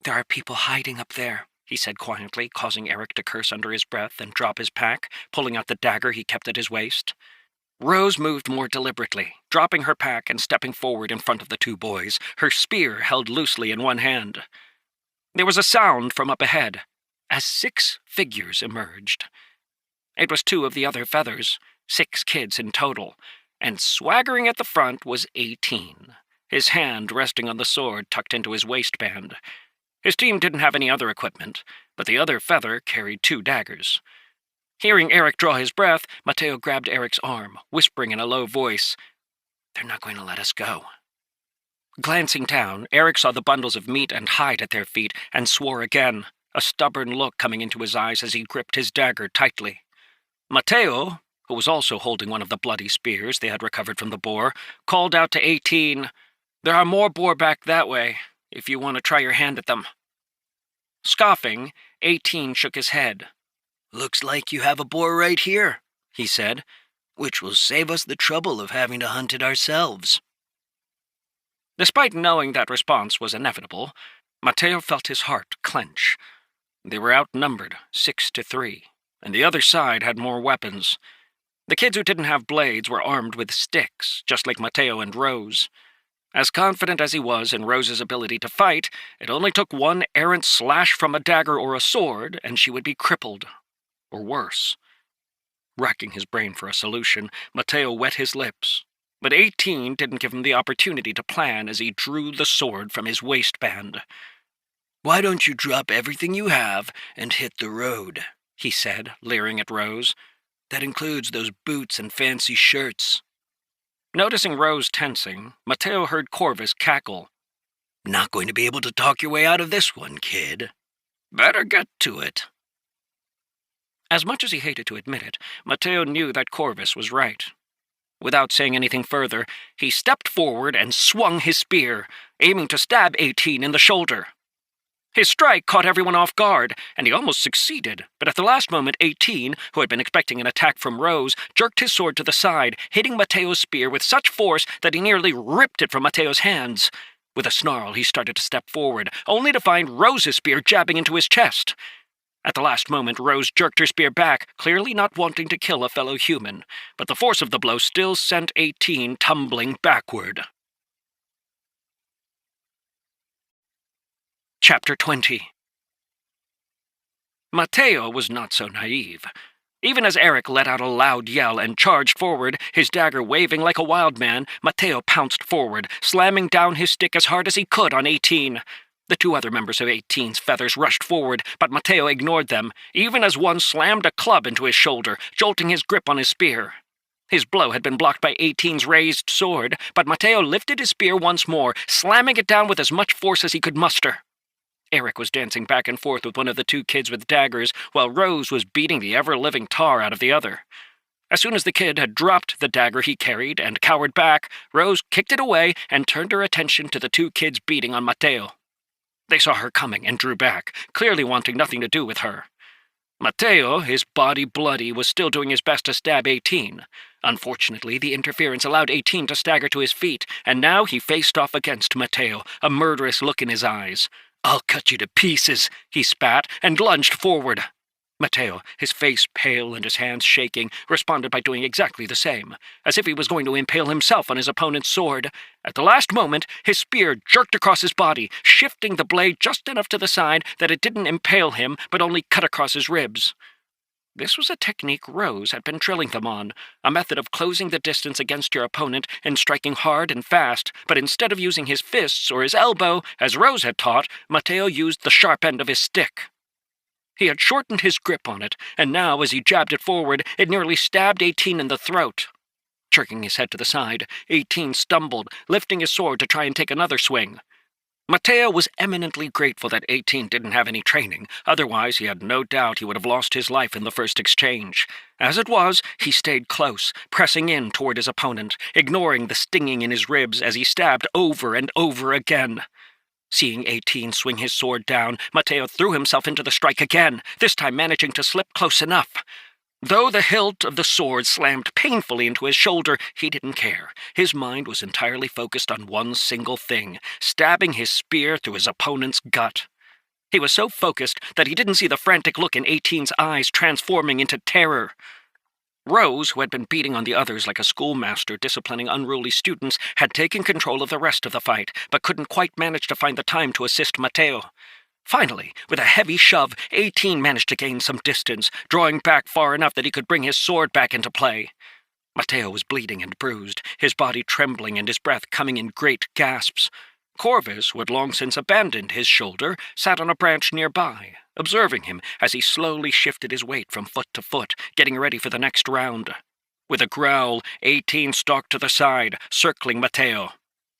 "There are people hiding up there," he said quietly, causing Eric to curse under his breath and drop his pack, pulling out the dagger he kept at his waist. Rose moved more deliberately, dropping her pack and stepping forward in front of the 2 boys, her spear held loosely in one hand. There was a sound from up ahead, as 6 figures emerged. It was 2 of the other feathers, 6 kids in total, and swaggering at the front was 18, his hand resting on the sword tucked into his waistband. His team didn't have any other equipment, but the other feather carried 2 daggers. Hearing Eric draw his breath, Mateo grabbed Eric's arm, whispering in a low voice, "They're not going to let us go." Glancing down, Eric saw the bundles of meat and hide at their feet and swore again, a stubborn look coming into his eyes as he gripped his dagger tightly. Mateo, who was also holding one of the bloody spears they had recovered from the boar, called out to 18, "There are more boar back that way, if you want to try your hand at them." Scoffing, 18 shook his head. "Looks like you have a boar right here," he said, "which will save us the trouble of having to hunt it ourselves." Despite knowing that response was inevitable, Mateo felt his heart clench. They were outnumbered 6-3, and the other side had more weapons. The kids who didn't have blades were armed with sticks, just like Mateo and Rose. As confident as he was in Rose's ability to fight, it only took one errant slash from a dagger or a sword, and she would be crippled. Or worse. Racking his brain for a solution, Mateo wet his lips. But 18 didn't give him the opportunity to plan as he drew the sword from his waistband. "Why don't you drop everything you have and hit the road?" he said, leering at Rose. "That includes those boots and fancy shirts." Noticing Rose tensing, Mateo heard Corvus cackle. "Not going to be able to talk your way out of this one, kid. Better get to it." As much as he hated to admit it, Mateo knew that Corvus was right. Without saying anything further, he stepped forward and swung his spear, aiming to stab 18 in the shoulder. His strike caught everyone off guard, and he almost succeeded, but at the last moment 18, who had been expecting an attack from Rose, jerked his sword to the side, hitting Mateo's spear with such force that he nearly ripped it from Mateo's hands. With a snarl, he started to step forward, only to find Rose's spear jabbing into his chest. At the last moment, Rose jerked her spear back, clearly not wanting to kill a fellow human, but the force of the blow still sent 18 tumbling backward. Chapter 20. Mateo was not so naive. Even as Eric let out a loud yell and charged forward, his dagger waving like a wild man, Mateo pounced forward, slamming down his stick as hard as he could on 18. The 2 other members of 18's feathers rushed forward, but Mateo ignored them, even as one slammed a club into his shoulder, jolting his grip on his spear. His blow had been blocked by 18's raised sword, but Mateo lifted his spear once more, slamming it down with as much force as he could muster. Eric was dancing back and forth with one of the 2 kids with daggers, while Rose was beating the ever-living tar out of the other. As soon as the kid had dropped the dagger he carried and cowered back, Rose kicked it away and turned her attention to the 2 kids beating on Mateo. They saw her coming and drew back, clearly wanting nothing to do with her. Mateo, his body bloody, was still doing his best to stab 18. Unfortunately, the interference allowed 18 to stagger to his feet, and now he faced off against Mateo, a murderous look in his eyes. "I'll cut you to pieces," he spat, and lunged forward. Mateo, his face pale and his hands shaking, responded by doing exactly the same, as if he was going to impale himself on his opponent's sword. At the last moment, his spear jerked across his body, shifting the blade just enough to the side that it didn't impale him, but only cut across his ribs. This was a technique Rose had been drilling them on, a method of closing the distance against your opponent and striking hard and fast, but instead of using his fists or his elbow, as Rose had taught, Mateo used the sharp end of his stick. He had shortened his grip on it, and now, as he jabbed it forward, it nearly stabbed 18 in the throat. Jerking his head to the side, 18 stumbled, lifting his sword to try and take another swing. Mateo was eminently grateful that 18 didn't have any training, otherwise he had no doubt he would have lost his life in the first exchange. As it was, he stayed close, pressing in toward his opponent, ignoring the stinging in his ribs as he stabbed over and over again. Seeing 18 swing his sword down, Mateo threw himself into the strike again, this time managing to slip close enough. Though the hilt of the sword slammed painfully into his shoulder, he didn't care. His mind was entirely focused on one single thing, stabbing his spear through his opponent's gut. He was so focused that he didn't see the frantic look in 18's eyes transforming into terror. Rose, who had been beating on the others like a schoolmaster disciplining unruly students, had taken control of the rest of the fight, but couldn't quite manage to find the time to assist Mateo. Finally, with a heavy shove, 18 managed to gain some distance, drawing back far enough that he could bring his sword back into play. Mateo was bleeding and bruised, his body trembling and his breath coming in great gasps. Corvus, who had long since abandoned his shoulder, sat on a branch nearby, observing him as he slowly shifted his weight from foot to foot, getting ready for the next round. With a growl, 18 stalked to the side, circling Mateo.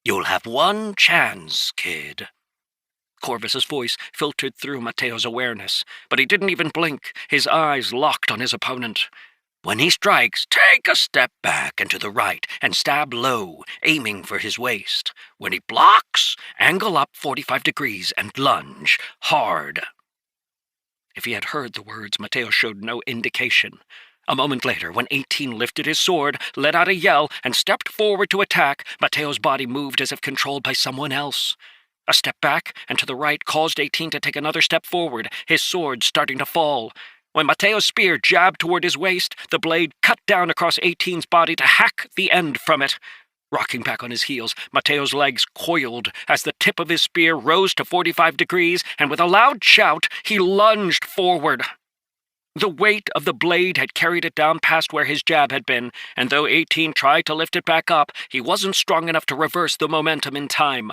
"You'll have one chance, kid." Corvus's voice filtered through Mateo's awareness, but he didn't even blink, his eyes locked on his opponent. "When he strikes, take a step back and to the right and stab low, aiming for his waist. When he blocks, angle up 45 degrees and lunge hard." If he had heard the words, Mateo showed no indication. A moment later, when 18 lifted his sword, let out a yell, and stepped forward to attack, Mateo's body moved as if controlled by someone else. A step back and to the right caused 18 to take another step forward, his sword starting to fall. When Mateo's spear jabbed toward his waist, the blade cut down across 18's body to hack the end from it. Rocking back on his heels, Mateo's legs coiled as the tip of his spear rose to 45 degrees, and with a loud shout, he lunged forward. The weight of the blade had carried it down past where his jab had been, and though 18 tried to lift it back up, he wasn't strong enough to reverse the momentum in time.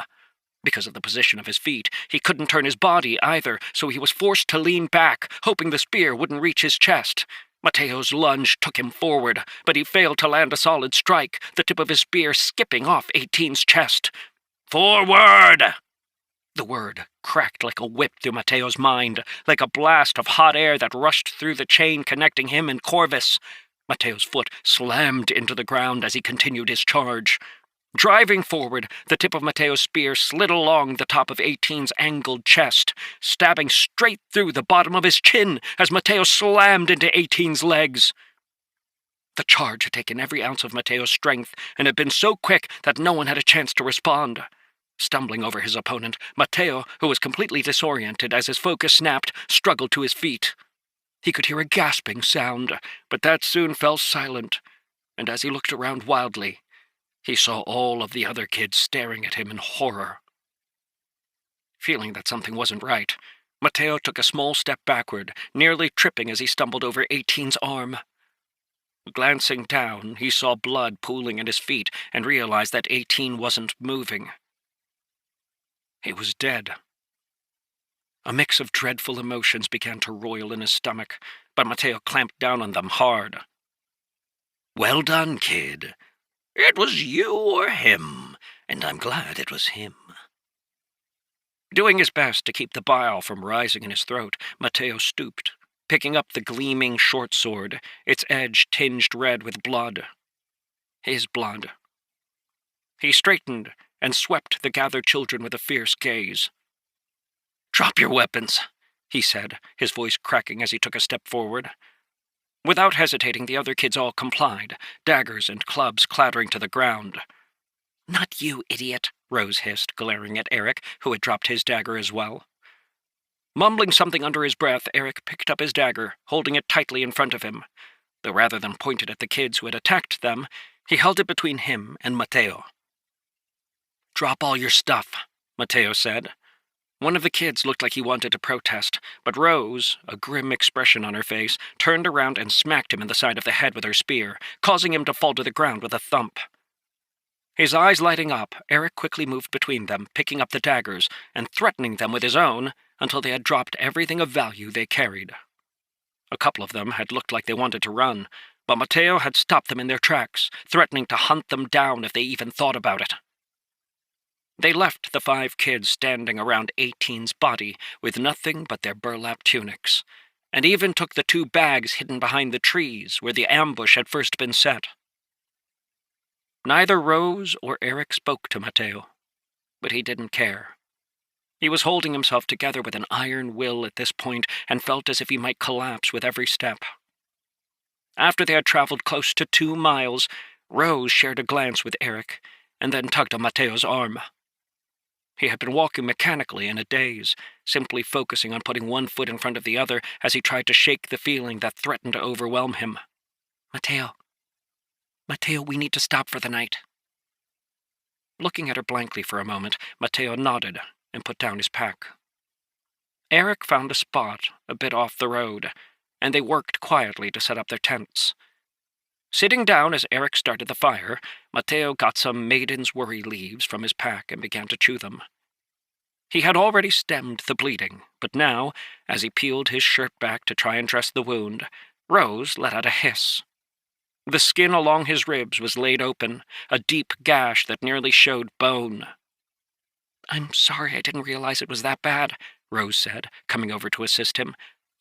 Because of the position of his feet, he couldn't turn his body either, so he was forced to lean back, hoping the spear wouldn't reach his chest. Mateo's lunge took him forward, but he failed to land a solid strike, the tip of his spear skipping off 18's chest. "Forward!" The word cracked like a whip through Mateo's mind, like a blast of hot air that rushed through the chain connecting him and Corvus. Mateo's foot slammed into the ground as he continued his charge. Driving forward, the tip of Mateo's spear slid along the top of 18's angled chest, stabbing straight through the bottom of his chin as Mateo slammed into 18's legs. The charge had taken every ounce of Mateo's strength and had been so quick that no one had a chance to respond. Stumbling over his opponent, Mateo, who was completely disoriented as his focus snapped, struggled to his feet. He could hear a gasping sound, but that soon fell silent, and as he looked around wildly, he saw all of the other kids staring at him in horror. Feeling that something wasn't right, Mateo took a small step backward, nearly tripping as he stumbled over 18's arm. Glancing down, he saw blood pooling at his feet and realized that 18 wasn't moving. He was dead. A mix of dreadful emotions began to roil in his stomach, but Mateo clamped down on them hard. "Well done, kid. It was you or him, and I'm glad it was him." Doing his best to keep the bile from rising in his throat, Mateo stooped, picking up the gleaming short sword, its edge tinged red with blood. His blood. He straightened and swept the gathered children with a fierce gaze. "Drop your weapons," he said, his voice cracking as he took a step forward. Without hesitating, the other kids all complied, daggers and clubs clattering to the ground. "Not you, idiot," Rose hissed, glaring at Eric, who had dropped his dagger as well. Mumbling something under his breath, Eric picked up his dagger, holding it tightly in front of him. Though rather than point it at the kids who had attacked them, he held it between him and Mateo. "Drop all your stuff," Mateo said. One of the kids looked like he wanted to protest, but Rose, a grim expression on her face, turned around and smacked him in the side of the head with her spear, causing him to fall to the ground with a thump. His eyes lighting up, Eric quickly moved between them, picking up the daggers and threatening them with his own until they had dropped everything of value they carried. A couple of them had looked like they wanted to run, but Mateo had stopped them in their tracks, threatening to hunt them down if they even thought about it. They left the 5 kids standing around 18's body with nothing but their burlap tunics, and even took the 2 bags hidden behind the trees where the ambush had first been set. Neither Rose or Eric spoke to Mateo, but he didn't care. He was holding himself together with an iron will at this point and felt as if he might collapse with every step. After they had traveled close to 2 miles, Rose shared a glance with Eric and then tugged on Mateo's arm. He had been walking mechanically in a daze, simply focusing on putting one foot in front of the other as he tried to shake the feeling that threatened to overwhelm him. Mateo, we need to stop for the night." Looking at her blankly for a moment, Mateo nodded and put down his pack. Eric found a spot a bit off the road, and they worked quietly to set up their tents. Sitting down as Eric started the fire, Mateo got some maiden's worry leaves from his pack and began to chew them. He had already stemmed the bleeding, but now, as he peeled his shirt back to try and dress the wound, Rose let out a hiss. The skin along his ribs was laid open, a deep gash that nearly showed bone. "I'm sorry, I didn't realize it was that bad," Rose said, coming over to assist him.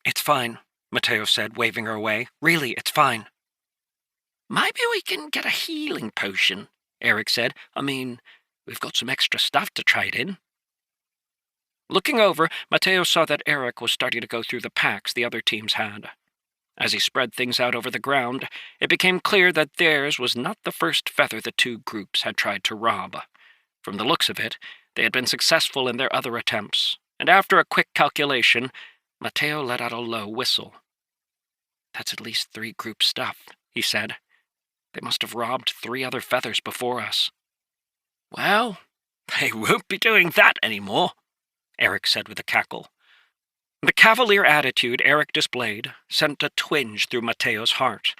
"It's fine," Mateo said, waving her away. "Really, it's fine." "Maybe we can get a healing potion," Eric said. "I mean, we've got some extra stuff to trade in." Looking over, Mateo saw that Eric was starting to go through the packs the other teams had. As he spread things out over the ground, it became clear that theirs was not the first feather the two groups had tried to rob. From the looks of it, they had been successful in their other attempts, and after a quick calculation, Mateo let out a low whistle. "That's at least 3 group stuff," he said. "They must have robbed 3 other feathers before us." "Well, they won't be doing that anymore," Eric said with a cackle. The cavalier attitude Eric displayed sent a twinge through Mateo's heart,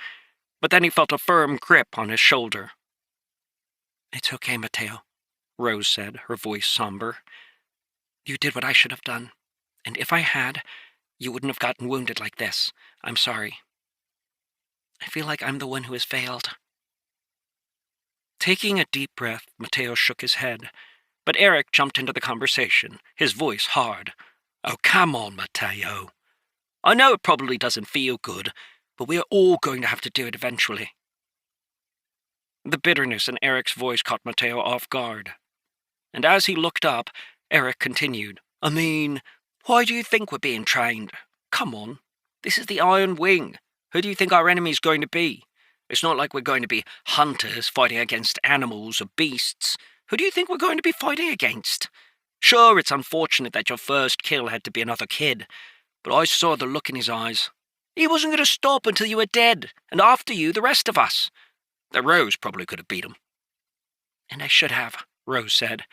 but then he felt a firm grip on his shoulder. "It's okay, Mateo," Rose said, her voice somber. "You did what I should have done, and if I had, you wouldn't have gotten wounded like this. I'm sorry. I feel like I'm the one who has failed." Taking a deep breath, Mateo shook his head, but Eric jumped into the conversation, his voice hard. "Oh, come on, Mateo. I know it probably doesn't feel good, but we're all going to have to do it eventually." The bitterness in Eric's voice caught Mateo off guard, and as he looked up, Eric continued. "I mean, why do you think we're being trained? Come on, this is the Iron Wing. Who do you think our enemy's going to be? It's not like we're going to be hunters fighting against animals or beasts. Who do you think we're going to be fighting against? Sure, it's unfortunate that your first kill had to be another kid, but I saw the look in his eyes. He wasn't going to stop until you were dead, and after you, the rest of us. The Rose probably could have beat him." "And I should have," Rose said.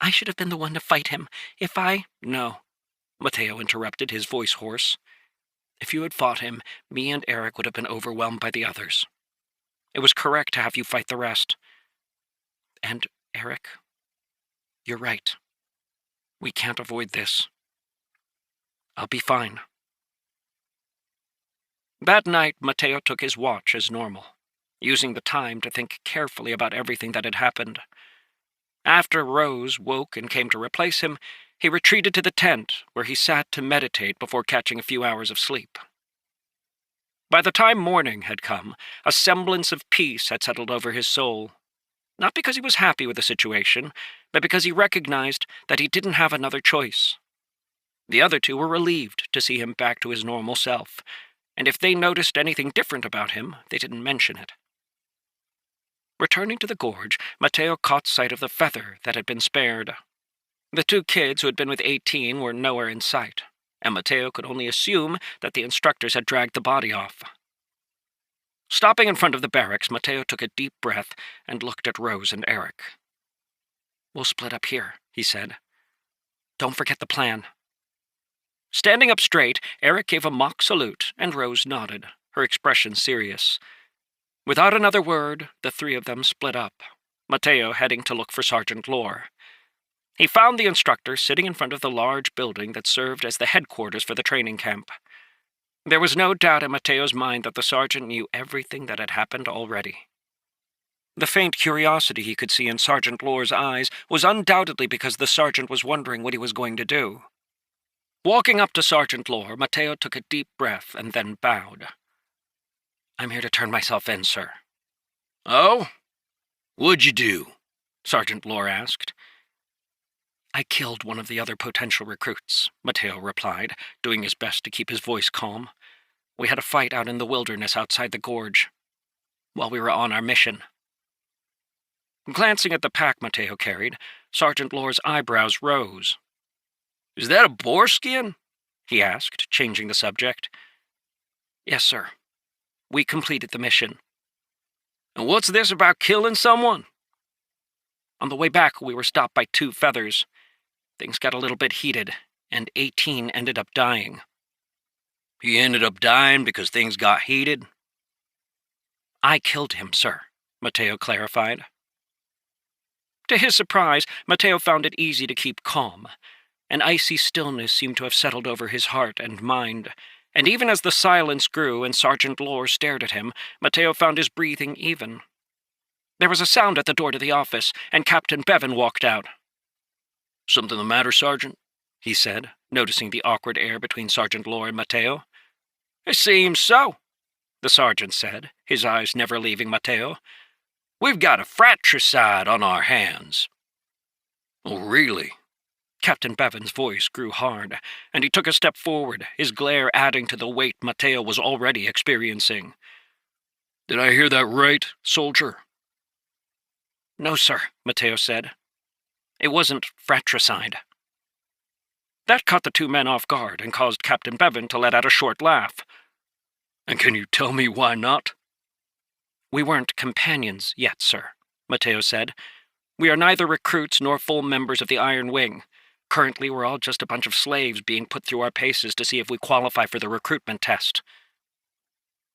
"I should have been the one to fight him. If I—" "No," Mateo interrupted, his voice hoarse. "If you had fought him, me and Eric would have been overwhelmed by the others. It was correct to have you fight the rest. And, Eric, you're right. We can't avoid this. I'll be fine." That night, Mateo took his watch as normal, using the time to think carefully about everything that had happened. After Rose woke and came to replace him, he retreated to the tent, where he sat to meditate before catching a few hours of sleep. By the time morning had come, a semblance of peace had settled over his soul. Not because he was happy with the situation, but because he recognized that he didn't have another choice. The other two were relieved to see him back to his normal self, and if they noticed anything different about him, they didn't mention it. Returning to the gorge, Mateo caught sight of the feather that had been spared. The 2 kids who had been with 18 were nowhere in sight, and Mateo could only assume that the instructors had dragged the body off. Stopping in front of the barracks, Mateo took a deep breath and looked at Rose and Eric. "We'll split up here," he said. "Don't forget the plan." Standing up straight, Eric gave a mock salute, and Rose nodded, her expression serious. Without another word, the 3 of them split up, Mateo heading to look for Sergeant Lore. He found the instructor sitting in front of the large building that served as the headquarters for the training camp. There was no doubt in Mateo's mind that the sergeant knew everything that had happened already. The faint curiosity he could see in Sergeant Lore's eyes was undoubtedly because the sergeant was wondering what he was going to do. Walking up to Sergeant Lore, Mateo took a deep breath and then bowed. "I'm here to turn myself in, sir." "Oh? What'd you do?" Sergeant Lore asked. "I killed one of the other potential recruits," Mateo replied, doing his best to keep his voice calm. "We had a fight out in the wilderness outside the gorge, while we were on our mission." Glancing at the pack Mateo carried, Sergeant Lore's eyebrows rose. "Is that a boar skin?" he asked, changing the subject. "Yes, sir. We completed the mission." "And what's this about killing someone?" "On the way back, we were stopped by 2 feathers. Things got a little bit heated. and 18 ended up dying. He ended up dying because things got heated? I killed him, sir, Mateo clarified. To his surprise, Mateo found it easy to keep calm. An icy stillness seemed to have settled over his heart and mind, and even as the silence grew and Sergeant Lore stared at him, Mateo found his breathing even. There was a sound at the door to the office, and Captain Bevan walked out. "Something the matter, Sergeant?" he said, noticing the awkward air between Sergeant Lore and Mateo. "It seems so," the sergeant said, his eyes never leaving Mateo. "We've got a fratricide on our hands." "Oh, really?" Captain Bevan's voice grew hard, and he took a step forward, his glare adding to the weight Mateo was already experiencing. "Did I hear that right, soldier?" "No, sir," Mateo said. "It wasn't fratricide." That caught the two men off guard and caused Captain Bevan to let out a short laugh. "And can you tell me why not?" "We weren't companions yet, sir," Mateo said. "We are neither recruits nor full members of the Iron Wing. Currently, we're all just a bunch of slaves being put through our paces to see if we qualify for the recruitment test."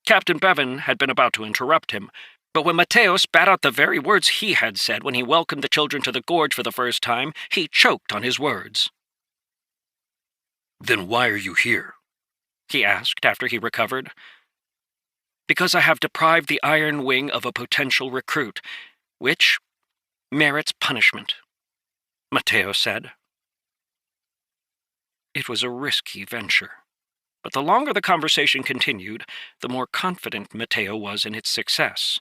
Captain Bevan had been about to interrupt him, but when Mateo spat out the very words he had said when he welcomed the children to the gorge for the first time, he choked on his words. "Then why are you here?" he asked after he recovered. "Because I have deprived the Iron Wing of a potential recruit, which merits punishment," Mateo said. It was a risky venture, but the longer the conversation continued, the more confident Mateo was in its success.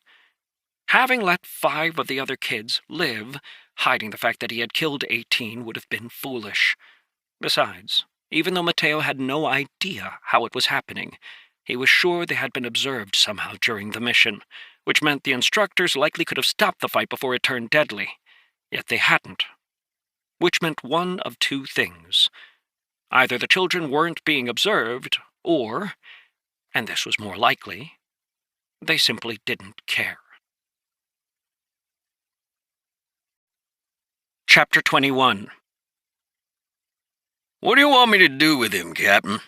Having let 5 of the other kids live, hiding the fact that he had killed 18 would have been foolish. Besides, even though Mateo had no idea how it was happening, he was sure they had been observed somehow during the mission, which meant the instructors likely could have stopped the fight before it turned deadly. Yet they hadn't. Which meant one of two things. Either the children weren't being observed, or, and this was more likely, they simply didn't care. Chapter 21. "What do you want me to do with him, Captain?"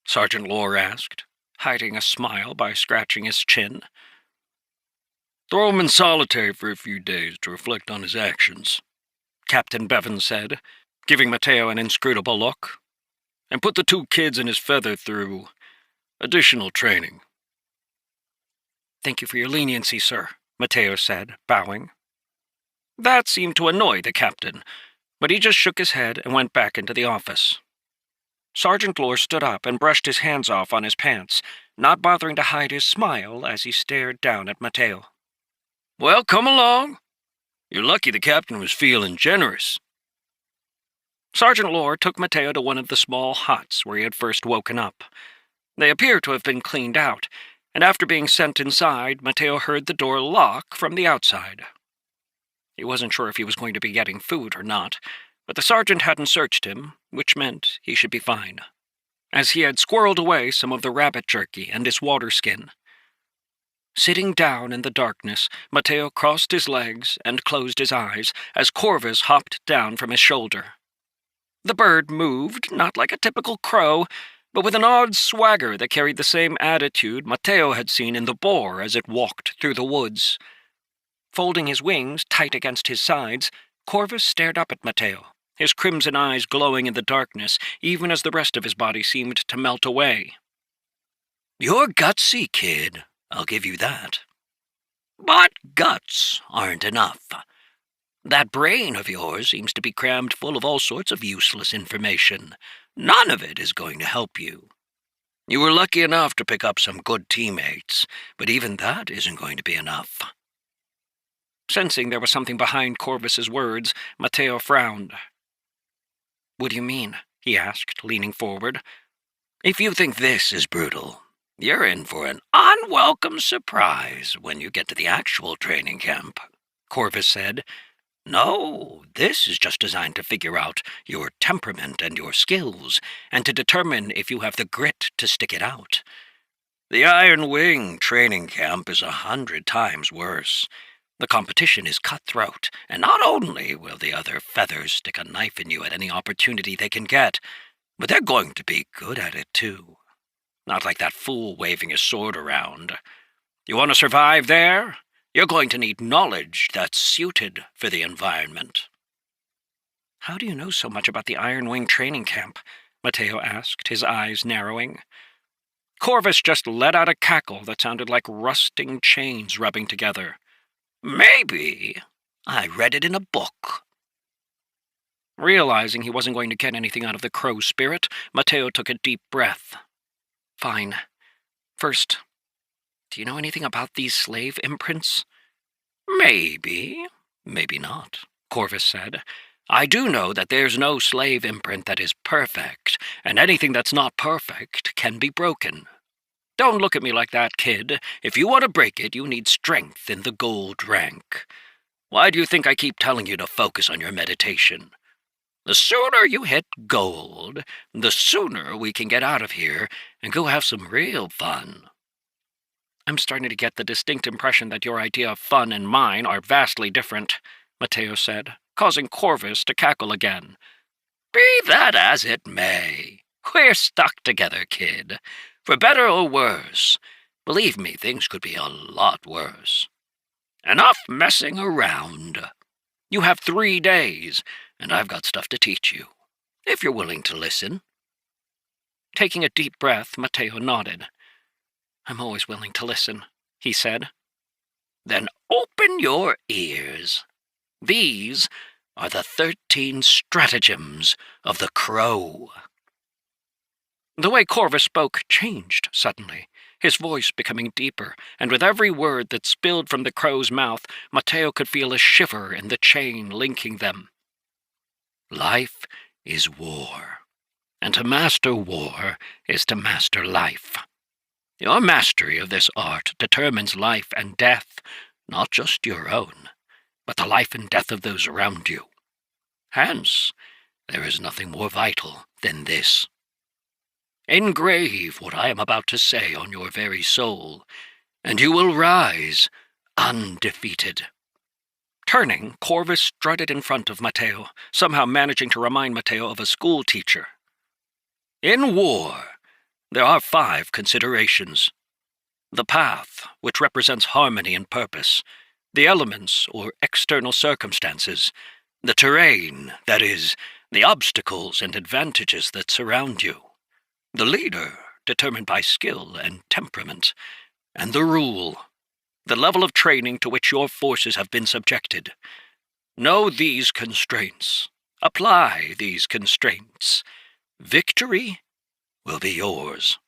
Sergeant Lore asked, hiding a smile by scratching his chin. "Throw him in solitary for a few days to reflect on his actions," Captain Bevan said, giving Mateo an inscrutable look. "And put the 2 kids in his feather through additional training." "Thank you for your leniency, sir," Mateo said, bowing. That seemed to annoy the captain, but he just shook his head and went back into the office. Sergeant Lore stood up and brushed his hands off on his pants, not bothering to hide his smile as he stared down at Mateo. "Well, come along. You're lucky the captain was feeling generous." Sergeant Lore took Mateo to one of the small huts where he had first woken up. They appeared to have been cleaned out, and after being sent inside, Mateo heard the door lock from the outside. He wasn't sure if he was going to be getting food or not, but the sergeant hadn't searched him, which meant he should be fine, as he had squirreled away some of the rabbit jerky and his water skin. Sitting down in the darkness, Mateo crossed his legs and closed his eyes as Corvus hopped down from his shoulder. The bird moved, not like a typical crow, but with an odd swagger that carried the same attitude Mateo had seen in the boar as it walked through the woods. Folding his wings tight against his sides, Corvus stared up at Mateo, his crimson eyes glowing in the darkness, even as the rest of his body seemed to melt away. "You're gutsy, kid, I'll give you that. But guts aren't enough. That brain of yours seems to be crammed full of all sorts of useless information. None of it is going to help you. You were lucky enough to pick up some good teammates, but even that isn't going to be enough." Sensing there was something behind Corvus's words, Mateo frowned. "What do you mean?" he asked, leaning forward. "If you think this is brutal, you're in for an unwelcome surprise when you get to the actual training camp," Corvus said. "No, this is just designed to figure out your temperament and your skills, and to determine if you have the grit to stick it out. The Iron Wing training camp is 100 times worse. The competition is cutthroat, and not only will the other feathers stick a knife in you at any opportunity they can get, But they're going to be good at it, too. Not like that fool waving his sword around. You want to survive there? You're going to need knowledge that's suited for the environment. How do you know so much about the Iron Wing training camp? Mateo asked, his eyes narrowing. Corvus just let out a cackle that sounded like rusting chains rubbing together. Maybe. I read it in a book. Realizing he wasn't going to get anything out of the crow spirit, Mateo took a deep breath. Fine. First, do you know anything about these slave imprints? Maybe. Maybe not, Corvus said. I do know that there's no slave imprint that is perfect, and anything that's not perfect can be broken. Don't look at me like that, kid. If you want to break it, you need strength in the gold rank. Why do you think I keep telling you to focus on your meditation? The sooner you hit gold, the sooner we can get out of here and go have some real fun. I'm starting to get the distinct impression that your idea of fun and mine are vastly different, Mateo said, causing Corvus to cackle again. Be that as it may, we're stuck together, kid. For better or worse. Believe me, things could be a lot worse. Enough messing around. You have 3 days, and I've got stuff to teach you, if you're willing to listen. Taking a deep breath, Mateo nodded. I'm always willing to listen, he said. Then open your ears. These are the 13 stratagems of the crow. The way Corvus spoke changed suddenly, his voice becoming deeper, and with every word that spilled from the crow's mouth, Mateo could feel a shiver in the chain linking them. Life is war, and to master war is to master life. Your mastery of this art determines life and death, not just your own, but the life and death of those around you. Hence, there is nothing more vital than this. Engrave what I am about to say on your very soul, and you will rise undefeated. Turning, Corvus strutted in front of Mateo, somehow managing to remind Mateo of a school teacher. In war, there are 5 considerations. The path, which represents harmony and purpose. The elements, or external circumstances. The terrain, that is, the obstacles and advantages that surround you. The leader, determined by skill and temperament. And the rule, the level of training to which your forces have been subjected. Know these constraints. Apply these constraints. Victory will be yours.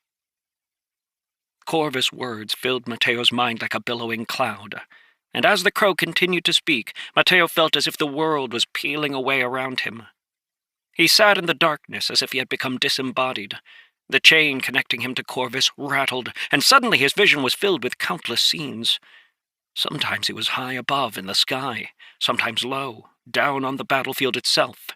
Corvus' words filled Mateo's mind like a billowing cloud, and as the crow continued to speak, Mateo felt as if the world was peeling away around him. He sat in the darkness as if he had become disembodied. The chain connecting him to Corvus rattled, and suddenly his vision was filled with countless scenes. Sometimes he was high above in the sky, sometimes low, down on the battlefield itself.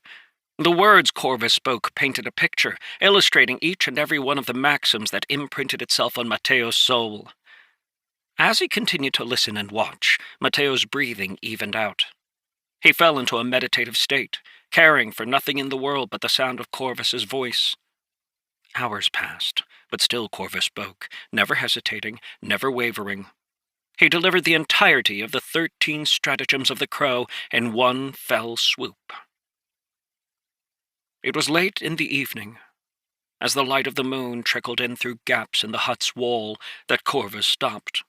The words Corvus spoke painted a picture, illustrating each and every one of the maxims that imprinted itself on Mateo's soul. As he continued to listen and watch, Mateo's breathing evened out. He fell into a meditative state, caring for nothing in the world but the sound of Corvus's voice. Hours passed, but still Corvus spoke, never hesitating, never wavering. He delivered the entirety of the 13 stratagems of the crow in one fell swoop. It was late in the evening, as the light of the moon trickled in through gaps in the hut's wall, that Corvus stopped.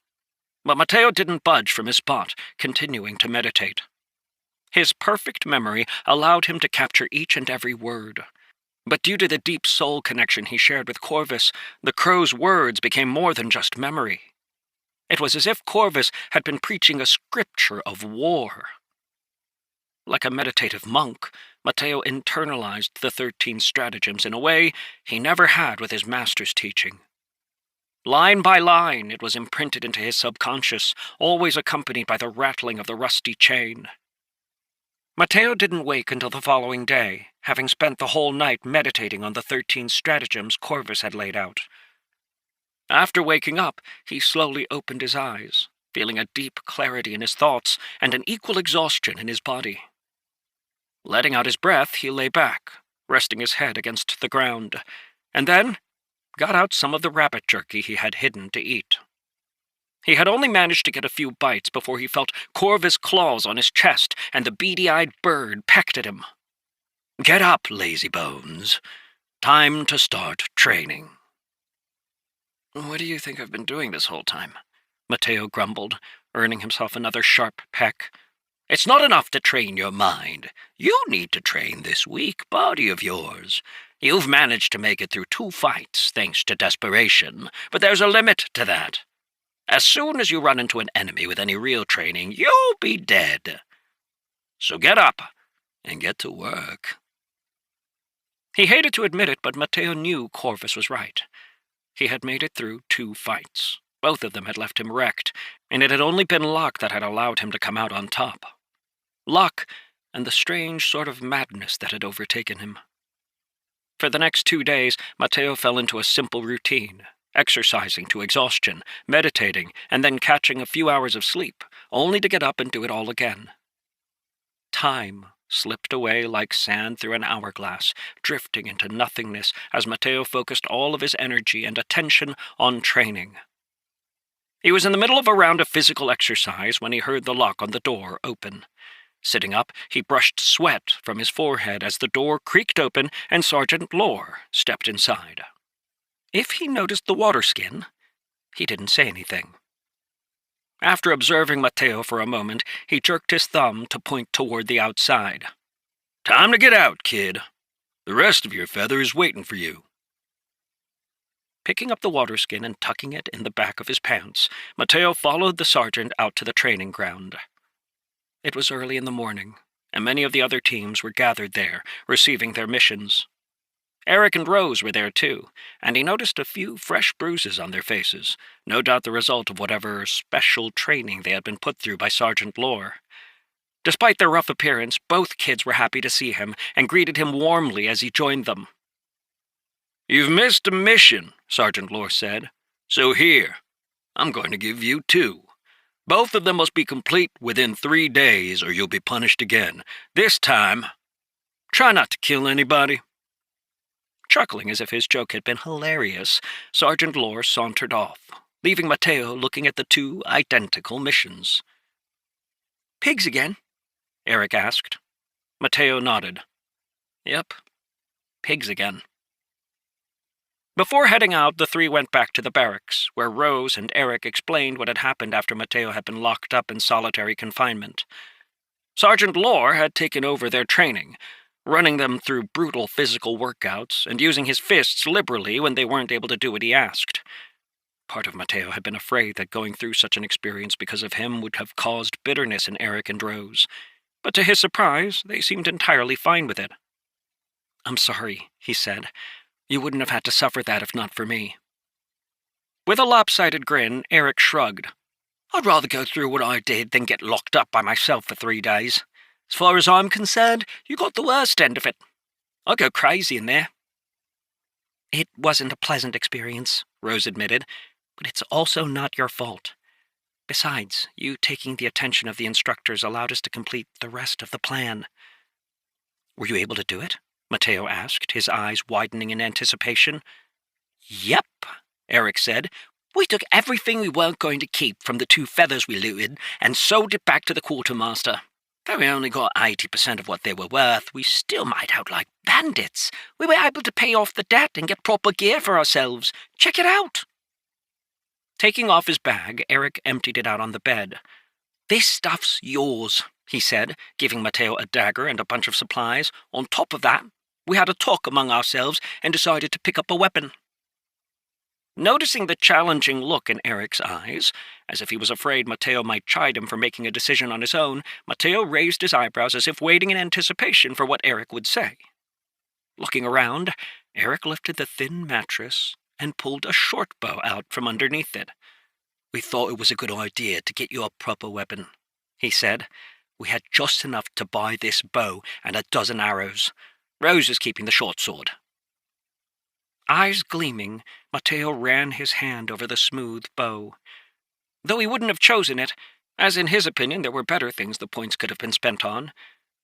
But Mateo didn't budge from his spot, continuing to meditate. His perfect memory allowed him to capture each and every word. But due to the deep soul connection he shared with Corvus, the crow's words became more than just memory. It was as if Corvus had been preaching a scripture of war. Like a meditative monk, Mateo internalized the 13 stratagems in a way he never had with his master's teaching. Line by line, it was imprinted into his subconscious, always accompanied by the rattling of the rusty chain. Mateo didn't wake until the following day, having spent the whole night meditating on the 13 stratagems Corvus had laid out. After waking up, he slowly opened his eyes, feeling a deep clarity in his thoughts and an equal exhaustion in his body. Letting out his breath, he lay back, resting his head against the ground, and then got out some of the rabbit jerky he had hidden to eat. He had only managed to get a few bites before he felt Corvus' claws on his chest, and the beady-eyed bird pecked at him. "Get up, lazy bones. Time to start training." "What do you think I've been doing this whole time?" Mateo grumbled, earning himself another sharp peck. "It's not enough to train your mind. You need to train this weak body of yours. You've managed to make it through 2 fights, thanks to desperation, but there's a limit to that. As soon as you run into an enemy with any real training, you'll be dead. So get up and get to work." He hated to admit it, but Mateo knew Corvus was right. He had made it through 2 fights. Both of them had left him wrecked, and it had only been luck that had allowed him to come out on top. Luck and the strange sort of madness that had overtaken him. For the next 2 days, Mateo fell into a simple routine, exercising to exhaustion, meditating, and then catching a few hours of sleep, only to get up and do it all again. Time slipped away like sand through an hourglass, drifting into nothingness as Mateo focused all of his energy and attention on training. He was in the middle of a round of physical exercise when he heard the lock on the door open. Sitting up, he brushed sweat from his forehead as the door creaked open and Sergeant Lore stepped inside. If he noticed the water skin, he didn't say anything. After observing Mateo for a moment, he jerked his thumb to point toward the outside. "Time to get out, kid. The rest of your feather is waiting for you." Picking up the water skin and tucking it in the back of his pants, Mateo followed the sergeant out to the training ground. It was early in the morning, and many of the other teams were gathered there, receiving their missions. Eric and Rose were there too, and he noticed a few fresh bruises on their faces, no doubt the result of whatever special training they had been put through by Sergeant Lore. Despite their rough appearance, both kids were happy to see him and greeted him warmly as he joined them. "You've missed a mission," Sergeant Lore said. "So here, I'm going to give you 2. Both of them must be complete within 3 days or you'll be punished again. This time, try not to kill anybody." Chuckling as if his joke had been hilarious, Sergeant Lore sauntered off, leaving Mateo looking at the 2 identical missions. "Pigs again?" Eric asked. Mateo nodded. "Yep, pigs again." Before heading out, the 3 went back to the barracks, where Rose and Eric explained what had happened after Mateo had been locked up in solitary confinement. Sergeant Lore had taken over their training, running them through brutal physical workouts and using his fists liberally when they weren't able to do what he asked. Part of Mateo had been afraid that going through such an experience because of him would have caused bitterness in Eric and Rose, but to his surprise, they seemed entirely fine with it. "I'm sorry," he said. "You wouldn't have had to suffer that if not for me." With a lopsided grin, Eric shrugged. "I'd rather go through what I did than get locked up by myself for 3 days. As far as I'm concerned, you got the worst end of it. I go crazy in there." "It wasn't a pleasant experience," Rose admitted, "but it's also not your fault. Besides, you taking the attention of the instructors allowed us to complete the rest of the plan." "Were you able to do it?" Mateo asked, his eyes widening in anticipation. "Yep," Eric said. "We took everything we weren't going to keep from the 2 feathers we looted and sold it back to the quartermaster. Though we only got 80% of what they were worth, we still might out like bandits. We were able to pay off the debt and get proper gear for ourselves. Check it out." Taking off his bag, Eric emptied it out on the bed. "This stuff's yours," he said, giving Mateo a dagger and a bunch of supplies. "On top of that, we had a talk among ourselves and decided to pick up a weapon." Noticing the challenging look in Eric's eyes, as if he was afraid Mateo might chide him for making a decision on his own, Mateo raised his eyebrows as if waiting in anticipation for what Eric would say. Looking around, Eric lifted the thin mattress and pulled a short bow out from underneath it. "We thought it was a good idea to get you a proper weapon," he said. "We had just enough to buy this bow and a dozen arrows. Rose is keeping the short sword." Eyes gleaming, Mateo ran his hand over the smooth bow. Though he wouldn't have chosen it, as in his opinion there were better things the points could have been spent on,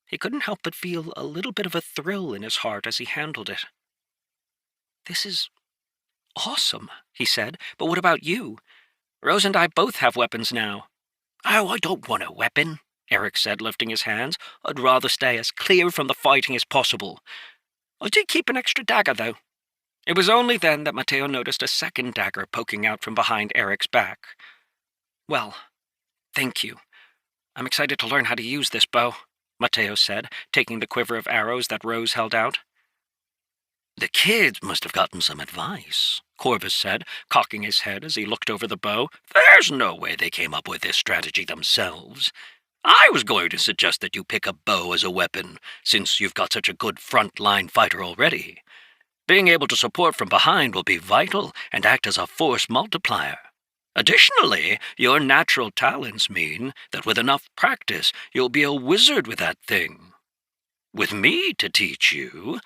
He couldn't help but feel a little bit of a thrill in his heart as he handled it. "This is awesome," he said, "but what about you? Rose and I both have weapons now." "Oh, I don't want a weapon," Eric said, lifting his hands. "I'd rather stay as clear from the fighting as possible. I did keep an extra dagger, though." It was only then that Mateo noticed a second dagger poking out from behind Eric's back. "Well, thank you. I'm excited to learn how to use this bow," Mateo said, taking the quiver of arrows that Rose held out. "The kids must have gotten some advice," Corvus said, cocking his head as he looked over the bow. "There's no way they came up with this strategy themselves. I was going to suggest that you pick a bow as a weapon, since you've got such a good front-line fighter already. Being able to support from behind will be vital and act as a force multiplier. Additionally, your natural talents mean that with enough practice, you'll be a wizard with that thing. With me to teach you—"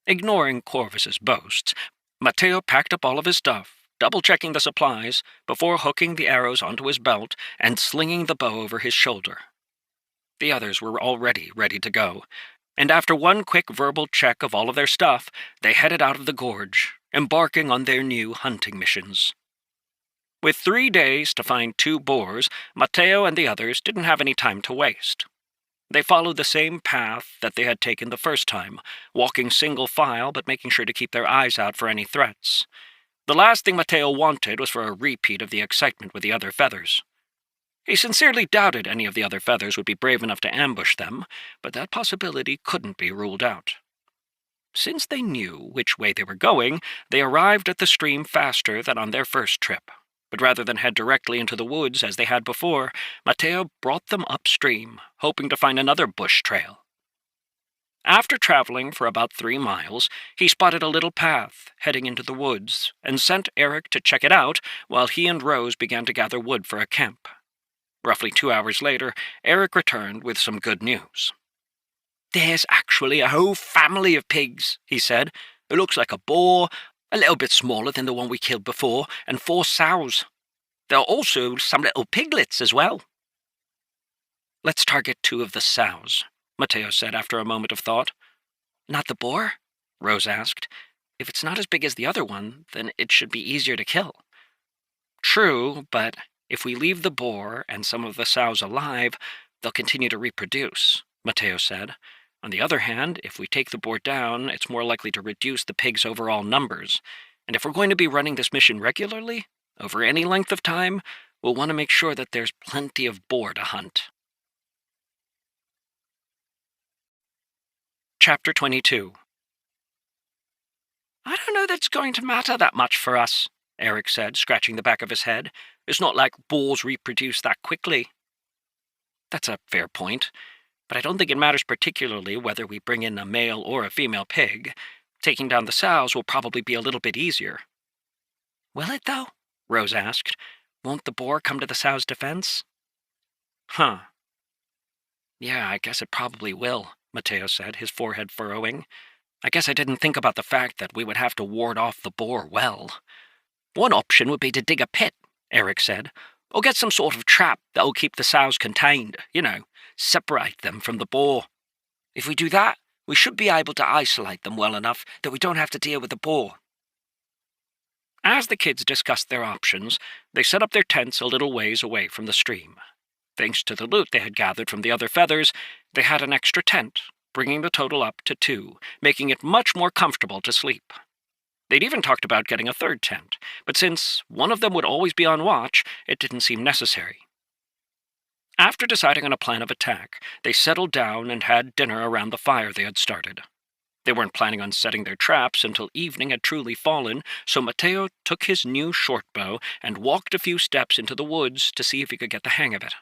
Ignoring Corvus's boasts, Mateo packed up all of his stuff, double-checking the supplies, before hooking the arrows onto his belt and slinging the bow over his shoulder. The others were already ready to go, and after one quick verbal check of all of their stuff, they headed out of the gorge, embarking on their new hunting missions. With 3 days to find 2 boars, Mateo and the others didn't have any time to waste. They followed the same path that they had taken the first time, walking single file but making sure to keep their eyes out for any threats. The last thing Mateo wanted was for a repeat of the excitement with the other feathers. He sincerely doubted any of the other feathers would be brave enough to ambush them, but that possibility couldn't be ruled out. Since they knew which way they were going, they arrived at the stream faster than on their first trip. But rather than head directly into the woods as they had before, Mateo brought them upstream, hoping to find another bush trail. After traveling for about 3 miles, he spotted a little path heading into the woods and sent Eric to check it out while he and Rose began to gather wood for a camp. Roughly 2 hours later, Eric returned with some good news. "There's actually a whole family of pigs," he said. "It looks like a boar, a little bit smaller than the one we killed before, and 4 sows. There are also some little piglets as well." "Let's target 2 of the sows," Mateo said after a moment of thought. "Not the boar?" Rose asked. "If it's not as big as the other one, then it should be easier to kill." "True, but if we leave the boar and some of the sows alive, they'll continue to reproduce," Mateo said. "On the other hand, if we take the boar down, it's more likely to reduce the pigs' overall numbers. And if we're going to be running this mission regularly, over any length of time, we'll want to make sure that there's plenty of boar to hunt." Chapter 22. "I don't know that's going to matter that much for us," Eric said, scratching the back of his head. "It's not like boars reproduce that quickly." "That's a fair point, but I don't think it matters particularly whether we bring in a male or a female pig. Taking down the sows will probably be a little bit easier." "Will it, though?" Rose asked. "Won't the boar come to the sow's defense?" "Huh. Yeah, I guess it probably will," Mateo said, his forehead furrowing. "I guess I didn't think about the fact that we would have to ward off the boar well." "One option would be to dig a pit," Eric said, "or get some sort of trap that will keep the sows contained, separate them from the boar. If we do that, we should be able to isolate them well enough that we don't have to deal with the boar." As the kids discussed their options, they set up their tents a little ways away from the stream. Thanks to the loot they had gathered from the other feathers, they had an extra tent, bringing the total up to 2, making it much more comfortable to sleep. They'd even talked about getting a 3rd tent, but since one of them would always be on watch, it didn't seem necessary. After deciding on a plan of attack, they settled down and had dinner around the fire they had started. They weren't planning on setting their traps until evening had truly fallen, so Mateo took his new short bow and walked a few steps into the woods to see if he could get the hang of it.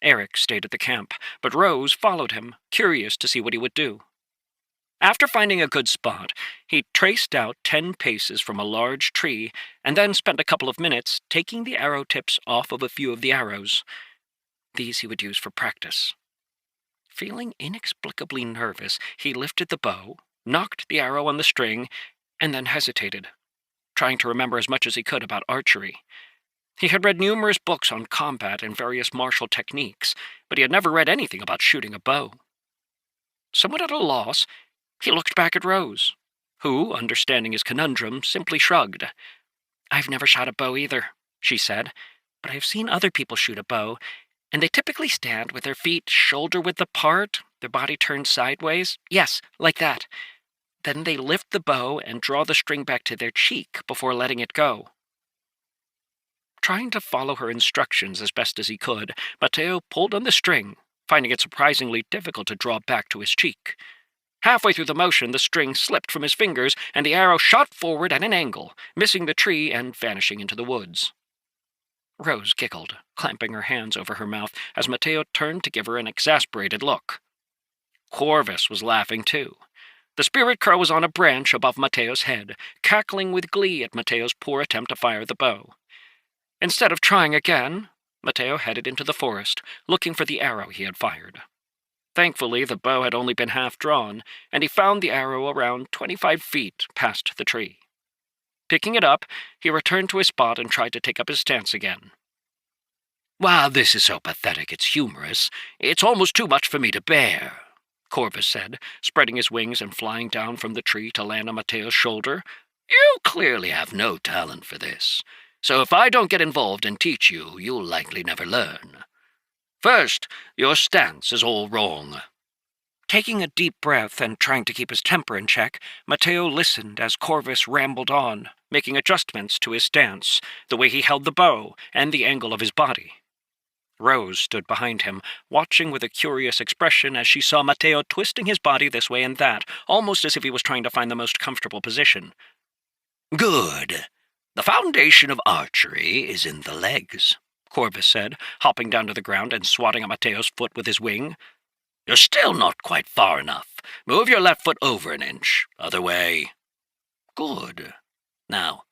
Eric stayed at the camp, but Rose followed him, curious to see what he would do. After finding a good spot, he traced out 10 paces from a large tree and then spent a couple of minutes taking the arrow tips off of a few of the arrows. These he would use for practice. Feeling inexplicably nervous, he lifted the bow, knocked the arrow on the string, and then hesitated, trying to remember as much as he could about archery. He had read numerous books on combat and various martial techniques, but he had never read anything about shooting a bow. Somewhat at a loss, he looked back at Rose, who, understanding his conundrum, simply shrugged. "I've never shot a bow either," she said, "but I have seen other people shoot a bow, and they typically stand with their feet shoulder-width apart, their body turned sideways. Yes, like that. Then they lift the bow and draw the string back to their cheek before letting it go." Trying to follow her instructions as best as he could, Mateo pulled on the string, finding it surprisingly difficult to draw back to his cheek. Halfway through the motion, the string slipped from his fingers, and the arrow shot forward at an angle, missing the tree and vanishing into the woods. Rose giggled, clamping her hands over her mouth as Mateo turned to give her an exasperated look. Corvus was laughing too. The spirit crow was on a branch above Mateo's head, cackling with glee at Mateo's poor attempt to fire the bow. Instead of trying again, Mateo headed into the forest, looking for the arrow he had fired. Thankfully, the bow had only been half drawn, and he found the arrow around 25 feet past the tree. Picking it up, he returned to his spot and tried to take up his stance again. "While this is so pathetic it's humorous, it's almost too much for me to bear," Corvus said, spreading his wings and flying down from the tree to land on Mateo's shoulder. "You clearly have no talent for this, so if I don't get involved and teach you, you'll likely never learn. First, your stance is all wrong." Taking a deep breath and trying to keep his temper in check, Mateo listened as Corvus rambled on, making adjustments to his stance, the way he held the bow, and the angle of his body. Rose stood behind him, watching with a curious expression as she saw Mateo twisting his body this way and that, almost as if he was trying to find the most comfortable position. "Good. The foundation of archery is in the legs," Corvus said, hopping down to the ground and swatting at Mateo's foot with his wing. "You're still not quite far enough. Move your left foot over an inch. Other way. Good. Now,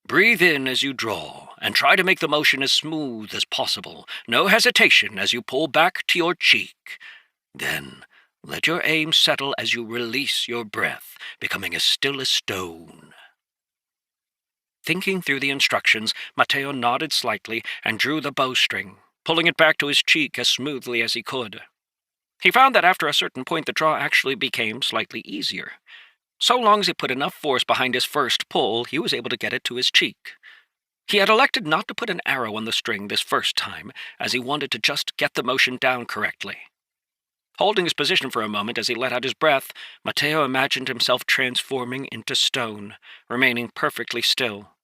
breathe in as you draw, and try to make the motion as smooth as possible. No hesitation as you pull back to your cheek. Then, let your aim settle as you release your breath, becoming as still as stone." Thinking through the instructions, Mateo nodded slightly and drew the bowstring, pulling it back to his cheek as smoothly as he could. He found that after a certain point the draw actually became slightly easier. So long as he put enough force behind his first pull, he was able to get it to his cheek. He had elected not to put an arrow on the string this first time, as he wanted to just get the motion down correctly. Holding his position for a moment as he let out his breath, Mateo imagined himself transforming into stone, remaining perfectly still.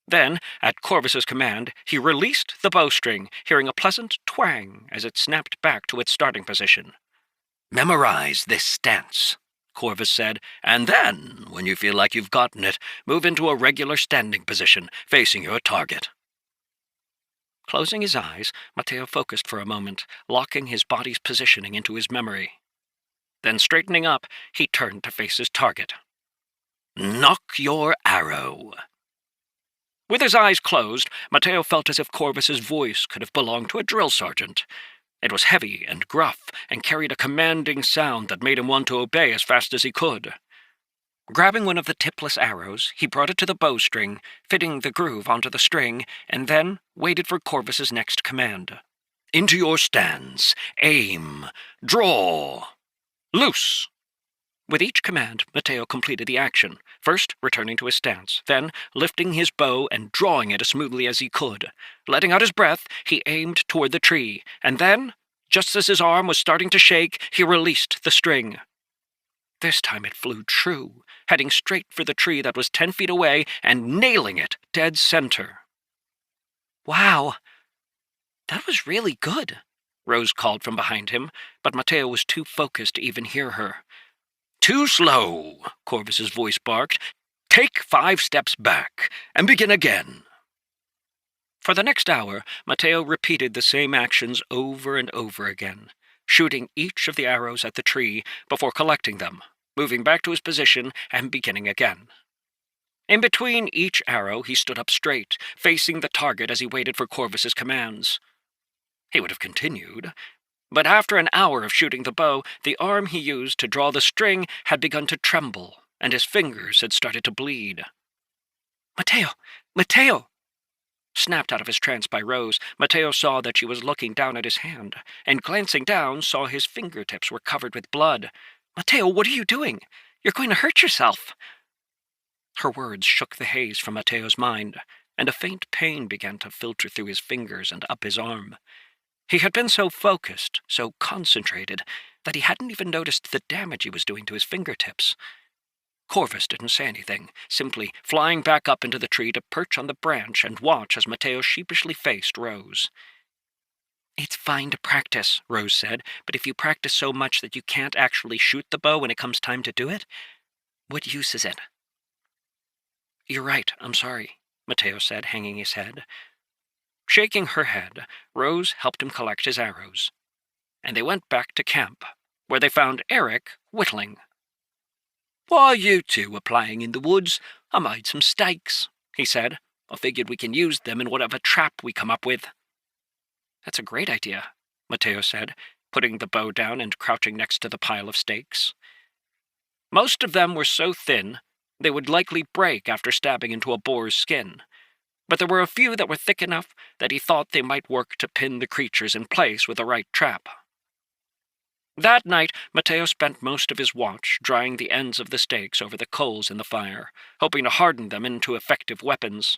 Then, at Corvus's command, he released the bowstring, hearing a pleasant twang as it snapped back to its starting position. "Memorize this stance," Corvus said, "and then, when you feel like you've gotten it, move into a regular standing position, facing your target." Closing his eyes, Mateo focused for a moment, locking his body's positioning into his memory. Then, straightening up, he turned to face his target. "Nock your arrow." With his eyes closed, Mateo felt as if Corvus's voice could have belonged to a drill sergeant. It was heavy and gruff, and carried a commanding sound that made him want to obey as fast as he could. Grabbing one of the tipless arrows, he brought it to the bowstring, fitting the groove onto the string, and then waited for Corvus's next command. "Into your stance. Aim. Draw. Loose." With each command, Mateo completed the action, first returning to his stance, then lifting his bow and drawing it as smoothly as he could. Letting out his breath, he aimed toward the tree, and then, just as his arm was starting to shake, he released the string. This time it flew true, heading straight for the tree that was 10 feet away and nailing it dead center. "Wow, that was really good," Rose called from behind him, but Mateo was too focused to even hear her. "Too slow," Corvus's voice barked. "Take 5 steps back, and begin again." For the next hour, Mateo repeated the same actions over and over again, shooting each of the arrows at the tree before collecting them, moving back to his position and beginning again. In between each arrow, he stood up straight, facing the target as he waited for Corvus's commands. He would have continued, but after an hour of shooting the bow, the arm he used to draw the string had begun to tremble, and his fingers had started to bleed. Mateo! Snapped out of his trance by Rose, Mateo saw that she was looking down at his hand, and glancing down saw his fingertips were covered with blood. "Mateo, what are you doing? You're going to hurt yourself." Her words shook the haze from Mateo's mind, and a faint pain began to filter through his fingers and up his arm. He had been so focused, so concentrated, that he hadn't even noticed the damage he was doing to his fingertips. Corvus didn't say anything, simply flying back up into the tree to perch on the branch and watch as Mateo sheepishly faced Rose. "It's fine to practice," Rose said, "but if you practice so much that you can't actually shoot the bow when it comes time to do it, what use is it?" "You're right, I'm sorry," Mateo said, hanging his head. Shaking her head, Rose helped him collect his arrows, and they went back to camp, where they found Eric whittling. "While you two were playing in the woods, I made some stakes," he said. "I figured we can use them in whatever trap we come up with." "That's a great idea," Mateo said, putting the bow down and crouching next to the pile of stakes. Most of them were so thin they would likely break after stabbing into a boar's skin, but there were a few that were thick enough that he thought they might work to pin the creatures in place with the right trap. That night, Mateo spent most of his watch drying the ends of the stakes over the coals in the fire, hoping to harden them into effective weapons.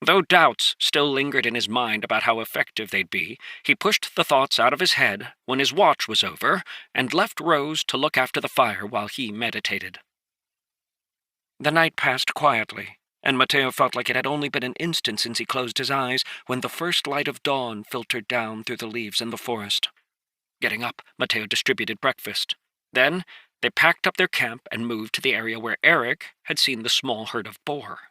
Though doubts still lingered in his mind about how effective they'd be, he pushed the thoughts out of his head when his watch was over and left Rose to look after the fire while he meditated. The night passed quietly, and Mateo felt like it had only been an instant since he closed his eyes when the first light of dawn filtered down through the leaves in the forest. Getting up, Mateo distributed breakfast. Then they packed up their camp and moved to the area where Eric had seen the small herd of boar.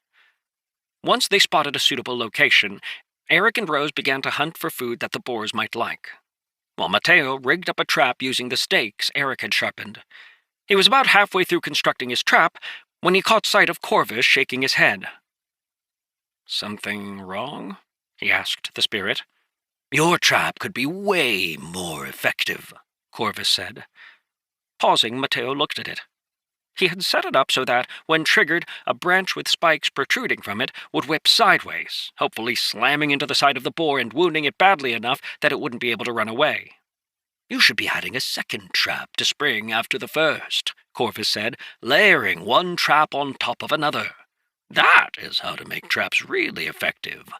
Once they spotted a suitable location, Eric and Rose began to hunt for food that the boars might like, while Mateo rigged up a trap using the stakes Eric had sharpened. He was about halfway through constructing his trap when he caught sight of Corvus shaking his head. "Something wrong?" he asked the spirit. "Your trap could be way more effective," Corvus said. Pausing, Mateo looked at it. He had set it up so that, when triggered, a branch with spikes protruding from it would whip sideways, hopefully slamming into the side of the boar and wounding it badly enough that it wouldn't be able to run away. "You should be adding a second trap to spring after the first," Corvus said, "layering one trap on top of another. That is how to make traps really effective.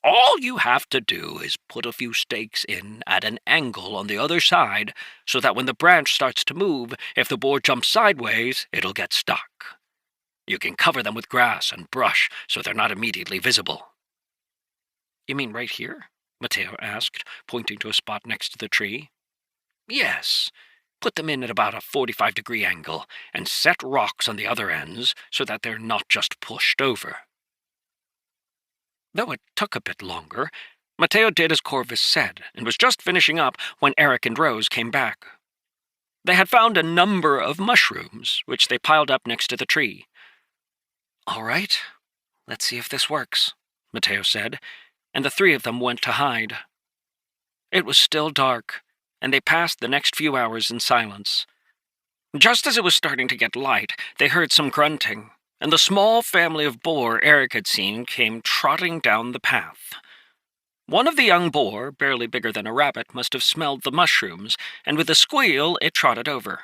All you have to do is put a few stakes in at an angle on the other side so that when the branch starts to move, if the boar jumps sideways, it'll get stuck. You can cover them with grass and brush so they're not immediately visible." "You mean right here?" Mateo asked, pointing to a spot next to the tree. "Yes. Put them in at about a 45-degree angle and set rocks on the other ends so that they're not just pushed over." Though it took a bit longer, Mateo did as Corvus said and was just finishing up when Eric and Rose came back. They had found a number of mushrooms, which they piled up next to the tree. "All right, let's see if this works," Mateo said, and the three of them went to hide. It was still dark, and they passed the next few hours in silence. Just as it was starting to get light, they heard some grunting, and the small family of boar Eric had seen came trotting down the path. One of the young boar, barely bigger than a rabbit, must have smelled the mushrooms, and with a squeal it trotted over.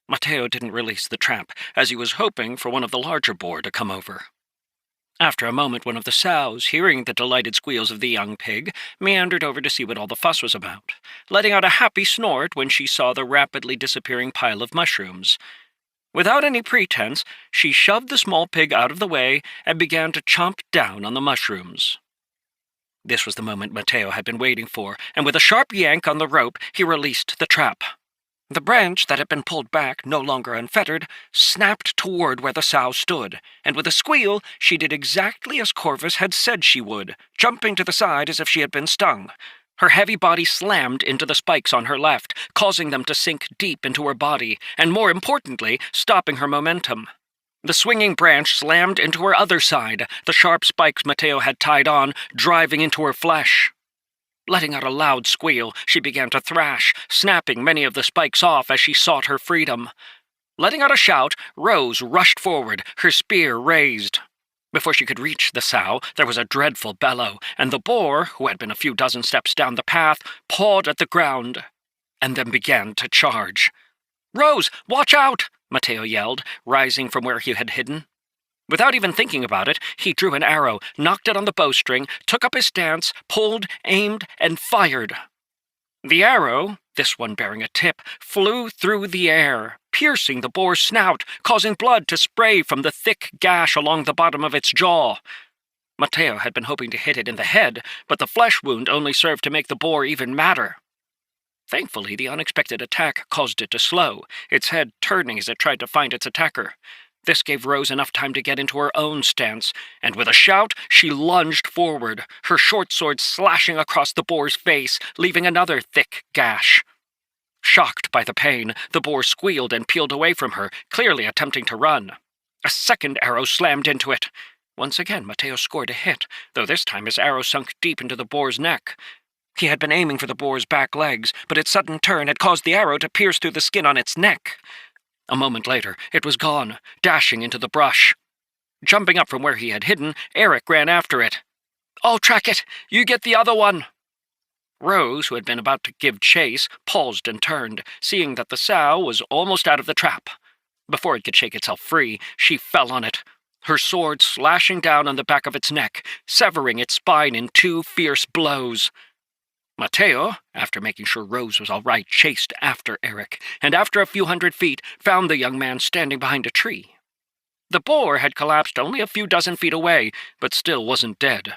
Mateo didn't release the trap, as he was hoping for one of the larger boar to come over. After a moment, one of the sows, hearing the delighted squeals of the young pig, meandered over to see what all the fuss was about, letting out a happy snort when she saw the rapidly disappearing pile of mushrooms. Without any pretense, she shoved the small pig out of the way and began to chomp down on the mushrooms. This was the moment Mateo had been waiting for, and with a sharp yank on the rope, he released the trap. The branch that had been pulled back, no longer unfettered, snapped toward where the sow stood, and with a squeal, she did exactly as Corvus had said she would, jumping to the side as if she had been stung. Her heavy body slammed into the spikes on her left, causing them to sink deep into her body, and more importantly, stopping her momentum. The swinging branch slammed into her other side, the sharp spikes Mateo had tied on, driving into her flesh. Letting out a loud squeal, she began to thrash, snapping many of the spikes off as she sought her freedom. Letting out a shout, Rose rushed forward, her spear raised. Before she could reach the sow, there was a dreadful bellow, and the boar, who had been a few dozen steps down the path, pawed at the ground, and then began to charge. "Rose, watch out!" Mateo yelled, rising from where he had hidden. Without even thinking about it, he drew an arrow, knocked it on the bowstring, took up his stance, pulled, aimed, and fired. The arrow, this one bearing a tip, flew through the air, piercing the boar's snout, causing blood to spray from the thick gash along the bottom of its jaw. Mateo had been hoping to hit it in the head, but the flesh wound only served to make the boar even madder. Thankfully, the unexpected attack caused it to slow, its head turning as it tried to find its attacker. This gave Rose enough time to get into her own stance, and with a shout, she lunged forward, her short sword slashing across the boar's face, leaving another thick gash. Shocked by the pain, the boar squealed and peeled away from her, clearly attempting to run. A second arrow slammed into it. Once again, Mateo scored a hit, though this time his arrow sunk deep into the boar's neck. He had been aiming for the boar's back legs, but its sudden turn had caused the arrow to pierce through the skin on its neck. A moment later, it was gone, dashing into the brush. Jumping up from where he had hidden, Eric ran after it. "I'll track it! You get the other one!" Rose, who had been about to give chase, paused and turned, seeing that the sow was almost out of the trap. Before it could shake itself free, she fell on it, her sword slashing down on the back of its neck, severing its spine in 2 fierce blows. Mateo, after making sure Rose was all right, chased after Eric, and after a few hundred feet, found the young man standing behind a tree. The boar had collapsed only a few dozen feet away, but still wasn't dead.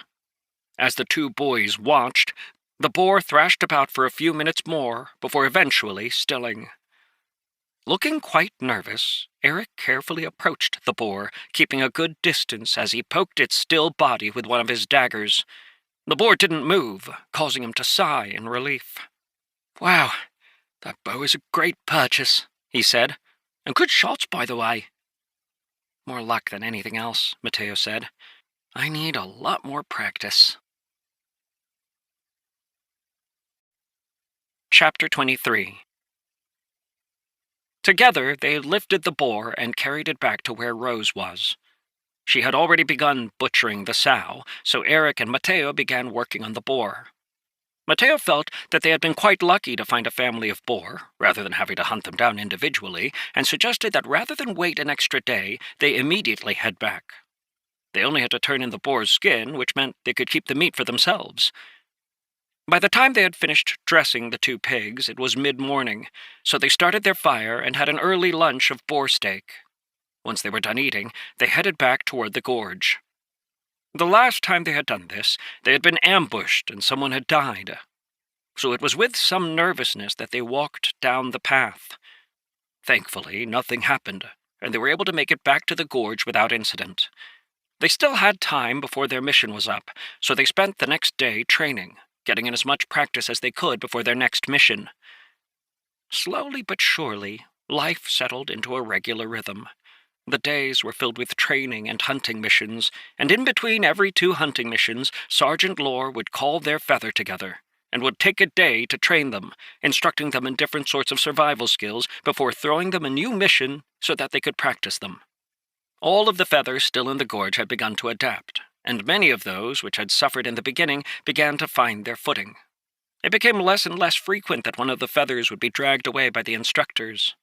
As the 2 boys watched, the boar thrashed about for a few minutes more before eventually stilling. Looking quite nervous, Eric carefully approached the boar, keeping a good distance as he poked its still body with one of his daggers. The boar didn't move, causing him to sigh in relief. "Wow, that bow is a great purchase," he said. "And good shots, by the way." "More luck than anything else," Mateo said. "I need a lot more practice." Chapter 23. Together they lifted the boar and carried it back to where Rose was. She had already begun butchering the sow, so Eric and Mateo began working on the boar. Mateo felt that they had been quite lucky to find a family of boar, rather than having to hunt them down individually, and suggested that rather than wait an extra day, they immediately head back. They only had to turn in the boar's skin, which meant they could keep the meat for themselves. By the time they had finished dressing the 2 pigs, it was mid-morning, so they started their fire and had an early lunch of boar steak. Once they were done eating, they headed back toward the gorge. The last time they had done this, they had been ambushed and someone had died. So it was with some nervousness that they walked down the path. Thankfully, nothing happened, and they were able to make it back to the gorge without incident. They still had time before their mission was up, so they spent the next day training, getting in as much practice as they could before their next mission. Slowly but surely, life settled into a regular rhythm. The days were filled with training and hunting missions, and in between every 2 hunting missions, Sergeant Lore would call their feather together, and would take a day to train them, instructing them in different sorts of survival skills before throwing them a new mission so that they could practice them. All of the feathers still in the gorge had begun to adapt, and many of those which had suffered in the beginning began to find their footing. It became less and less frequent that one of the feathers would be dragged away by the instructors.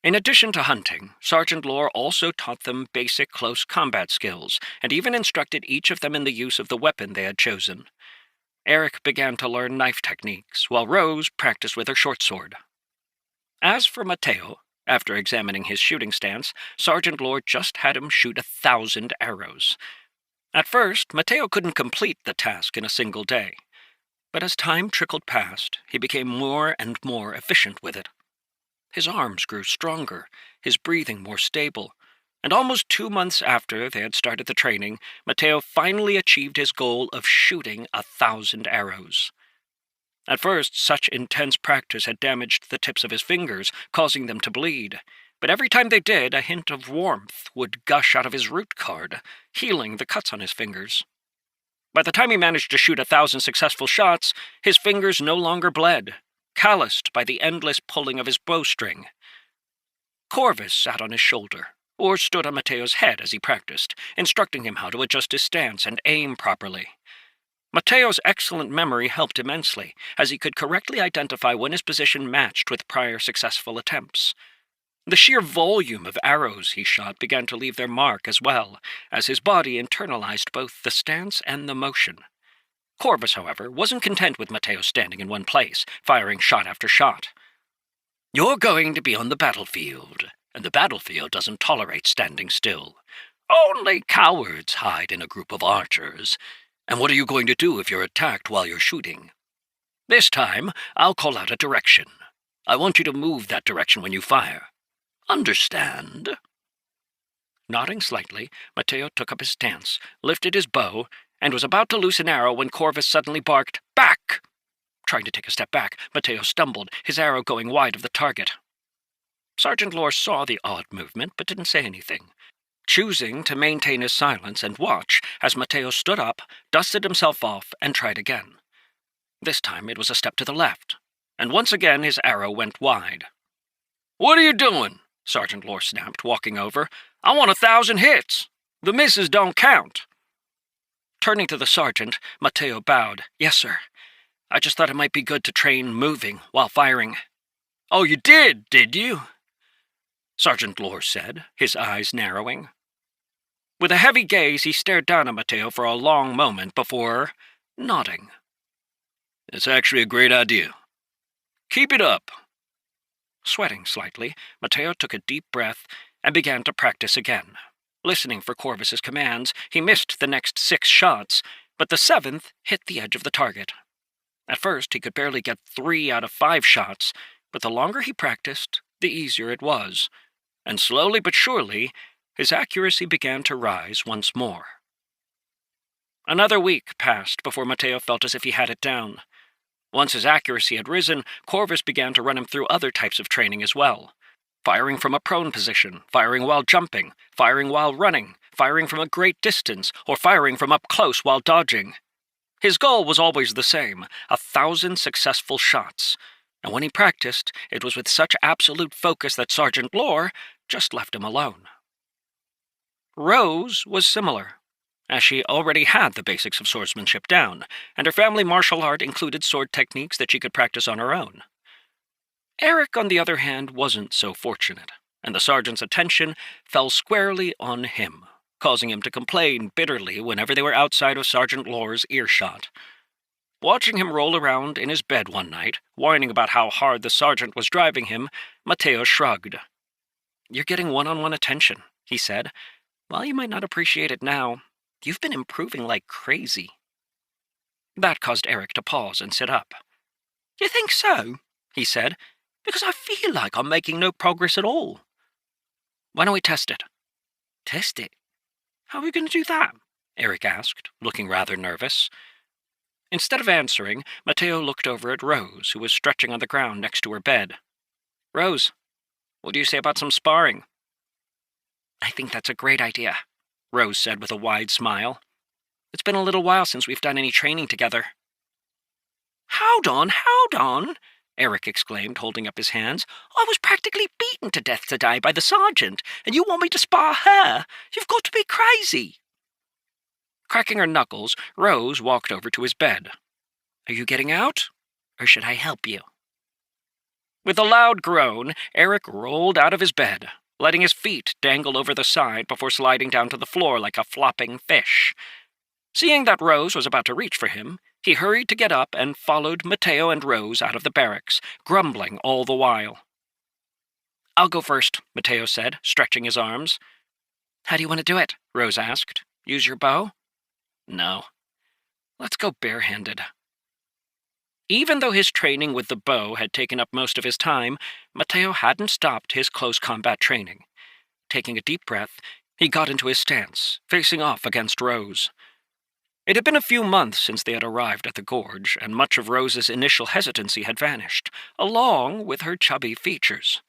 In addition to hunting, Sergeant Lore also taught them basic close combat skills, and even instructed each of them in the use of the weapon they had chosen. Eric began to learn knife techniques, while Rose practiced with her short sword. As for Mateo, after examining his shooting stance, Sergeant Lore just had him shoot 1,000 arrows. At first, Mateo couldn't complete the task in a single day, but as time trickled past, he became more and more efficient with it. His arms grew stronger, his breathing more stable, and almost 2 months after they had started the training, Mateo finally achieved his goal of shooting 1,000 arrows. At first, such intense practice had damaged the tips of his fingers, causing them to bleed, but every time they did, a hint of warmth would gush out of his root card, healing the cuts on his fingers. By the time he managed to shoot 1,000 successful shots, his fingers no longer bled, calloused by the endless pulling of his bowstring. Corvus sat on his shoulder, or stood on Mateo's head as he practiced, instructing him how to adjust his stance and aim properly. Mateo's excellent memory helped immensely, as he could correctly identify when his position matched with prior successful attempts. The sheer volume of arrows he shot began to leave their mark as well, as his body internalized both the stance and the motion. Corvus, however, wasn't content with Mateo standing in one place, firing shot after shot. "You're going to be on the battlefield, and the battlefield doesn't tolerate standing still. Only cowards hide in a group of archers. And what are you going to do if you're attacked while you're shooting? This time, I'll call out a direction. I want you to move that direction when you fire. Understand?" Nodding slightly, Mateo took up his stance, lifted his bow, and was about to loose an arrow when Corvus suddenly barked, "Back!" Trying to take a step back, Mateo stumbled, his arrow going wide of the target. Sergeant Lore saw the odd movement, but didn't say anything, choosing to maintain his silence and watch as Mateo stood up, dusted himself off, and tried again. This time it was a step to the left, and once again his arrow went wide. "What are you doing?" Sergeant Lore snapped, walking over. "I want 1,000 hits. The misses don't count." Turning to the sergeant, Mateo bowed. "Yes, sir. I just thought it might be good to train moving while firing." "Oh, you did you?" Sergeant Lore said, his eyes narrowing. With a heavy gaze, he stared down at Mateo for a long moment before nodding. "It's actually a great idea. Keep it up." Sweating slightly, Mateo took a deep breath and began to practice again. Listening for Corvus's commands, he missed the next 6 shots, but the 7th hit the edge of the target. At first, he could barely get 3 out of 5 shots, but the longer he practiced, the easier it was, and slowly but surely, his accuracy began to rise once more. Another week passed before Mateo felt as if he had it down. Once his accuracy had risen, Corvus began to run him through other types of training as well. Firing from a prone position, firing while jumping, firing while running, firing from a great distance, or firing from up close while dodging. His goal was always the same, 1,000 successful shots, and when he practiced, it was with such absolute focus that Sergeant Lore just left him alone. Rose was similar, as she already had the basics of swordsmanship down, and her family martial art included sword techniques that she could practice on her own. Eric, on the other hand, wasn't so fortunate, and the sergeant's attention fell squarely on him, causing him to complain bitterly whenever they were outside of Sergeant Lore's earshot. Watching him roll around in his bed one night, whining about how hard the sergeant was driving him, Mateo shrugged. "You're getting one-on-one attention," he said. "While you might not appreciate it now, you've been improving like crazy." That caused Eric to pause and sit up. "You think so?" he said. "Because I feel like I'm making no progress at all." "Why don't we test it?" "Test it? How are we going to do that?" Eric asked, looking rather nervous. Instead of answering, Mateo looked over at Rose, who was stretching on the ground next to her bed. "Rose, what do you say about some sparring?" "I think that's a great idea," Rose said with a wide smile. "It's been a little while since we've done any training together." Hold on, Eric exclaimed, holding up his hands. "I was practically beaten to death today by the sergeant, and you want me to spar her? You've got to be crazy." Cracking her knuckles, Rose walked over to his bed. "Are you getting out, or should I help you?" With a loud groan, Eric rolled out of his bed, letting his feet dangle over the side before sliding down to the floor like a flopping fish. Seeing that Rose was about to reach for him, he hurried to get up and followed Mateo and Rose out of the barracks, grumbling all the while. "I'll go first," Mateo said, stretching his arms. "How do you want to do it?" Rose asked. "Use your bow?" "No. Let's go barehanded." Even though his training with the bow had taken up most of his time, Mateo hadn't stopped his close combat training. Taking a deep breath, he got into his stance, facing off against Rose. It had been a few months since they had arrived at the gorge, and much of Rose's initial hesitancy had vanished, along with her chubby features.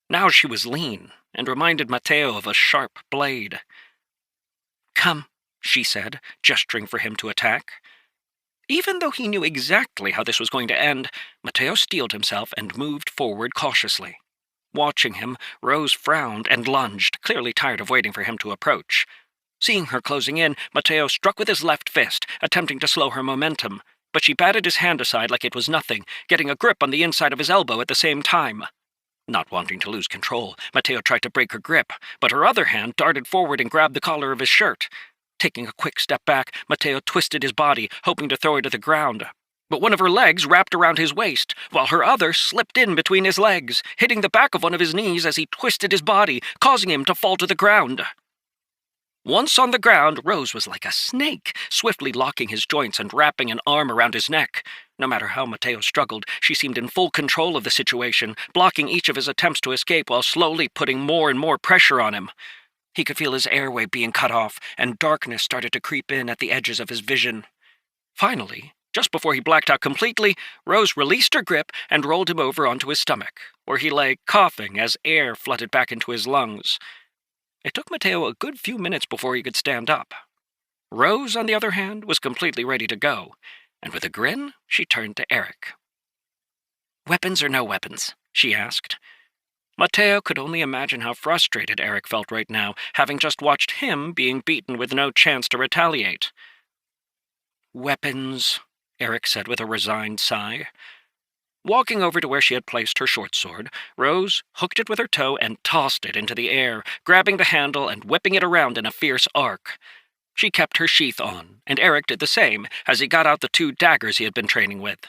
Now she was lean, and reminded Mateo of a sharp blade. "Come," she said, gesturing for him to attack. Even though he knew exactly how this was going to end, Mateo steeled himself and moved forward cautiously. Watching him, Rose frowned and lunged, clearly tired of waiting for him to approach. Seeing her closing in, Mateo struck with his left fist, attempting to slow her momentum, but she batted his hand aside like it was nothing, getting a grip on the inside of his elbow at the same time. Not wanting to lose control, Mateo tried to break her grip, but her other hand darted forward and grabbed the collar of his shirt. Taking a quick step back, Mateo twisted his body, hoping to throw her to the ground. But one of her legs wrapped around his waist, while her other slipped in between his legs, hitting the back of one of his knees as he twisted his body, causing him to fall to the ground. Once on the ground, Rose was like a snake, swiftly locking his joints and wrapping an arm around his neck. No matter how Mateo struggled, she seemed in full control of the situation, blocking each of his attempts to escape while slowly putting more and more pressure on him. He could feel his airway being cut off, and darkness started to creep in at the edges of his vision. Finally, just before he blacked out completely, Rose released her grip and rolled him over onto his stomach, where he lay coughing as air flooded back into his lungs. It took Mateo a good few minutes before he could stand up. Rose, on the other hand, was completely ready to go, and with a grin, she turned to Eric. "Weapons or no weapons?" she asked. Mateo could only imagine how frustrated Eric felt right now, having just watched him being beaten with no chance to retaliate. "Weapons," Eric said with a resigned sigh. Walking over to where she had placed her short sword, Rose hooked it with her toe and tossed it into the air, grabbing the handle and whipping it around in a fierce arc. She kept her sheath on, and Eric did the same as he got out the 2 daggers he had been training with.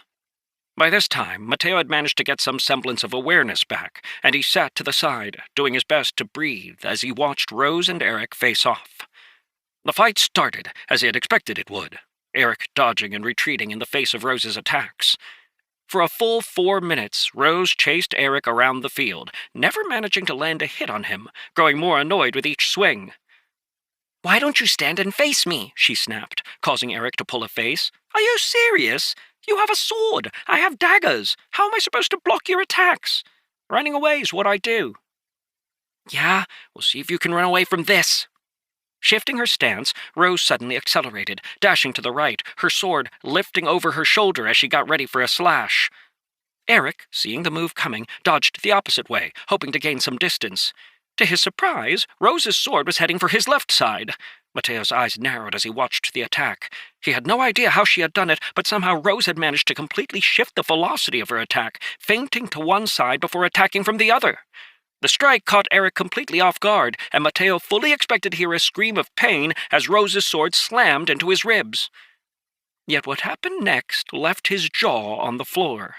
By this time, Mateo had managed to get some semblance of awareness back, and he sat to the side, doing his best to breathe as he watched Rose and Eric face off. The fight started as he had expected it would, Eric dodging and retreating in the face of Rose's attacks. For a full 4 minutes, Rose chased Eric around the field, never managing to land a hit on him, growing more annoyed with each swing. "Why don't you stand and face me?" she snapped, causing Eric to pull a face. "Are you serious? You have a sword. I have daggers. How am I supposed to block your attacks? Running away is what I do." "Yeah, we'll see if you can run away from this." Shifting her stance, Rose suddenly accelerated, dashing to the right, her sword lifting over her shoulder as she got ready for a slash. Eric, seeing the move coming, dodged the opposite way, hoping to gain some distance. To his surprise, Rose's sword was heading for his left side. Mateo's eyes narrowed as he watched the attack. He had no idea how she had done it, but somehow Rose had managed to completely shift the velocity of her attack, feinting to one side before attacking from the other. The strike caught Eric completely off guard, and Mateo fully expected to hear a scream of pain as Rose's sword slammed into his ribs. Yet what happened next left his jaw on the floor.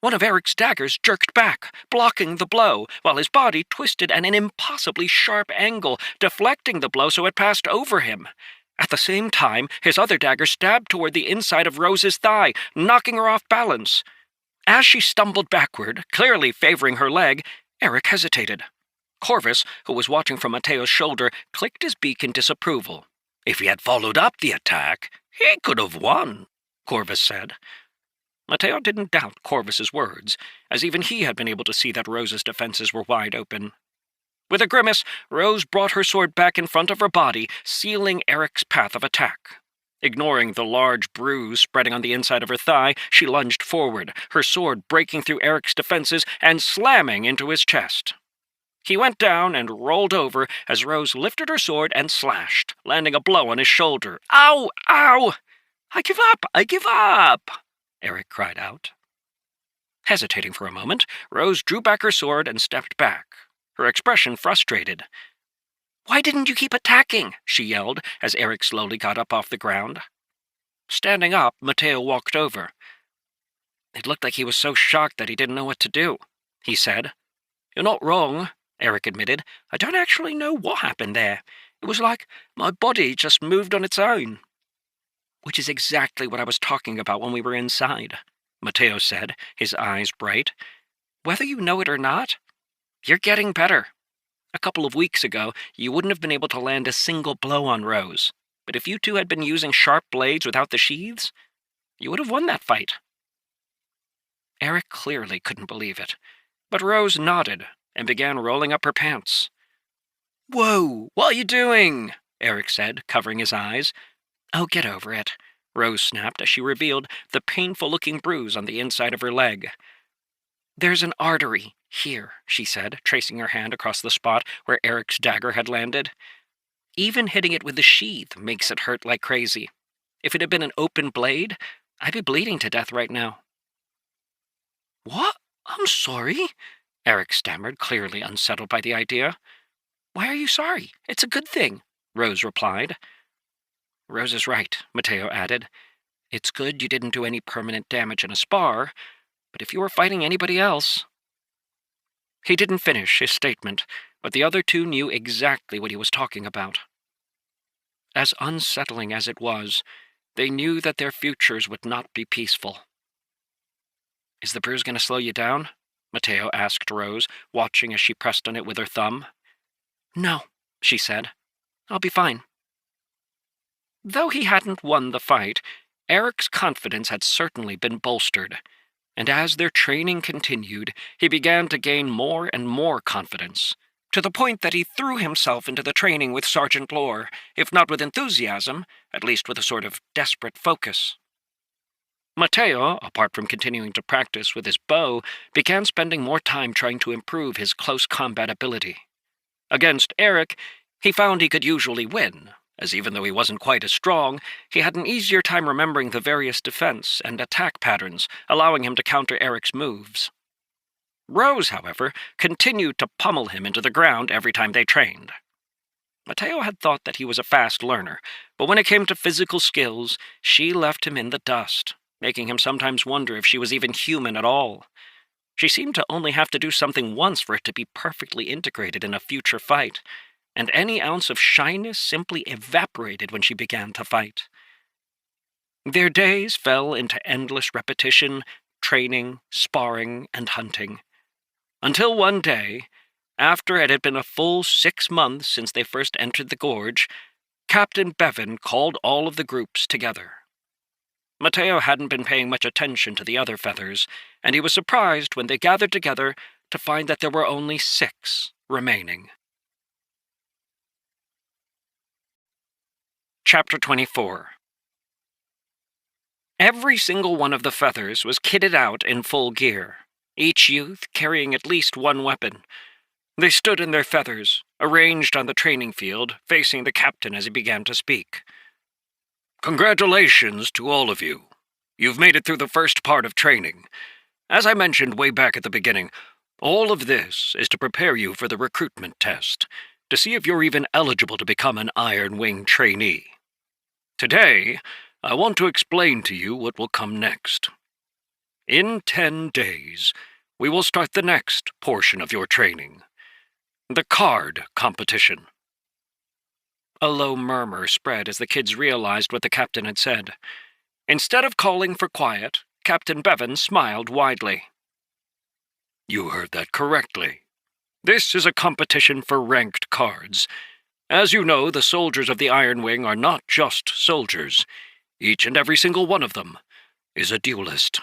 One of Eric's daggers jerked back, blocking the blow, while his body twisted at an impossibly sharp angle, deflecting the blow so it passed over him. At the same time, his other dagger stabbed toward the inside of Rose's thigh, knocking her off balance. As she stumbled backward, clearly favoring her leg, Eric hesitated. Corvus, who was watching from Mateo's shoulder, clicked his beak in disapproval. "If he had followed up the attack, he could have won," Corvus said. Mateo didn't doubt Corvus's words, as even he had been able to see that Rose's defenses were wide open. With a grimace, Rose brought her sword back in front of her body, sealing Eric's path of attack. Ignoring the large bruise spreading on the inside of her thigh, she lunged forward, her sword breaking through Eric's defenses and slamming into his chest. He went down and rolled over as Rose lifted her sword and slashed, landing a blow on his shoulder. "Ow! Ow! I give up! I give up!" Eric cried out. Hesitating for a moment, Rose drew back her sword and stepped back, her expression frustrated. "Why didn't you keep attacking?" she yelled as Eric slowly got up off the ground. Standing up, Mateo walked over. It looked like he was so shocked that he didn't know what to do, he said. "You're not wrong," Eric admitted. "I don't actually know what happened there. It was like my body just moved on its own." "Which is exactly what I was talking about when we were inside," Mateo said, his eyes bright. "Whether you know it or not, you're getting better. A couple of weeks ago, you wouldn't have been able to land a single blow on Rose, but if you two had been using sharp blades without the sheaths, you would have won that fight." Eric clearly couldn't believe it, but Rose nodded and began rolling up her pants. "Whoa, what are you doing?" Eric said, covering his eyes. "Oh, get over it," Rose snapped as she revealed the painful-looking bruise on the inside of her leg. "There's an artery," "Here," she said, tracing her hand across the spot where Eric's dagger had landed. "Even hitting it with the sheath makes it hurt like crazy. If it had been an open blade, I'd be bleeding to death right now." "What? I'm sorry," Eric stammered, clearly unsettled by the idea. "Why are you sorry? It's a good thing," Rose replied. "Rose is right," Mateo added. "It's good you didn't do any permanent damage in a spar, but if you were fighting anybody else—" He didn't finish his statement, but the other two knew exactly what he was talking about. As unsettling as it was, they knew that their futures would not be peaceful. "Is the bruise going to slow you down?" Mateo asked Rose, watching as she pressed on it with her thumb. "No," she said. "I'll be fine." Though he hadn't won the fight, Eric's confidence had certainly been bolstered, and as their training continued, he began to gain more and more confidence, to the point that he threw himself into the training with Sergeant Lore, if not with enthusiasm, at least with a sort of desperate focus. Mateo, apart from continuing to practice with his bow, began spending more time trying to improve his close combat ability. Against Eric, he found he could usually win, as even though he wasn't quite as strong, he had an easier time remembering the various defense and attack patterns, allowing him to counter Eric's moves. Rose, however, continued to pummel him into the ground every time they trained. Mateo had thought that he was a fast learner, but when it came to physical skills, she left him in the dust, making him sometimes wonder if she was even human at all. She seemed to only have to do something once for it to be perfectly integrated in a future fight, and any ounce of shyness simply evaporated when she began to fight. Their days fell into endless repetition, training, sparring, and hunting. Until one day, after it had been a full 6 months since they first entered the gorge, Captain Bevan called all of the groups together. Mateo hadn't been paying much attention to the other feathers, and he was surprised when they gathered together to find that there were only 6 remaining. Chapter 24. Every single one of the feathers was kitted out in full gear, each youth carrying at least one weapon. They stood in their feathers, arranged on the training field, facing the captain as he began to speak. "Congratulations to all of you. You've made it through the first part of training. As I mentioned way back at the beginning, all of this is to prepare you for the recruitment test, to see if you're even eligible to become an Iron Wing trainee. Today, I want to explain to you what will come next. In 10 days, we will start the next portion of your training, the card competition." A low murmur spread as the kids realized what the captain had said. Instead of calling for quiet, Captain Bevan smiled widely. "You heard that correctly. This is a competition for ranked cards. As you know, the soldiers of the Iron Wing are not just soldiers. Each and every single one of them is a duelist."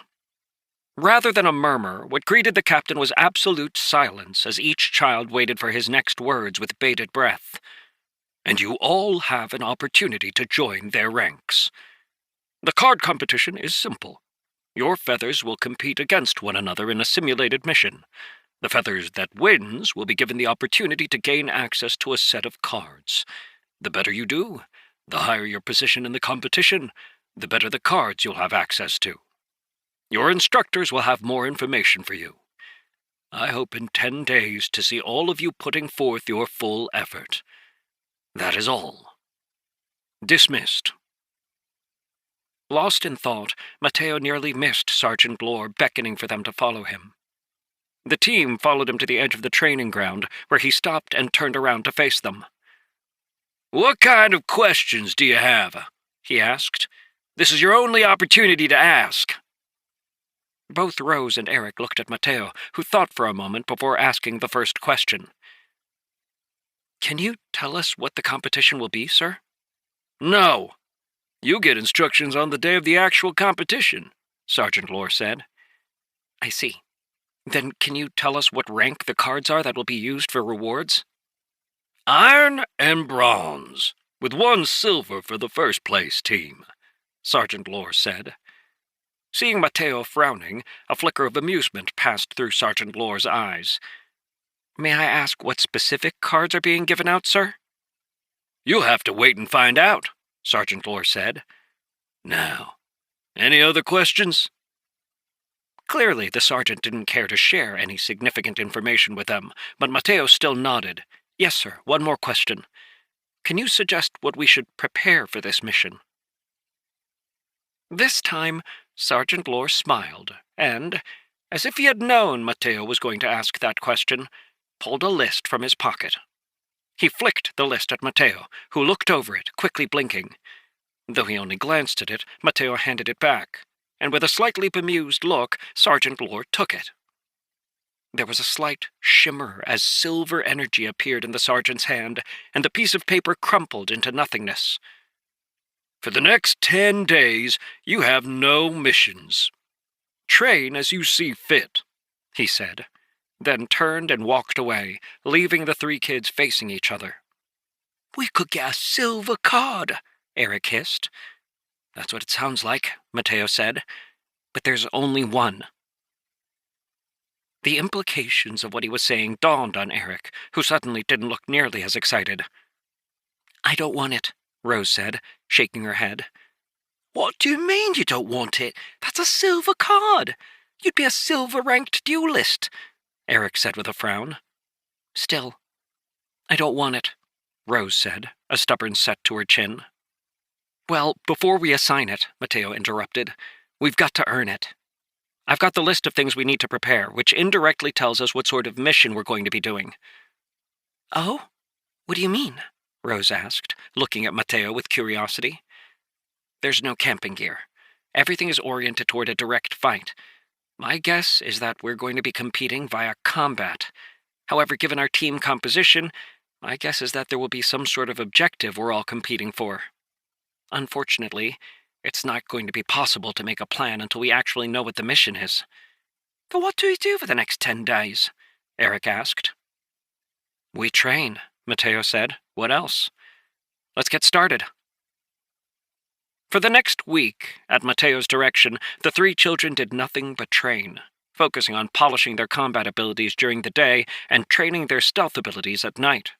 Rather than a murmur, what greeted the captain was absolute silence as each child waited for his next words with bated breath. "And you all have an opportunity to join their ranks. The card competition is simple. Your feathers will compete against one another in a simulated mission. The feathers that wins will be given the opportunity to gain access to a set of cards. The better you do, the higher your position in the competition, the better the cards you'll have access to. Your instructors will have more information for you. I hope in 10 days to see all of you putting forth your full effort. That is all. Dismissed." Lost in thought, Mateo nearly missed Sergeant Lore beckoning for them to follow him. The team followed him to the edge of the training ground, where he stopped and turned around to face them. "What kind of questions do you have?" he asked. "This is your only opportunity to ask." Both Rose and Eric looked at Mateo, who thought for a moment before asking the first question. "Can you tell us what the competition will be, sir?" "No. You get instructions on the day of the actual competition," Sergeant Lore said. "I see. Then can you tell us what rank the cards are that will be used for rewards?" "Iron and bronze, with 1 silver for the first place team," Sergeant Lore said. Seeing Mateo frowning, a flicker of amusement passed through Sergeant Lore's eyes. "May I ask what specific cards are being given out, sir?" "You'll have to wait and find out," Sergeant Lore said. "Now, any other questions?" Clearly, the sergeant didn't care to share any significant information with them, but Mateo still nodded. "Yes, sir, one more question. Can you suggest what we should prepare for this mission?" This time, Sergeant Lore smiled, and, as if he had known Mateo was going to ask that question, pulled a list from his pocket. He flicked the list at Mateo, who looked over it, quickly blinking. Though he only glanced at it, Mateo handed it back, and with a slightly bemused look, Sergeant Lore took it. There was a slight shimmer as silver energy appeared in the sergeant's hand, and the piece of paper crumpled into nothingness. "For the next 10 days, you have no missions. Train as you see fit," he said, then turned and walked away, leaving the three kids facing each other. "We could get a silver card," Eric hissed. "That's what it sounds like," Mateo said, "but there's only one." The implications of what he was saying dawned on Eric, who suddenly didn't look nearly as excited. "I don't want it," Rose said, shaking her head. "What do you mean you don't want it? That's a silver card. You'd be a silver-ranked duelist," Eric said with a frown. "Still, I don't want it," Rose said, a stubborn set to her chin. "Well, before we assign it," Mateo interrupted, "we've got to earn it. I've got the list of things we need to prepare, which indirectly tells us what sort of mission we're going to be doing." "Oh? What do you mean?" Rose asked, looking at Mateo with curiosity. "There's no camping gear. Everything is oriented toward a direct fight. My guess is that we're going to be competing via combat. However, given our team composition, my guess is that there will be some sort of objective we're all competing for. Unfortunately, it's not going to be possible to make a plan until we actually know what the mission is." "But what do we do for the next 10 days?" Eric asked. "We train," Mateo said. "What else? Let's get started." For the next week, at Mateo's direction, the three children did nothing but train, focusing on polishing their combat abilities during the day and training their stealth abilities at night.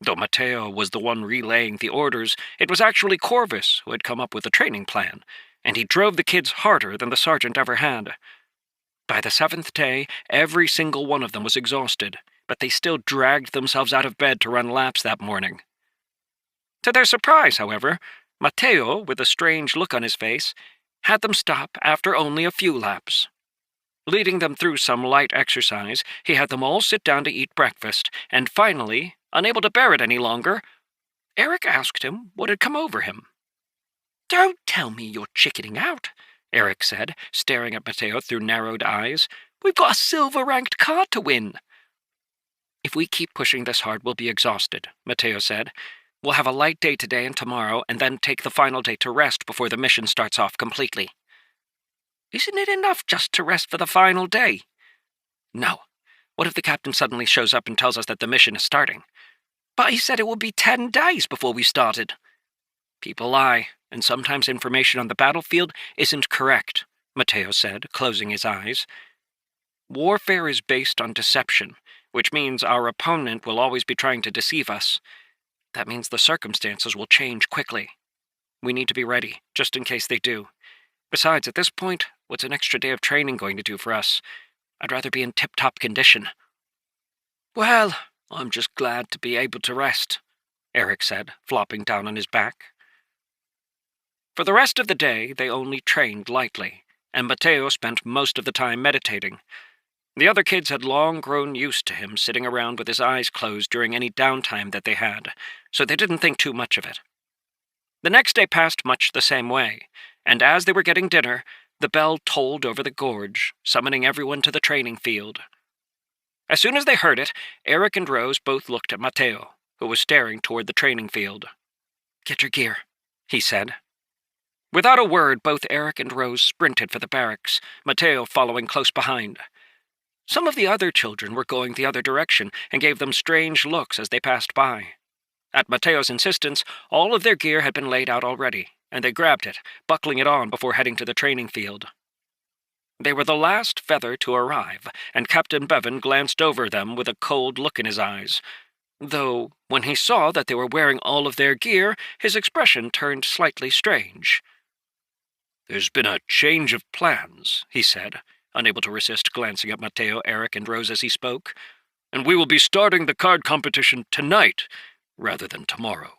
Though Mateo was the one relaying the orders, it was actually Corvus who had come up with the training plan, and he drove the kids harder than the sergeant ever had. By the 7th day, every single one of them was exhausted, but they still dragged themselves out of bed to run laps that morning. To their surprise, however, Mateo, with a strange look on his face, had them stop after only a few laps. Leading them through some light exercise, he had them all sit down to eat breakfast, and finally, unable to bear it any longer, Eric asked him what had come over him. "Don't tell me you're chickening out," Eric said, staring at Mateo through narrowed eyes. "We've got a silver-ranked card to win." "If we keep pushing this hard, we'll be exhausted," Mateo said. "We'll have a light day today and tomorrow, and then take the final day to rest before the mission starts off completely." "Isn't it enough just to rest for the final day?" "No. What if the captain suddenly shows up and tells us that the mission is starting?" "But he said it would be 10 days before we started." "People lie, and sometimes information on the battlefield isn't correct," Mateo said, closing his eyes. "Warfare is based on deception, which means our opponent will always be trying to deceive us. That means the circumstances will change quickly. We need to be ready, just in case they do. Besides, at this point, what's an extra day of training going to do for us? I'd rather be in tip-top condition." "Well, I'm just glad to be able to rest," Eric said, flopping down on his back. For the rest of the day, they only trained lightly, and Mateo spent most of the time meditating. The other kids had long grown used to him sitting around with his eyes closed during any downtime that they had, so they didn't think too much of it. The next day passed much the same way, and as they were getting dinner, the bell tolled over the gorge, summoning everyone to the training field. As soon as they heard it, Eric and Rose both looked at Mateo, who was staring toward the training field. "Get your gear," he said. Without a word, both Eric and Rose sprinted for the barracks, Mateo following close behind. Some of the other children were going the other direction and gave them strange looks as they passed by. At Mateo's insistence, all of their gear had been laid out already, and they grabbed it, buckling it on before heading to the training field. They were the last feather to arrive, and Captain Bevan glanced over them with a cold look in his eyes, though when he saw that they were wearing all of their gear, his expression turned slightly strange. "There's been a change of plans," he said, unable to resist glancing at Mateo, Eric, and Rose as he spoke, "and we will be starting the card competition tonight rather than tomorrow.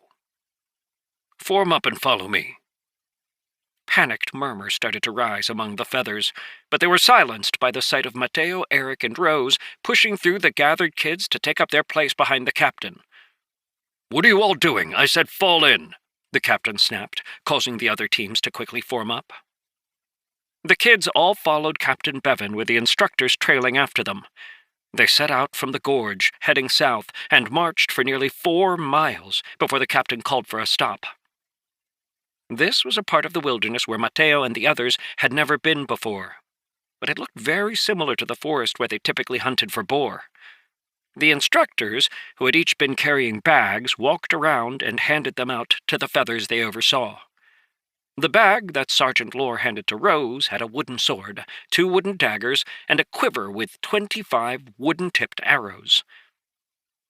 Form up and follow me." Panicked murmurs started to rise among the feathers, but they were silenced by the sight of Mateo, Eric, and Rose pushing through the gathered kids to take up their place behind the captain. "What are you all doing? I said fall in," the captain snapped, causing the other teams to quickly form up. The kids all followed Captain Bevan with the instructors trailing after them. They set out from the gorge, heading south, and marched for nearly 4 miles before the captain called for a stop. This was a part of the wilderness where Mateo and the others had never been before, but it looked very similar to the forest where they typically hunted for boar. The instructors, who had each been carrying bags, walked around and handed them out to the feathers they oversaw. The bag that Sergeant Lore handed to Rose had a wooden sword, 2 wooden daggers, and a quiver with 25 wooden-tipped arrows.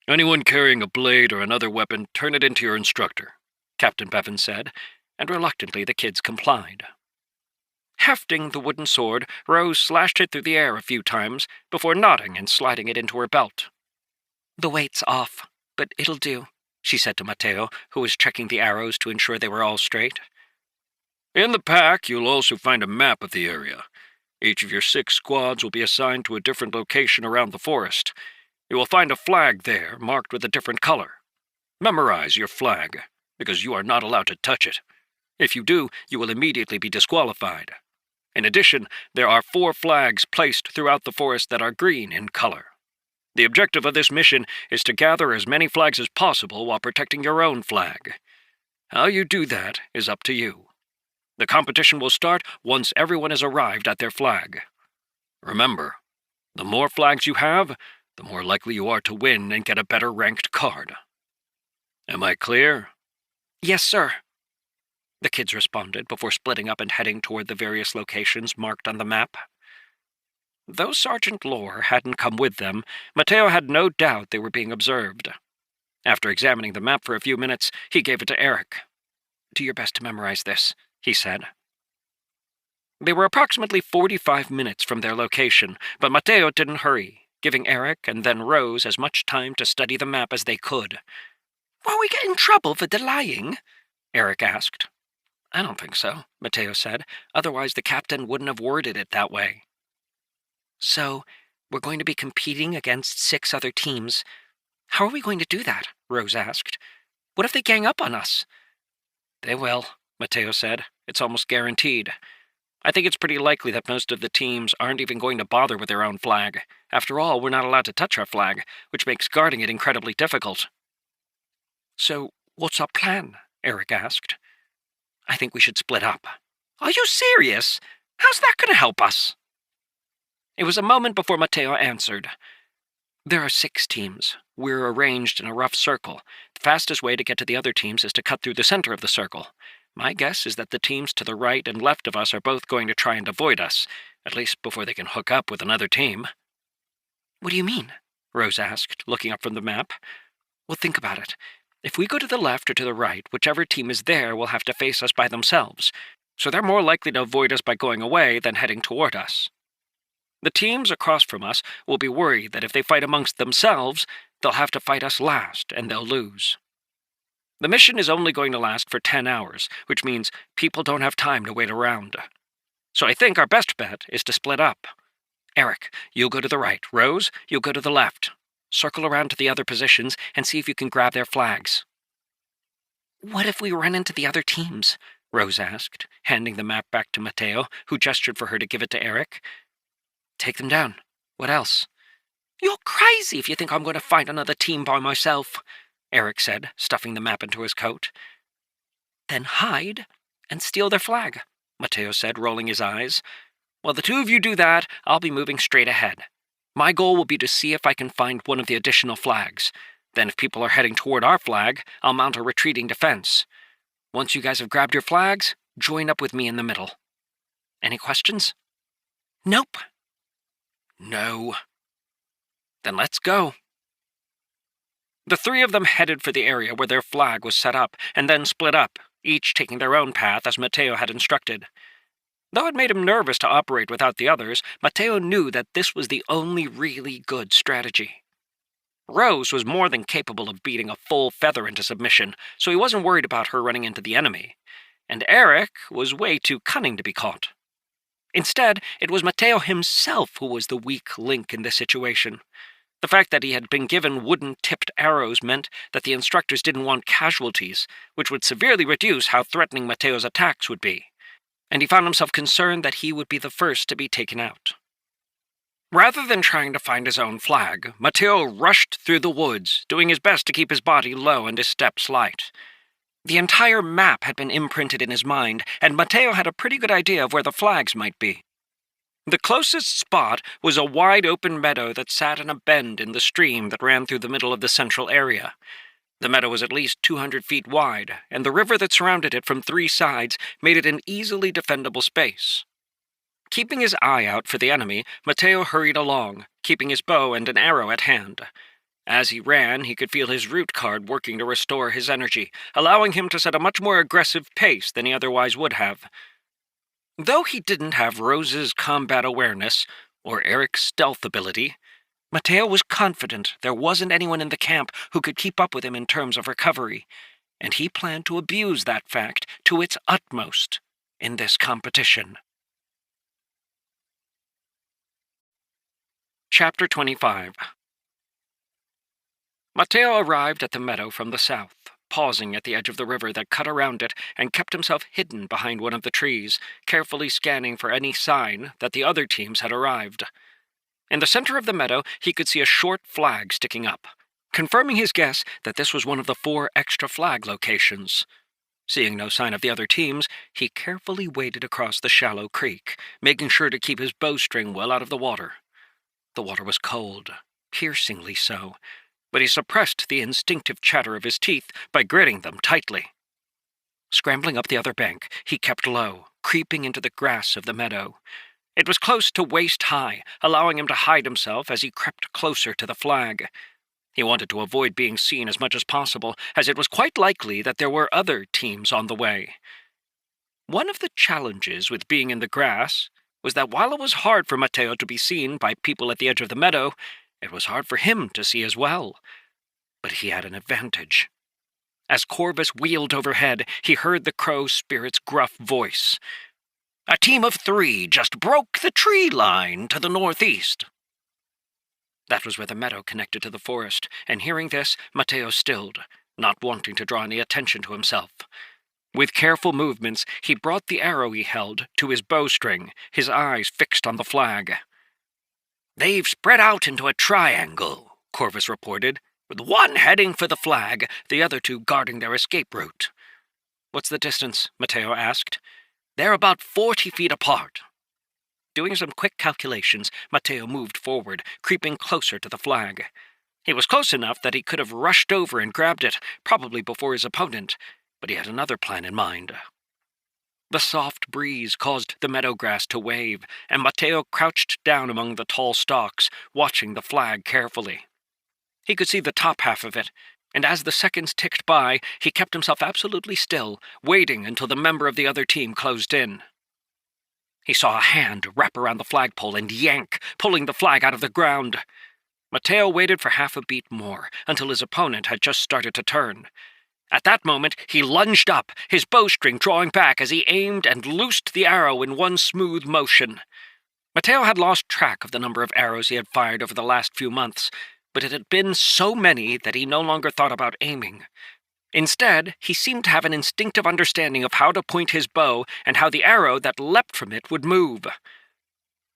"Anyone carrying a blade or another weapon, turn it into your instructor," Captain Bevan said, and reluctantly the kids complied. Hefting the wooden sword, Rose slashed it through the air a few times before nodding and sliding it into her belt. "The weight's off, but it'll do," she said to Mateo, who was checking the arrows to ensure they were all straight. "In the pack, you'll also find a map of the area. Each of your 6 squads will be assigned to a different location around the forest. You will find a flag there, marked with a different color. Memorize your flag, because you are not allowed to touch it. If you do, you will immediately be disqualified. In addition, there are 4 flags placed throughout the forest that are green in color. The objective of this mission is to gather as many flags as possible while protecting your own flag. How you do that is up to you. The competition will start once everyone has arrived at their flag. Remember, the more flags you have, the more likely you are to win and get a better ranked card. Am I clear?" "Yes, sir," the kids responded before splitting up and heading toward the various locations marked on the map. Though Sergeant Lore hadn't come with them, Mateo had no doubt they were being observed. After examining the map for a few minutes, he gave it to Eric. "Do your best to memorize this," he said. They were approximately 45 minutes from their location, but Mateo didn't hurry, giving Eric and then Rose as much time to study the map as they could. "Won't we get in trouble for delaying?" Eric asked. "I don't think so," Mateo said. "Otherwise the captain wouldn't have worded it that way." "So, we're going to be competing against 6 other teams. How are we going to do that?" Rose asked. "What if they gang up on us?" "They will," Mateo said. "It's almost guaranteed. I think it's pretty likely that most of the teams aren't even going to bother with their own flag. After all, we're not allowed to touch our flag, which makes guarding it incredibly difficult." "So, what's our plan?" Eric asked. "I think we should split up." "Are you serious? How's that going to help us?" It was a moment before Mateo answered. "There are 6 teams. We're arranged in a rough circle. The fastest way to get to the other teams is to cut through the center of the circle. My guess is that the teams to the right and left of us are both going to try and avoid us, at least before they can hook up with another team." "What do you mean?" Rose asked, looking up from the map. "Well, think about it. If we go to the left or to the right, whichever team is there will have to face us by themselves, so they're more likely to avoid us by going away than heading toward us. The teams across from us will be worried that if they fight amongst themselves, they'll have to fight us last, and they'll lose. The mission is only going to last for 10 hours, which means people don't have time to wait around. So I think our best bet is to split up. Eric, you'll go to the right. Rose, you'll go to the left. Circle around to the other positions and see if you can grab their flags." "What if we run into the other teams?" Rose asked, handing the map back to Mateo, who gestured for her to give it to Eric. "Take them down. What else?" "You're crazy if you think I'm going to find another team by myself," Eric said, stuffing the map into his coat. "Then hide and steal their flag," Mateo said, rolling his eyes. "While the 2 of you do that, I'll be moving straight ahead. My goal will be to see if I can find one of the additional flags. Then if people are heading toward our flag, I'll mount a retreating defense. Once you guys have grabbed your flags, join up with me in the middle. Any questions?" Nope. No. Then let's go. The three of them headed for the area where their flag was set up, and then split up, each taking their own path as Mateo had instructed. Though it made him nervous to operate without the others, Mateo knew that this was the only really good strategy. Rose was more than capable of beating a full feather into submission, so he wasn't worried about her running into the enemy. And Eric was way too cunning to be caught. Instead, it was Mateo himself who was the weak link in this situation. The fact that he had been given wooden-tipped arrows meant that the instructors didn't want casualties, which would severely reduce how threatening Mateo's attacks would be, and he found himself concerned that he would be the first to be taken out. Rather than trying to find his own flag, Mateo rushed through the woods, doing his best to keep his body low and his steps light. The entire map had been imprinted in his mind, and Mateo had a pretty good idea of where the flags might be. The closest spot was a wide-open meadow that sat in a bend in the stream that ran through the middle of the central area. The meadow was at least 200 feet wide, and the river that surrounded it from three sides made it an easily defendable space. Keeping his eye out for the enemy, Mateo hurried along, keeping his bow and an arrow at hand. As he ran, he could feel his root card working to restore his energy, allowing him to set a much more aggressive pace than he otherwise would have. Though he didn't have Rose's combat awareness, or Eric's stealth ability, Mateo was confident there wasn't anyone in the camp who could keep up with him in terms of recovery, and he planned to abuse that fact to its utmost in this competition. Chapter 25. Mateo arrived at the meadow from the south, pausing at the edge of the river that cut around it and kept himself hidden behind one of the trees, carefully scanning for any sign that the other teams had arrived. In the center of the meadow, he could see a short flag sticking up, confirming his guess that this was one of the 4 extra flag locations. Seeing no sign of the other teams, he carefully waded across the shallow creek, making sure to keep his bowstring well out of the water. The water was cold, piercingly so, but he suppressed the instinctive chatter of his teeth by gritting them tightly. Scrambling up the other bank, he kept low, creeping into the grass of the meadow. It was close to waist-high, allowing him to hide himself as he crept closer to the flag. He wanted to avoid being seen as much as possible, as it was quite likely that there were other teams on the way. One of the challenges with being in the grass was that while it was hard for Mateo to be seen by people at the edge of the meadow, it was hard for him to see as well. But he had an advantage. As Corvus wheeled overhead, he heard the crow spirit's gruff voice. "A team of 3 just broke the tree line to the northeast." That was where the meadow connected to the forest, and hearing this, Mateo stilled, not wanting to draw any attention to himself. With careful movements, he brought the arrow he held to his bowstring, his eyes fixed on the flag. "They've spread out into a triangle," Corvus reported, "with one heading for the flag, the other 2 guarding their escape route." "What's the distance?" Mateo asked. "They're about 40 feet apart." Doing some quick calculations, Mateo moved forward, creeping closer to the flag. He was close enough that he could have rushed over and grabbed it, probably before his opponent, but he had another plan in mind. The soft breeze caused the meadow grass to wave, and Mateo crouched down among the tall stalks, watching the flag carefully. He could see the top half of it, and as the seconds ticked by, he kept himself absolutely still, waiting until the member of the other team closed in. He saw a hand wrap around the flagpole and yank, pulling the flag out of the ground. Mateo waited for half a beat more, until his opponent had just started to turn. At that moment, he lunged up, his bowstring drawing back as he aimed and loosed the arrow in one smooth motion. Mateo had lost track of the number of arrows he had fired over the last few months, but it had been so many that he no longer thought about aiming. Instead, he seemed to have an instinctive understanding of how to point his bow and how the arrow that leapt from it would move.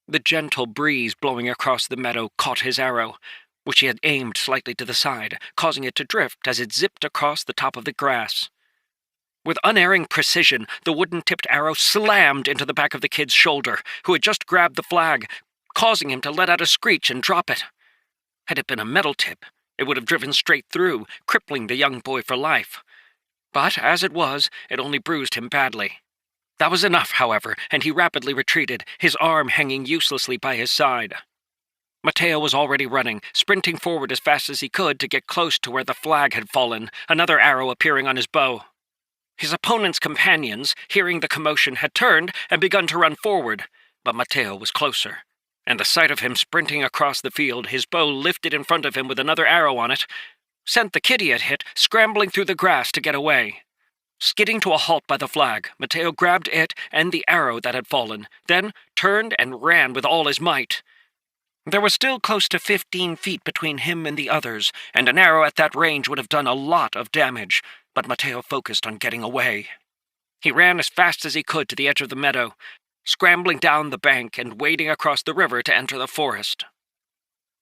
The gentle breeze blowing across the meadow caught his arrow, which he had aimed slightly to the side, causing it to drift as it zipped across the top of the grass. With unerring precision, the wooden-tipped arrow slammed into the back of the kid's shoulder, who had just grabbed the flag, causing him to let out a screech and drop it. Had it been a metal tip, it would have driven straight through, crippling the young boy for life. But, as it was, it only bruised him badly. That was enough, however, and he rapidly retreated, his arm hanging uselessly by his side. Mateo was already running, sprinting forward as fast as he could to get close to where the flag had fallen, another arrow appearing on his bow. His opponent's companions, hearing the commotion, had turned and begun to run forward, but Mateo was closer, and the sight of him sprinting across the field, his bow lifted in front of him with another arrow on it, sent the kid he had hit scrambling through the grass to get away. Skidding to a halt by the flag, Mateo grabbed it and the arrow that had fallen, then turned and ran with all his might. There was still close to 15 feet between him and the others, and an arrow at that range would have done a lot of damage, but Mateo focused on getting away. He ran as fast as he could to the edge of the meadow, scrambling down the bank and wading across the river to enter the forest.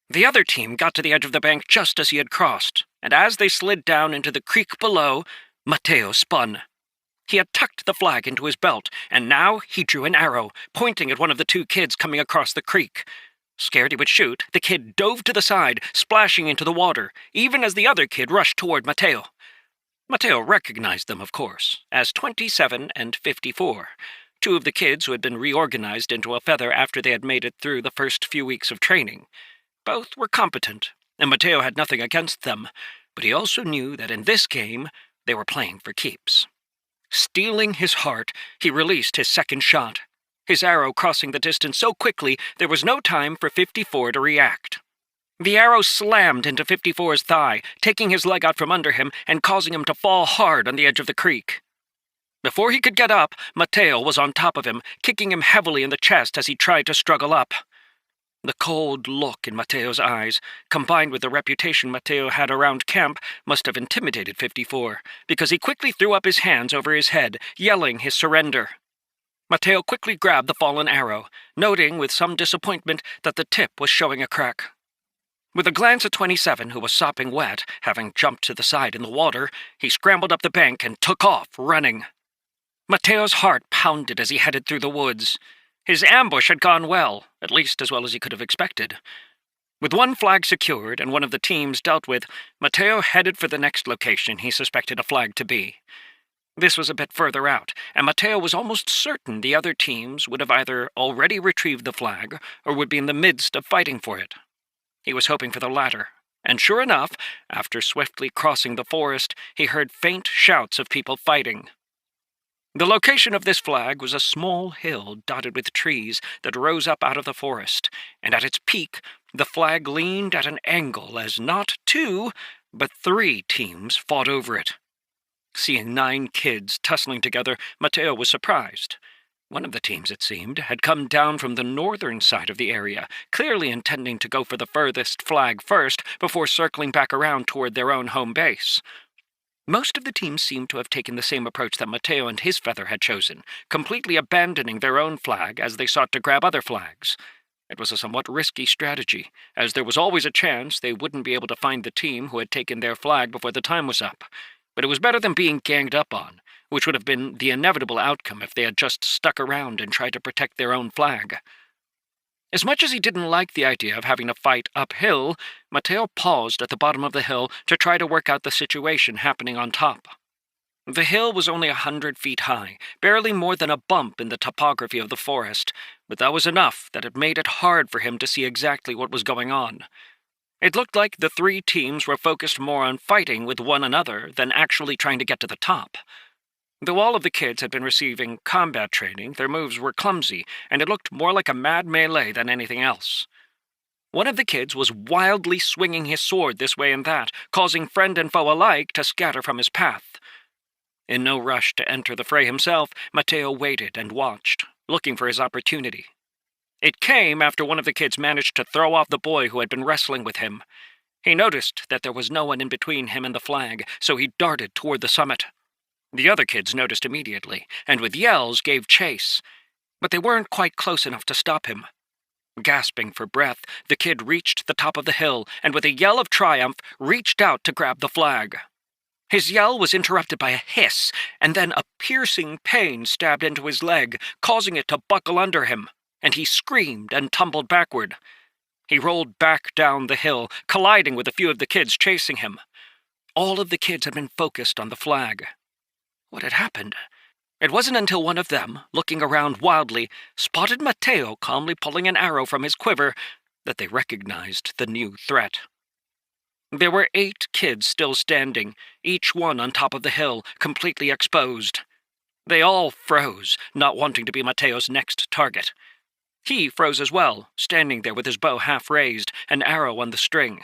The other team got to the edge of the bank just as he had crossed, and as they slid down into the creek below, Mateo spun. He had tucked the flag into his belt, and now he drew an arrow, pointing at one of the two kids coming across the creek. Scared he would shoot, the kid dove to the side, splashing into the water, even as the other kid rushed toward Mateo. Mateo recognized them, of course, as 27 and 54, two of the kids who had been reorganized into a feather after they had made it through the first few weeks of training. Both were competent, and Mateo had nothing against them, but he also knew that in this game they were playing for keeps. Steeling his heart, he released his second shot, his arrow crossing the distance so quickly there was no time for 54 to react. The arrow slammed into 54's thigh, taking his leg out from under him and causing him to fall hard on the edge of the creek. Before he could get up, Mateo was on top of him, kicking him heavily in the chest as he tried to struggle up. The cold look in Mateo's eyes, combined with the reputation Mateo had around camp, must have intimidated 54, because he quickly threw up his hands over his head, yelling his surrender. Mateo quickly grabbed the fallen arrow, noting with some disappointment that the tip was showing a crack. With a glance at 27, who was sopping wet, having jumped to the side in the water, he scrambled up the bank and took off, running. Mateo's heart pounded as he headed through the woods. His ambush had gone well, at least as well as he could have expected. With one flag secured and one of the teams dealt with, Mateo headed for the next location he suspected a flag to be. This was a bit further out, and Mateo was almost certain the other teams would have either already retrieved the flag or would be in the midst of fighting for it. He was hoping for the latter, and sure enough, after swiftly crossing the forest, he heard faint shouts of people fighting. The location of this flag was a small hill dotted with trees that rose up out of the forest, and at its peak, the flag leaned at an angle as not 2, but 3 teams fought over it. Seeing 9 kids tussling together, Mateo was surprised. One of the teams, it seemed, had come down from the northern side of the area, clearly intending to go for the furthest flag first before circling back around toward their own home base. Most of the teams seemed to have taken the same approach that Mateo and his feather had chosen, completely abandoning their own flag as they sought to grab other flags. It was a somewhat risky strategy, as there was always a chance they wouldn't be able to find the team who had taken their flag before the time was up. But it was better than being ganged up on, which would have been the inevitable outcome if they had just stuck around and tried to protect their own flag. As much as he didn't like the idea of having to fight uphill, Mateo paused at the bottom of the hill to try to work out the situation happening on top. The hill was only 100 feet high, barely more than a bump in the topography of the forest, but that was enough that it made it hard for him to see exactly what was going on. It looked like the 3 teams were focused more on fighting with one another than actually trying to get to the top. Though all of the kids had been receiving combat training, their moves were clumsy, and it looked more like a mad melee than anything else. One of the kids was wildly swinging his sword this way and that, causing friend and foe alike to scatter from his path. In no rush to enter the fray himself, Mateo waited and watched, looking for his opportunity. It came after one of the kids managed to throw off the boy who had been wrestling with him. He noticed that there was no one in between him and the flag, so he darted toward the summit. The other kids noticed immediately, and with yells gave chase, but they weren't quite close enough to stop him. Gasping for breath, the kid reached the top of the hill, and with a yell of triumph, reached out to grab the flag. His yell was interrupted by a hiss, and then a piercing pain stabbed into his leg, causing it to buckle under him, and he screamed and tumbled backward. He rolled back down the hill, colliding with a few of the kids chasing him. All of the kids had been focused on the flag. What had happened? It wasn't until one of them, looking around wildly, spotted Mateo calmly pulling an arrow from his quiver that they recognized the new threat. There were 8 kids still standing, each one on top of the hill, completely exposed. They all froze, not wanting to be Mateo's next target. He froze as well, standing there with his bow half raised, an arrow on the string.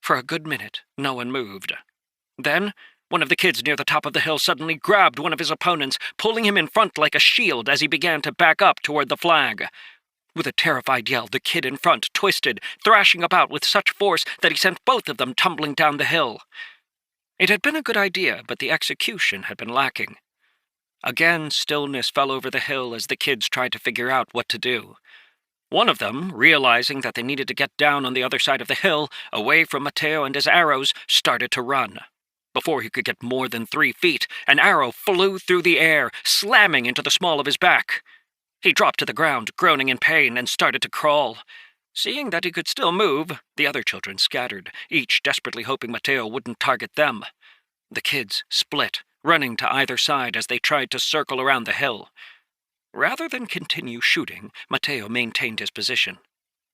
For a good minute, no one moved. Then, one of the kids near the top of the hill suddenly grabbed one of his opponents, pulling him in front like a shield as he began to back up toward the flag. With a terrified yell, the kid in front twisted, thrashing about with such force that he sent both of them tumbling down the hill. It had been a good idea, but the execution had been lacking. Again, stillness fell over the hill as the kids tried to figure out what to do. One of them, realizing that they needed to get down on the other side of the hill, away from Mateo and his arrows, started to run. Before he could get more than 3 feet, an arrow flew through the air, slamming into the small of his back. He dropped to the ground, groaning in pain, and started to crawl. Seeing that he could still move, the other children scattered, each desperately hoping Mateo wouldn't target them. The kids split, running to either side as they tried to circle around the hill. Rather than continue shooting, Mateo maintained his position.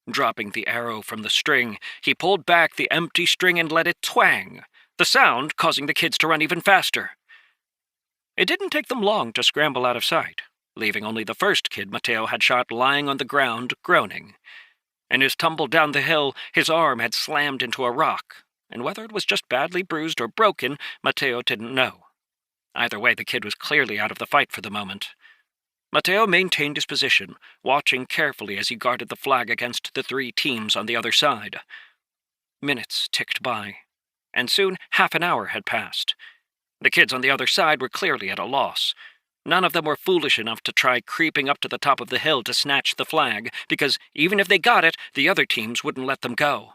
Dropping the arrow from the string, he pulled back the empty string and let it twang, the sound causing the kids to run even faster. It didn't take them long to scramble out of sight, leaving only the first kid Mateo had shot lying on the ground, groaning. In his tumble down the hill, his arm had slammed into a rock, and whether it was just badly bruised or broken, Mateo didn't know. Either way, the kid was clearly out of the fight for the moment. Mateo maintained his position, watching carefully as he guarded the flag against the 3 teams on the other side. Minutes ticked by, and soon half an hour had passed. The kids on the other side were clearly at a loss. None of them were foolish enough to try creeping up to the top of the hill to snatch the flag, because even if they got it, the other teams wouldn't let them go.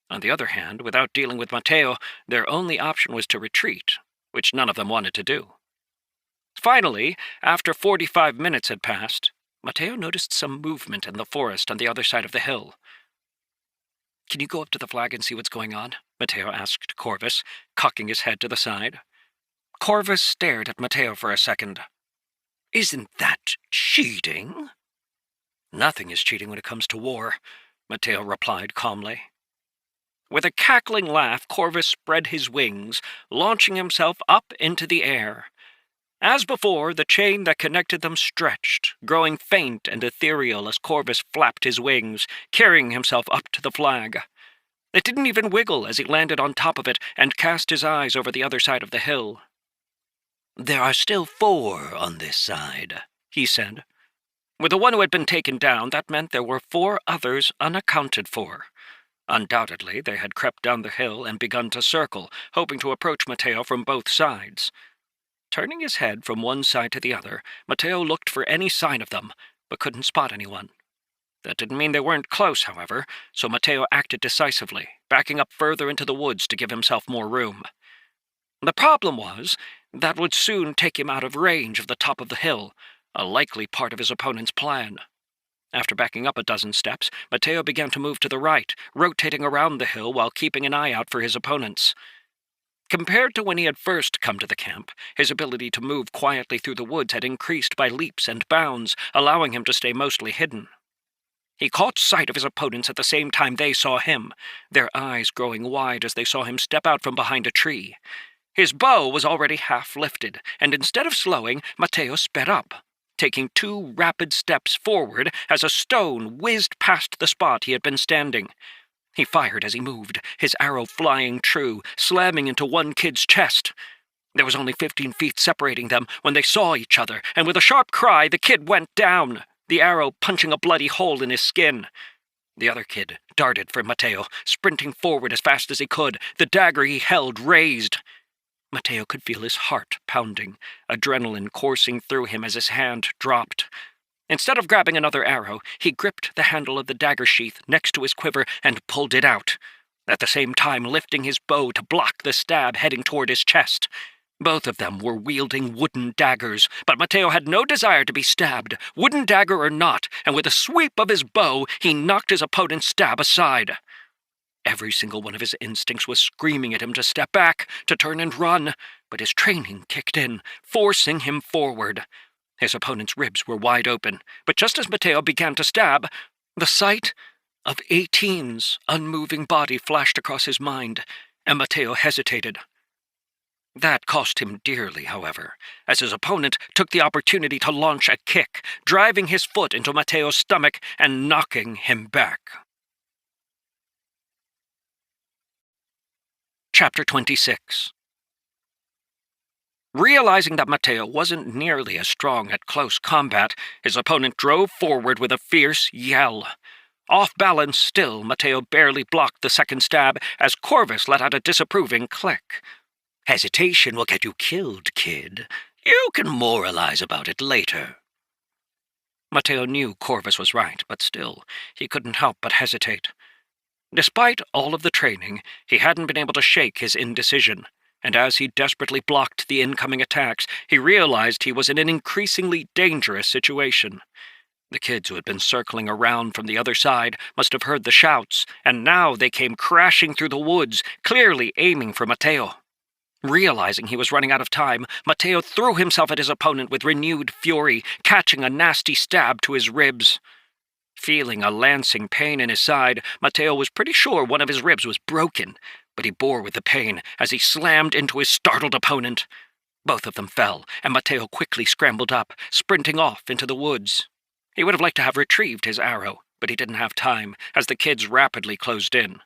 On the other hand, without dealing with Mateo, their only option was to retreat, which none of them wanted to do. Finally, after 45 minutes had passed, Mateo noticed some movement in the forest on the other side of the hill. "Can you go up to the flag and see what's going on?" Mateo asked Corvus, cocking his head to the side. Corvus stared at Mateo for a second. "Isn't that cheating?" "Nothing is cheating when it comes to war," Mateo replied calmly. With a cackling laugh, Corvus spread his wings, launching himself up into the air. As before, the chain that connected them stretched, growing faint and ethereal as Corvus flapped his wings, carrying himself up to the flag. It didn't even wiggle as he landed on top of it and cast his eyes over the other side of the hill. "There are still 4 on this side," he said. With the one who had been taken down, that meant there were 4 others unaccounted for. Undoubtedly, they had crept down the hill and begun to circle, hoping to approach Mateo from both sides. Turning his head from one side to the other, Mateo looked for any sign of them, but couldn't spot anyone. That didn't mean they weren't close, however, so Mateo acted decisively, backing up further into the woods to give himself more room. The problem was, that would soon take him out of range of the top of the hill, a likely part of his opponent's plan. After backing up a dozen steps, Mateo began to move to the right, rotating around the hill while keeping an eye out for his opponents. Compared to when he had first come to the camp, his ability to move quietly through the woods had increased by leaps and bounds, allowing him to stay mostly hidden. He caught sight of his opponents at the same time they saw him, their eyes growing wide as they saw him step out from behind a tree. His bow was already half lifted, and instead of slowing, Mateo sped up, taking 2 rapid steps forward as a stone whizzed past the spot he had been standing. He fired as he moved, his arrow flying true, slamming into one kid's chest. There was only 15 feet separating them when they saw each other, and with a sharp cry, the kid went down, the arrow punching a bloody hole in his skin. The other kid darted for Mateo, sprinting forward as fast as he could, the dagger he held raised. Mateo could feel his heart pounding, adrenaline coursing through him as his hand dropped. Instead of grabbing another arrow, he gripped the handle of the dagger sheath next to his quiver and pulled it out, at the same time lifting his bow to block the stab heading toward his chest. Both of them were wielding wooden daggers, but Mateo had no desire to be stabbed, wooden dagger or not, and with a sweep of his bow, he knocked his opponent's stab aside. Every single one of his instincts was screaming at him to step back, to turn and run, but his training kicked in, forcing him forward. His opponent's ribs were wide open, but just as Mateo began to stab, the sight of 18's unmoving body flashed across his mind, and Mateo hesitated. That cost him dearly, however, as his opponent took the opportunity to launch a kick, driving his foot into Mateo's stomach and knocking him back. Chapter 26. Realizing that Mateo wasn't nearly as strong at close combat, his opponent drove forward with a fierce yell. Off balance still, Mateo barely blocked the second stab as Corvus let out a disapproving click. Hesitation will get you killed, kid. You can moralize about it later. Mateo knew Corvus was right, but still, he couldn't help but hesitate. Despite all of the training, he hadn't been able to shake his indecision, and as he desperately blocked the incoming attacks, he realized he was in an increasingly dangerous situation. The kids who had been circling around from the other side must have heard the shouts, and now they came crashing through the woods, clearly aiming for Mateo. Realizing he was running out of time, Mateo threw himself at his opponent with renewed fury, catching a nasty stab to his ribs. Feeling a lancing pain in his side, Mateo was pretty sure one of his ribs was broken, but he bore with the pain as he slammed into his startled opponent. Both of them fell, and Mateo quickly scrambled up, sprinting off into the woods. He would have liked to have retrieved his arrow, but he didn't have time, as the kids rapidly closed in.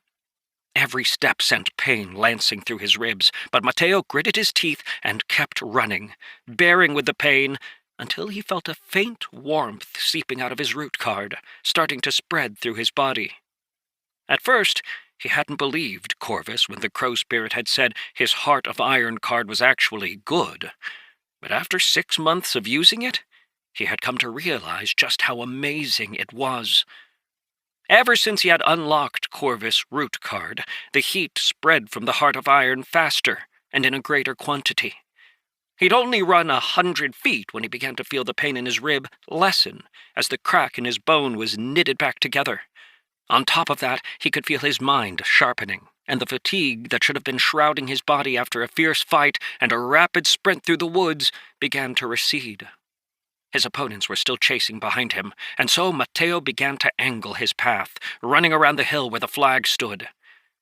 Every step sent pain lancing through his ribs, but Mateo gritted his teeth and kept running, bearing with the pain, until he felt a faint warmth seeping out of his root card, starting to spread through his body. At first, he hadn't believed Corvus when the crow spirit had said his heart of iron card was actually good, but after 6 months of using it, he had come to realize just how amazing it was. Ever since he had unlocked Corvus' root card, the heat spread from the heart of iron faster and in a greater quantity. He'd only run 100 feet when he began to feel the pain in his rib lessen as the crack in his bone was knitted back together. On top of that, he could feel his mind sharpening, and the fatigue that should have been shrouding his body after a fierce fight and a rapid sprint through the woods began to recede. His opponents were still chasing behind him, and so Mateo began to angle his path, running around the hill where the flag stood.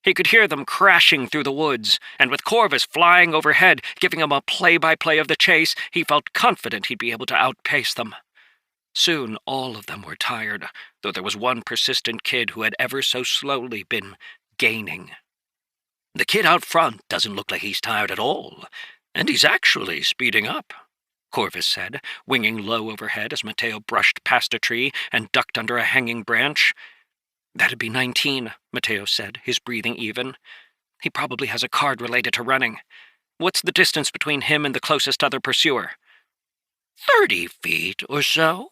He could hear them crashing through the woods, and with Corvus flying overhead, giving him a play-by-play of the chase, he felt confident he'd be able to outpace them. Soon all of them were tired, though there was one persistent kid who had ever so slowly been gaining. The kid out front doesn't look like he's tired at all, and he's actually speeding up, Corvus said, winging low overhead as Mateo brushed past a tree and ducked under a hanging branch. "That'd be 19, Mateo said, his breathing even. "He probably has a card related to running. What's the distance between him and the closest other pursuer?" 30 feet or so.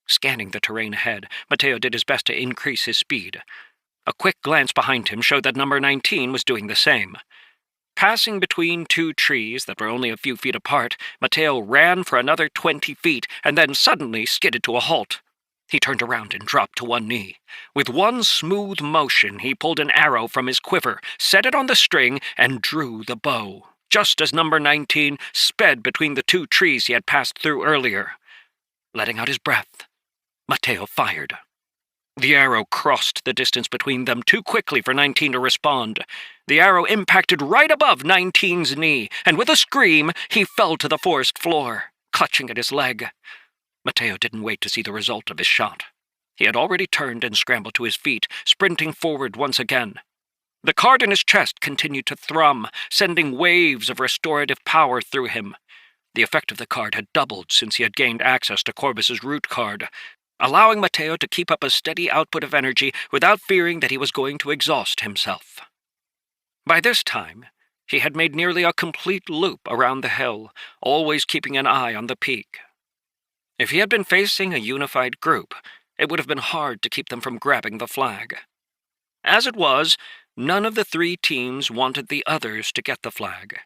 Scanning the terrain ahead, Mateo did his best to increase his speed. A quick glance behind him showed that number 19 was doing the same. Passing between 2 trees that were only a few feet apart, Mateo ran for another 20 feet and then suddenly skidded to a halt. He turned around and dropped to one knee. With one smooth motion, he pulled an arrow from his quiver, set it on the string, and drew the bow, just as number 19 sped between the 2 trees he had passed through earlier. Letting out his breath, Mateo fired. The arrow crossed the distance between them too quickly for 19 to respond. The arrow impacted right above 19's knee, and with a scream, he fell to the forest floor, clutching at his leg. Mateo didn't wait to see the result of his shot. He had already turned and scrambled to his feet, sprinting forward once again. The card in his chest continued to thrum, sending waves of restorative power through him. The effect of the card had doubled since he had gained access to Corvus's root card, allowing Mateo to keep up a steady output of energy without fearing that he was going to exhaust himself. By this time, he had made nearly a complete loop around the hill, always keeping an eye on the peak. If he had been facing a unified group, it would have been hard to keep them from grabbing the flag. As it was, none of the 3 teams wanted the others to get the flag,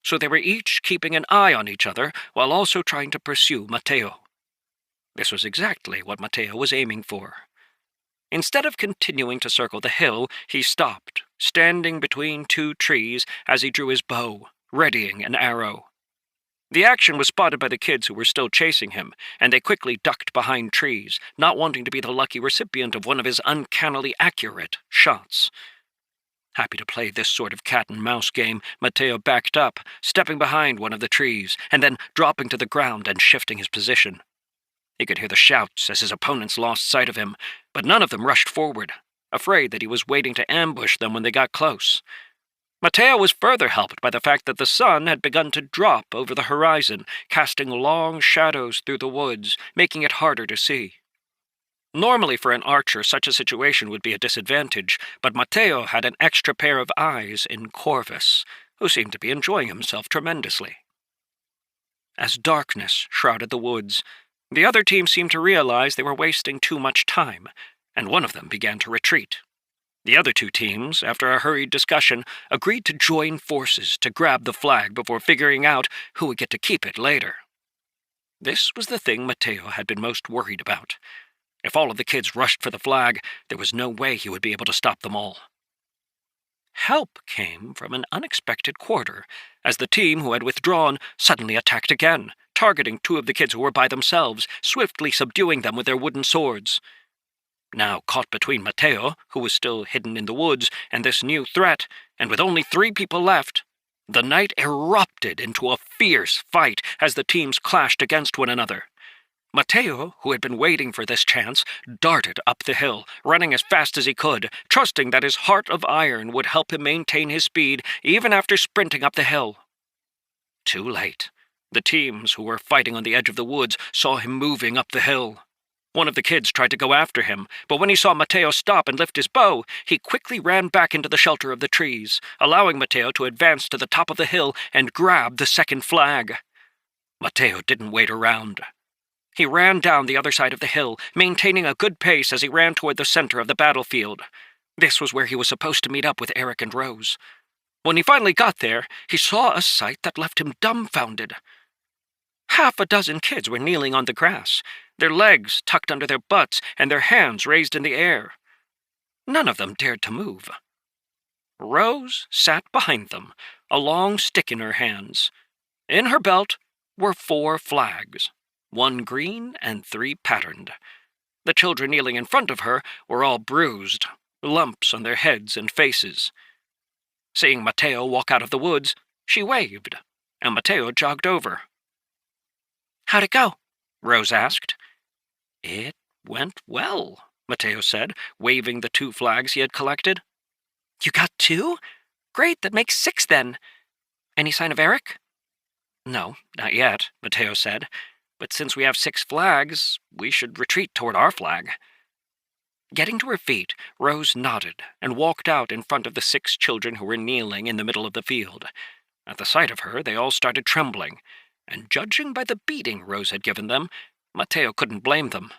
so they were each keeping an eye on each other while also trying to pursue Mateo. This was exactly what Mateo was aiming for. Instead of continuing to circle the hill, he stopped, standing between 2 trees as he drew his bow, readying an arrow. The action was spotted by the kids who were still chasing him, and they quickly ducked behind trees, not wanting to be the lucky recipient of one of his uncannily accurate shots. Happy to play this sort of cat-and-mouse game, Mateo backed up, stepping behind one of the trees, and then dropping to the ground and shifting his position. He could hear the shouts as his opponents lost sight of him, but none of them rushed forward, afraid that he was waiting to ambush them when they got close. Mateo was further helped by the fact that the sun had begun to drop over the horizon, casting long shadows through the woods, making it harder to see. Normally for an archer, such a situation would be a disadvantage, but Mateo had an extra pair of eyes in Corvus, who seemed to be enjoying himself tremendously. As darkness shrouded the woods, the other team seemed to realize they were wasting too much time, and one of them began to retreat. The other two teams, after a hurried discussion, agreed to join forces to grab the flag before figuring out who would get to keep it later. This was the thing Mateo had been most worried about. If all of the kids rushed for the flag, there was no way he would be able to stop them all. Help came from an unexpected quarter, as the team who had withdrawn suddenly attacked again, targeting two of the kids who were by themselves, swiftly subduing them with their wooden swords. Now caught between Mateo, who was still hidden in the woods, and this new threat, and with only 3 people left, the night erupted into a fierce fight as the teams clashed against one another. Mateo, who had been waiting for this chance, darted up the hill, running as fast as he could, trusting that his heart of iron would help him maintain his speed even after sprinting up the hill. Too late. The teams who were fighting on the edge of the woods saw him moving up the hill. One of the kids tried to go after him, but when he saw Mateo stop and lift his bow, he quickly ran back into the shelter of the trees, allowing Mateo to advance to the top of the hill and grab the second flag. Mateo didn't wait around. He ran down the other side of the hill, maintaining a good pace as he ran toward the center of the battlefield. This was where he was supposed to meet up with Eric and Rose. When he finally got there, he saw a sight that left him dumbfounded. 6 kids were kneeling on the grass, their legs tucked under their butts and their hands raised in the air. None of them dared to move. Rose sat behind them, a long stick in her hands. In her belt were 4 flags, 1 green and 3 patterned. The children kneeling in front of her were all bruised, lumps on their heads and faces. Seeing Mateo walk out of the woods, she waved, and Mateo jogged over. "How'd it go?" Rose asked. "It went well," Mateo said, waving the 2 flags he had collected. "You got 2? Great, that makes 6 then. Any sign of Eric?" "No, not yet," Mateo said. "But since we have 6 flags, we should retreat toward our flag." Getting to her feet, Rose nodded and walked out in front of the 6 children who were kneeling in the middle of the field. At the sight of her, they all started trembling, and judging by the beating Rose had given them, Mateo couldn't blame them.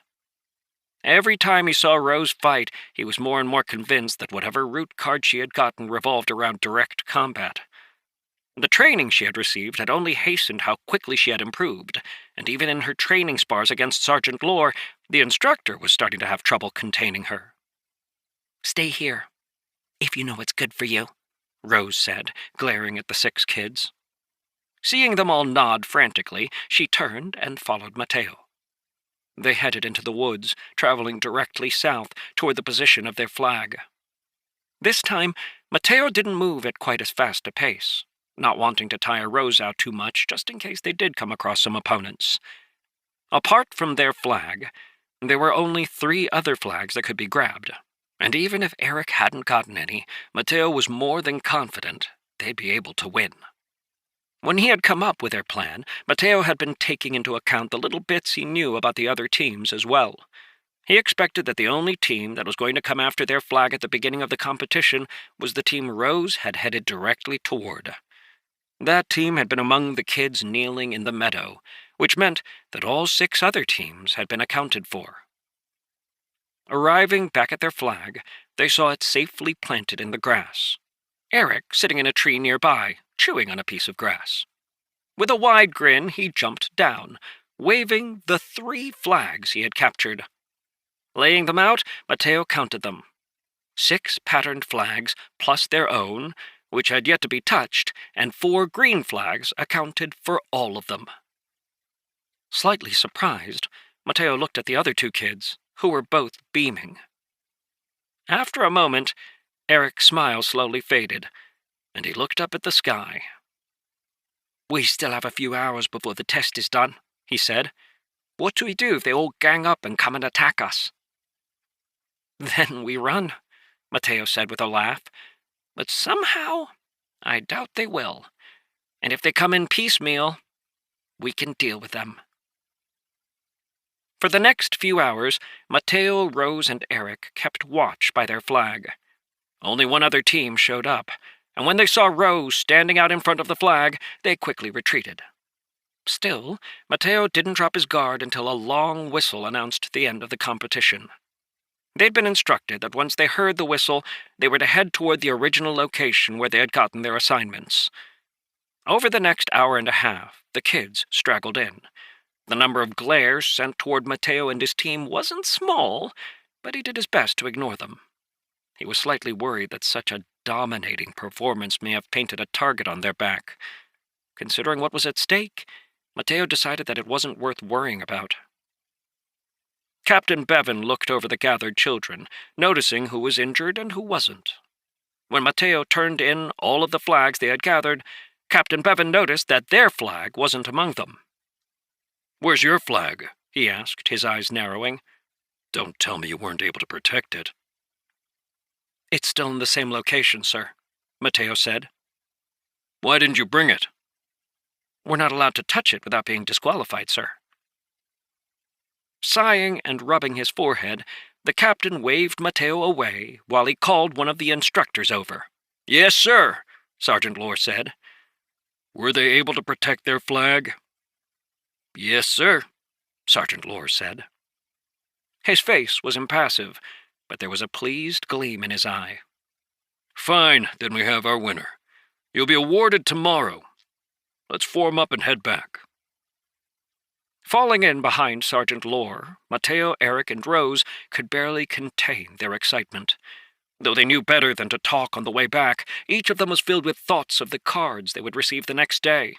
Every time he saw Rose fight, he was more and more convinced that whatever root card she had gotten revolved around direct combat. The training she had received had only hastened how quickly she had improved, and even in her training spars against Sergeant Lore, the instructor was starting to have trouble containing her. "Stay here, if you know what's good for you," Rose said, glaring at the 6 kids. Seeing them all nod frantically, she turned and followed Mateo. They headed into the woods, traveling directly south toward the position of their flag. This time, Mateo didn't move at quite as fast a pace, not wanting to tire Rose out too much just in case they did come across some opponents. Apart from their flag, there were only 3 other flags that could be grabbed, and even if Eric hadn't gotten any, Mateo was more than confident they'd be able to win. When he had come up with their plan, Mateo had been taking into account the little bits he knew about the other teams as well. He expected that the only team that was going to come after their flag at the beginning of the competition was the team Rose had headed directly toward. That team had been among the kids kneeling in the meadow, which meant that all 6 other teams had been accounted for. Arriving back at their flag, they saw it safely planted in the grass. Eric sitting in a tree nearby, chewing on a piece of grass. With a wide grin, he jumped down, waving the 3 flags he had captured. Laying them out, Mateo counted them. 6 patterned flags, plus their own, which had yet to be touched, and 4 green flags accounted for all of them. Slightly surprised, Mateo looked at the other 2 kids, who were both beaming. After a moment, Eric's smile slowly faded, and he looked up at the sky. "We still have a few hours before the test is done," he said. "What do we do if they all gang up and come and attack us?" "Then we run," Mateo said with a laugh. "But somehow, I doubt they will. And if they come in piecemeal, we can deal with them." For the next few hours, Mateo, Rose, and Eric kept watch by their flag. Only one other team showed up, and when they saw Rose standing out in front of the flag, they quickly retreated. Still, Mateo didn't drop his guard until a long whistle announced the end of the competition. They'd been instructed that once they heard the whistle, they were to head toward the original location where they had gotten their assignments. Over the next hour and a half, the kids straggled in. The number of glares sent toward Mateo and his team wasn't small, but he did his best to ignore them. He was slightly worried that such a dominating performance may have painted a target on their back. Considering what was at stake, Mateo decided that it wasn't worth worrying about. Captain Bevan looked over the gathered children, noticing who was injured and who wasn't. When Mateo turned in all of the flags they had gathered, Captain Bevan noticed that their flag wasn't among them. "Where's your flag?" he asked, his eyes narrowing. "Don't tell me you weren't able to protect it." "It's still in the same location, sir," Mateo said. "Why didn't you bring it?" "We're not allowed to touch it without being disqualified, sir." Sighing and rubbing his forehead, the captain waved Mateo away while he called one of the instructors over. "Yes, sir," Sergeant Lohr said. "Were they able to protect their flag?" "Yes, sir," Sergeant Lohr said. His face was impassive, but there was a pleased gleam in his eye. "Fine, then we have our winner. You'll be awarded tomorrow. Let's form up and head back." Falling in behind Sergeant Lohr, Mateo, Eric, and Rose could barely contain their excitement. Though they knew better than to talk on the way back, each of them was filled with thoughts of the cards they would receive the next day.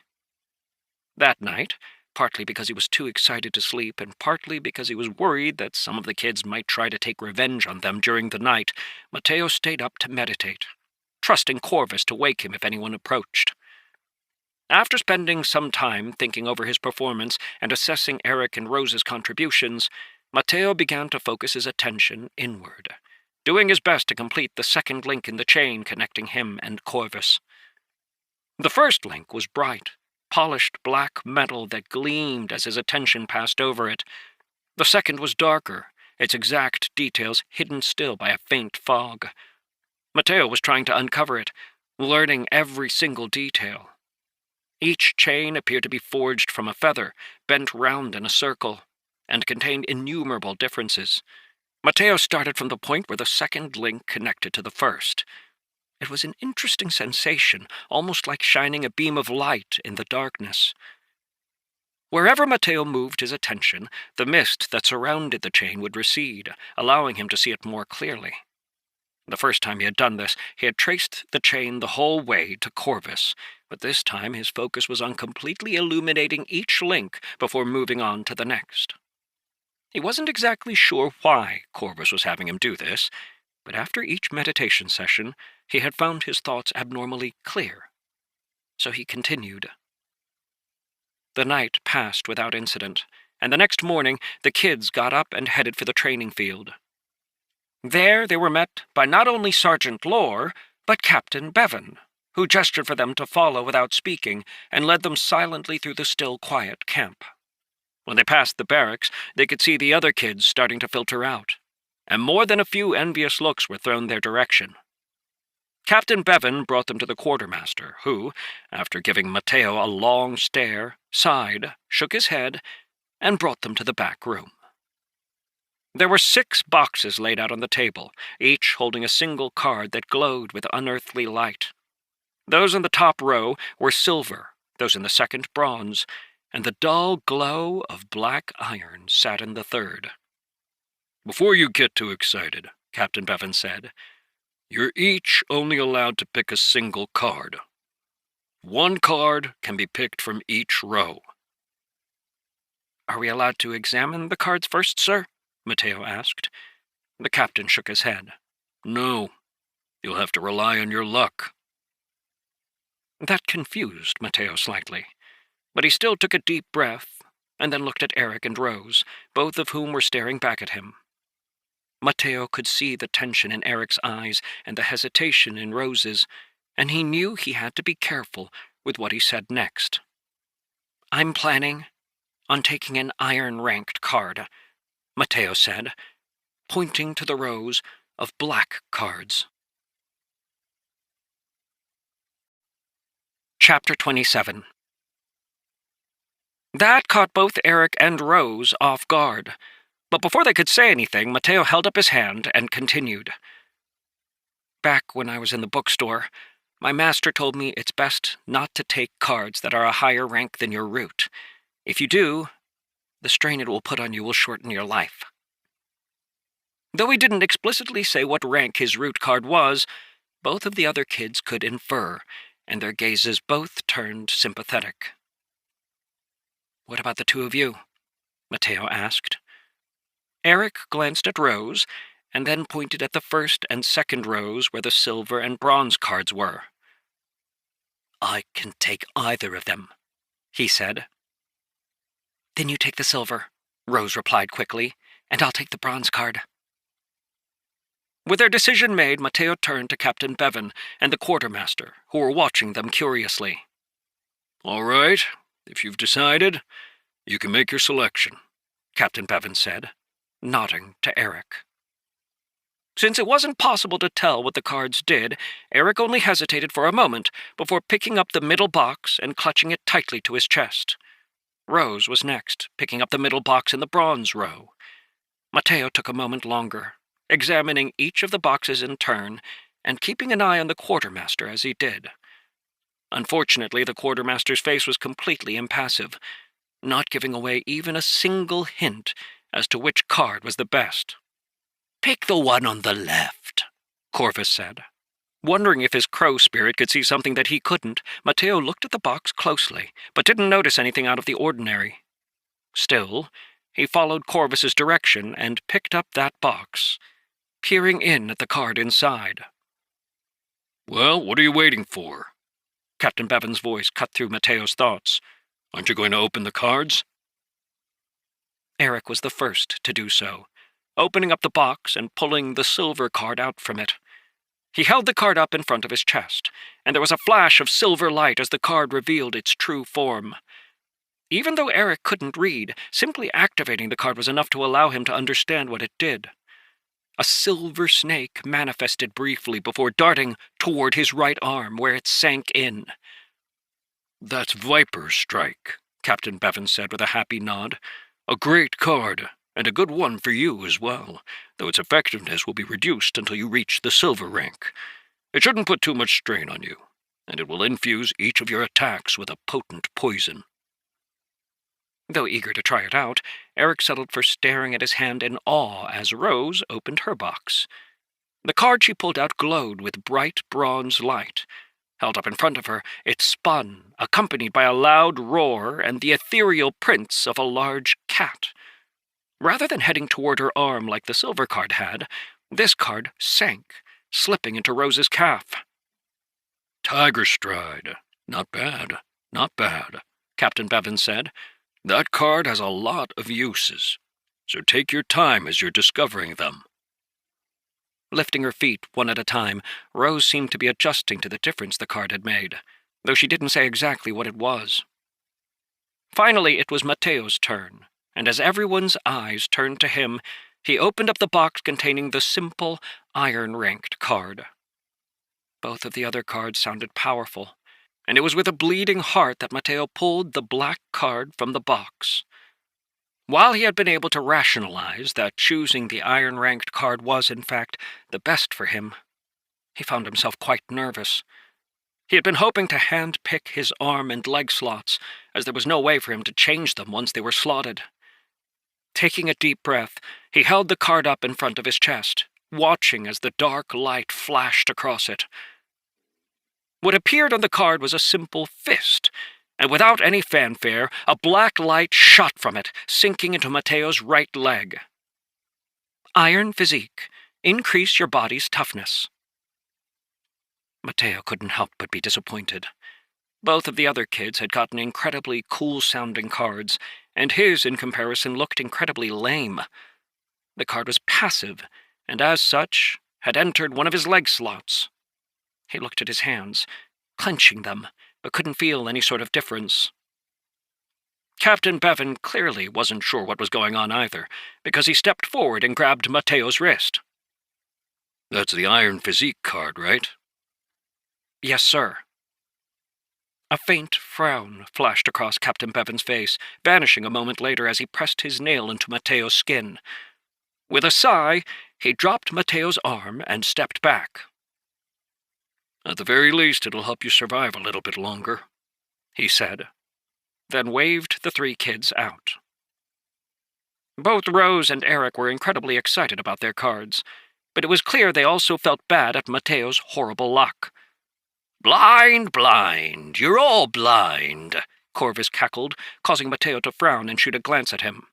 That night, partly because he was too excited to sleep and partly because he was worried that some of the kids might try to take revenge on them during the night, Mateo stayed up to meditate, trusting Corvus to wake him if anyone approached. After spending some time thinking over his performance and assessing Eric and Rose's contributions, Mateo began to focus his attention inward, doing his best to complete the second link in the chain connecting him and Corvus. The first link was bright, polished black metal that gleamed as his attention passed over it. The second was darker, its exact details hidden still by a faint fog. Mateo was trying to uncover it, learning every single detail. Each chain appeared to be forged from a feather, bent round in a circle, and contained innumerable differences. Mateo started from the point where the second link connected to the first. It was an interesting sensation, almost like shining a beam of light in the darkness. Wherever Mateo moved his attention, the mist that surrounded the chain would recede, allowing him to see it more clearly. The first time he had done this, he had traced the chain the whole way to Corvus, but this time his focus was on completely illuminating each link before moving on to the next. He wasn't exactly sure why Corvus was having him do this, but after each meditation session, he had found his thoughts abnormally clear. So he continued. The night passed without incident, and the next morning the kids got up and headed for the training field. There they were met by not only Sergeant Lohr, but Captain Bevan, who gestured for them to follow without speaking and led them silently through the still quiet camp. When they passed the barracks, they could see the other kids starting to filter out, and more than a few envious looks were thrown their direction. Captain Bevan brought them to the quartermaster, who, after giving Mateo a long stare, sighed, shook his head, and brought them to the back room. There were 6 boxes laid out on the table, each holding a single card that glowed with unearthly light. Those in the top row were silver, those in the second bronze, and the dull glow of black iron sat in the third. "Before you get too excited," Captain Bevan said, You're each only allowed to pick a single card. One card can be picked from each row. Are we allowed to examine the cards first, sir? Mateo asked. The captain shook his head. No, you'll have to rely on your luck. That confused Mateo slightly, but he still took a deep breath and then looked at Eric and Rose, both of whom were staring back at him. Mateo could see the tension in Eric's eyes and the hesitation in Rose's, and he knew he had to be careful with what he said next. I'm planning on taking an iron-ranked card, Mateo said, pointing to the rows of black cards. Chapter 27. That caught both Eric and Rose off guard, but before they could say anything, Mateo held up his hand and continued. Back when I was in the bookstore, my master told me it's best not to take cards that are a higher rank than your root. If you do, the strain it will put on you will shorten your life. Though he didn't explicitly say what rank his root card was, both of the other kids could infer, and their gazes both turned sympathetic. What about the two of you? Mateo asked. Eric glanced at Rose, and then pointed at the first and second rows where the silver and bronze cards were. I can take either of them, he said. Then you take the silver, Rose replied quickly, and I'll take the bronze card. With their decision made, Mateo turned to Captain Bevan and the quartermaster, who were watching them curiously. All right, if you've decided, you can make your selection, Captain Bevan said, nodding to Eric. Since it wasn't possible to tell what the cards did, Eric only hesitated for a moment before picking up the middle box and clutching it tightly to his chest. Rose was next, picking up the middle box in the bronze row. Mateo took a moment longer, examining each of the boxes in turn and keeping an eye on the quartermaster as he did. Unfortunately, the quartermaster's face was completely impassive, not giving away even a single hint as to which card was the best. Pick the one on the left, Corvus said. Wondering if his crow spirit could see something that he couldn't, Mateo looked at the box closely, but didn't notice anything out of the ordinary. Still, he followed Corvus's direction and picked up that box, peering in at the card inside. Well, what are you waiting for? Captain Bevan's voice cut through Mateo's thoughts. Aren't you going to open the cards? Eric was the first to do so, opening up the box and pulling the silver card out from it. He held the card up in front of his chest, and there was a flash of silver light as the card revealed its true form. Even though Eric couldn't read, simply activating the card was enough to allow him to understand what it did. A silver snake manifested briefly before darting toward his right arm, where it sank in. That's Viper Strike, Captain Bevan said with a happy nod. A great card, and a good one for you as well, though its effectiveness will be reduced until you reach the silver rank. It shouldn't put too much strain on you, and it will infuse each of your attacks with a potent poison. Though eager to try it out, Eric settled for staring at his hand in awe as Rose opened her box. The card she pulled out glowed with bright bronze light. Held up in front of her, it spun, accompanied by a loud roar and the ethereal prints of a large cat. Rather than heading toward her arm like the silver card had, this card sank, slipping into Rose's calf. Tiger Stride. Not bad, not bad, Captain Bevan said. That card has a lot of uses, so take your time as you're discovering them. Lifting her feet one at a time, Rose seemed to be adjusting to the difference the card had made, though she didn't say exactly what it was. Finally, it was Mateo's turn, and as everyone's eyes turned to him, he opened up the box containing the simple, iron-ranked card. Both of the other cards sounded powerful, and it was with a bleeding heart that Mateo pulled the black card from the box. While he had been able to rationalize that choosing the iron-ranked card was, in fact, the best for him, he found himself quite nervous. He had been hoping to hand-pick his arm and leg slots, as there was no way for him to change them once they were slotted. Taking a deep breath, he held the card up in front of his chest, watching as the dark light flashed across it. What appeared on the card was a simple fist, and without any fanfare, a black light shot from it, sinking into Mateo's right leg. Iron physique. Increase your body's toughness. Mateo couldn't help but be disappointed. Both of the other kids had gotten incredibly cool-sounding cards, and his, in comparison, looked incredibly lame. The card was passive, and as such, had entered one of his leg slots. He looked at his hands, clenching them, but couldn't feel any sort of difference. Captain Bevan clearly wasn't sure what was going on either, because he stepped forward and grabbed Mateo's wrist. That's the Iron Physique card, right? Yes, sir. A faint frown flashed across Captain Bevan's face, vanishing a moment later as he pressed his nail into Mateo's skin. With a sigh, he dropped Mateo's arm and stepped back. At the very least, it'll help you survive a little bit longer, he said, then waved the three kids out. Both Rose and Eric were incredibly excited about their cards, but it was clear they also felt bad at Mateo's horrible luck. Blind, blind, you're all blind, Corvus cackled, causing Mateo to frown and shoot a glance at him.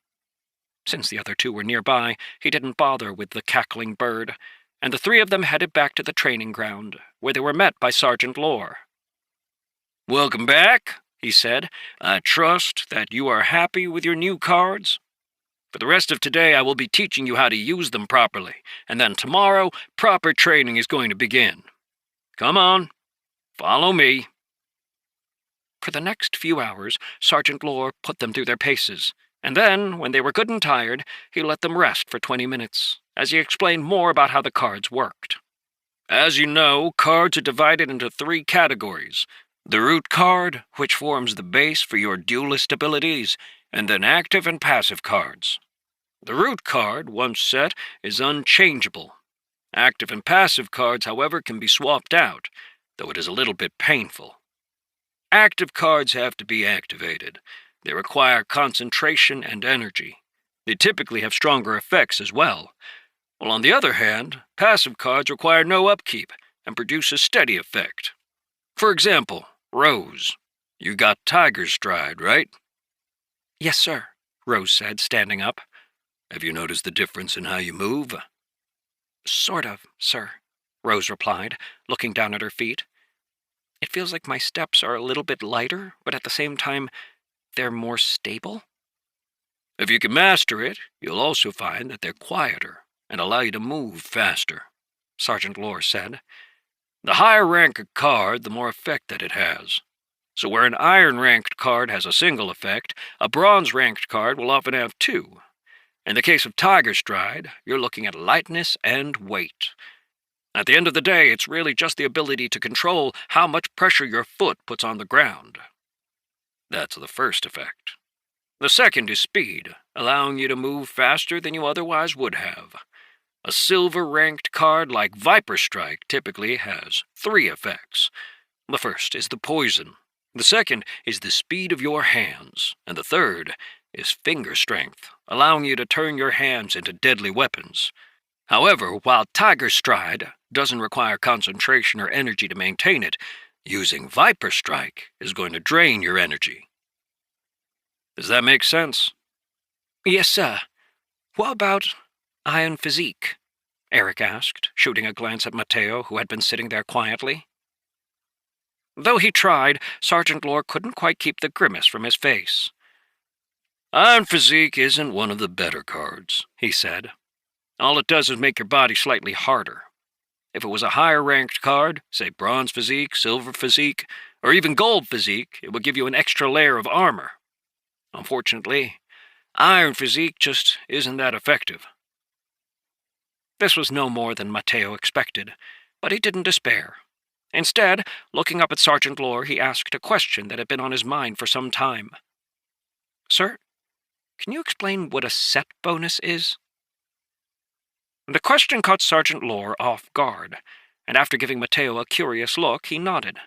Since the other two were nearby, he didn't bother with the cackling bird, and the three of them headed back to the training ground, where they were met by Sergeant Lore. Welcome back, he said. I trust that you are happy with your new cards. For the rest of today, I will be teaching you how to use them properly, and then tomorrow, proper training is going to begin. Come on, follow me. For the next few hours, Sergeant Lore put them through their paces, and then, when they were good and tired, he let them rest for 20 minutes, as he explained more about how the cards worked. As you know, cards are divided into 3 categories. The root card, which forms the base for your duelist abilities, and then active and passive cards. The root card, once set, is unchangeable. Active and passive cards, however, can be swapped out, though it is a little bit painful. Active cards have to be activated. They require concentration and energy. They typically have stronger effects as well. While on the other hand, passive cards require no upkeep and produce a steady effect. For example, Rose, you got Tiger Stride, right? Yes, sir, Rose said, standing up. Have you noticed the difference in how you move? Sort of, sir, Rose replied, looking down at her feet. It feels like my steps are a little bit lighter, but at the same time, they're more stable. If you can master it, you'll also find that they're quieter and allow you to move faster, Sergeant Lore said. The higher rank a card, the more effect that it has. So where an iron-ranked card has a single effect, a bronze-ranked card will often have 2. In the case of Tiger Stride, you're looking at lightness and weight. At the end of the day, it's really just the ability to control how much pressure your foot puts on the ground. That's the first effect. The second is speed, allowing you to move faster than you otherwise would have. A silver-ranked card like Viper Strike typically has 3 effects. The first is the poison. The second is the speed of your hands. And the third is finger strength, allowing you to turn your hands into deadly weapons. However, while Tiger Stride doesn't require concentration or energy to maintain it, using Viper Strike is going to drain your energy. Does that make sense? Yes, sir. What about Iron Physique? Eric asked, shooting a glance at Mateo, who had been sitting there quietly. Though he tried, Sergeant Lore couldn't quite keep the grimace from his face. Iron Physique isn't one of the better cards, he said. All it does is make your body slightly harder. If it was a higher-ranked card, say Bronze Physique, Silver Physique, or even Gold Physique, it would give you an extra layer of armor. Unfortunately, Iron Physique just isn't that effective. This was no more than Mateo expected, but he didn't despair. Instead, looking up at Sergeant Lore, he asked a question that had been on his mind for some time. Sir, can you explain what a set bonus is? The question caught Sergeant Lore off guard, and after giving Mateo a curious look, he nodded.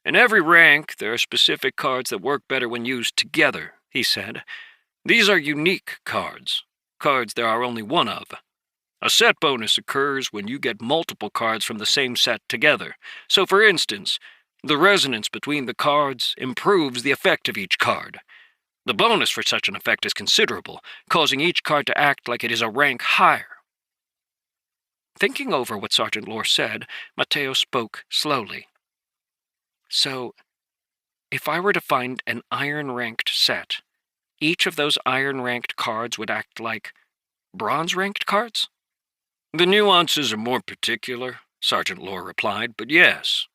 In every rank, there are specific cards that work better when used together, he said. These are unique cards, cards there are only one of. A set bonus occurs when you get multiple cards from the same set together. So, for instance, the resonance between the cards improves the effect of each card. The bonus for such an effect is considerable, causing each card to act like it is a rank higher. Thinking over what Sergeant Lore said, Mateo spoke slowly. So, if I were to find an iron-ranked set, each of those iron-ranked cards would act like bronze-ranked cards? The nuances are more particular, Sergeant Lore replied, but yes.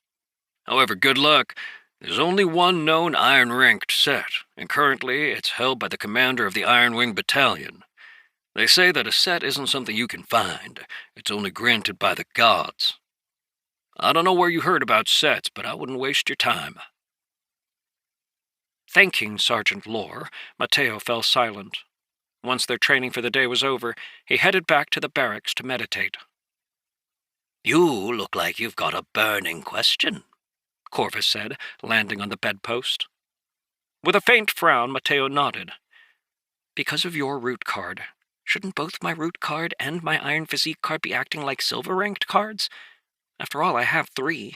However, good luck. There's only one known iron-ranked set, and currently it's held by the commander of the Iron Wing Battalion. They say that a set isn't something you can find. It's only granted by the gods. I don't know where you heard about sets, but I wouldn't waste your time. Thanking Sergeant Lore, Mateo fell silent. Once their training for the day was over, he headed back to the barracks to meditate. You look like you've got a burning question, Corvus said, landing on the bedpost. With a faint frown, Mateo nodded. Because of your root card, shouldn't both my root card and my Iron Physique card be acting like silver-ranked cards? After all, I have 3.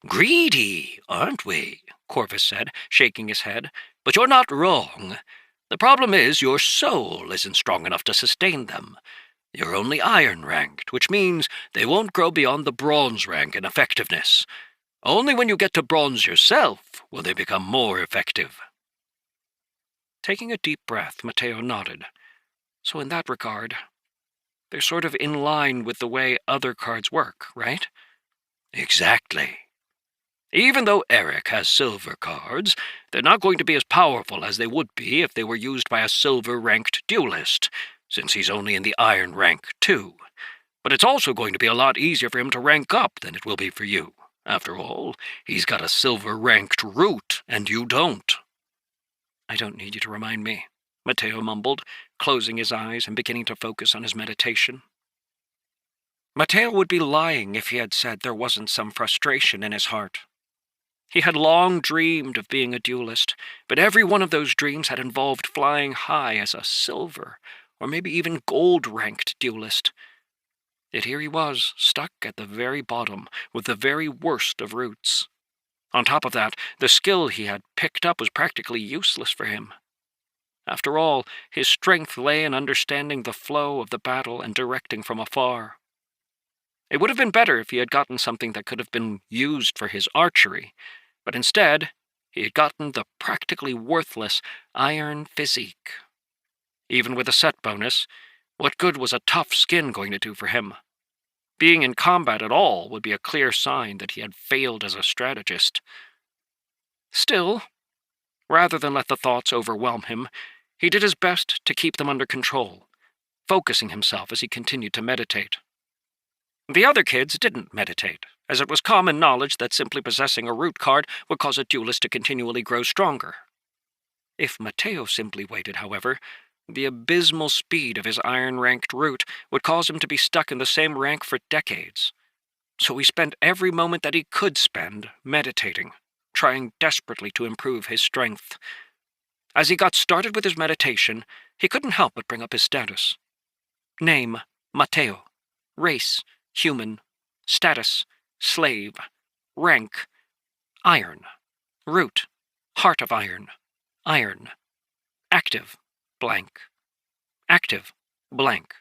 Greedy, aren't we? Corvus said, shaking his head. But you're not wrong. The problem is your soul isn't strong enough to sustain them. You're only iron-ranked, which means they won't grow beyond the bronze rank in effectiveness. Only when you get to bronze yourself will they become more effective. Taking a deep breath, Mateo nodded. So in that regard, they're sort of in line with the way other cards work, right? Exactly. Even though Eric has silver cards, they're not going to be as powerful as they would be if they were used by a silver-ranked duelist, since he's only in the iron rank too. But it's also going to be a lot easier for him to rank up than it will be for you. After all, he's got a silver-ranked root, and you don't. I don't need you to remind me, Mateo mumbled, closing his eyes and beginning to focus on his meditation. Mateo would be lying if he had said there wasn't some frustration in his heart. He had long dreamed of being a duelist, but every one of those dreams had involved flying high as a silver, or maybe even gold-ranked duelist. Yet here he was, stuck at the very bottom, with the very worst of roots. On top of that, the skill he had picked up was practically useless for him. After all, his strength lay in understanding the flow of the battle and directing from afar. It would have been better if he had gotten something that could have been used for his archery, but instead, he had gotten the practically worthless Iron Physique. Even with a set bonus, what good was a tough skin going to do for him? Being in combat at all would be a clear sign that he had failed as a strategist. Still, rather than let the thoughts overwhelm him, he did his best to keep them under control, focusing himself as he continued to meditate. The other kids didn't meditate, as it was common knowledge that simply possessing a root card would cause a duelist to continually grow stronger. If Mateo simply waited, however, the abysmal speed of his iron-ranked root would cause him to be stuck in the same rank for decades. So he spent every moment that he could spend meditating, trying desperately to improve his strength. As he got started with his meditation, he couldn't help but bring up his status. Name, Mateo. Race, human. Status, slave. Rank, iron. Root, heart of iron. Iron. Active, blank. Active, blank.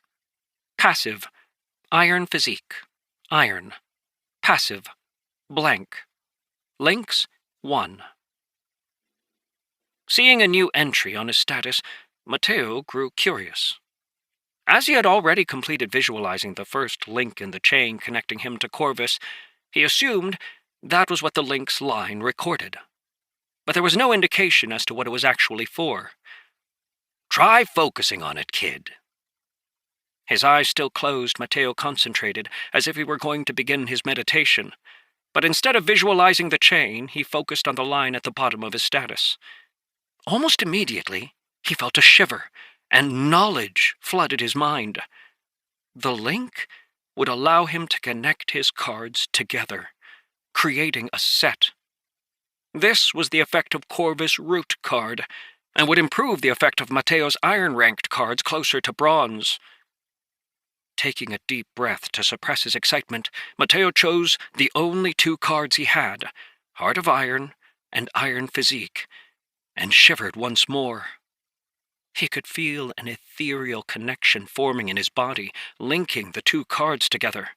Passive, Iron Physique. Iron. Passive, blank. Links, 1. Seeing a new entry on his status, Mateo grew curious. As he had already completed visualizing the first link in the chain connecting him to Corvus, he assumed that was what the link's line recorded. But there was no indication as to what it was actually for. Try focusing on it, kid. His eyes still closed, Mateo concentrated, as if he were going to begin his meditation. But instead of visualizing the chain, he focused on the line at the bottom of his status. Almost immediately, he felt a shiver, and knowledge flooded his mind. The link would allow him to connect his cards together, creating a set. This was the effect of Corvus' root card, and would improve the effect of Mateo's iron-ranked cards closer to bronze. Taking a deep breath to suppress his excitement, Mateo chose the only 2 cards he had, Heart of Iron and Iron Physique, and shivered once more. He could feel an ethereal connection forming in his body, linking the 2 cards together.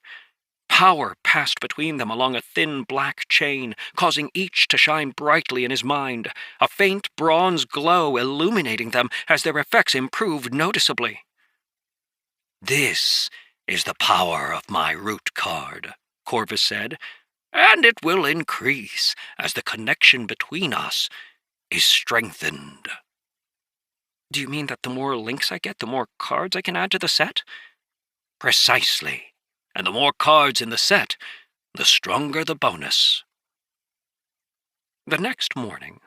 Power passed between them along a thin black chain, causing each to shine brightly in his mind, a faint bronze glow illuminating them as their effects improved noticeably. "This is the power of my root card," Corvus said, "and it will increase as the connection between us is strengthened." Do you mean that the more links I get, the more cards I can add to the set? Precisely. And the more cards in the set, the stronger the bonus. The next morning,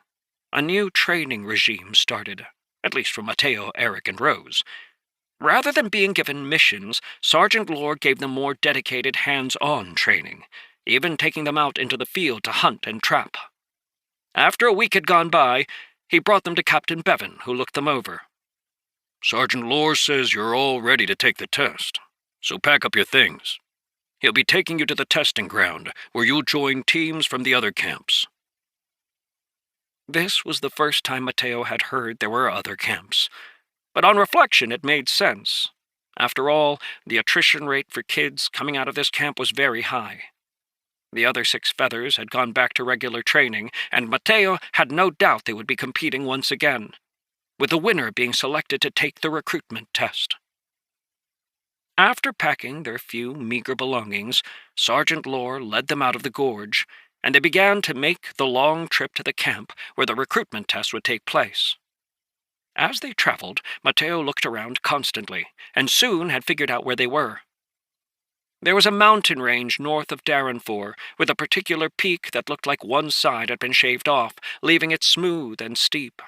a new training regime started, at least for Mateo, Eric, and Rose. Rather than being given missions, Sergeant Lore gave them more dedicated hands-on training, even taking them out into the field to hunt and trap. After a week had gone by, he brought them to Captain Bevan, who looked them over. "Sergeant Lore says you're all ready to take the test, so pack up your things. He'll be taking you to the testing ground, where you'll join teams from the other camps." This was the first time Mateo had heard there were other camps, but on reflection it made sense. After all, the attrition rate for kids coming out of this camp was very high. The other 6 feathers had gone back to regular training, and Mateo had no doubt they would be competing once again, with the winner being selected to take the recruitment test. After packing their few meager belongings, Sergeant Lore led them out of the gorge, and they began to make the long trip to the camp where the recruitment test would take place. As they traveled, Mateo looked around constantly, and soon had figured out where they were. There was a mountain range north of Darrenfor, with a particular peak that looked like one side had been shaved off, leaving it smooth and steep.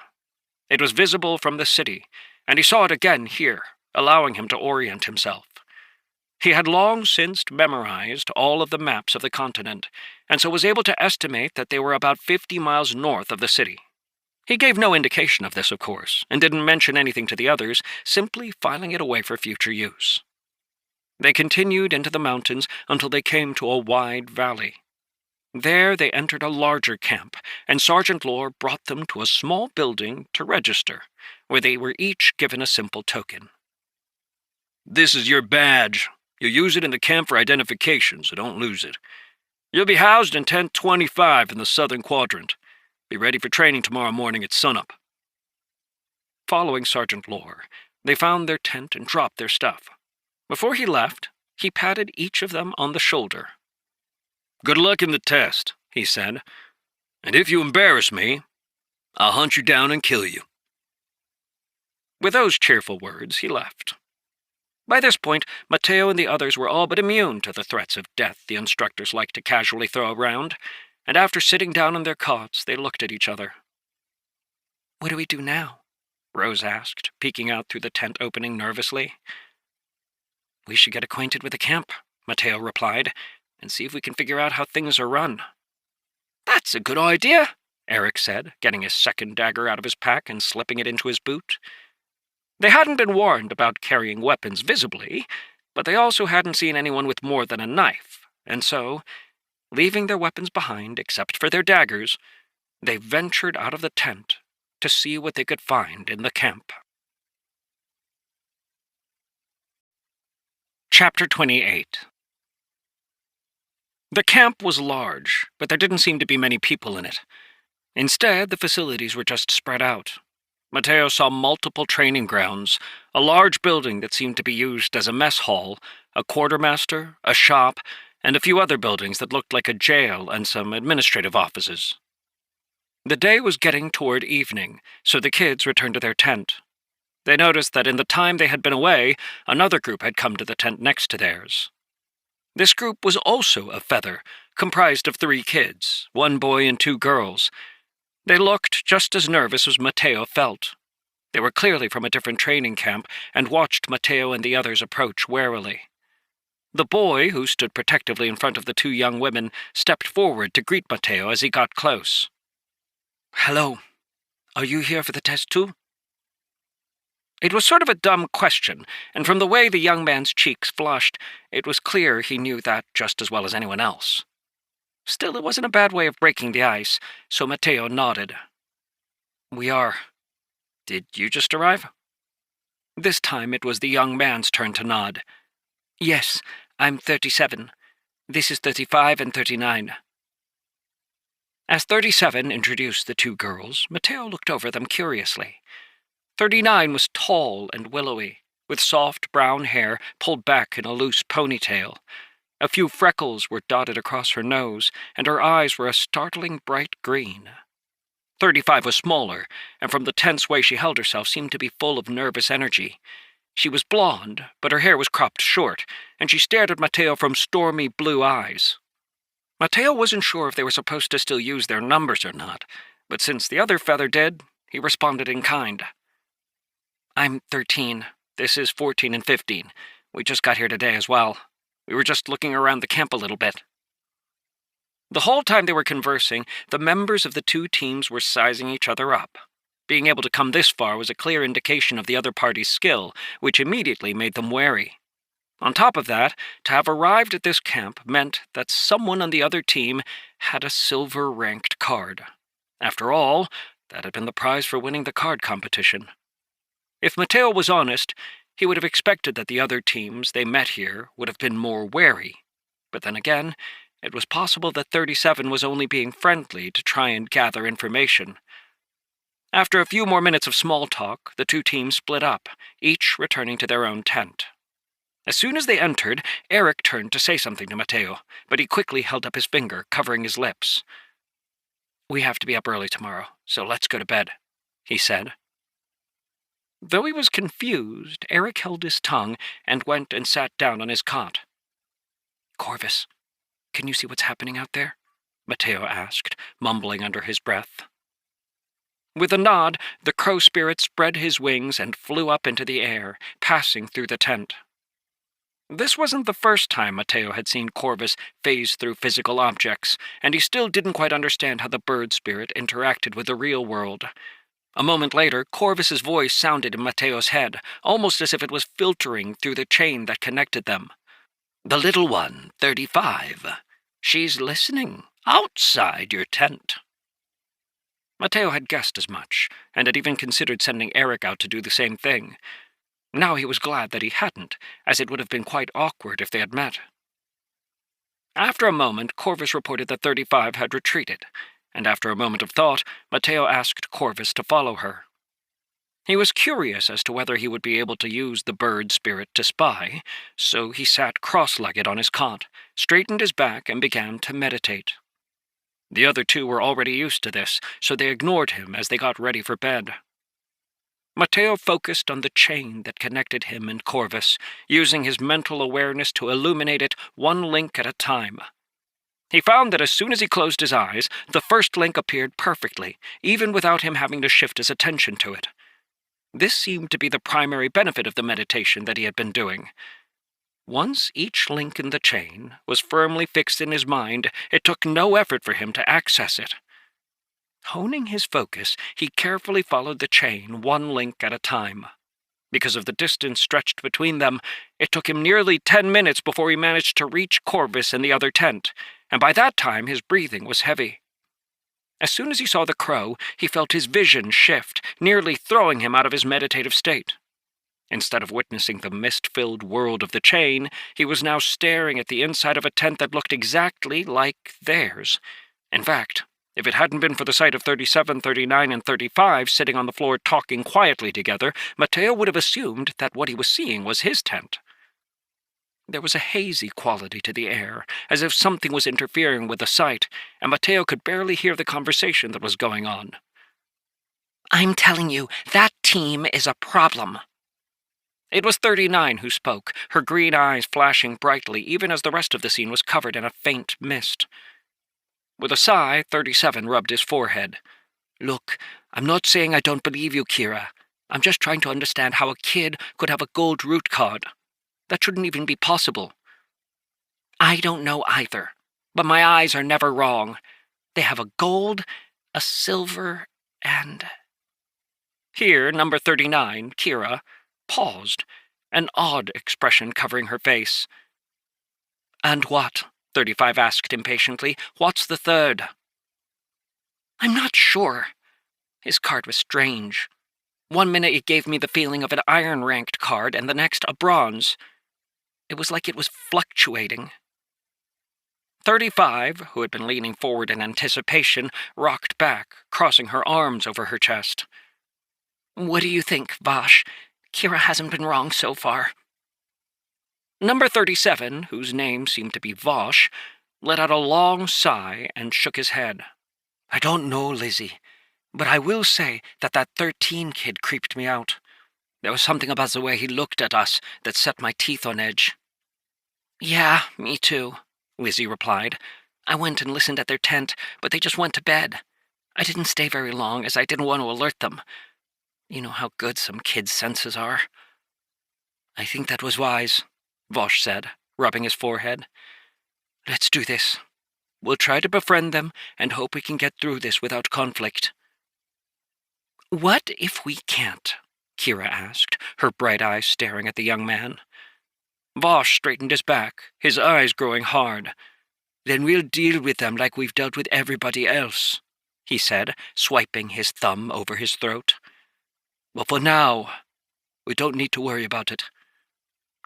It was visible from the city, and he saw it again here, allowing him to orient himself. He had long since memorized all of the maps of the continent, and so was able to estimate that they were about 50 miles north of the city. He gave no indication of this, of course, and didn't mention anything to the others, simply filing it away for future use. They continued into the mountains until they came to a wide valley. There they entered a larger camp, and Sergeant Lore brought them to a small building to register, where they were each given a simple token. "This is your badge. You use it in the camp for identification, so don't lose it. You'll be housed in Tent 25 in the southern quadrant. Be ready for training tomorrow morning at sunup." Following Sergeant Lore, they found their tent and dropped their stuff. Before he left, he patted each of them on the shoulder. "Good luck in the test," he said. "And if you embarrass me, I'll hunt you down and kill you." With those cheerful words, he left. By this point, Mateo and the others were all but immune to the threats of death the instructors liked to casually throw around, and after sitting down on their cots, they looked at each other. "What do we do now?" Rose asked, peeking out through the tent opening nervously. "We should get acquainted with the camp," Mateo replied, "and see if we can figure out how things are run." "That's a good idea," Eric said, getting his second dagger out of his pack and slipping it into his boot. They hadn't been warned about carrying weapons visibly, but they also hadn't seen anyone with more than a knife, and so, leaving their weapons behind except for their daggers, they ventured out of the tent to see what they could find in the camp. Chapter 28. The camp was large, but there didn't seem to be many people in it. Instead, the facilities were just spread out. Mateo saw multiple training grounds, a large building that seemed to be used as a mess hall, a quartermaster, a shop, and a few other buildings that looked like a jail and some administrative offices. The day was getting toward evening, so the kids returned to their tent. They noticed that in the time they had been away, another group had come to the tent next to theirs. This group was also a feather, comprised of 3 kids, 1 boy and 2 girls. They looked just as nervous as Mateo felt. They were clearly from a different training camp and watched Mateo and the others approach warily. The boy, who stood protectively in front of the 2 young women, stepped forward to greet Mateo as he got close. "Hello. Are you here for the test too?" It was sort of a dumb question, and from the way the young man's cheeks flushed, it was clear he knew that just as well as anyone else. Still, it wasn't a bad way of breaking the ice, so Mateo nodded. "We are. Did you just arrive?" This time it was the young man's turn to nod. "Yes, I'm 37. This is 35 and 39. As 37 introduced the two girls, Mateo looked over them curiously. 39 was tall and willowy, with soft brown hair pulled back in a loose ponytail. A few freckles were dotted across her nose, and her eyes were a startling bright green. 35 was smaller, and from the tense way she held herself seemed to be full of nervous energy. She was blonde, but her hair was cropped short, and she stared at Mateo from stormy blue eyes. Mateo wasn't sure if they were supposed to still use their numbers or not, but since the other feather did, he responded in kind. "I'm 13. This is 14 and 15. We just got here today as well. We were just looking around the camp a little bit." The whole time they were conversing, the members of the two teams were sizing each other up. Being able to come this far was a clear indication of the other party's skill, which immediately made them wary. On top of that, to have arrived at this camp meant that someone on the other team had a silver-ranked card. After all, that had been the prize for winning the card competition. If Mateo was honest, he would have expected that the other teams they met here would have been more wary. But then again, it was possible that 37 was only being friendly to try and gather information. After a few more minutes of small talk, the two teams split up, each returning to their own tent. As soon as they entered, Eric turned to say something to Mateo, but he quickly held up his finger, covering his lips. "We have to be up early tomorrow, so let's go to bed," he said. Though he was confused, Eric held his tongue and went and sat down on his cot. "Corvus, can you see what's happening out there?" Mateo asked, mumbling under his breath. With a nod, the crow spirit spread his wings and flew up into the air, passing through the tent. This wasn't the first time Mateo had seen Corvus phase through physical objects, and he still didn't quite understand how the bird spirit interacted with the real world. A moment later, Corvus's voice sounded in Mateo's head, almost as if it was filtering through the chain that connected them. "The little one, 35. She's listening, outside your tent." Mateo had guessed as much, and had even considered sending Eric out to do the same thing. Now he was glad that he hadn't, as it would have been quite awkward if they had met. After a moment, Corvus reported that 35 had retreated, and after a moment of thought, Mateo asked Corvus to follow her. He was curious as to whether he would be able to use the bird spirit to spy, so he sat cross-legged on his cot, straightened his back, and began to meditate. The other two were already used to this, so they ignored him as they got ready for bed. Mateo focused on the chain that connected him and Corvus, using his mental awareness to illuminate it one link at a time. He found that as soon as he closed his eyes, the first link appeared perfectly, even without him having to shift his attention to it. This seemed to be the primary benefit of the meditation that he had been doing. Once each link in the chain was firmly fixed in his mind, it took no effort for him to access it. Honing his focus, he carefully followed the chain one link at a time. Because of the distance stretched between them, it took him nearly 10 minutes before he managed to reach Corvus in the other tent, and by that time his breathing was heavy. As soon as he saw the crow, he felt his vision shift, nearly throwing him out of his meditative state. Instead of witnessing the mist-filled world of the chain, he was now staring at the inside of a tent that looked exactly like theirs. In fact, if it hadn't been for the sight of 37, 39, and 35 sitting on the floor talking quietly together, Mateo would have assumed that what he was seeing was his tent. There was a hazy quality to the air, as if something was interfering with the sight, and Mateo could barely hear the conversation that was going on. "I'm telling you, that team is a problem." It was 39 who spoke, her green eyes flashing brightly even as the rest of the scene was covered in a faint mist. With a sigh, 37 rubbed his forehead. "Look, I'm not saying I don't believe you, Kira. I'm just trying to understand how a kid could have a gold root card. That shouldn't even be possible." "I don't know either, but my eyes are never wrong. They have a gold, a silver, and—" Here, number 39, Kira, paused, an odd expression covering her face. "And what?" 35 asked impatiently. "What's the third?" "I'm not sure." His card was strange. One minute it gave me the feeling of an iron-ranked card, and the next a bronze. It was like it was fluctuating. 35, who had been leaning forward in anticipation, rocked back, crossing her arms over her chest. "What do you think, Vash? Kira hasn't been wrong so far." Number 37, whose name seemed to be Vosh, let out a long sigh and shook his head. "I don't know, Lizzie, but I will say that 13 kid creeped me out. There was something about the way he looked at us that set my teeth on edge." "Yeah, me too," Lizzie replied. "I went and listened at their tent, but they just went to bed. I didn't stay very long, as I didn't want to alert them. You know how good some kids' senses are." "I think that was wise," Vosh said, rubbing his forehead. "Let's do this. We'll try to befriend them and hope we can get through this without conflict." "What if we can't?" Kira asked, her bright eyes staring at the young man. Vosh straightened his back, his eyes growing hard. "Then we'll deal with them like we've dealt with everybody else," he said, swiping his thumb over his throat. "But for now, we don't need to worry about it.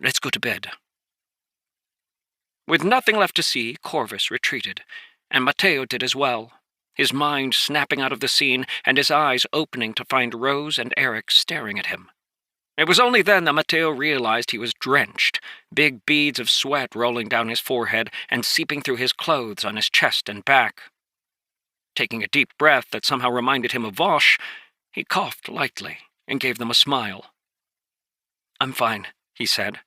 Let's go to bed." With nothing left to see, Corvus retreated, and Mateo did as well, his mind snapping out of the scene and his eyes opening to find Rose and Eric staring at him. It was only then that Mateo realized he was drenched, big beads of sweat rolling down his forehead and seeping through his clothes on his chest and back. Taking a deep breath that somehow reminded him of Vosh, he coughed lightly and gave them a smile. "I'm fine," he said.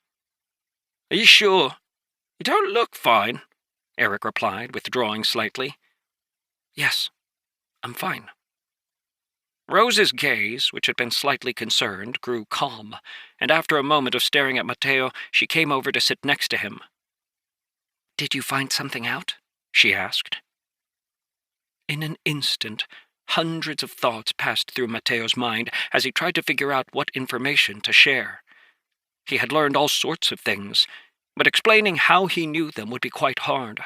"Are you sure? You don't look fine," Eric replied, withdrawing slightly. "Yes, I'm fine." Rose's gaze, which had been slightly concerned, grew calm, and after a moment of staring at Mateo, she came over to sit next to him. "Did you find something out?" she asked. In an instant, hundreds of thoughts passed through Mateo's mind as he tried to figure out what information to share. He had learned all sorts of things, but explaining how he knew them would be quite hard.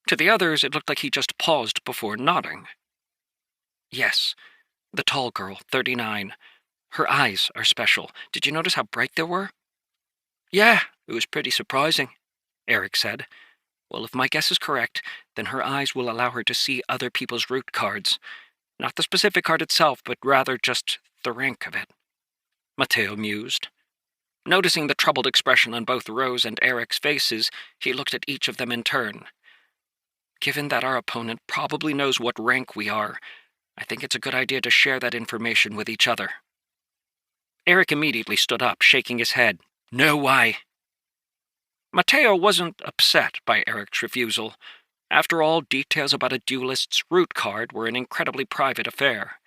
To the others, it looked like he just paused before nodding. "Yes, the tall girl, 39. Her eyes are special. Did you notice how bright they were?" "Yeah, it was pretty surprising," Eric said. "Well, if my guess is correct, then her eyes will allow her to see other people's root cards. Not the specific card itself, but rather just the rank of it," Mateo mused. Noticing the troubled expression on both Rose and Eric's faces, he looked at each of them in turn. "Given that our opponent probably knows what rank we are, I think it's a good idea to share that information with each other." Eric immediately stood up, shaking his head. "No way." Mateo wasn't upset by Eric's refusal. After all, details about a duelist's root card were an incredibly private affair.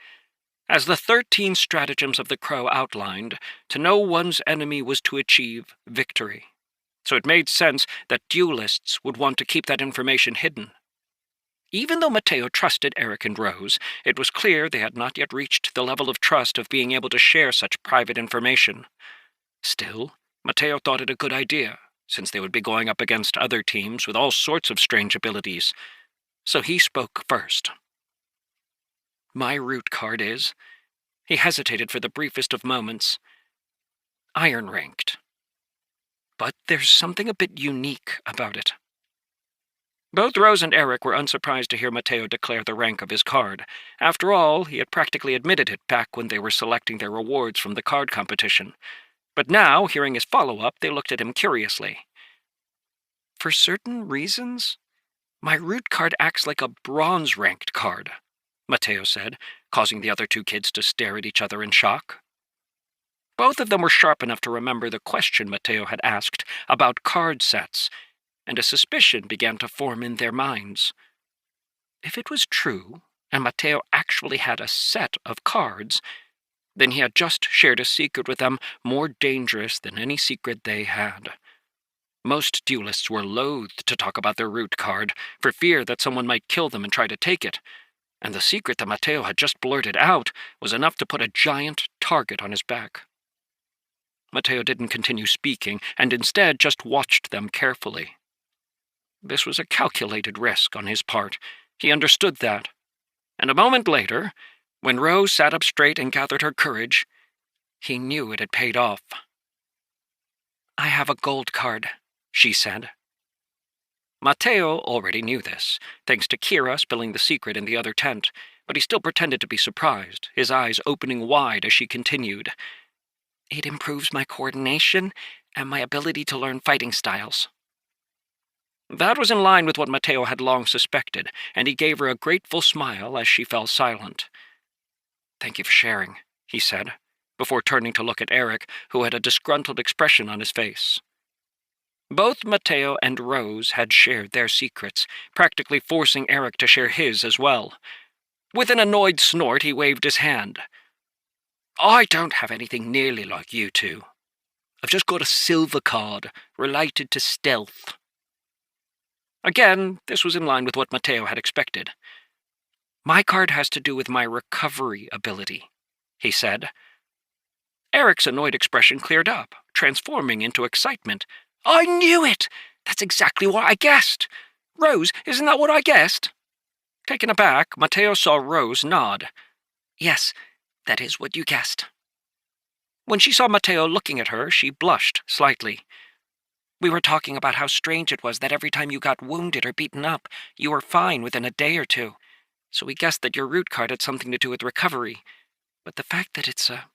As the 13 stratagems of the Crow outlined, to know one's enemy was to achieve victory. So it made sense that duelists would want to keep that information hidden. Even though Mateo trusted Eric and Rose, it was clear they had not yet reached the level of trust of being able to share such private information. Still, Mateo thought it a good idea, since they would be going up against other teams with all sorts of strange abilities. So he spoke first. "My root card is..." He hesitated for the briefest of moments. "Iron-ranked. But there's something a bit unique about it." Both Rose and Eric were unsurprised to hear Mateo declare the rank of his card. After all, he had practically admitted it back when they were selecting their rewards from the card competition. But now, hearing his follow-up, they looked at him curiously. "For certain reasons, my root card acts like a bronze-ranked card," Mateo said, causing the other two kids to stare at each other in shock. Both of them were sharp enough to remember the question Mateo had asked about card sets, and a suspicion began to form in their minds. If it was true, and Mateo actually had a set of cards, then he had just shared a secret with them more dangerous than any secret they had. Most duelists were loath to talk about their root card, for fear that someone might kill them and try to take it. and the secret that Mateo had just blurted out was enough to put a giant target on his back. Mateo didn't continue speaking, and instead just watched them carefully. This was a calculated risk on his part. He understood that. And a moment later, when Rose sat up straight and gathered her courage, he knew it had paid off. "I have a gold card," she said. Mateo already knew this, thanks to Kira spilling the secret in the other tent, but he still pretended to be surprised, his eyes opening wide as she continued. "It improves my coordination and my ability to learn fighting styles." That was in line with what Mateo had long suspected, and he gave her a grateful smile as she fell silent. "Thank you for sharing," he said, before turning to look at Eric, who had a disgruntled expression on his face. Both Mateo and Rose had shared their secrets, practically forcing Eric to share his as well. With an annoyed snort, he waved his hand. "I don't have anything nearly like you two. I've just got a silver card related to stealth." Again, this was in line with what Mateo had expected. "My card has to do with my recovery ability," he said. Eric's annoyed expression cleared up, transforming into excitement. "I knew it! That's exactly what I guessed! Rose, isn't that what I guessed?" Taken aback, Mateo saw Rose nod. "Yes, that is what you guessed." When she saw Mateo looking at her, she blushed slightly. "We were talking about how strange it was that every time you got wounded or beaten up, you were fine within a day or two. So we guessed that your root card had something to do with recovery. But the fact that it's a..."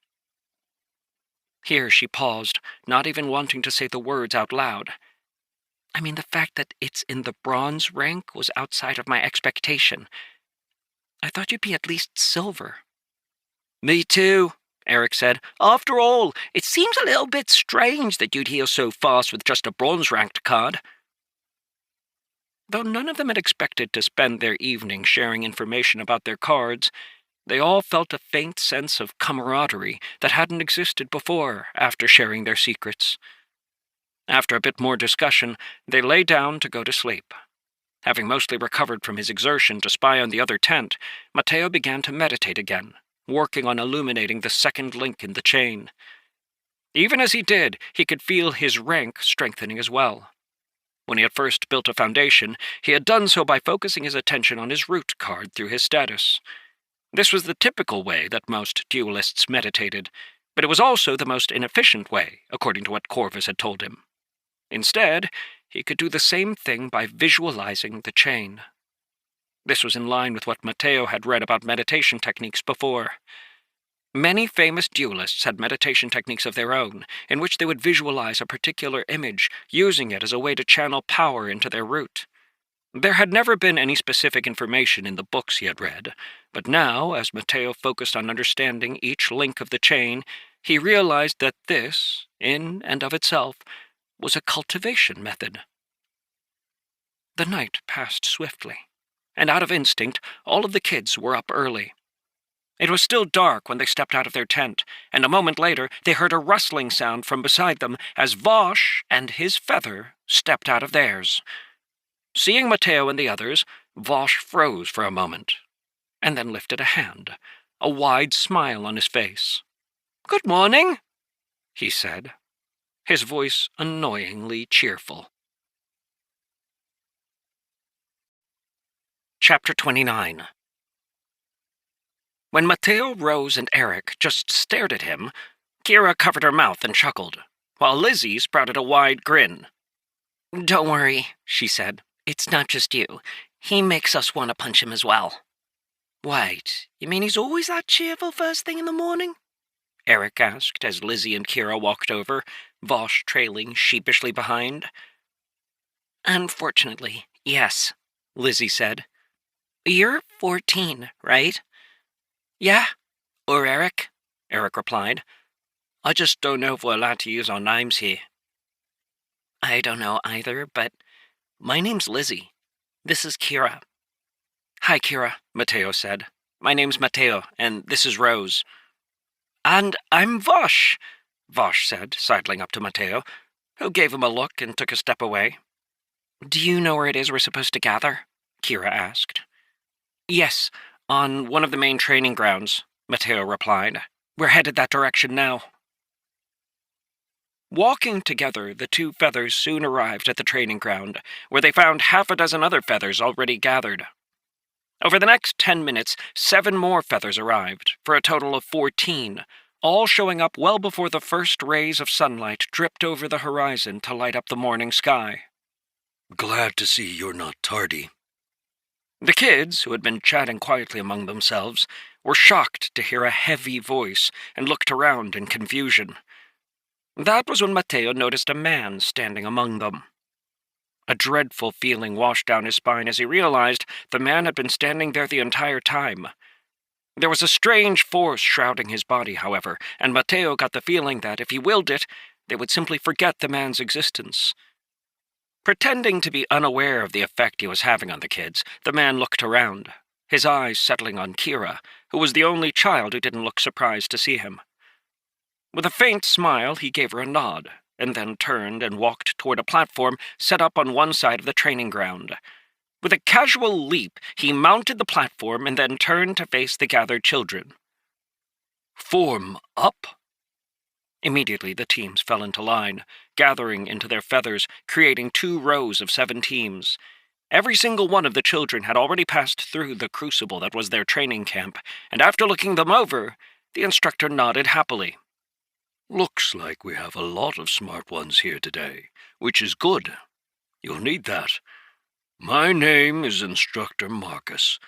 Here she paused, not even wanting to say the words out loud. "I mean, the fact that it's in the bronze rank was outside of my expectation. I thought you'd be at least silver." "Me too," Eric said. "After all, it seems a little bit strange that you'd heal so fast with just a bronze-ranked card." Though none of them had expected to spend their evening sharing information about their cards, they all felt a faint sense of camaraderie that hadn't existed before after sharing their secrets. After a bit more discussion, they lay down to go to sleep. Having mostly recovered from his exertion to spy on the other tent, Mateo began to meditate again, working on illuminating the second link in the chain. Even as he did, he could feel his rank strengthening as well. When he had first built a foundation, he had done so by focusing his attention on his root card through his status. This was the typical way that most duelists meditated, but it was also the most inefficient way, according to what Corvus had told him. Instead, he could do the same thing by visualizing the chain. This was in line with what Mateo had read about meditation techniques before. Many famous duelists had meditation techniques of their own, in which they would visualize a particular image, using it as a way to channel power into their root. There had never been any specific information in the books he had read, but now, as Mateo focused on understanding each link of the chain, he realized that this, in and of itself, was a cultivation method. The night passed swiftly, and out of instinct, all of the kids were up early. It was still dark when they stepped out of their tent, and a moment later they heard a rustling sound from beside them as Vosh and his feather stepped out of theirs. Seeing Mateo and the others, Vosh froze for a moment, and then lifted a hand, a wide smile on his face. "Good morning," he said, his voice annoyingly cheerful. Chapter 29. When Mateo, Rose, and Eric just stared at him, Kira covered her mouth and chuckled, while Lizzie sprouted a wide grin. "Don't worry," she said. "It's not just you. He makes us want to punch him as well." "Wait, you mean he's always that cheerful first thing in the morning?" Eric asked as Lizzie and Kira walked over, Vosh trailing sheepishly behind. "Unfortunately, yes," Lizzie said. "You're 14, right?" "Yeah, or Eric," Eric replied. "I just don't know if we're allowed to use our names here." "I don't know either, but my name's Lizzie. This is Kira." "Hi, Kira," Mateo said. "My name's Mateo, and this is Rose." "And I'm Vosh," Vosh said, sidling up to Mateo, who gave him a look and took a step away. "Do you know where it is we're supposed to gather?" Kira asked. "Yes, On one of the main training grounds, Mateo replied. We're headed that direction now. Walking together, the two feathers soon arrived at the training ground, where they found half a dozen other feathers already gathered. Over the next 10 minutes, 7 more feathers arrived, for a total of 14, all showing up well before the first rays of sunlight dripped over the horizon to light up the morning sky. Glad to see you're not tardy. The kids, who had been chatting quietly among themselves, were shocked to hear a heavy voice and looked around in confusion. That was when Mateo noticed a man standing among them. A dreadful feeling washed down his spine as he realized the man had been standing there the entire time. There was a strange force shrouding his body, however, and Mateo got the feeling that if he willed it, they would simply forget the man's existence. Pretending to be unaware of the effect he was having on the kids, the man looked around, his eyes settling on Kira, who was the only child who didn't look surprised to see him. With a faint smile, he gave her a nod, and then turned and walked toward a platform set up on one side of the training ground. With a casual leap, he mounted the platform and then turned to face the gathered children. Form up? Immediately, the teams fell into line, gathering into their feathers, creating 2 rows of 7 teams. Every single one of the children had already passed through the crucible that was their training camp, and after looking them over, the instructor nodded happily. Looks like we have a lot of smart ones here today, which is good. You'll need that. My name is Instructor Marcus.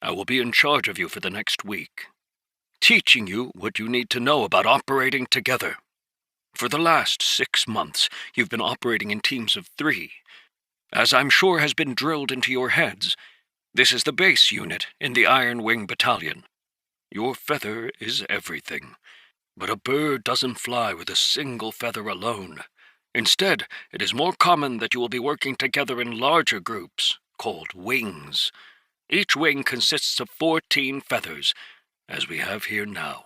I will be in charge of you for the next week, teaching you what you need to know about operating together. For the last 6 months, you've been operating in teams of 3. As I'm sure has been drilled into your heads, this is the base unit in the Iron Wing Battalion. Your feather is everything. But a bird doesn't fly with a single feather alone. Instead, it is more common that you will be working together in larger groups, called wings. Each wing consists of 14 feathers, as we have here now.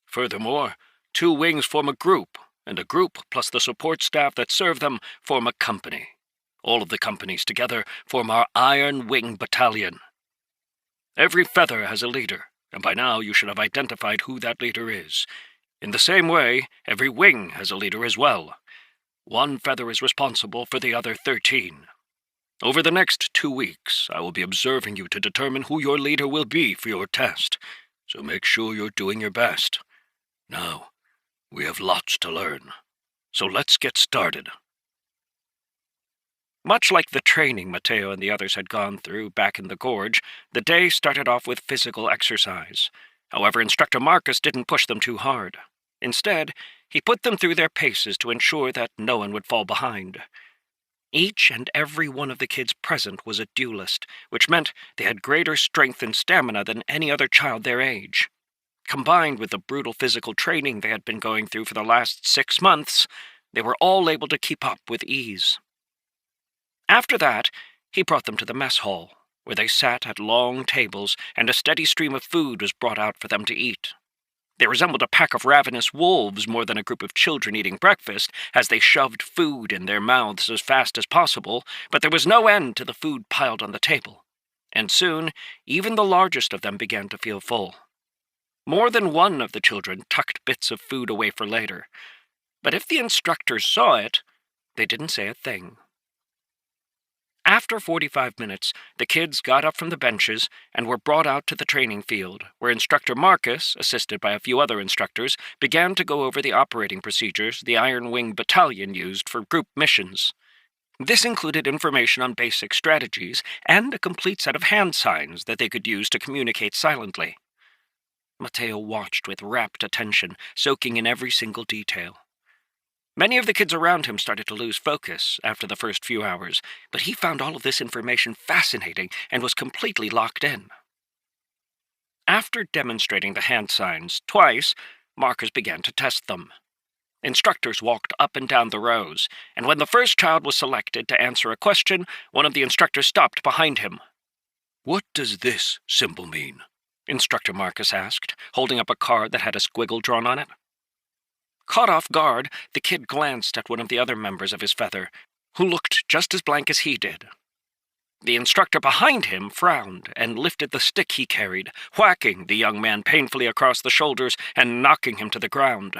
Furthermore, 2 wings form a group, and a group plus the support staff that serve them form a company. All of the companies together form our Iron Wing Battalion. Every feather has a leader, and by now you should have identified who that leader is. In the same way, every wing has a leader as well. 1 feather is responsible for the other 13. Over the next 2 weeks, I will be observing you to determine who your leader will be for your test, so make sure you're doing your best. Now, we have lots to learn, so let's get started. Much like the training Mateo and the others had gone through back in the gorge, the day started off with physical exercise. However, Instructor Marcus didn't push them too hard. Instead, he put them through their paces to ensure that no one would fall behind. Each and every one of the kids present was a duelist, which meant they had greater strength and stamina than any other child their age. Combined with the brutal physical training they had been going through for the last 6 months, they were all able to keep up with ease. After that, he brought them to the mess hall, where they sat at long tables and a steady stream of food was brought out for them to eat. They resembled a pack of ravenous wolves more than a group of children eating breakfast, as they shoved food in their mouths as fast as possible, but there was no end to the food piled on the table, and soon even the largest of them began to feel full. More than one of the children tucked bits of food away for later, but if the instructors saw it, they didn't say a thing. After 45 minutes, the kids got up from the benches and were brought out to the training field, where Instructor Marcus, assisted by a few other instructors, began to go over the operating procedures the Iron Wing Battalion used for group missions. This included information on basic strategies and a complete set of hand signs that they could use to communicate silently. Mateo watched with rapt attention, soaking in every single detail. Many of the kids around him started to lose focus after the first few hours, but he found all of this information fascinating and was completely locked in. After demonstrating the hand signs twice, Marcus began to test them. Instructors walked up and down the rows, and when the first child was selected to answer a question, one of the instructors stopped behind him. "What does this symbol mean?" Instructor Marcus asked, holding up a card that had a squiggle drawn on it. Caught off guard, the kid glanced at one of the other members of his feather, who looked just as blank as he did. The instructor behind him frowned and lifted the stick he carried, whacking the young man painfully across the shoulders and knocking him to the ground.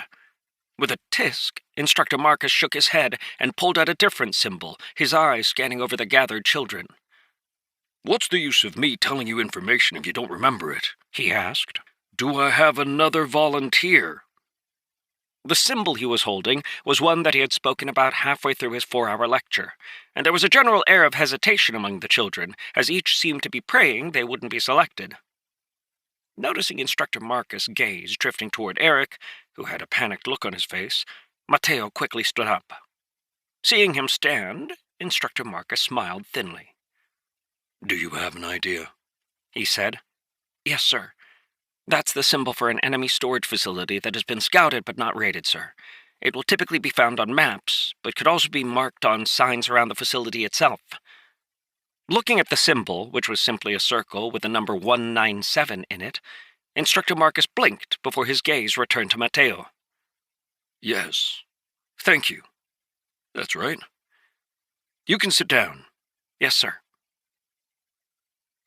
With a tisk, Instructor Marcus shook his head and pulled out a different symbol, his eyes scanning over the gathered children. "What's the use of me telling you information if you don't remember it?" he asked. "Do I have another volunteer?" The symbol he was holding was one that he had spoken about halfway through his 4-hour lecture, and there was a general air of hesitation among the children, as each seemed to be praying they wouldn't be selected. Noticing Instructor Marcus' gaze drifting toward Eric, who had a panicked look on his face, Mateo quickly stood up. Seeing him stand, Instructor Marcus smiled thinly. "Do you have an idea?" he said. "Yes, sir. That's the symbol for an enemy storage facility that has been scouted but not raided, sir. It will typically be found on maps, but could also be marked on signs around the facility itself." Looking at the symbol, which was simply a circle with the number 197 in it, Instructor Marcus blinked before his gaze returned to Mateo. "Yes. Thank you. That's right. You can sit down." "Yes, sir."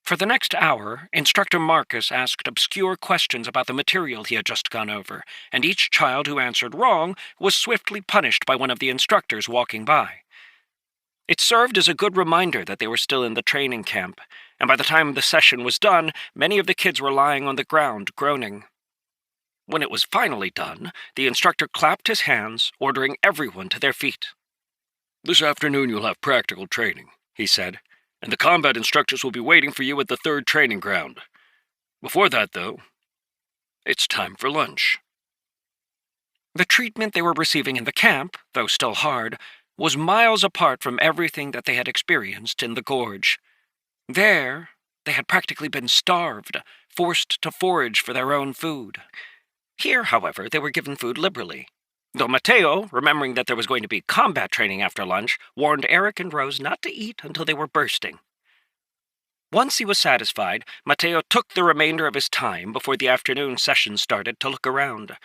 For the next hour, Instructor Marcus asked obscure questions about the material he had just gone over, and each child who answered wrong was swiftly punished by one of the instructors walking by. It served as a good reminder that they were still in the training camp, and by the time the session was done, many of the kids were lying on the ground, groaning. When it was finally done, the instructor clapped his hands, ordering everyone to their feet. "This afternoon you'll have practical training," he said, "and the combat instructors will be waiting for you at the 3rd training ground. Before that, though, it's time for lunch." The treatment they were receiving in the camp, though still hard, was miles apart from everything that they had experienced in the gorge. There, they had practically been starved, forced to forage for their own food. Here, however, they were given food liberally, though Mateo, remembering that there was going to be combat training after lunch, warned Eric and Rose not to eat until they were bursting. Once he was satisfied, Mateo took the remainder of his time before the afternoon session started to look around,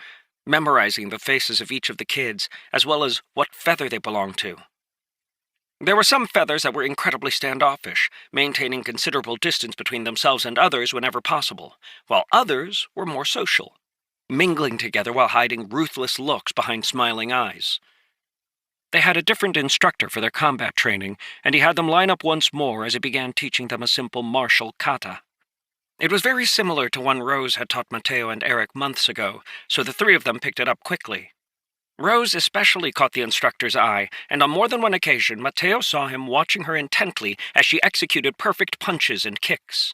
memorizing the faces of each of the kids, as well as what feather they belonged to. There were some feathers that were incredibly standoffish, maintaining considerable distance between themselves and others whenever possible, while others were more social, mingling together while hiding ruthless looks behind smiling eyes. They had a different instructor for their combat training, and he had them line up once more as he began teaching them a simple martial kata. It was very similar to one Rose had taught Mateo and Eric months ago, so the 3 of them picked it up quickly. Rose especially caught the instructor's eye, and on more than one occasion Mateo saw him watching her intently as she executed perfect punches and kicks.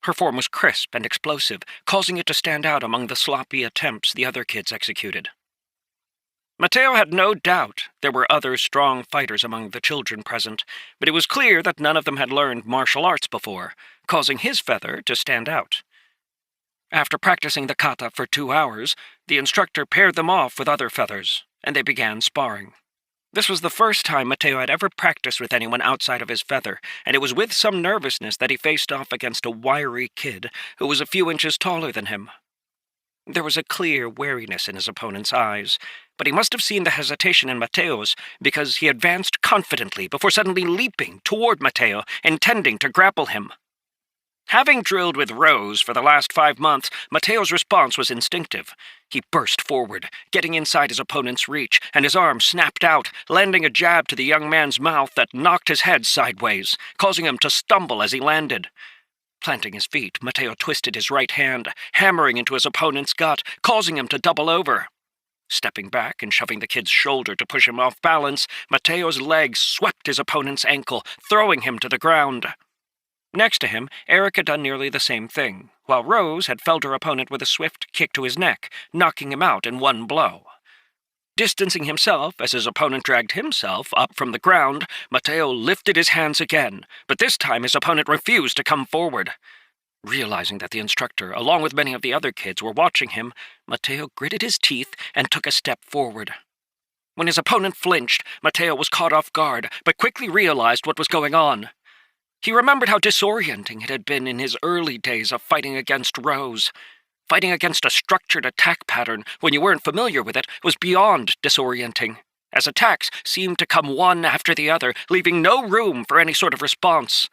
Her form was crisp and explosive, causing it to stand out among the sloppy attempts the other kids executed. Mateo had no doubt there were other strong fighters among the children present, but it was clear that none of them had learned martial arts before, causing his feather to stand out. After practicing the kata for 2 hours, the instructor paired them off with other feathers, and they began sparring. This was the first time Mateo had ever practiced with anyone outside of his feather, and it was with some nervousness that he faced off against a wiry kid who was a few inches taller than him. There was a clear wariness in his opponent's eyes, but he must have seen the hesitation in Mateo's because he advanced confidently before suddenly leaping toward Mateo, intending to grapple him. Having drilled with Rose for the last 5 months, Mateo's response was instinctive. He burst forward, getting inside his opponent's reach, and his arm snapped out, landing a jab to the young man's mouth that knocked his head sideways, causing him to stumble as he landed. Planting his feet, Mateo twisted his right hand, hammering into his opponent's gut, causing him to double over. Stepping back and shoving the kid's shoulder to push him off balance, Mateo's leg swept his opponent's ankle, throwing him to the ground. Next to him, Eric had done nearly the same thing, while Rose had felled her opponent with a swift kick to his neck, knocking him out in one blow. Distancing himself as his opponent dragged himself up from the ground, Mateo lifted his hands again, but this time his opponent refused to come forward. Realizing that the instructor, along with many of the other kids, were watching him, Mateo gritted his teeth and took a step forward. When his opponent flinched, Mateo was caught off guard, but quickly realized what was going on. He remembered how disorienting it had been in his early days of fighting against Rose. Fighting against a structured attack pattern when you weren't familiar with it was beyond disorienting, as attacks seemed to come one after the other, leaving no room for any sort of response.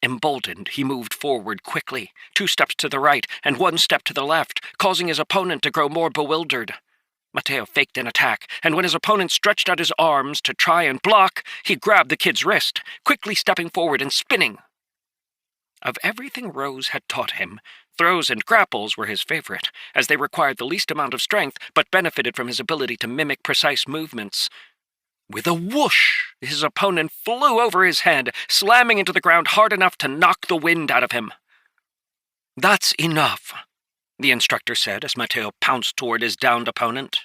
Emboldened, he moved forward quickly, 2 steps to the right and 1 step to the left, causing his opponent to grow more bewildered. Mateo faked an attack, and when his opponent stretched out his arms to try and block, he grabbed the kid's wrist, quickly stepping forward and spinning. Of everything Rose had taught him, throws and grapples were his favorite, as they required the least amount of strength but benefited from his ability to mimic precise movements. With a whoosh, his opponent flew over his head, slamming into the ground hard enough to knock the wind out of him. "That's enough," the instructor said as Mateo pounced toward his downed opponent.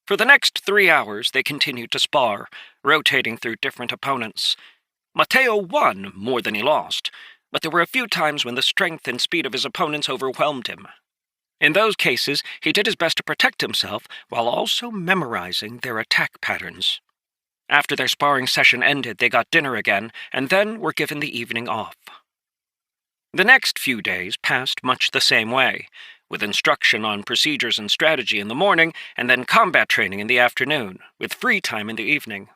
For the next 3 hours, they continued to spar, rotating through different opponents. Mateo won more than he lost, but there were a few times when the strength and speed of his opponents overwhelmed him. In those cases, he did his best to protect himself while also memorizing their attack patterns. After their sparring session ended, they got dinner again, and then were given the evening off. The next few days passed much the same way, with instruction on procedures and strategy in the morning, and then combat training in the afternoon, with free time in the evening.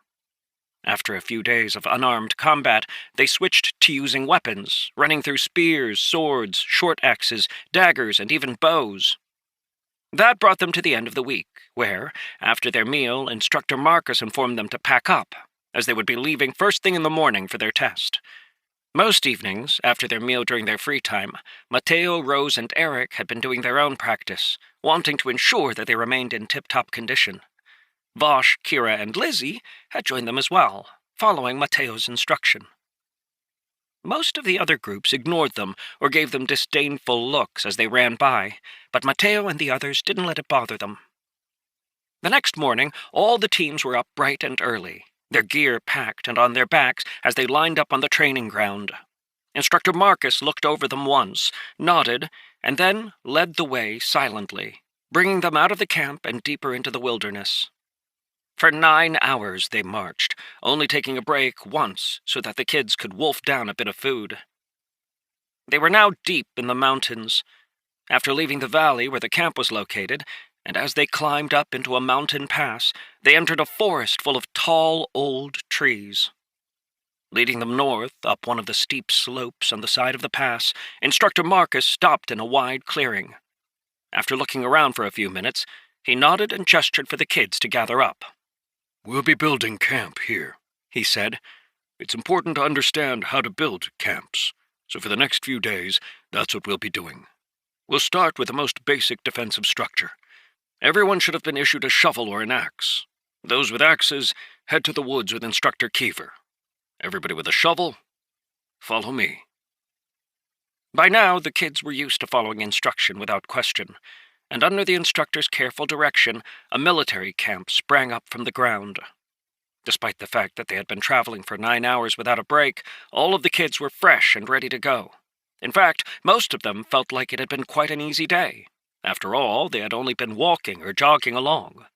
After a few days of unarmed combat, they switched to using weapons, running through spears, swords, short axes, daggers, and even bows. That brought them to the end of the week, where, after their meal, Instructor Marcus informed them to pack up, as they would be leaving first thing in the morning for their test. Most evenings, after their meal during their free time, Mateo, Rose, and Eric had been doing their own practice, wanting to ensure that they remained in tip-top condition. Vosh, Kira, and Lizzie had joined them as well, following Mateo's instruction. Most of the other groups ignored them or gave them disdainful looks as they ran by, but Mateo and the others didn't let it bother them. The next morning, all the teams were up bright and early, their gear packed and on their backs as they lined up on the training ground. Instructor Marcus looked over them once, nodded, and then led the way silently, bringing them out of the camp and deeper into the wilderness. For 9 hours they marched, only taking a break once so that the kids could wolf down a bit of food. They were now deep in the mountains. After leaving the valley where the camp was located, and as they climbed up into a mountain pass, they entered a forest full of tall, old trees. Leading them north, up one of the steep slopes on the side of the pass, Instructor Marcus stopped in a wide clearing. After looking around for a few minutes, he nodded and gestured for the kids to gather up. "We'll be building camp here," he said. "It's important to understand how to build camps, so for the next few days, that's what we'll be doing. We'll start with the most basic defensive structure. Everyone should have been issued a shovel or an axe. Those with axes, head to the woods with Instructor Kiefer. Everybody with a shovel, follow me." By now, the kids were used to following instruction without question, and under the instructor's careful direction, a military camp sprang up from the ground. Despite the fact that they had been traveling for 9 hours without a break, all of the kids were fresh and ready to go. In fact, most of them felt like it had been quite an easy day. After all, they had only been walking or jogging along.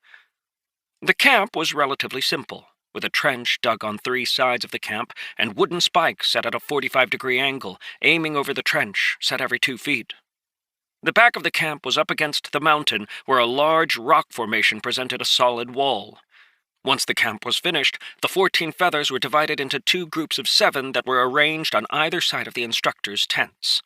The camp was relatively simple, with a trench dug on 3 sides of the camp and wooden spikes set at a 45-degree angle, aiming over the trench, set every 2 feet. The back of the camp was up against the mountain, where a large rock formation presented a solid wall. Once the camp was finished, the 14 feathers were divided into 2 groups of 7 that were arranged on either side of the instructor's tents.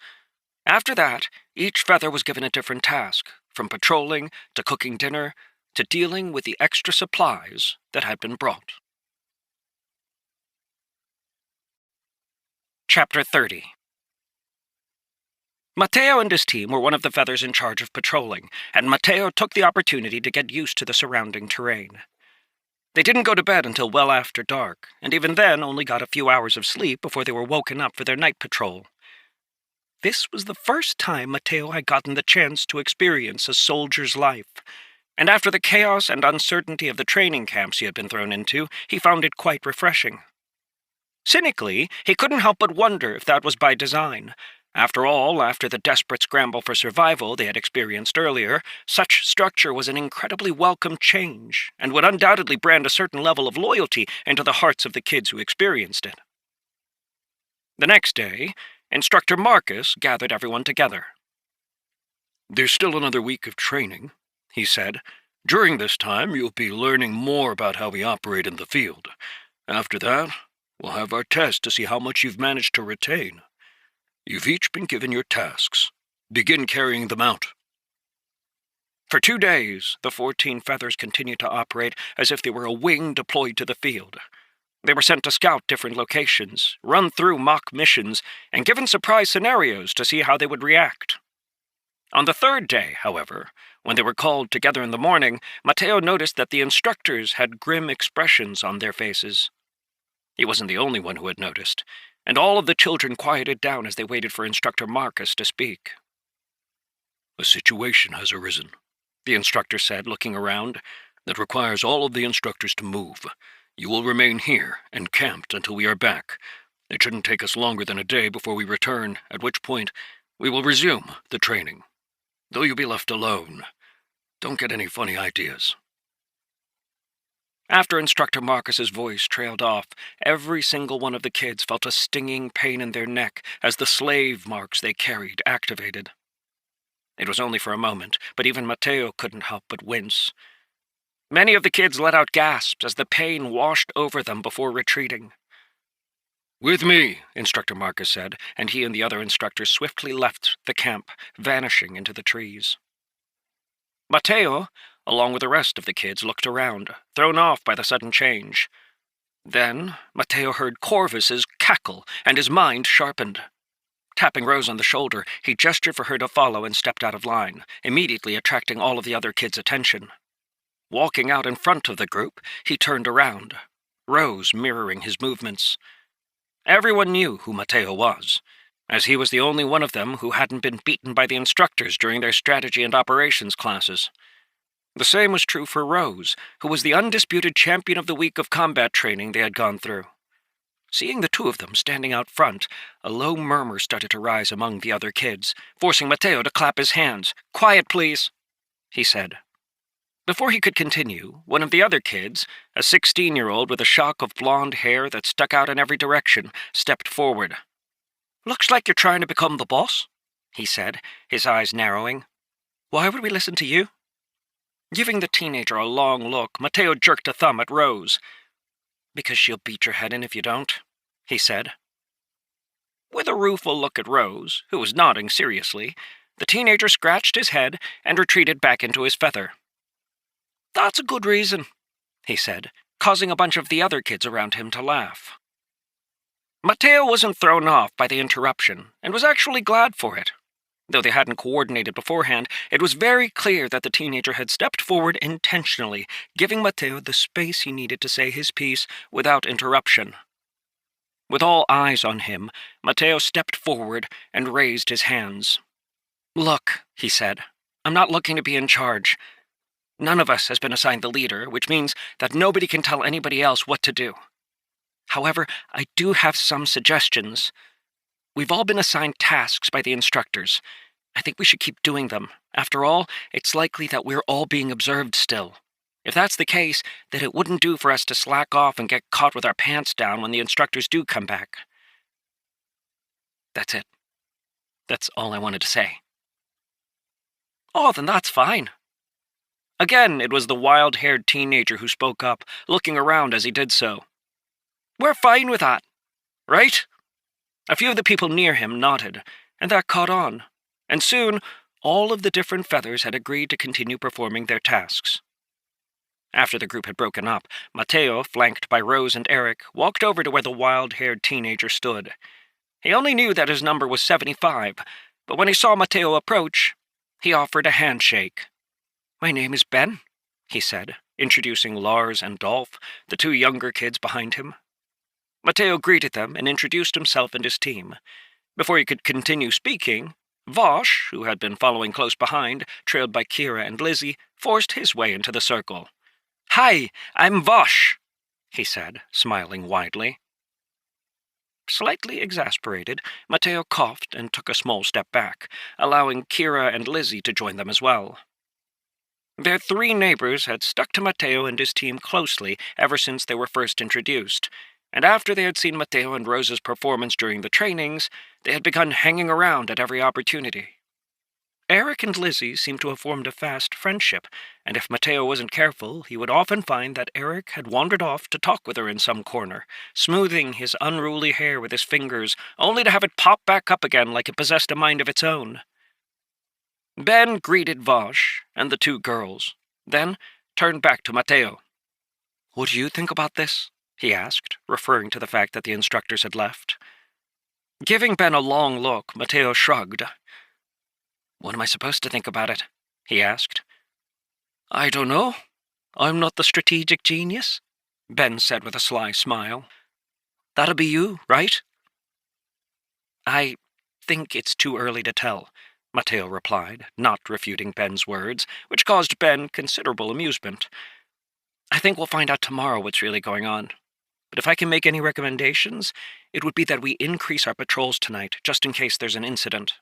After that, each feather was given a different task, from patrolling to cooking dinner to dealing with the extra supplies that had been brought. Chapter 30. Mateo and his team were one of the feathers in charge of patrolling, and Mateo took the opportunity to get used to the surrounding terrain. They didn't go to bed until well after dark, and even then only got a few hours of sleep before they were woken up for their night patrol. This was the first time Mateo had gotten the chance to experience a soldier's life, and after the chaos and uncertainty of the training camps he had been thrown into, he found it quite refreshing. Cynically, he couldn't help but wonder if that was by design. After all, after the desperate scramble for survival they had experienced earlier, such structure was an incredibly welcome change, and would undoubtedly brand a certain level of loyalty into the hearts of the kids who experienced it. The next day, Instructor Marcus gathered everyone together. "There's still another week of training," he said. "During this time, you'll be learning more about how we operate in the field. After that, We'll have our test to see how much you've managed to retain. You've each been given your tasks. Begin carrying them out." For 2 days, the 14 feathers continued to operate as if they were a wing deployed to the field. They were sent to scout different locations, run through mock missions, and given surprise scenarios to see how they would react. On the 3rd day, however, when they were called together in the morning, Mateo noticed that the instructors had grim expressions on their faces. He wasn't the only one who had noticed, and all of the children quieted down as they waited for Instructor Marcus to speak. "A situation has arisen," the instructor said, looking around, "that requires all of the instructors to move. You will remain here, encamped, until we are back. It shouldn't take us longer than a day before we return, at which point we will resume the training. Though you'll be left alone, don't get any funny ideas." After Instructor Marcus's voice trailed off, every single one of the kids felt a stinging pain in their neck as the slave marks they carried activated. It was only for a moment, but even Mateo couldn't help but wince. Many of the kids let out gasps as the pain washed over them before retreating. "With me," Instructor Marcus said, and he and the other instructors swiftly left the camp, vanishing into the trees. Mateo, along with the rest of the kids, looked around, thrown off by the sudden change. Then Mateo heard Corvus's cackle, and his mind sharpened. Tapping Rose on the shoulder, he gestured for her to follow and stepped out of line, immediately attracting all of the other kids' attention. Walking out in front of the group, he turned around, Rose mirroring his movements. Everyone knew who Mateo was, as he was the only one of them who hadn't been beaten by the instructors during their strategy and operations classes. The same was true for Rose, who was the undisputed champion of the week of combat training they had gone through. Seeing the two of them standing out front, a low murmur started to rise among the other kids, forcing Mateo to clap his hands. "Quiet, please," he said. Before he could continue, one of the other kids, a 16-year-old with a shock of blonde hair that stuck out in every direction, stepped forward. "Looks like you're trying to become the boss," he said, his eyes narrowing. "Why would we listen to you?" Giving the teenager a long look, Mateo jerked a thumb at Rose. "Because she'll beat your head in if you don't," he said. With a rueful look at Rose, who was nodding seriously, the teenager scratched his head and retreated back into his feather. "That's a good reason," he said, causing a bunch of the other kids around him to laugh. Mateo wasn't thrown off by the interruption, and was actually glad for it. Though they hadn't coordinated beforehand, it was very clear that the teenager had stepped forward intentionally, giving Mateo the space he needed to say his piece without interruption. With all eyes on him, Mateo stepped forward and raised his hands. "Look," he said, "I'm not looking to be in charge. None of us has been assigned the leader, which means that nobody can tell anybody else what to do. However, I do have some suggestions. We've all been assigned tasks by the instructors. I think we should keep doing them. After all, it's likely that we're all being observed still. If that's the case, then it wouldn't do for us to slack off and get caught with our pants down when the instructors do come back." That's it. That's all I wanted to say. "Oh, then that's fine." Again, it was the wild-haired teenager who spoke up, looking around as he did so. "We're fine with that, right?" A few of the people near him nodded, and that caught on, and soon all of the different feathers had agreed to continue performing their tasks. After the group had broken up, Mateo, flanked by Rose and Eric, walked over to where the wild-haired teenager stood. He only knew that his number was 75, but when he saw Mateo approach, he offered a handshake. "My name is Ben," he said, introducing Lars and Dolph, the two younger kids behind him. Mateo greeted them and introduced himself and his team. Before he could continue speaking, Vosh, who had been following close behind, trailed by Kira and Lizzie, forced his way into the circle. "Hi, I'm Vosh," he said, smiling widely. Slightly exasperated, Mateo coughed and took a small step back, allowing Kira and Lizzie to join them as well. Their three neighbors had stuck to Mateo and his team closely ever since they were first introduced, and after they had seen Mateo and Rose's performance during the trainings, they had begun hanging around at every opportunity. Eric and Lizzie seemed to have formed a fast friendship, and if Mateo wasn't careful, he would often find that Eric had wandered off to talk with her in some corner, smoothing his unruly hair with his fingers, only to have it pop back up again like it possessed a mind of its own. Ben greeted Vosh and the two girls, then turned back to Mateo. "What do you think about this?" he asked, referring to the fact that the instructors had left. Giving Ben a long look, Mateo shrugged. "What am I supposed to think about it?" he asked. "I don't know. I'm not the strategic genius," Ben said with a sly smile. "That'll be you, right?" "I think it's too early to tell," Mateo replied, not refuting Ben's words, which caused Ben considerable amusement. "I think we'll find out tomorrow what's really going on. But if I can make any recommendations, it would be that we increase our patrols tonight, just in case there's an incident."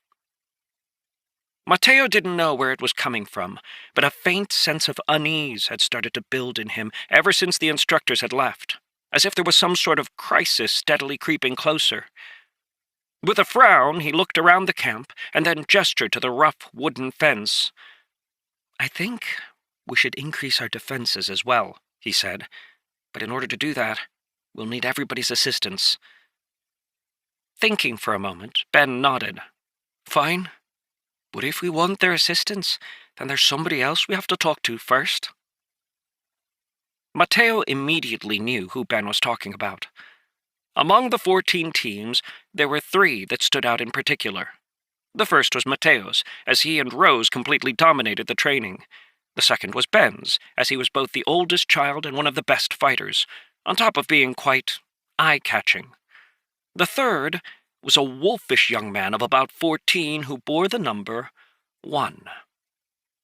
Mateo didn't know where it was coming from, but a faint sense of unease had started to build in him ever since the instructors had left, as if there was some sort of crisis steadily creeping closer. With a frown, he looked around the camp and then gestured to the rough wooden fence. "I think we should increase our defenses as well," he said, "but in order to do that, we'll need everybody's assistance." Thinking for a moment, Ben nodded. "Fine. But if we want their assistance, then there's somebody else we have to talk to first." Mateo immediately knew who Ben was talking about. Among the 14 teams, there were 3 that stood out in particular. The first was Mateo's, as he and Rose completely dominated the training. The second was Ben's, as he was both the oldest child and one of the best fighters, on top of being quite eye-catching. The third was a wolfish young man of about 14 who bore the number 1.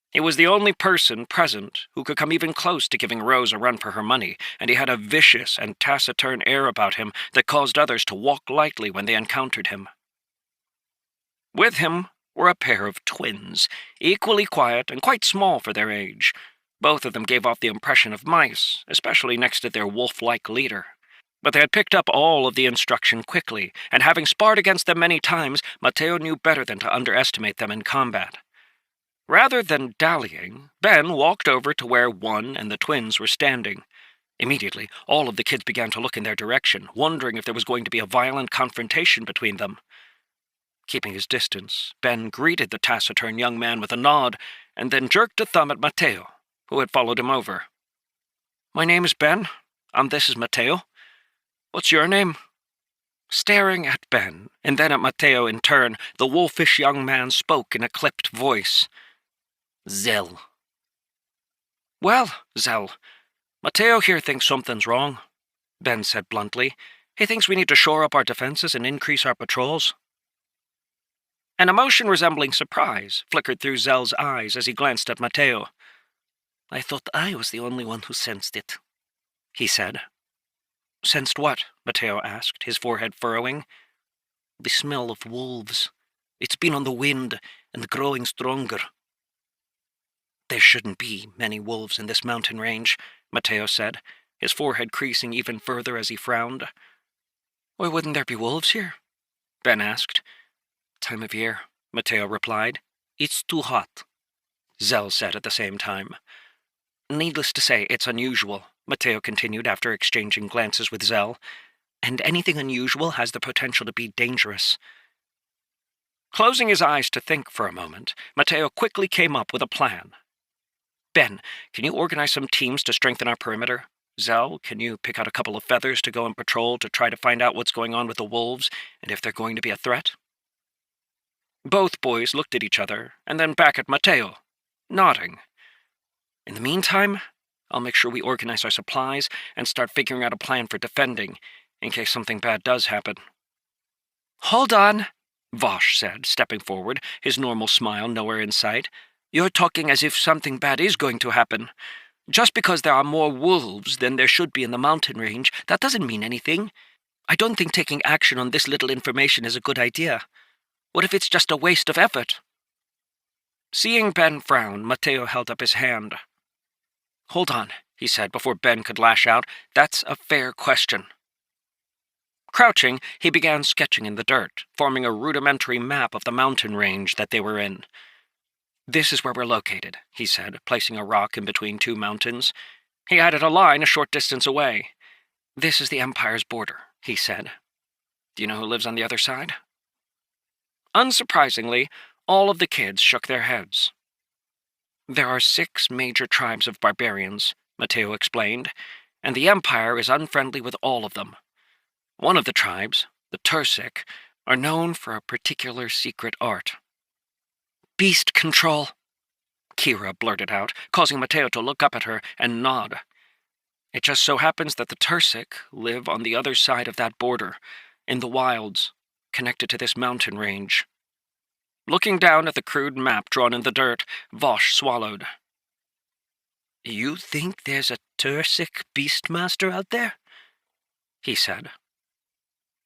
He was the only person present who could come even close to giving Rose a run for her money, and he had a vicious and taciturn air about him that caused others to walk lightly when they encountered him. With him were a pair of twins, equally quiet and quite small for their age. Both of them gave off the impression of mice, especially next to their wolf-like leader. But they had picked up all of the instruction quickly, and having sparred against them many times, Mateo knew better than to underestimate them in combat. Rather than dallying, Ben walked over to where one and the twins were standing. Immediately, all of the kids began to look in their direction, wondering if there was going to be a violent confrontation between them. Keeping his distance, Ben greeted the taciturn young man with a nod, and then jerked a thumb at Mateo, who had followed him over. "My name is Ben, and this is Mateo. What's your name?" Staring at Ben, and then at Mateo in turn, the wolfish young man spoke in a clipped voice. "Zell." "Well, Zell, Mateo here thinks something's wrong," Ben said bluntly. "He thinks we need to shore up our defenses and increase our patrols." An emotion resembling surprise flickered through Zell's eyes as he glanced at Mateo. "I thought I was the only one who sensed it," he said. "Sensed what?" Mateo asked, his forehead furrowing. "The smell of wolves. It's been on the wind and growing stronger." "There shouldn't be many wolves in this mountain range," Mateo said, his forehead creasing even further as he frowned. "Why wouldn't there be wolves here?" Ben asked. "Time of year," Mateo replied. "It's too hot," Zell said at the same time. "Needless to say, it's unusual," Mateo continued after exchanging glances with Zell, "and anything unusual has the potential to be dangerous." Closing his eyes to think for a moment, Mateo quickly came up with a plan. "Ben, can you organize some teams to strengthen our perimeter? Zell, can you pick out a couple of feathers to go on patrol to try to find out what's going on with the wolves and if they're going to be a threat?" Both boys looked at each other and then back at Mateo, nodding. "In the meantime, I'll make sure we organize our supplies and start figuring out a plan for defending, in case something bad does happen." "Hold on," Vosh said, stepping forward, his normal smile nowhere in sight. "You're talking as if something bad is going to happen. Just because there are more wolves than there should be in the mountain range, that doesn't mean anything. I don't think taking action on this little information is a good idea. What if it's just a waste of effort?" Seeing Ben frown, Mateo held up his hand. "Hold on," he said before Ben could lash out. "That's a fair question." Crouching, he began sketching in the dirt, forming a rudimentary map of the mountain range that they were in. "This is where we're located," he said, placing a rock in between two mountains. He added a line a short distance away. "This is the Empire's border," he said. "Do you know who lives on the other side?" Unsurprisingly, all of the kids shook their heads. "There are 6 major tribes of barbarians," Mateo explained, "and the Empire is unfriendly with all of them. One of the tribes, the Tursik, are known for a particular secret art." "Beast control," Kira blurted out, causing Mateo to look up at her and nod. "It just so happens that the Tursik live on the other side of that border, in the wilds, connected to this mountain range." Looking down at the crude map drawn in the dirt, Vosh swallowed. "You think there's a Tursik Beastmaster out there?" he said.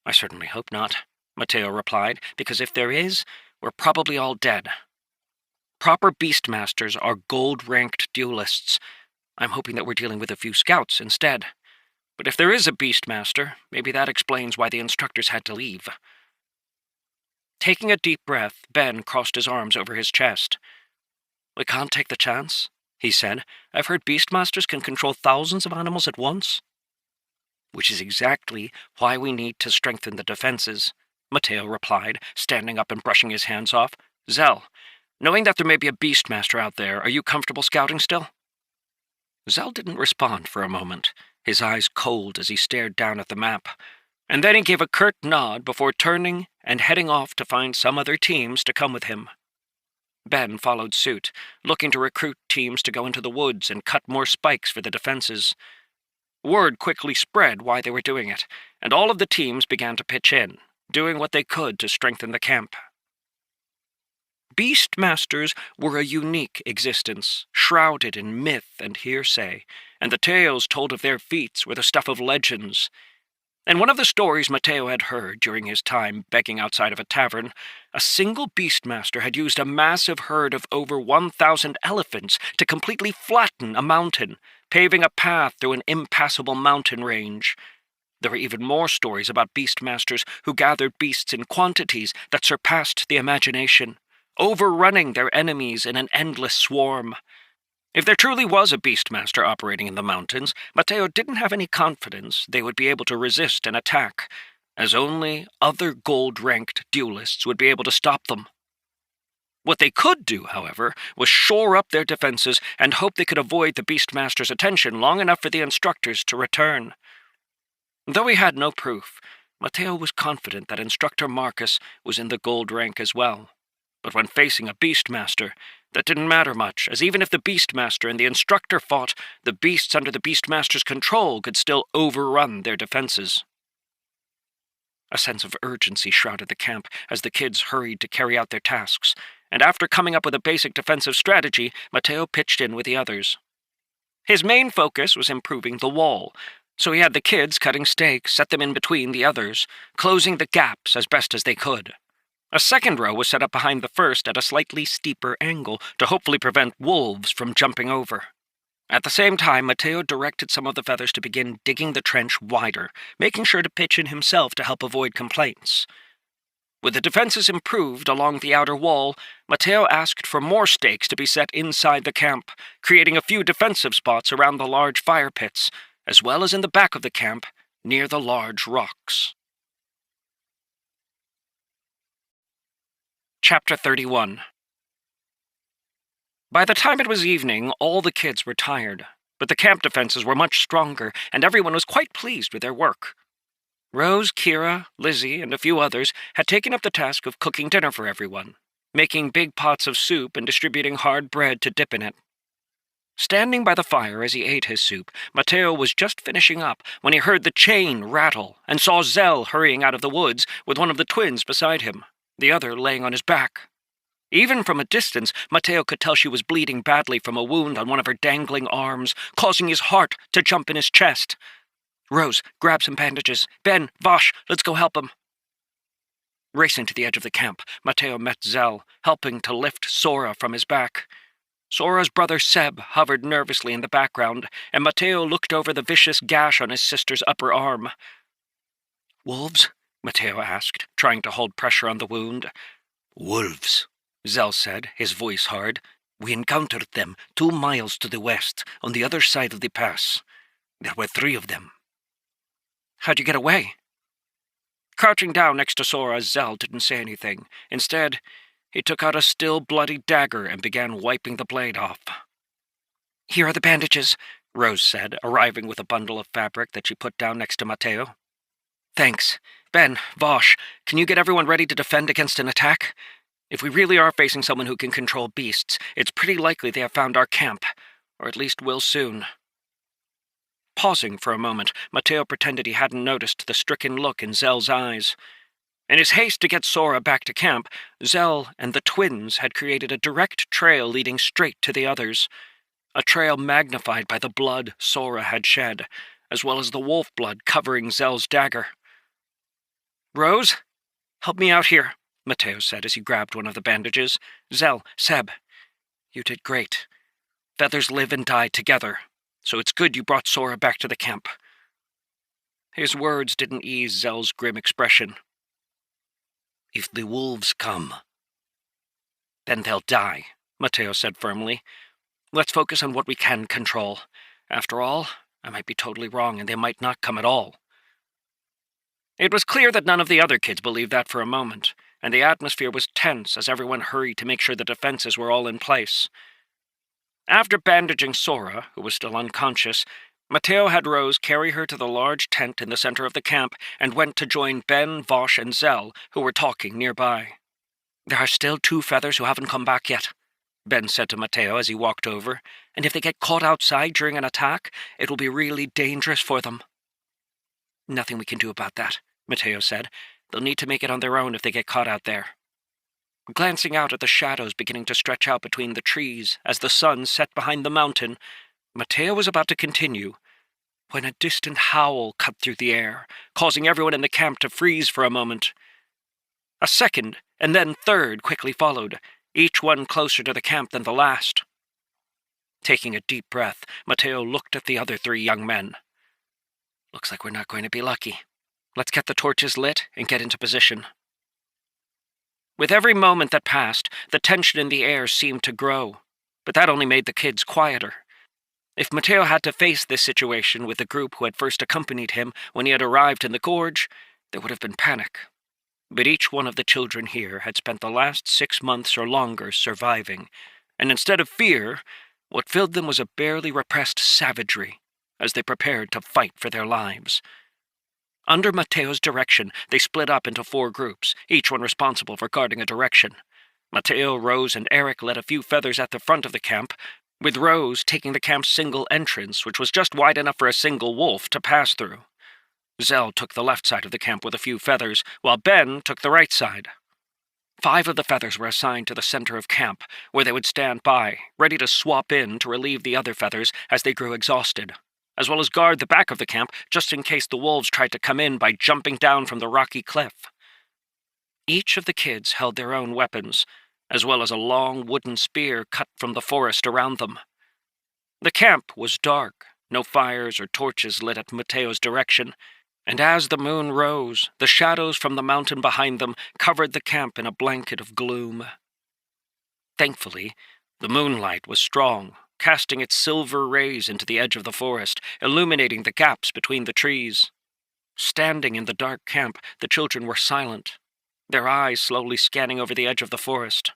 "I certainly hope not," Mateo replied, "because if there is, we're probably all dead. Proper Beastmasters are gold-ranked duelists. I'm hoping that we're dealing with a few scouts instead. But if there is a Beastmaster, maybe that explains why the instructors had to leave." Taking a deep breath, Ben crossed his arms over his chest. "We can't take the chance," he said. "I've heard Beastmasters can control thousands of animals at once." "Which is exactly why we need to strengthen the defenses," Mateo replied, standing up and brushing his hands off. "Zell, knowing that there may be a Beastmaster out there, are you comfortable scouting still?" Zell didn't respond for a moment, his eyes cold as he stared down at the map, and then he gave a curt nod before turning and heading off to find some other teams to come with him. Ben followed suit, looking to recruit teams to go into the woods and cut more spikes for the defenses. Word quickly spread why they were doing it, and all of the teams began to pitch in, doing what they could to strengthen the camp. Beastmasters were a unique existence, shrouded in myth and hearsay, and the tales told of their feats were the stuff of legends. In one of the stories Mateo had heard during his time begging outside of a tavern, a single Beastmaster had used a massive herd of over 1,000 elephants to completely flatten a mountain, paving a path through an impassable mountain range. There were even more stories about Beastmasters who gathered beasts in quantities that surpassed the imagination, overrunning their enemies in an endless swarm. If there truly was a Beastmaster operating in the mountains, Mateo didn't have any confidence they would be able to resist an attack, as only other gold-ranked duelists would be able to stop them. What they could do, however, was shore up their defenses and hope they could avoid the Beastmaster's attention long enough for the instructors to return. Though he had no proof, Mateo was confident that Instructor Marcus was in the gold rank as well. But when facing a Beastmaster, that didn't matter much, as even if the Beastmaster and the instructor fought, the beasts under the Beastmaster's control could still overrun their defenses. A sense of urgency shrouded the camp as the kids hurried to carry out their tasks, and after coming up with a basic defensive strategy, Mateo pitched in with the others. His main focus was improving the wall, so he had the kids cutting stakes, set them in between the others, closing the gaps as best as they could. A second row was set up behind the first at a slightly steeper angle to hopefully prevent wolves from jumping over. At the same time, Mateo directed some of the feathers to begin digging the trench wider, making sure to pitch in himself to help avoid complaints. With the defenses improved along the outer wall, Mateo asked for more stakes to be set inside the camp, creating a few defensive spots around the large fire pits, as well as in the back of the camp, near the large rocks. Chapter 31. By the time it was evening, all the kids were tired, but the camp defenses were much stronger, and everyone was quite pleased with their work. Rose, Kira, Lizzie, and a few others had taken up the task of cooking dinner for everyone, making big pots of soup and distributing hard bread to dip in it. Standing by the fire as he ate his soup, Mateo was just finishing up when he heard the chain rattle and saw Zell hurrying out of the woods with one of the twins beside him, the other laying on his back. Even from a distance, Mateo could tell she was bleeding badly from a wound on one of her dangling arms, causing his heart to jump in his chest. "Rose, grab some bandages. Ben, Vosh, let's go help him." Racing to the edge of the camp, Mateo met Zell, helping to lift Sora from his back. Sora's brother Seb hovered nervously in the background, and Mateo looked over the vicious gash on his sister's upper arm. "Wolves?" Mateo asked, trying to hold pressure on the wound. "Wolves," Zell said, his voice hard. "We encountered them 2 miles to the west, on the other side of the pass. There were 3 of them." "How'd you get away?" Crouching down next to Sora, Zell didn't say anything. Instead, he took out a still bloody dagger and began wiping the blade off. "Here are the bandages," Rose said, arriving with a bundle of fabric that she put down next to Mateo. "Thanks. Ben, Vosh, can you get everyone ready to defend against an attack? If we really are facing someone who can control beasts, it's pretty likely they have found our camp, or at least will soon." Pausing for a moment, Mateo pretended he hadn't noticed the stricken look in Zell's eyes. In his haste to get Sora back to camp, Zell and the twins had created a direct trail leading straight to the others, a trail magnified by the blood Sora had shed, as well as the wolf blood covering Zell's dagger. "Rose, help me out here," Mateo said as he grabbed one of the bandages. "Zell, Seb, you did great. Feathers live and die together, so it's good you brought Sora back to the camp." His words didn't ease Zell's grim expression. "If the wolves come..." "Then they'll die," Mateo said firmly. "Let's focus on what we can control. After all, I might be totally wrong and they might not come at all." It was clear that none of the other kids believed that for a moment, and the atmosphere was tense as everyone hurried to make sure the defenses were all in place. After bandaging Sora, who was still unconscious, Mateo had Rose carry her to the large tent in the center of the camp and went to join Ben, Vosh, and Zell, who were talking nearby. "There are still 2 feathers who haven't come back yet," Ben said to Mateo as he walked over, "and if they get caught outside during an attack, it will be really dangerous for them." "Nothing we can do about that," Mateo said. "They'll need to make it on their own if they get caught out there." Glancing out at the shadows beginning to stretch out between the trees as the sun set behind the mountain, Mateo was about to continue when a distant howl cut through the air, causing everyone in the camp to freeze for a moment. A second, and then third quickly followed, each one closer to the camp than the last. Taking a deep breath, Mateo looked at the other 3 young men. "Looks like we're not going to be lucky. Let's get the torches lit and get into position." With every moment that passed, the tension in the air seemed to grow, but that only made the kids quieter. If Mateo had to face this situation with the group who had first accompanied him when he had arrived in the gorge, there would have been panic. But each one of the children here had spent the last 6 months or longer surviving, and instead of fear, what filled them was a barely repressed savagery as they prepared to fight for their lives. Under Mateo's direction, they split up into 4 groups, each one responsible for guarding a direction. Mateo, Rose, and Eric led a few feathers at the front of the camp, with Rose taking the camp's single entrance, which was just wide enough for a single wolf to pass through. Zell took the left side of the camp with a few feathers, while Ben took the right side. 5 of the feathers were assigned to the center of camp, where they would stand by, ready to swap in to relieve the other feathers as they grew exhausted, as well as guard the back of the camp just in case the wolves tried to come in by jumping down from the rocky cliff. Each of the kids held their own weapons, as well as a long wooden spear cut from the forest around them. The camp was dark, no fires or torches lit at Mateo's direction, and as the moon rose, the shadows from the mountain behind them covered the camp in a blanket of gloom. Thankfully, the moonlight was strong, casting its silver rays into the edge of the forest, illuminating the gaps between the trees. Standing in the dark camp, the children were silent, their eyes slowly scanning over the edge of the forest.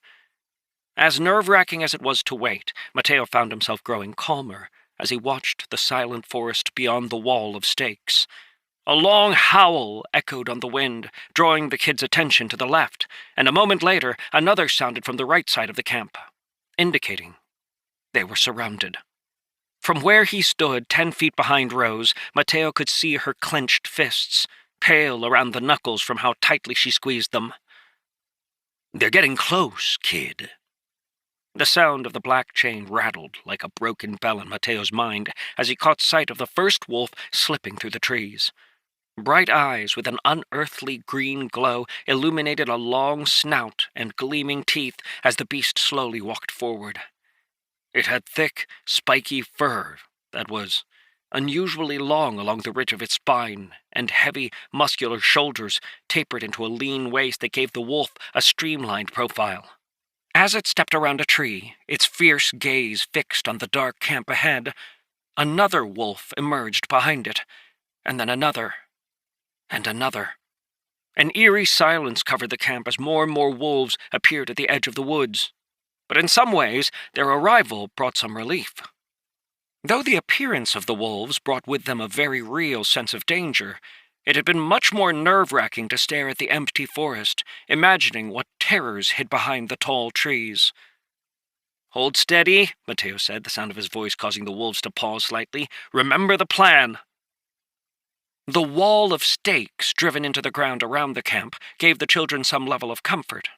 As nerve-wracking as it was to wait, Mateo found himself growing calmer as he watched the silent forest beyond the wall of stakes. A long howl echoed on the wind, drawing the kids' attention to the left, and a moment later another sounded from the right side of the camp, indicating they were surrounded. From where he stood 10 feet behind Rose, Mateo could see her clenched fists, pale around the knuckles from how tightly she squeezed them. "They're getting close, kid." The sound of the black chain rattled like a broken bell in Mateo's mind as he caught sight of the first wolf slipping through the trees. Bright eyes with an unearthly green glow illuminated a long snout and gleaming teeth as the beast slowly walked forward. It had thick, spiky fur that was unusually long along the ridge of its spine, and heavy, muscular shoulders tapered into a lean waist that gave the wolf a streamlined profile. As it stepped around a tree, its fierce gaze fixed on the dark camp ahead, another wolf emerged behind it, and then another, and another. An eerie silence covered the camp as more and more wolves appeared at the edge of the woods. But in some ways, their arrival brought some relief. Though the appearance of the wolves brought with them a very real sense of danger, it had been much more nerve-wracking to stare at the empty forest, imagining what terrors hid behind the tall trees. "Hold steady," Mateo said, the sound of his voice causing the wolves to pause slightly. "Remember the plan." The wall of stakes driven into the ground around the camp gave the children some level of comfort,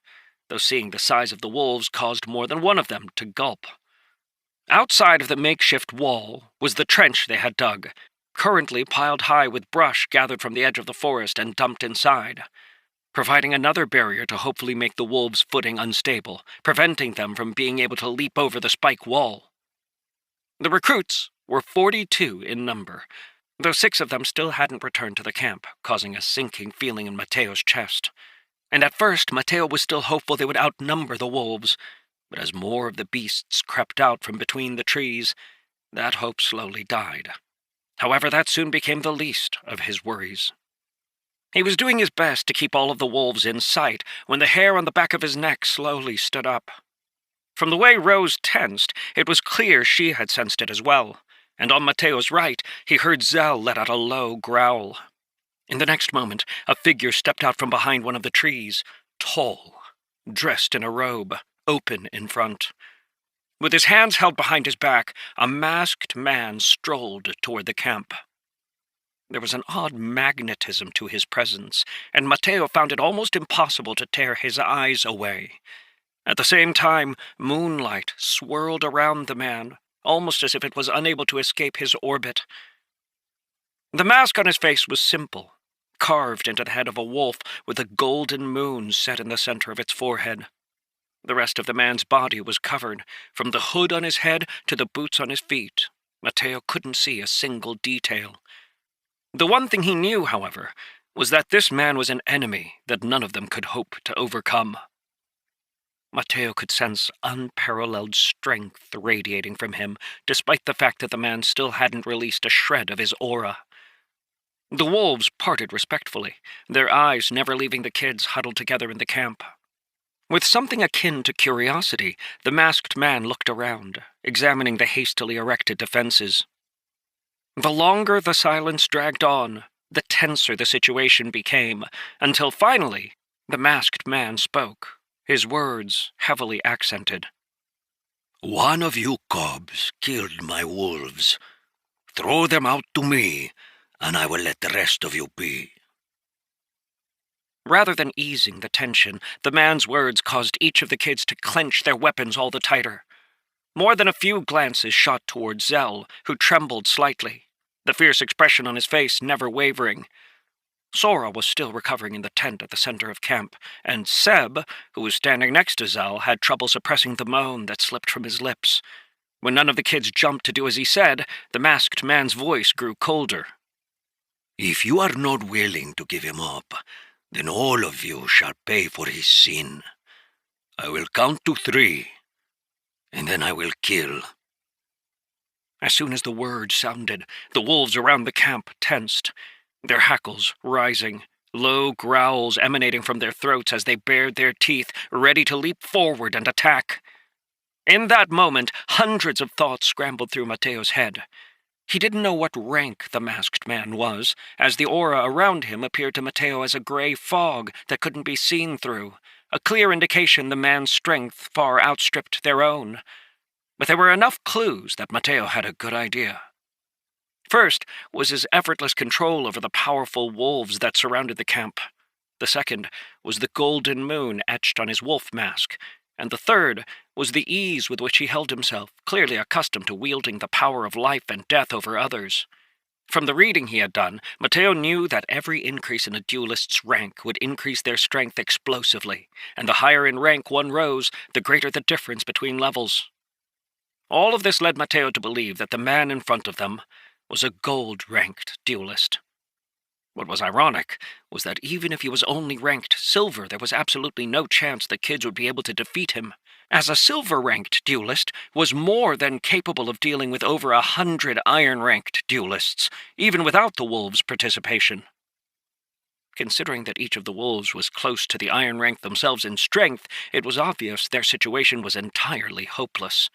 though seeing the size of the wolves caused more than one of them to gulp. Outside of the makeshift wall was the trench they had dug, currently piled high with brush gathered from the edge of the forest and dumped inside, providing another barrier to hopefully make the wolves' footing unstable, preventing them from being able to leap over the spike wall. The recruits were 42 in number, though 6 of them still hadn't returned to the camp, causing a sinking feeling in Mateo's chest. And at first, Mateo was still hopeful they would outnumber the wolves, but as more of the beasts crept out from between the trees, that hope slowly died. However, that soon became the least of his worries. He was doing his best to keep all of the wolves in sight when the hair on the back of his neck slowly stood up. From the way Rose tensed, it was clear she had sensed it as well, and on Mateo's right, he heard Zell let out a low growl. In the next moment, a figure stepped out from behind one of the trees, tall, dressed in a robe, open in front. With his hands held behind his back, a masked man strolled toward the camp. There was an odd magnetism to his presence, and Mateo found it almost impossible to tear his eyes away. At the same time, moonlight swirled around the man, almost as if it was unable to escape his orbit. The mask on his face was simple, carved into the head of a wolf with a golden moon set in the center of its forehead. The rest of the man's body was covered, from the hood on his head to the boots on his feet. Mateo couldn't see a single detail. The one thing he knew, however, was that this man was an enemy that none of them could hope to overcome. Mateo could sense unparalleled strength radiating from him, despite the fact that the man still hadn't released a shred of his aura. The wolves parted respectfully, their eyes never leaving the kids huddled together in the camp. With something akin to curiosity, the masked man looked around, examining the hastily erected defenses. The longer the silence dragged on, the tenser the situation became, until finally the masked man spoke, his words heavily accented. "One of you cubs killed my wolves. Throw them out to me, and I will let the rest of you be." Rather than easing the tension, the man's words caused each of the kids to clench their weapons all the tighter. More than a few glances shot towards Zell, who trembled slightly, the fierce expression on his face never wavering. Sora was still recovering in the tent at the center of camp, and Seb, who was standing next to Zell, had trouble suppressing the moan that slipped from his lips. When none of the kids jumped to do as he said, the masked man's voice grew colder. "If you are not willing to give him up, then all of you shall pay for his sin. I will count to 3, and then I will kill." As soon as the word sounded, the wolves around the camp tensed, their hackles rising, low growls emanating from their throats as they bared their teeth, ready to leap forward and attack. In that moment, hundreds of thoughts scrambled through Mateo's head. He didn't know what rank the masked man was, as the aura around him appeared to Mateo as a gray fog that couldn't be seen through, a clear indication the man's strength far outstripped their own. But there were enough clues that Mateo had a good idea. First was his effortless control over the powerful wolves that surrounded the camp. The second was the golden moon etched on his wolf mask, and the third was the ease with which he held himself, clearly accustomed to wielding the power of life and death over others. From the reading he had done, Mateo knew that every increase in a duelist's rank would increase their strength explosively, and the higher in rank one rose, the greater the difference between levels. All of this led Mateo to believe that the man in front of them was a gold-ranked duelist. What was ironic was that even if he was only ranked silver, there was absolutely no chance the kids would be able to defeat him, as a silver-ranked duelist, was more than capable of dealing with over 100 iron-ranked duelists, even without the wolves' participation. Considering that each of the wolves was close to the iron rank themselves in strength, it was obvious their situation was entirely hopeless.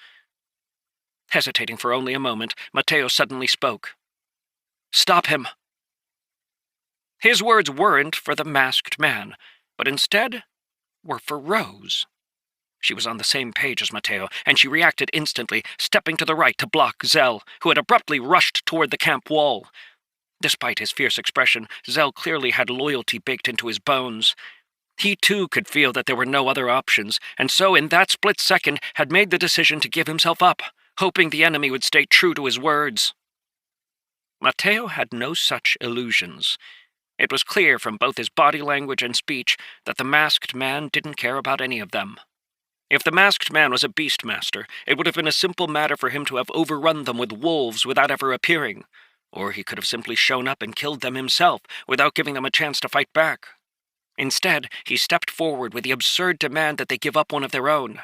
Hesitating for only a moment, Mateo suddenly spoke. "Stop him!" His words weren't for the masked man, but instead were for Rose. She was on the same page as Mateo, and she reacted instantly, stepping to the right to block Zell, who had abruptly rushed toward the camp wall. Despite his fierce expression, Zell clearly had loyalty baked into his bones. He too could feel that there were no other options, and so in that split second had made the decision to give himself up, hoping the enemy would stay true to his words. Mateo had no such illusions. It was clear from both his body language and speech that the masked man didn't care about any of them. If the masked man was a beastmaster, it would have been a simple matter for him to have overrun them with wolves without ever appearing, or he could have simply shown up and killed them himself without giving them a chance to fight back. Instead, he stepped forward with the absurd demand that they give up one of their own.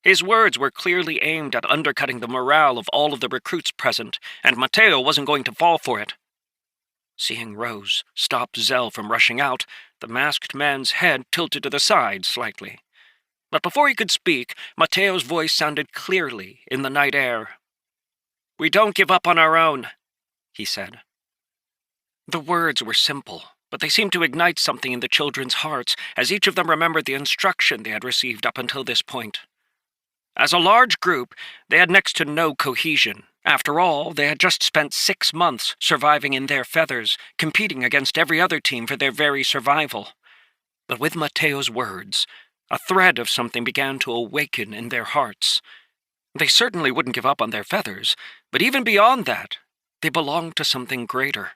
His words were clearly aimed at undercutting the morale of all of the recruits present, and Mateo wasn't going to fall for it. Seeing Rose stop Zell from rushing out, the masked man's head tilted to the side slightly. But before he could speak, Mateo's voice sounded clearly in the night air. "We don't give up on our own," he said. The words were simple, but they seemed to ignite something in the children's hearts, as each of them remembered the instruction they had received up until this point. As a large group, they had next to no cohesion. After all, they had just spent 6 months surviving in their feathers, competing against every other team for their very survival. But with Mateo's words, a thread of something began to awaken in their hearts. They certainly wouldn't give up on their feathers, but even beyond that, they belonged to something greater.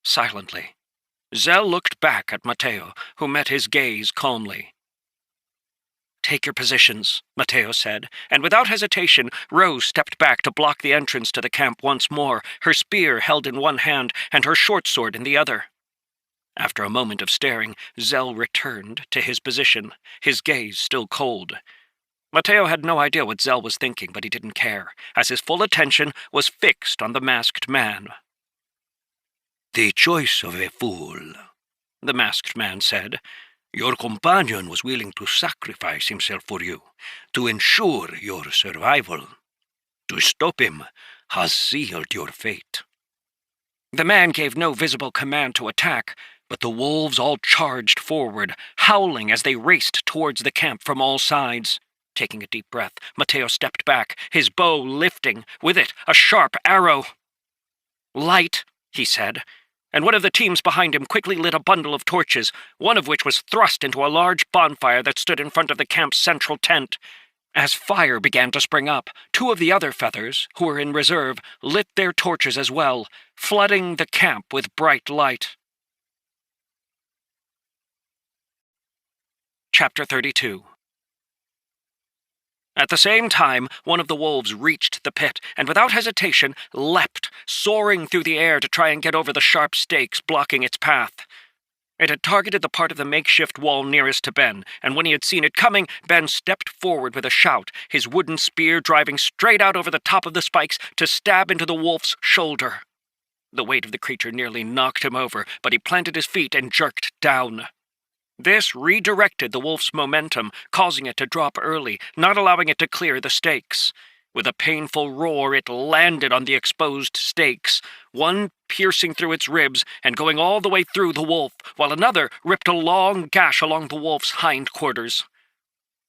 Silently, Zell looked back at Mateo, who met his gaze calmly. "Take your positions," Mateo said, and without hesitation, Rose stepped back to block the entrance to the camp once more, her spear held in one hand and her short sword in the other. After a moment of staring, Zell returned to his position, his gaze still cold. Mateo had no idea what Zell was thinking, but he didn't care, as his full attention was fixed on the masked man. "The choice of a fool," the masked man said. "Your companion was willing to sacrifice himself for you, to ensure your survival. To stop him has sealed your fate." The man gave no visible command to attack, but the wolves all charged forward, howling as they raced towards the camp from all sides. Taking a deep breath, Mateo stepped back, his bow lifting, with it a sharp arrow. "Light," he said, and one of the teams behind him quickly lit a bundle of torches, one of which was thrust into a large bonfire that stood in front of the camp's central tent. As fire began to spring up, 2 of the other feathers, who were in reserve, lit their torches as well, flooding the camp with bright light. Chapter 32. At the same time, one of the wolves reached the pit, and without hesitation leapt, soaring through the air to try and get over the sharp stakes blocking its path. It had targeted the part of the makeshift wall nearest to Ben, and when he had seen it coming, Ben stepped forward with a shout, his wooden spear driving straight out over the top of the spikes to stab into the wolf's shoulder. The weight of the creature nearly knocked him over, but he planted his feet and jerked down. This redirected the wolf's momentum, causing it to drop early, not allowing it to clear the stakes. With a painful roar, it landed on the exposed stakes, one piercing through its ribs and going all the way through the wolf, while another ripped a long gash along the wolf's hindquarters.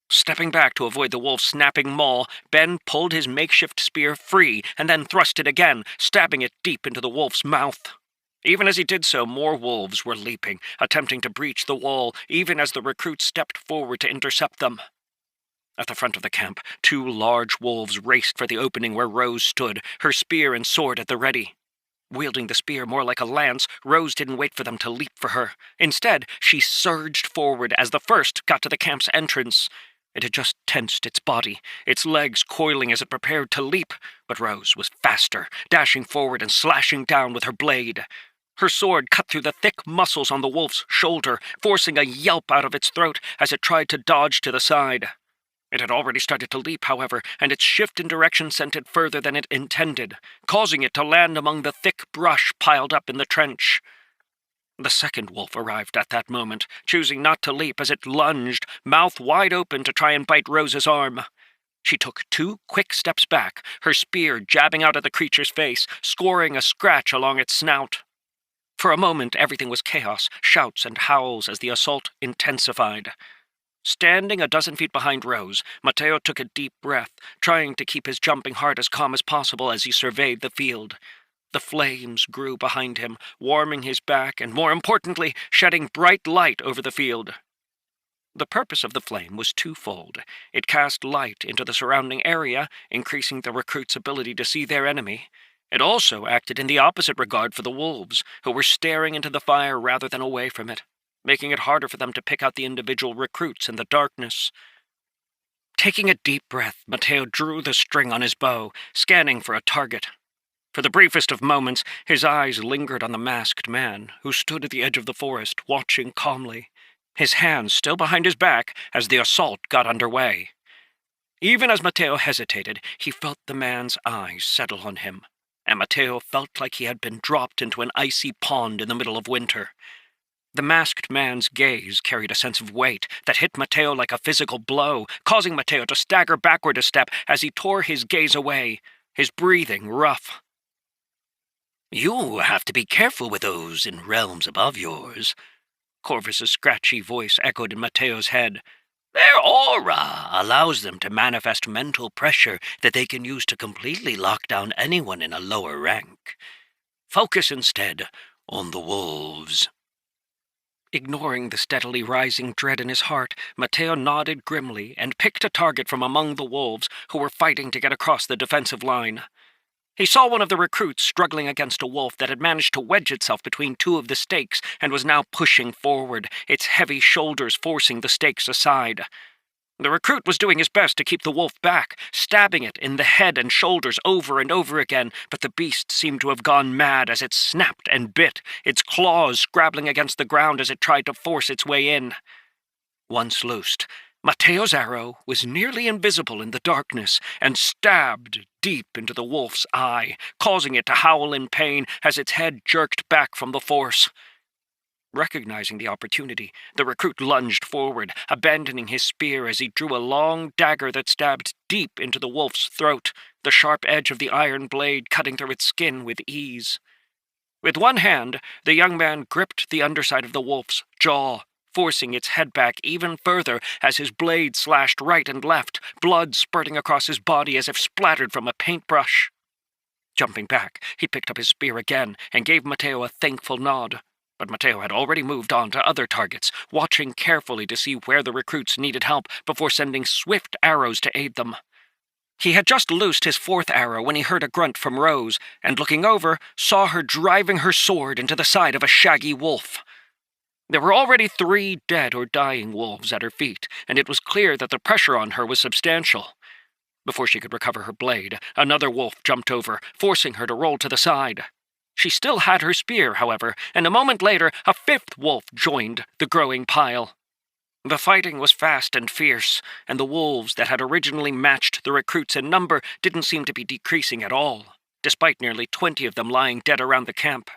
Stepping back to avoid the wolf's snapping maw, Ben pulled his makeshift spear free and then thrust it again, stabbing it deep into the wolf's mouth. Even as he did so, more wolves were leaping, attempting to breach the wall, even as the recruits stepped forward to intercept them. At the front of the camp, 2 large wolves raced for the opening where Rose stood, her spear and sword at the ready. Wielding the spear more like a lance, Rose didn't wait for them to leap for her. Instead, she surged forward as the first got to the camp's entrance. It had just tensed its body, its legs coiling as it prepared to leap, but Rose was faster, dashing forward and slashing down with her blade. Her sword cut through the thick muscles on the wolf's shoulder, forcing a yelp out of its throat as it tried to dodge to the side. It had already started to leap, however, and its shift in direction sent it further than it intended, causing it to land among the thick brush piled up in the trench. The second wolf arrived at that moment, choosing not to leap as it lunged, mouth wide open, to try and bite Rose's arm. She took 2 quick steps back, her spear jabbing out at the creature's face, scoring a scratch along its snout. For a moment, everything was chaos, shouts and howls as the assault intensified. Standing a dozen feet behind Rose, Mateo took a deep breath, trying to keep his jumping heart as calm as possible as he surveyed the field. The flames grew behind him, warming his back and, more importantly, shedding bright light over the field. The purpose of the flame was twofold. It cast light into the surrounding area, increasing the recruits' ability to see their enemy. It also acted in the opposite regard for the wolves, who were staring into the fire rather than away from it, making it harder for them to pick out the individual recruits in the darkness. Taking a deep breath, Mateo drew the string on his bow, scanning for a target. For the briefest of moments, his eyes lingered on the masked man, who stood at the edge of the forest, watching calmly, his hands still behind his back as the assault got underway. Even as Mateo hesitated, he felt the man's eyes settle on him, and Mateo felt like he had been dropped into an icy pond in the middle of winter. The masked man's gaze carried a sense of weight that hit Mateo like a physical blow, causing Mateo to stagger backward a step as he tore his gaze away, his breathing rough. "You have to be careful with those in realms above yours," Corvus's scratchy voice echoed in Mateo's head. "Their aura allows them to manifest mental pressure that they can use to completely lock down anyone in a lower rank. Focus instead on the wolves." Ignoring the steadily rising dread in his heart, Mateo nodded grimly and picked a target from among the wolves who were fighting to get across the defensive line. He saw one of the recruits struggling against a wolf that had managed to wedge itself between 2 of the stakes and was now pushing forward, its heavy shoulders forcing the stakes aside. The recruit was doing his best to keep the wolf back, stabbing it in the head and shoulders over and over again, but the beast seemed to have gone mad as it snapped and bit, its claws scrabbling against the ground as it tried to force its way in. Once loosed, Mateo's arrow was nearly invisible in the darkness and stabbed deep into the wolf's eye, causing it to howl in pain as its head jerked back from the force. Recognizing the opportunity, the recruit lunged forward, abandoning his spear as he drew a long dagger that stabbed deep into the wolf's throat, the sharp edge of the iron blade cutting through its skin with ease. With one hand, the young man gripped the underside of the wolf's jaw, forcing its head back even further as his blade slashed right and left, blood spurting across his body as if splattered from a paintbrush. Jumping back, he picked up his spear again and gave Mateo a thankful nod. But Mateo had already moved on to other targets, watching carefully to see where the recruits needed help before sending swift arrows to aid them. He had just loosed his 4th arrow when he heard a grunt from Rose, and looking over, saw her driving her sword into the side of a shaggy wolf. There were already 3 dead or dying wolves at her feet, and it was clear that the pressure on her was substantial. Before she could recover her blade, another wolf jumped over, forcing her to roll to the side. She still had her spear, however, and a moment later a 5th wolf joined the growing pile. The fighting was fast and fierce, and the wolves that had originally matched the recruits in number didn't seem to be decreasing at all, despite nearly 20 of them lying dead around the camp.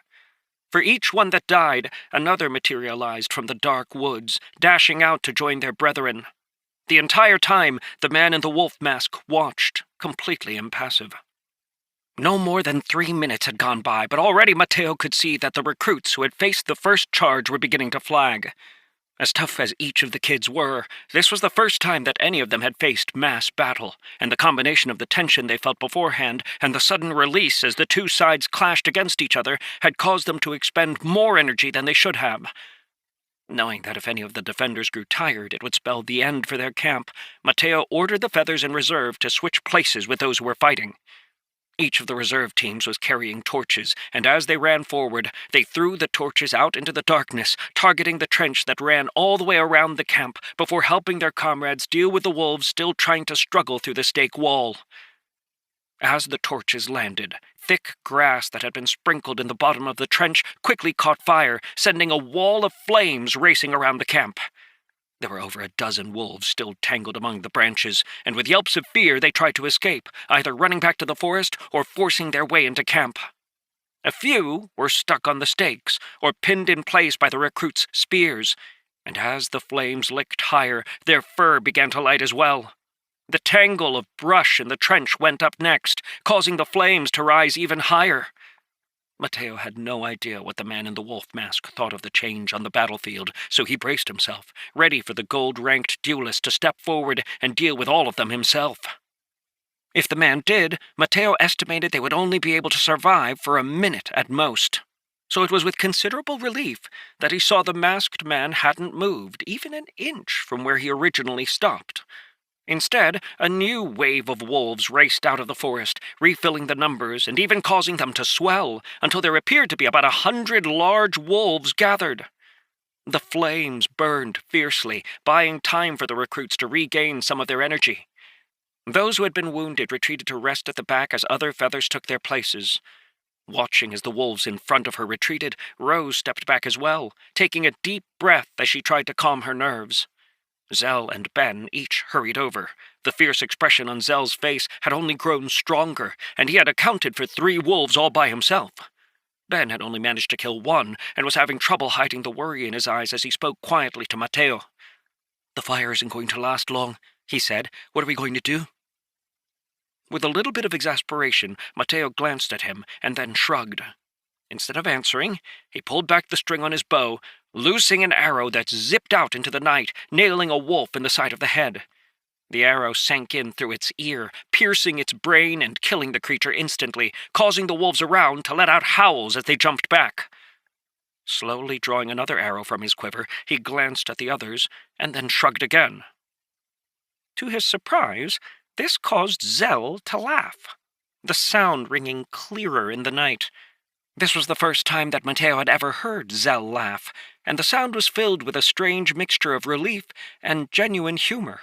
For each one that died, another materialized from the dark woods, dashing out to join their brethren. The entire time, the man in the wolf mask watched, completely impassive. No more than 3 minutes had gone by, but already Mateo could see that the recruits who had faced the first charge were beginning to flag. As tough as each of the kids were, this was the first time that any of them had faced mass battle, and the combination of the tension they felt beforehand and the sudden release as the 2 sides clashed against each other had caused them to expend more energy than they should have. Knowing that if any of the defenders grew tired, it would spell the end for their camp, Mateo ordered the feathers in reserve to switch places with those who were fighting. Each of the reserve teams was carrying torches, and as they ran forward, they threw the torches out into the darkness, targeting the trench that ran all the way around the camp before helping their comrades deal with the wolves still trying to struggle through the stake wall. As the torches landed, thick grass that had been sprinkled in the bottom of the trench quickly caught fire, sending a wall of flames racing around the camp. There were over a dozen wolves still tangled among the branches, and with yelps of fear they tried to escape, either running back to the forest or forcing their way into camp. A few were stuck on the stakes, or pinned in place by the recruits' spears, and as the flames licked higher, their fur began to light as well. The tangle of brush in the trench went up next, causing the flames to rise even higher. Mateo had no idea what the man in the wolf mask thought of the change on the battlefield, so he braced himself, ready for the gold-ranked duelist to step forward and deal with all of them himself. If the man did, Mateo estimated they would only be able to survive for a minute at most. So it was with considerable relief that he saw the masked man hadn't moved even an inch from where he originally stopped. Instead, a new wave of wolves raced out of the forest, refilling the numbers and even causing them to swell, until there appeared to be about 100 large wolves gathered. The flames burned fiercely, buying time for the recruits to regain some of their energy. Those who had been wounded retreated to rest at the back as other feathers took their places. Watching as the wolves in front of her retreated, Rose stepped back as well, taking a deep breath as she tried to calm her nerves. Zell and Ben each hurried over. The fierce expression on Zell's face had only grown stronger, and he had accounted for 3 wolves all by himself. Ben had only managed to kill 1, and was having trouble hiding the worry in his eyes as he spoke quietly to Mateo. "The fire isn't going to last long," he said. "What are we going to do?" With a little bit of exasperation, Mateo glanced at him and then shrugged. Instead of answering, he pulled back the string on his bow, loosing an arrow that zipped out into the night, nailing a wolf in the side of the head. The arrow sank in through its ear, piercing its brain and killing the creature instantly, causing the wolves around to let out howls as they jumped back. Slowly drawing another arrow from his quiver, he glanced at the others and then shrugged again. To his surprise, this caused Zell to laugh, the sound ringing clearer in the night. This was the first time that Mateo had ever heard Zell laugh, and the sound was filled with a strange mixture of relief and genuine humor.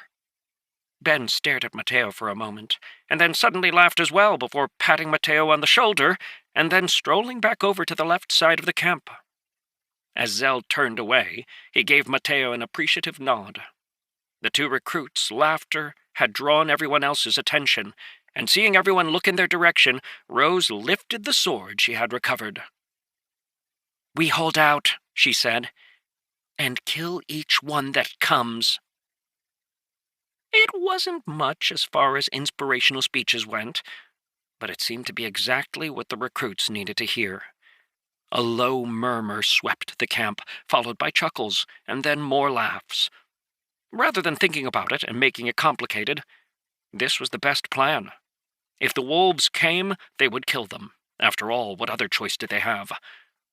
Ben stared at Mateo for a moment, and then suddenly laughed as well before patting Mateo on the shoulder and then strolling back over to the left side of the camp. As Zell turned away, he gave Mateo an appreciative nod. The 2 recruits' laughter had drawn everyone else's attention, and seeing everyone look in their direction, Rose lifted the sword she had recovered. "We hold out," she said, "and kill each one that comes." It wasn't much as far as inspirational speeches went, but it seemed to be exactly what the recruits needed to hear. A low murmur swept the camp, followed by chuckles, and then more laughs. Rather than thinking about it and making it complicated, this was the best plan. If the wolves came, they would kill them. After all, what other choice did they have?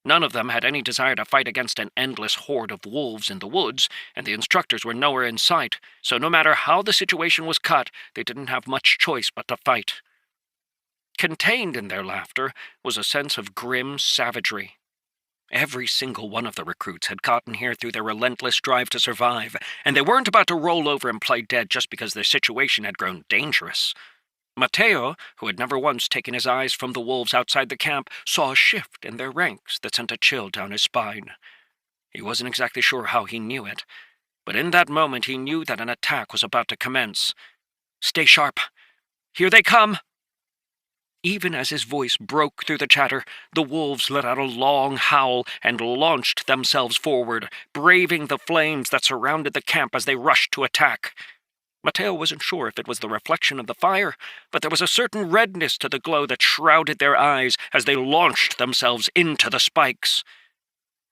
None of them had any desire to fight against an endless horde of wolves in the woods, and the instructors were nowhere in sight, so no matter how the situation was cut, they didn't have much choice but to fight. Contained in their laughter was a sense of grim savagery. Every single one of the recruits had gotten here through their relentless drive to survive, and they weren't about to roll over and play dead just because their situation had grown dangerous. Mateo, who had never once taken his eyes from the wolves outside the camp, saw a shift in their ranks that sent a chill down his spine. He wasn't exactly sure how he knew it, but in that moment he knew that an attack was about to commence. "Stay sharp! Here they come!" Even as his voice broke through the chatter, the wolves let out a long howl and launched themselves forward, braving the flames that surrounded the camp as they rushed to attack. Mateo wasn't sure if it was the reflection of the fire, but there was a certain redness to the glow that shrouded their eyes as they launched themselves into the spikes.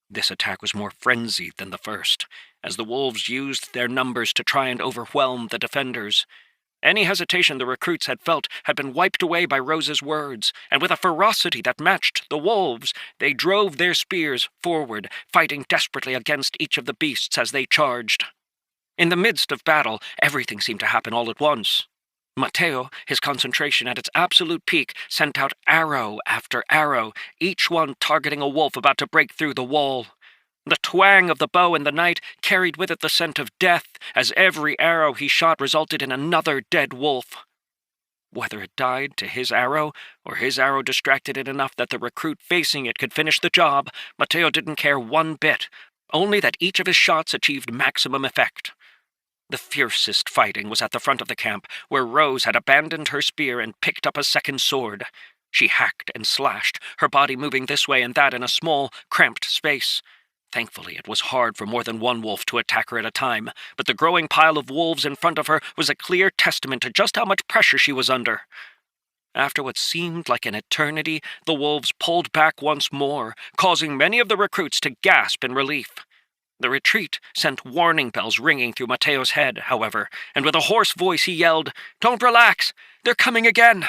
This attack was more frenzied than the first, as the wolves used their numbers to try and overwhelm the defenders. Any hesitation the recruits had felt had been wiped away by Rose's words, and with a ferocity that matched the wolves, they drove their spears forward, fighting desperately against each of the beasts as they charged. In the midst of battle, everything seemed to happen all at once. Mateo, his concentration at its absolute peak, sent out arrow after arrow, each one targeting a wolf about to break through the wall. The twang of the bow in the night carried with it the scent of death, as every arrow he shot resulted in another dead wolf. Whether it died to his arrow, or his arrow distracted it enough that the recruit facing it could finish the job, Mateo didn't care one bit, only that each of his shots achieved maximum effect. The fiercest fighting was at the front of the camp, where Rose had abandoned her spear and picked up a second sword. She hacked and slashed, her body moving this way and that in a small, cramped space. Thankfully, it was hard for more than one wolf to attack her at a time, but the growing pile of wolves in front of her was a clear testament to just how much pressure she was under. After what seemed like an eternity, the wolves pulled back once more, causing many of the recruits to gasp in relief. The retreat sent warning bells ringing through Mateo's head, however, and with a hoarse voice he yelled, "Don't relax! They're coming again!"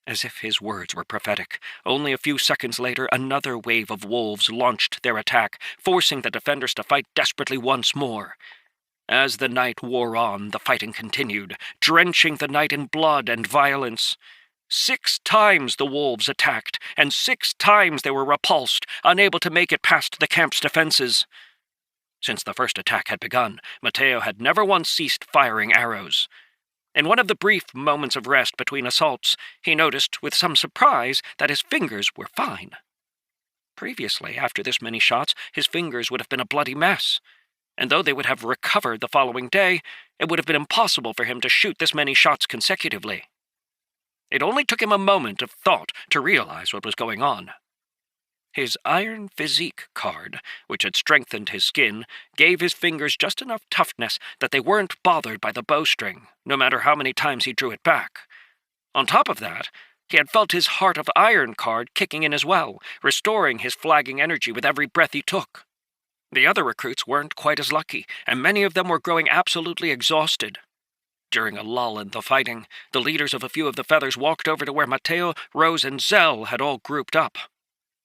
As if his words were prophetic, only a few seconds later another wave of wolves launched their attack, forcing the defenders to fight desperately once more. As the night wore on, the fighting continued, drenching the night in blood and violence. 6 times the wolves attacked, and 6 times they were repulsed, unable to make it past the camp's defenses. Since the first attack had begun, Mateo had never once ceased firing arrows. In one of the brief moments of rest between assaults, he noticed with some surprise that his fingers were fine. Previously, after this many shots, his fingers would have been a bloody mess, and though they would have recovered the following day, it would have been impossible for him to shoot this many shots consecutively. It only took him a moment of thought to realize what was going on. His Iron Physique card, which had strengthened his skin, gave his fingers just enough toughness that they weren't bothered by the bowstring, no matter how many times he drew it back. On top of that, he had felt his Heart of Iron card kicking in as well, restoring his flagging energy with every breath he took. The other recruits weren't quite as lucky, and many of them were growing absolutely exhausted. During a lull in the fighting, the leaders of a few of the feathers walked over to where Mateo, Rose, and Zell had all grouped up.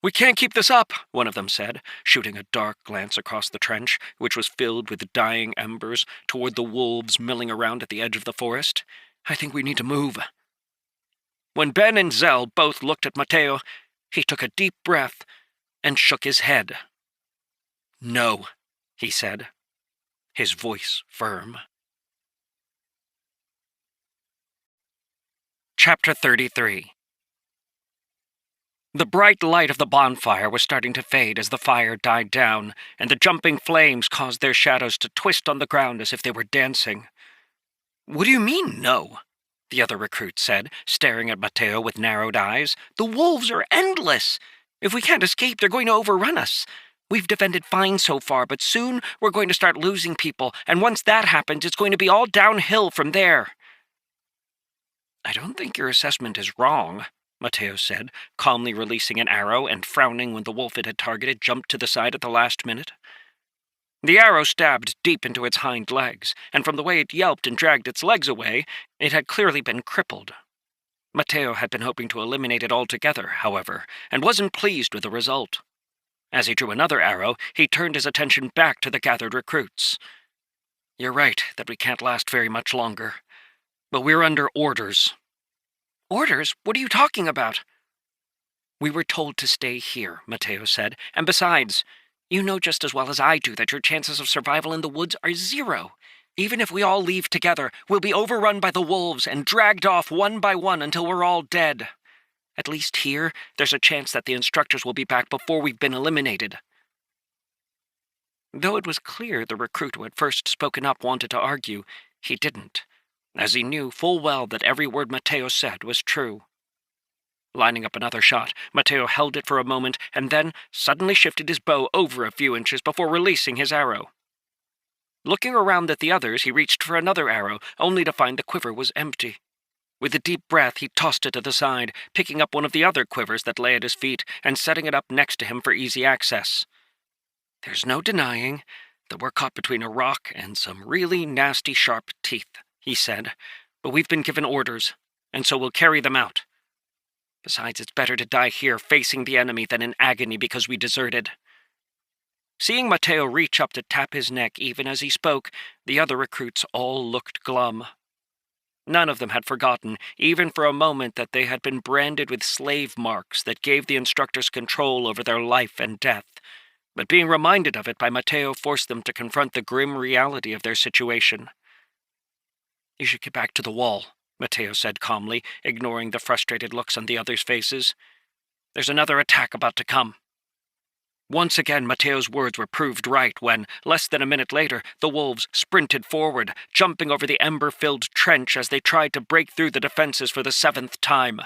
"We can't keep this up," one of them said, shooting a dark glance across the trench, which was filled with dying embers, toward the wolves milling around at the edge of the forest. "I think we need to move." When Ben and Zell both looked at Mateo, he took a deep breath and shook his head. "No," he said, his voice firm. Chapter 33. The bright light of the bonfire was starting to fade as the fire died down, and the jumping flames caused their shadows to twist on the ground as if they were dancing. "What do you mean, no?" the other recruit said, staring at Mateo with narrowed eyes. "The wolves are endless! If we can't escape, they're going to overrun us. We've defended fine so far, but soon we're going to start losing people, and once that happens, it's going to be all downhill from there." "I don't think your assessment is wrong," Mateo said, calmly releasing an arrow and frowning when the wolf it had targeted jumped to the side at the last minute. The arrow stabbed deep into its hind legs, and from the way it yelped and dragged its legs away, it had clearly been crippled. Mateo had been hoping to eliminate it altogether, however, and wasn't pleased with the result. As he drew another arrow, he turned his attention back to the gathered recruits. "You're right that we can't last very much longer. But we're under orders." "Orders? What are you talking about?" "We were told to stay here," Mateo said, "and besides, you know just as well as I do that your chances of survival in the woods are 0. Even if we all leave together, we'll be overrun by the wolves and dragged off one by one until we're all dead. At least here, there's a chance that the instructors will be back before we've been eliminated." Though it was clear the recruit who had first spoken up wanted to argue, he didn't, as he knew full well that every word Mateo said was true. Lining up another shot, Mateo held it for a moment and then suddenly shifted his bow over a few inches before releasing his arrow. Looking around at the others, he reached for another arrow, only to find the quiver was empty. With a deep breath, he tossed it to the side, picking up one of the other quivers that lay at his feet and setting it up next to him for easy access. "There's no denying that we're caught between a rock and some really nasty sharp teeth," he said, "but we've been given orders, and so we'll carry them out. Besides, it's better to die here facing the enemy than in agony because we deserted." Seeing Mateo reach up to tap his neck even as he spoke, the other recruits all looked glum. None of them had forgotten, even for a moment, that they had been branded with slave marks that gave the instructors control over their life and death, but being reminded of it by Mateo forced them to confront the grim reality of their situation. "You should get back to the wall," Mateo said calmly, ignoring the frustrated looks on the others' faces. "There's another attack about to come." Once again, Mateo's words were proved right when, less than a minute later, the wolves sprinted forward, jumping over the ember-filled trench as they tried to break through the defenses for the 7th time.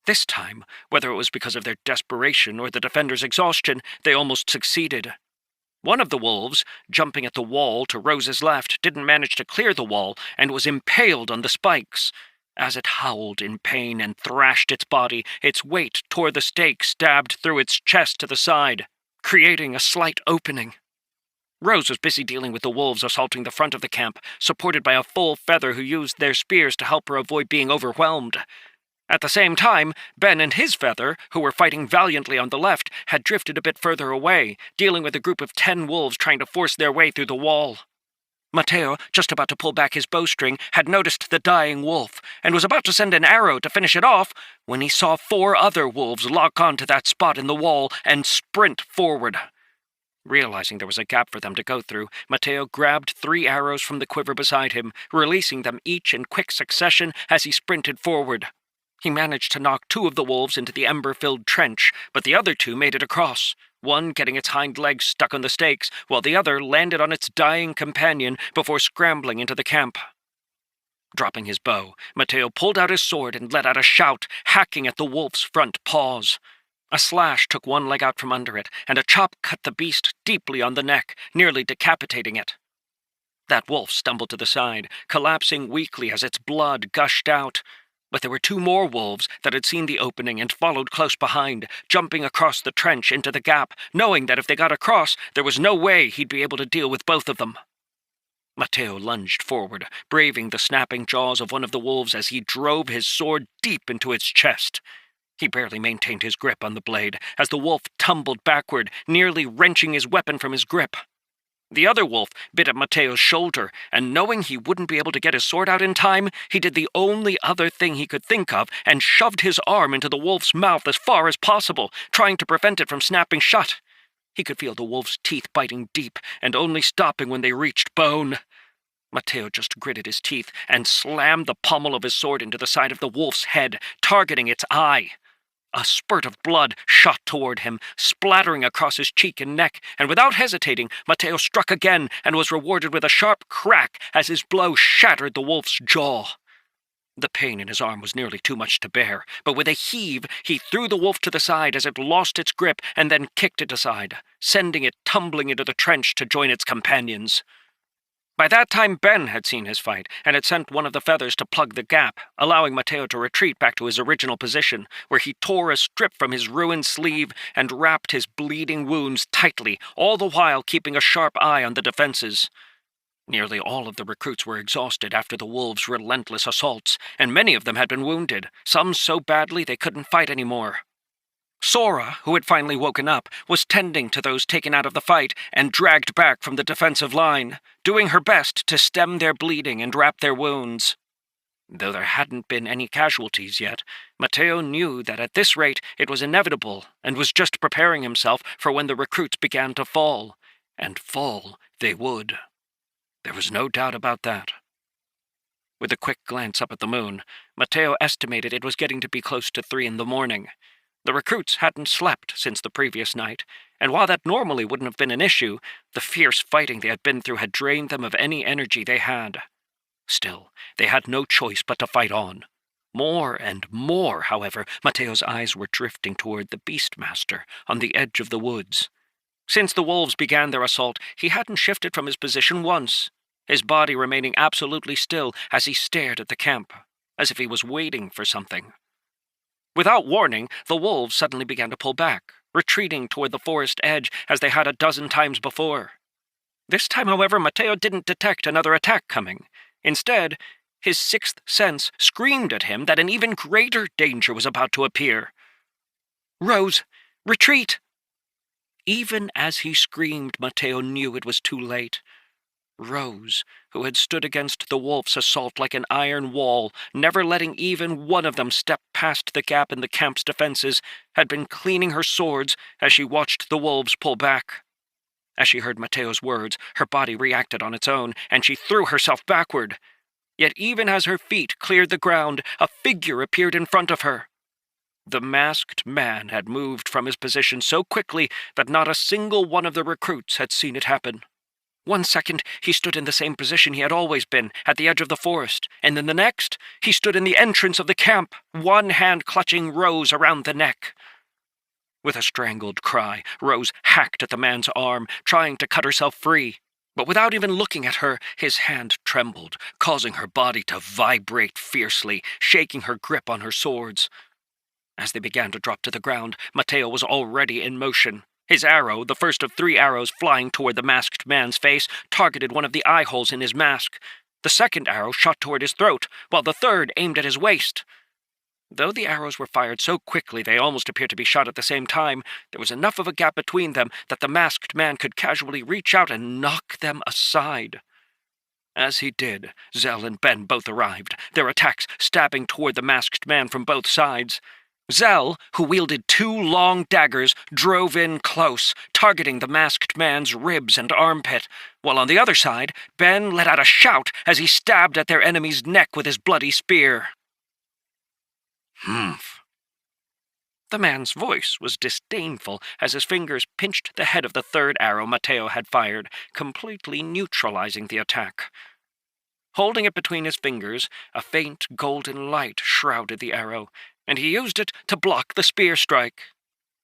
This time, whether it was because of their desperation or the defenders' exhaustion, they almost succeeded. One of the wolves, jumping at the wall to Rose's left, didn't manage to clear the wall and was impaled on the spikes. As it howled in pain and thrashed its body, its weight tore the stake stabbed through its chest to the side, creating a slight opening. Rose was busy dealing with the wolves assaulting the front of the camp, supported by a full feather who used their spears to help her avoid being overwhelmed. At the same time, Ben and his feather, who were fighting valiantly on the left, had drifted a bit further away, dealing with a group of 10 wolves trying to force their way through the wall. Mateo, just about to pull back his bowstring, had noticed the dying wolf, and was about to send an arrow to finish it off, when he saw 4 other wolves lock onto that spot in the wall and sprint forward. Realizing there was a gap for them to go through, Mateo grabbed 3 arrows from the quiver beside him, releasing them each in quick succession as he sprinted forward. He managed to knock 2 of the wolves into the ember-filled trench, but the other 2 made it across, one getting its hind legs stuck on the stakes, while the other landed on its dying companion before scrambling into the camp. Dropping his bow, Mateo pulled out his sword and let out a shout, hacking at the wolf's front paws. A slash took one leg out from under it, and a chop cut the beast deeply on the neck, nearly decapitating it. That wolf stumbled to the side, collapsing weakly as its blood gushed out. But there were 2 more wolves that had seen the opening and followed close behind, jumping across the trench into the gap, knowing that if they got across, there was no way he'd be able to deal with both of them. Mateo lunged forward, braving the snapping jaws of one of the wolves as he drove his sword deep into its chest. He barely maintained his grip on the blade as the wolf tumbled backward, nearly wrenching his weapon from his grip. The other wolf bit at Mateo's shoulder, and knowing he wouldn't be able to get his sword out in time, he did the only other thing he could think of and shoved his arm into the wolf's mouth as far as possible, trying to prevent it from snapping shut. He could feel the wolf's teeth biting deep and only stopping when they reached bone. Mateo just gritted his teeth and slammed the pommel of his sword into the side of the wolf's head, targeting its eye. A spurt of blood shot toward him, splattering across his cheek and neck, and without hesitating, Mateo struck again and was rewarded with a sharp crack as his blow shattered the wolf's jaw. The pain in his arm was nearly too much to bear, but with a heave, he threw the wolf to the side as it lost its grip and then kicked it aside, sending it tumbling into the trench to join its companions. By that time, Ben had seen his fight and had sent one of the feathers to plug the gap, allowing Mateo to retreat back to his original position, where he tore a strip from his ruined sleeve and wrapped his bleeding wounds tightly, all the while keeping a sharp eye on the defenses. Nearly all of the recruits were exhausted after the wolves' relentless assaults, and many of them had been wounded, some so badly they couldn't fight anymore. Sora, who had finally woken up, was tending to those taken out of the fight and dragged back from the defensive line, doing her best to stem their bleeding and wrap their wounds. Though there hadn't been any casualties yet, Mateo knew that at this rate it was inevitable and was just preparing himself for when the recruits began to fall, and fall they would. There was no doubt about that. With a quick glance up at the moon, Mateo estimated it was getting to be close to 3 a.m. The recruits hadn't slept since the previous night, and while that normally wouldn't have been an issue, the fierce fighting they had been through had drained them of any energy they had. Still, they had no choice but to fight on. More and more, however, Mateo's eyes were drifting toward the Beastmaster on the edge of the woods. Since the wolves began their assault, he hadn't shifted from his position once, his body remaining absolutely still as he stared at the camp, as if he was waiting for something. Without warning, the wolves suddenly began to pull back, retreating toward the forest edge as they had a dozen times before. This time, however, Mateo didn't detect another attack coming. Instead, his 6th sense screamed at him that an even greater danger was about to appear. "Rose, retreat!" Even as he screamed, Mateo knew it was too late. Rose, who had stood against the wolf's assault like an iron wall, never letting even one of them step past the gap in the camp's defenses, had been cleaning her swords as she watched the wolves pull back. As she heard Mateo's words, her body reacted on its own, and she threw herself backward. Yet even as her feet cleared the ground, a figure appeared in front of her. The masked man had moved from his position so quickly that not a single one of the recruits had seen it happen. 1 second, he stood in the same position he had always been, at the edge of the forest, and in the next, he stood in the entrance of the camp, one hand clutching Rose around the neck. With a strangled cry, Rose hacked at the man's arm, trying to cut herself free. But without even looking at her, his hand trembled, causing her body to vibrate fiercely, shaking her grip on her swords. As they began to drop to the ground, Mateo was already in motion. His arrow, the first of 3 arrows flying toward the masked man's face, targeted one of the eye holes in his mask. The second arrow shot toward his throat, while the third aimed at his waist. Though the arrows were fired so quickly they almost appeared to be shot at the same time, there was enough of a gap between them that the masked man could casually reach out and knock them aside. As he did, Zell and Ben both arrived, their attacks stabbing toward the masked man from both sides. Zell, who wielded 2 long daggers, drove in close, targeting the masked man's ribs and armpit, while on the other side, Ben let out a shout as he stabbed at their enemy's neck with his bloody spear. Humph. The man's voice was disdainful as his fingers pinched the head of the third arrow Mateo had fired, completely neutralizing the attack. Holding it between his fingers, a faint golden light shrouded the arrow, and he used it to block the spear strike.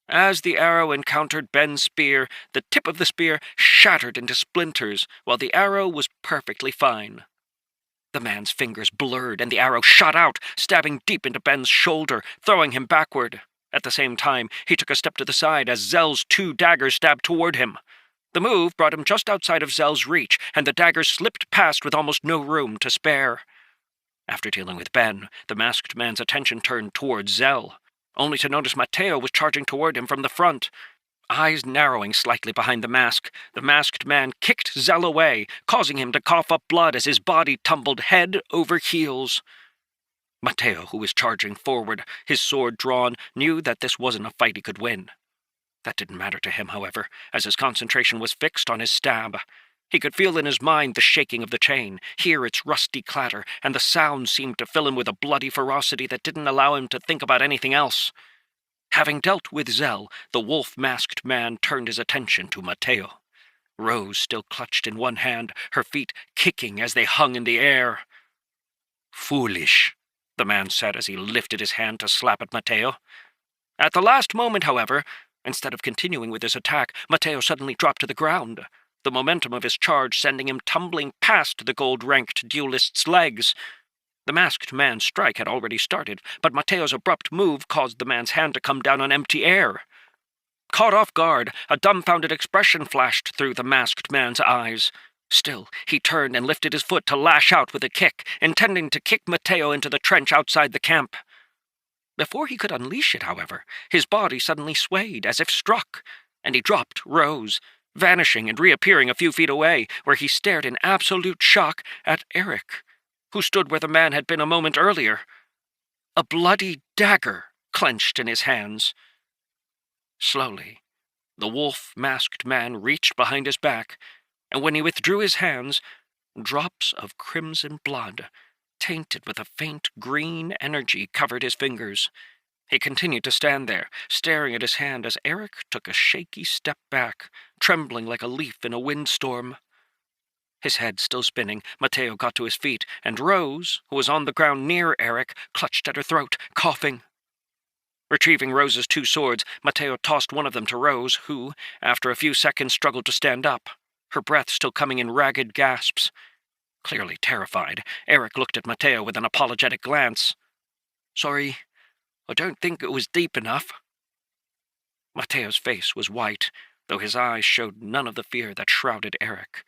As the arrow encountered Ben's spear, the tip of the spear shattered into splinters, while the arrow was perfectly fine. The man's fingers blurred, and the arrow shot out, stabbing deep into Ben's shoulder, throwing him backward. At the same time, he took a step to the side as Zell's 2 daggers stabbed toward him. The move brought him just outside of Zell's reach, and the daggers slipped past with almost no room to spare. After dealing with Ben, the masked man's attention turned toward Zell, only to notice Mateo was charging toward him from the front. Eyes narrowing slightly behind the masked man kicked Zell away, causing him to cough up blood as his body tumbled head over heels. Mateo, who was charging forward, his sword drawn, knew that this wasn't a fight he could win. That didn't matter to him, however, as his concentration was fixed on his stab. He could feel in his mind the shaking of the chain, hear its rusty clatter, and the sound seemed to fill him with a bloody ferocity that didn't allow him to think about anything else. Having dealt with Zell, the wolf-masked man turned his attention to Mateo. Rose still clutched in one hand, her feet kicking as they hung in the air. Foolish, the man said as he lifted his hand to slap at Mateo. At the last moment, however, instead of continuing with his attack, Mateo suddenly dropped to the ground, the momentum of his charge sending him tumbling past the gold-ranked duelist's legs. The masked man's strike had already started, but Mateo's abrupt move caused the man's hand to come down on empty air. Caught off guard, a dumbfounded expression flashed through the masked man's eyes. Still, he turned and lifted his foot to lash out with a kick, intending to kick Mateo into the trench outside the camp. Before he could unleash it, however, his body suddenly swayed as if struck, and he dropped Rose, vanishing and reappearing a few feet away, where he stared in absolute shock at Eric, who stood where the man had been a moment earlier, a bloody dagger clenched in his hands. Slowly, the wolf-masked man reached behind his back, and when he withdrew his hands, drops of crimson blood, tainted with a faint green energy, covered his fingers. He continued to stand there, staring at his hand as Eric took a shaky step back, trembling like a leaf in a windstorm. His head still spinning, Mateo got to his feet, and Rose, who was on the ground near Eric, clutched at her throat, coughing. Retrieving Rose's 2 swords, Mateo tossed one of them to Rose, who, after a few seconds, struggled to stand up, her breath still coming in ragged gasps. Clearly terrified, Eric looked at Mateo with an apologetic glance. "Sorry, I don't think it was deep enough." Mateo's face was white, though his eyes showed none of the fear that shrouded Eric.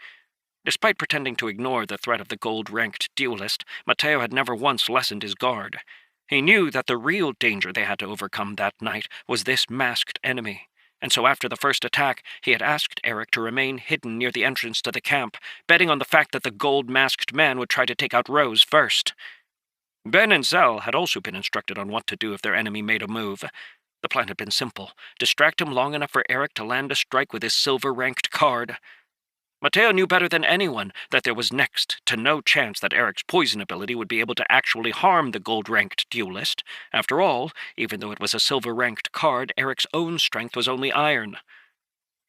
Despite pretending to ignore the threat of the gold-ranked duelist, Mateo had never once lessened his guard. He knew that the real danger they had to overcome that night was this masked enemy, and so after the first attack, he had asked Eric to remain hidden near the entrance to the camp, betting on the fact that the gold-masked man would try to take out Rose first. Ben and Zell had also been instructed on what to do if their enemy made a move. The plan had been simple: distract him long enough for Eric to land a strike with his silver-ranked card. Mateo knew better than anyone that there was next to no chance that Eric's poison ability would be able to actually harm the gold-ranked duelist. After all, even though it was a silver-ranked card, Eric's own strength was only iron.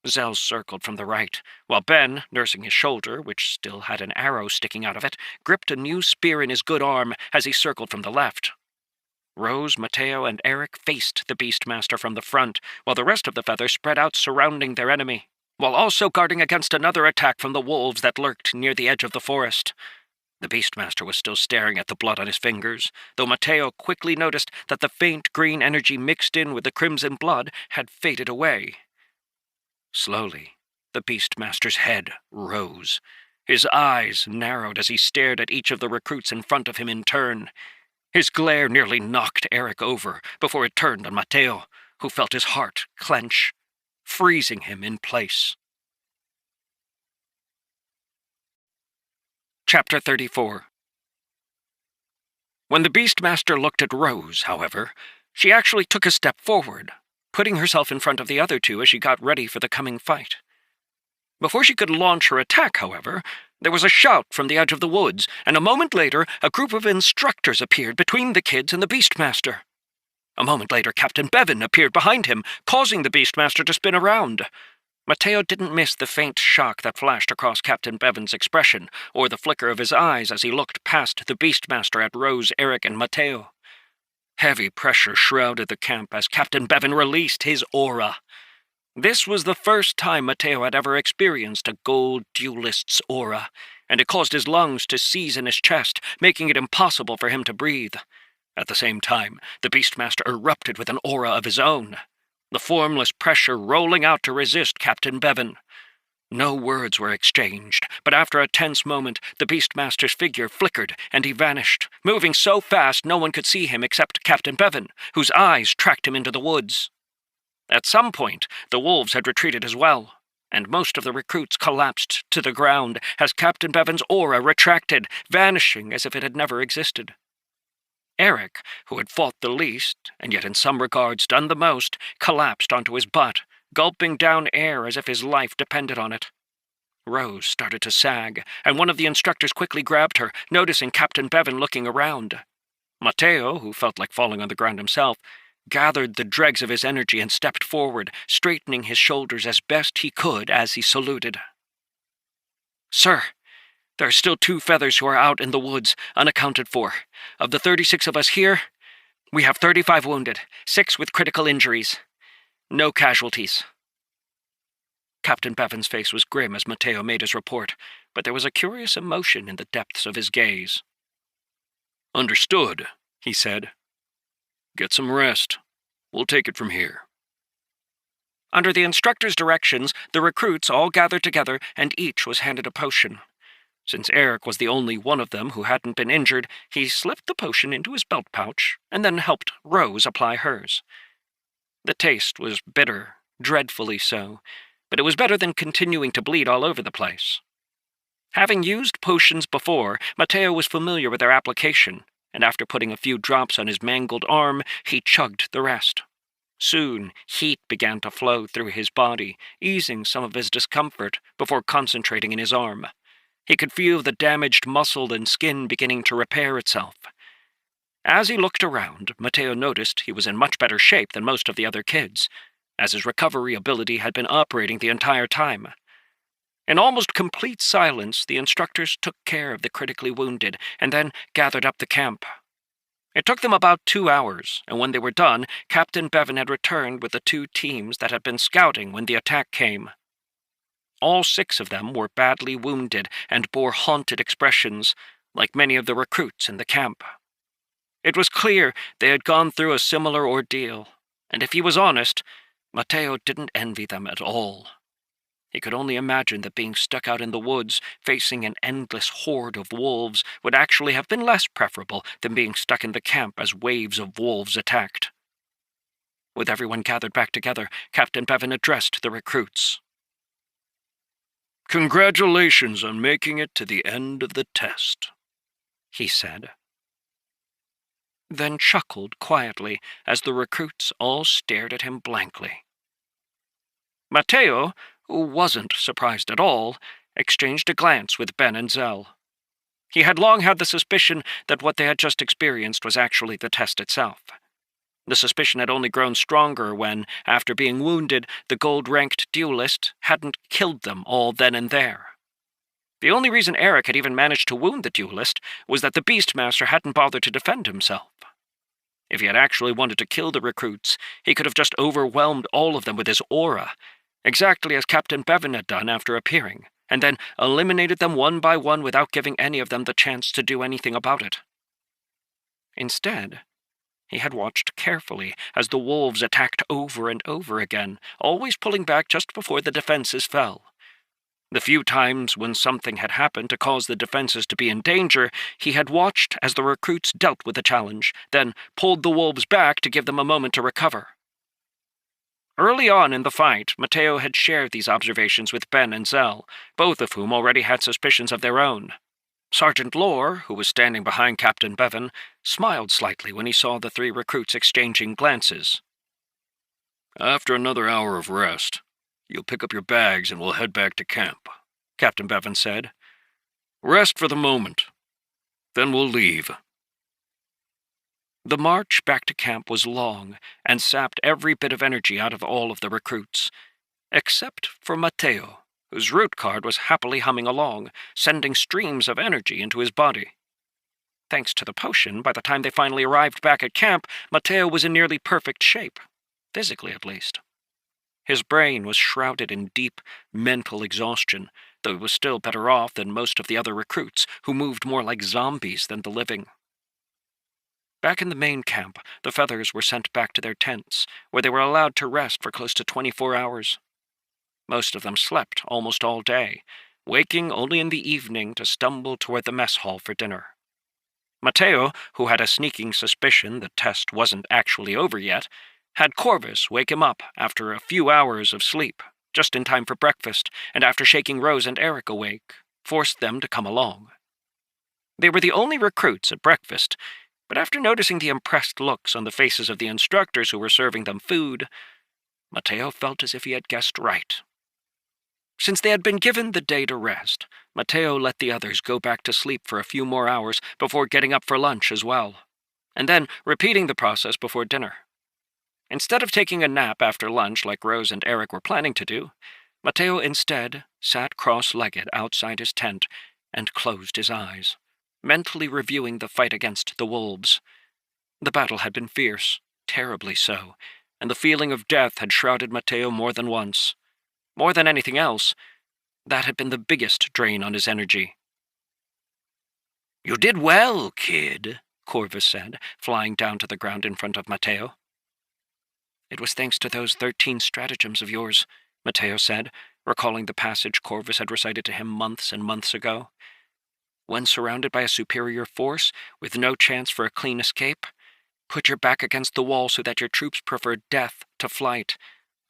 Zell circled from the right, while Ben, nursing his shoulder, which still had an arrow sticking out of it, gripped a new spear in his good arm as he circled from the left. Rose, Mateo, and Eric faced the Beastmaster from the front, while the rest of the feathers spread out surrounding their enemy, while also guarding against another attack from the wolves that lurked near the edge of the forest. The Beastmaster was still staring at the blood on his fingers, though Mateo quickly noticed that the faint green energy mixed in with the crimson blood had faded away. Slowly, the Beastmaster's head rose. His eyes narrowed as he stared at each of the recruits in front of him in turn. His glare nearly knocked Eric over before it turned on Mateo, who felt his heart clench, freezing him in place. Chapter 34. When the Beastmaster looked at Rose, however, she actually took a step forward, putting herself in front of the other two as she got ready for the coming fight. Before she could launch her attack, however, there was a shout from the edge of the woods, and a moment later a group of instructors appeared between the kids and the Beastmaster. A moment later, Captain Bevan appeared behind him, causing the Beastmaster to spin around. Mateo didn't miss the faint shock that flashed across Captain Bevan's expression, or the flicker of his eyes as he looked past the Beastmaster at Rose, Eric, and Mateo. Heavy pressure shrouded the camp as Captain Bevan released his aura. This was the first time Mateo had ever experienced a gold duelist's aura, and it caused his lungs to seize in his chest, making it impossible for him to breathe. At the same time, the Beastmaster erupted with an aura of his own, the formless pressure rolling out to resist Captain Bevan. No words were exchanged, but after a tense moment, the Beastmaster's figure flickered and he vanished, moving so fast no one could see him except Captain Bevan, whose eyes tracked him into the woods. At some point, the wolves had retreated as well, and most of the recruits collapsed to the ground as Captain Bevan's aura retracted, vanishing as if it had never existed. Eric, who had fought the least, and yet in some regards done the most, collapsed onto his butt, gulping down air as if his life depended on it. Rose started to sag, and one of the instructors quickly grabbed her, noticing Captain Bevan looking around. Mateo, who felt like falling on the ground himself, gathered the dregs of his energy and stepped forward, straightening his shoulders as best he could as he saluted. "Sir, there are still 2 feathers who are out in the woods, unaccounted for. Of the 36 of us here, we have 35 wounded, 6 with critical injuries. No casualties." Captain Bevan's face was grim as Mateo made his report, but there was a curious emotion in the depths of his gaze. "Understood," he said. "Get some rest. We'll take it from here." Under the instructor's directions, the recruits all gathered together and each was handed a potion. Since Eric was the only one of them who hadn't been injured, he slipped the potion into his belt pouch and then helped Rose apply hers. The taste was bitter, dreadfully so, but it was better than continuing to bleed all over the place. Having used potions before, Mateo was familiar with their application, and after putting a few drops on his mangled arm, he chugged the rest. Soon, heat began to flow through his body, easing some of his discomfort before concentrating in his arm. He could feel the damaged muscle and skin beginning to repair itself. As he looked around, Mateo noticed he was in much better shape than most of the other kids, as his recovery ability had been operating the entire time. In almost complete silence, the instructors took care of the critically wounded and then gathered up the camp. It took them about 2 hours, and when they were done, Captain Bevan had returned with the 2 teams that had been scouting when the attack came. All 6 of them were badly wounded and bore haunted expressions, like many of the recruits in the camp. It was clear they had gone through a similar ordeal, and if he was honest, Mateo didn't envy them at all. He could only imagine that being stuck out in the woods, facing an endless horde of wolves, would actually have been less preferable than being stuck in the camp as waves of wolves attacked. With everyone gathered back together, Captain Bevan addressed the recruits. "Congratulations on making it to the end of the test," he said. Then chuckled quietly as the recruits all stared at him blankly. Mateo, who wasn't surprised at all, exchanged a glance with Ben and Zell. He had long had the suspicion that what they had just experienced was actually the test itself. The suspicion had only grown stronger when, after being wounded, the gold-ranked duelist hadn't killed them all then and there. The only reason Eric had even managed to wound the duelist was that the Beastmaster hadn't bothered to defend himself. If he had actually wanted to kill the recruits, he could have just overwhelmed all of them with his aura, exactly as Captain Bevan had done after appearing, and then eliminated them one by one without giving any of them the chance to do anything about it. Instead, he had watched carefully as the wolves attacked over and over again, always pulling back just before the defenses fell. The few times when something had happened to cause the defenses to be in danger, he had watched as the recruits dealt with the challenge, then pulled the wolves back to give them a moment to recover. Early on in the fight, Mateo had shared these observations with Ben and Zell, both of whom already had suspicions of their own. Sergeant Lore, who was standing behind Captain Bevan, smiled slightly when he saw the three recruits exchanging glances. "After another hour of rest, you'll pick up your bags and we'll head back to camp," Captain Bevan said. "Rest for the moment. Then we'll leave." The march back to camp was long and sapped every bit of energy out of all of the recruits, except for Mateo, whose route card was happily humming along, sending streams of energy into his body. Thanks to the potion, by the time they finally arrived back at camp, Mateo was in nearly perfect shape, physically at least. His brain was shrouded in deep mental exhaustion, though he was still better off than most of the other recruits, who moved more like zombies than the living. Back in the main camp, the Feathers were sent back to their tents, where they were allowed to rest for close to 24 hours. Most of them slept almost all day, waking only in the evening to stumble toward the mess hall for dinner. Mateo, who had a sneaking suspicion the test wasn't actually over yet, had Corvus wake him up after a few hours of sleep, just in time for breakfast, and after shaking Rose and Eric awake, forced them to come along. They were the only recruits at breakfast, but after noticing the impressed looks on the faces of the instructors who were serving them food, Mateo felt as if he had guessed right. Since they had been given the day to rest, Mateo let the others go back to sleep for a few more hours before getting up for lunch as well, and then repeating the process before dinner. Instead of taking a nap after lunch like Rose and Eric were planning to do, Mateo instead sat cross-legged outside his tent and closed his eyes, mentally reviewing the fight against the wolves. The battle had been fierce, terribly so, and the feeling of death had shrouded Mateo more than once. More than anything else, that had been the biggest drain on his energy. "You did well, kid," Corvus said, flying down to the ground in front of Mateo. "It was thanks to those 13 stratagems of yours," Mateo said, recalling the passage Corvus had recited to him months and months ago. "When surrounded by a superior force, with no chance for a clean escape, put your back against the wall so that your troops prefer death to flight,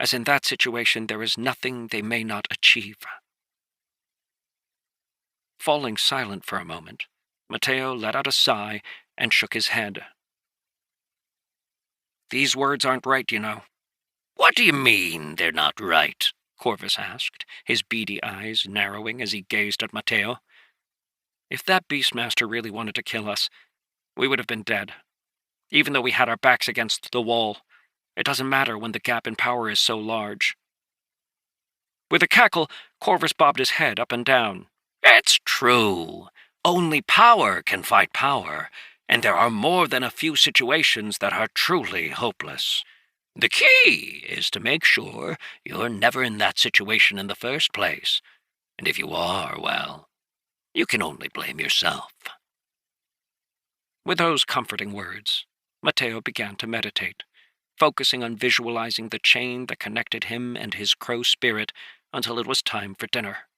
as in that situation there is nothing they may not achieve." Falling silent for a moment, Mateo let out a sigh and shook his head. "These words aren't right, you know." "What do you mean they're not right?" Corvus asked, his beady eyes narrowing as he gazed at Mateo. "If that Beastmaster really wanted to kill us, we would have been dead. Even though we had our backs against the wall, it doesn't matter when the gap in power is so large." With a cackle, Corvus bobbed his head up and down. "It's true. Only power can fight power, and there are more than a few situations that are truly hopeless. The key is to make sure you're never in that situation in the first place, and if you are, well, you can only blame yourself." With those comforting words, Mateo began to meditate, focusing on visualizing the chain that connected him and his crow spirit until it was time for dinner.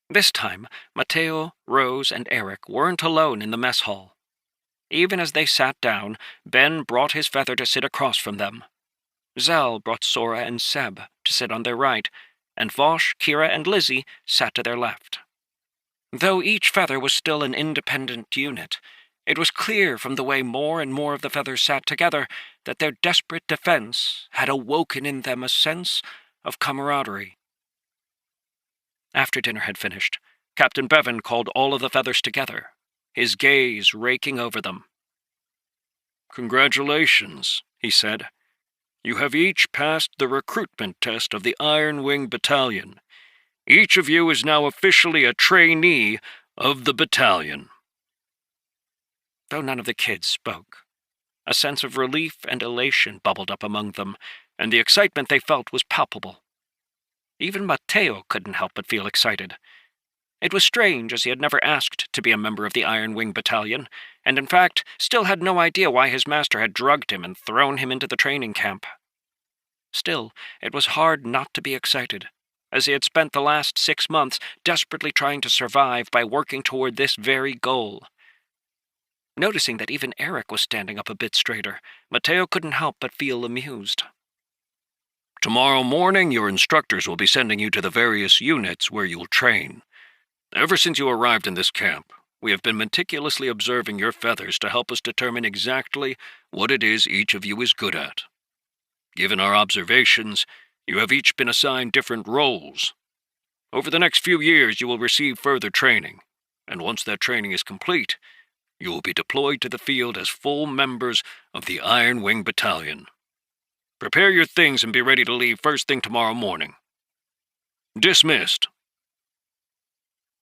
This time, Mateo, Rose, and Eric weren't alone in the mess hall. Even as they sat down, Ben brought his feather to sit across from them. Zell brought Sora and Seb to sit on their right, and Vosh, Kira, and Lizzie sat to their left. Though each feather was still an independent unit, it was clear from the way more and more of the feathers sat together that their desperate defense had awoken in them a sense of camaraderie. After dinner had finished, Captain Bevan called all of the feathers together, his gaze raking over them. "Congratulations," he said. "You have each passed the recruitment test of the Iron Wing Battalion. Each of you is now officially a trainee of the battalion." Though none of the kids spoke, a sense of relief and elation bubbled up among them, and the excitement they felt was palpable. Even Mateo couldn't help but feel excited. It was strange, as he had never asked to be a member of the Iron Wing Battalion, and in fact still had no idea why his master had drugged him and thrown him into the training camp. Still, it was hard not to be excited, as he had spent the last 6 months desperately trying to survive by working toward this very goal. Noticing that even Eric was standing up a bit straighter, Mateo couldn't help but feel amused. "Tomorrow morning, your instructors will be sending you to the various units where you'll train. Ever since you arrived in this camp, we have been meticulously observing your feathers to help us determine exactly what it is each of you is good at. Given our observations, you have each been assigned different roles. Over the next few years, you will receive further training, and once that training is complete, you will be deployed to the field as full members of the Iron Wing Battalion. Prepare your things and be ready to leave first thing tomorrow morning. Dismissed."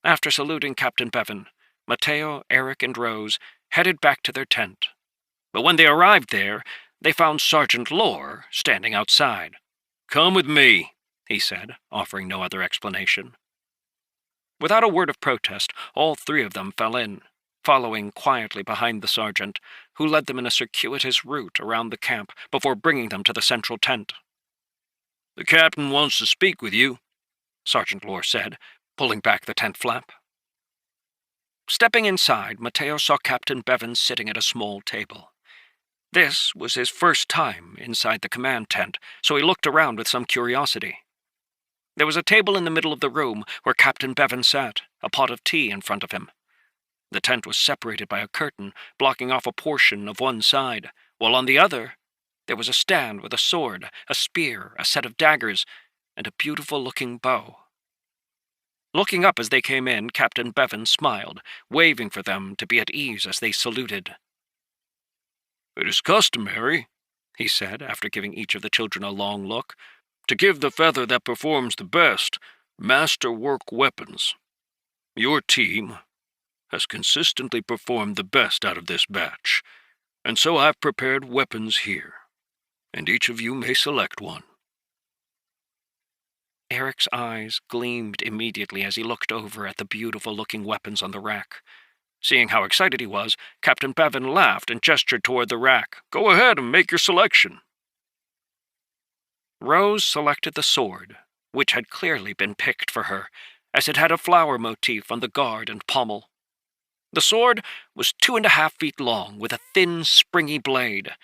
After saluting Captain Bevan, Mateo, Eric, and Rose headed back to their tent. But when they arrived there, they found Sergeant Lore standing outside. "Come with me," he said, offering no other explanation. Without a word of protest, all 3 of them fell in, following quietly behind the sergeant, who led them in a circuitous route around the camp before bringing them to the central tent. "The captain wants to speak with you," Sergeant Lore said, pulling back the tent flap. Stepping inside, Mateo saw Captain Bevan sitting at a small table. This was his first time inside the command tent, so he looked around with some curiosity. There was a table in the middle of the room where Captain Bevan sat, a pot of tea in front of him. The tent was separated by a curtain, blocking off a portion of one side, while on the other there was a stand with a sword, a spear, a set of daggers, and a beautiful-looking bow. Looking up as they came in, Captain Bevan smiled, waving for them to be at ease as they saluted. "It is customary," he said, after giving each of the children a long look, "to give the feather that performs the best masterwork weapons. Your team has consistently performed the best out of this batch, and so I've prepared weapons here, and each of you may select one." Eric's eyes gleamed immediately as he looked over at the beautiful-looking weapons on the rack. Seeing how excited he was, Captain Bevan laughed and gestured toward the rack. "Go ahead and make your selection." Rose selected the sword, which had clearly been picked for her, as it had a flower motif on the guard and pommel. The sword was 2.5 feet long, with a thin, springy blade.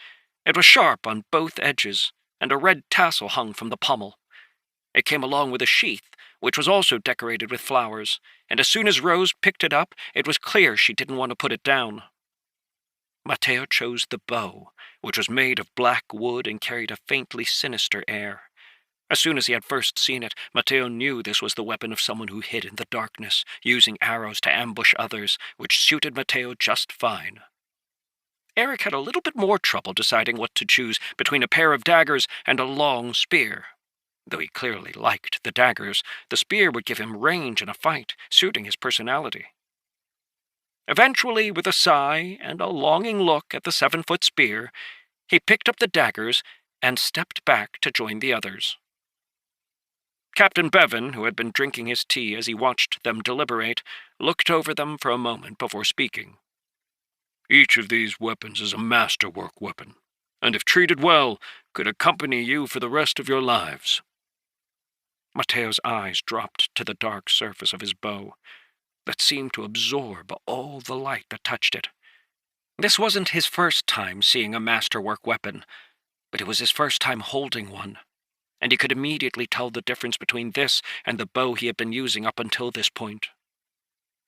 It was sharp on both edges, and a red tassel hung from the pommel. It came along with a sheath, which was also decorated with flowers, and as soon as Rose picked it up, it was clear she didn't want to put it down. Mateo chose the bow, which was made of black wood and carried a faintly sinister air. As soon as he had first seen it, Mateo knew this was the weapon of someone who hid in the darkness, using arrows to ambush others, which suited Mateo just fine. Eric had a little bit more trouble deciding what to choose between a pair of daggers and a long spear. Though he clearly liked the daggers, the spear would give him range in a fight, suiting his personality. Eventually, with a sigh and a longing look at the 7-foot spear, he picked up the daggers and stepped back to join the others. Captain Bevan, who had been drinking his tea as he watched them deliberate, looked over them for a moment before speaking. "Each of these weapons is a masterwork weapon, and if treated well, could accompany you for the rest of your lives." Mateo's eyes dropped to the dark surface of his bow, that seemed to absorb all the light that touched it. This wasn't his first time seeing a masterwork weapon, but it was his first time holding one, and he could immediately tell the difference between this and the bow he had been using up until this point.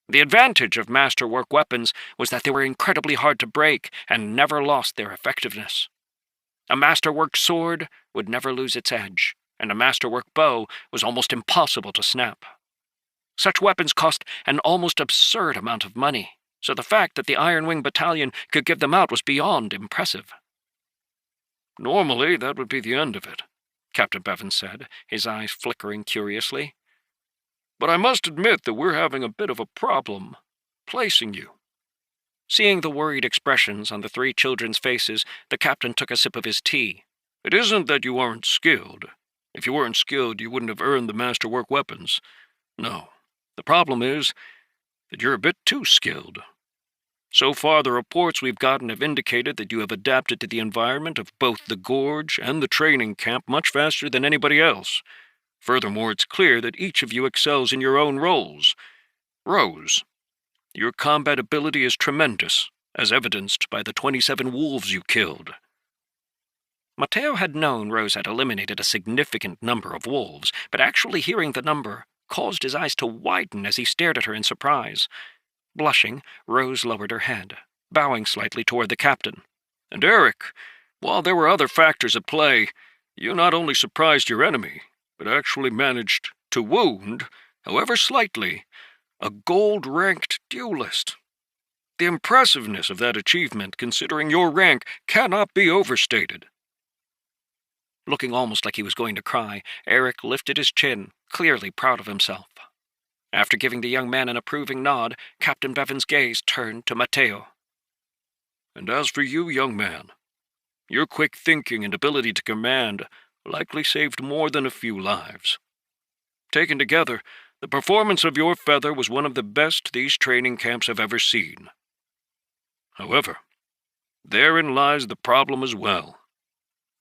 The advantage of masterwork weapons was that they were incredibly hard to break and never lost their effectiveness. A masterwork sword would never lose its edge, and a masterwork bow was almost impossible to snap. Such weapons cost an almost absurd amount of money, so the fact that the Iron Wing Battalion could give them out was beyond impressive. Normally, that would be the end of it, Captain Bevan said, his eyes flickering curiously. But I must admit that we're having a bit of a problem placing you. Seeing the worried expressions on the three children's faces, the captain took a sip of his tea. It isn't that you aren't skilled. If you weren't skilled, you wouldn't have earned the masterwork weapons. No, the problem is that you're a bit too skilled. So far, the reports we've gotten have indicated that you have adapted to the environment of both the gorge and the training camp much faster than anybody else. Furthermore, it's clear that each of you excels in your own roles. Rose, your combat ability is tremendous, as evidenced by the 27 wolves you killed. Mateo had known Rose had eliminated a significant number of wolves, but actually hearing the number caused his eyes to widen as he stared at her in surprise. Blushing, Rose lowered her head, bowing slightly toward the captain. And Eric, while there were other factors at play, you not only surprised your enemy, but actually managed to wound, however slightly, a gold-ranked duelist. The impressiveness of that achievement, considering your rank, cannot be overstated. Looking almost like he was going to cry, Eric lifted his chin, clearly proud of himself. After giving the young man an approving nod, Captain Bevan's gaze turned to Mateo. And as for you, young man, your quick thinking and ability to command likely saved more than a few lives. Taken together, the performance of your feather was one of the best these training camps have ever seen. However, therein lies the problem as well.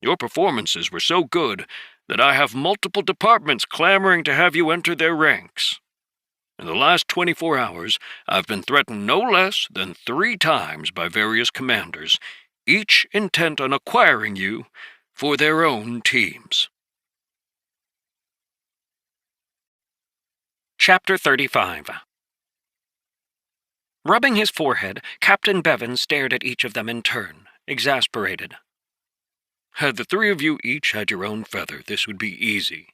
Your performances were so good that I have multiple departments clamoring to have you enter their ranks. In the last 24 hours, I've been threatened no less than 3 times by various commanders, each intent on acquiring you for their own teams. Chapter 35. Rubbing his forehead, Captain Bevan stared at each of them in turn, exasperated. Had the 3 of you each had your own feather, this would be easy.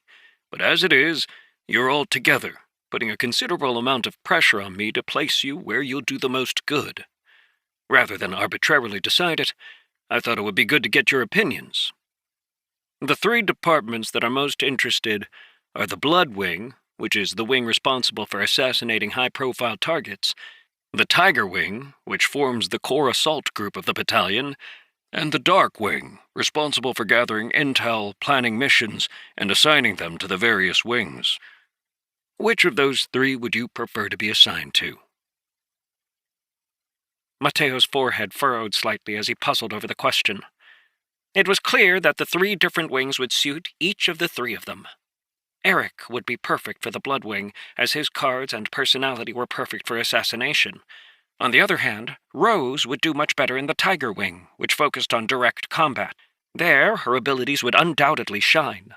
But as it is, you're all together, putting a considerable amount of pressure on me to place you where you'll do the most good. Rather than arbitrarily decide it, I thought it would be good to get your opinions. The 3 departments that are most interested are the Blood Wing, which is the wing responsible for assassinating high-profile targets, the Tiger Wing, which forms the core assault group of the battalion, and the Dark Wing, responsible for gathering intel, planning missions, and assigning them to the various wings. Which of those 3 would you prefer to be assigned to? Mateo's forehead furrowed slightly as he puzzled over the question. It was clear that the 3 different wings would suit each of the 3 of them. Eric would be perfect for the Blood Wing, as his cards and personality were perfect for assassination. On the other hand, Rose would do much better in the Tiger Wing, which focused on direct combat. There, her abilities would undoubtedly shine.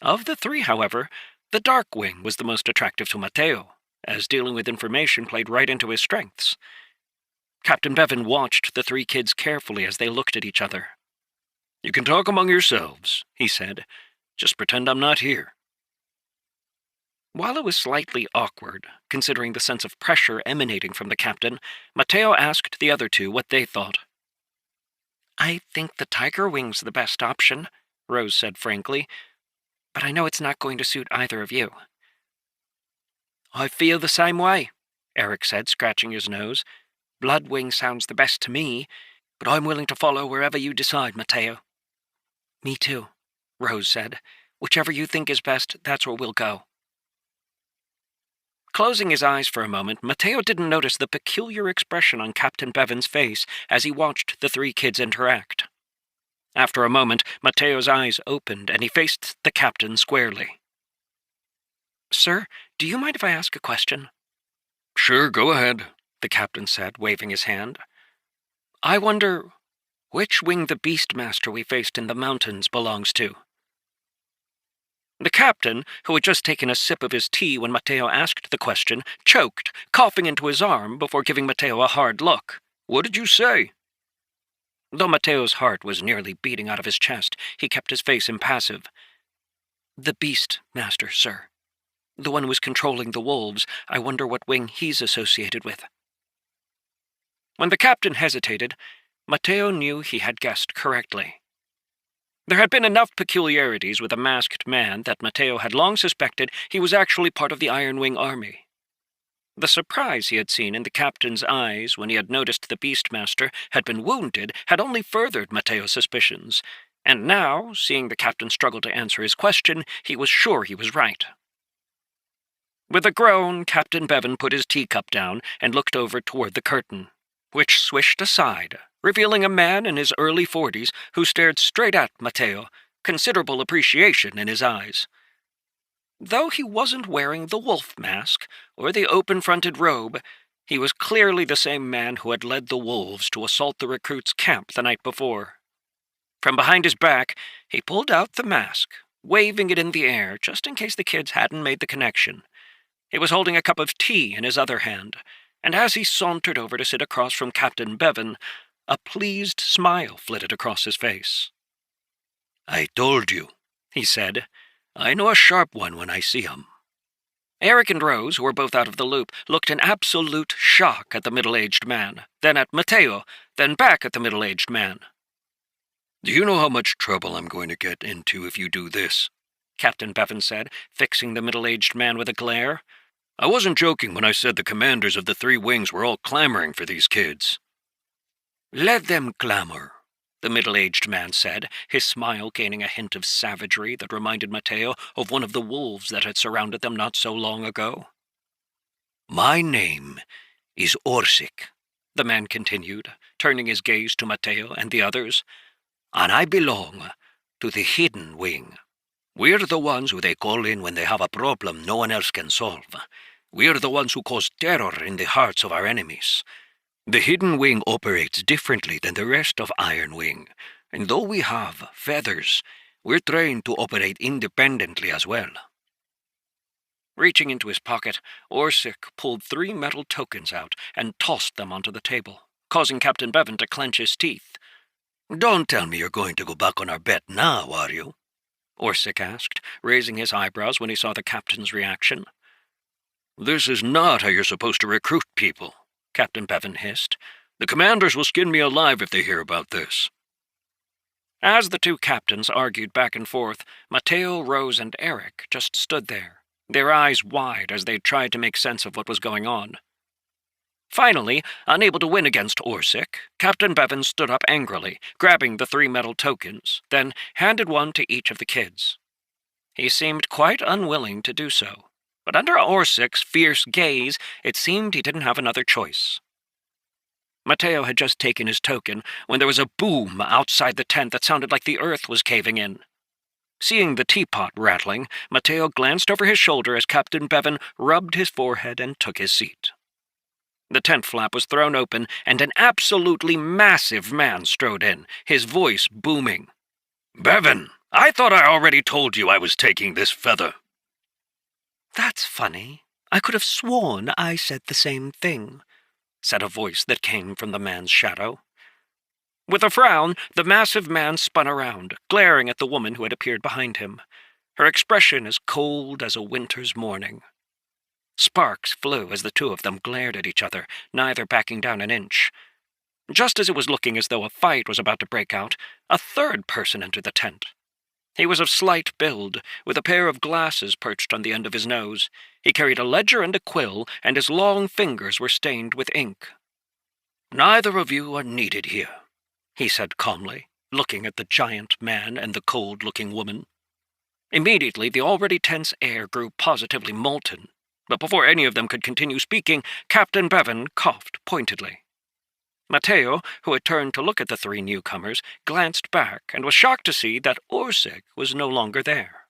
Of the 3, however, the Dark Wing was the most attractive to Mateo, as dealing with information played right into his strengths. Captain Bevan watched the 3 kids carefully as they looked at each other. You can talk among yourselves, he said. Just pretend I'm not here. While it was slightly awkward, considering the sense of pressure emanating from the captain, Mateo asked the other 2 what they thought. I think the Tiger Wing's the best option, Rose said frankly, but I know it's not going to suit either of you. I feel the same way, Eric said, scratching his nose. Blood Wing sounds the best to me, but I'm willing to follow wherever you decide, Mateo. Me too, Rose said. Whichever you think is best, that's where we'll go. Closing his eyes for a moment, Mateo didn't notice the peculiar expression on Captain Bevan's face as he watched the 3 kids interact. After a moment, Mateo's eyes opened and he faced the captain squarely. Sir, do you mind if I ask a question? Sure, go ahead, the captain said, waving his hand. I wonder which wing the Beastmaster we faced in the mountains belongs to. The captain, who had just taken a sip of his tea when Mateo asked the question, choked, coughing into his arm before giving Mateo a hard look. What did you say? Though Mateo's heart was nearly beating out of his chest, he kept his face impassive. The Beastmaster, sir. The one who was controlling the wolves. I wonder what wing he's associated with." When the captain hesitated, Mateo knew he had guessed correctly. There had been enough peculiarities with the masked man that Mateo had long suspected he was actually part of the Iron Wing army. The surprise he had seen in the captain's eyes when he had noticed the Beastmaster had been wounded had only furthered Mateo's suspicions, and now, seeing the captain struggle to answer his question, he was sure he was right. With a groan, Captain Bevan put his teacup down and looked over toward the curtain, which swished aside, revealing a man in his early 40s who stared straight at Mateo, considerable appreciation in his eyes. Though he wasn't wearing the wolf mask or the open-fronted robe, he was clearly the same man who had led the wolves to assault the recruits' camp the night before. From behind his back, he pulled out the mask, waving it in the air just in case the kids hadn't made the connection. He was holding a cup of tea in his other hand, and as he sauntered over to sit across from Captain Bevan, a pleased smile flitted across his face. "I told you," he said. "I know a sharp one when I see him." Eric and Rose, who were both out of the loop, looked in absolute shock at the middle-aged man, then at Mateo, then back at the middle-aged man. "Do you know how much trouble I'm going to get into if you do this?" Captain Bevan said, fixing the middle-aged man with a glare. "I wasn't joking when I said the commanders of the 3 wings were all clamoring for these kids." "Let them clamor," the middle-aged man said, his smile gaining a hint of savagery that reminded Mateo of one of the wolves that had surrounded them not so long ago. "My name is Orsic," the man continued, turning his gaze to Mateo and the others, "and I belong to the hidden wing. We're the ones who they call in when they have a problem no one else can solve. We're the ones who cause terror in the hearts of our enemies. The hidden wing operates differently than the rest of Iron Wing, and though we have feathers, we're trained to operate independently as well." Reaching into his pocket, Orsic pulled 3 metal tokens out and tossed them onto the table, causing Captain Bevan to clench his teeth. "Don't tell me you're going to go back on our bet now, are you?" Orsic asked, raising his eyebrows when he saw the captain's reaction. "This is not how you're supposed to recruit people," Captain Bevan hissed. "The commanders will skin me alive if they hear about this." As the 2 captains argued back and forth, Mateo, Rose, and Eric just stood there, their eyes wide as they tried to make sense of what was going on. Finally, unable to win against Orsic, Captain Bevan stood up angrily, grabbing the 3 metal tokens, then handed one to each of the kids. He seemed quite unwilling to do so, but under Orsic's fierce gaze, it seemed he didn't have another choice. Mateo had just taken his token when there was a boom outside the tent that sounded like the earth was caving in. Seeing the teapot rattling, Mateo glanced over his shoulder as Captain Bevan rubbed his forehead and took his seat. The tent flap was thrown open, and an absolutely massive man strode in, his voice booming. "Bevan, I thought I already told you I was taking this feather." "That's funny. I could have sworn I said the same thing," said a voice that came from the man's shadow. With a frown, the massive man spun around, glaring at the woman who had appeared behind him, her expression as cold as a winter's morning. Sparks flew as the 2 of them glared at each other, neither backing down an inch. Just as it was looking as though a fight was about to break out, a 3rd person entered the tent. He was of slight build, with a pair of glasses perched on the end of his nose. He carried a ledger and a quill, and his long fingers were stained with ink. "Neither of you are needed here," he said calmly, looking at the giant man and the cold-looking woman. Immediately, the already tense air grew positively molten. But before any of them could continue speaking, Captain Bevan coughed pointedly. Mateo, who had turned to look at the 3 newcomers, glanced back and was shocked to see that Orsic was no longer there.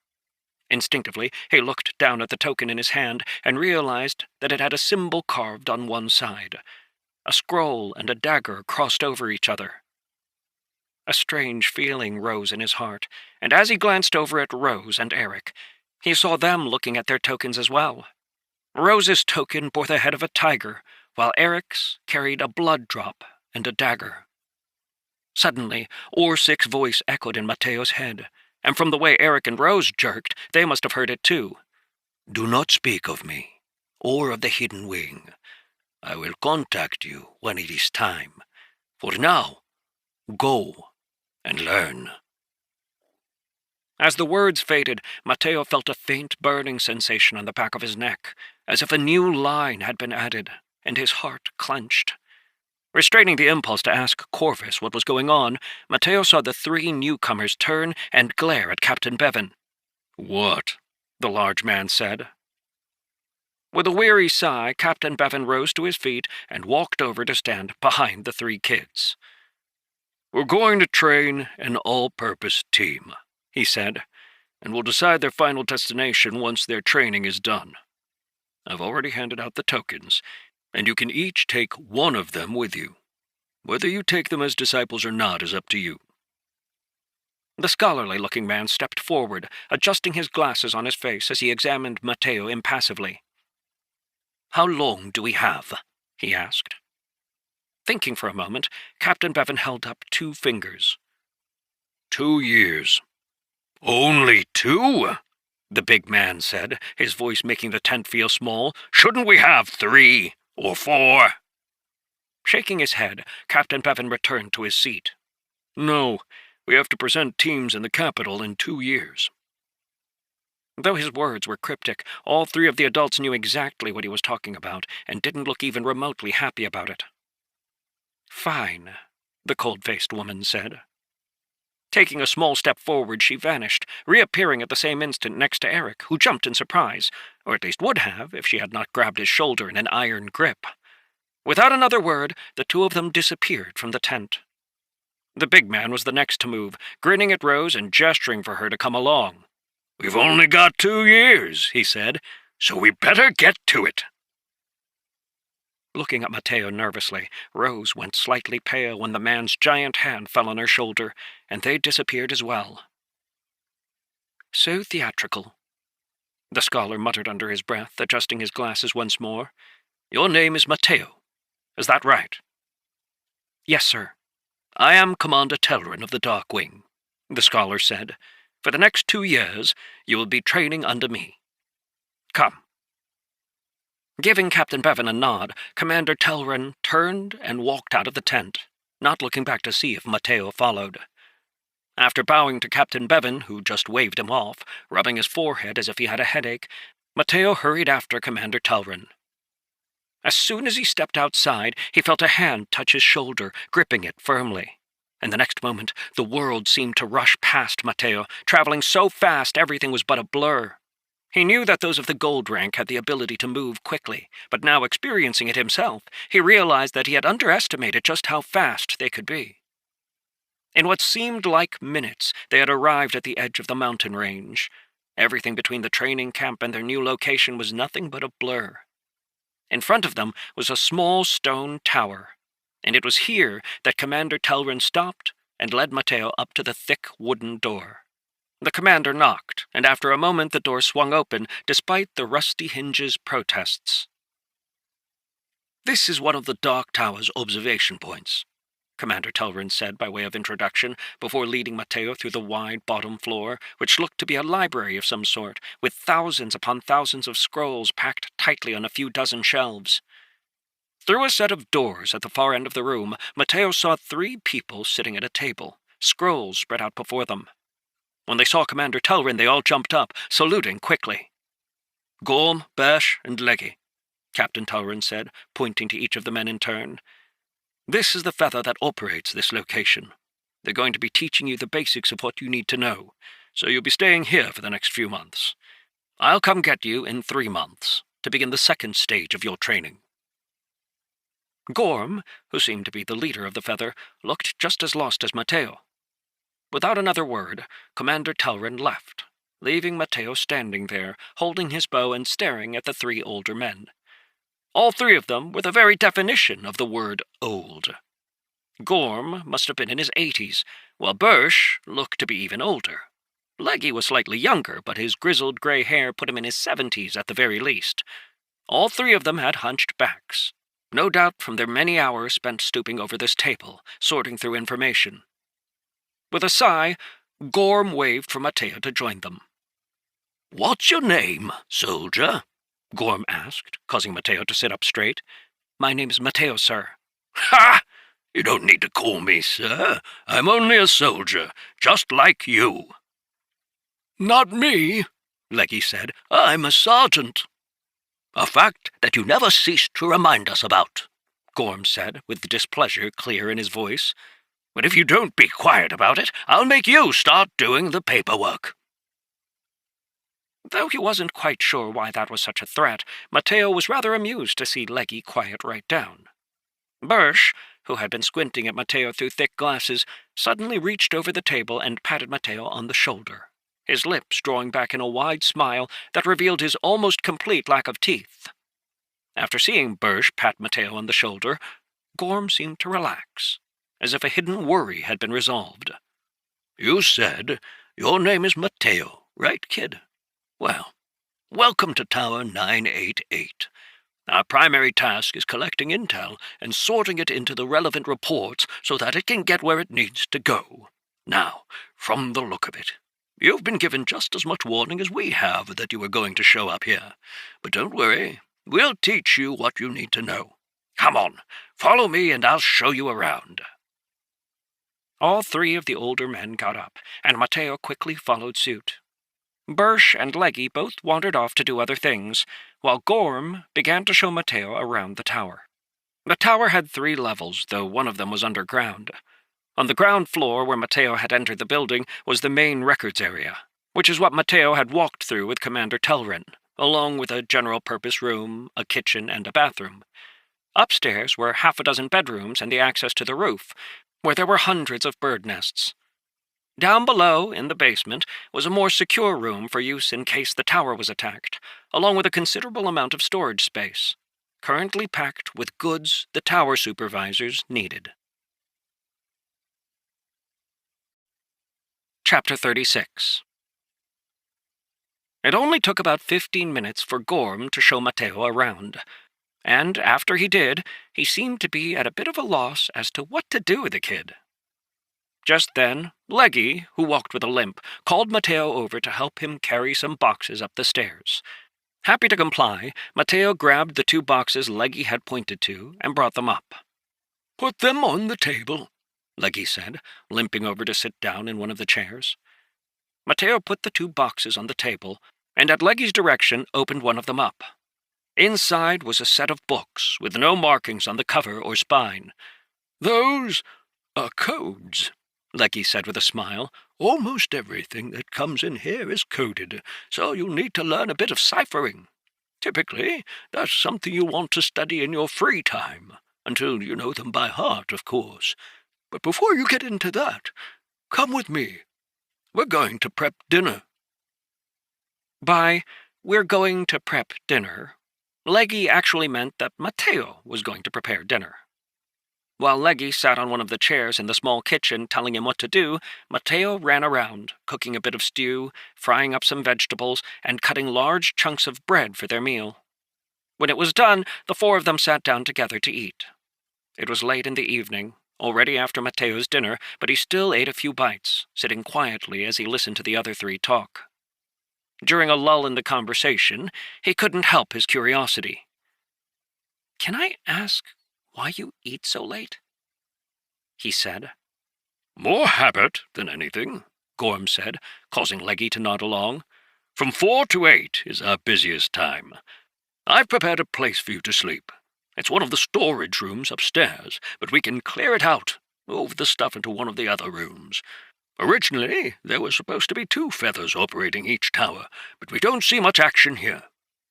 Instinctively, he looked down at the token in his hand and realized that it had a symbol carved on one side. A scroll and a dagger crossed over each other. A strange feeling rose in his heart, and as he glanced over at Rose and Eric, he saw them looking at their tokens as well. Rose's token bore the head of a tiger, while Eric's carried a blood drop and a dagger. Suddenly, Orsic's voice echoed in Mateo's head, and from the way Eric and Rose jerked, they must have heard it too. Do not speak of me, or of the hidden wing. I will contact you when it is time. For now, go and learn." As the words faded, Mateo felt a faint burning sensation on the back of his neck, as if a new line had been added, and his heart clenched. Restraining the impulse to ask Corvus what was going on, Mateo saw the three newcomers turn and glare at Captain Bevan. "What?" the large man said. With a weary sigh, Captain Bevan rose to his feet and walked over to stand behind the three kids. "We're going to train an all-purpose team," he said, "and we'll decide their final destination once their training is done. I've already handed out the tokens, and you can each take one of them with you. Whether you take them as disciples or not is up to you." The scholarly-looking man stepped forward, adjusting his glasses on his face as he examined Mateo impassively. "How long do we have?" he asked. Thinking for a moment, Captain Bevan held up 2 fingers. 2 years. "Only 2?" the big man said, his voice making the tent feel small. "Shouldn't we have 3 or 4? Shaking his head, Captain Bevan returned to his seat. "No, we have to present teams in the capital in 2 years." Though his words were cryptic, all 3 of the adults knew exactly what he was talking about, and didn't look even remotely happy about it. "Fine," the cold-faced woman said. Taking a small step forward, she vanished, reappearing at the same instant next to Eric, who jumped in surprise, or at least would have if she had not grabbed his shoulder in an iron grip. Without another word, the 2 of them disappeared from the tent. The big man was the next to move, grinning at Rose and gesturing for her to come along. "We've only got 2 years," he said, "so we better get to it." Looking at Mateo nervously, Rose went slightly pale when the man's giant hand fell on her shoulder, and they disappeared as well. "So theatrical," the scholar muttered under his breath, adjusting his glasses once more. "Your name is Mateo. Is that right?" "Yes, sir." "I am Commander Telrin of the Dark Wing," the scholar said. "For the next 2 years, you will be training under me. Come." Giving Captain Bevan a nod, Commander Telrin turned and walked out of the tent, not looking back to see if Mateo followed. After bowing to Captain Bevan, who just waved him off, rubbing his forehead as if he had a headache, Mateo hurried after Commander Telrin. As soon as he stepped outside, he felt a hand touch his shoulder, gripping it firmly. And the next moment, the world seemed to rush past Mateo, traveling so fast everything was but a blur. He knew that those of the gold rank had the ability to move quickly, but now experiencing it himself, he realized that he had underestimated just how fast they could be. In what seemed like minutes, they had arrived at the edge of the mountain range. Everything between the training camp and their new location was nothing but a blur. In front of them was a small stone tower, and it was here that Commander Telrin stopped and led Mateo up to the thick wooden door. The commander knocked, and after a moment the door swung open, despite the rusty hinges' protests. "This is one of the Dark Tower's observation points," Commander Telrin said by way of introduction, before leading Mateo through the wide bottom floor, which looked to be a library of some sort, with thousands upon thousands of scrolls packed tightly on a few dozen shelves. Through a set of doors at the far end of the room, Mateo saw 3 people sitting at a table, scrolls spread out before them. When they saw Commander Telrin, they all jumped up, saluting quickly. "Gorm, Bash, and Leggy," Captain Telrin said, pointing to each of the men in turn. "This is the feather that operates this location. They're going to be teaching you the basics of what you need to know, so you'll be staying here for the next few months. I'll come get you in 3 months, to begin the second stage of your training." Gorm, who seemed to be the leader of the feather, looked just as lost as Mateo. Without another word, Commander Telrin left, leaving Mateo standing there, holding his bow and staring at the 3 older men. All 3 of them were the very definition of the word old. Gorm must have been in his 80s, while Birch looked to be even older. Leggy was slightly younger, but his grizzled grey hair put him in his 70s at the very least. All 3 of them had hunched backs, no doubt from their many hours spent stooping over this table, sorting through information. With a sigh, Gorm waved for Mateo to join them. "What's your name, soldier?" Gorm asked, causing Mateo to sit up straight. "My name's Mateo, sir." "Ha! You don't need to call me sir. I'm only a soldier, just like you." "Not me," Leggy said. "I'm a sergeant." "A fact that you never ceased to remind us about," Gorm said, with displeasure clear in his voice. "But if you don't be quiet about it, I'll make you start doing the paperwork." Though he wasn't quite sure why that was such a threat, Mateo was rather amused to see Leggy quiet right down. Birsch, who had been squinting at Mateo through thick glasses, suddenly reached over the table and patted Mateo on the shoulder, his lips drawing back in a wide smile that revealed his almost complete lack of teeth. After seeing Birsch pat Mateo on the shoulder, Gorm seemed to relax, as if a hidden worry had been resolved. "You said your name is Mateo, right, kid? Well, welcome to Tower 988. Our primary task is collecting intel and sorting it into the relevant reports so that it can get where it needs to go. Now, from the look of it, you've been given just as much warning as we have that you were going to show up here. But don't worry, we'll teach you what you need to know. Come on, follow me and I'll show you around." All three of the older men got up, and Mateo quickly followed suit. Birsch and Leggy both wandered off to do other things, while Gorm began to show Mateo around the tower. The tower had 3 levels, though one of them was underground. On the ground floor where Mateo had entered the building was the main records area, which is what Mateo had walked through with Commander Telrin, along with a general-purpose room, a kitchen, and a bathroom. Upstairs were half a dozen bedrooms and the access to the roof, where there were hundreds of bird nests. Down below, in the basement, was a more secure room for use in case the tower was attacked, along with a considerable amount of storage space, currently packed with goods the tower supervisors needed. Chapter 36. It only took about 15 minutes for Gorm to show Mateo around, and after he did, he seemed to be at a bit of a loss as to what to do with the kid. Just then, Leggy, who walked with a limp, called Mateo over to help him carry some boxes up the stairs. Happy to comply, Mateo grabbed the 2 boxes Leggy had pointed to and brought them up. "Put them on the table," Leggy said, limping over to sit down in one of the chairs. Mateo put the 2 boxes on the table, and at Leggy's direction opened one of them up. Inside was a set of books, with no markings on the cover or spine. "Those are codes," Leggy said with a smile. "Almost everything that comes in here is coded, so you'll need to learn a bit of ciphering. Typically, that's something you want to study in your free time, until you know them by heart, of course. But before you get into that, come with me. We're going to prep dinner." By "we're going to prep dinner," Leggy actually meant that Mateo was going to prepare dinner. While Leggy sat on one of the chairs in the small kitchen telling him what to do, Mateo ran around, cooking a bit of stew, frying up some vegetables, and cutting large chunks of bread for their meal. When it was done, the 4 of them sat down together to eat. It was late in the evening, already after Mateo's dinner, but he still ate a few bites, sitting quietly as he listened to the other 3 talk. During a lull in the conversation, he couldn't help his curiosity. "Can I ask why you eat so late?" he said. "More habit than anything," Gorm said, causing Leggy to nod along. "From 4 to 8 is our busiest time. I've prepared a place for you to sleep. It's one of the storage rooms upstairs, but we can clear it out, move the stuff into one of the other rooms. Originally, there were supposed to be 2 feathers operating each tower, but we don't see much action here.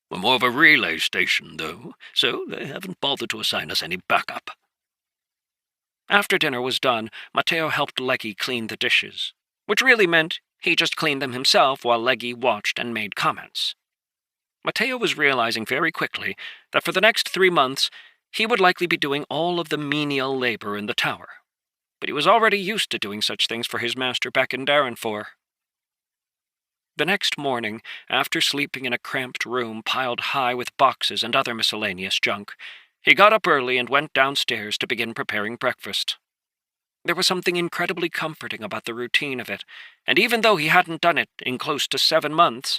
We're more of a relay station, though, so they haven't bothered to assign us any backup." After dinner was done, Mateo helped Leggy clean the dishes, which really meant he just cleaned them himself while Leggy watched and made comments. Mateo was realizing very quickly that for the next 3 months he would likely be doing all of the menial labor in the tower, but he was already used to doing such things for his master back in Darrenfor. The next morning, after sleeping in a cramped room piled high with boxes and other miscellaneous junk, he got up early and went downstairs to begin preparing breakfast. There was something incredibly comforting about the routine of it, and even though he hadn't done it in close to 7 months,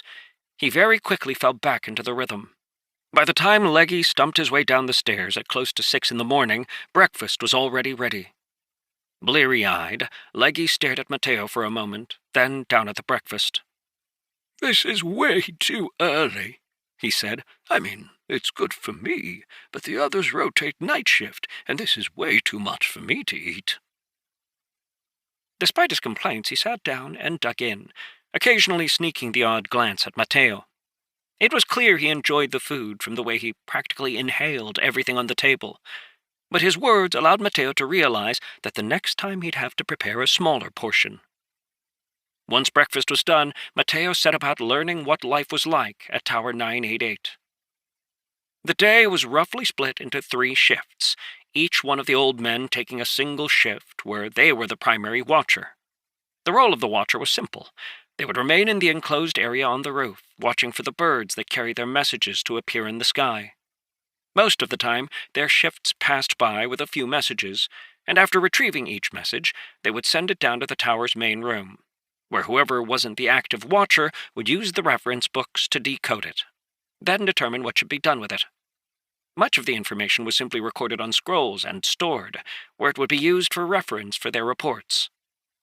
He very quickly fell back into the rhythm. By the time Leggy stumped his way down the stairs at close to 6 in the morning, breakfast was already ready. Bleary-eyed, Leggy stared at Mateo for a moment, then down at the breakfast. "This is way too early," he said. "I mean, it's good for me, but the others rotate night shift, and this is way too much for me to eat." Despite his complaints, he sat down and dug in, occasionally sneaking the odd glance at Mateo. It was clear he enjoyed the food from the way he practically inhaled everything on the table, but his words allowed Mateo to realize that the next time he'd have to prepare a smaller portion. Once breakfast was done, Mateo set about learning what life was like at Tower 988. The day was roughly split into 3 shifts, each one of the old men taking a single shift where they were the primary watcher. The role of the watcher was simple. They would remain in the enclosed area on the roof, watching for the birds that carry their messages to appear in the sky. Most of the time, their shifts passed by with a few messages, and after retrieving each message, they would send it down to the tower's main room, where whoever wasn't the active watcher would use the reference books to decode it, then determine what should be done with it. Much of the information was simply recorded on scrolls and stored, where it would be used for reference for their reports.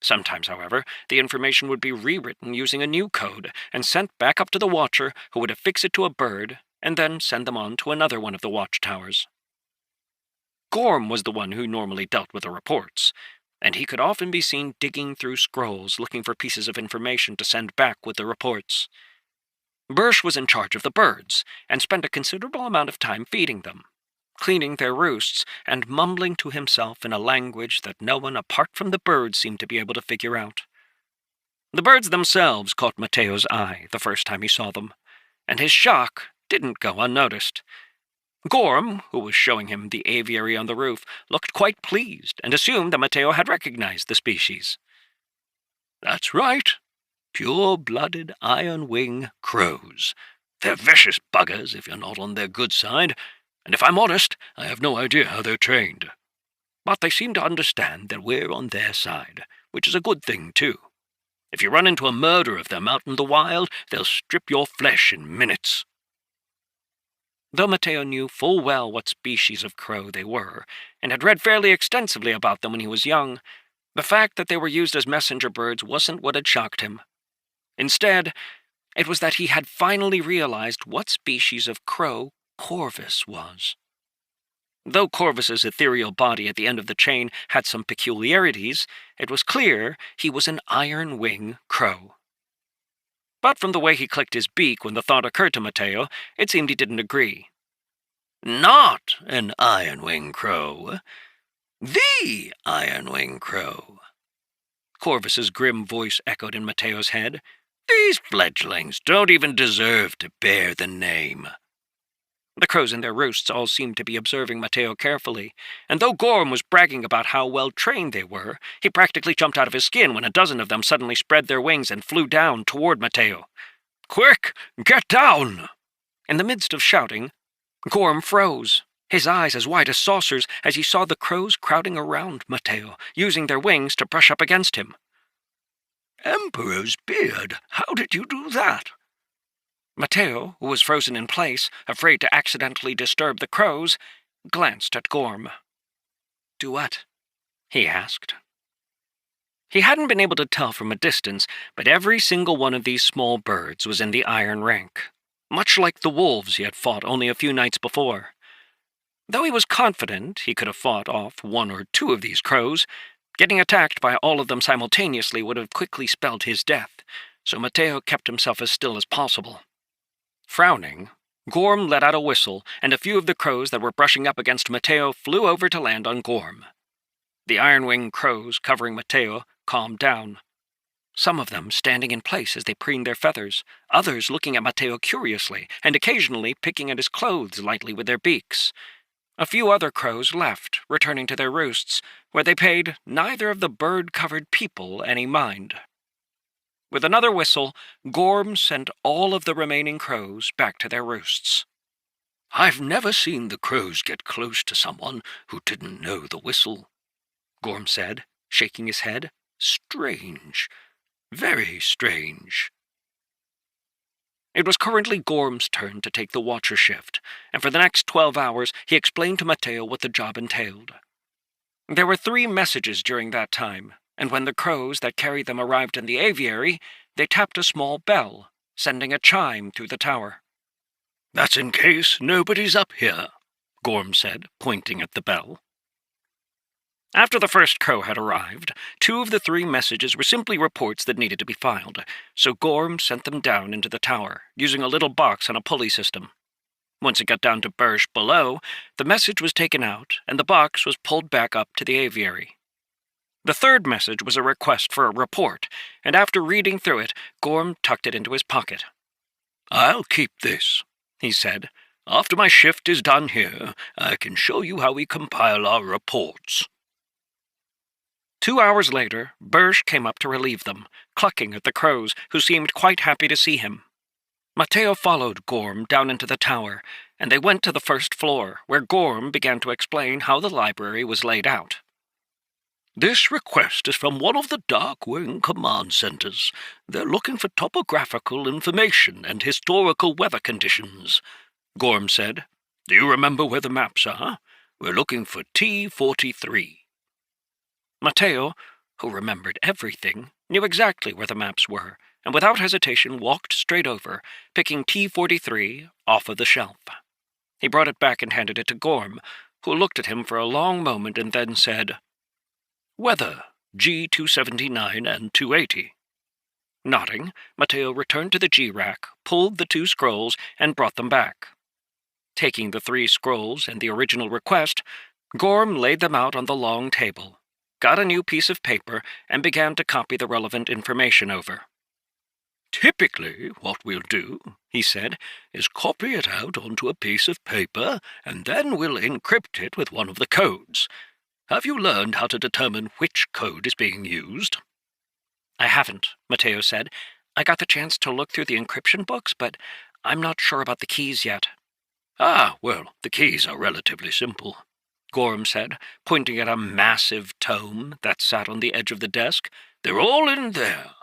Sometimes, however, the information would be rewritten using a new code and sent back up to the watcher, who would affix it to a bird and then send them on to another one of the watchtowers. Gorm was the one who normally dealt with the reports, and he could often be seen digging through scrolls looking for pieces of information to send back with the reports. Birsch was in charge of the birds, and spent a considerable amount of time feeding them, cleaning their roosts, and mumbling to himself in a language that no one apart from the birds seemed to be able to figure out. The birds themselves caught Mateo's eye the first time he saw them, and his shock didn't go unnoticed. Gorm, who was showing him the aviary on the roof, looked quite pleased and assumed that Mateo had recognized the species. "That's right. Pure-blooded iron-wing crows. They're vicious buggers if you're not on their good side, and if I'm honest, I have no idea how they're trained. But they seem to understand that we're on their side, which is a good thing, too. If you run into a murder of them out in the wild, they'll strip your flesh in minutes." Though Mateo knew full well what species of crow they were, and had read fairly extensively about them when he was young, the fact that they were used as messenger birds wasn't what had shocked him. Instead, it was that he had finally realized what species of crow Corvus was. Though Corvus's ethereal body at the end of the chain had some peculiarities, it was clear he was an iron-wing crow. But from the way he clicked his beak when the thought occurred to Mateo, it seemed he didn't agree. "Not an iron-wing crow. The iron-wing crow." Corvus's grim voice echoed in Mateo's head. "These fledglings don't even deserve to bear the name." The crows in their roosts all seemed to be observing Mateo carefully, and though Gorm was bragging about how well-trained they were, he practically jumped out of his skin when a dozen of them suddenly spread their wings and flew down toward Mateo. "Quick, get down!" In the midst of shouting, Gorm froze, his eyes as wide as saucers as he saw the crows crowding around Mateo, using their wings to brush up against him. "Emperor's beard, how did you do that?" Mateo, who was frozen in place, afraid to accidentally disturb the crows, glanced at Gorm. "Do what?" he asked. He hadn't been able to tell from a distance, but every single one of these small birds was in the iron rank, much like the wolves he had fought only a few nights before. Though he was confident he could have fought off 1 or 2 of these crows, getting attacked by all of them simultaneously would have quickly spelled his death, so Mateo kept himself as still as possible. Frowning, Gorm let out a whistle, and a few of the crows that were brushing up against Mateo flew over to land on Gorm. The iron-winged crows covering Mateo calmed down, some of them standing in place as they preened their feathers, others looking at Mateo curiously, and occasionally picking at his clothes lightly with their beaks. A few other crows left, returning to their roosts, where they paid neither of the bird-covered people any mind. With another whistle, Gorm sent all of the remaining crows back to their roosts. "I've never seen the crows get close to someone who didn't know the whistle," Gorm said, shaking his head. "Strange. Very strange." It was currently Gorm's turn to take the watcher shift, and for the next 12 hours he explained to Mateo what the job entailed. There were 3 messages during that time, and when the crows that carried them arrived in the aviary, they tapped a small bell, sending a chime through the tower. "That's in case nobody's up here," Gorm said, pointing at the bell. After the first crow had arrived, 2 of the 3 messages were simply reports that needed to be filed, so Gorm sent them down into the tower, using a little box on a pulley system. Once it got down to Birch below, the message was taken out, and the box was pulled back up to the aviary. The 3rd message was a request for a report, and after reading through it, Gorm tucked it into his pocket. "I'll keep this," he said. "After my shift is done here, I can show you how we compile our reports." 2 hours later, Birch came up to relieve them, clucking at the crows, who seemed quite happy to see him. Mateo followed Gorm down into the tower, and they went to the 1st floor, where Gorm began to explain how the library was laid out. "This request is from one of the Dark Wing command centers. They're looking for topographical information and historical weather conditions," Gorm said. "Do you remember where the maps are? We're looking for T-43. Mateo, who remembered everything, knew exactly where the maps were, and without hesitation walked straight over, picking T-43 off of the shelf. He brought it back and handed it to Gorm, who looked at him for a long moment and then said, "Weather, G279 and 280. Nodding, Mateo returned to the G-rack, pulled the 2 scrolls, and brought them back. Taking the 3 scrolls and the original request, Gorm laid them out on the long table, got a new piece of paper, and began to copy the relevant information over. "Typically, what we'll do," he said, "is copy it out onto a piece of paper, and then we'll encrypt it with one of the codes. Have you learned how to determine which code is being used?" "I haven't," Mateo said. "I got the chance to look through the encryption books, but I'm not sure about the keys yet." "Ah, well, the keys are relatively simple," Gorm said, pointing at a massive tome that sat on the edge of the desk. "They're all in there.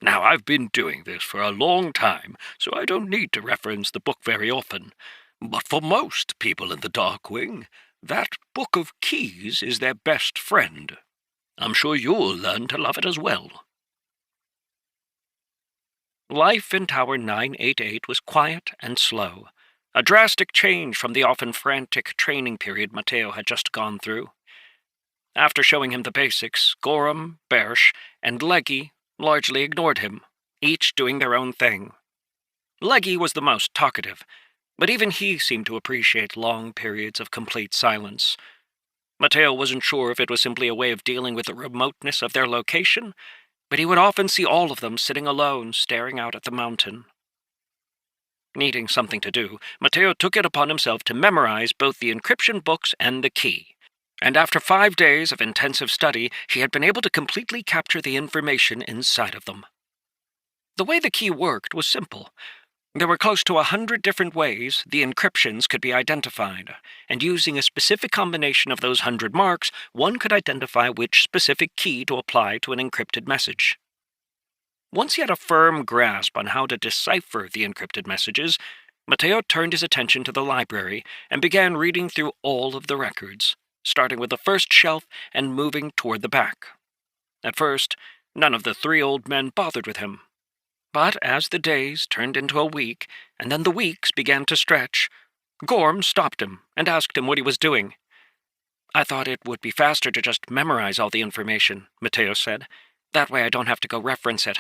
Now, I've been doing this for a long time, so I don't need to reference the book very often. But for most people in the Dark Wing, that book of keys is their best friend. I'm sure you'll learn to love it as well." Life in Tower 988 was quiet and slow, a drastic change from the often frantic training period Mateo had just gone through. After showing him the basics, Gorm, Birch, and Leggy largely ignored him, each doing their own thing. Leggy was the most talkative, but even he seemed to appreciate long periods of complete silence. Mateo wasn't sure if it was simply a way of dealing with the remoteness of their location, but he would often see all of them sitting alone, staring out at the mountain. Needing something to do, Mateo took it upon himself to memorize both the encryption books and the key, and after 5 days of intensive study, he had been able to completely capture the information inside of them. The way the key worked was simple. There were close to 100 different ways the encryptions could be identified, and using a specific combination of those 100 marks, one could identify which specific key to apply to an encrypted message. Once he had a firm grasp on how to decipher the encrypted messages, Mateo turned his attention to the library and began reading through all of the records, starting with the first shelf and moving toward the back. At first, none of the 3 old men bothered with him. But as the days turned into a week, and then the weeks began to stretch, Gorm stopped him and asked him what he was doing. "I thought it would be faster to just memorize all the information," Mateo said. "That way I don't have to go reference it."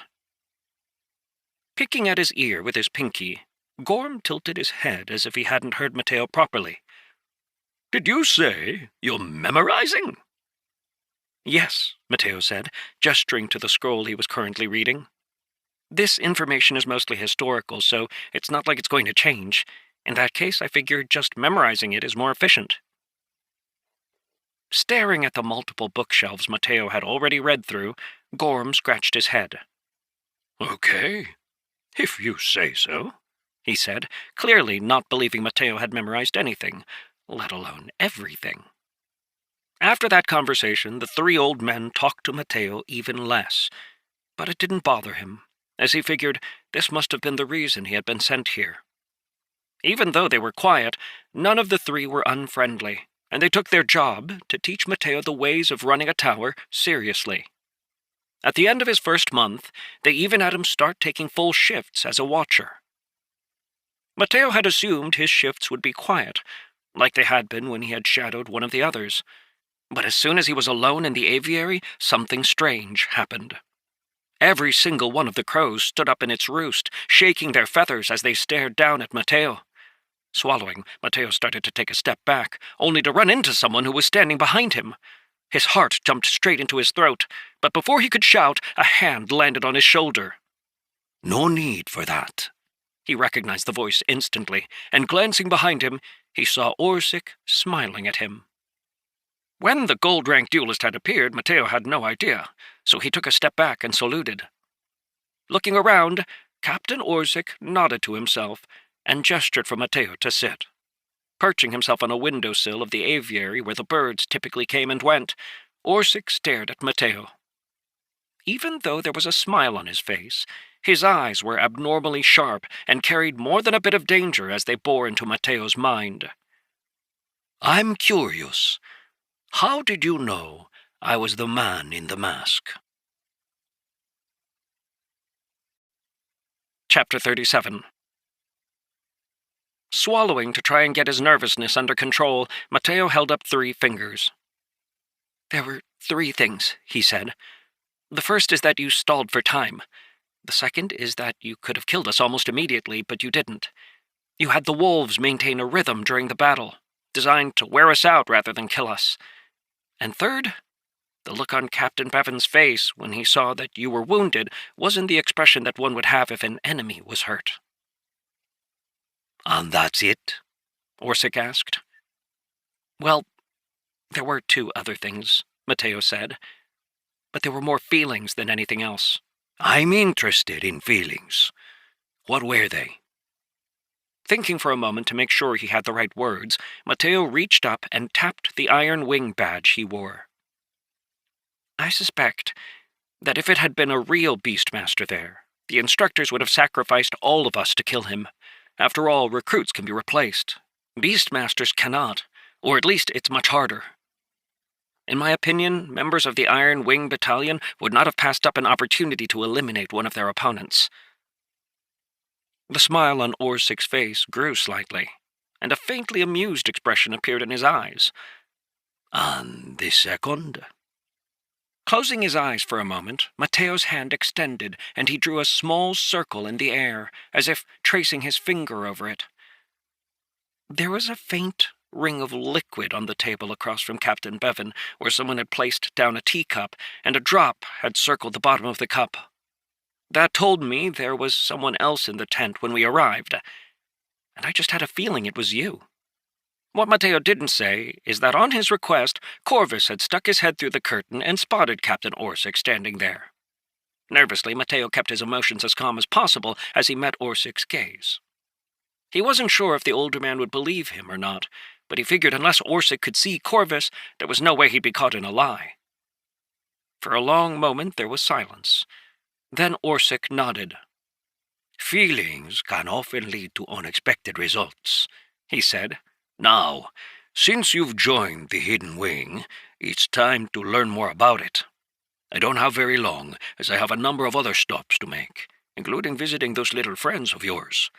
Picking at his ear with his pinky, Gorm tilted his head as if he hadn't heard Mateo properly. "Did you say you're memorizing?" "Yes," Mateo said, gesturing to the scroll he was currently reading. "This information is mostly historical, so it's not like it's going to change. In that case, I figured just memorizing it is more efficient." Staring at the multiple bookshelves Mateo had already read through, Gorm scratched his head. "Okay, if you say so," he said, clearly not believing Mateo had memorized anything, let alone everything. After that conversation, the 3 old men talked to Mateo even less, but it didn't bother him. as he figured this must have been the reason he had been sent here. Even though they were quiet, none of the three were unfriendly, and they took their job to teach Mateo the ways of running a tower seriously. At the end of his first month, they even had him start taking full shifts as a watcher. Mateo had assumed his shifts would be quiet, like they had been when he had shadowed one of the others. But as soon as he was alone in the aviary, something strange happened. Every single one of the crows stood up in its roost, shaking their feathers as they stared down at Mateo. Swallowing, Mateo started to take a step back, only to run into someone who was standing behind him. His heart jumped straight into his throat, but before he could shout, a hand landed on his shoulder. No need for that. He recognized the voice instantly, and glancing behind him, he saw Orsic smiling at him. When the gold-rank duelist had appeared, Mateo had no idea, so he took a step back and saluted. Looking around, Captain Orsic nodded to himself and gestured for Mateo to sit. Perching himself on a windowsill of the aviary where the birds typically came and went, Orsic stared at Mateo. Even though there was a smile on his face, his eyes were abnormally sharp and carried more than a bit of danger as they bore into Mateo's mind. I'm curious. How did you know I was the man in the mask? Chapter 37. Swallowing to try and get his nervousness under control, Mateo held up 3 fingers. There were 3 things, he said. The first is that you stalled for time. The second is that you could have killed us almost immediately, but you didn't. You had the wolves maintain a rhythm during the battle, designed to wear us out rather than kill us. And third, the look on Captain Bevan's face when he saw that you were wounded wasn't the expression that one would have if an enemy was hurt. And that's it? Orsic asked. Well, there were 2 other things, Mateo said, but there were more feelings than anything else. I'm interested in feelings. What were they? Thinking for a moment to make sure he had the right words, Mateo reached up and tapped the iron wing badge he wore. I suspect that if it had been a real Beastmaster there, the instructors would have sacrificed all of us to kill him. After all, recruits can be replaced. Beastmasters cannot, or at least it's much harder. In my opinion, members of the Iron Wing Battalion would not have passed up an opportunity to eliminate one of their opponents. The smile on Orsic's face grew slightly, and a faintly amused expression appeared in his eyes. And the second? Closing his eyes for a moment, Mateo's hand extended, and he drew a small circle in the air, as if tracing his finger over it. There was a faint ring of liquid on the table across from Captain Bevan, where someone had placed down a teacup, and a drop had circled the bottom of the cup. That told me there was someone else in the tent when we arrived, and I just had a feeling it was you. What Mateo didn't say is that on his request, Corvus had stuck his head through the curtain and spotted Captain Orsic standing there. Nervously, Mateo kept his emotions as calm as possible as he met Orsic's gaze. He wasn't sure if the older man would believe him or not, but he figured unless Orsic could see Corvus, there was no way he'd be caught in a lie. For a long moment there was silence. Then Orsic nodded. Feelings can often lead to unexpected results, he said. Now, since you've joined the Hidden Wing, it's time to learn more about it. I don't have very long, as I have a number of other stops to make, including visiting those little friends of yours.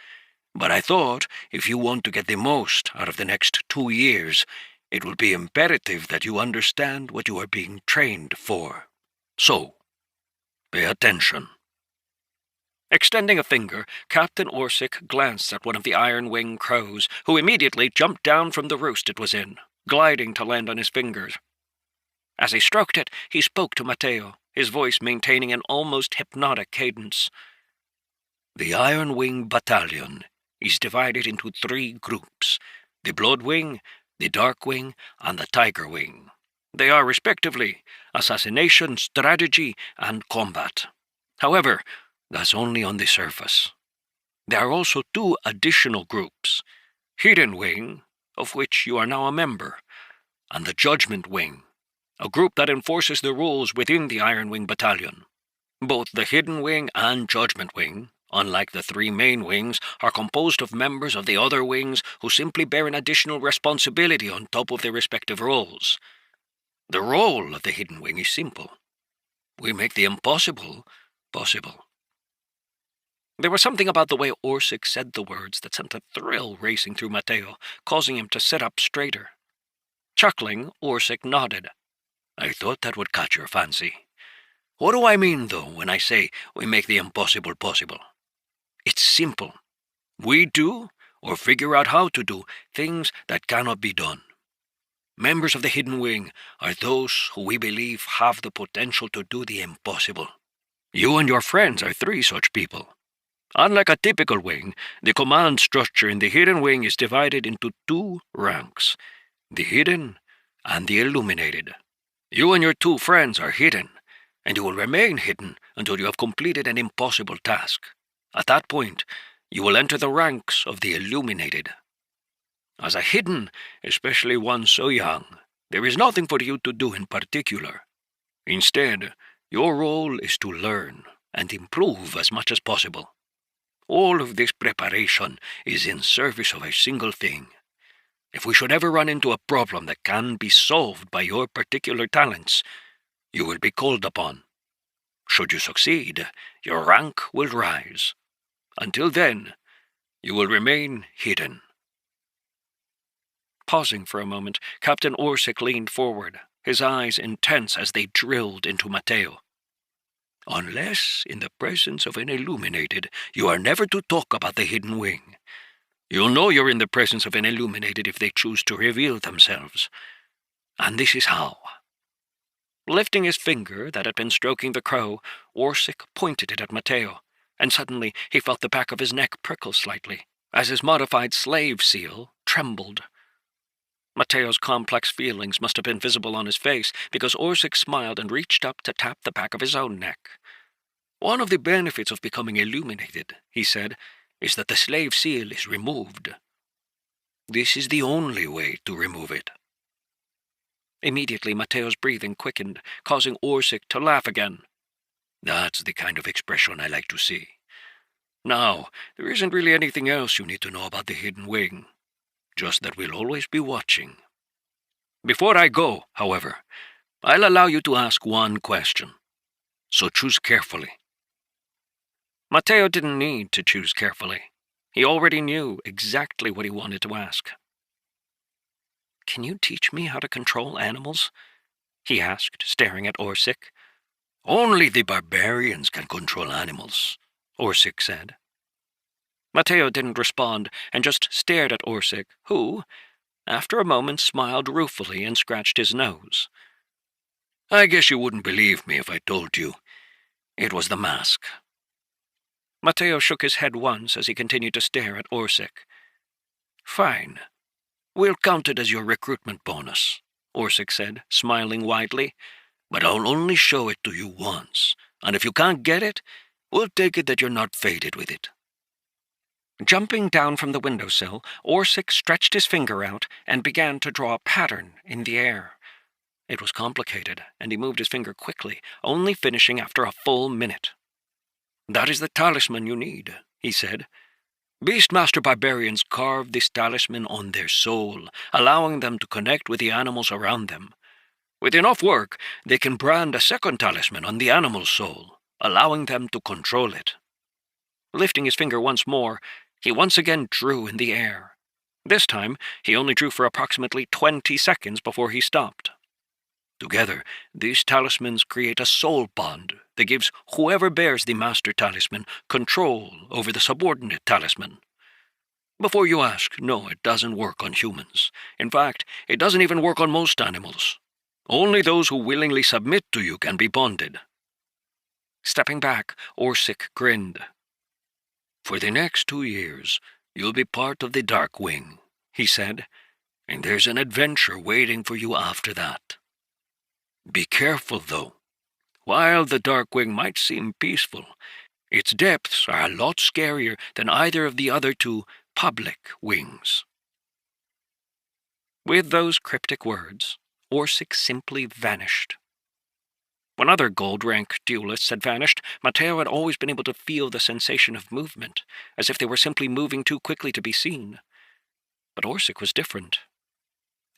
But I thought, if you want to get the most out of the next 2 years, it will be imperative that you understand what you are being trained for. So, pay attention. Extending a finger, Captain Orsic glanced at one of the Iron Wing crows, who immediately jumped down from the roost it was in, gliding to land on his fingers. As he stroked it, he spoke to Mateo, his voice maintaining an almost hypnotic cadence. The Iron Wing Battalion is divided into 3 groups, the Blood Wing, the Dark Wing, and the Tiger Wing. They are respectively assassination, strategy, and combat. However, that's only on the surface. There are also 2 additional groups, Hidden Wing, of which you are now a member, and the Judgment Wing, a group that enforces the rules within the Iron Wing Battalion. Both the Hidden Wing and Judgment Wing, unlike the three main wings, are composed of members of the other wings who simply bear an additional responsibility on top of their respective roles. The role of the Hidden Wing is simple. We make the impossible possible. There was something about the way Orsic said the words that sent a thrill racing through Mateo, causing him to sit up straighter. Chuckling, Orsic nodded. I thought that would catch your fancy. What do I mean, though, when I say we make the impossible possible? It's simple. We do, or figure out how to do, things that cannot be done. Members of the Hidden Wing are those who we believe have the potential to do the impossible. You and your friends are three such people. Unlike a typical wing, the command structure in the Hidden Wing is divided into two ranks, the Hidden and the Illuminated. You and your two friends are hidden, and you will remain hidden until you have completed an impossible task. At that point, you will enter the ranks of the Illuminated. As a Hidden, especially one so young, there is nothing for you to do in particular. Instead, your role is to learn and improve as much as possible. All of this preparation is in service of a single thing. If we should ever run into a problem that can be solved by your particular talents, you will be called upon. Should you succeed, your rank will rise. Until then, you will remain hidden. Pausing for a moment, Captain Orsic leaned forward, his eyes intense as they drilled into Mateo. Unless, in the presence of an Illuminated, you are never to talk about the Hidden Wing. You'll know you're in the presence of an Illuminated if they choose to reveal themselves. And this is how. Lifting his finger that had been stroking the crow, Orsic pointed it at Mateo, and suddenly he felt the back of his neck prickle slightly, as his modified slave seal trembled. Mateo's complex feelings must have been visible on his face, because Orsic smiled and reached up to tap the back of his own neck. One of the benefits of becoming illuminated, he said, is that the slave seal is removed. This is the only way to remove it. Immediately Mateo's breathing quickened, causing Orsic to laugh again. That's the kind of expression I like to see. Now, there isn't really anything else you need to know about the Hidden Wing. Just that we'll always be watching. Before I go, however, I'll allow you to ask one question. So choose carefully. Mateo didn't need to choose carefully. He already knew exactly what he wanted to ask. Can you teach me how to control animals? He asked, staring at Orsic. Only the barbarians can control animals, Orsic said. Mateo didn't respond and just stared at Orsic, who, after a moment, smiled ruefully and scratched his nose. I guess you wouldn't believe me if I told you it was the mask. Mateo shook his head once as he continued to stare at Orsic. Fine. We'll count it as your recruitment bonus, Orsic said, smiling widely. But I'll only show it to you once, and if you can't get it, we'll take it that you're not fated with it. Jumping down from the windowsill, Orsic stretched his finger out and began to draw a pattern in the air. It was complicated, and he moved his finger quickly, only finishing after a full minute. That is the talisman you need, he said. Beastmaster barbarians carve this talisman on their soul, allowing them to connect with the animals around them. With enough work, they can brand a second talisman on the animal's soul, allowing them to control it. Lifting his finger once more, he once again drew in the air. This time, he only drew for approximately 20 seconds before he stopped. Together, these talismans create a soul bond that gives whoever bears the master talisman control over the subordinate talisman. Before you ask, no, it doesn't work on humans. In fact, it doesn't even work on most animals. Only those who willingly submit to you can be bonded. Stepping back, Orsic grinned. For the next 2 years, you'll be part of the Dark Wing, he said, and there's an adventure waiting for you after that. Be careful, though. While the Dark Wing might seem peaceful, its depths are a lot scarier than either of the other two public wings. With those cryptic words, Orsic simply vanished. When other gold-rank duelists had vanished, Mateo had always been able to feel the sensation of movement, as if they were simply moving too quickly to be seen. But Orsic was different.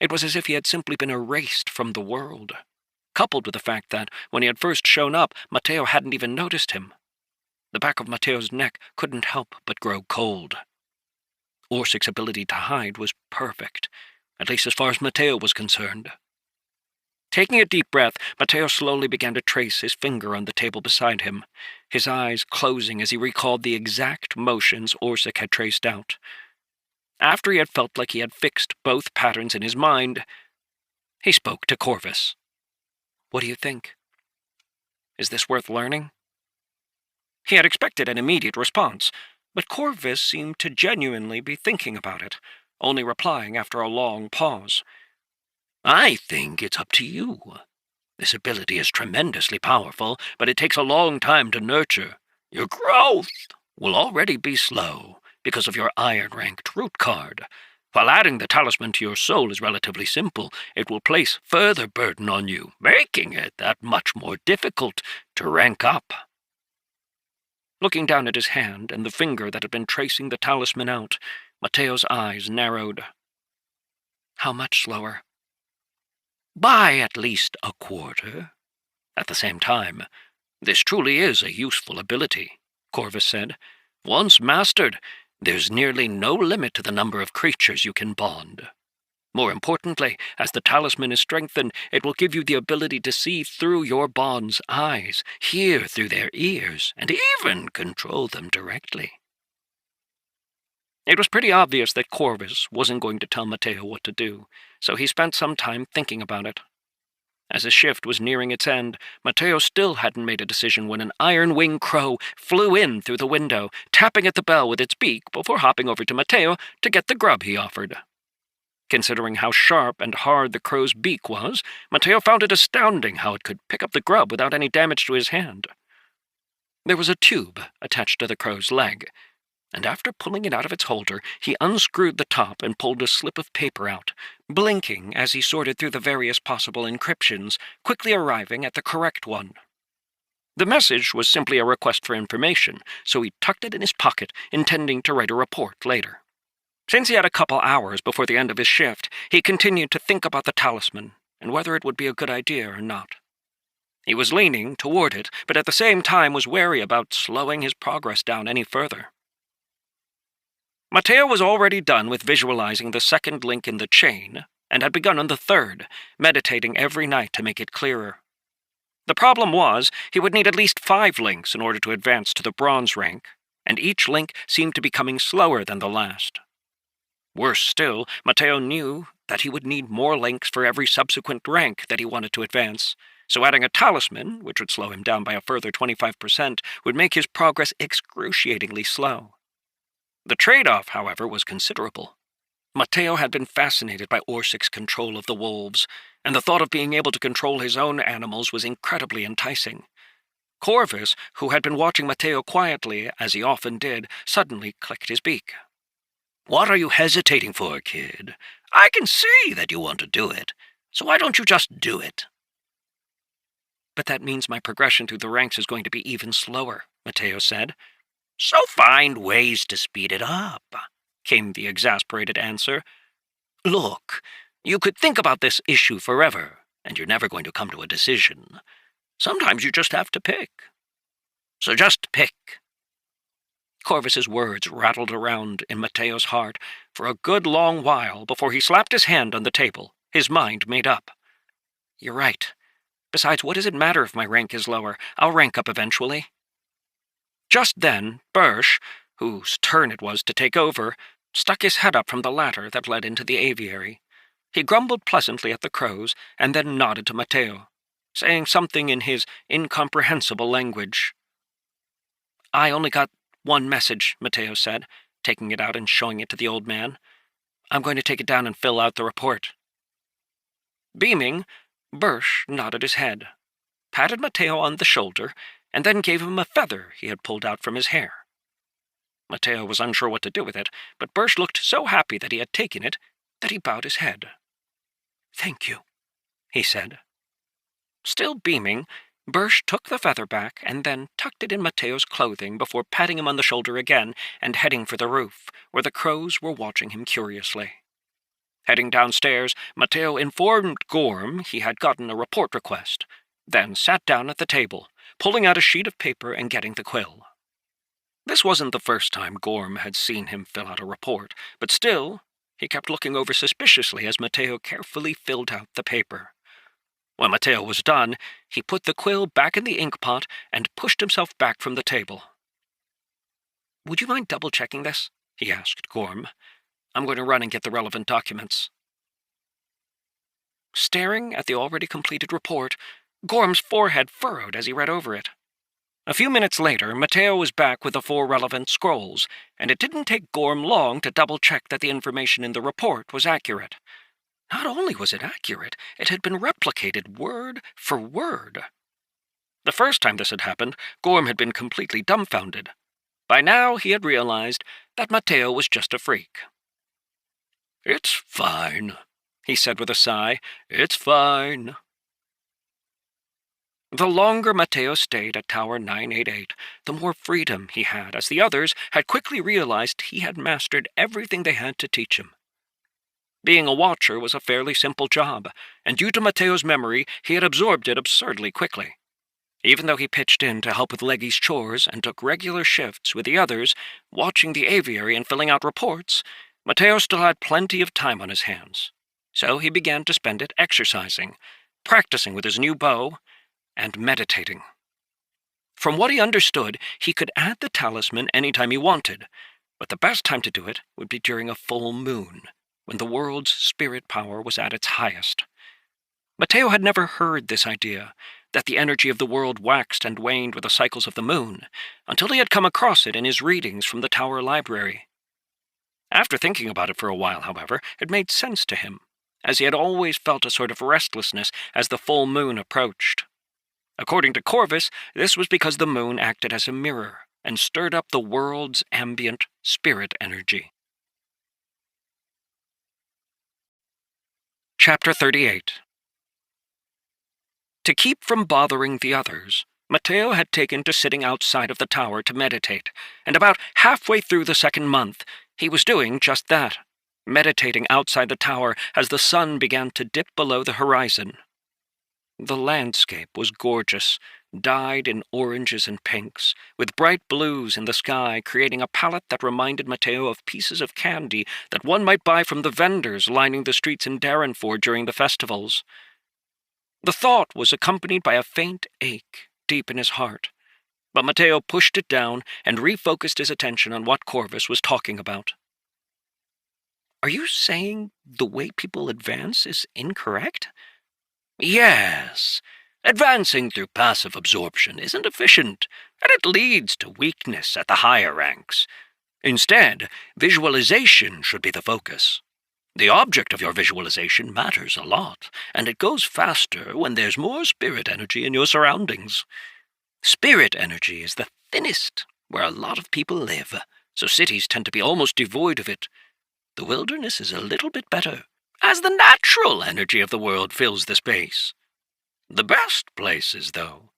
It was as if he had simply been erased from the world, coupled with the fact that, when he had first shown up, Mateo hadn't even noticed him. The back of Mateo's neck couldn't help but grow cold. Orsic's ability to hide was perfect, at least as far as Mateo was concerned. Taking a deep breath, Mateo slowly began to trace his finger on the table beside him, his eyes closing as he recalled the exact motions Orsic had traced out. After he had felt like he had fixed both patterns in his mind, he spoke to Corvus. "What do you think? Is this worth learning?" He had expected an immediate response, but Corvus seemed to genuinely be thinking about it, only replying after a long pause. "I think it's up to you. This ability is tremendously powerful, but it takes a long time to nurture. Your growth will already be slow because of your iron-ranked root card. While adding the talisman to your soul is relatively simple, it will place further burden on you, making it that much more difficult to rank up." Looking down at his hand and the finger that had been tracing the talisman out, Mateo's eyes narrowed. "How much slower?" "By at least a quarter. At the same time, this truly is a useful ability," Corvus said. "Once mastered, there's nearly no limit to the number of creatures you can bond. More importantly, as the talisman is strengthened, it will give you the ability to see through your bond's eyes, hear through their ears, and even control them directly." It was pretty obvious that Corvus wasn't going to tell Mateo what to do, so he spent some time thinking about it. As his shift was nearing its end, Mateo still hadn't made a decision when an iron-winged crow flew in through the window, tapping at the bell with its beak before hopping over to Mateo to get the grub he offered. Considering how sharp and hard the crow's beak was, Mateo found it astounding how it could pick up the grub without any damage to his hand. There was a tube attached to the crow's leg, and after pulling it out of its holder, he unscrewed the top and pulled a slip of paper out, blinking as he sorted through the various possible encryptions, quickly arriving at the correct one. The message was simply a request for information, so he tucked it in his pocket, intending to write a report later. Since he had a couple hours before the end of his shift, he continued to think about the talisman and whether it would be a good idea or not. He was leaning toward it, but at the same time was wary about slowing his progress down any further. Mateo was already done with visualizing the second link in the chain, and had begun on the third, meditating every night to make it clearer. The problem was, he would need at least 5 links in order to advance to the bronze rank, and each link seemed to be coming slower than the last. Worse still, Mateo knew that he would need more links for every subsequent rank that he wanted to advance, so adding a talisman, which would slow him down by a further 25%, would make his progress excruciatingly slow. The trade-off, however, was considerable. Mateo had been fascinated by Orsic's control of the wolves, and the thought of being able to control his own animals was incredibly enticing. Corvus, who had been watching Mateo quietly, as he often did, suddenly clicked his beak. "What are you hesitating for, kid? I can see that you want to do it, so why don't you just do it?" "But that means my progression through the ranks is going to be even slower," Mateo said. "So find ways to speed it up," came the exasperated answer. "Look, you could think about this issue forever, and you're never going to come to a decision. Sometimes you just have to pick. So just pick." Corvus's words rattled around in Mateo's heart for a good long while before he slapped his hand on the table, his mind made up. "You're right. Besides, what does it matter if my rank is lower? I'll rank up eventually." Just then, Birch, whose turn it was to take over, stuck his head up from the ladder that led into the aviary. He grumbled pleasantly at the crows and then nodded to Mateo, saying something in his incomprehensible language. "I only got one message," Mateo said, taking it out and showing it to the old man. "I'm going to take it down and fill out the report." Beaming, Birch nodded his head, patted Mateo on the shoulder, and then gave him a feather he had pulled out from his hair. Mateo was unsure what to do with it, but Birch looked so happy that he had taken it that he bowed his head. "Thank you," he said. Still beaming, Birch took the feather back and then tucked it in Mateo's clothing before patting him on the shoulder again and heading for the roof, where the crows were watching him curiously. Heading downstairs, Mateo informed Gorm he had gotten a report request, then sat down at the table, pulling out a sheet of paper and getting the quill. This wasn't the first time Gorm had seen him fill out a report, but still, he kept looking over suspiciously as Mateo carefully filled out the paper. When Mateo was done, he put the quill back in the ink pot and pushed himself back from the table. "Would you mind double-checking this?" he asked Gorm. "I'm going to run and get the relevant documents." Staring at the already completed report, Gorm's forehead furrowed as he read over it. A few minutes later, Mateo was back with the 4 relevant scrolls, and it didn't take Gorm long to double-check that the information in the report was accurate. Not only was it accurate, it had been replicated word for word. The first time this had happened, Gorm had been completely dumbfounded. By now, he had realized that Mateo was just a freak. "It's fine," he said with a sigh. "It's fine." The longer Mateo stayed at Tower 988, the more freedom he had, as the others had quickly realized he had mastered everything they had to teach him. Being a watcher was a fairly simple job, and due to Mateo's memory, he had absorbed it absurdly quickly. Even though he pitched in to help with Leggy's chores and took regular shifts with the others, watching the aviary and filling out reports, Mateo still had plenty of time on his hands. So he began to spend it exercising, practicing with his new bow, and meditating. From what he understood, he could add the talisman anytime he wanted, but the best time to do it would be during a full moon, when the world's spirit power was at its highest. Mateo had never heard this idea, that the energy of the world waxed and waned with the cycles of the moon, until he had come across it in his readings from the Tower Library. After thinking about it for a while, however, it made sense to him, as he had always felt a sort of restlessness as the full moon approached. According to Corvus, this was because the moon acted as a mirror and stirred up the world's ambient spirit energy. Chapter 38. To keep from bothering the others, Mateo had taken to sitting outside of the tower to meditate, and about halfway through the second month, he was doing just that, meditating outside the tower as the sun began to dip below the horizon. The landscape was gorgeous, dyed in oranges and pinks, with bright blues in the sky creating a palette that reminded Mateo of pieces of candy that one might buy from the vendors lining the streets in Darrenford during the festivals. The thought was accompanied by a faint ache deep in his heart, but Mateo pushed it down and refocused his attention on what Corvus was talking about. "Are you saying the way people advance is incorrect?" "Yes. Advancing through passive absorption isn't efficient, and it leads to weakness at the higher ranks. Instead, visualization should be the focus. The object of your visualization matters a lot, and it goes faster when there's more spirit energy in your surroundings. Spirit energy is the thinnest where a lot of people live, so cities tend to be almost devoid of it. The wilderness is a little bit better, as the natural energy of the world fills the space. The best places, though,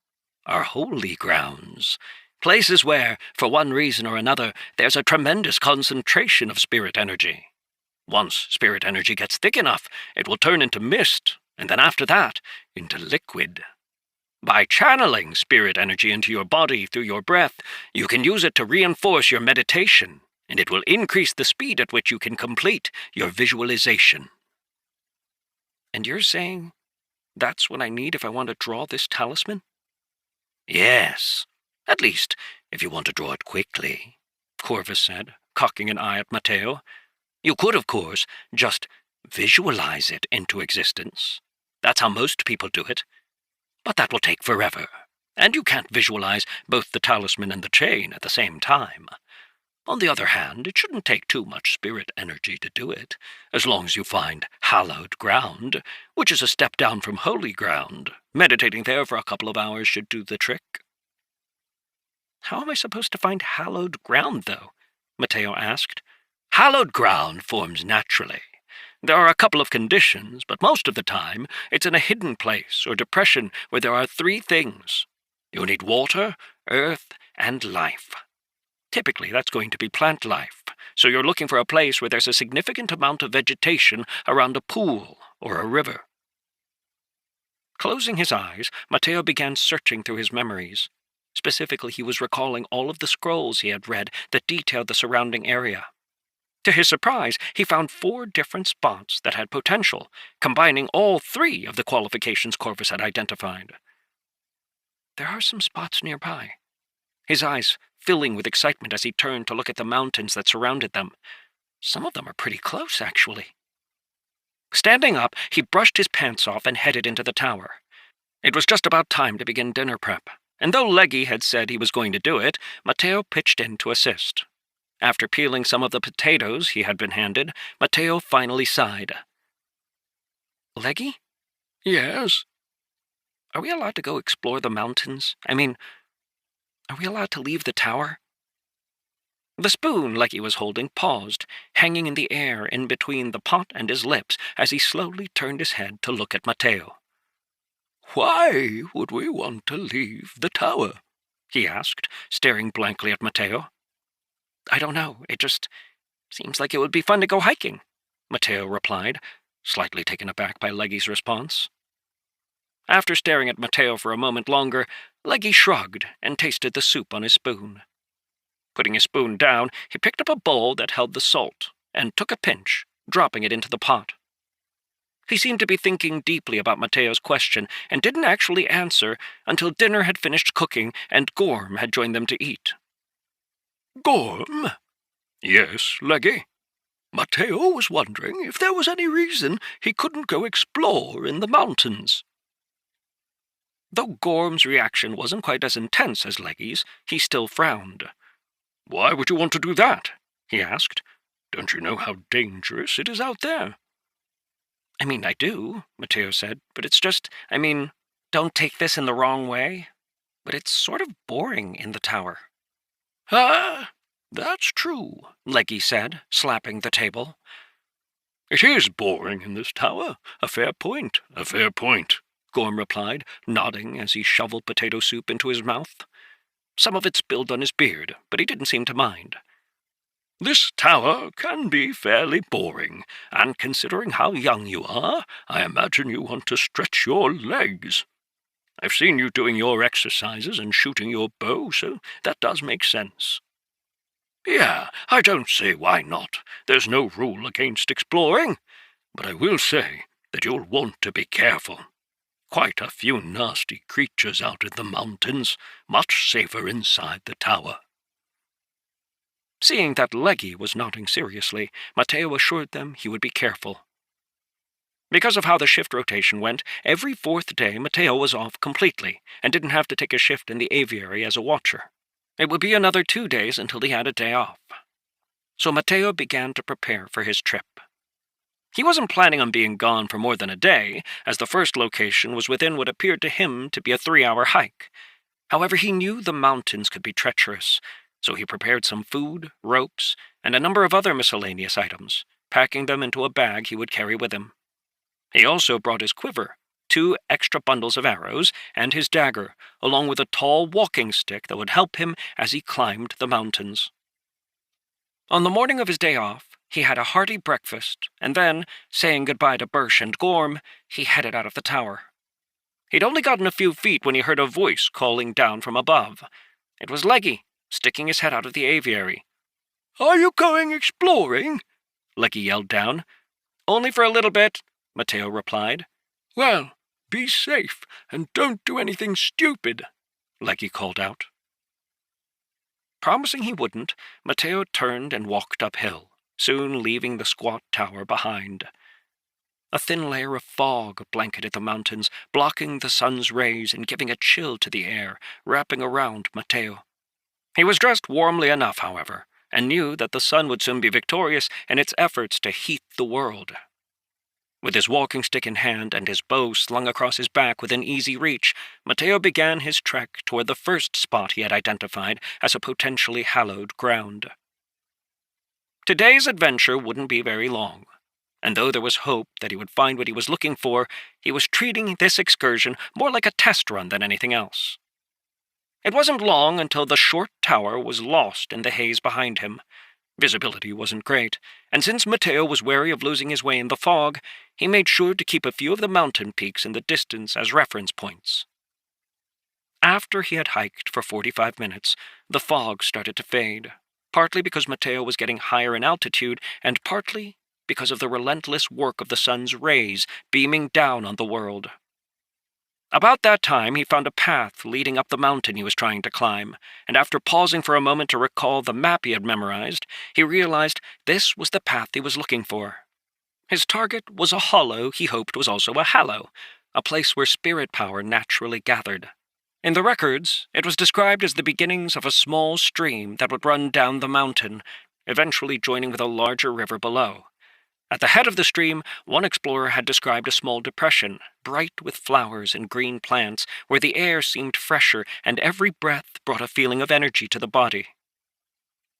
are holy grounds, places where, for one reason or another, there's a tremendous concentration of spirit energy. Once spirit energy gets thick enough, it will turn into mist, and then after that, into liquid. By channeling spirit energy into your body through your breath, you can use it to reinforce your meditation, and it will increase the speed at which you can complete your visualization." "And you're saying that's what I need if I want to draw this talisman?" "Yes, at least if you want to draw it quickly," Corvus said, cocking an eye at Mateo. "You could, of course, just visualize it into existence. That's how most people do it. But that will take forever, and you can't visualize both the talisman and the chain at the same time. On the other hand, it shouldn't take too much spirit energy to do it, as long as you find hallowed ground, which is a step down from holy ground. Meditating there for a couple of hours should do the trick." "How am I supposed to find hallowed ground, though?" Mateo asked. "Hallowed ground forms naturally. There are a couple of conditions, but most of the time it's in a hidden place or depression where there are 3 things. You'll need water, earth, and life. Typically, that's going to be plant life, so you're looking for a place where there's a significant amount of vegetation around a pool or a river. Closing his eyes, Mateo began searching through his memories. Specifically, he was recalling all of the scrolls he had read that detailed the surrounding area. To his surprise, he found 4 different spots that had potential, combining all 3 of the qualifications Corvus had identified. There are some spots nearby. His eyes filling with excitement as he turned to look at the mountains that surrounded them. Some of them are pretty close, actually. Standing up, he brushed his pants off and headed into the tower. It was just about time to begin dinner prep, and though Leggy had said he was going to do it, Mateo pitched in to assist. After peeling some of the potatoes he had been handed, Mateo finally sighed. Leggy? Yes? Are we allowed to go explore the mountains? I mean, are we allowed to leave the tower? The spoon Leggy was holding paused, hanging in the air in between the pot and his lips as he slowly turned his head to look at Mateo. Why would we want to leave the tower? He asked, staring blankly at Mateo. I don't know, it just seems like it would be fun to go hiking, Mateo replied, slightly taken aback by Leggy's response. After staring at Mateo for a moment longer, Leggy shrugged and tasted the soup on his spoon. Putting his spoon down, he picked up a bowl that held the salt and took a pinch, dropping it into the pot. He seemed to be thinking deeply about Mateo's question and didn't actually answer until dinner had finished cooking and Gorm had joined them to eat. Gorm? Yes, Leggy. Mateo was wondering if there was any reason he couldn't go explore in the mountains. Though Gorm's reaction wasn't quite as intense as Leggy's, he still frowned. Why would you want to do that? He asked. Don't you know how dangerous it is out there? I mean, I do, Mateo said, but it's just, don't take this in the wrong way, but it's sort of boring in the tower. Ah, that's true, Leggy said, slapping the table. It is boring in this tower. A fair point, Gorm replied, nodding as he shoveled potato soup into his mouth. Some of it spilled on his beard, but he didn't seem to mind. This tower can be fairly boring, and considering how young you are, I imagine you want to stretch your legs. I've seen you doing your exercises and shooting your bow, so that does make sense. Yeah, I don't say why not. There's no rule against exploring, but I will say that you'll want to be careful. Quite a few nasty creatures out in the mountains, much safer inside the tower. Seeing that Leggy was nodding seriously, Mateo assured them he would be careful. Because of how the shift rotation went, every 4th day Mateo was off completely and didn't have to take a shift in the aviary as a watcher. It would be another 2 days until he had a day off. So Mateo began to prepare for his trip. He wasn't planning on being gone for more than a day, as the first location was within what appeared to him to be a 3-hour hike. However, he knew the mountains could be treacherous, so he prepared some food, ropes, and a number of other miscellaneous items, packing them into a bag he would carry with him. He also brought his quiver, 2 extra bundles of arrows, and his dagger, along with a tall walking stick that would help him as he climbed the mountains. On the morning of his day off, he had a hearty breakfast, and then, saying goodbye to Birch and Gorm, he headed out of the tower. He'd only gotten a few feet when he heard a voice calling down from above. It was Leggy, sticking his head out of the aviary. Are you going exploring? Leggy yelled down. Only for a little bit, Mateo replied. Well, be safe, and don't do anything stupid, Leggy called out. Promising he wouldn't, Mateo turned and walked uphill, soon leaving the squat tower behind. A thin layer of fog blanketed the mountains, blocking the sun's rays and giving a chill to the air, wrapping around Mateo. He was dressed warmly enough, however, and knew that the sun would soon be victorious in its efforts to heat the world. With his walking stick in hand and his bow slung across his back within easy reach, Mateo began his trek toward the first spot he had identified as a potentially hallowed ground. Today's adventure wouldn't be very long. and though there was hope that he would find what he was looking for, he was treating this excursion more like a test run than anything else. It wasn't long until the short tower was lost in the haze behind him. Visibility wasn't great, and since Mateo was wary of losing his way in the fog, he made sure to keep a few of the mountain peaks in the distance as reference points. After he had hiked for 45 minutes, the fog started to fade, partly because Mateo was getting higher in altitude, and partly because of the relentless work of the sun's rays beaming down on the world. About that time, he found a path leading up the mountain he was trying to climb, and after pausing for a moment to recall the map he had memorized, he realized this was the path he was looking for. His target was a hollow he hoped was also a hallow, a place where spirit power naturally gathered. In the records, it was described as the beginnings of a small stream that would run down the mountain, eventually joining with a larger river below. At the head of the stream, one explorer had described a small depression, bright with flowers and green plants, where the air seemed fresher and every breath brought a feeling of energy to the body.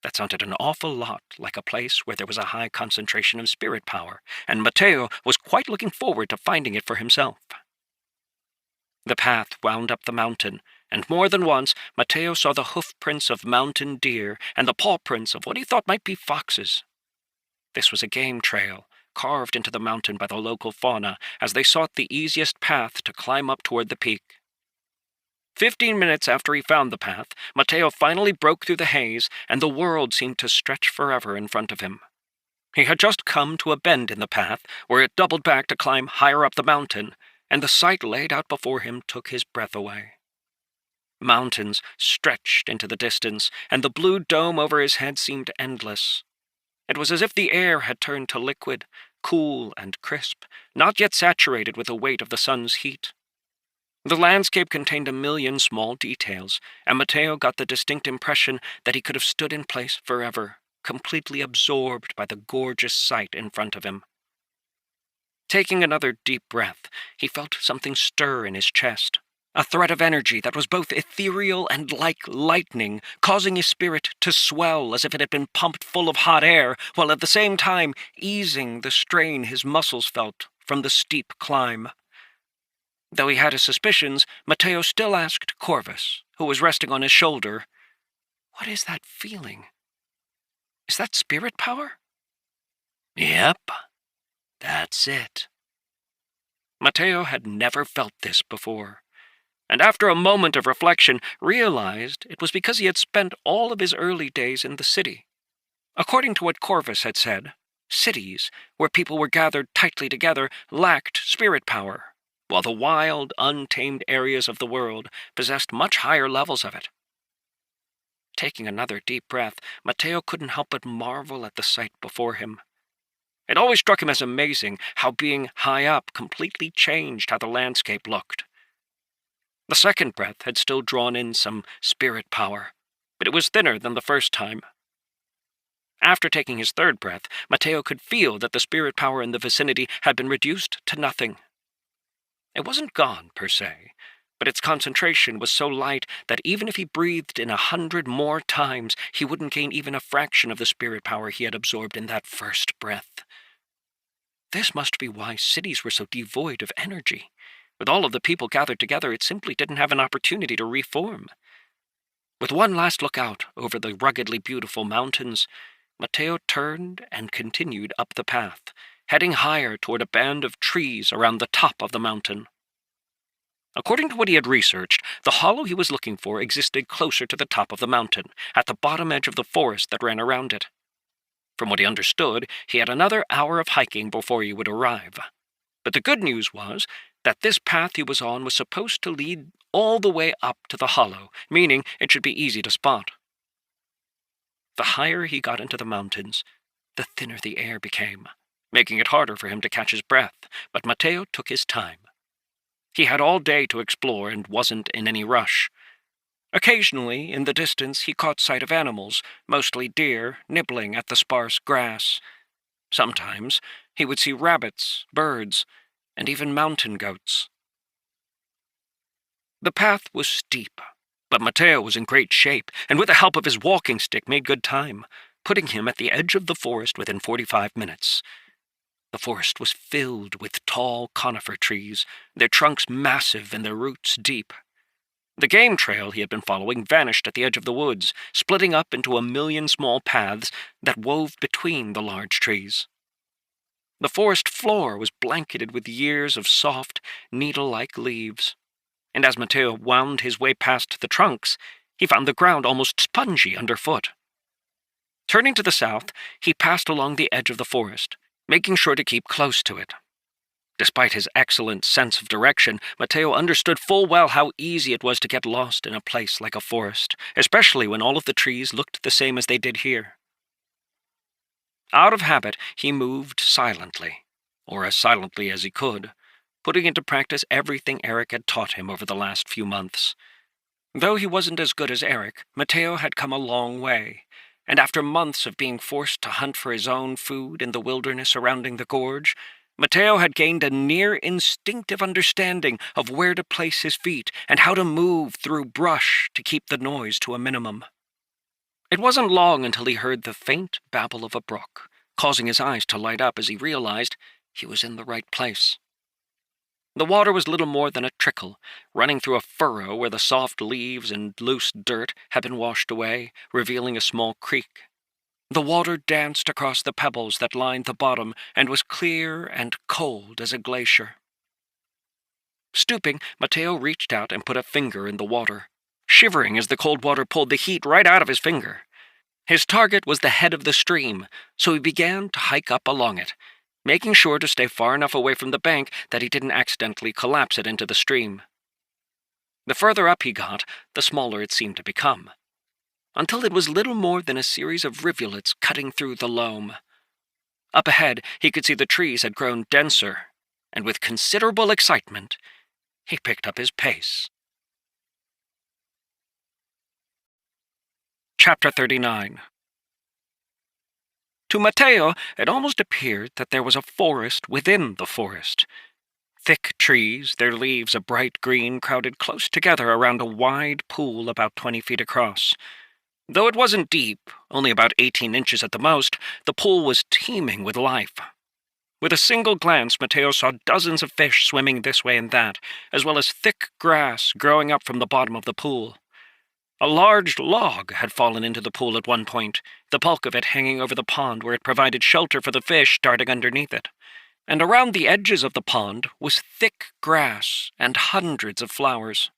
That sounded an awful lot like a place where there was a high concentration of spirit power, and Mateo was quite looking forward to finding it for himself. The path wound up the mountain, and more than once Mateo saw the hoof prints of mountain deer and the paw prints of what he thought might be foxes. This was a game trail, carved into the mountain by the local fauna, as they sought the easiest path to climb up toward the peak. 15 minutes after he found the path, Mateo finally broke through the haze, and the world seemed to stretch forever in front of him. He had just come to a bend in the path, where it doubled back to climb higher up the mountain, and the sight laid out before him took his breath away. Mountains stretched into the distance, and the blue dome over his head seemed endless. It was as if the air had turned to liquid, cool and crisp, not yet saturated with the weight of the sun's heat. The landscape contained a million small details, and Mateo got the distinct impression that he could have stood in place forever, completely absorbed by the gorgeous sight in front of him. Taking another deep breath, he felt something stir in his chest. A thread of energy that was both ethereal and like lightning, causing his spirit to swell as if it had been pumped full of hot air, while at the same time easing the strain his muscles felt from the steep climb. Though he had his suspicions, Mateo still asked Corvus, who was resting on his shoulder, "What is that feeling? Is that spirit power?" "Yep, that's it." Mateo had never felt this before, and after a moment of reflection realized it was because he had spent all of his early days in the city. According to what Corvus had said, cities, where people were gathered tightly together, lacked spirit power, while the wild, untamed areas of the world possessed much higher levels of it. Taking another deep breath, Mateo couldn't help but marvel at the sight before him. It always struck him as amazing how being high up completely changed how the landscape looked. The second breath had still drawn in some spirit power, but it was thinner than the first time. After taking his third breath, Mateo could feel that the spirit power in the vicinity had been reduced to nothing. It wasn't gone, per se, but its concentration was so light that even if he breathed in 100 more times, he wouldn't gain even a fraction of the spirit power he had absorbed in that first breath. This must be why cities were so devoid of energy. With all of the people gathered together, it simply didn't have an opportunity to reform. With one last look out over the ruggedly beautiful mountains, Mateo turned and continued up the path, heading higher toward a band of trees around the top of the mountain. According to what he had researched, the hollow he was looking for existed closer to the top of the mountain, at the bottom edge of the forest that ran around it. From what he understood, he had another hour of hiking before he would arrive. But the good news was that this path he was on was supposed to lead all the way up to the hollow, meaning it should be easy to spot. The higher he got into the mountains, the thinner the air became, making it harder for him to catch his breath, but Mateo took his time. He had all day to explore and wasn't in any rush. Occasionally, in the distance, he caught sight of animals, mostly deer, nibbling at the sparse grass. Sometimes he would see rabbits, birds, and even mountain goats. The path was steep, but Mateo was in great shape, and with the help of his walking stick made good time, putting him at the edge of the forest within 45 minutes. The The forest was filled with tall conifer trees, their trunks massive and their roots deep. The game trail he had been following vanished at the edge of the woods, splitting up into a million small paths that wove between the large trees. The forest floor was blanketed with years of soft, needle-like leaves, and as Mateo wound his way past the trunks, he found the ground almost spongy underfoot. Turning to the south, he passed along the edge of the forest, making sure to keep close to it. Despite his excellent sense of direction, Mateo understood full well how easy it was to get lost in a place like a forest, especially when all of the trees looked the same as they did here. Out of habit, he moved silently, or as silently as he could, putting into practice everything Eric had taught him over the last few months. Though he wasn't as good as Eric, Mateo had come a long way, and after months of being forced to hunt for his own food in the wilderness surrounding the gorge, Mateo had gained a near-instinctive understanding of where to place his feet and how to move through brush to keep the noise to a minimum. It wasn't long until he heard the faint babble of a brook, causing his eyes to light up as he realized he was in the right place. The water was little more than a trickle, running through a furrow where the soft leaves and loose dirt had been washed away, revealing a small creek. The water danced across the pebbles that lined the bottom and was clear and cold as a glacier. Stooping, Mateo reached out and put a finger in the water, shivering as the cold water pulled the heat right out of his finger. His target was the head of the stream, so he began to hike up along it, making sure to stay far enough away from the bank that he didn't accidentally collapse it into the stream. The further up he got, the smaller it seemed to become, until it was little more than a series of rivulets cutting through the loam. Up ahead, he could see the trees had grown denser, and with considerable excitement, he picked up his pace. Chapter 39. To Mateo, it almost appeared that there was a forest within the forest. Thick trees, their leaves a bright green, crowded close together around a wide pool about 20 feet across. Though it wasn't deep, only about 18 inches at the most, the pool was teeming with life. With a single glance, Mateo saw dozens of fish swimming this way and that, as well as thick grass growing up from the bottom of the pool. A large log had fallen into the pool at one point, the bulk of it hanging over the pond where it provided shelter for the fish darting underneath it. And around the edges of the pond was thick grass and hundreds of flowers.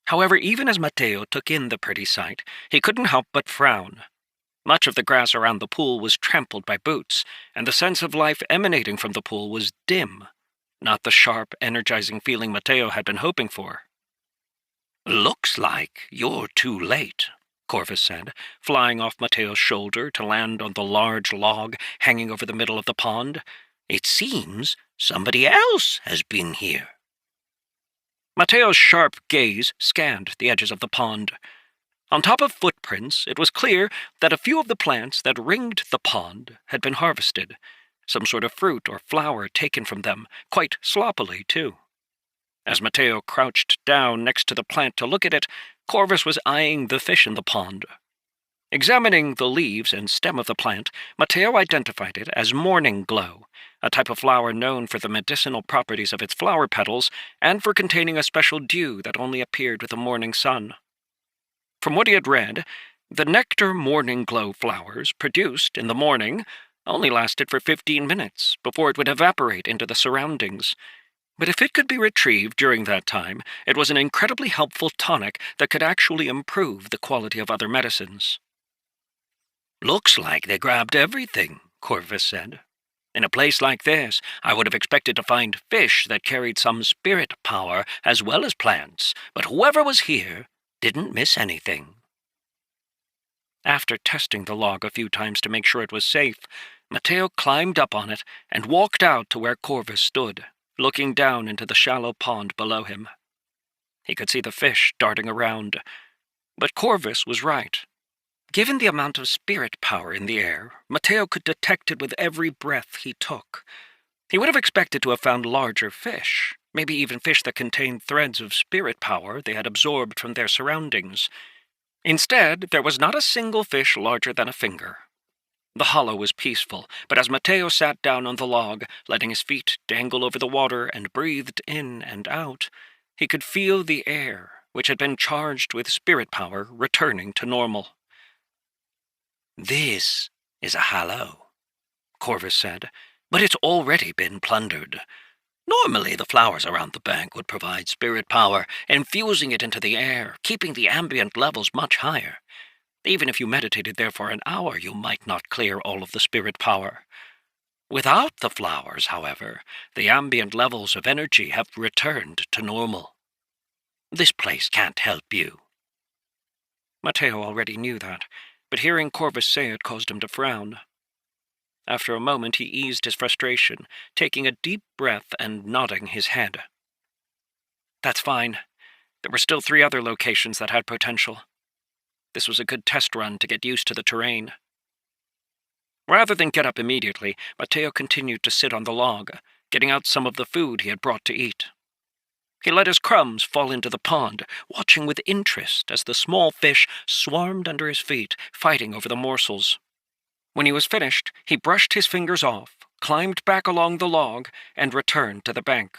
However, even as Mateo took in the pretty sight, he couldn't help but frown. Much of the grass around the pool was trampled by boots, and the sense of life emanating from the pool was dim, not the sharp, energizing feeling Mateo had been hoping for. "Looks like you're too late," Corvus said, flying off Mateo's shoulder to land on the large log hanging over the middle of the pond. "It seems somebody else has been here." Mateo's sharp gaze scanned the edges of the pond. On top of footprints, it was clear that a few of the plants that ringed the pond had been harvested, some sort of fruit or flower taken from them, quite sloppily, too. As Mateo crouched down next to the plant to look at it, Corvus was eyeing the fish in the pond. Examining the leaves and stem of the plant, Mateo identified it as morning glow, a type of flower known for the medicinal properties of its flower petals and for containing a special dew that only appeared with the morning sun. From what he had read, the nectar morning glow flowers produced in the morning only lasted for 15 minutes before it would evaporate into the surroundings. But if it could be retrieved during that time, it was an incredibly helpful tonic that could actually improve the quality of other medicines. "Looks like they grabbed everything," Corvus said. "In a place like this, I would have expected to find fish that carried some spirit power as well as plants, but whoever was here didn't miss anything." After testing the log a few times to make sure it was safe, Mateo climbed up on it and walked out to where Corvus stood, looking down into the shallow pond below him. He could see the fish darting around, but Corvus was right. Given the amount of spirit power in the air, Mateo could detect it with every breath he took. He would have expected to have found larger fish, maybe even fish that contained threads of spirit power they had absorbed from their surroundings. Instead, there was not a single fish larger than a finger. The hollow was peaceful, but as Mateo sat down on the log, letting his feet dangle over the water and breathed in and out, he could feel the air, which had been charged with spirit power, returning to normal. "This is a hollow," Corvus said, "but it's already been plundered. Normally the flowers around the bank would provide spirit power, infusing it into the air, keeping the ambient levels much higher. Even if you meditated there for an hour, you might not clear all of the spirit power. Without the flowers, however, the ambient levels of energy have returned to normal. This place can't help you." Mateo already knew that, but hearing Corvus say it caused him to frown. After a moment he eased his frustration, taking a deep breath and nodding his head. "That's fine. There were still 3 other locations that had potential. This was a good test run to get used to the terrain." Rather than get up immediately, Mateo continued to sit on the log, getting out some of the food he had brought to eat. He let his crumbs fall into the pond, watching with interest as the small fish swarmed under his feet, fighting over the morsels. When he was finished, he brushed his fingers off, climbed back along the log, and returned to the bank.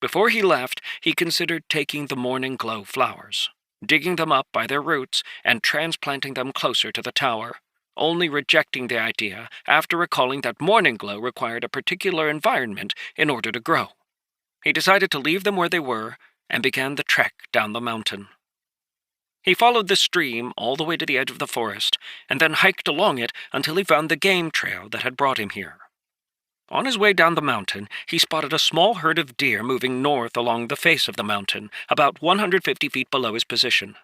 Before he left, he considered taking the morning glow flowers, digging them up by their roots and transplanting them closer to the tower, only rejecting the idea after recalling that morning glow required a particular environment in order to grow. He decided to leave them where they were and began the trek down the mountain. He followed the stream all the way to the edge of the forest and then hiked along it until he found the game trail that had brought him here. On his way down the mountain, he spotted a small herd of deer moving north along the face of the mountain, about 150 feet below his position.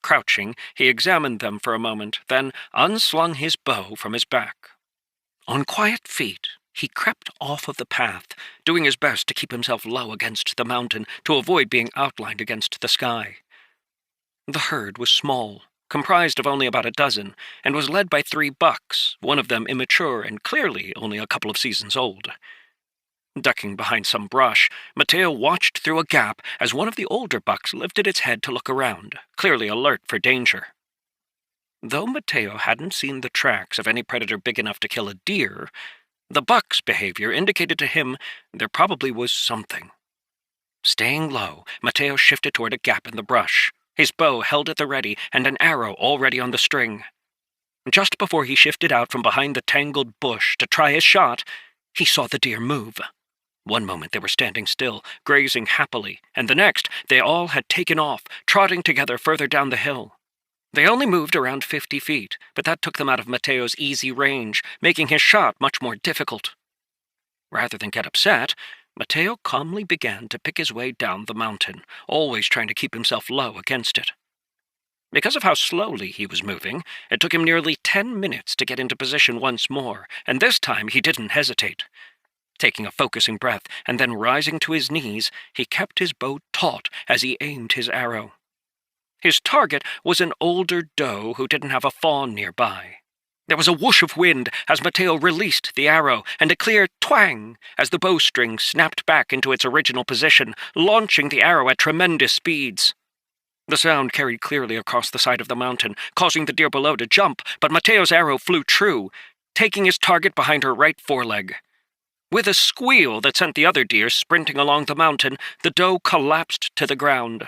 Crouching, he examined them for a moment, then unslung his bow from his back. On quiet feet, he crept off of the path, doing his best to keep himself low against the mountain to avoid being outlined against the sky. The herd was small, comprised of only about a dozen, and was led by 3 bucks, one of them immature and clearly only a couple of seasons old. Ducking behind some brush, Mateo watched through a gap as one of the older bucks lifted its head to look around, clearly alert for danger. Though Mateo hadn't seen the tracks of any predator big enough to kill a deer, the buck's behavior indicated to him there probably was something. Staying low, Mateo shifted toward a gap in the brush, his bow held at the ready and an arrow already on the string. Just before he shifted out from behind the tangled bush to try his shot, he saw the deer move. One moment they were standing still, grazing happily, and the next they all had taken off, trotting together further down the hill. They only moved around 50 feet, but that took them out of Mateo's easy range, making his shot much more difficult. Rather than get upset, Mateo calmly began to pick his way down the mountain, always trying to keep himself low against it. Because of how slowly he was moving, it took him nearly 10 minutes to get into position once more, and this time he didn't hesitate. Taking a focusing breath and then rising to his knees, he kept his bow taut as he aimed his arrow. His target was an older doe who didn't have a fawn nearby. There was a whoosh of wind as Mateo released the arrow, and a clear twang as the bowstring snapped back into its original position, launching the arrow at tremendous speeds. The sound carried clearly across the side of the mountain, causing the deer below to jump, but Mateo's arrow flew true, taking his target behind her right foreleg. With a squeal that sent the other deer sprinting along the mountain, the doe collapsed to the ground.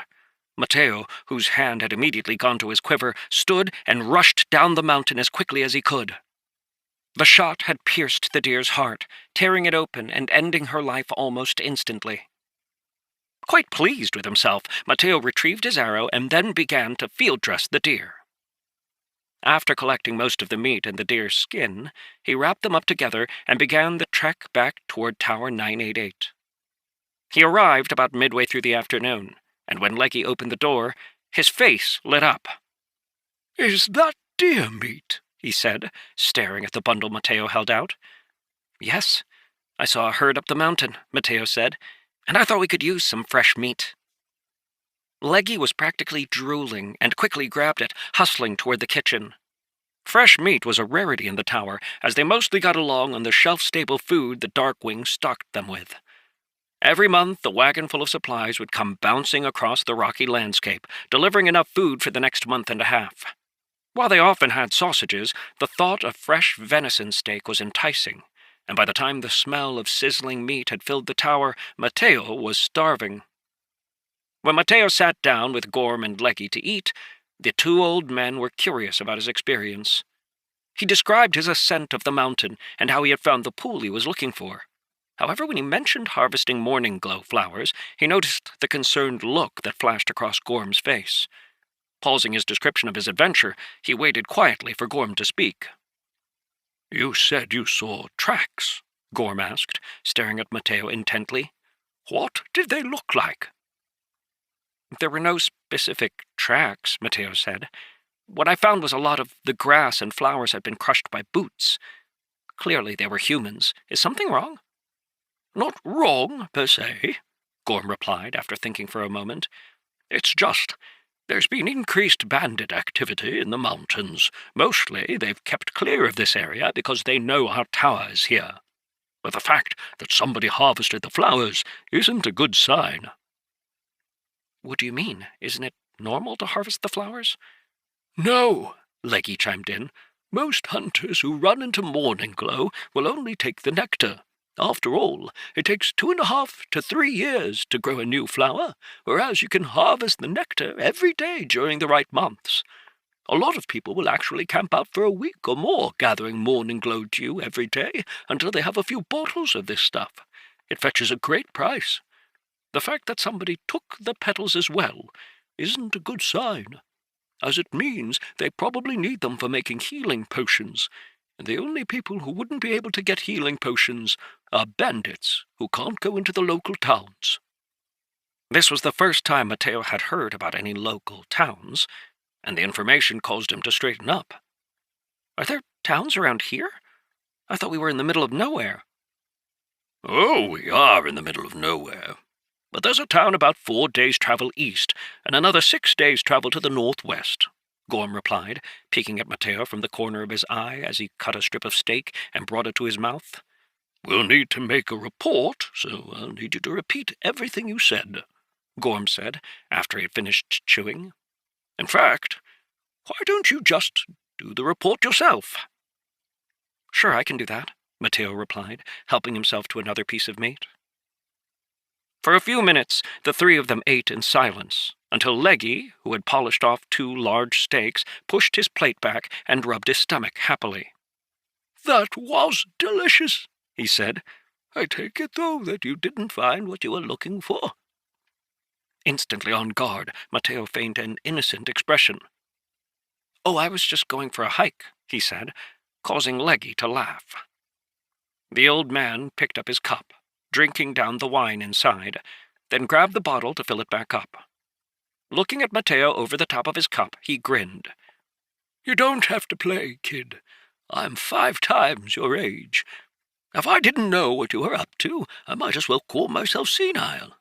Mateo, whose hand had immediately gone to his quiver, stood and rushed down the mountain as quickly as he could. The shot had pierced the deer's heart, tearing it open and ending her life almost instantly. Quite pleased with himself, Mateo retrieved his arrow and then began to field dress the deer. After collecting most of the meat and the deer's skin, he wrapped them up together and began the trek back toward Tower 988. He arrived about midway through the afternoon, and when Leggy opened the door, his face lit up. "Is that deer meat?" he said, staring at the bundle Mateo held out. "Yes, I saw a herd up the mountain," Mateo said, "and I thought we could use some fresh meat." Leggy was practically drooling and quickly grabbed it, hustling toward the kitchen. Fresh meat was a rarity in the tower, as they mostly got along on the shelf-stable food the Darkwing stocked them with. Every month, the wagon full of supplies would come bouncing across the rocky landscape, delivering enough food for the next month and a half. While they often had sausages, the thought of fresh venison steak was enticing, and by the time the smell of sizzling meat had filled the tower, Mateo was starving. When Mateo sat down with Gorm and Leggy to eat, the two old men were curious about his experience. He described his ascent of the mountain and how he had found the pool he was looking for. However, when he mentioned harvesting morning glow flowers, he noticed the concerned look that flashed across Gorm's face. Pausing his description of his adventure, he waited quietly for Gorm to speak. "You said you saw tracks," Gorm asked, staring at Mateo intently. "What did they look like?" "There were no specific tracks," Mateo said. "What I found was a lot of the grass and flowers had been crushed by boots. Clearly they were humans. Is something wrong?" "Not wrong, per se," Gorm replied after thinking for a moment. "It's just there's been increased bandit activity in the mountains. Mostly they've kept clear of this area because they know our tower is here. But the fact that somebody harvested the flowers isn't a good sign." "What do you mean? Isn't it normal to harvest the flowers?" "No," Leggy chimed in. "Most hunters who run into morning glow will only take the nectar. After all, it takes 2.5 to 3 years to grow a new flower, whereas you can harvest the nectar every day during the right months. A lot of people will actually camp out for a week or more gathering morning glow dew every day until they have a few bottles of this stuff. It fetches a great price. The fact that somebody took the petals as well isn't a good sign, as it means they probably need them for making healing potions, and the only people who wouldn't be able to get healing potions are bandits who can't go into the local towns." This was the first time Mateo had heard about any local towns, and the information caused him to straighten up. "Are there towns around here? I thought we were in the middle of nowhere." "Oh, we are in the middle of nowhere. But there's a town about 4 days' travel east and another 6 days' travel to the northwest," Gorm replied, peeking at Mateo from the corner of his eye as he cut a strip of steak and brought it to his mouth. "We'll need to make a report, so I'll need you to repeat everything you said," Gorm said after he had finished chewing. "In fact, why don't you just do the report yourself?" "Sure, I can do that," Mateo replied, helping himself to another piece of meat. For a few minutes, the three of them ate in silence, until Leggy, who had polished off 2 large steaks, pushed his plate back and rubbed his stomach happily. "That was delicious," he said. "I take it, though, that you didn't find what you were looking for." Instantly on guard, Mateo feigned an innocent expression. "Oh, I was just going for a hike," he said, causing Leggy to laugh. The old man picked up his cup, drinking down the wine inside, then grabbed the bottle to fill it back up. Looking at Mateo over the top of his cup, he grinned. "You don't have to play, kid. I'm 5 times your age. If I didn't know what you were up to, I might as well call myself senile.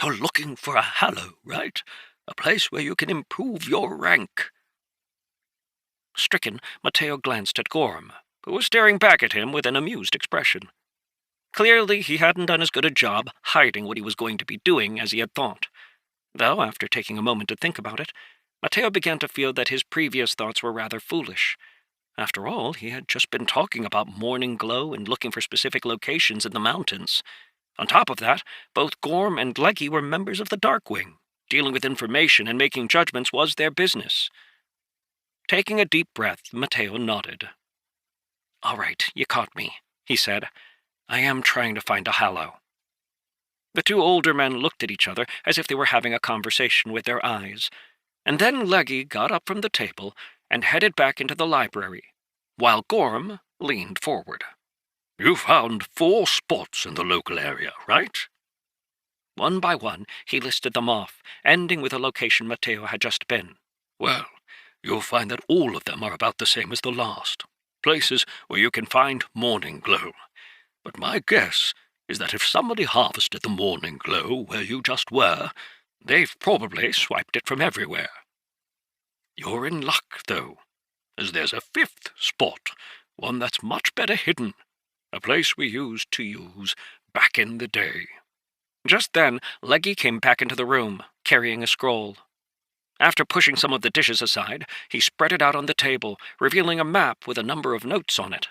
You're looking for a hallow, right? A place where you can improve your rank." Stricken, Mateo glanced at Gorm, who was staring back at him with an amused expression. Clearly, he hadn't done as good a job hiding what he was going to be doing as he had thought. Though, after taking a moment to think about it, Mateo began to feel that his previous thoughts were rather foolish. After all, he had just been talking about morning glow and looking for specific locations in the mountains. On top of that, both Gorm and Leggy were members of the Darkwing. Dealing with information and making judgments was their business. Taking a deep breath, Mateo nodded. "All right, you caught me," he said. "I am trying to find a hallow." The 2 older men looked at each other as if they were having a conversation with their eyes, and then Leggy got up from the table and headed back into the library, while Gorm leaned forward. "You found 4 spots in the local area, right?" One by one, he listed them off, ending with a location Mateo had just been. "Well, you'll find that all of them are about the same as the last. Places where you can find morning glow. But my guess is that if somebody harvested the morning glow where you just were, they've probably swiped it from everywhere. You're in luck, though, as there's a 5th spot, one that's much better hidden, a place we used to use back in the day." Just then, Leggy came back into the room, carrying a scroll. After pushing some of the dishes aside, he spread it out on the table, revealing a map with a number of notes on it.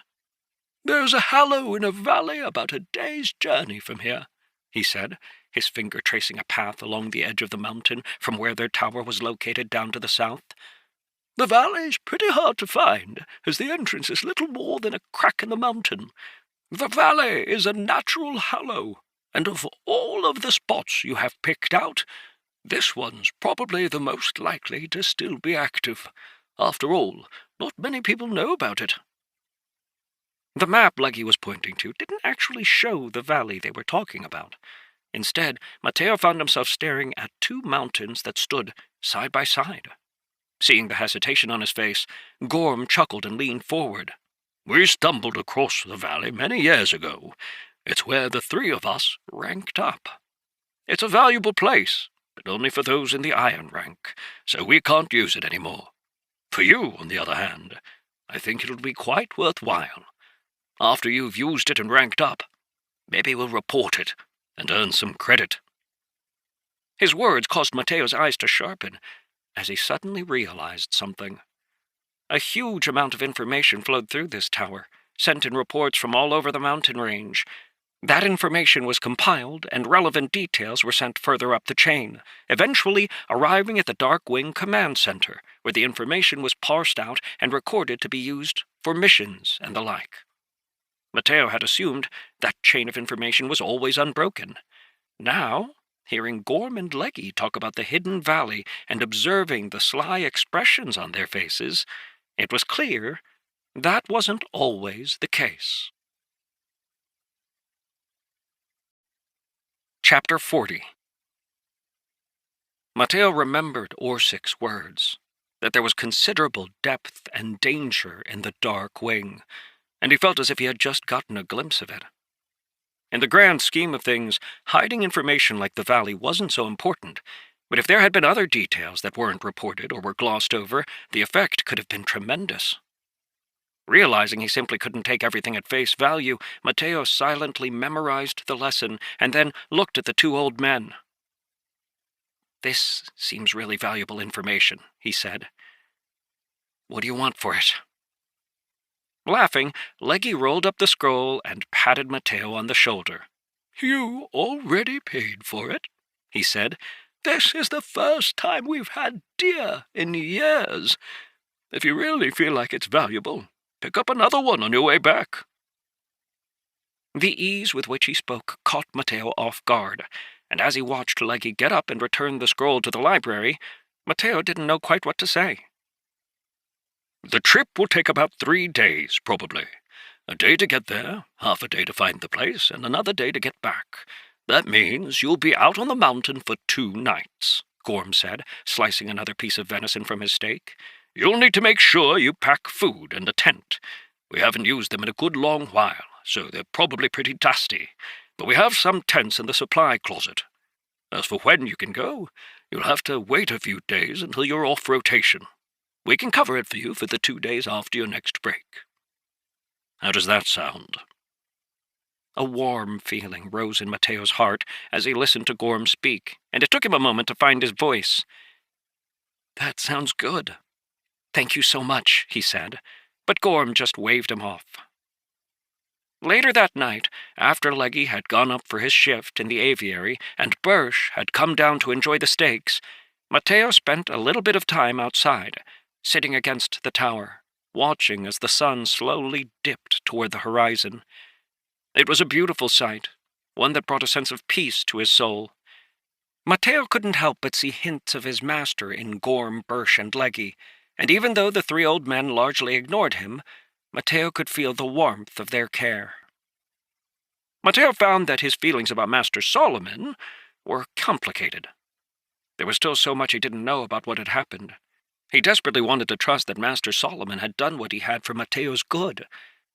"There's a hollow in a valley about a day's journey from here," he said, his finger tracing a path along the edge of the mountain from where their tower was located down to the south. "The valley's pretty hard to find, as the entrance is little more than a crack in the mountain. The valley is a natural hollow, and of all of the spots you have picked out, this one's probably the most likely to still be active. After all, not many people know about it." The map Leggy was pointing to didn't actually show the valley they were talking about. Instead, Mateo found himself staring at two mountains that stood side by side. Seeing the hesitation on his face, Gorm chuckled and leaned forward. "We stumbled across the valley many years ago. It's where the three of us ranked up. It's a valuable place, but only for those in the iron rank, so we can't use it anymore. For you, on the other hand, I think it'll be quite worthwhile. After you've used it and ranked up, maybe we'll report it and earn some credit." His words caused Mateo's eyes to sharpen, as he suddenly realized something. A huge amount of information flowed through this tower, sent in reports from all over the mountain range. That information was compiled, and relevant details were sent further up the chain, eventually arriving at the Dark Wing Command Center, where the information was parsed out and recorded to be used for missions and the like. Mateo had assumed that chain of information was always unbroken. Now, hearing Gorm and Leggy talk about the hidden valley and observing the sly expressions on their faces, it was clear that wasn't always the case. Chapter 40. Mateo remembered Orsic's words, that there was considerable depth and danger in the Dark Wing, and he felt as if he had just gotten a glimpse of it. In the grand scheme of things, hiding information like the valley wasn't so important, but if there had been other details that weren't reported or were glossed over, the effect could have been tremendous. Realizing he simply couldn't take everything at face value, Mateo silently memorized the lesson and then looked at the two old men. "This seems really valuable information," he said. "What do you want for it?" Laughing, Leggy rolled up the scroll and patted Mateo on the shoulder. "You already paid for it," he said. "This is the first time we've had deer in years. If you really feel like it's valuable, pick up another one on your way back." The ease with which he spoke caught Mateo off guard, and as he watched Leggy get up and return the scroll to the library, Mateo didn't know quite what to say. "The trip will take about 3 days, probably. A day to get there, half a day to find the place, and another day to get back. That means you'll be out on the mountain for 2 nights, Gorm said, slicing another piece of venison from his steak. "You'll need to make sure you pack food and a tent. We haven't used them in a good long while, so they're probably pretty dusty, but we have some tents in the supply closet. As for when you can go, you'll have to wait a few days until you're off rotation. We can cover it for you for the 2 days after your next break. How does that sound?" A warm feeling rose in Mateo's heart as he listened to Gorm speak, and it took him a moment to find his voice. "That sounds good. Thank you so much," he said, but Gorm just waved him off. Later that night, after Leggy had gone up for his shift in the aviary and Birch had come down to enjoy the steaks, Mateo spent a little bit of time outside, sitting against the tower, watching as the sun slowly dipped toward the horizon. It was a beautiful sight, one that brought a sense of peace to his soul. Mateo couldn't help but see hints of his master in Gorm, Birch, and Leggy, and even though the 3 old men largely ignored him, Mateo could feel the warmth of their care. Mateo found that his feelings about Master Solomon were complicated. There was still so much he didn't know about what had happened. He desperately wanted to trust that Master Solomon had done what he had for Mateo's good,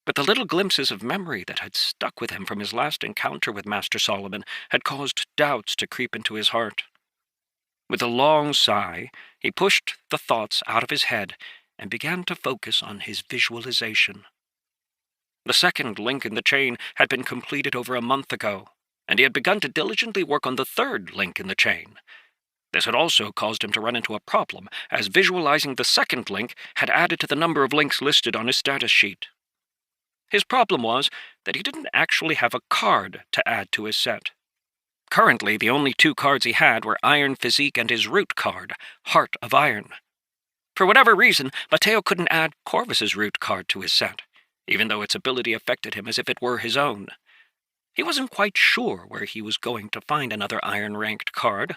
but the little glimpses of memory that had stuck with him from his last encounter with Master Solomon had caused doubts to creep into his heart. With a long sigh, he pushed the thoughts out of his head and began to focus on his visualization. The second link in the chain had been completed over a month ago, and he had begun to diligently work on the third link in the chain. This had also caused him to run into a problem, as visualizing the second link had added to the number of links listed on his status sheet. His problem was that he didn't actually have a card to add to his set. Currently, the only two cards he had were Iron Physique and his root card, Heart of Iron. For whatever reason, Mateo couldn't add Corvus's root card to his set, even though its ability affected him as if it were his own. He wasn't quite sure where he was going to find another iron-ranked card,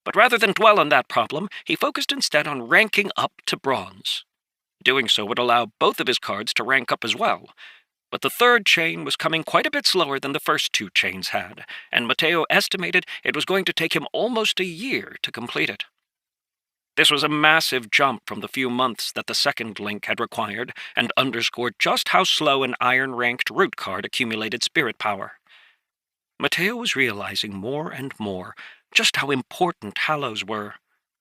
but rather than dwell on that problem, he focused instead on ranking up to bronze. Doing so would allow both of his cards to rank up as well, but the third chain was coming quite a bit slower than the first two chains had, and Mateo estimated it was going to take him almost a year to complete it. This was a massive jump from the few months that the second link had required, and underscored just how slow an iron-ranked root card accumulated spirit power. Mateo was realizing more and more just how important Hallows were,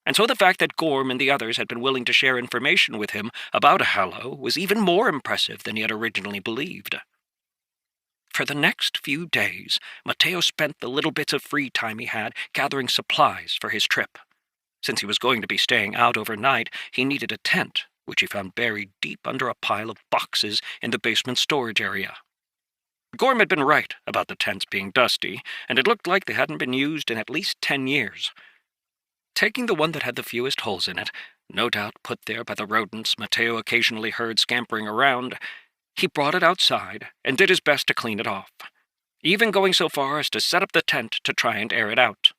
and so the fact that Gorm and the others had been willing to share information with him about a Hallow was even more impressive than he had originally believed. For the next few days, Mateo spent the little bits of free time he had gathering supplies for his trip. Since he was going to be staying out overnight, he needed a tent, which he found buried deep under a pile of boxes in the basement storage area. Gorm had been right about the tents being dusty, and it looked like they hadn't been used in at least 10 years. Taking the one that had the fewest holes in it, no doubt put there by the rodents Mateo occasionally heard scampering around, he brought it outside and did his best to clean it off, even going so far as to set up the tent to try and air it out.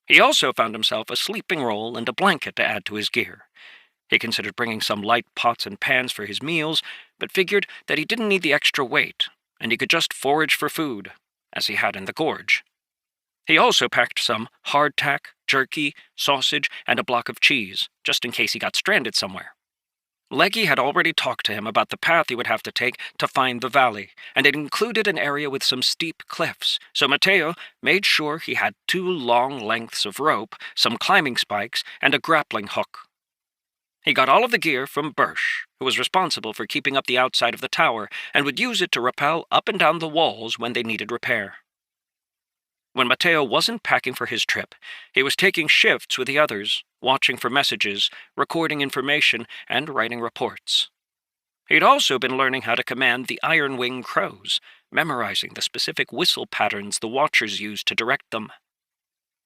He also found himself a sleeping roll and a blanket to add to his gear. He considered bringing some light pots and pans for his meals, but figured that he didn't need the extra weight, and he could just forage for food, as he had in the gorge. He also packed some hardtack, jerky, sausage, and a block of cheese, just in case he got stranded somewhere. Leggy had already talked to him about the path he would have to take to find the valley, and it included an area with some steep cliffs, so Mateo made sure he had 2 long lengths of rope, some climbing spikes, and a grappling hook. He got all of the gear from Birch, who was responsible for keeping up the outside of the tower, and would use it to rappel up and down the walls when they needed repair. When Mateo wasn't packing for his trip, he was taking shifts with the others, watching for messages, recording information, and writing reports. He'd also been learning how to command the iron-wing crows, memorizing the specific whistle patterns the watchers used to direct them.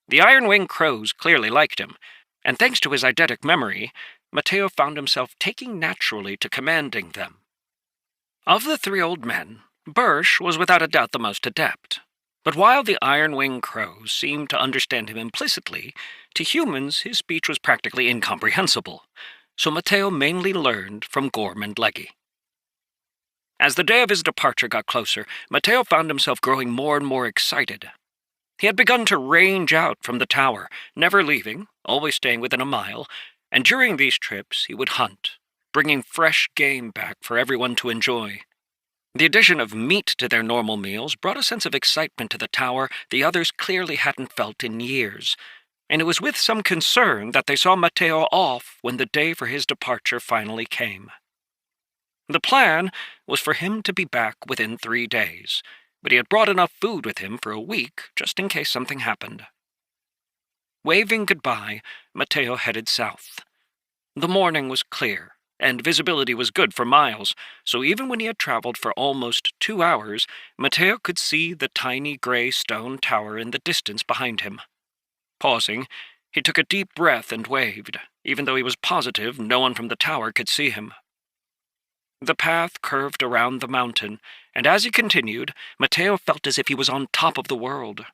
The iron-wing crows clearly liked him, and thanks to his eidetic memory, Mateo found himself taking naturally to commanding them. Of the 3 old men, Birch was without a doubt the most adept. But while the iron-wing crows seemed to understand him implicitly, to humans his speech was practically incomprehensible, so Mateo mainly learned from Gorm and Leggy. As the day of his departure got closer, Mateo found himself growing more and more excited. He had begun to range out from the tower, never leaving, always staying within a mile, and during these trips he would hunt, bringing fresh game back for everyone to enjoy. The addition of meat to their normal meals brought a sense of excitement to the tower the others clearly hadn't felt in years, and it was with some concern that they saw Mateo off when the day for his departure finally came. The plan was for him to be back within 3 days, but he had brought enough food with him for a week just in case something happened. Waving goodbye, Mateo headed south. The morning was clear, and visibility was good for miles, so even when he had traveled for almost 2 hours, Mateo could see the tiny gray stone tower in the distance behind him. Pausing, he took a deep breath and waved, even though he was positive no one from the tower could see him. The path curved around the mountain, and as he continued, Mateo felt as if he was on top of the world.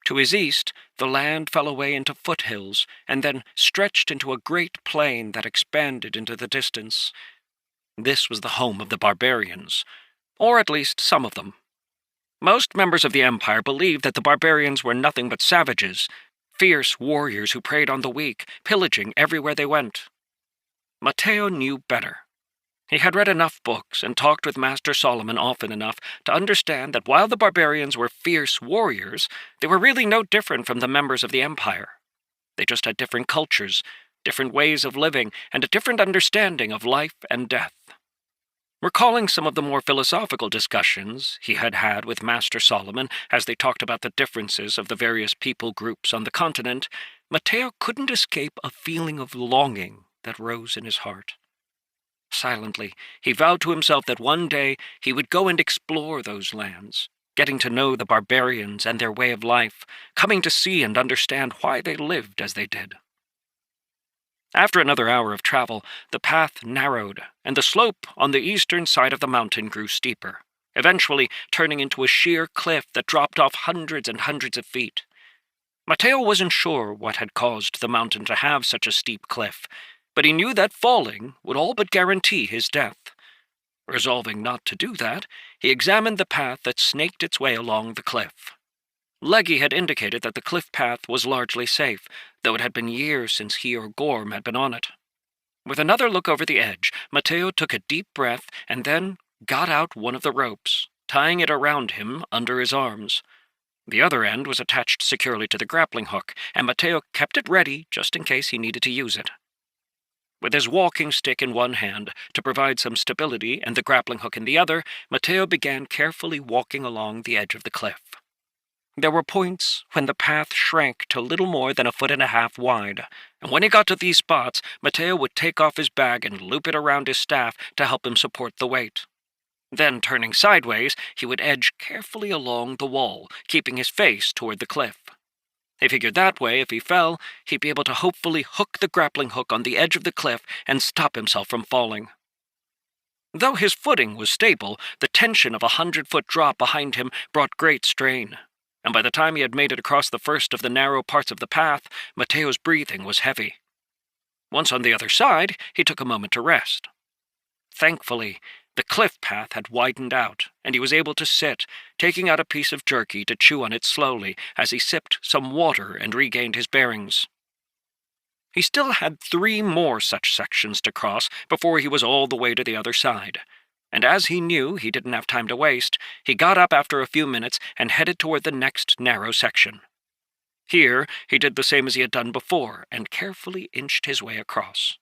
To his east, the land fell away into foothills, and then stretched into a great plain that expanded into the distance. This was the home of the barbarians, or at least some of them. Most members of the Empire believed that the barbarians were nothing but savages, fierce warriors who preyed on the weak, pillaging everywhere they went. Mateo knew better. He had read enough books and talked with Master Solomon often enough to understand that while the barbarians were fierce warriors, they were really no different from the members of the Empire. They just had different cultures, different ways of living, and a different understanding of life and death. Recalling some of the more philosophical discussions he had had with Master Solomon as they talked about the differences of the various people groups on the continent, Mateo couldn't escape a feeling of longing that rose in his heart. Silently, he vowed to himself that one day he would go and explore those lands, getting to know the barbarians and their way of life, coming to see and understand why they lived as they did. After another hour of travel, the path narrowed, and the slope on the eastern side of the mountain grew steeper, eventually turning into a sheer cliff that dropped off hundreds and hundreds of feet. Mateo wasn't sure what had caused the mountain to have such a steep cliff, but he knew that falling would all but guarantee his death. Resolving not to do that, he examined the path that snaked its way along the cliff. Leggy had indicated that the cliff path was largely safe, though it had been years since he or Gorm had been on it. With another look over the edge, Mateo took a deep breath and then got out one of the ropes, tying it around him under his arms. The other end was attached securely to the grappling hook, and Mateo kept it ready just in case he needed to use it. With his walking stick in one hand to provide some stability and the grappling hook in the other, Mateo began carefully walking along the edge of the cliff. There were points when the path shrank to little more than 1.5 feet wide, and when he got to these spots, Mateo would take off his bag and loop it around his staff to help him support the weight. Then, turning sideways, he would edge carefully along the wall, keeping his face toward the cliff. He figured that way, if he fell, he'd be able to hopefully hook the grappling hook on the edge of the cliff and stop himself from falling. Though his footing was stable, the tension of 100-foot drop behind him brought great strain, and by the time he had made it across the first of the narrow parts of the path, Mateo's breathing was heavy. Once on the other side, he took a moment to rest. Thankfully, the cliff path had widened out, and he was able to sit, taking out a piece of jerky to chew on it slowly as he sipped some water and regained his bearings. He still had 3 more such sections to cross before he was all the way to the other side, and as he knew he didn't have time to waste, he got up after a few minutes and headed toward the next narrow section. Here, he did the same as he had done before and carefully inched his way across.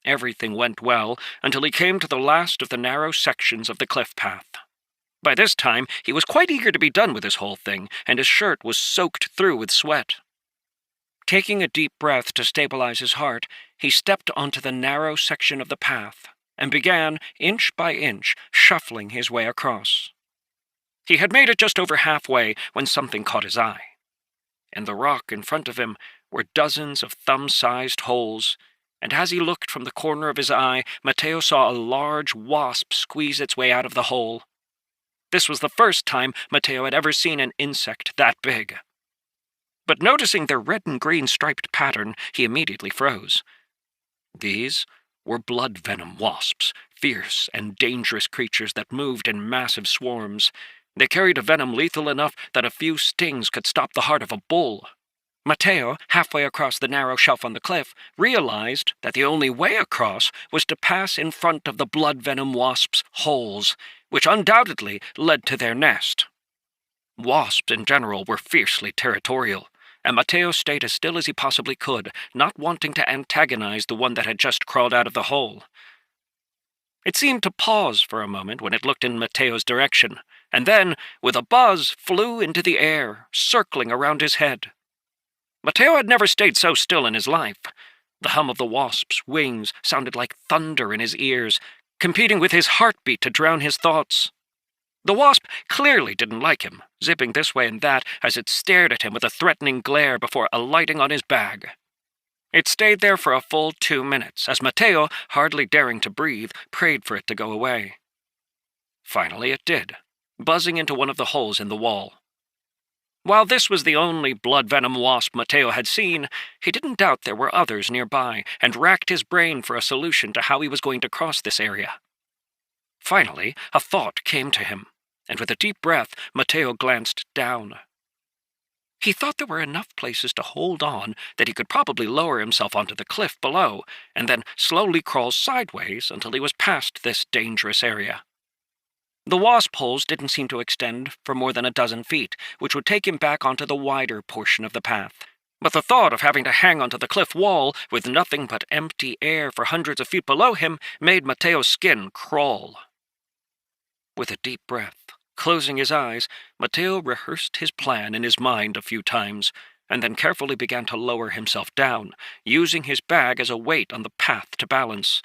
Everything went well until he came to the last of the narrow sections of the cliff path. By this time, he was quite eager to be done with this whole thing, and his shirt was soaked through with sweat. Taking a deep breath to stabilize his heart, he stepped onto the narrow section of the path and began, inch by inch, shuffling his way across. He had made it just over halfway when something caught his eye. In the rock in front of him were dozens of thumb-sized holes, and as he looked from the corner of his eye, Mateo saw a large wasp squeeze its way out of the hole. This was the first time Mateo had ever seen an insect that big. But noticing their red and green striped pattern, he immediately froze. These were blood venom wasps, fierce and dangerous creatures that moved in massive swarms. They carried a venom lethal enough that a few stings could stop the heart of a bull. Mateo, halfway across the narrow shelf on the cliff, realized that the only way across was to pass in front of the blood venom wasps' holes, which undoubtedly led to their nest. Wasps in general were fiercely territorial, and Mateo stayed as still as he possibly could, not wanting to antagonize the one that had just crawled out of the hole. It seemed to pause for a moment when it looked in Mateo's direction, and then, with a buzz, flew into the air, circling around his head. Mateo had never stayed so still in his life. The hum of the wasp's wings sounded like thunder in his ears, competing with his heartbeat to drown his thoughts. The wasp clearly didn't like him, zipping this way and that as it stared at him with a threatening glare before alighting on his bag. It stayed there for a full 2 minutes, as Mateo, hardly daring to breathe, prayed for it to go away. Finally it did, buzzing into one of the holes in the wall. While this was the only blood venom wasp Mateo had seen, he didn't doubt there were others nearby, and racked his brain for a solution to how he was going to cross this area. Finally, a thought came to him, and with a deep breath, Mateo glanced down. He thought there were enough places to hold on that he could probably lower himself onto the cliff below, and then slowly crawl sideways until he was past this dangerous area. The wasp holes didn't seem to extend for more than 12 feet, which would take him back onto the wider portion of the path. But the thought of having to hang onto the cliff wall with nothing but empty air for hundreds of feet below him made Mateo's skin crawl. With a deep breath, closing his eyes, Mateo rehearsed his plan in his mind a few times, and then carefully began to lower himself down, using his bag as a weight on the path to balance.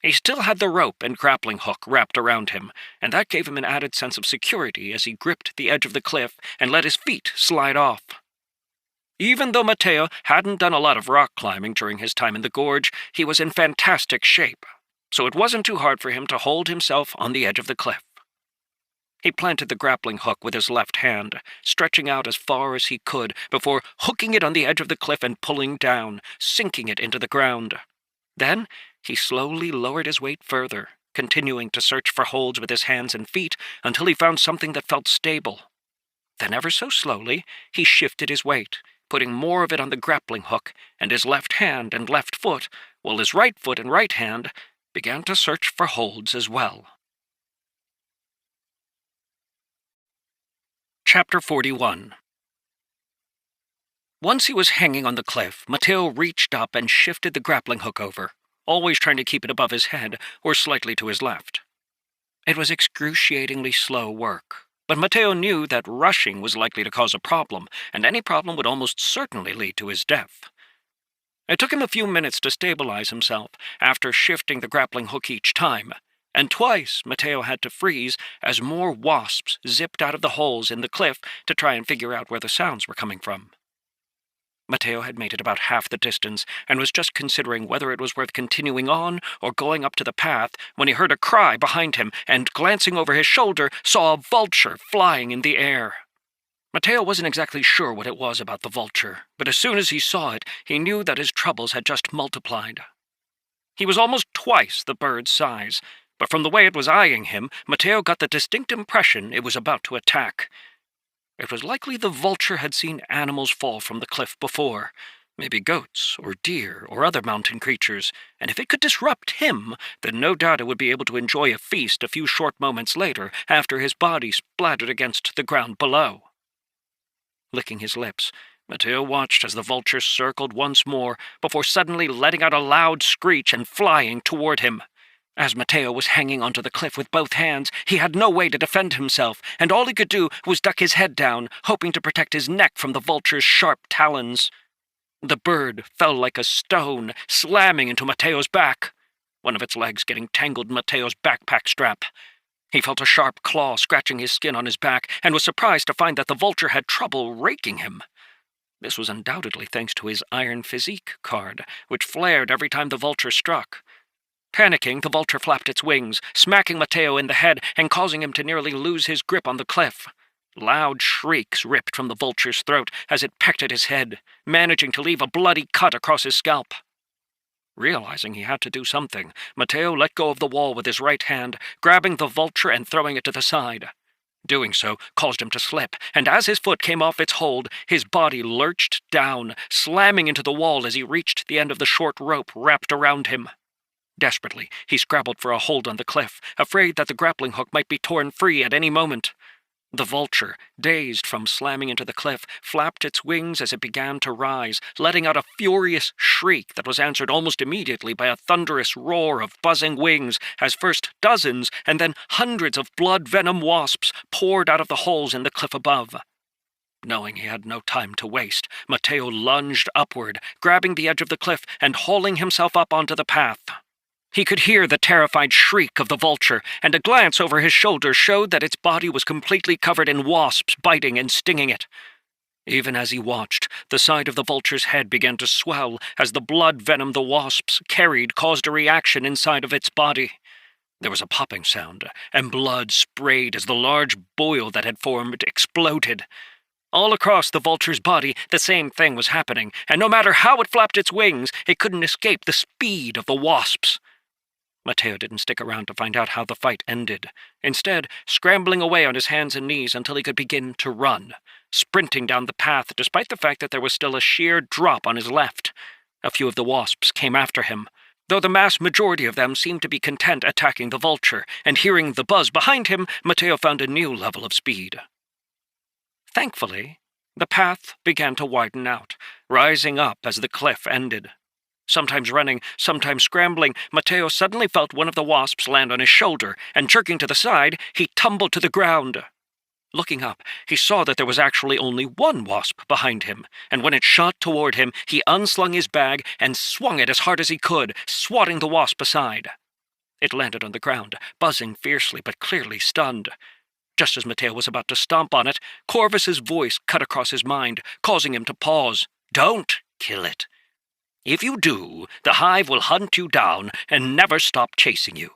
He still had the rope and grappling hook wrapped around him, and that gave him an added sense of security as he gripped the edge of the cliff and let his feet slide off. Even though Mateo hadn't done a lot of rock climbing during his time in the gorge, he was in fantastic shape, so it wasn't too hard for him to hold himself on the edge of the cliff. He planted the grappling hook with his left hand, stretching out as far as he could before hooking it on the edge of the cliff and pulling down, sinking it into the ground. Then he slowly lowered his weight further, continuing to search for holds with his hands and feet until he found something that felt stable. Then ever so slowly, he shifted his weight, putting more of it on the grappling hook and his left hand and left foot, while his right foot and right hand began to search for holds as well. Chapter 41. Once he was hanging on the cliff, Mateo reached up and shifted the grappling hook over, always trying to keep it above his head or slightly to his left. It was excruciatingly slow work, but Mateo knew that rushing was likely to cause a problem, and any problem would almost certainly lead to his death. It took him a few minutes to stabilize himself after shifting the grappling hook each time, and twice Mateo had to freeze as more wasps zipped out of the holes in the cliff to try and figure out where the sounds were coming from. Mateo had made it about half the distance and was just considering whether it was worth continuing on or going up to the path when he heard a cry behind him and, glancing over his shoulder, saw a vulture flying in the air. Mateo wasn't exactly sure what it was about the vulture, but as soon as he saw it, he knew that his troubles had just multiplied. He was almost twice the bird's size, but from the way it was eyeing him, Mateo got the distinct impression it was about to attack. It was likely the vulture had seen animals fall from the cliff before, maybe goats or deer or other mountain creatures, and if it could disrupt him, then no doubt it would be able to enjoy a feast a few short moments later after his body splattered against the ground below. Licking his lips, Mateo watched as the vulture circled once more before suddenly letting out a loud screech and flying toward him. As Mateo was hanging onto the cliff with both hands, he had no way to defend himself, and all he could do was duck his head down, hoping to protect his neck from the vulture's sharp talons. The bird fell like a stone, slamming into Mateo's back, one of its legs getting tangled in Mateo's backpack strap. He felt a sharp claw scratching his skin on his back, and was surprised to find that the vulture had trouble raking him. This was undoubtedly thanks to his Iron Physique card, which flared every time the vulture struck. Panicking, the vulture flapped its wings, smacking Mateo in the head and causing him to nearly lose his grip on the cliff. Loud shrieks ripped from the vulture's throat as it pecked at his head, managing to leave a bloody cut across his scalp. Realizing he had to do something, Mateo let go of the wall with his right hand, grabbing the vulture and throwing it to the side. Doing so caused him to slip, and as his foot came off its hold, his body lurched down, slamming into the wall as he reached the end of the short rope wrapped around him. Desperately, he scrabbled for a hold on the cliff, afraid that the grappling hook might be torn free at any moment. The vulture, dazed from slamming into the cliff, flapped its wings as it began to rise, letting out a furious shriek that was answered almost immediately by a thunderous roar of buzzing wings as first dozens and then hundreds of blood-venom wasps poured out of the holes in the cliff above. Knowing he had no time to waste, Mateo lunged upward, grabbing the edge of the cliff and hauling himself up onto the path. He could hear the terrified shriek of the vulture, and a glance over his shoulder showed that its body was completely covered in wasps biting and stinging it. Even as he watched, the side of the vulture's head began to swell as the blood venom the wasps carried caused a reaction inside of its body. There was a popping sound, and blood sprayed as the large boil that had formed exploded. All across the vulture's body, the same thing was happening, and no matter how it flapped its wings, it couldn't escape the speed of the wasps. Mateo didn't stick around to find out how the fight ended, instead scrambling away on his hands and knees until he could begin to run, sprinting down the path despite the fact that there was still a sheer drop on his left. A few of the wasps came after him, though the mass majority of them seemed to be content attacking the vulture, and hearing the buzz behind him, Mateo found a new level of speed. Thankfully, the path began to widen out, rising up as the cliff ended. Sometimes running, sometimes scrambling, Mateo suddenly felt one of the wasps land on his shoulder, and jerking to the side, he tumbled to the ground. Looking up, he saw that there was actually only one wasp behind him, and when it shot toward him, he unslung his bag and swung it as hard as he could, swatting the wasp aside. It landed on the ground, buzzing fiercely but clearly stunned. Just as Mateo was about to stomp on it, Corvus's voice cut across his mind, causing him to pause. "Don't kill it. If you do, the hive will hunt you down and never stop chasing you.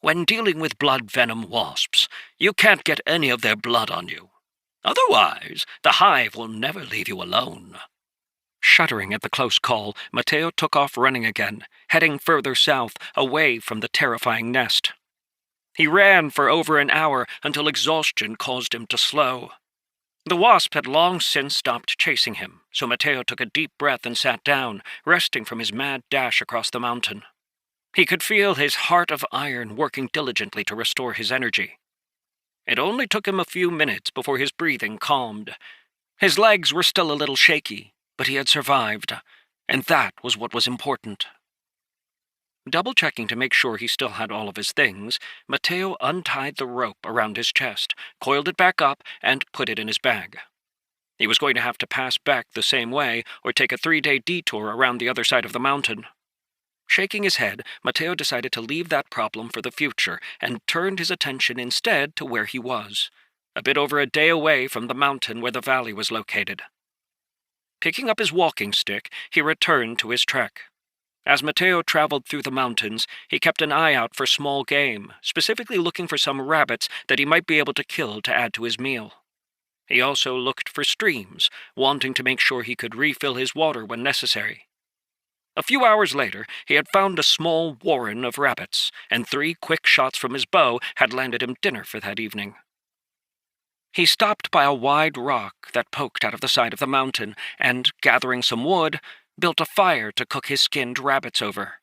When dealing with blood venom wasps, you can't get any of their blood on you. Otherwise, the hive will never leave you alone." Shuddering at the close call, Mateo took off running again, heading further south, away from the terrifying nest. He ran for over an hour until exhaustion caused him to slow. The wasp had long since stopped chasing him, so Mateo took a deep breath and sat down, resting from his mad dash across the mountain. He could feel his heart of iron working diligently to restore his energy. It only took him a few minutes before his breathing calmed. His legs were still a little shaky, but he had survived, and that was what was important. Double-checking to make sure he still had all of his things, Mateo untied the rope around his chest, coiled it back up, and put it in his bag. He was going to have to pass back the same way or take a 3-day detour around the other side of the mountain. Shaking his head, Mateo decided to leave that problem for the future and turned his attention instead to where he was, a bit over a day away from the mountain where the valley was located. Picking up his walking stick, he returned to his trek. As Mateo traveled through the mountains, he kept an eye out for small game, specifically looking for some rabbits that he might be able to kill to add to his meal. He also looked for streams, wanting to make sure he could refill his water when necessary. A few hours later, he had found a small warren of rabbits, and 3 quick shots from his bow had landed him dinner for that evening. He stopped by a wide rock that poked out of the side of the mountain, and, gathering some wood, built a fire to cook his skinned rabbits over.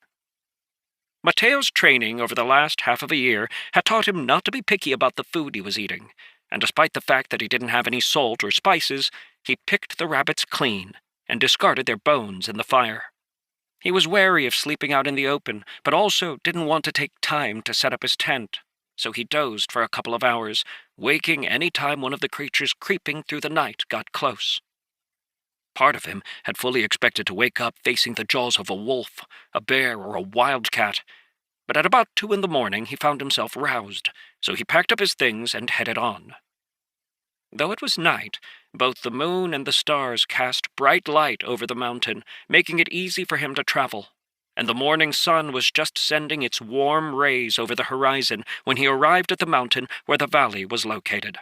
Mateo's training over the last half of a year had taught him not to be picky about the food he was eating, and despite the fact that he didn't have any salt or spices, he picked the rabbits clean and discarded their bones in the fire. He was wary of sleeping out in the open, but also didn't want to take time to set up his tent, so he dozed for a couple of hours, waking any time one of the creatures creeping through the night got close. Part of him had fully expected to wake up facing the jaws of a wolf, a bear, or a wildcat, but at about 2 a.m. he found himself roused, so he packed up his things and headed on. Though it was night, both the moon and the stars cast bright light over the mountain, making it easy for him to travel, and the morning sun was just sending its warm rays over the horizon when he arrived at the mountain where the valley was located.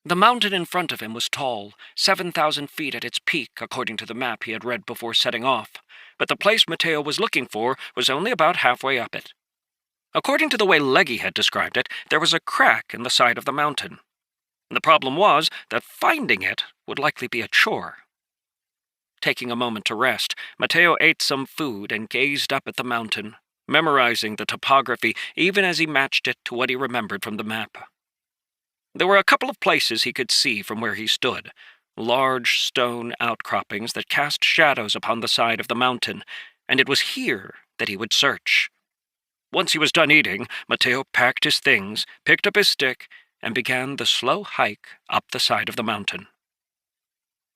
The mountain in front of him was tall, 7,000 feet at its peak according to the map he had read before setting off, but the place Mateo was looking for was only about halfway up it. According to the way Leggy had described it, there was a crack in the side of the mountain. The problem was that finding it would likely be a chore. Taking a moment to rest, Mateo ate some food and gazed up at the mountain, memorizing the topography even as he matched it to what he remembered from the map. There were a couple of places he could see from where he stood, large stone outcroppings that cast shadows upon the side of the mountain, and it was here that he would search. Once he was done eating, Mateo packed his things, picked up his stick, and began the slow hike up the side of the mountain.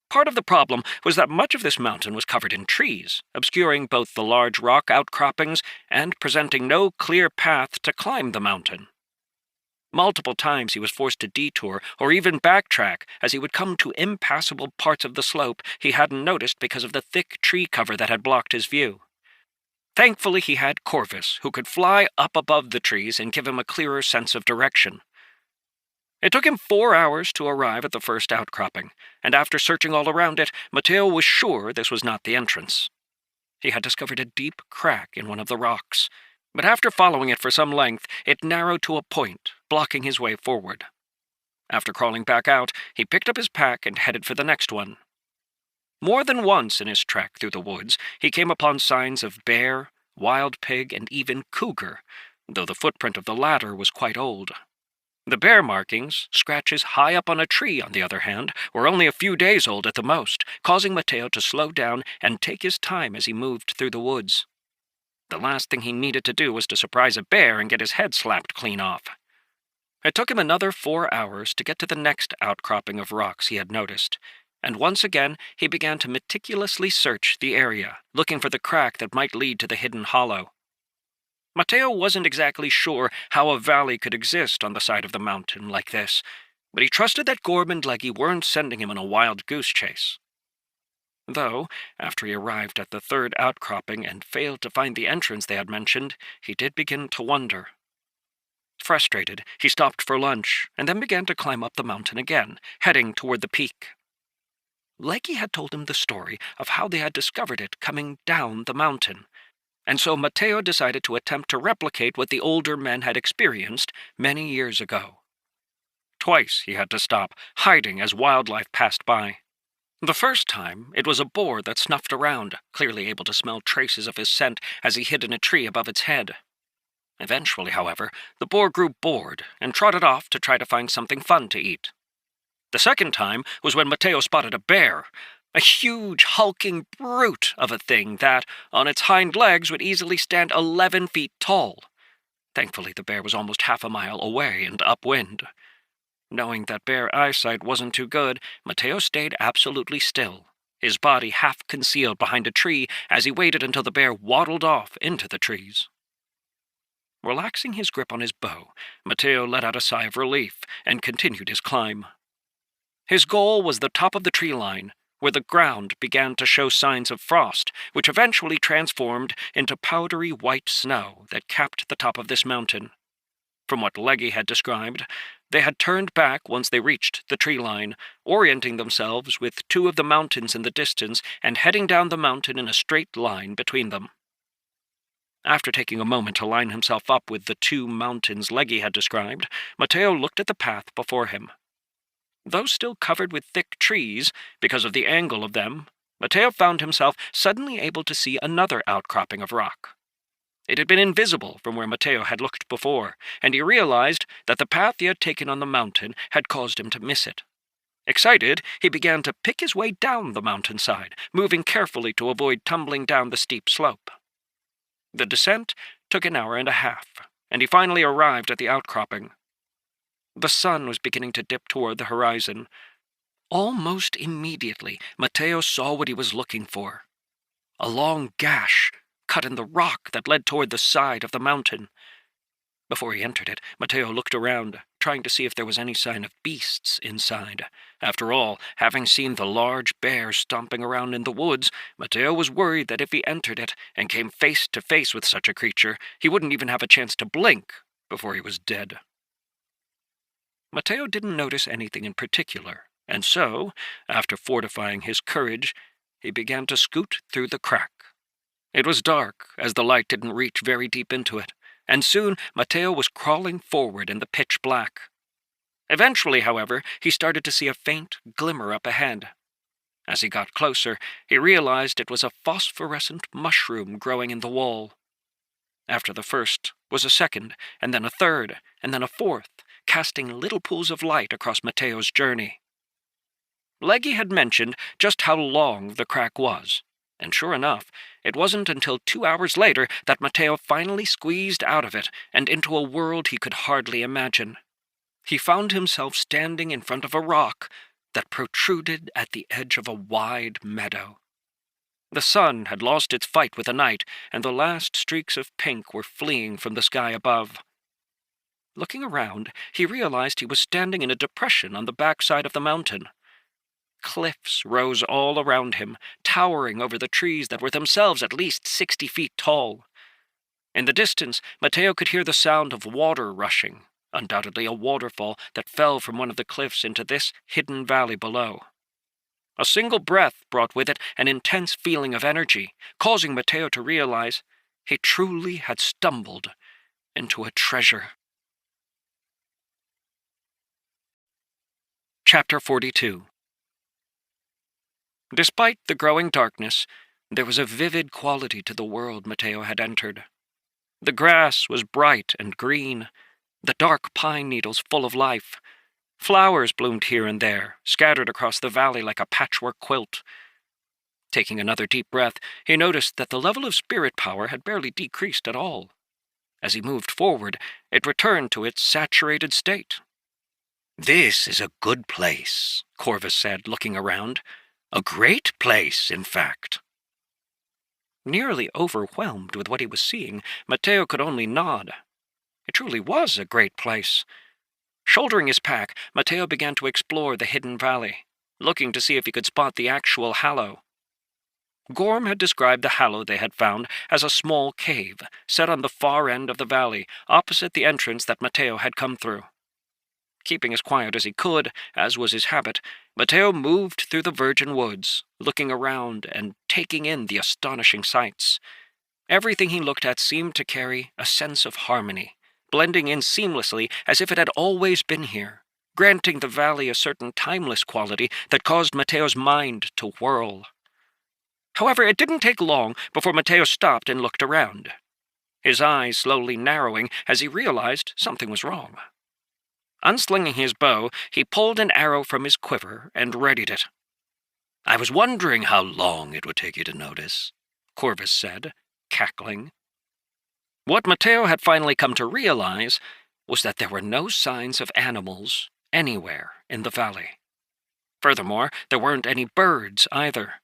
Part of the problem was that much of this mountain was covered in trees, obscuring both the large rock outcroppings and presenting no clear path to climb the mountain. Multiple times he was forced to detour or even backtrack as he would come to impassable parts of the slope he hadn't noticed because of the thick tree cover that had blocked his view. Thankfully he had Corvus, who could fly up above the trees and give him a clearer sense of direction. It took him 4 hours to arrive at the first outcropping, and after searching all around it, Mateo was sure this was not the entrance. He had discovered a deep crack in one of the rocks, but after following it for some length, it narrowed to a point, blocking his way forward. After crawling back out, he picked up his pack and headed for the next one. More than once in his trek through the woods, he came upon signs of bear, wild pig, and even cougar, though the footprint of the latter was quite old. The bear markings, scratches high up on a tree, on the other hand, were only a few days old at the most, causing Mateo to slow down and take his time as he moved through the woods. The last thing he needed to do was to surprise a bear and get his head slapped clean off. It took him another 4 hours to get to the next outcropping of rocks he had noticed, and once again he began to meticulously search the area, looking for the crack that might lead to the hidden hollow. Mateo wasn't exactly sure how a valley could exist on the side of the mountain like this, but he trusted that Gorb and Leggy weren't sending him on a wild goose chase. Though, after he arrived at the third outcropping and failed to find the entrance they had mentioned, he did begin to wonder. Frustrated, he stopped for lunch, and then began to climb up the mountain again, heading toward the peak. Leggy had told him the story of how they had discovered it coming down the mountain, and so Mateo decided to attempt to replicate what the older men had experienced many years ago. Twice he had to stop, hiding as wildlife passed by. The first time, it was a boar that snuffed around, clearly able to smell traces of his scent as he hid in a tree above its head. Eventually, however, the boar grew bored and trotted off to try to find something fun to eat. The second time was when Mateo spotted a bear, a huge, hulking brute of a thing that, on its hind legs, would easily stand 11 feet tall. Thankfully, the bear was almost half a mile away and upwind. Knowing that bear eyesight wasn't too good, Mateo stayed absolutely still, his body half concealed behind a tree as he waited until the bear waddled off into the trees. Relaxing his grip on his bow, Mateo let out a sigh of relief and continued his climb. His goal was the top of the tree line, where the ground began to show signs of frost, which eventually transformed into powdery white snow that capped the top of this mountain. From what Leggy had described, they had turned back once they reached the tree line, orienting themselves with two of the mountains in the distance and heading down the mountain in a straight line between them. After taking a moment to line himself up with the two mountains Leggy had described, Mateo looked at the path before him. Though still covered with thick trees, because of the angle of them, Mateo found himself suddenly able to see another outcropping of rock. It had been invisible from where Mateo had looked before, and he realized that the path he had taken on the mountain had caused him to miss it. Excited, he began to pick his way down the mountainside, moving carefully to avoid tumbling down the steep slope. The descent took an hour and a half, and he finally arrived at the outcropping. The sun was beginning to dip toward the horizon. Almost immediately, Mateo saw what he was looking for. A long gash cut in the rock that led toward the side of the mountain. Before he entered it, Mateo looked around, trying to see if there was any sign of beasts inside. After all, having seen the large bear stomping around in the woods, Mateo was worried that if he entered it and came face to face with such a creature, he wouldn't even have a chance to blink before he was dead. Mateo didn't notice anything in particular, and so, after fortifying his courage, he began to scoot through the crack. It was dark, as the light didn't reach very deep into it, and soon Mateo was crawling forward in the pitch black. Eventually, however, he started to see a faint glimmer up ahead. As he got closer, he realized it was a phosphorescent mushroom growing in the wall. After the first was a second, and then a third, and then a fourth, casting little pools of light across Mateo's journey. Leggy had mentioned just how long the crack was, and sure enough, it wasn't until 2 hours later that Mateo finally squeezed out of it and into a world he could hardly imagine. He found himself standing in front of a rock that protruded at the edge of a wide meadow. The sun had lost its fight with the night, and the last streaks of pink were fleeing from the sky above. Looking around, he realized he was standing in a depression on the backside of the mountain. Cliffs rose all around him, towering over the trees that were themselves at least 60 feet tall. In the distance, Mateo could hear the sound of water rushing, undoubtedly a waterfall that fell from one of the cliffs into this hidden valley below. A single breath brought with it an intense feeling of energy, causing Mateo to realize he truly had stumbled into a treasure. Chapter 42. Despite the growing darkness, there was a vivid quality to the world Mateo had entered. The grass was bright and green, the dark pine needles full of life. Flowers bloomed here and there, scattered across the valley like a patchwork quilt. Taking another deep breath, he noticed that the level of spirit power had barely decreased at all. As he moved forward, it returned to its saturated state. "This is a good place," Corvus said, looking around. "A great place, in fact." Nearly overwhelmed with what he was seeing, Mateo could only nod. It truly was a great place. Shouldering his pack, Mateo began to explore the hidden valley, looking to see if he could spot the actual Hallow. Gorm had described the Hallow they had found as a small cave, set on the far end of the valley, opposite the entrance that Mateo had come through. Keeping as quiet as he could, as was his habit, Mateo moved through the virgin woods, looking around and taking in the astonishing sights. Everything he looked at seemed to carry a sense of harmony, blending in seamlessly as if it had always been here, granting the valley a certain timeless quality that caused Mateo's mind to whirl. However, it didn't take long before Mateo stopped and looked around, his eyes slowly narrowing as he realized something was wrong. Unslinging his bow, he pulled an arrow from his quiver and readied it. "I was wondering how long it would take you to notice," Corvus said, cackling. What Mateo had finally come to realize was that there were no signs of animals anywhere in the valley. Furthermore, there weren't any birds either.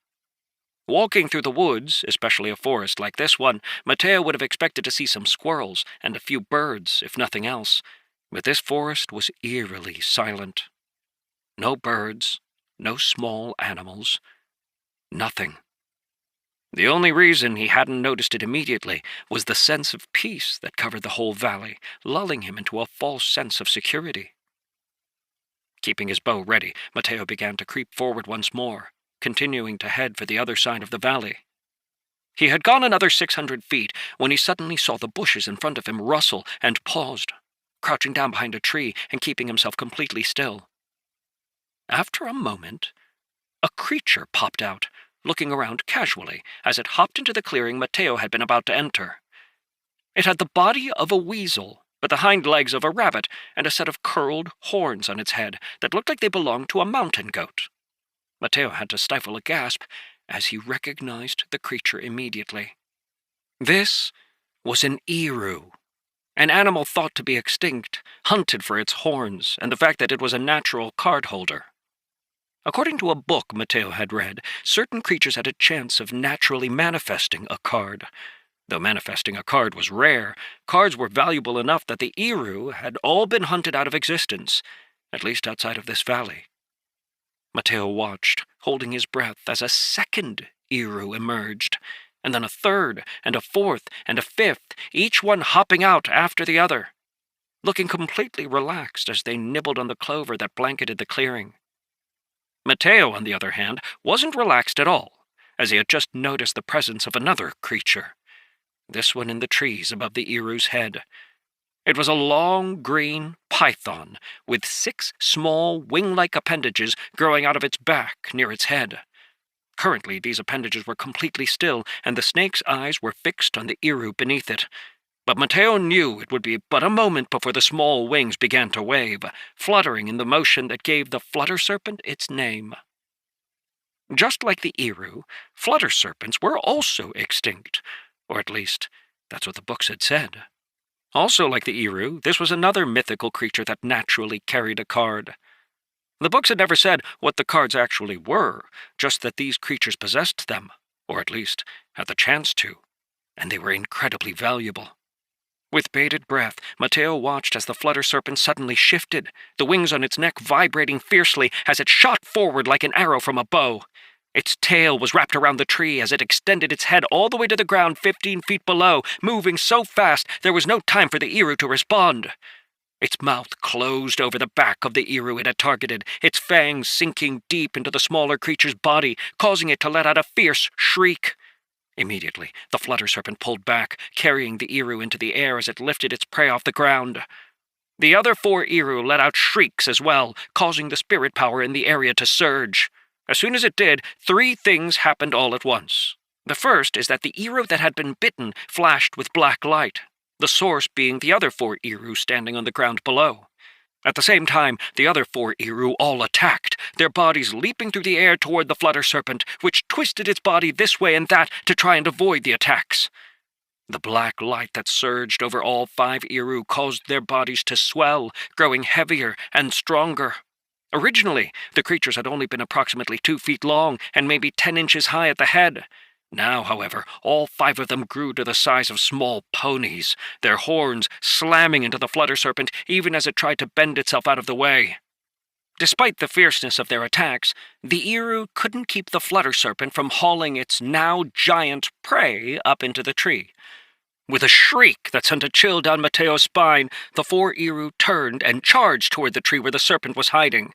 Walking through the woods, especially a forest like this one, Mateo would have expected to see some squirrels and a few birds, if nothing else. But this forest was eerily silent. No birds, no small animals, nothing. The only reason he hadn't noticed it immediately was the sense of peace that covered the whole valley, lulling him into a false sense of security. Keeping his bow ready, Mateo began to creep forward once more, continuing to head for the other side of the valley. He had gone another 600 feet when he suddenly saw the bushes in front of him rustle and paused, crouching down behind a tree and keeping himself completely still. After a moment, a creature popped out, looking around casually as it hopped into the clearing Mateo had been about to enter. It had the body of a weasel, but the hind legs of a rabbit and a set of curled horns on its head that looked like they belonged to a mountain goat. Mateo had to stifle a gasp as he recognized the creature immediately. This was an Eru, an animal thought to be extinct, hunted for its horns and the fact that it was a natural card holder. According to a book Mateo had read, certain creatures had a chance of naturally manifesting a card. Though manifesting a card was rare, cards were valuable enough that the Eru had all been hunted out of existence, at least outside of this valley. Mateo watched, holding his breath, as a second Eru emerged, and then a third, and a fourth, and a fifth, each one hopping out after the other, looking completely relaxed as they nibbled on the clover that blanketed the clearing. Mateo, on the other hand, wasn't relaxed at all, as he had just noticed the presence of another creature, this one in the trees above the Eru's head. It was a long green python with 6 small wing-like appendages growing out of its back near its head. Currently, these appendages were completely still, and the snake's eyes were fixed on the Eru beneath it. But Mateo knew it would be but a moment before the small wings began to wave, fluttering in the motion that gave the flutter serpent its name. Just like the Eru, flutter serpents were also extinct, or at least, that's what the books had said. Also like the Eru, this was another mythical creature that naturally carried a card. The books had never said what the cards actually were, just that these creatures possessed them, or at least had the chance to, and they were incredibly valuable. With bated breath, Mateo watched as the flutter serpent suddenly shifted, the wings on its neck vibrating fiercely as it shot forward like an arrow from a bow. Its tail was wrapped around the tree as it extended its head all the way to the ground 15 feet below, moving so fast there was no time for the Eru to respond. Its mouth closed over the back of the Eru it had targeted, its fangs sinking deep into the smaller creature's body, causing it to let out a fierce shriek. Immediately, the flutter serpent pulled back, carrying the Eru into the air as it lifted its prey off the ground. The other 4 Eru let out shrieks as well, causing the spirit power in the area to surge. As soon as it did, 3 things happened all at once. The first is that the Eru that had been bitten flashed with black light, the source being the other 4 Eru standing on the ground below. At the same time, the other 4 Eru all attacked, their bodies leaping through the air toward the flutter serpent, which twisted its body this way and that to try and avoid the attacks. The black light that surged over all 5 Iru caused their bodies to swell, growing heavier and stronger. Originally, the creatures had only been approximately 2 feet long and maybe 10 inches high at the head. Now, however, all 5 of them grew to the size of small ponies, their horns slamming into the flutter serpent even as it tried to bend itself out of the way. Despite the fierceness of their attacks, the Iru couldn't keep the flutter serpent from hauling its now giant prey up into the tree. With a shriek that sent a chill down Mateo's spine, the 4 Iru turned and charged toward the tree where the serpent was hiding.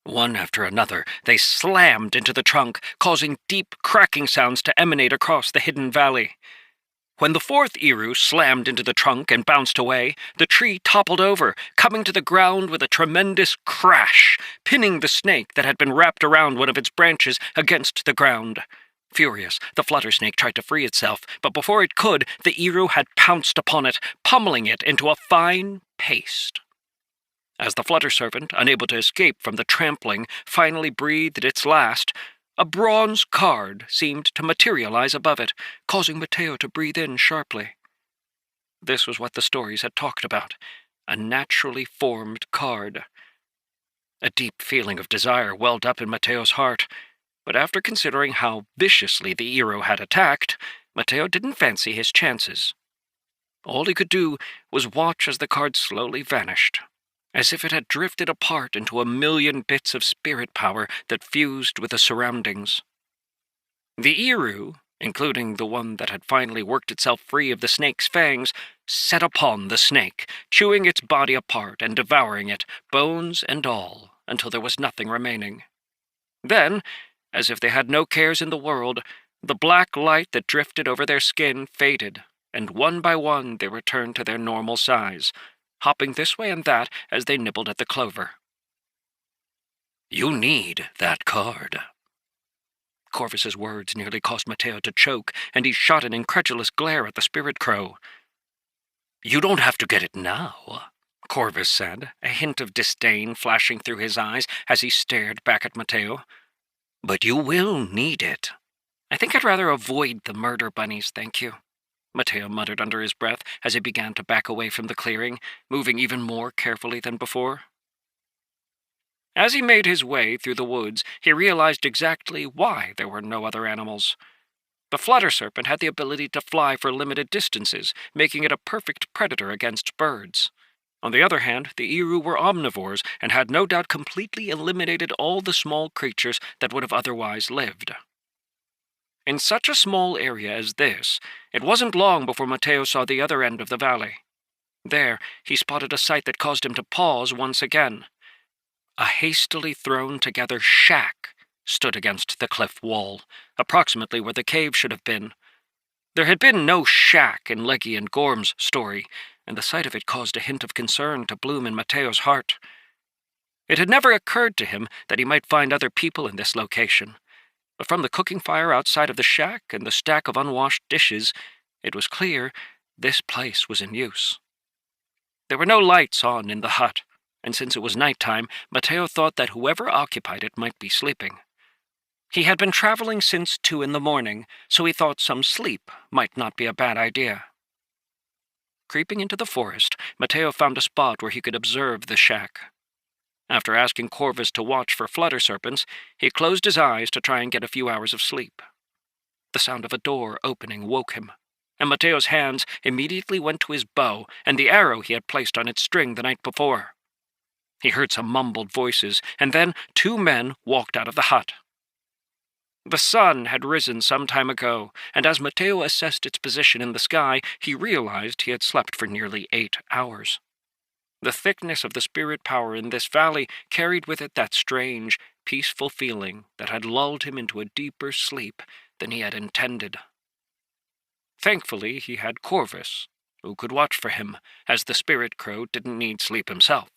One after another, they slammed into the trunk, causing deep cracking sounds to emanate across the hidden valley. When the 4th Iru slammed into the trunk and bounced away, the tree toppled over, coming to the ground with a tremendous crash, pinning the snake that had been wrapped around one of its branches against the ground. Furious, the flutter snake tried to free itself, but before it could, the Iru had pounced upon it, pummeling it into a fine paste. As the flutter serpent, unable to escape from the trampling, finally breathed its last, a bronze card seemed to materialize above it, causing Mateo to breathe in sharply. This was what the stories had talked about, a naturally formed card. A deep feeling of desire welled up in Mateo's heart, but after considering how viciously the Iru had attacked, Mateo didn't fancy his chances. All he could do was watch as the card slowly vanished, as if it had drifted apart into a million bits of spirit power that fused with the surroundings. The Iru, including the one that had finally worked itself free of the snake's fangs, set upon the snake, chewing its body apart and devouring it, bones and all, until there was nothing remaining. Then, as if they had no cares in the world, the black light that drifted over their skin faded, and one by one they returned to their normal size, hopping this way and that as they nibbled at the clover. "You need that card." Corvus's words nearly caused Mateo to choke, and he shot an incredulous glare at the spirit crow. "You don't have to get it now," Corvus said, a hint of disdain flashing through his eyes as he stared back at Mateo. "but you will need it." "I think I'd rather avoid the murder bunnies, thank you," Mateo muttered under his breath as he began to back away from the clearing, moving even more carefully than before. As he made his way through the woods, he realized exactly why there were no other animals. The flutter serpent had the ability to fly for limited distances, making it a perfect predator against birds. On the other hand, the Iru were omnivores and had no doubt completely eliminated all the small creatures that would have otherwise lived. In such a small area as this, it wasn't long before Mateo saw the other end of the valley. There, he spotted a sight that caused him to pause once again. A hastily thrown-together shack stood against the cliff wall, approximately where the cave should have been. There had been no shack in Leggy and Gorm's story, and the sight of it caused a hint of concern to bloom in Mateo's heart. It had never occurred to him that he might find other people in this location, but from the cooking fire outside of the shack and the stack of unwashed dishes, it was clear this place was in use. There were no lights on in the hut, and since it was nighttime, Mateo thought that whoever occupied it might be sleeping. He had been traveling since 2 a.m, so he thought some sleep might not be a bad idea. Creeping into the forest, Mateo found a spot where he could observe the shack. After asking Corvus to watch for flutter serpents, he closed his eyes to try and get a few hours of sleep. The sound of a door opening woke him, and Mateo's hands immediately went to his bow and the arrow he had placed on its string the night before. He heard some mumbled voices, and then 2 men walked out of the hut. The sun had risen some time ago, and as Mateo assessed its position in the sky, he realized he had slept for nearly 8 hours. The thickness of the spirit power in this valley carried with it that strange, peaceful feeling that had lulled him into a deeper sleep than he had intended. Thankfully, he had Corvus, who could watch for him, as the spirit crow didn't need sleep himself.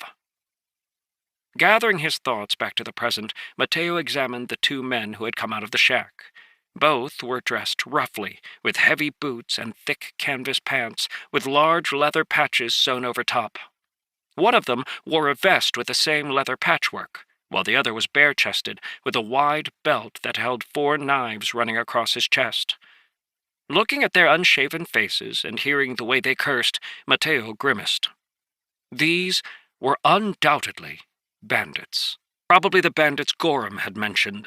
Gathering his thoughts back to the present, Mateo examined the 2 men who had come out of the shack. Both were dressed roughly, with heavy boots and thick canvas pants, with large leather patches sewn over top. One of them wore a vest with the same leather patchwork, while the other was bare-chested, with a wide belt that held 4 knives running across his chest. Looking at their unshaven faces and hearing the way they cursed, Mateo grimaced. These were undoubtedly bandits. Probably the bandits Gorham had mentioned.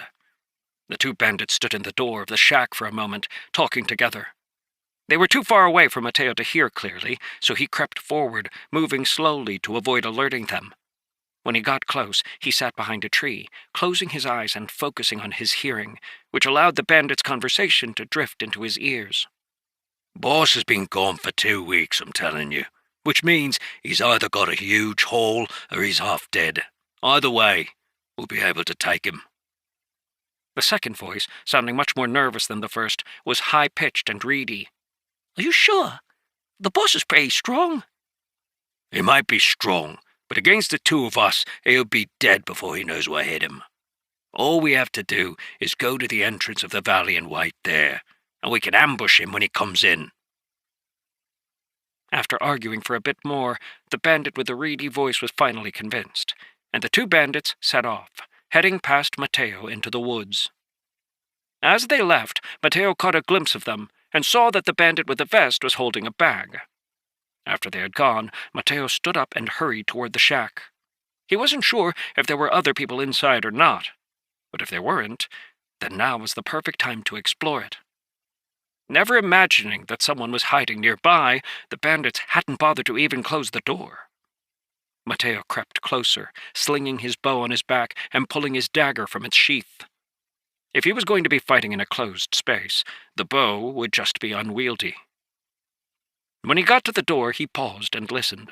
The two bandits stood in the door of the shack for a moment, talking together. They were too far away for Mateo to hear clearly, so he crept forward, moving slowly to avoid alerting them. When he got close, he sat behind a tree, closing his eyes and focusing on his hearing, which allowed the bandits' conversation to drift into his ears. Boss has been gone for 2 weeks, I'm telling you, which means he's either got a huge haul or he's half dead. Either way, we'll be able to take him. The second voice, sounding much more nervous than the first, was high-pitched and reedy. Are you sure? The boss is pretty strong. He might be strong, but against the two of us, he'll be dead before he knows what hit him. All we have to do is go to the entrance of the valley and wait there, and we can ambush him when he comes in. After arguing for a bit more, the bandit with the reedy voice was finally convinced, and the two bandits set off, heading past Mateo into the woods. As they left, Mateo caught a glimpse of them and saw that the bandit with the vest was holding a bag. After they had gone, Mateo stood up and hurried toward the shack. He wasn't sure if there were other people inside or not, but if there weren't, then now was the perfect time to explore it. Never imagining that someone was hiding nearby, the bandits hadn't bothered to even close the door. Mateo crept closer, slinging his bow on his back and pulling his dagger from its sheath. If he was going to be fighting in a closed space, the bow would just be unwieldy. When he got to the door, he paused and listened,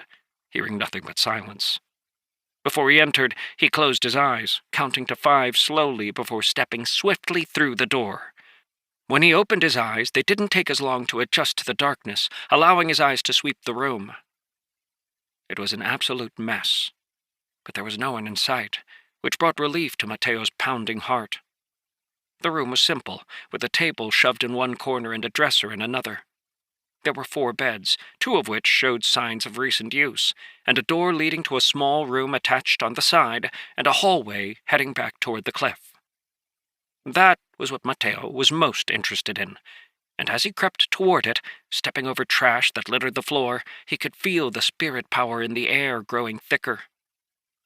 hearing nothing but silence. Before he entered, he closed his eyes, counting to 5 slowly before stepping swiftly through the door. When he opened his eyes, they didn't take as long to adjust to the darkness, allowing his eyes to sweep the room. It was an absolute mess, but there was no one in sight, which brought relief to Mateo's pounding heart. The room was simple, with a table shoved in one corner and a dresser in another. There were 4 beds, 2 of which showed signs of recent use, and a door leading to a small room attached on the side, and a hallway heading back toward the cliff. That was what Mateo was most interested in, and as he crept toward it, stepping over trash that littered the floor, he could feel the spirit power in the air growing thicker.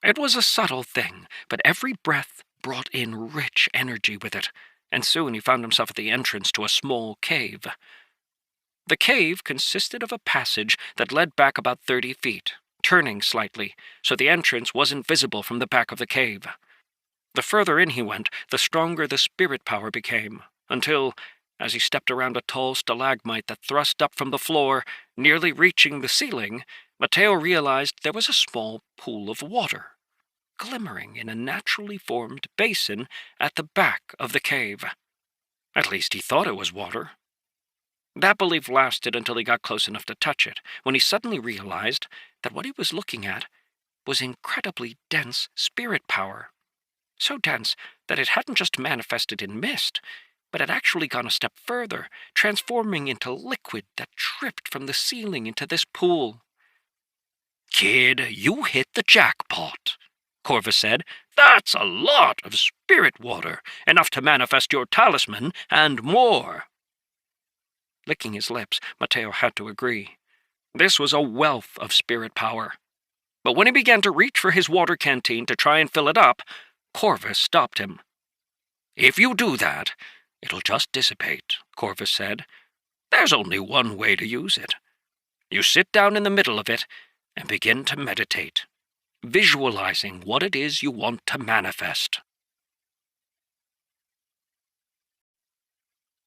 It was a subtle thing, but every breath brought in rich energy with it, and soon he found himself at the entrance to a small cave. The cave consisted of a passage that led back about 30 feet, turning slightly, so the entrance wasn't visible from the back of the cave. The further in he went, the stronger the spirit power became, until, as he stepped around a tall stalagmite that thrust up from the floor, nearly reaching the ceiling, Mateo realized there was a small pool of water, glimmering in a naturally formed basin at the back of the cave. At least he thought it was water. That belief lasted until he got close enough to touch it, when he suddenly realized that what he was looking at was incredibly dense spirit power. So dense that it hadn't just manifested in mist, but had actually gone a step further, transforming into liquid that dripped from the ceiling into this pool. "Kid, you hit the jackpot," Corvus said. "That's a lot of spirit water, enough to manifest your talisman and more." Licking his lips, Mateo had to agree. This was a wealth of spirit power. But when he began to reach for his water canteen to try and fill it up, Corvus stopped him. "If you do that, it'll just dissipate," Corvus said. "There's only one way to use it. You sit down in the middle of it and begin to meditate, visualizing what it is you want to manifest."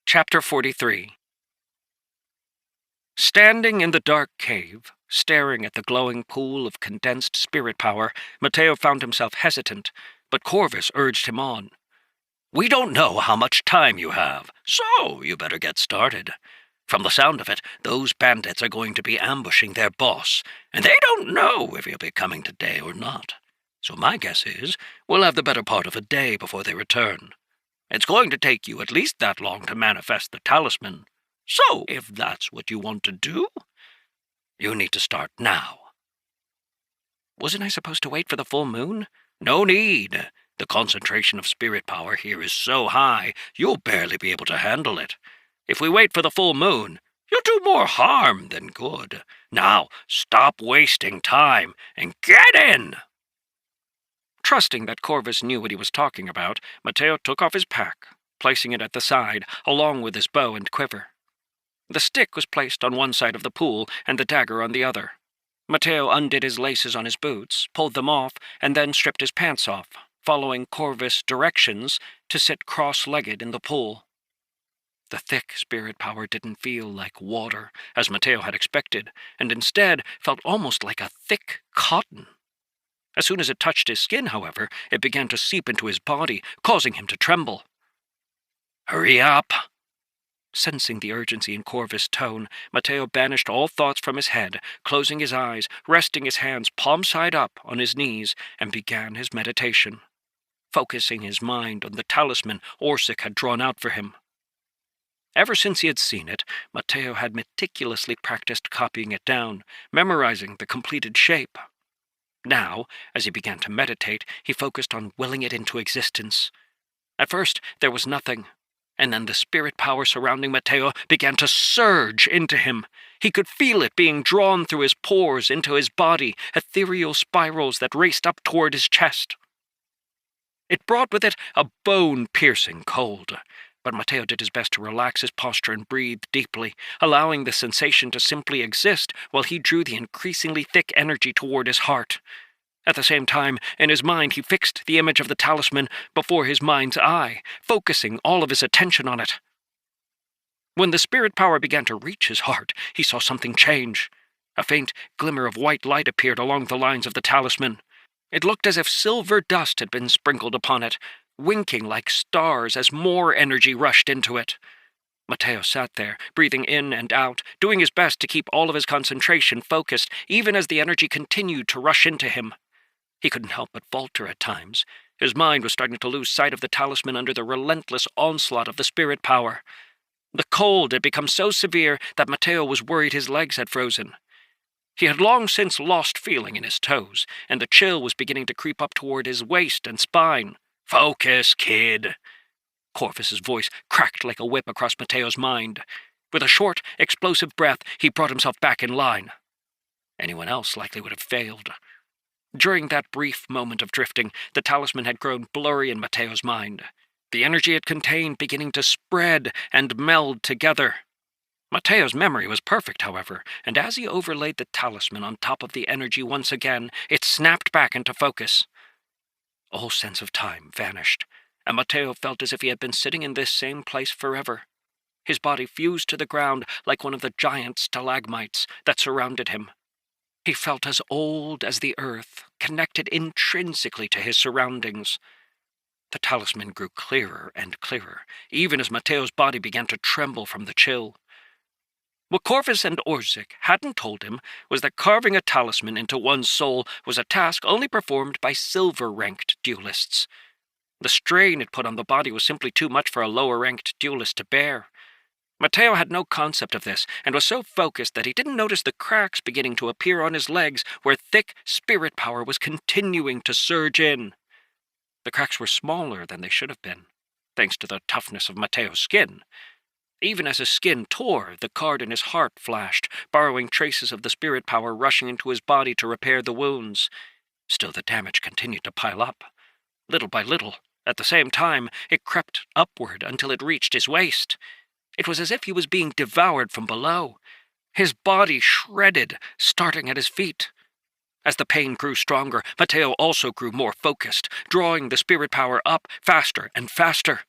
Chapter 43. Standing in the dark cave, staring at the glowing pool of condensed spirit power, Mateo found himself hesitant, but Corvus urged him on. "We don't know how much time you have, so you better get started. From the sound of it, those bandits are going to be ambushing their boss, and they don't know if he'll be coming today or not. So my guess is we'll have the better part of a day before they return. It's going to take you at least that long to manifest the talisman. So, if that's what you want to do, you need to start now." Wasn't I supposed to wait for the full moon? "No need. The concentration of spirit power here is so high, you'll barely be able to handle it. If we wait for the full moon, you'll do more harm than good. Now, stop wasting time and get in!" Trusting that Corvus knew what he was talking about, Mateo took off his pack, placing it at the side, along with his bow and quiver. The stick was placed on one side of the pool and the dagger on the other. Mateo undid his laces on his boots, pulled them off, and then stripped his pants off, following Corvus' directions to sit cross-legged in the pool. The thick spirit power didn't feel like water, as Mateo had expected, and instead felt almost like a thick cotton. As soon as it touched his skin, however, it began to seep into his body, causing him to tremble. "Hurry up!" Sensing the urgency in Corvus' tone, Mateo banished all thoughts from his head, closing his eyes, resting his hands palm side up on his knees, and began his meditation, focusing his mind on the talisman Orsic had drawn out for him. Ever since he had seen it, Mateo had meticulously practiced copying it down, memorizing the completed shape. Now, as he began to meditate, he focused on willing it into existence. At first, there was nothing, and then the spirit power surrounding Mateo began to surge into him. He could feel it being drawn through his pores into his body, ethereal spirals that raced up toward his chest. It brought with it a bone-piercing cold, but Mateo did his best to relax his posture and breathe deeply, allowing the sensation to simply exist while he drew the increasingly thick energy toward his heart. At the same time, in his mind, he fixed the image of the talisman before his mind's eye, focusing all of his attention on it. When the spirit power began to reach his heart, he saw something change. A faint glimmer of white light appeared along the lines of the talisman. It looked as if silver dust had been sprinkled upon it, winking like stars as more energy rushed into it. Mateo sat there, breathing in and out, doing his best to keep all of his concentration focused, even as the energy continued to rush into him. He couldn't help but falter at times. His mind was starting to lose sight of the talisman under the relentless onslaught of the spirit power. The cold had become so severe that Mateo was worried his legs had frozen. He had long since lost feeling in his toes, and the chill was beginning to creep up toward his waist and spine. "Focus, kid." Corvus's voice cracked like a whip across Mateo's mind. With a short, explosive breath, he brought himself back in line. Anyone else likely would have failed. During that brief moment of drifting, the talisman had grown blurry in Mateo's mind, the energy it contained beginning to spread and meld together. Mateo's memory was perfect, however, and as he overlaid the talisman on top of the energy once again, it snapped back into focus. All sense of time vanished, and Mateo felt as if he had been sitting in this same place forever. His body fused to the ground like one of the giant stalagmites that surrounded him. He felt as old as the earth, connected intrinsically to his surroundings. The talisman grew clearer and clearer, even as Mateo's body began to tremble from the chill. What Corvus and Orsic hadn't told him was that carving a talisman into one's soul was a task only performed by silver-ranked duelists. The strain it put on the body was simply too much for a lower-ranked duelist to bear. Mateo had no concept of this, and was so focused that he didn't notice the cracks beginning to appear on his legs where thick spirit power was continuing to surge in. The cracks were smaller than they should have been, thanks to the toughness of Mateo's skin. Even as his skin tore, the card in his heart flashed, borrowing traces of the spirit power rushing into his body to repair the wounds. Still, the damage continued to pile up. Little by little, at the same time, it crept upward until it reached his waist. It was as if he was being devoured from below. His body shredded, starting at his feet. As the pain grew stronger, Mateo also grew more focused, drawing the spirit power up faster and faster.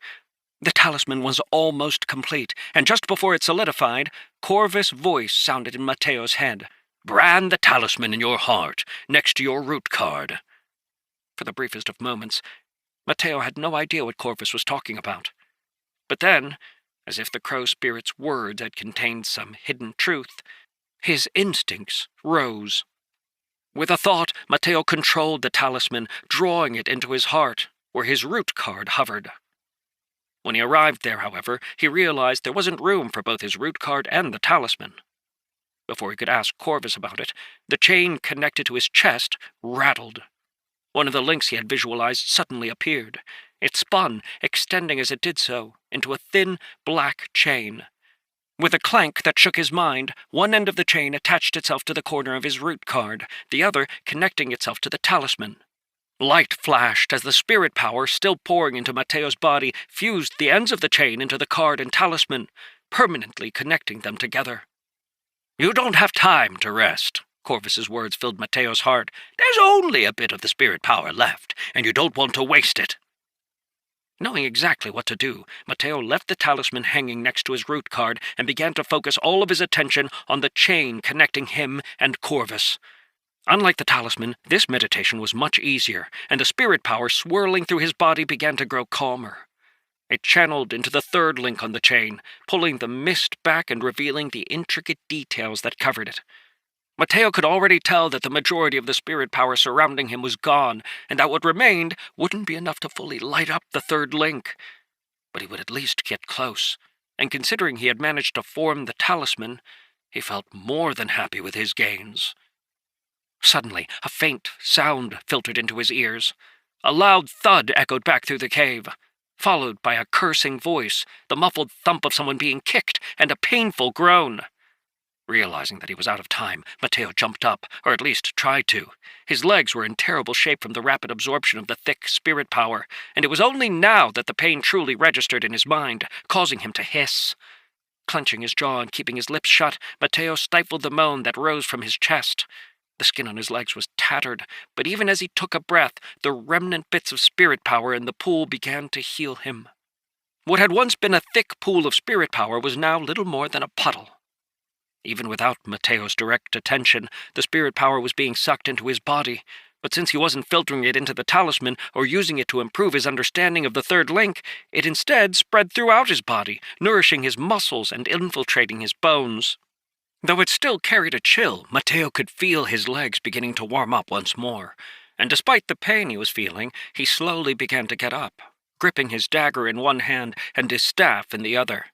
The talisman was almost complete, and just before it solidified, Corvus' voice sounded in Mateo's head. "Brand the talisman in your heart, next to your root card." For the briefest of moments, Mateo had no idea what Corvus was talking about. But then, as if the crow spirit's words had contained some hidden truth, his instincts rose. With a thought, Mateo controlled the talisman, drawing it into his heart, where his root card hovered. When he arrived there, however, he realized there wasn't room for both his root card and the talisman. Before he could ask Corvus about it, the chain connected to his chest rattled. One of the links he had visualized suddenly appeared. It spun, extending as it did so, into a thin, black chain. With a clank that shook his mind, one end of the chain attached itself to the corner of his root card, the other connecting itself to the talisman. Light flashed as the spirit power still pouring into Mateo's body fused the ends of the chain into the card and talisman, permanently connecting them together. "You don't have time to rest." Corvus's words filled Mateo's heart. "There's only a bit of the spirit power left, and you don't want to waste it." Knowing exactly what to do, Mateo left the talisman hanging next to his root card and began to focus all of his attention on the chain connecting him and Corvus. Unlike the talisman, this meditation was much easier, and the spirit power swirling through his body began to grow calmer. It channeled into the third link on the chain, pulling the mist back and revealing the intricate details that covered it. Mateo could already tell that the majority of the spirit power surrounding him was gone, and that what remained wouldn't be enough to fully light up the third link. But he would at least get close, and considering he had managed to form the talisman, he felt more than happy with his gains. Suddenly, a faint sound filtered into his ears. A loud thud echoed back through the cave, followed by a cursing voice, the muffled thump of someone being kicked, and a painful groan. Realizing that he was out of time, Mateo jumped up, or at least tried to. His legs were in terrible shape from the rapid absorption of the thick spirit power, and it was only now that the pain truly registered in his mind, causing him to hiss. Clenching his jaw and keeping his lips shut, Mateo stifled the moan that rose from his chest. The skin on his legs was tattered, but even as he took a breath, the remnant bits of spirit power in the pool began to heal him. What had once been a thick pool of spirit power was now little more than a puddle. Even without Mateo's direct attention, the spirit power was being sucked into his body, but since he wasn't filtering it into the talisman or using it to improve his understanding of the third link, it instead spread throughout his body, nourishing his muscles and infiltrating his bones. Though it still carried a chill, Mateo could feel his legs beginning to warm up once more, and despite the pain he was feeling, he slowly began to get up, gripping his dagger in one hand and his staff in the other.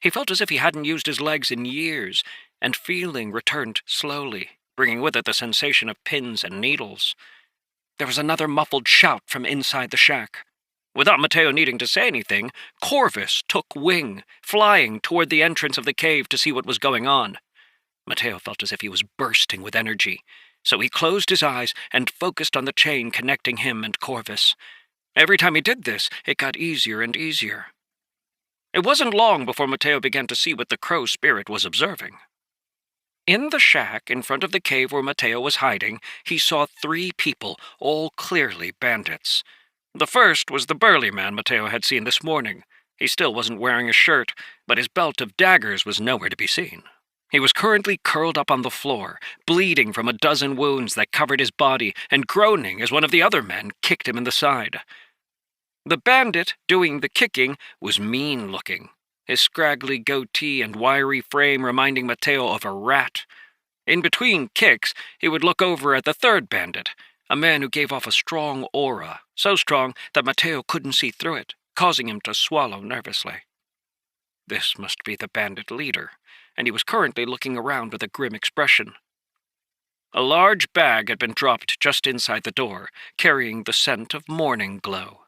He felt as if he hadn't used his legs in years, and feeling returned slowly, bringing with it the sensation of pins and needles. There was another muffled shout from inside the shack. Without Mateo needing to say anything, Corvus took wing, flying toward the entrance of the cave to see what was going on. Mateo felt as if he was bursting with energy, so he closed his eyes and focused on the chain connecting him and Corvus. Every time he did this, it got easier and easier. It wasn't long before Mateo began to see what the crow spirit was observing. In the shack in front of the cave where Mateo was hiding, he saw 3 people, all clearly bandits. The first was the burly man Mateo had seen this morning. He still wasn't wearing a shirt, but his belt of daggers was nowhere to be seen. He was currently curled up on the floor, bleeding from a dozen wounds that covered his body and groaning as one of the other men kicked him in the side. The bandit doing the kicking was mean-looking, his scraggly goatee and wiry frame reminding Mateo of a rat. In between kicks, he would look over at the third bandit, a man who gave off a strong aura, so strong that Mateo couldn't see through it, causing him to swallow nervously. This must be the bandit leader, and he was currently looking around with a grim expression. A large bag had been dropped just inside the door, carrying the scent of morning glow.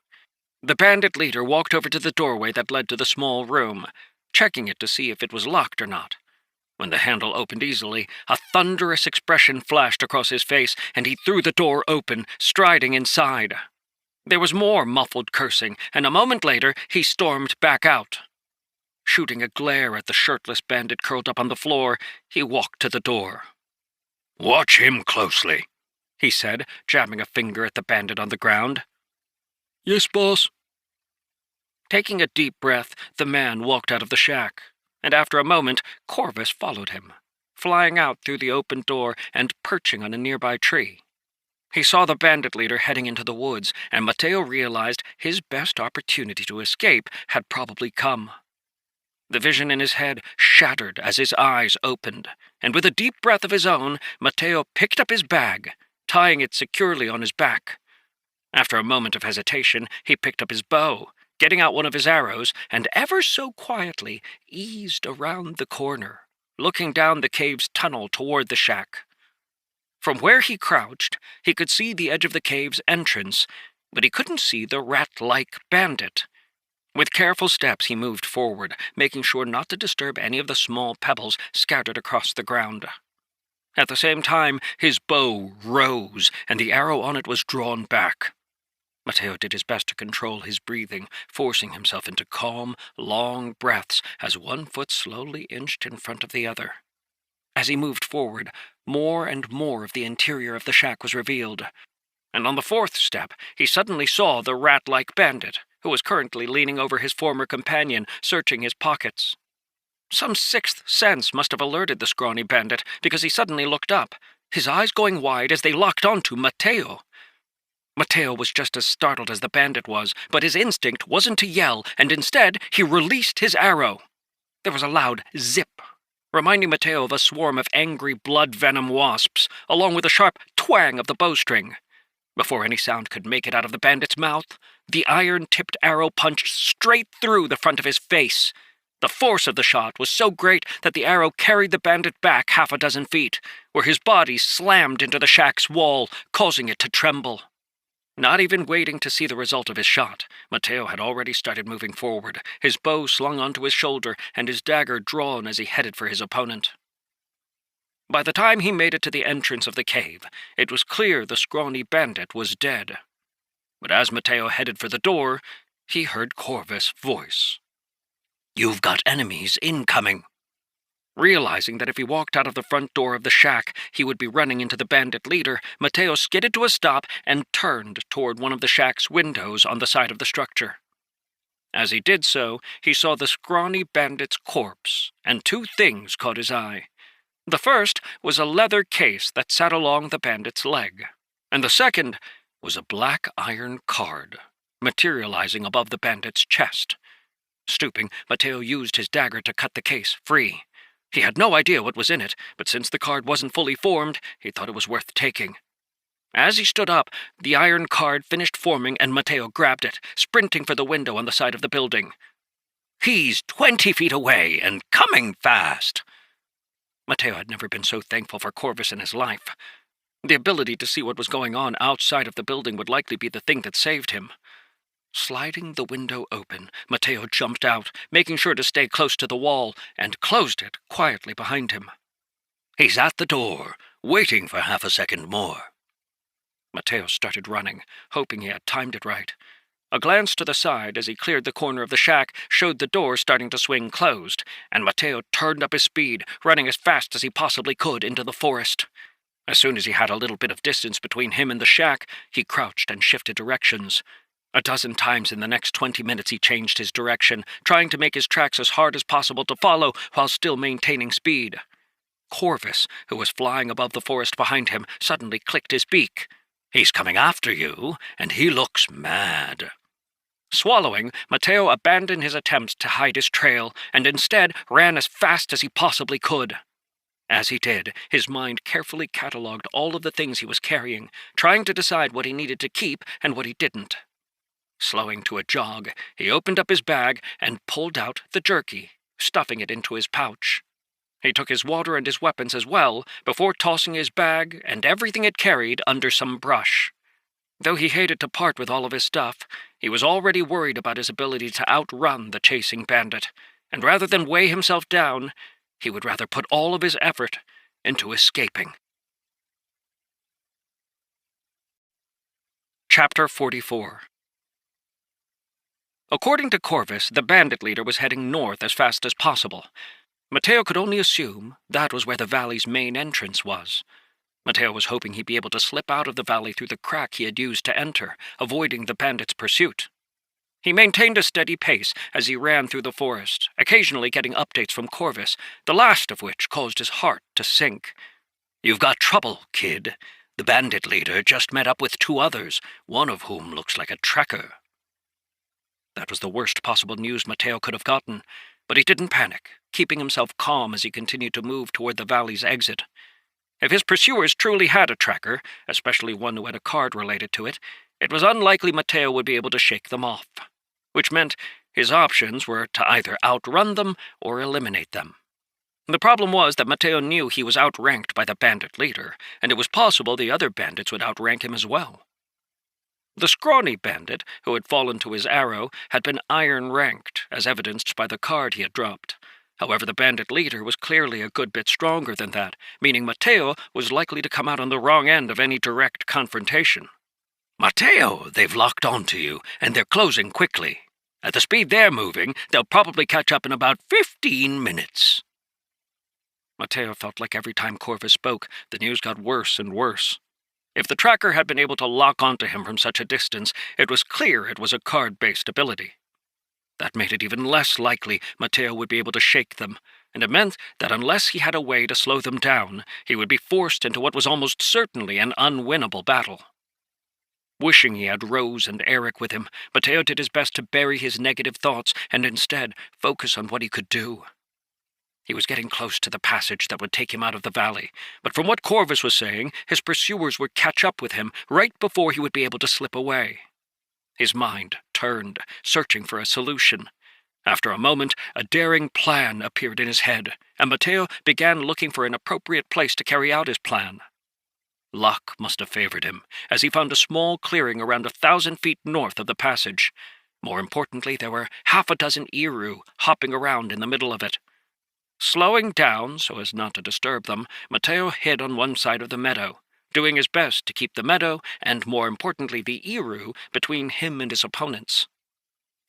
The bandit leader walked over to the doorway that led to the small room, checking it to see if it was locked or not. When the handle opened easily, a thunderous expression flashed across his face, and he threw the door open, striding inside. There was more muffled cursing, and a moment later he stormed back out. Shooting a glare at the shirtless bandit curled up on the floor, he walked to the door. "Watch him closely," he said, jabbing a finger at the bandit on the ground. "Yes, boss." Taking a deep breath, the man walked out of the shack, and after a moment, Corvus followed him, flying out through the open door and perching on a nearby tree. He saw the bandit leader heading into the woods, and Mateo realized his best opportunity to escape had probably come. The vision in his head shattered as his eyes opened, and with a deep breath of his own, Mateo picked up his bag, tying it securely on his back. After a moment of hesitation, he picked up his bow, getting out one of his arrows, and ever so quietly eased around the corner, looking down the cave's tunnel toward the shack. From where he crouched, he could see the edge of the cave's entrance, but he couldn't see the rat-like bandit. With careful steps he moved forward, making sure not to disturb any of the small pebbles scattered across the ground. At the same time, his bow rose, and the arrow on it was drawn back. Mateo did his best to control his breathing, forcing himself into calm, long breaths as one foot slowly inched in front of the other. As he moved forward, more and more of the interior of the shack was revealed, and on the fourth step he suddenly saw the rat-like bandit, who was currently leaning over his former companion, searching his pockets. Some sixth sense must have alerted the scrawny bandit, because he suddenly looked up, his eyes going wide as they locked onto Mateo. Mateo was just as startled as the bandit was, but his instinct wasn't to yell, and instead he released his arrow. There was a loud zip, reminding Mateo of a swarm of angry blood-venom wasps, along with a sharp twang of the bowstring. Before any sound could make it out of the bandit's mouth, the iron-tipped arrow punched straight through the front of his face. The force of the shot was so great that the arrow carried the bandit back half a dozen feet, where his body slammed into the shack's wall, causing it to tremble. Not even waiting to see the result of his shot, Mateo had already started moving forward, his bow slung onto his shoulder and his dagger drawn as he headed for his opponent. By the time he made it to the entrance of the cave, it was clear the scrawny bandit was dead. But as Mateo headed for the door, he heard Corvus' voice. "You've got enemies incoming." Realizing that if he walked out of the front door of the shack, he would be running into the bandit leader, Mateo skidded to a stop and turned toward one of the shack's windows on the side of the structure. As he did so, he saw the scrawny bandit's corpse, and two things caught his eye. The first was a leather case that sat along the bandit's leg, and the second was a black iron card, materializing above the bandit's chest. Stooping, Mateo used his dagger to cut the case free. He had no idea what was in it, but since the card wasn't fully formed, he thought it was worth taking. As he stood up, the iron card finished forming and Mateo grabbed it, sprinting for the window on the side of the building. "He's 20 feet away and coming fast." Mateo had never been so thankful for Corvus in his life. The ability to see what was going on outside of the building would likely be the thing that saved him. Sliding the window open, Mateo jumped out, making sure to stay close to the wall, and closed it quietly behind him. "He's at the door, waiting for half a second more." Mateo started running, hoping he had timed it right. A glance to the side as he cleared the corner of the shack showed the door starting to swing closed, and Mateo turned up his speed, running as fast as he possibly could into the forest. As soon as he had a little bit of distance between him and the shack, he crouched and shifted directions. A dozen times in the next 20 minutes he changed his direction, trying to make his tracks as hard as possible to follow while still maintaining speed. Corvus, who was flying above the forest behind him, suddenly clicked his beak. "He's coming after you, and he looks mad." Swallowing, Mateo abandoned his attempts to hide his trail and instead ran as fast as he possibly could. As he did, his mind carefully catalogued all of the things he was carrying, trying to decide what he needed to keep and what he didn't. Slowing to a jog, he opened up his bag and pulled out the jerky, stuffing it into his pouch. He took his water and his weapons as well, before tossing his bag and everything it carried under some brush. Though he hated to part with all of his stuff, he was already worried about his ability to outrun the chasing bandit, and rather than weigh himself down, he would rather put all of his effort into escaping. Chapter 44. According to Corvus, the bandit leader was heading north as fast as possible. Mateo could only assume that was where the valley's main entrance was. Mateo was hoping he'd be able to slip out of the valley through the crack he had used to enter, avoiding the bandit's pursuit. He maintained a steady pace as he ran through the forest, occasionally getting updates from Corvus, the last of which caused his heart to sink. "You've got trouble, kid. The bandit leader just met up with 2 others, one of whom looks like a tracker." That was the worst possible news Mateo could have gotten, but he didn't panic, keeping himself calm as he continued to move toward the valley's exit. If his pursuers truly had a tracker, especially one who had a card related to it, it was unlikely Mateo would be able to shake them off, which meant his options were to either outrun them or eliminate them. The problem was that Mateo knew he was outranked by the bandit leader, and it was possible the other bandits would outrank him as well. The scrawny bandit, who had fallen to his arrow, had been iron-ranked, as evidenced by the card he had dropped. However, the bandit leader was clearly a good bit stronger than that, meaning Mateo was likely to come out on the wrong end of any direct confrontation. "Mateo, they've locked onto you, and they're closing quickly. At the speed they're moving, they'll probably catch up in about 15 minutes. Mateo felt like every time Corvus spoke, the news got worse and worse. If the tracker had been able to lock onto him from such a distance, it was clear it was a card-based ability. That made it even less likely Mateo would be able to shake them, and it meant that unless he had a way to slow them down, he would be forced into what was almost certainly an unwinnable battle. Wishing he had Rose and Eric with him, Mateo did his best to bury his negative thoughts and instead focus on what he could do. He was getting close to the passage that would take him out of the valley, but from what Corvus was saying, his pursuers would catch up with him right before he would be able to slip away. His mind turned, searching for a solution. After a moment, a daring plan appeared in his head, and Mateo began looking for an appropriate place to carry out his plan. Luck must have favored him, as he found a small clearing around 1,000 feet north of the passage. More importantly, there were half a dozen Iru hopping around in the middle of it. Slowing down so as not to disturb them, Mateo hid on one side of the meadow, doing his best to keep the meadow, and more importantly the Iru, between him and his opponents.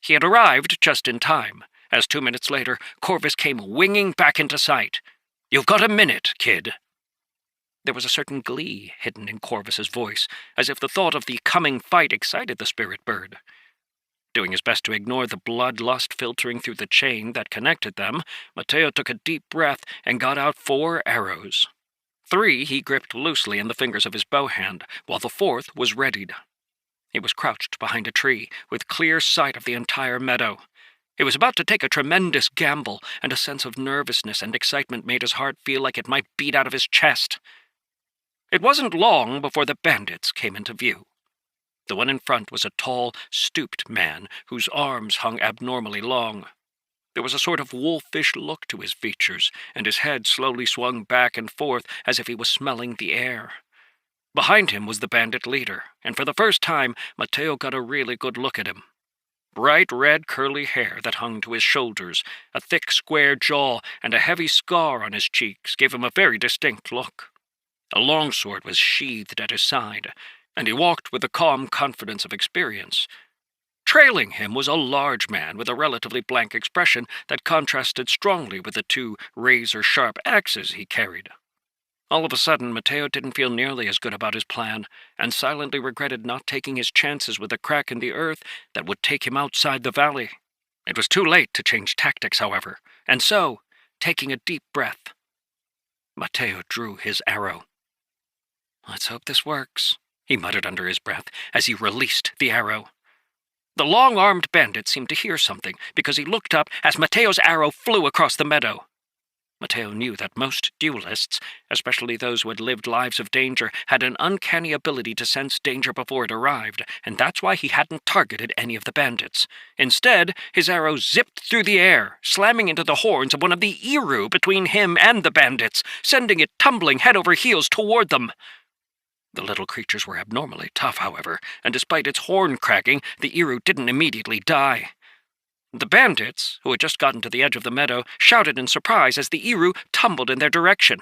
He had arrived just in time, as 2 minutes later, Corvus came winging back into sight. "You've got a minute, kid." There was a certain glee hidden in Corvus's voice, as if the thought of the coming fight excited the spirit bird. Doing his best to ignore the bloodlust filtering through the chain that connected them, Mateo took a deep breath and got out 4 arrows. 3 he gripped loosely in the fingers of his bow hand, while the 4th was readied. He was crouched behind a tree, with clear sight of the entire meadow. He was about to take a tremendous gamble, and a sense of nervousness and excitement made his heart feel like it might beat out of his chest. It wasn't long before the bandits came into view. The one in front was a tall, stooped man whose arms hung abnormally long. There was a sort of wolfish look to his features, and his head slowly swung back and forth as if he was smelling the air. Behind him was the bandit leader, and for the first time, Mateo got a really good look at him. Bright red curly hair that hung to his shoulders, a thick square jaw, and a heavy scar on his cheeks gave him a very distinct look. A longsword was sheathed at his side, and he walked with the calm confidence of experience. Trailing him was a large man with a relatively blank expression that contrasted strongly with the 2 razor-sharp axes he carried. All of a sudden, Mateo didn't feel nearly as good about his plan, and silently regretted not taking his chances with a crack in the earth that would take him outside the valley. It was too late to change tactics, however, and so, taking a deep breath, Mateo drew his arrow. "Let's hope this works," he muttered under his breath as he released the arrow. The long-armed bandit seemed to hear something, because he looked up as Mateo's arrow flew across the meadow. Mateo knew that most duelists, especially those who had lived lives of danger, had an uncanny ability to sense danger before it arrived, and that's why he hadn't targeted any of the bandits. Instead, his arrow zipped through the air, slamming into the horns of one of the Iru between him and the bandits, sending it tumbling head over heels toward them. The little creatures were abnormally tough, however, and despite its horn cracking, the Iru didn't immediately die. The bandits, who had just gotten to the edge of the meadow, shouted in surprise as the Iru tumbled in their direction.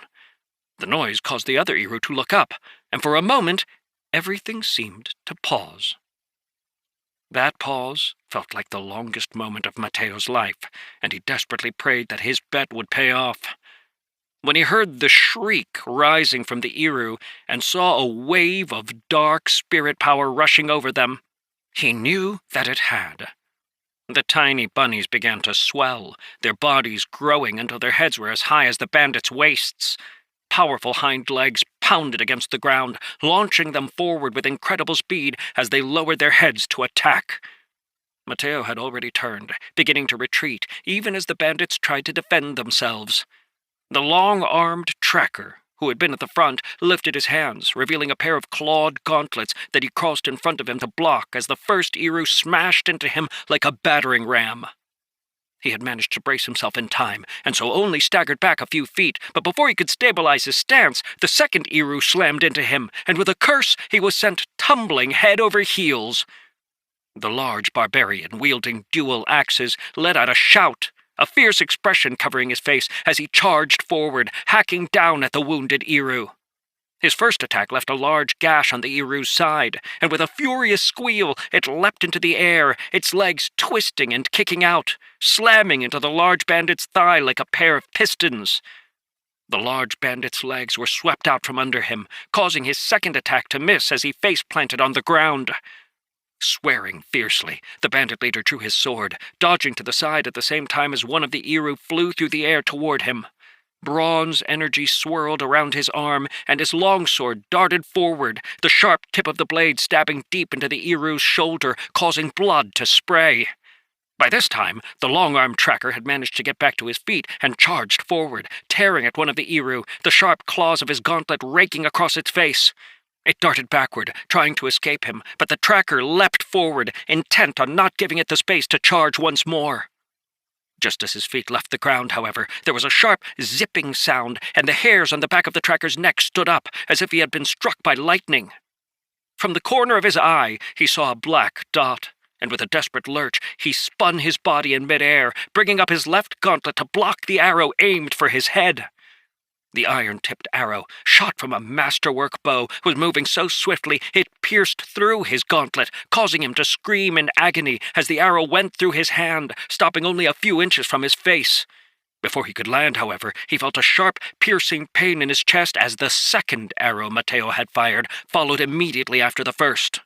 The noise caused the other Iru to look up, and for a moment, everything seemed to pause. That pause felt like the longest moment of Mateo's life, and he desperately prayed that his bet would pay off. When he heard the shriek rising from the Iru and saw a wave of dark spirit power rushing over them, he knew that it had. The tiny bunnies began to swell, their bodies growing until their heads were as high as the bandits' waists. Powerful hind legs pounded against the ground, launching them forward with incredible speed as they lowered their heads to attack. Mateo had already turned, beginning to retreat, even as the bandits tried to defend themselves. The long-armed tracker, who had been at the front, lifted his hands, revealing a pair of clawed gauntlets that he crossed in front of him to block as the first Iru smashed into him like a battering ram. He had managed to brace himself in time, and so only staggered back a few feet, but before he could stabilize his stance, the second Iru slammed into him, and with a curse he was sent tumbling head over heels. The large barbarian, wielding dual axes, let out a shout, a fierce expression covering his face as he charged forward, hacking down at the wounded Iru. His first attack left a large gash on the Iru's side, and with a furious squeal, it leapt into the air, its legs twisting and kicking out, slamming into the large bandit's thigh like a pair of pistons. The large bandit's legs were swept out from under him, causing his second attack to miss as he face-planted on the ground. Swearing fiercely, the bandit leader drew his sword, dodging to the side at the same time as one of the Iru flew through the air toward him. Bronze energy swirled around his arm, and his longsword darted forward, the sharp tip of the blade stabbing deep into the Iru's shoulder, causing blood to spray. By this time, the long-armed tracker had managed to get back to his feet and charged forward, tearing at one of the Iru, the sharp claws of his gauntlet raking across its face. It darted backward, trying to escape him, but the tracker leapt forward, intent on not giving it the space to charge once more. Just as his feet left the ground, however, there was a sharp, zipping sound, and the hairs on the back of the tracker's neck stood up, as if he had been struck by lightning. From the corner of his eye, he saw a black dot, and with a desperate lurch, he spun his body in midair, bringing up his left gauntlet to block the arrow aimed for his head. The iron-tipped arrow, shot from a masterwork bow, was moving so swiftly it pierced through his gauntlet, causing him to scream in agony as the arrow went through his hand, stopping only a few inches from his face. Before he could land, however, he felt a sharp, piercing pain in his chest as the second arrow Mateo had fired followed immediately after the first.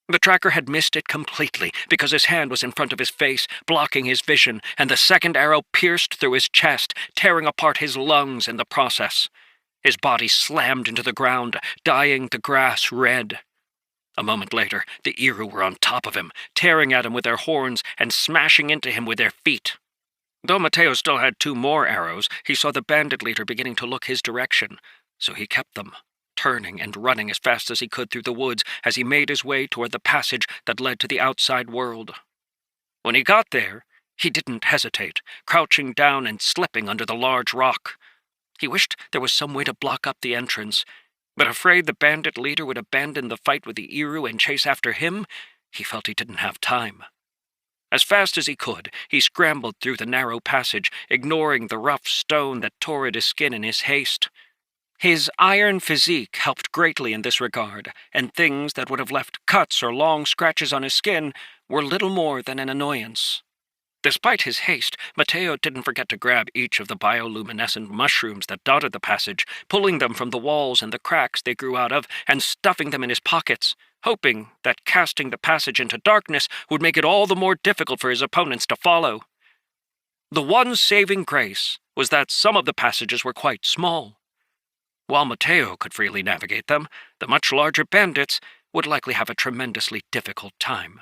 The tracker had missed it completely because his hand was in front of his face, blocking his vision, and the second arrow pierced through his chest, tearing apart his lungs in the process. His body slammed into the ground, dyeing the grass red. A moment later, the Iru were on top of him, tearing at him with their horns and smashing into him with their feet. Though Mateo still had 2 more arrows, he saw the bandit leader beginning to look his direction, so he kept them, turning and running as fast as he could through the woods as he made his way toward the passage that led to the outside world. When he got there, he didn't hesitate, crouching down and slipping under the large rock. He wished there was some way to block up the entrance, but afraid the bandit leader would abandon the fight with the Iru and chase after him, he felt he didn't have time. As fast as he could, he scrambled through the narrow passage, ignoring the rough stone that tore at his skin in his haste. His iron physique helped greatly in this regard, and things that would have left cuts or long scratches on his skin were little more than an annoyance. Despite his haste, Mateo didn't forget to grab each of the bioluminescent mushrooms that dotted the passage, pulling them from the walls and the cracks they grew out of, and stuffing them in his pockets, hoping that casting the passage into darkness would make it all the more difficult for his opponents to follow. The one saving grace was that some of the passages were quite small. While Mateo could freely navigate them, the much larger bandits would likely have a tremendously difficult time.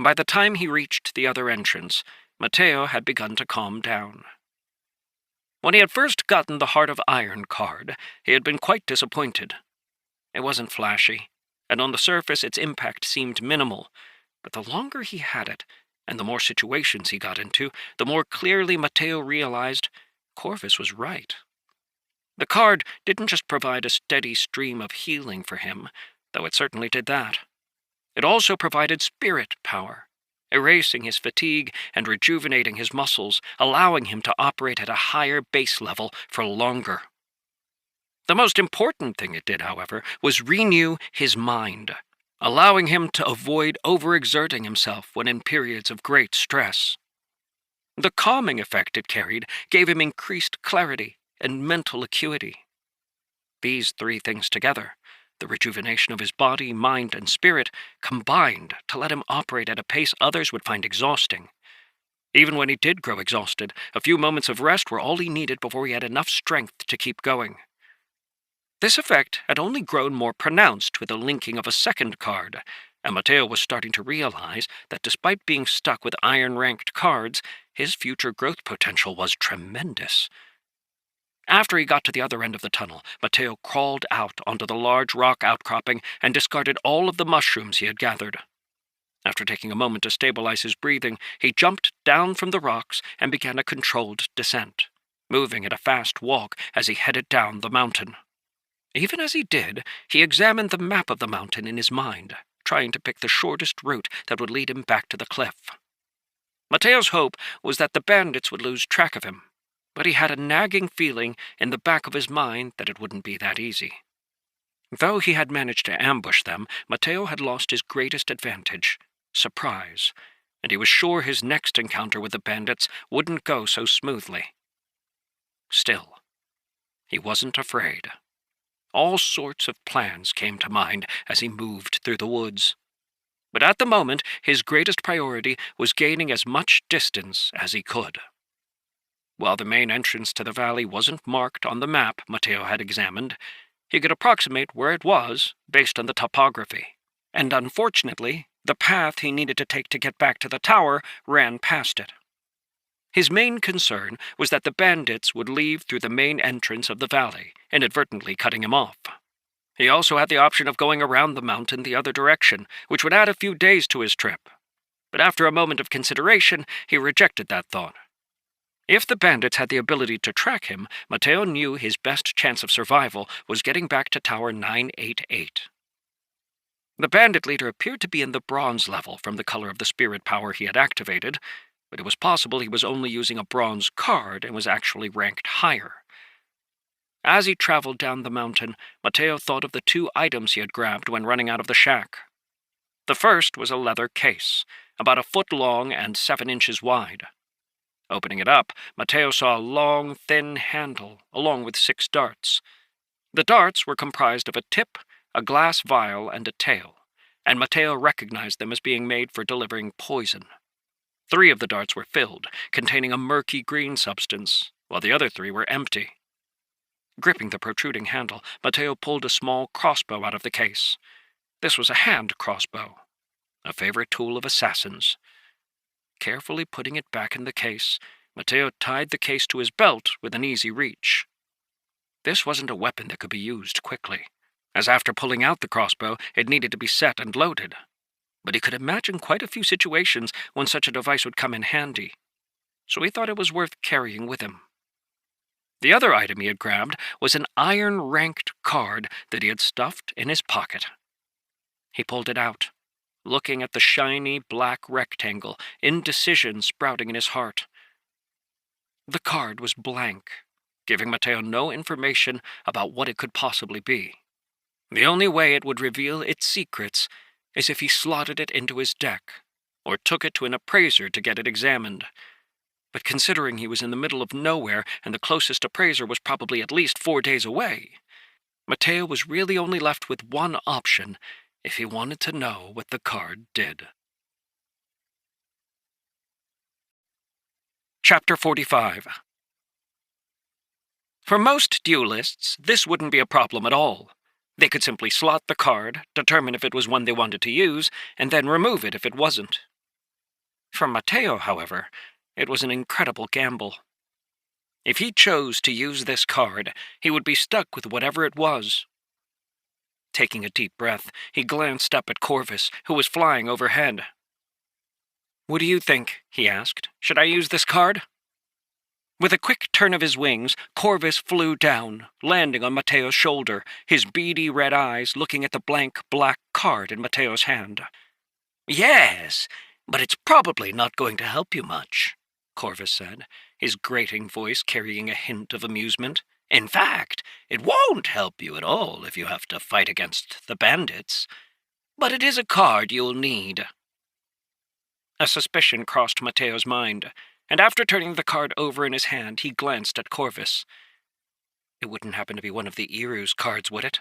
By the time he reached the other entrance, Mateo had begun to calm down. When he had first gotten the Heart of Iron card, he had been quite disappointed. It wasn't flashy, and on the surface its impact seemed minimal, but the longer he had it, and the more situations he got into, the more clearly Mateo realized Corvus was right. The card didn't just provide a steady stream of healing for him, though it certainly did that. It also provided spirit power, erasing his fatigue and rejuvenating his muscles, allowing him to operate at a higher base level for longer. The most important thing it did, however, was renew his mind, allowing him to avoid overexerting himself when in periods of great stress. The calming effect it carried gave him increased clarity and mental acuity. These 3 things together, the rejuvenation of his body, mind, and spirit, combined to let him operate at a pace others would find exhausting. Even when he did grow exhausted, a few moments of rest were all he needed before he had enough strength to keep going. This effect had only grown more pronounced with the linking of a second card, and Mateo was starting to realize that despite being stuck with iron-ranked cards, his future growth potential was tremendous. After he got to the other end of the tunnel, Mateo crawled out onto the large rock outcropping and discarded all of the mushrooms he had gathered. After taking a moment to stabilize his breathing, he jumped down from the rocks and began a controlled descent, moving at a fast walk as he headed down the mountain. Even as he did, he examined the map of the mountain in his mind, trying to pick the shortest route that would lead him back to the cliff. Mateo's hope was that the bandits would lose track of him, but he had a nagging feeling in the back of his mind that it wouldn't be that easy. Though he had managed to ambush them, Mateo had lost his greatest advantage, surprise, and he was sure his next encounter with the bandits wouldn't go so smoothly. Still, he wasn't afraid. All sorts of plans came to mind as he moved through the woods. But at the moment, his greatest priority was gaining as much distance as he could. While the main entrance to the valley wasn't marked on the map Mateo had examined, he could approximate where it was based on the topography. And unfortunately, the path he needed to take to get back to the tower ran past it. His main concern was that the bandits would leave through the main entrance of the valley, inadvertently cutting him off. He also had the option of going around the mountain the other direction, which would add a few days to his trip. But after a moment of consideration, he rejected that thought. If the bandits had the ability to track him, Mateo knew his best chance of survival was getting back to Tower 988. The bandit leader appeared to be in the bronze level from the color of the spirit power he had activated, but it was possible he was only using a bronze card and was actually ranked higher. As he traveled down the mountain, Mateo thought of the 2 items he had grabbed when running out of the shack. The first was a leather case, about 1 foot long and 7 inches wide. Opening it up, Mateo saw a long, thin handle, along with 6 darts. The darts were comprised of a tip, a glass vial, and a tail, and Mateo recognized them as being made for delivering poison. 3 of the darts were filled, containing a murky green substance, while the other 3 were empty. Gripping the protruding handle, Mateo pulled a small crossbow out of the case. This was a hand crossbow, a favorite tool of assassins. Carefully putting it back in the case, Mateo tied the case to his belt with an easy reach. This wasn't a weapon that could be used quickly, as after pulling out the crossbow, it needed to be set and loaded. But he could imagine quite a few situations when such a device would come in handy, so he thought it was worth carrying with him. The other item he had grabbed was an iron-ranked card that he had stuffed in his pocket. He pulled it out, looking at the shiny black rectangle, indecision sprouting in his heart. The card was blank, giving Mateo no information about what it could possibly be. The only way it would reveal its secrets is if he slotted it into his deck, or took it to an appraiser to get it examined. But considering he was in the middle of nowhere and the closest appraiser was probably at least 4 days away, Mateo was really only left with one option if he wanted to know what the card did. Chapter 45. For most duelists, this wouldn't be a problem at all. They could simply slot the card, determine if it was one they wanted to use, and then remove it if it wasn't. For Mateo, however, it was an incredible gamble. If he chose to use this card, he would be stuck with whatever it was. Taking a deep breath, he glanced up at Corvus, who was flying overhead. "What do you think?" he asked. "Should I use this card?" With a quick turn of his wings, Corvus flew down, landing on Mateo's shoulder, his beady red eyes looking at the blank black card in Mateo's hand. "Yes, but it's probably not going to help you much," Corvus said, his grating voice carrying a hint of amusement. "In fact, it won't help you at all if you have to fight against the bandits. But it is a card you'll need." A suspicion crossed Mateo's mind, and after turning the card over in his hand, he glanced at Corvus. It wouldn't happen to be one of the Iru's cards, would it?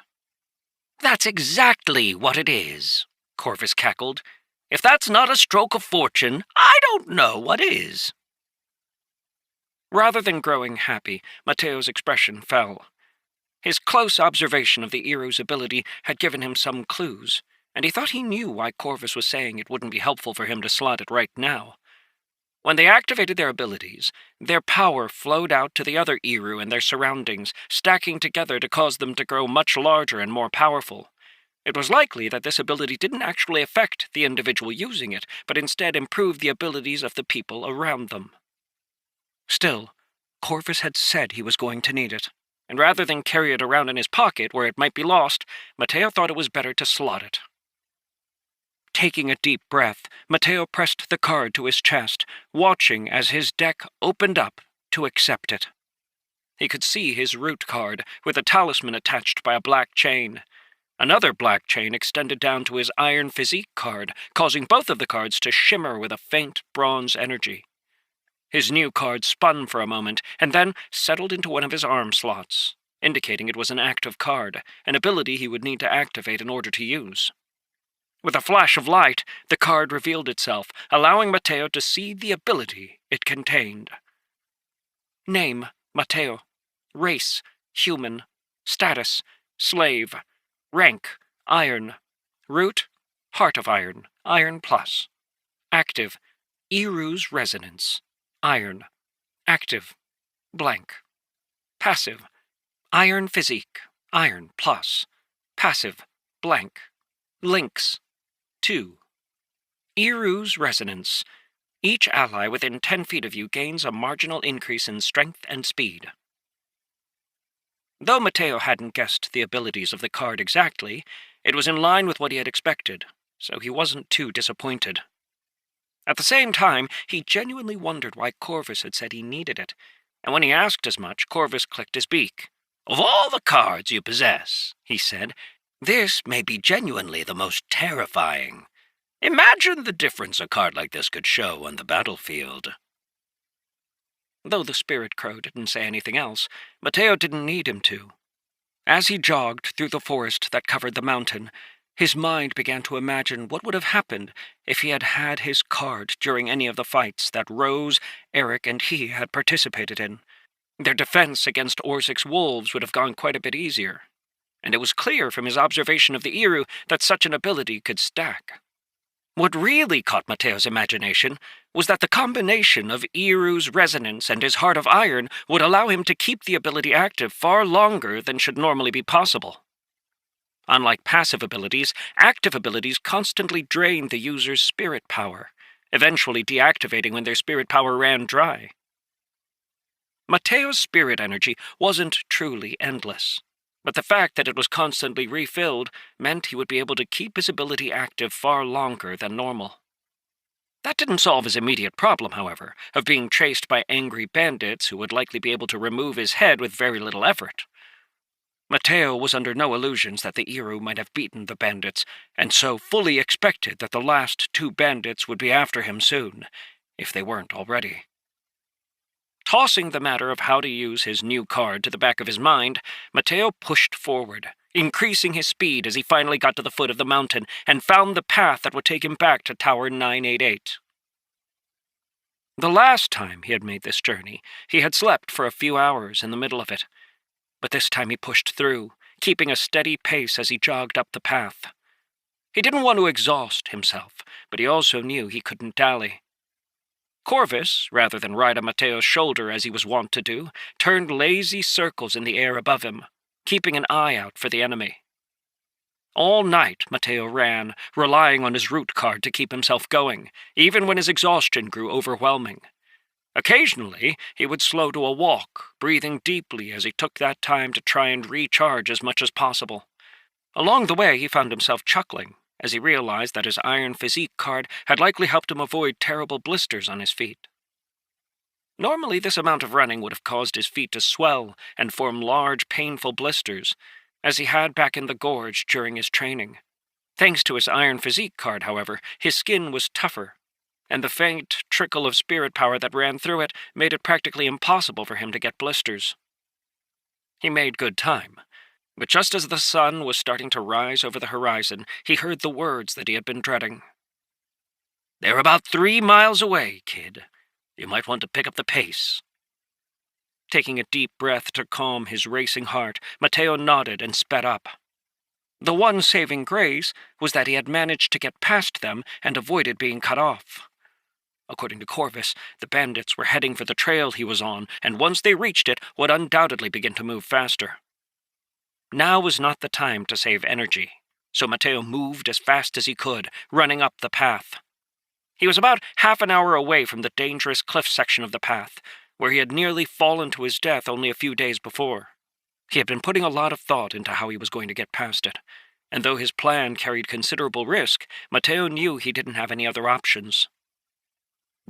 "That's exactly what it is," Corvus cackled. "If that's not a stroke of fortune, I don't know what is." Rather than growing happy, Mateo's expression fell. His close observation of the Iru's ability had given him some clues, and he thought he knew why Corvus was saying it wouldn't be helpful for him to slot it right now. When they activated their abilities, their power flowed out to the other Iru and their surroundings, stacking together to cause them to grow much larger and more powerful. It was likely that this ability didn't actually affect the individual using it, but instead improved the abilities of the people around them. Still, Corvus had said he was going to need it, and rather than carry it around in his pocket where it might be lost, Mateo thought it was better to slot it. Taking a deep breath, Mateo pressed the card to his chest, watching as his deck opened up to accept it. He could see his root card, with a talisman attached by a black chain. Another black chain extended down to his Iron Physique card, causing both of the cards to shimmer with a faint bronze energy. His new card spun for a moment, and then settled into one of his arm slots, indicating it was an active card, an ability he would need to activate in order to use. With a flash of light, the card revealed itself, allowing Mateo to see the ability it contained. Name, Mateo. Race, human. Status, slave. Rank, iron. Root, heart of iron, iron plus. Active, Iru's resonance, iron. Active, blank. Passive, Iron Physique, iron plus. Passive, blank. Links, 2. Iru's resonance. Each ally within 10 feet of you gains a marginal increase in strength and speed. Though Mateo hadn't guessed the abilities of the card exactly, it was in line with what he had expected, so he wasn't too disappointed. At the same time, he genuinely wondered why Corvus had said he needed it, and when he asked as much, Corvus clicked his beak. "Of all the cards you possess," he said, "this may be genuinely the most terrifying. Imagine the difference a card like this could show on the battlefield." Though the Spirit Crow didn't say anything else, Mateo didn't need him to. As he jogged through the forest that covered the mountain, his mind began to imagine what would have happened if he had had his card during any of the fights that Rose, Eric, and he had participated in. Their defense against Orzic's wolves would have gone quite a bit easier, and it was clear from his observation of the Iru that such an ability could stack. What really caught Mateo's imagination was that the combination of Iru's resonance and his heart of iron would allow him to keep the ability active far longer than should normally be possible. Unlike passive abilities, active abilities constantly drained the user's spirit power, eventually deactivating when their spirit power ran dry. Mateo's spirit energy wasn't truly endless, but the fact that it was constantly refilled meant he would be able to keep his ability active far longer than normal. That didn't solve his immediate problem, however, of being chased by angry bandits who would likely be able to remove his head with very little effort. Mateo was under no illusions that the Iru might have beaten the bandits, and so fully expected that the last 2 bandits would be after him soon, if they weren't already. Tossing the matter of how to use his new card to the back of his mind, Mateo pushed forward, increasing his speed as he finally got to the foot of the mountain and found the path that would take him back to Tower 988. The last time he had made this journey, he had slept for a few hours in the middle of it, but this time he pushed through, keeping a steady pace as he jogged up the path. He didn't want to exhaust himself, but he also knew he couldn't dally. Corvus, rather than ride on Mateo's shoulder as he was wont to do, turned lazy circles in the air above him, keeping an eye out for the enemy. All night Mateo ran, relying on his root card to keep himself going, even when his exhaustion grew overwhelming. Occasionally, he would slow to a walk, breathing deeply as he took that time to try and recharge as much as possible. Along the way, he found himself chuckling, as he realized that his Iron Physique card had likely helped him avoid terrible blisters on his feet. Normally, this amount of running would have caused his feet to swell and form large, painful blisters, as he had back in the gorge during his training. Thanks to his Iron Physique card, however, his skin was tougher, and the faint trickle of spirit power that ran through it made it practically impossible for him to get blisters. He made good time, but just as the sun was starting to rise over the horizon, he heard the words that he had been dreading. "They're about 3 miles away, kid. You might want to pick up the pace." Taking a deep breath to calm his racing heart, Mateo nodded and sped up. The one saving grace was that he had managed to get past them and avoided being cut off. According to Corvus, the bandits were heading for the trail he was on, and once they reached it, would undoubtedly begin to move faster. Now was not the time to save energy, so Mateo moved as fast as he could, running up the path. He was about half an hour away from the dangerous cliff section of the path, where he had nearly fallen to his death only a few days before. He had been putting a lot of thought into how he was going to get past it, and though his plan carried considerable risk, Mateo knew he didn't have any other options.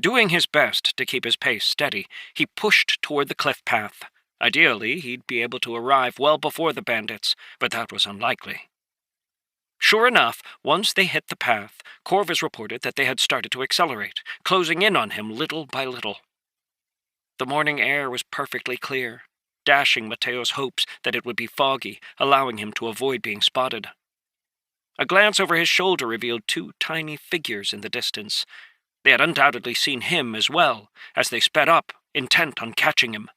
Doing his best to keep his pace steady, he pushed toward the cliff path. Ideally, he'd be able to arrive well before the bandits, but that was unlikely. Sure enough, once they hit the path, Corvus reported that they had started to accelerate, closing in on him little by little. The morning air was perfectly clear, dashing Mateo's hopes that it would be foggy, allowing him to avoid being spotted. A glance over his shoulder revealed two tiny figures in the distance. They had undoubtedly seen him as well, as they sped up, intent on catching him.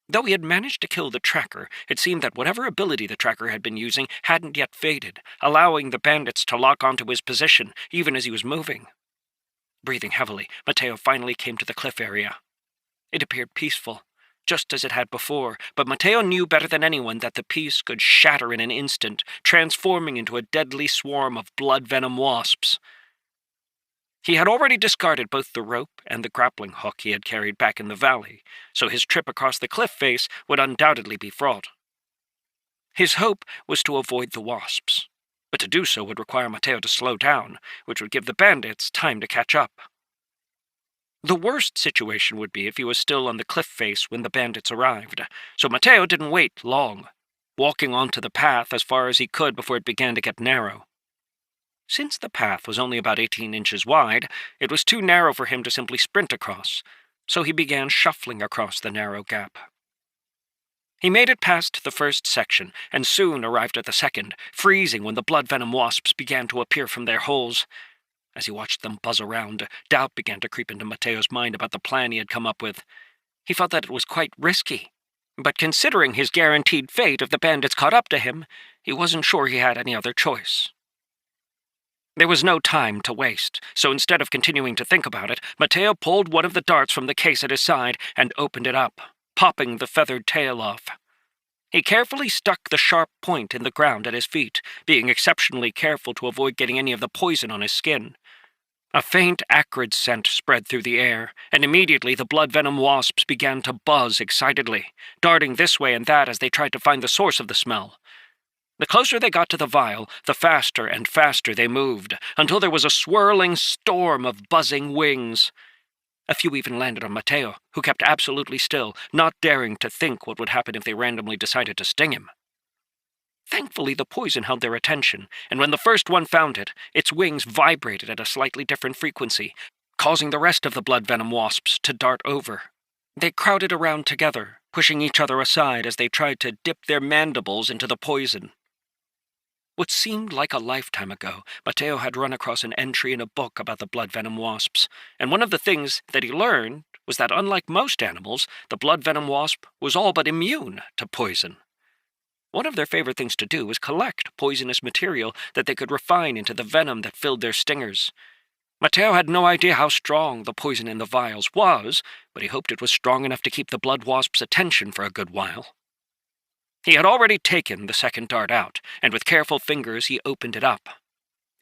Though he had managed to kill the tracker, it seemed that whatever ability the tracker had been using hadn't yet faded, allowing the bandits to lock onto his position, even as he was moving. Breathing heavily, Mateo finally came to the cliff area. It appeared peaceful, just as it had before, but Mateo knew better than anyone that the peace could shatter in an instant, transforming into a deadly swarm of blood-venom wasps. He had already discarded both the rope and the grappling hook he had carried back in the valley, so his trip across the cliff face would undoubtedly be fraught. His hope was to avoid the wasps, but to do so would require Mateo to slow down, which would give the bandits time to catch up. The worst situation would be if he was still on the cliff face when the bandits arrived, so Mateo didn't wait long, walking onto the path as far as he could before it began to get narrow. Since the path was only about 18 inches wide, it was too narrow for him to simply sprint across, so he began shuffling across the narrow gap. He made it past the first section, and soon arrived at the second, freezing when the blood-venom wasps began to appear from their holes. As he watched them buzz around, doubt began to creep into Mateo's mind about the plan he had come up with. He felt that it was quite risky, but considering his guaranteed fate if the bandits caught up to him, he wasn't sure he had any other choice. There was no time to waste, so instead of continuing to think about it, Mateo pulled one of the darts from the case at his side and opened it up, popping the feathered tail off. He carefully stuck the sharp point in the ground at his feet, being exceptionally careful to avoid getting any of the poison on his skin. A faint, acrid scent spread through the air, and immediately the blood-venom wasps began to buzz excitedly, darting this way and that as they tried to find the source of the smell. The closer they got to the vial, the faster and faster they moved, until there was a swirling storm of buzzing wings. A few even landed on Mateo, who kept absolutely still, not daring to think what would happen if they randomly decided to sting him. Thankfully, the poison held their attention, and when the first one found it, its wings vibrated at a slightly different frequency, causing the rest of the blood-venom wasps to dart over. They crowded around together, pushing each other aside as they tried to dip their mandibles into the poison. What seemed like a lifetime ago, Mateo had run across an entry in a book about the blood-venom wasps, and one of the things that he learned was that unlike most animals, the blood-venom wasp was all but immune to poison. One of their favorite things to do was collect poisonous material that they could refine into the venom that filled their stingers. Mateo had no idea how strong the poison in the vials was, but he hoped it was strong enough to keep the blood wasp's attention for a good while. He had already taken the second dart out, and with careful fingers he opened it up.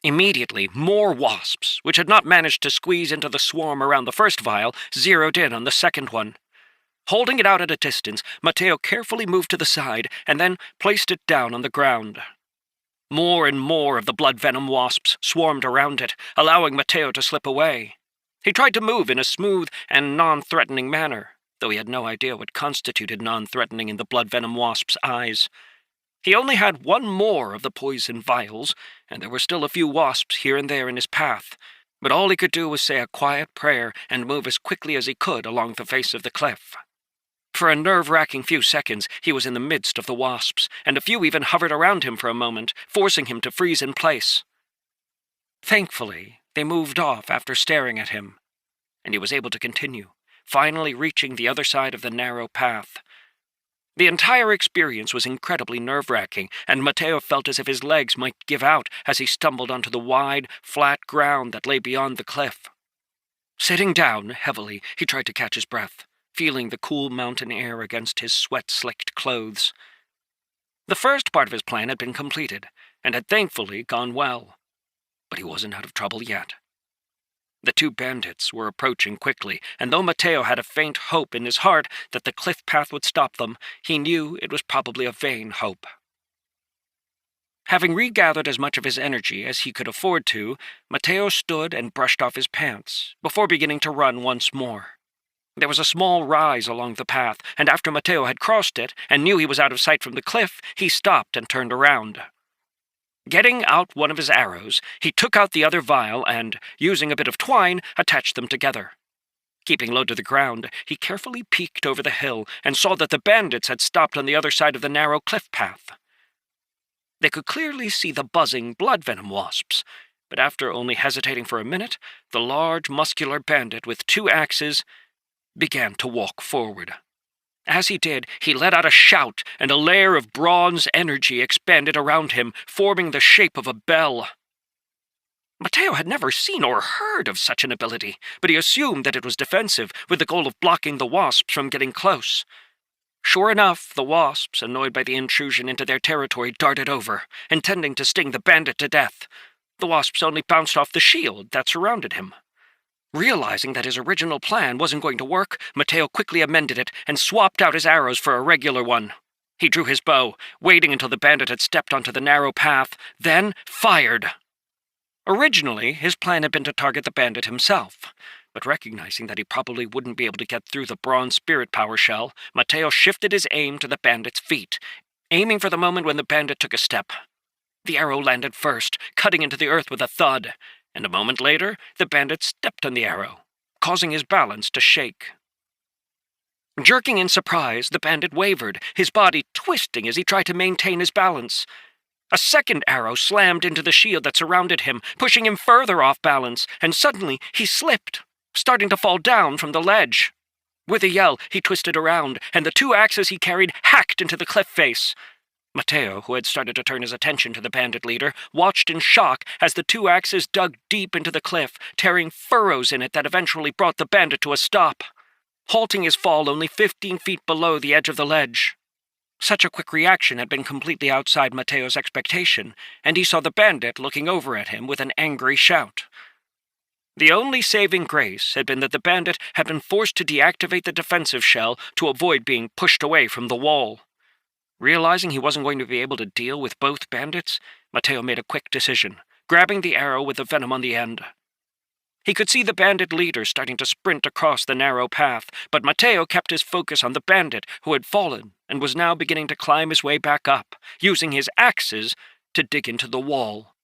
Immediately, more wasps, which had not managed to squeeze into the swarm around the first vial, zeroed in on the second one. Holding it out at a distance, Mateo carefully moved to the side and then placed it down on the ground. More and more of the blood-venom wasps swarmed around it, allowing Mateo to slip away. He tried to move in a smooth and non-threatening manner, though he had no idea what constituted non-threatening in the blood-venom wasp's eyes. He only had one more of the poison vials, and there were still a few wasps here and there in his path, but all he could do was say a quiet prayer and move as quickly as he could along the face of the cliff. For a nerve-wracking few seconds, he was in the midst of the wasps, and a few even hovered around him for a moment, forcing him to freeze in place. Thankfully, they moved off after staring at him, and he was able to continue, finally reaching the other side of the narrow path. The entire experience was incredibly nerve-wracking, and Mateo felt as if his legs might give out as he stumbled onto the wide, flat ground that lay beyond the cliff. Sitting down heavily, he tried to catch his breath, feeling the cool mountain air against his sweat-slicked clothes. The first part of his plan had been completed, and had thankfully gone well. But he wasn't out of trouble yet. The two bandits were approaching quickly, and though Mateo had a faint hope in his heart that the cliff path would stop them, he knew it was probably a vain hope. Having regathered as much of his energy as he could afford to, Mateo stood and brushed off his pants, before beginning to run once more. There was a small rise along the path, and after Mateo had crossed it and knew he was out of sight from the cliff, he stopped and turned around. Getting out one of his arrows, he took out the other vial and, using a bit of twine, attached them together. Keeping low to the ground, he carefully peeked over the hill and saw that the bandits had stopped on the other side of the narrow cliff path. They could clearly see the buzzing blood venom wasps, but after only hesitating for a minute, the large, muscular bandit with 2 axes began to walk forward. As he did, he let out a shout, and a layer of bronze energy expanded around him, forming the shape of a bell. Mateo had never seen or heard of such an ability, but he assumed that it was defensive, with the goal of blocking the wasps from getting close. Sure enough, the wasps, annoyed by the intrusion into their territory, darted over, intending to sting the bandit to death. The wasps only bounced off the shield that surrounded him. Realizing that his original plan wasn't going to work, Mateo quickly amended it and swapped out his arrows for a regular one. He drew his bow, waiting until the bandit had stepped onto the narrow path, then fired. Originally, his plan had been to target the bandit himself, but recognizing that he probably wouldn't be able to get through the bronze spirit power shell, Mateo shifted his aim to the bandit's feet, aiming for the moment when the bandit took a step. The arrow landed first, cutting into the earth with a thud, and a moment later, the bandit stepped on the arrow, causing his balance to shake. Jerking in surprise, the bandit wavered, his body twisting as he tried to maintain his balance. A second arrow slammed into the shield that surrounded him, pushing him further off balance, and suddenly he slipped, starting to fall down from the ledge. With a yell, he twisted around, and the 2 axes he carried hacked into the cliff face. Mateo, who had started to turn his attention to the bandit leader, watched in shock as the 2 axes dug deep into the cliff, tearing furrows in it that eventually brought the bandit to a stop, halting his fall only 15 feet below the edge of the ledge. Such a quick reaction had been completely outside Mateo's expectation, and he saw the bandit looking over at him with an angry shout. The only saving grace had been that the bandit had been forced to deactivate the defensive shell to avoid being pushed away from the wall. Realizing he wasn't going to be able to deal with both bandits, Mateo made a quick decision, grabbing the arrow with the venom on the end. He could see the bandit leader starting to sprint across the narrow path, but Mateo kept his focus on the bandit who had fallen and was now beginning to climb his way back up, using his axes to dig into the wall.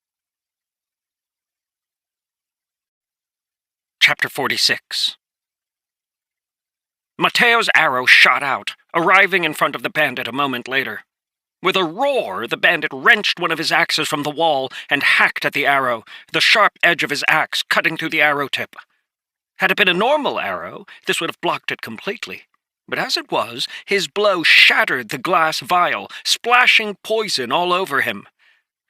Chapter 46. Mateo's arrow shot out, arriving in front of the bandit a moment later. With a roar, the bandit wrenched one of his axes from the wall and hacked at the arrow, the sharp edge of his axe cutting through the arrow tip. Had it been a normal arrow, this would have blocked it completely. But as it was, his blow shattered the glass vial, splashing poison all over him.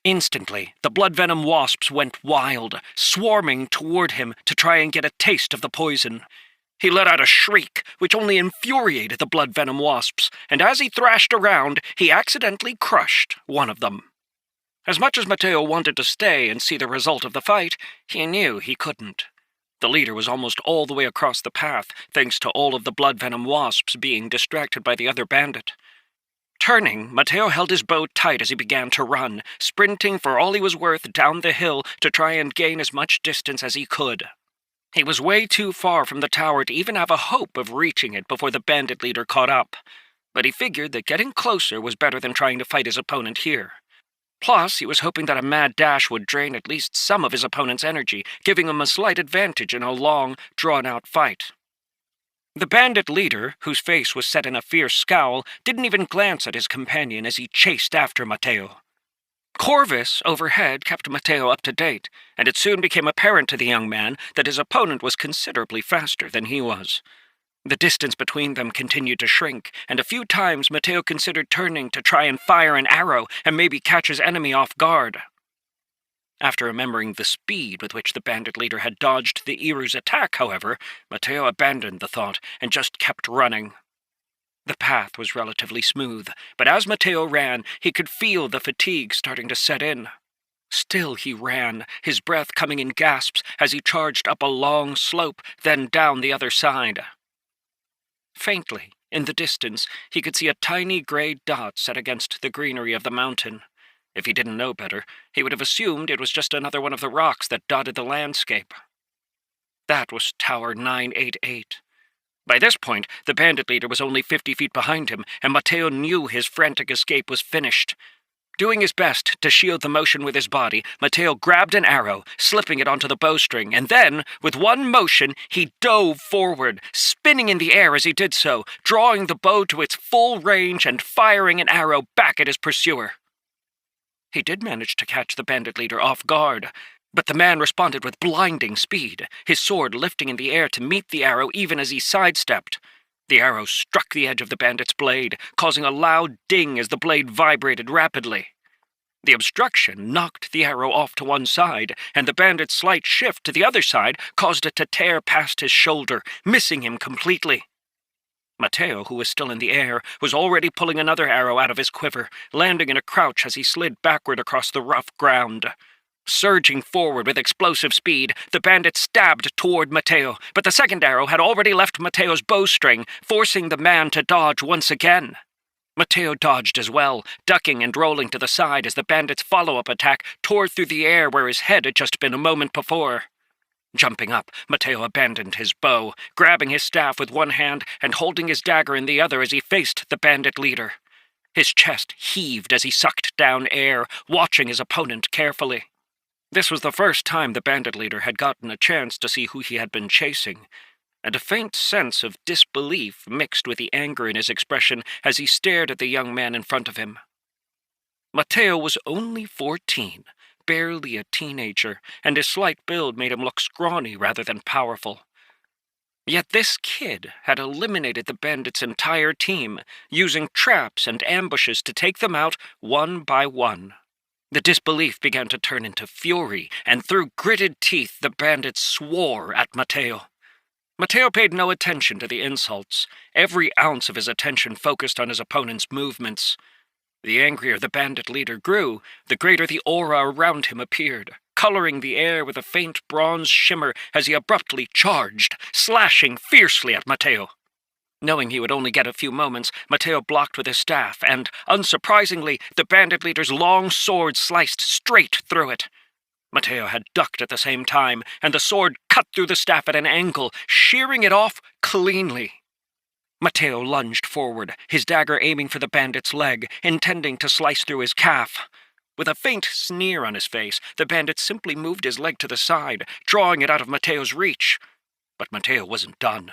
Instantly, the blood venom wasps went wild, swarming toward him to try and get a taste of the poison. He let out a shriek, which only infuriated the blood venom wasps, and as he thrashed around, he accidentally crushed one of them. As much as Mateo wanted to stay and see the result of the fight, he knew he couldn't. The leader was almost all the way across the path, thanks to all of the blood venom wasps being distracted by the other bandit. Turning, Mateo held his bow tight as he began to run, sprinting for all he was worth down the hill to try and gain as much distance as he could. He was way too far from the tower to even have a hope of reaching it before the bandit leader caught up, but he figured that getting closer was better than trying to fight his opponent here. Plus, he was hoping that a mad dash would drain at least some of his opponent's energy, giving him a slight advantage in a long, drawn-out fight. The bandit leader, whose face was set in a fierce scowl, didn't even glance at his companion as he chased after Mateo. Corvus, overhead, kept Mateo up to date, and it soon became apparent to the young man that his opponent was considerably faster than he was. The distance between them continued to shrink, and a few times Mateo considered turning to try and fire an arrow and maybe catch his enemy off guard. After remembering the speed with which the bandit leader had dodged the Iru's attack, however, Mateo abandoned the thought and just kept running. The path was relatively smooth, but as Mateo ran, he could feel the fatigue starting to set in. Still he ran, his breath coming in gasps as he charged up a long slope, then down the other side. Faintly, in the distance, he could see a tiny gray dot set against the greenery of the mountain. If he didn't know better, he would have assumed it was just another one of the rocks that dotted the landscape. That was Tower 988. By this point, the bandit leader was only 50 feet behind him, and Mateo knew his frantic escape was finished. Doing his best to shield the motion with his body, Mateo grabbed an arrow, slipping it onto the bowstring, and then, with one motion, he dove forward, spinning in the air as he did so, drawing the bow to its full range and firing an arrow back at his pursuer. He did manage to catch the bandit leader off guard, but the man responded with blinding speed, his sword lifting in the air to meet the arrow even as he sidestepped. The arrow struck the edge of the bandit's blade, causing a loud ding as the blade vibrated rapidly. The obstruction knocked the arrow off to one side, and the bandit's slight shift to the other side caused it to tear past his shoulder, missing him completely. Mateo, who was still in the air, was already pulling another arrow out of his quiver, landing in a crouch as he slid backward across the rough ground. Surging forward with explosive speed, the bandit stabbed toward Mateo, but the second arrow had already left Mateo's bowstring, forcing the man to dodge once again. Mateo dodged as well, ducking and rolling to the side as the bandit's follow-up attack tore through the air where his head had just been a moment before. Jumping up, Mateo abandoned his bow, grabbing his staff with one hand and holding his dagger in the other as he faced the bandit leader. His chest heaved as he sucked down air, watching his opponent carefully. This was the first time the bandit leader had gotten a chance to see who he had been chasing, and a faint sense of disbelief mixed with the anger in his expression as he stared at the young man in front of him. Mateo was only 14, barely a teenager, and his slight build made him look scrawny rather than powerful. Yet this kid had eliminated the bandits' entire team, using traps and ambushes to take them out one by one. The disbelief began to turn into fury, and through gritted teeth the bandits swore at Mateo. Mateo paid no attention to the insults. Every ounce of his attention focused on his opponent's movements. The angrier the bandit leader grew, the greater the aura around him appeared, coloring the air with a faint bronze shimmer as he abruptly charged, slashing fiercely at Mateo. Knowing he would only get a few moments, Mateo blocked with his staff, and, unsurprisingly, the bandit leader's long sword sliced straight through it. Mateo had ducked at the same time, and the sword cut through the staff at an angle, shearing it off cleanly. Mateo lunged forward, his dagger aiming for the bandit's leg, intending to slice through his calf. With a faint sneer on his face, the bandit simply moved his leg to the side, drawing it out of Mateo's reach. But Mateo wasn't done.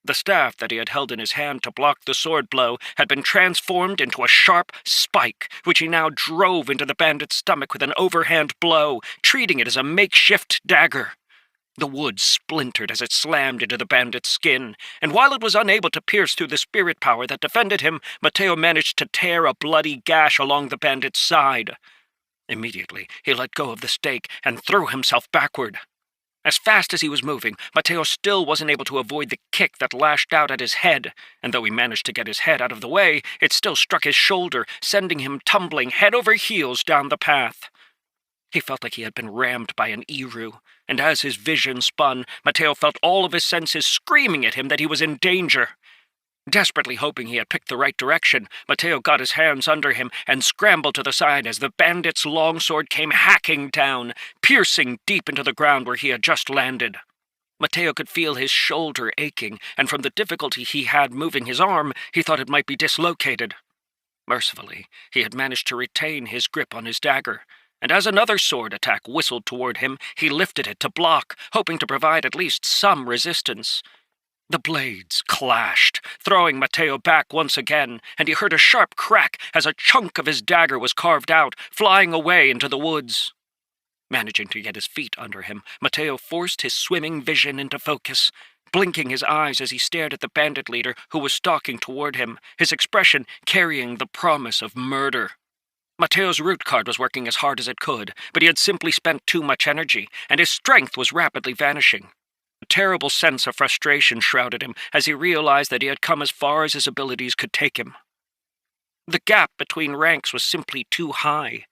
The staff that he had held in his hand to block the sword blow had been transformed into a sharp spike, which he now drove into the bandit's stomach with an overhand blow, treating it as a makeshift dagger. The wood splintered as it slammed into the bandit's skin, and while it was unable to pierce through the spirit power that defended him, Mateo managed to tear a bloody gash along the bandit's side. Immediately, he let go of the stake and threw himself backward. As fast as he was moving, Mateo still wasn't able to avoid the kick that lashed out at his head, and though he managed to get his head out of the way, it still struck his shoulder, sending him tumbling head over heels down the path. He felt like he had been rammed by an Eru, and as his vision spun, Mateo felt all of his senses screaming at him that he was in danger. Desperately hoping he had picked the right direction, Mateo got his hands under him and scrambled to the side as the bandit's longsword came hacking down, piercing deep into the ground where he had just landed. Mateo could feel his shoulder aching, and from the difficulty he had moving his arm, he thought it might be dislocated. Mercifully, he had managed to retain his grip on his dagger, and as another sword attack whistled toward him, he lifted it to block, hoping to provide at least some resistance. The blades clashed, throwing Mateo back once again, and he heard a sharp crack as a chunk of his dagger was carved out, flying away into the woods. Managing to get his feet under him, Mateo forced his swimming vision into focus, blinking his eyes as he stared at the bandit leader who was stalking toward him, his expression carrying the promise of murder. Mateo's root card was working as hard as it could, but he had simply spent too much energy, and his strength was rapidly vanishing. A terrible sense of frustration shrouded him as he realized that he had come as far as his abilities could take him. The gap between ranks was simply too high.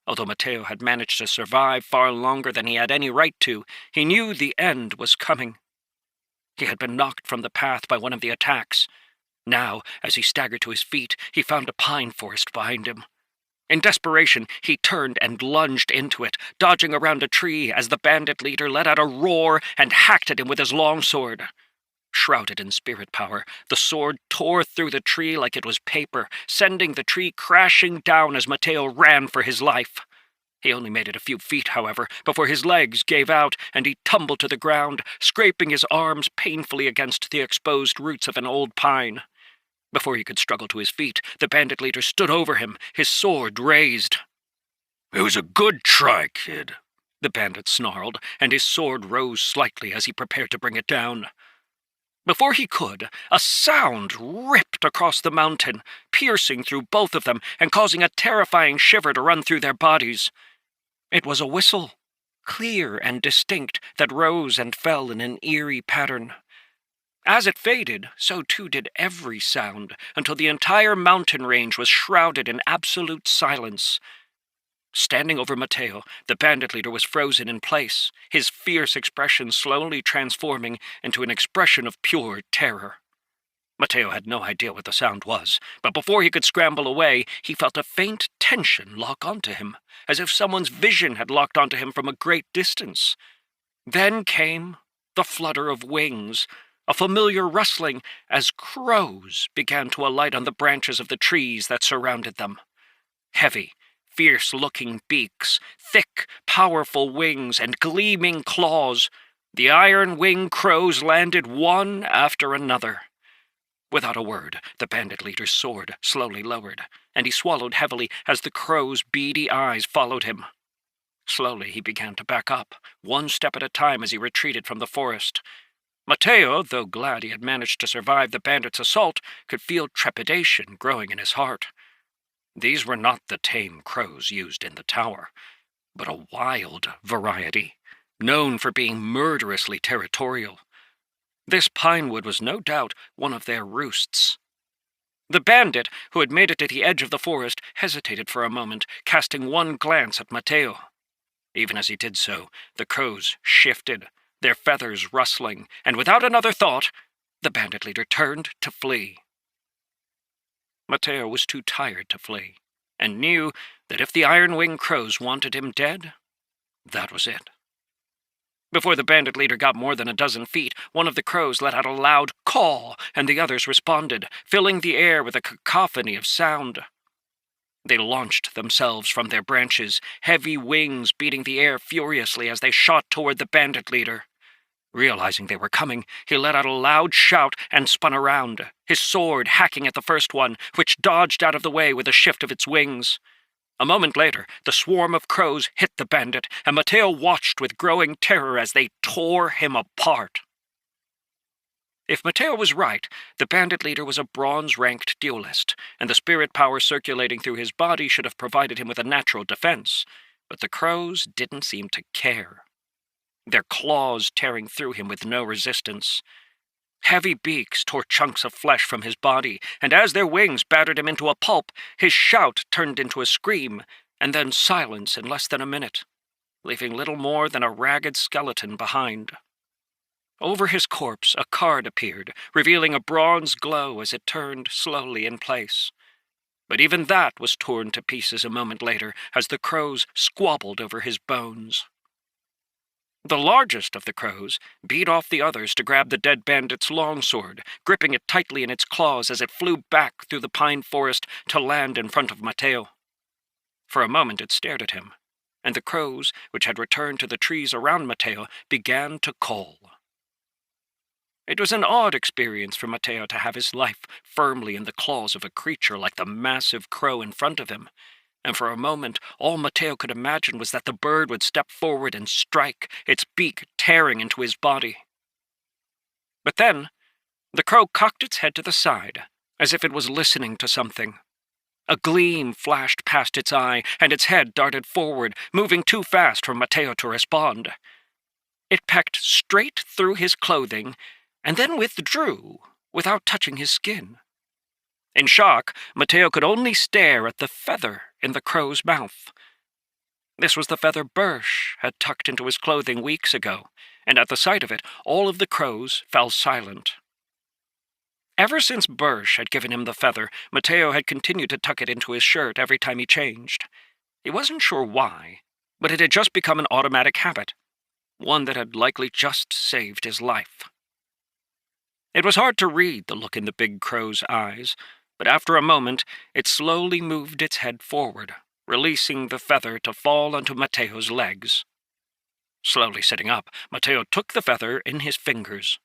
Although Mateo had managed to survive far longer than he had any right to, he knew the end was coming. He had been knocked from the path by one of the attacks. Now, as he staggered to his feet, he found a pine forest behind him. In desperation, he turned and lunged into it, dodging around a tree as the bandit leader let out a roar and hacked at him with his longsword. Shrouded in spirit power, the sword tore through the tree like it was paper, sending the tree crashing down as Mateo ran for his life. He only made it a few feet, however, before his legs gave out and he tumbled to the ground, scraping his arms painfully against the exposed roots of an old pine. Before he could struggle to his feet, the bandit leader stood over him, his sword raised. "It was a good try, kid," the bandit snarled, and his sword rose slightly as he prepared to bring it down. Before he could, a sound ripped across the mountain, piercing through both of them and causing a terrifying shiver to run through their bodies. It was a whistle, clear and distinct, that rose and fell in an eerie pattern. As it faded, so too did every sound, until the entire mountain range was shrouded in absolute silence. Standing over Mateo, the bandit leader was frozen in place, his fierce expression slowly transforming into an expression of pure terror. Mateo had no idea what the sound was, but before he could scramble away, he felt a faint tension lock onto him, as if someone's vision had locked onto him from a great distance. Then came the flutter of wings, a familiar rustling as crows began to alight on the branches of the trees that surrounded them. Heavy, fierce-looking beaks, thick, powerful wings, and gleaming claws, the iron-winged crows landed one after another. Without a word, the bandit leader's sword slowly lowered, and he swallowed heavily as the crow's beady eyes followed him. Slowly he began to back up, one step at a time as he retreated from the forest. Mateo, though glad he had managed to survive the bandits' assault, could feel trepidation growing in his heart. These were not the tame crows used in the tower, but a wild variety, known for being murderously territorial. This pinewood was no doubt one of their roosts. The bandit, who had made it to the edge of the forest, hesitated for a moment, casting one glance at Mateo. Even as he did so, the crows shifted, their feathers rustling, and without another thought, the bandit leader turned to flee. Mateo was too tired to flee, and knew that if the iron-winged crows wanted him dead, that was it. Before the bandit leader got more than a dozen feet, one of the crows let out a loud caw, and the others responded, filling the air with a cacophony of sound. They launched themselves from their branches, heavy wings beating the air furiously as they shot toward the bandit leader. Realizing they were coming, he let out a loud shout and spun around, his sword hacking at the first one, which dodged out of the way with a shift of its wings. A moment later, the swarm of crows hit the bandit, and Mateo watched with growing terror as they tore him apart. If Mateo was right, the bandit leader was a bronze-ranked duelist, and the spirit power circulating through his body should have provided him with a natural defense, but the crows didn't seem to care. Their claws tearing through him with no resistance. Heavy beaks tore chunks of flesh from his body, and as their wings battered him into a pulp, his shout turned into a scream, and then silence in less than a minute, leaving little more than a ragged skeleton behind. Over his corpse, a card appeared, revealing a bronze glow as it turned slowly in place. But even that was torn to pieces a moment later as the crows squabbled over his bones. The largest of the crows beat off the others to grab the dead bandit's longsword, gripping it tightly in its claws as it flew back through the pine forest to land in front of Mateo. For a moment it stared at him, and the crows, which had returned to the trees around Mateo, began to call. It was an odd experience for Mateo to have his life firmly in the claws of a creature like the massive crow in front of him, and for a moment all Mateo could imagine was that the bird would step forward and strike, its beak tearing into his body. But then, the crow cocked its head to the side, as if it was listening to something. A gleam flashed past its eye, and its head darted forward, moving too fast for Mateo to respond. It pecked straight through his clothing, and then withdrew without touching his skin. In shock, Mateo could only stare at the feather in the crow's mouth. This was the feather Birch had tucked into his clothing weeks ago, and at the sight of it, all of the crows fell silent. Ever since Birch had given him the feather, Mateo had continued to tuck it into his shirt every time he changed. He wasn't sure why, but it had just become an automatic habit, one that had likely just saved his life. It was hard to read the look in the big crow's eyes, but after a moment it slowly moved its head forward, releasing the feather to fall onto Mateo's legs. Slowly sitting up, Mateo took the feather in his fingers.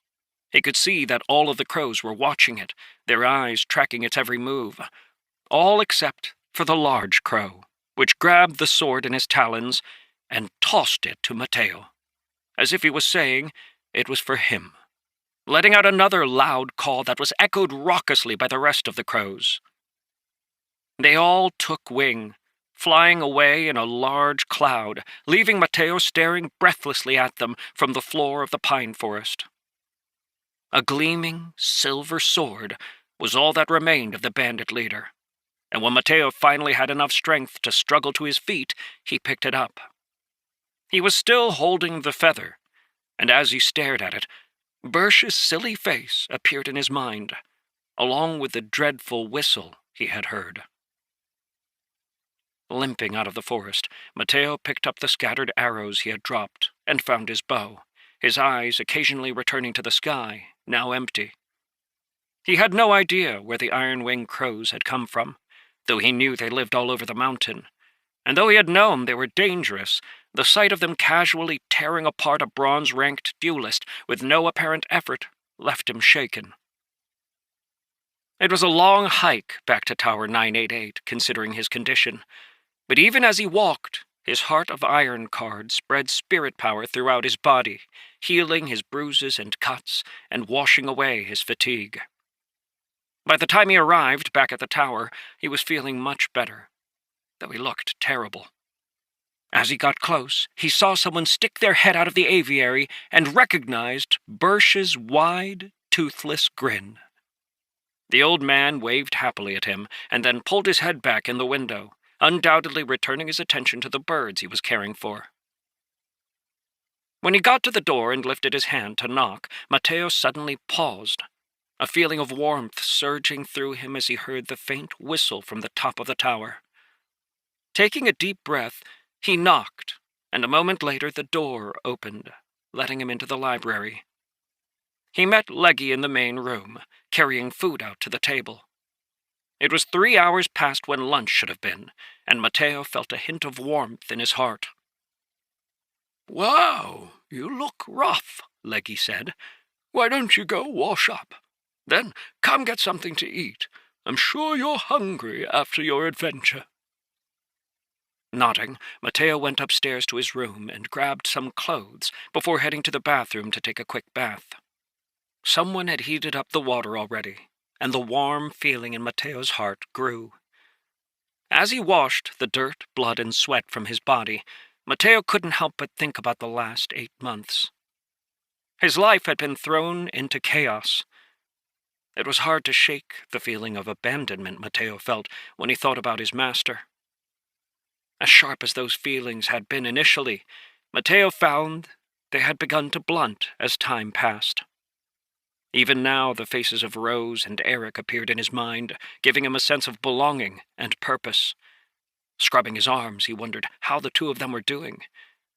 He could see that all of the crows were watching it, their eyes tracking its every move, all except for the large crow, which grabbed the sword in his talons and tossed it to Mateo, as if he was saying it was for him, letting out another loud call that was echoed raucously by the rest of the crows. They all took wing, flying away in a large cloud, leaving Mateo staring breathlessly at them from the floor of the pine forest. A gleaming silver sword was all that remained of the bandit leader, and when Mateo finally had enough strength to struggle to his feet, he picked it up. He was still holding the feather, and as he stared at it, Birch's silly face appeared in his mind, along with the dreadful whistle he had heard. Limping out of the forest, Mateo picked up the scattered arrows he had dropped and found his bow, his eyes occasionally returning to the sky, now empty. He had no idea where the iron-winged crows had come from, though he knew they lived all over the mountain, and though he had known they were dangerous, the sight of them casually tearing apart a bronze-ranked duelist with no apparent effort left him shaken. It was a long hike back to Tower 988, considering his condition, but even as he walked, his heart of iron card spread spirit power throughout his body, healing his bruises and cuts and washing away his fatigue. By the time he arrived back at the tower, he was feeling much better, though he looked terrible. As he got close, he saw someone stick their head out of the aviary and recognized Birch's wide, toothless grin. The old man waved happily at him and then pulled his head back in the window, undoubtedly returning his attention to the birds he was caring for. When he got to the door and lifted his hand to knock, Mateo suddenly paused, a feeling of warmth surging through him as he heard the faint whistle from the top of the tower. Taking a deep breath, he knocked, and a moment later the door opened, letting him into the library. He met Leggy in the main room, carrying food out to the table. It was 3 hours past when lunch should have been, and Mateo felt a hint of warmth in his heart. "Wow, you look rough," Leggy said. "Why don't you go wash up? Then come get something to eat. I'm sure you're hungry after your adventure." Nodding, Mateo went upstairs to his room and grabbed some clothes before heading to the bathroom to take a quick bath. Someone had heated up the water already, and the warm feeling in Mateo's heart grew. As he washed the dirt, blood, and sweat from his body, Mateo couldn't help but think about the last 8 months. His life had been thrown into chaos. It was hard to shake the feeling of abandonment Mateo felt when he thought about his master. As sharp as those feelings had been initially, Mateo found they had begun to blunt as time passed. Even now, the faces of Rose and Eric appeared in his mind, giving him a sense of belonging and purpose. Scrubbing his arms, he wondered how the two of them were doing,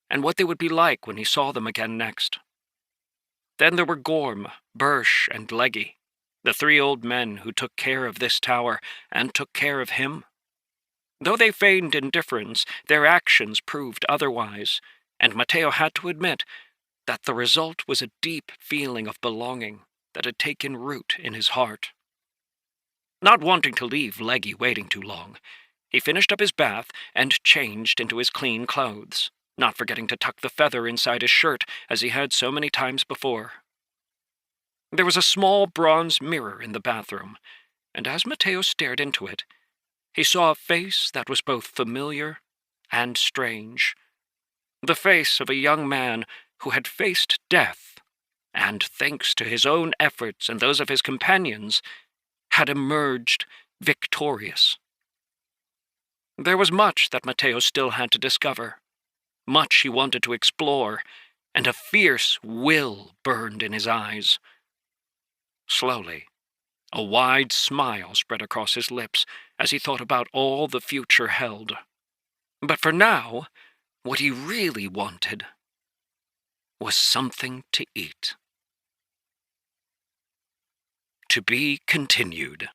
and what they would be like when he saw them again next. Then there were Gorm, Birch, and Leggy, the 3 old men who took care of this tower and took care of him. Though they feigned indifference, their actions proved otherwise, and Mateo had to admit that the result was a deep feeling of belonging that had taken root in his heart. Not wanting to leave Leggy waiting too long, he finished up his bath and changed into his clean clothes, not forgetting to tuck the feather inside his shirt as he had so many times before. There was a small bronze mirror in the bathroom, and as Mateo stared into it, he saw a face that was both familiar and strange. The face of a young man who had faced death, and thanks to his own efforts and those of his companions, had emerged victorious. There was much that Mateo still had to discover, Much he wanted to explore, and a fierce will burned in his eyes. Slowly, a wide smile spread across his lips as he thought about all the future held. But for now, what he really wanted was something to eat. To be continued.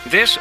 This